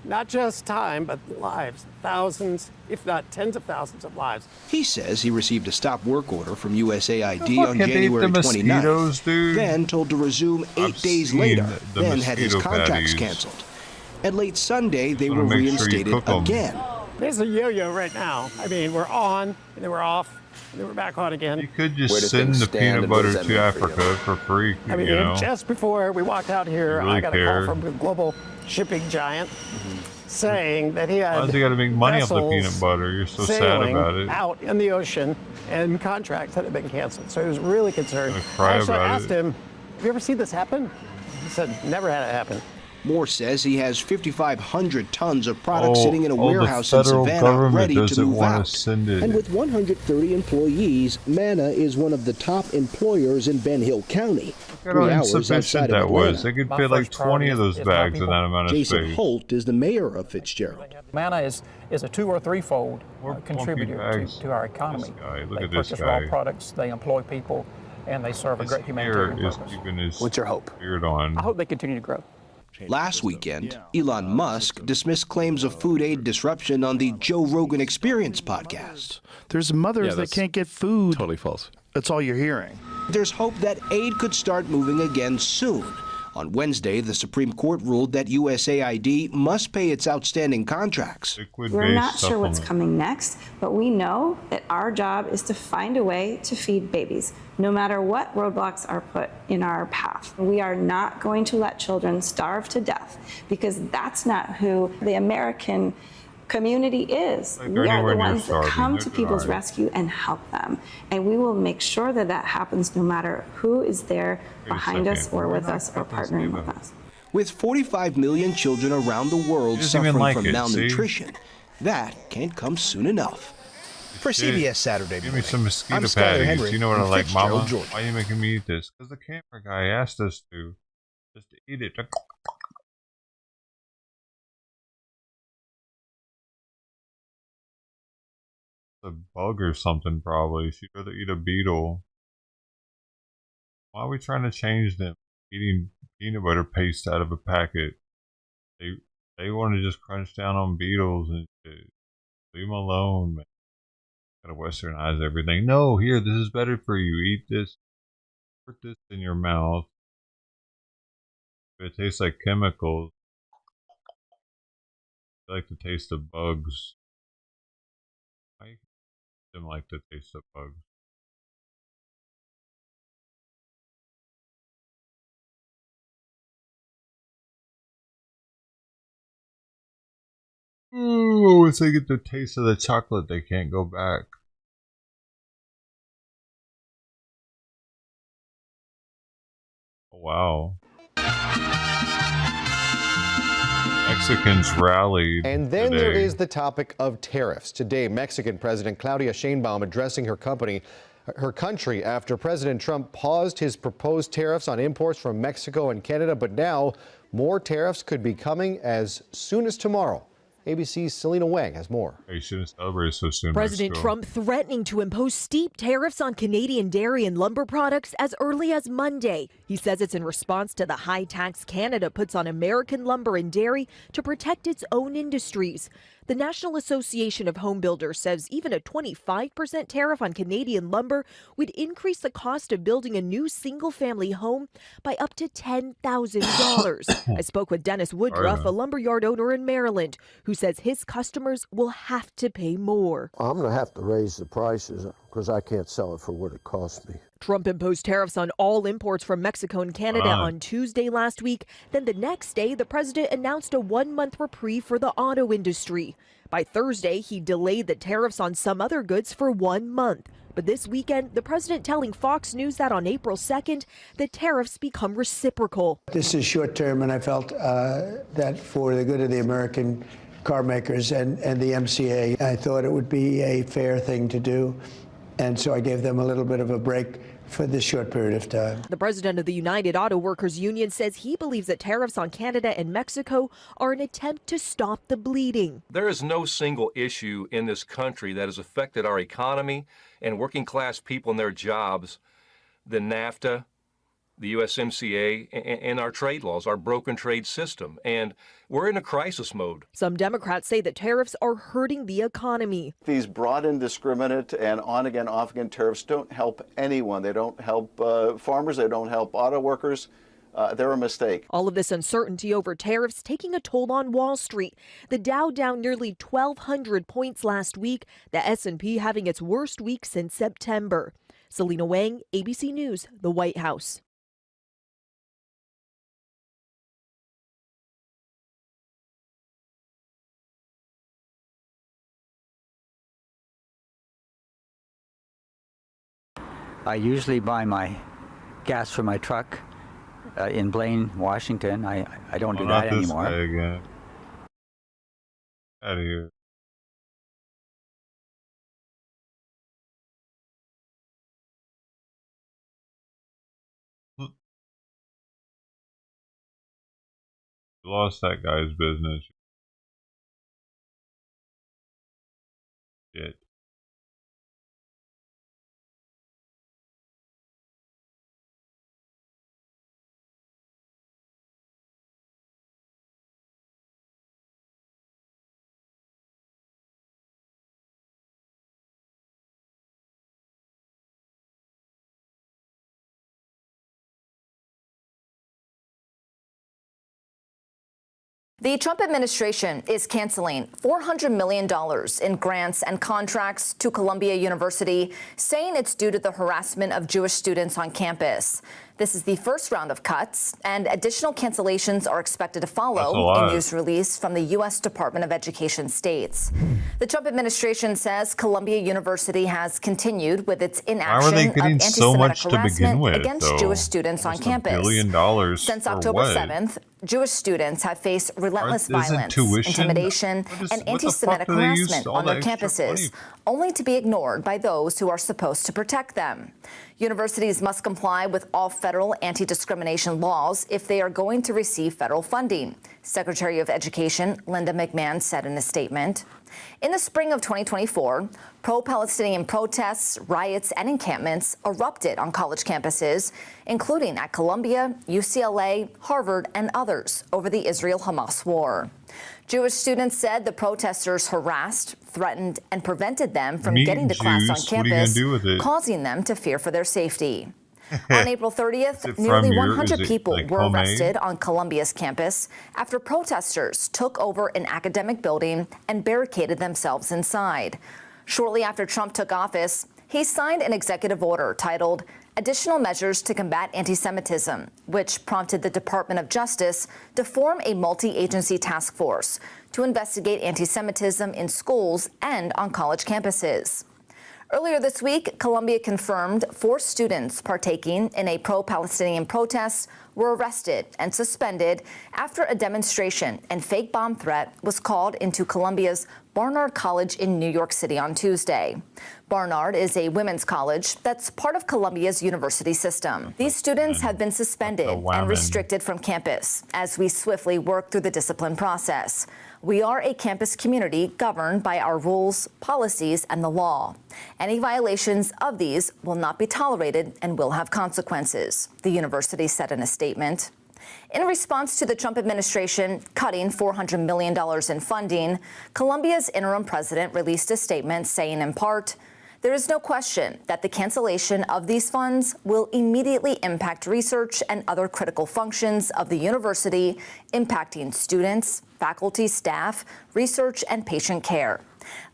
not just time, but lives, thousands, if not tens of thousands of lives. He says he received a stop work order from USAID The fuck on can't they eat January the 29th, mosquitoes, dude? then told to resume 8 days seen later, the then had his mosquito contracts patties. canceled. At late Sunday, they Wanna were make sure you reinstated cook 'em. again. There's a yo-yo right now. I mean, we're on, and then we're off, and then we're back on again. You could just Where do send things the stand peanut and what butter does that to mean for you? Africa for free, I mean, you know? just before we walked out here, You really I got care? a call from a global shipping giant saying that he had Why does he got to make money off the vessels peanut butter? You're so sad sailing about it. out in the ocean and contracts that had been canceled. So he was really concerned. Gonna cry I actually about asked it. him, have you ever seen this happen? He said, never had it happen. Moore says he has 5,500 tons of product Oh, sitting in a the warehouse in federal Savannah government ready to doesn't move wanna out. send it. And with 130 employees, Manna is one of the top employers in Ben Hill County. Look at 3 how hours insufficient outside of that was. Atlanta. They could My fit like first priority 20 of those is my bags in people. that amount of Jason space. Holt is the mayor of Fitzgerald. Manna is a 2- or 3-fold contributor bags. to our economy. This guy, look They at this purchase guy. raw products, they employ people, and they serve a great humanitarian Here is purpose. keeping his What's your hope? beard on. I hope they continue to grow. Last weekend, Elon Musk dismissed claims of food aid disruption on the Joe Rogan Experience podcast. There's mothers that can't get food. Totally false. That's all you're hearing. There's hope that aid could start moving again soon. On Wednesday, the Supreme Court ruled that USAID must pay its outstanding contracts. We're not sure what's coming next, but we know that our job is to find a way to feed babies, no matter what roadblocks are put in our path. We are not going to let children starve to death, because that's not who the American community is. We are the ones that come to people's rescue and help them. And we will make sure that that happens no matter who is there behind us or with us or partnering with us. With 45 million children around the world suffering from malnutrition, that can't come soon enough. For CBS Saturday Give me some mosquito I'm patties. Henry You know what I like, Mama? Georgia. Why are you making me eat this? Because the camera guy asked us to. Just to eat it. A bug or something, probably. She'd rather eat a beetle. Why are we trying to change them? Eating peanut butter paste out of a packet. They want to just crunch down on beetles and shit. Leave them alone, man. Gotta westernize everything. No, here, this is better for you. Eat this. Put this in your mouth. It tastes like chemicals. I like the taste of bugs. I don't like the taste of bugs. Ooh, once they get the taste of the chocolate, they can't go back. Oh, wow. Mexicans rallied. And then today. there is the topic of tariffs. Today, Mexican President Claudia Sheinbaum addressing her country after President Trump paused his proposed tariffs on imports from Mexico and Canada. But now more tariffs could be coming as soon as tomorrow. ABC's Selena Wang has more. They shouldn't celebrate so soon. President Trump threatening to impose steep tariffs on Canadian dairy and lumber products as early as Monday. He says it's in response to the high tax Canada puts on American lumber and dairy to protect its own industries. The National Association of Home Builders says even a 25% tariff on Canadian lumber would increase the cost of building a new single-family home by up to $10,000. I spoke with Dennis Woodruff, a lumberyard owner in Maryland, who says his customers will have to pay more. I'm going to have to raise the prices because I can't sell it for what it costs me. Trump imposed tariffs on all imports from Mexico and Canada on Tuesday last week. Then the next day, the president announced a one-month reprieve for the auto industry. By Thursday, he delayed the tariffs on some other goods for 1 month. But this weekend, the president telling Fox News that on April 2nd, the tariffs become reciprocal. This is short term, and I felt that for the good of the American car makers and the MCA, I thought it would be a fair thing to do. And so I gave them a little bit of a break for this short period of time. The president of the United Auto Workers Union says he believes that tariffs on Canada and Mexico are an attempt to stop the bleeding. There is no single issue in this country that has affected our economy and working class people and their jobs than NAFTA, the USMCA, and our trade laws, our broken trade system. And we're in a crisis mode. Some Democrats say that tariffs are hurting the economy. These broad indiscriminate and on-again, off-again tariffs don't help anyone. They don't help farmers. They don't help auto workers. They're a mistake. All of this uncertainty over tariffs taking a toll on Wall Street. The Dow down nearly 1,200 points last week, the S&P having its worst week since September. Selena Wang, ABC News, the White House. I usually buy my gas for my truck in Blaine, Washington. I don't do that anymore. Not this guy again. Out of here. Lost that guy's business. Shit. The Trump administration is canceling $400 million in grants and contracts to Columbia University, saying it's due to the harassment of Jewish students on campus. This is the first round of cuts, and additional cancellations are expected to follow, a news release from the U.S. Department of Education states. The Trump administration says Columbia University has continued with its inaction of anti-Semitic harassment against Jewish students on campus. $1 billion Since October 7th, Jewish students have faced relentless violence, intimidation, and anti-Semitic harassment on their campuses, only to be ignored by those who are supposed to protect them. Universities must comply with all federal anti-discrimination laws if they are going to receive federal funding, Secretary of Education Linda McMahon said in a statement. In the spring of 2024, pro-Palestinian protests, riots, and encampments erupted on college campuses, including at Columbia, UCLA, Harvard, and others over the Israel-Hamas war. Jewish students said the protesters harassed, threatened, and prevented them from getting to class on campus, causing them to fear for their safety. On April 30th, nearly 100 people were arrested on Columbia's campus after protesters took over an academic building and barricaded themselves inside. Shortly after Trump took office, he signed an executive order titled Additional Measures to Combat Anti-Semitism, which prompted the Department of Justice to form a multi-agency task force to investigate anti-Semitism in schools and on college campuses. Earlier this week, Columbia confirmed 4 students partaking in a pro-Palestinian protest were arrested and suspended after a demonstration and fake bomb threat was called into Columbia's Barnard College in New York City on Tuesday. Barnard is a women's college that's part of Columbia's university system. These students have been suspended and restricted from campus as we swiftly work through the discipline process. We are a campus community governed by our rules, policies, and the law. Any violations of these will not be tolerated and will have consequences, the university said in a statement. In response to the Trump administration cutting $400 million in funding, Columbia's interim president released a statement saying, in part, there is no question that the cancellation of these funds will immediately impact research and other critical functions of the university, impacting students, faculty, staff, research, and patient care.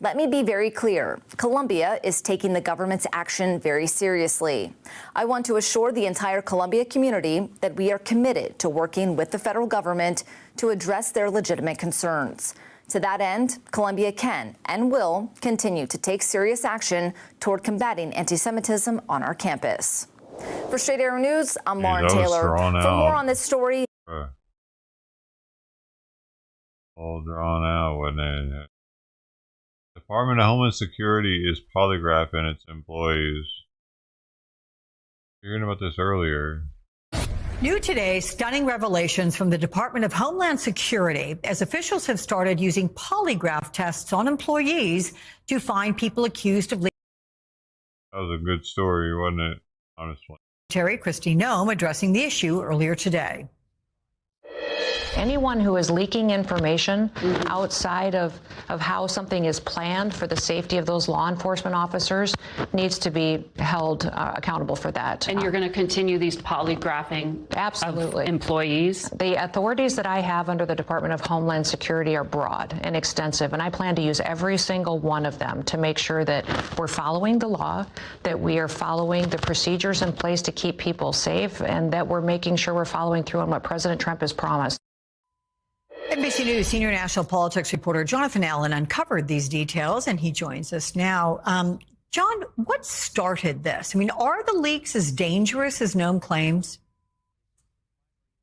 Let me be very clear. Columbia is taking the government's action very seriously. I want to assure the entire Columbia community that we are committed to working with the federal government to address their legitimate concerns. To that end, Columbia can and will continue to take serious action toward combating anti-Semitism on our campus. For Straight Arrow News, I'm Lauren Taylor. For more on this story... All drawn out, wasn't it? Department of Homeland Security is polygraphing its employees. You're hearing about this earlier. New today, stunning revelations from the Department of Homeland Security as officials have started using polygraph tests on employees to find people accused of... That was a good story, wasn't it? Honestly. Secretary Kristi Noem addressing the issue earlier today. Anyone who is leaking information outside of how something is planned for the safety of those law enforcement officers needs to be held accountable for that. And you're going to continue these polygraphing of employees? The authorities that I have under the Department of Homeland Security are broad and extensive, and I plan to use every single one of them to make sure that we're following the law, that we are following the procedures in place to keep people safe, and that we're making sure we're following through on what President Trump has promised. NBC News senior national politics reporter Jonathan Allen uncovered these details, and he joins us now. John, what started this? I mean, are the leaks as dangerous as Noem claims?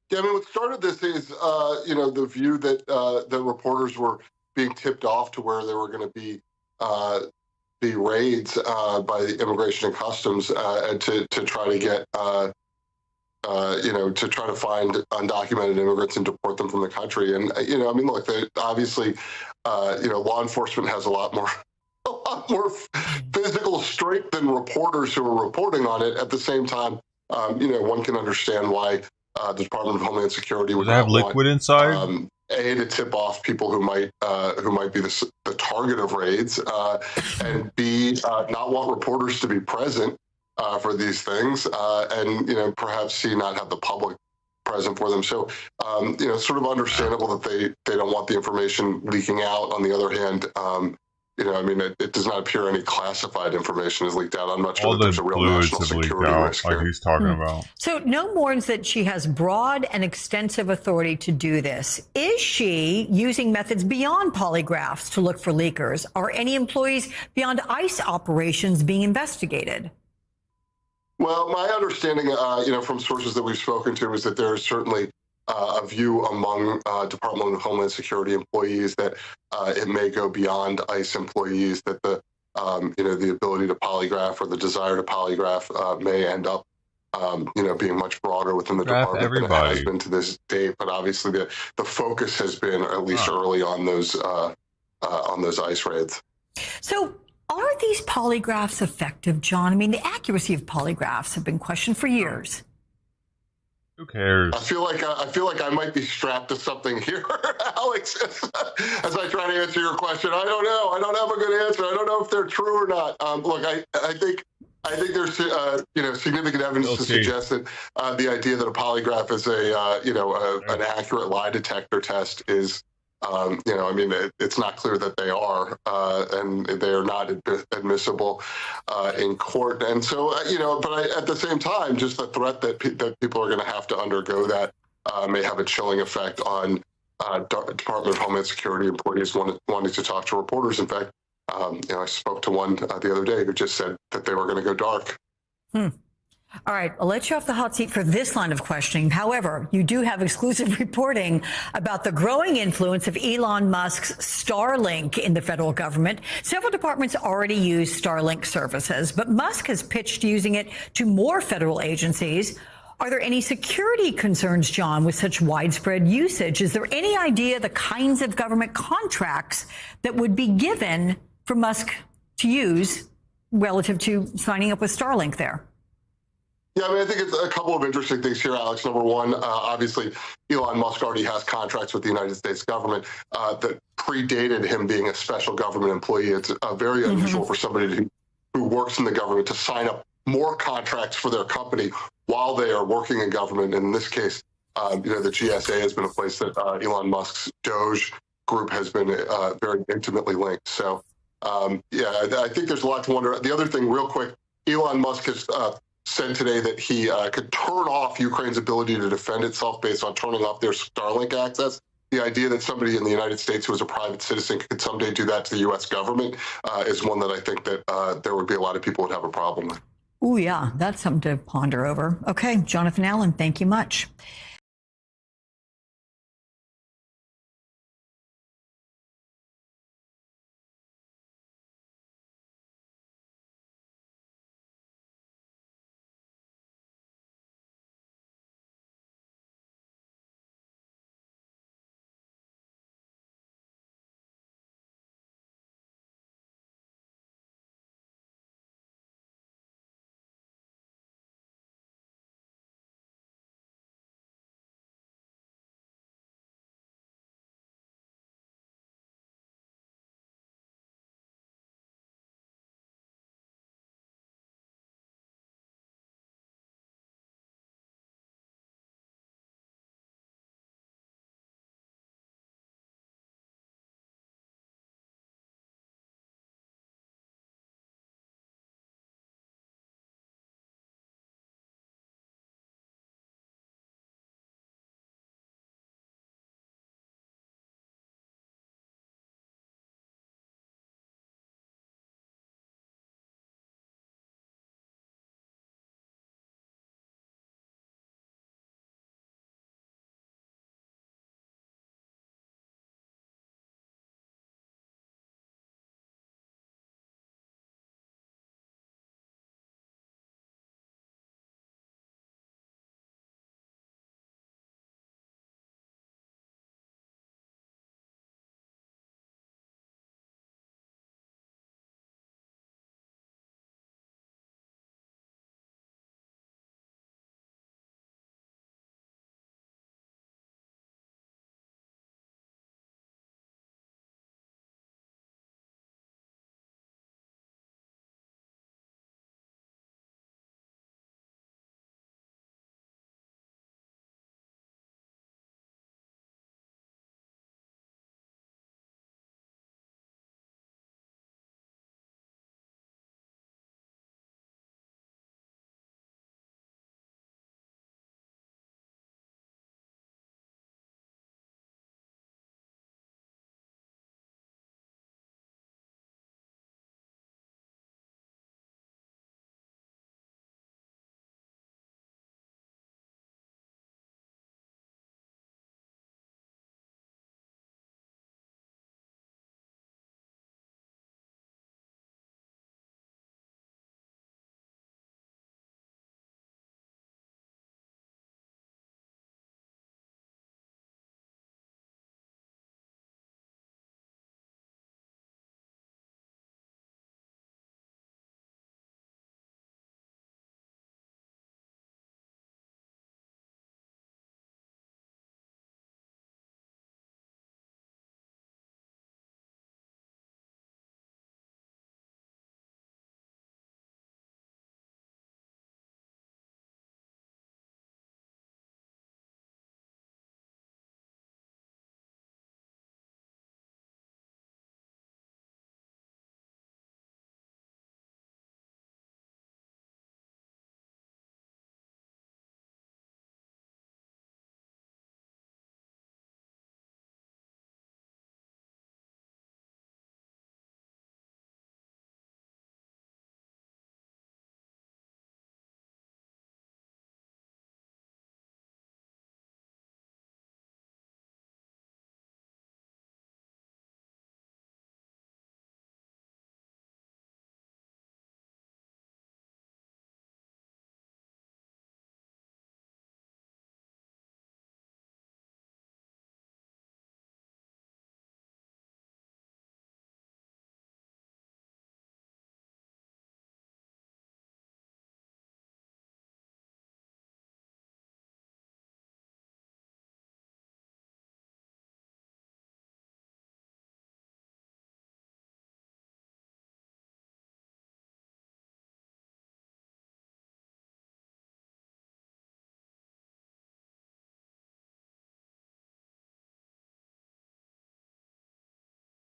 Yeah, I mean, what started this is, the view that the reporters were being tipped off to where there were going to be raids by the Immigration and Customs and to try to get to try to find undocumented immigrants and deport them from the country. And, look, obviously, law enforcement has a lot more physical strength than reporters who are reporting on it. At the same time, one can understand why the Department of Homeland Security would have liquid inside. A, to tip off people who might be the target of raids, and B, not want reporters to be present for these things, and perhaps C, not have the public present for them. So, sort of understandable that they don't want the information leaking out. On the other hand, it does not appear any classified information is leaked out. I'm not sure that there's a real national security risk like here. he's talking about. So No mourns that she has broad and extensive authority to do this. Is she using methods beyond polygraphs to look for leakers? Are any employees beyond ICE operations being investigated? Well, my understanding, from sources that we've spoken to, is that there is certainly a view among Department of Homeland Security employees that it may go beyond ICE employees, that the ability to polygraph or the desire to polygraph may end up, being much broader within the department than it has been to this date. But obviously, the focus has been, at least early on those ICE raids. So are these polygraphs effective, John? I mean, the accuracy of polygraphs have been questioned for years. Who cares? I feel like I might be strapped to something here, Alex, as I try to answer your question. I don't know. I don't have a good answer. I don't know if they're true or not. Look, I think there's significant evidence to suggest that the idea that a polygraph is an accurate lie detector test is, it's not clear that they are, and they are not admissible in court. And so, but at the same time, just the threat that people are going to have to undergo that may have a chilling effect on Department of Homeland Security employees wanting to talk to reporters. In fact, I spoke to one the other day who just said that they were going to go dark. All right, I'll let you off the hot seat for this line of questioning. However, you do have exclusive reporting about the growing influence of Elon Musk's Starlink in the federal government. Several departments already use Starlink services, but Musk has pitched using it to more federal agencies. Are there any security concerns, John, with such widespread usage? Is there any idea the kinds of government contracts that would be given for Musk to use relative to signing up with Starlink there? Yeah, I think it's a couple of interesting things here, Alex. Number one, obviously, Elon Musk already has contracts with the United States government that predated him being a special government employee. It's very unusual for somebody who works in the government to sign up more contracts for their company while they are working in government. In this case, the GSA has been a place that Elon Musk's Doge group has been very intimately linked. So, I think there's a lot to wonder. The other thing, real quick, Elon Musk has said today that he could turn off Ukraine's ability to defend itself based on turning off their Starlink access. The idea that somebody in the United States who is a private citizen could someday do that to the U.S. government is one that I think that there would be a lot of people would have a problem with. Oh, yeah, that's something to ponder over. Okay, Jonathan Allen, thank you much.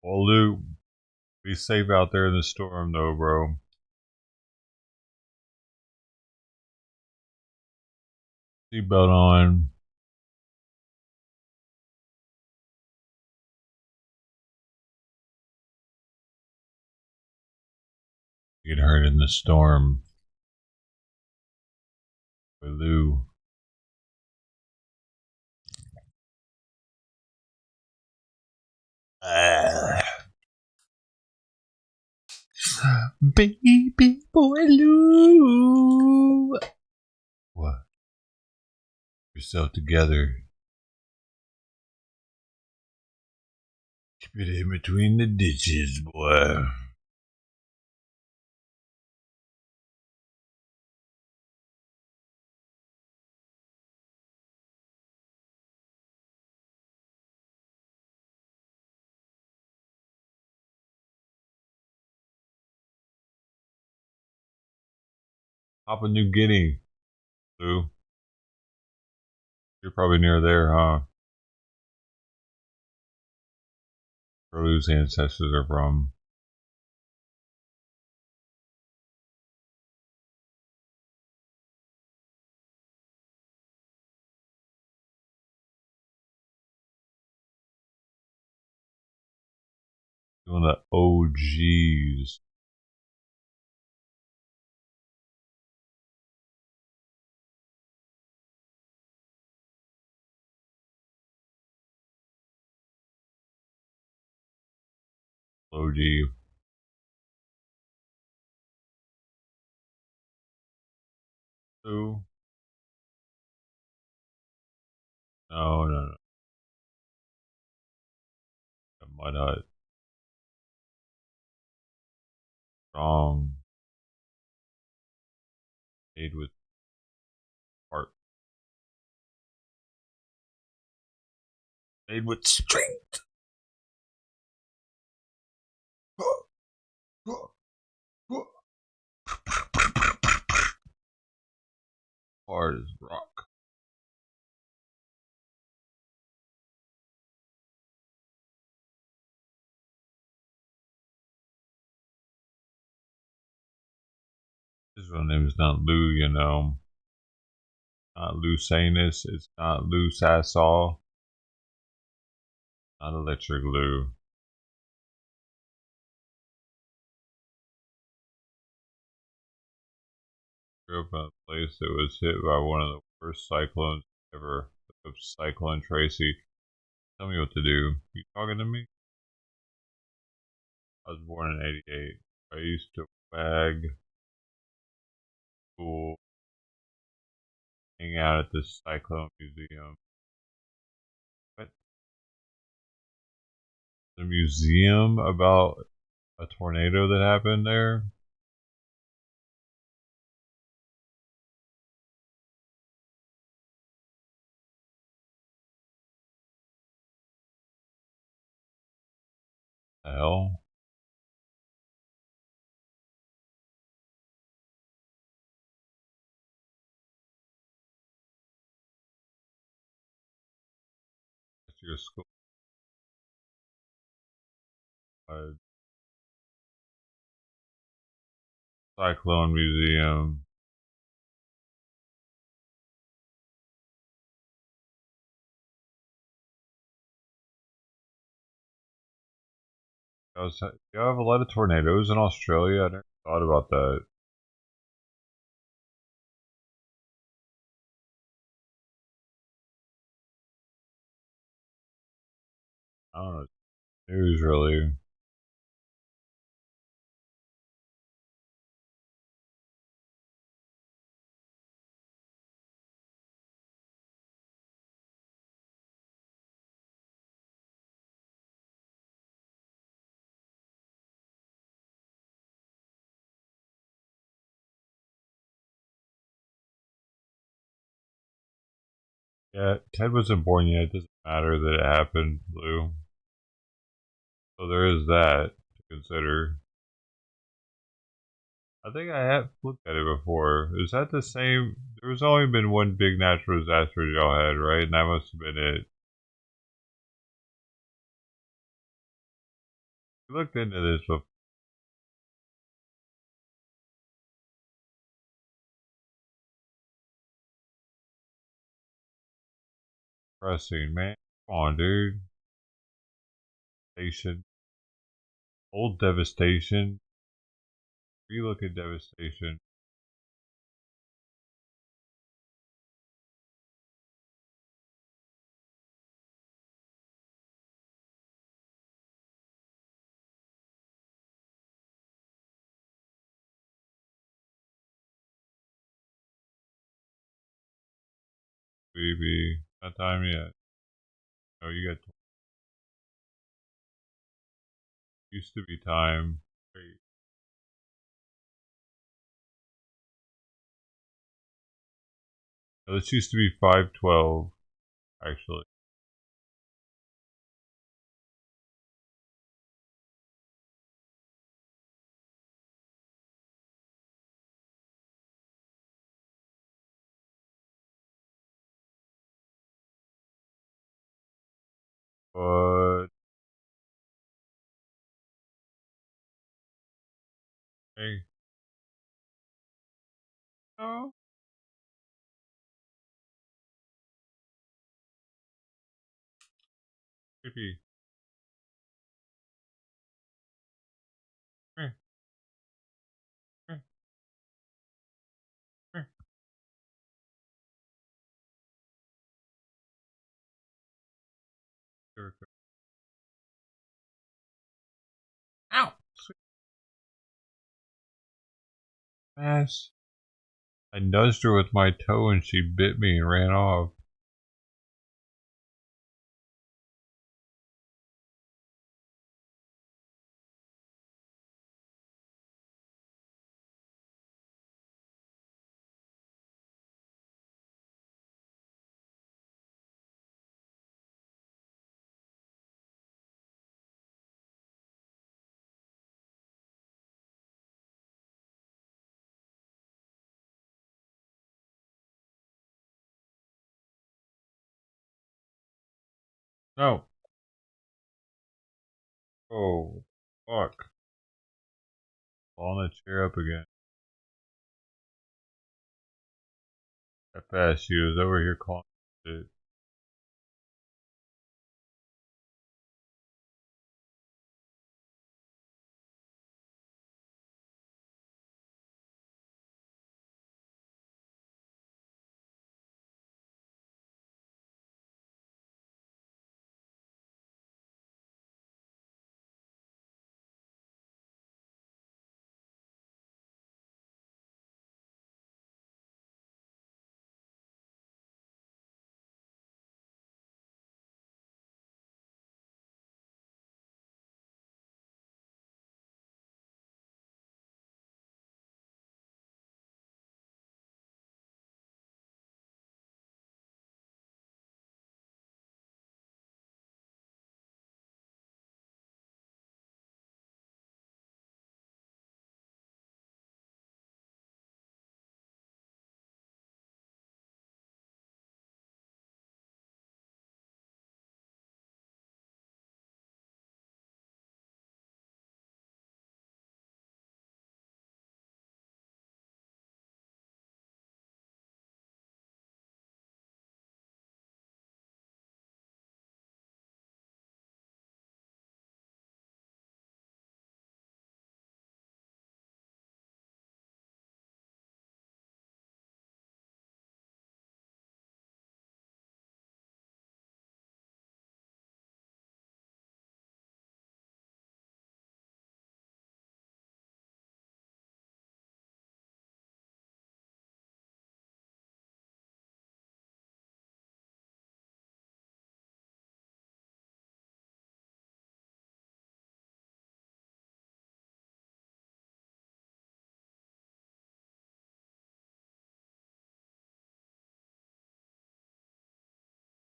Well, Luke, be safe out there in the storm, though, bro. Seatbelt on. Get hurt in the storm. Lou. Baby boy Lou. What? Yourself together. Keep it in between the ditches, boy. Papua New Guinea, Lou. You're probably near there, huh? Where Lou's ancestors are from. One of the OGs. OG. Who? No. The Mud Hut. Strong. Made with heart. Made with strength. Hard as rock. His real name is not Lou, you know. Not Lou Sanus. It's not Lou Sassall. Not Electric Lou. Grew up in a place that was hit by one of the worst cyclones ever. Cyclone Tracy. Tell me what to do. You talking to me? I was born in '88. I used to wag school, hang out at the Cyclone Museum. What? The museum about a tornado that happened there? The hell? That's your school. Cyclone Museum. You have a lot of tornadoes in Australia. I never thought about that. I don't know. News really. Yeah, Ted wasn't born yet. It doesn't matter that it happened, Blue. So there is that to consider. I think I have looked at it before. Is that the same? There was only been one big natural disaster y'all had, right? And that must have been it. We looked into this before. Pressing, man. Come on, dude. Devastation. Old Devastation. Relook at Devastation. Baby, not time yet. No, you got. Used to be time. Wait. No, this used to be 512, actually. But hey, no. Maybe. Eh, eh, eh. There we go. Ow! Sweet ass. I nudged her with my toe and she bit me and ran off. No. Oh, fuck. Pulling the chair up again. That fast she was over here calling shit.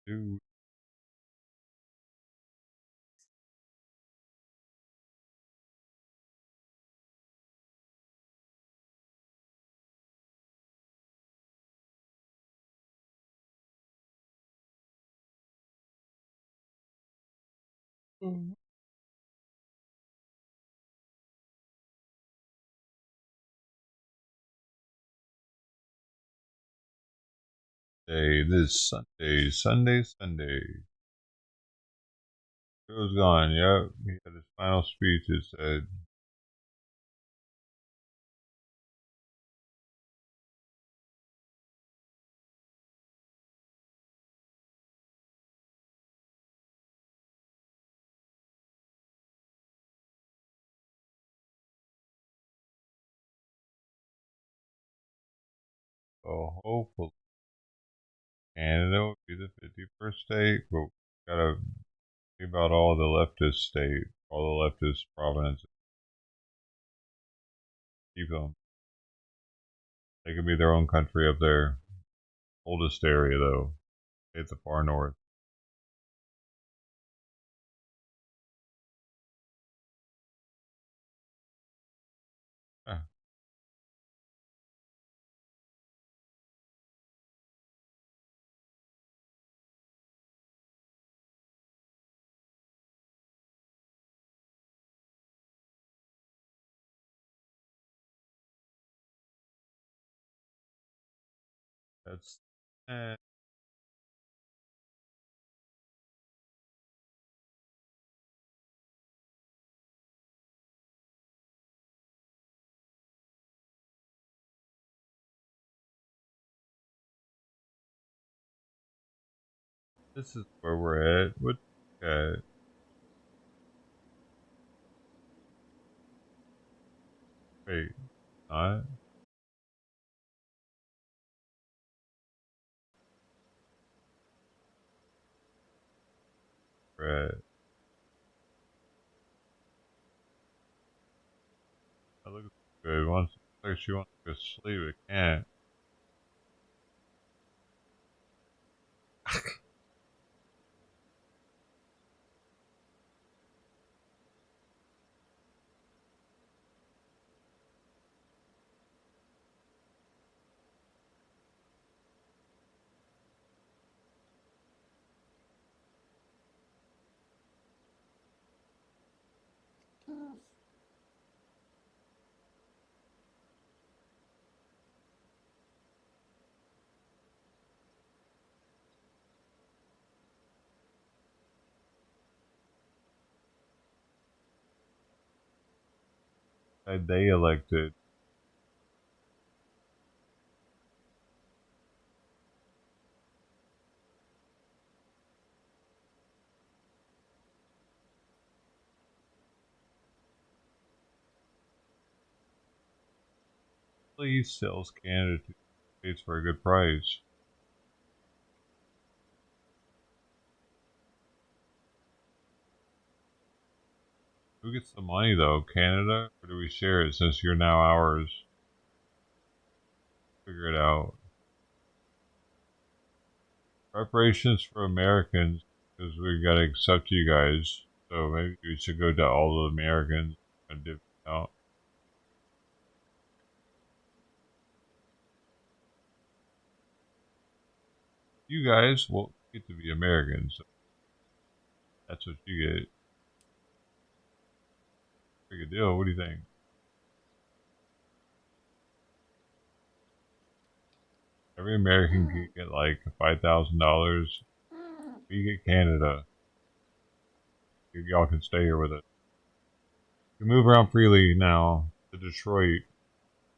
Dude. This Sunday. Joe's gone, yep. He had his final speech, it said. So hopefully Canada will be the 51st state, but we gotta think about all the leftist states, all the leftist provinces. Keep them. They can be their own country up there. Oldest area though. It's the far north. Ah. That's this is where we're at. What wait, not we're at. That looks good. Once she wants to go to sleep, it can't. They elected. Please sells Canada to the States for a good price. Who gets the money though? Canada? Or do we share it since you're now ours? Figure it out. Reparations for Americans, because we gotta accept you guys. So maybe we should go to all the Americans and dip out. You guys will get to be Americans. So that's what you get. Pretty good deal. What do you think? Every American can get like $5,000. We get Canada. Y'all can stay here with us. You can move around freely now to Detroit,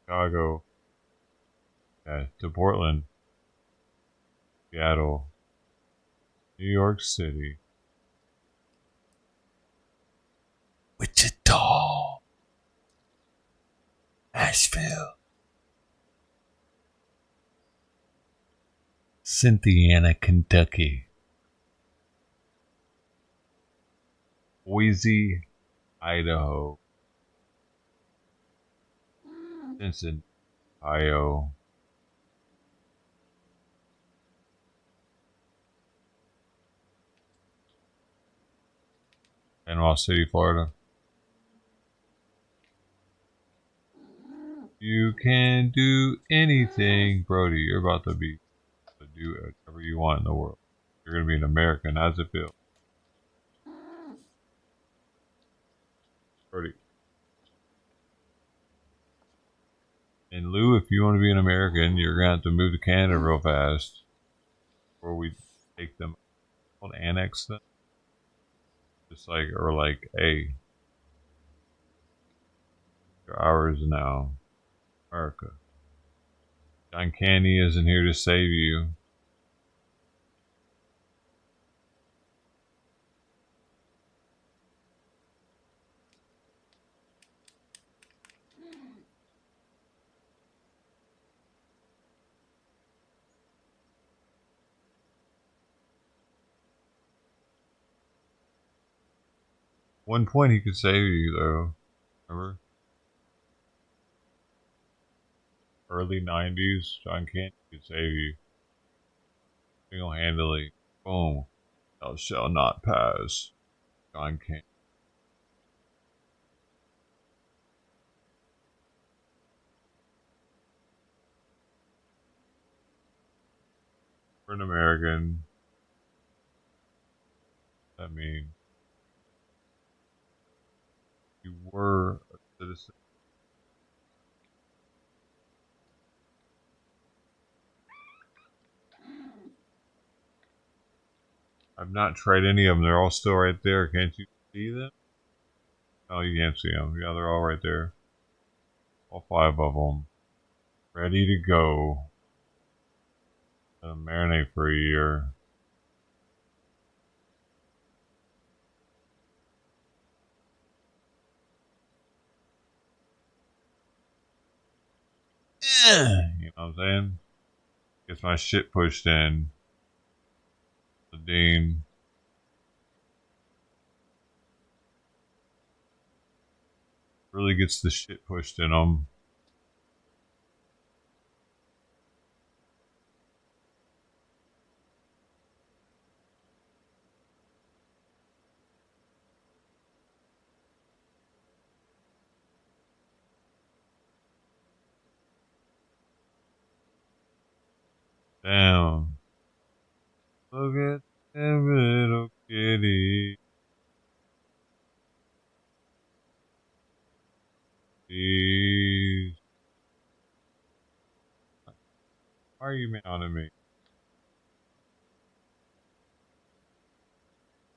Chicago, to Portland, Seattle, New York City, Wichita, Asheville, Cynthiana, Kentucky, Boise, Idaho, Cincinnati, Ohio, Panama City, Florida. You can do anything, Brody. You're about to be able to do whatever you want in the world. You're going to be an American. How's it feel? Brody. And Lou, if you want to be an American, you're going to have to move to Canada real fast. before we take them. Called annex them. Just like, or like, hey, you're ours now, America. John Candy isn't here to save you. One point he could save you though. Remember? Early 90s, John Candy could save you. Single-handedly. Boom. Thou shalt not pass. John Candy. For an American. I mean, you were a citizen. I've not tried any of them. They're all still right there. Can't you see them? Oh, you can't see them. Yeah, they're all right there. All 5 of them. Ready to go. Marinate for a year. You know what I'm saying? Gets my shit pushed in. The Dean. Really gets the shit pushed in them. Damn. Look at them little kitty. Jeez. Why are you meowing at me?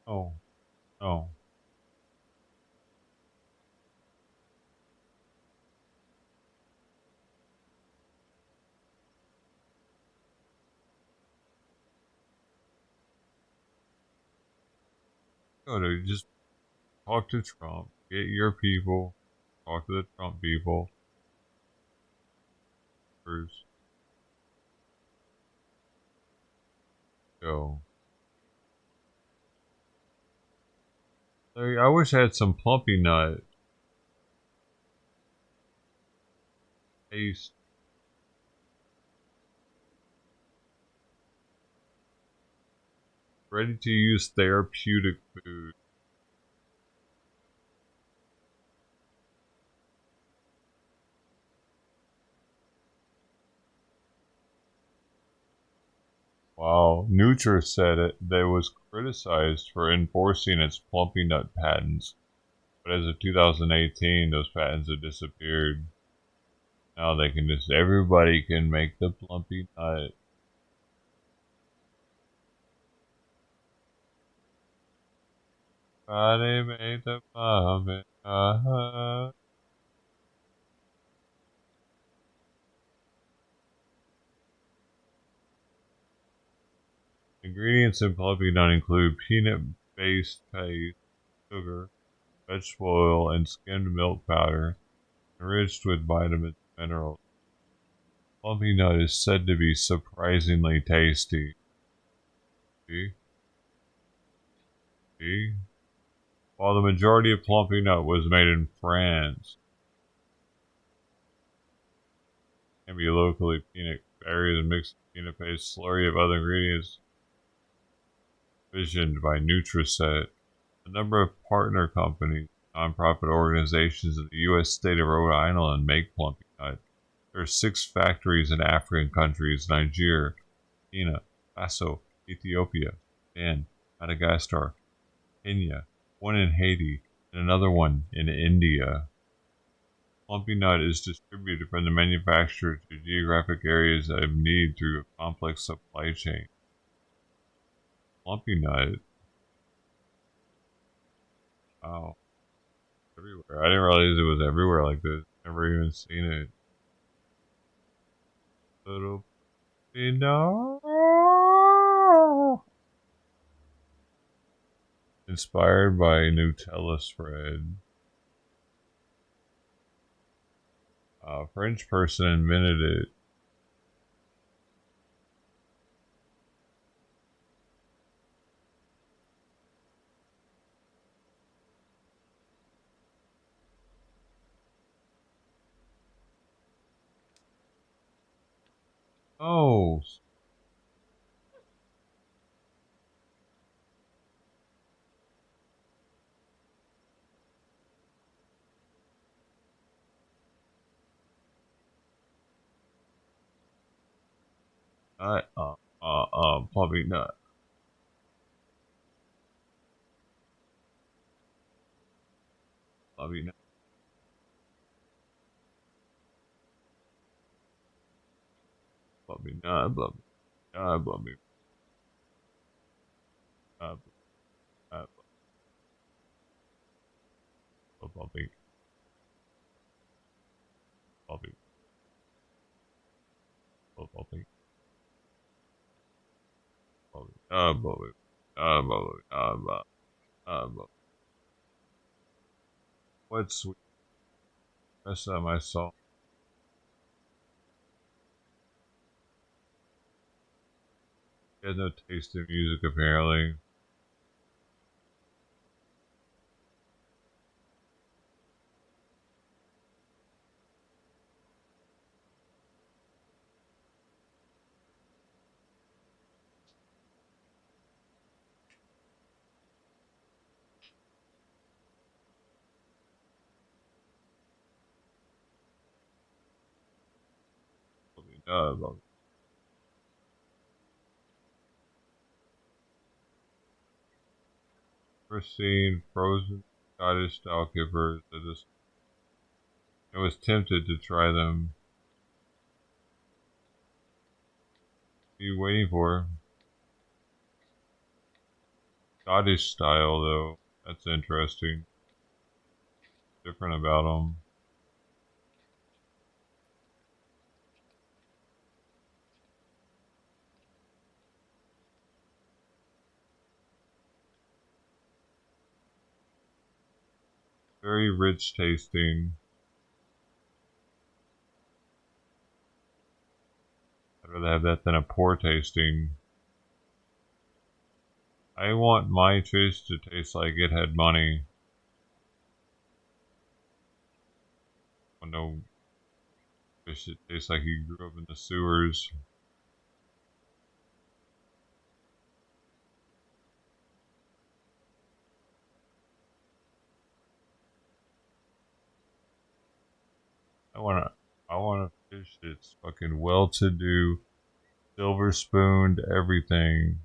Oh. Oh. Go to just talk to Trump. Get your people. Talk to the Trump people. Bruce. Go. Larry, I wish I had some plumpy nut. Taste. Ready to use therapeutic food. Wow, Nutra said it. They was criticized for enforcing its plumpy nut patents, but as of 2018, those patents have disappeared. Now they can just, everybody can make the plumpy nut. Body made the plumpy nut. Ingredients in plumpy nut include peanut-based paste, sugar, vegetable oil, and skimmed milk powder, enriched with vitamins and minerals. Plumpy nut is said to be surprisingly tasty. See? See? While the majority of plumpy nut was made in France, it can be locally peanut berries and mixed peanut paste, slurry of other ingredients. Visioned by Nutriset. A number of partner companies, nonprofit organizations in the U.S. state of Rhode Island make plumpy nut. There are 6 factories in African countries: Nigeria, Burkina Faso, Ethiopia, and Madagascar, Kenya, one in Haiti, and another one in India. Plumpy nut is distributed from the manufacturer to geographic areas that have need through a complex supply chain. Lumpy nut. Wow. Everywhere. I didn't realize it was everywhere like this. Never even seen it. Little no. Inspired by Nutella spread. A French person invented it. Oh. Probably not. Probably not. Probably not. Probably not. Probably not. Probably. Probably. Probably. Probably. What sweet rest of my soul. He has no taste in music apparently. Probably. First seen frozen Scottish style kippers. I was tempted to try them. What are you waiting for? Scottish style though. That's interesting. Different about them. Very rich tasting. I'd rather have that than a poor tasting. I want my fish to taste like it had money. I no fish that tastes like he grew up in the sewers. I want a fish that's fucking well-to-do, silver spooned everything.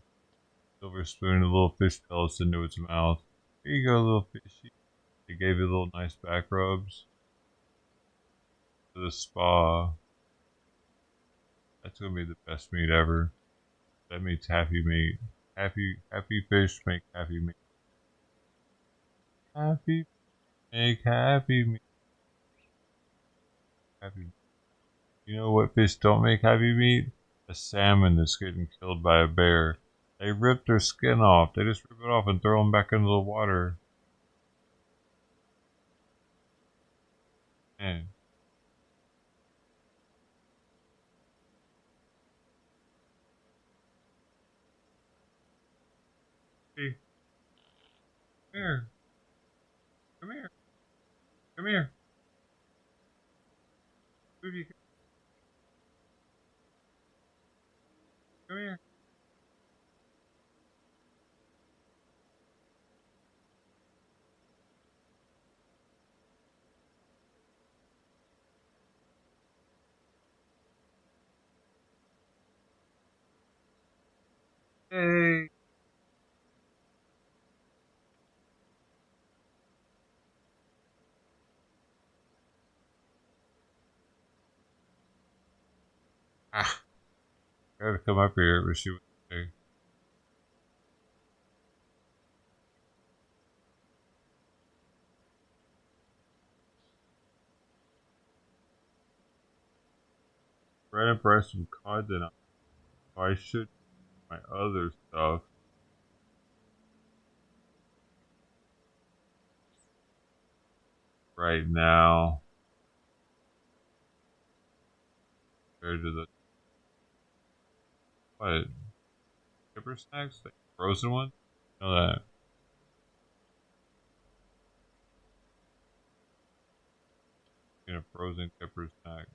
Silver spoon, a little fish pellets into its mouth. Here you go, little fishy. They gave you little nice back rubs. To the spa. That's gonna be the best meat ever. That meat's happy meat. Happy fish make happy meat. Happy make happy meat. Happy. You know what fish don't make happy meat? A salmon that's getting killed by a bear. They rip their skin off. They just rip it off and throw them back into the water. Man. Hey. Come here. Come here. Come here. Come here. Hey. Ah. I gotta come up here, but she was okay. bread and press some content on. So I should do my other stuff. Right now. Compared to the what? Kipper snacks? Like frozen one? You know that. In a frozen Kipper snack.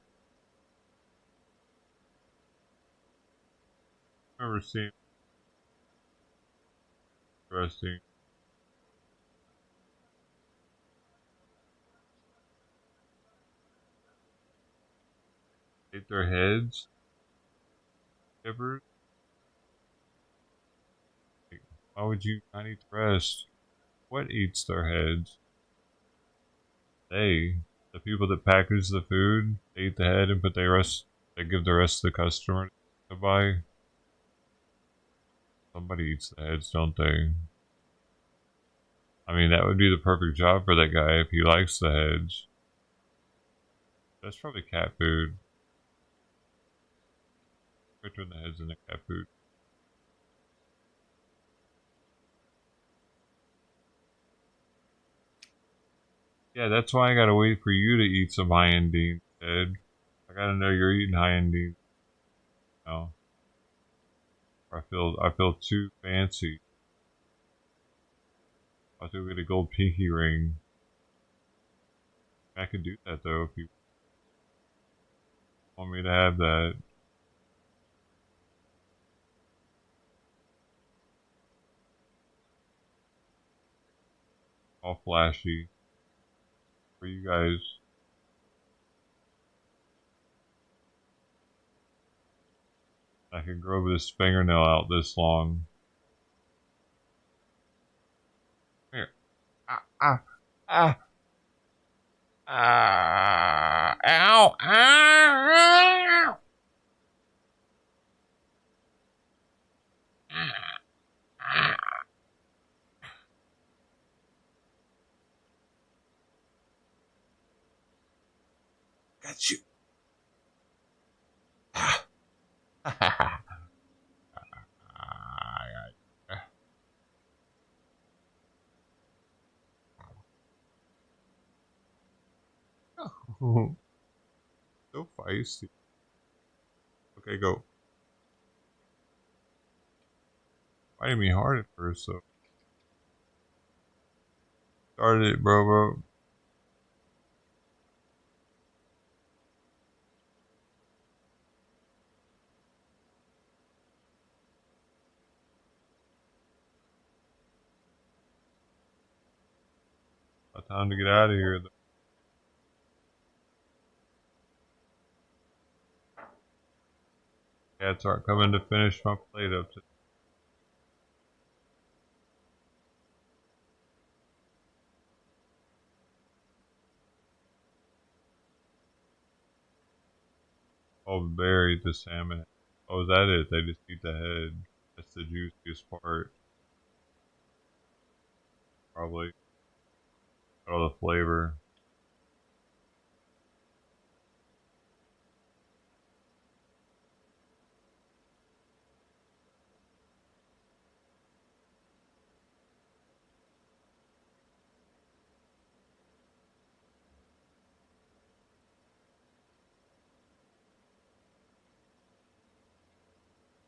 I remember seeing interesting. Ate their heads. Kippers. Like, why would you not eat the rest? What eats their heads? They, the people that package the food, they eat the head and put the rest. They give the rest to the customer to buy. Somebody eats the heads, don't they? I mean, that would be the perfect job for that guy if he likes the heads. That's probably cat food. I turn the heads into cat food. Yeah, that's why I gotta wait for you to eat some high-endine, Ed. I gotta know you're eating high-endine. No. I feel too fancy. I'll have to get a gold pinky ring. I could do that though if you want me to have that. All flashy. For you guys. I can grow this fingernail out this long. Here. Ah. Ow. Ow. Got you. So feisty. Okay, go. Fighting me hard at first, so. Started it, bro. About time to get out of here, though. Cats aren't coming to finish my plate up today. Oh, buried the salmon. Oh, is that it? They just eat the head. That's the juiciest part. Probably. All the flavor.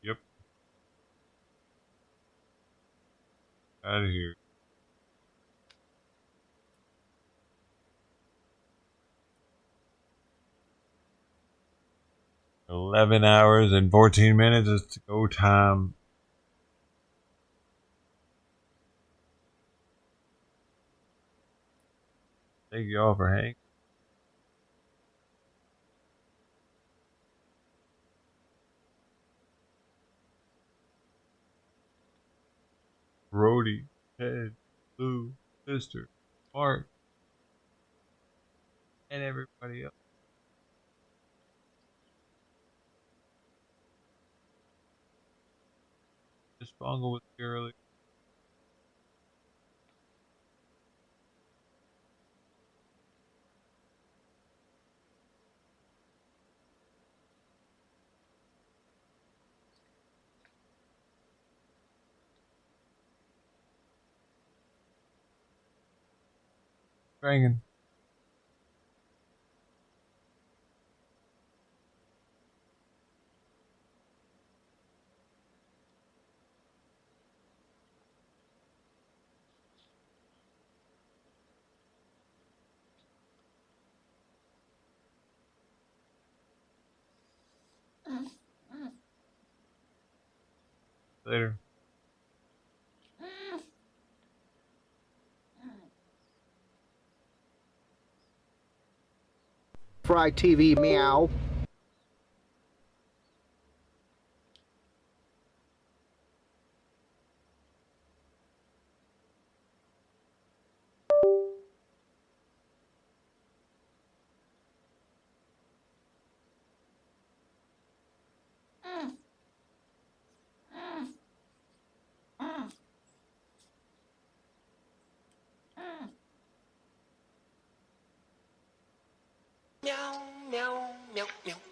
Yep. Out of here. $11 hours and 14 minutes is to go time. Thank you all for hanging. Brody, Ted, Lou, Sister, Mark, and everybody else. Just bungle with Shirley. Banging. Later. Fry TV, meow. Meow, meow, meow, meow.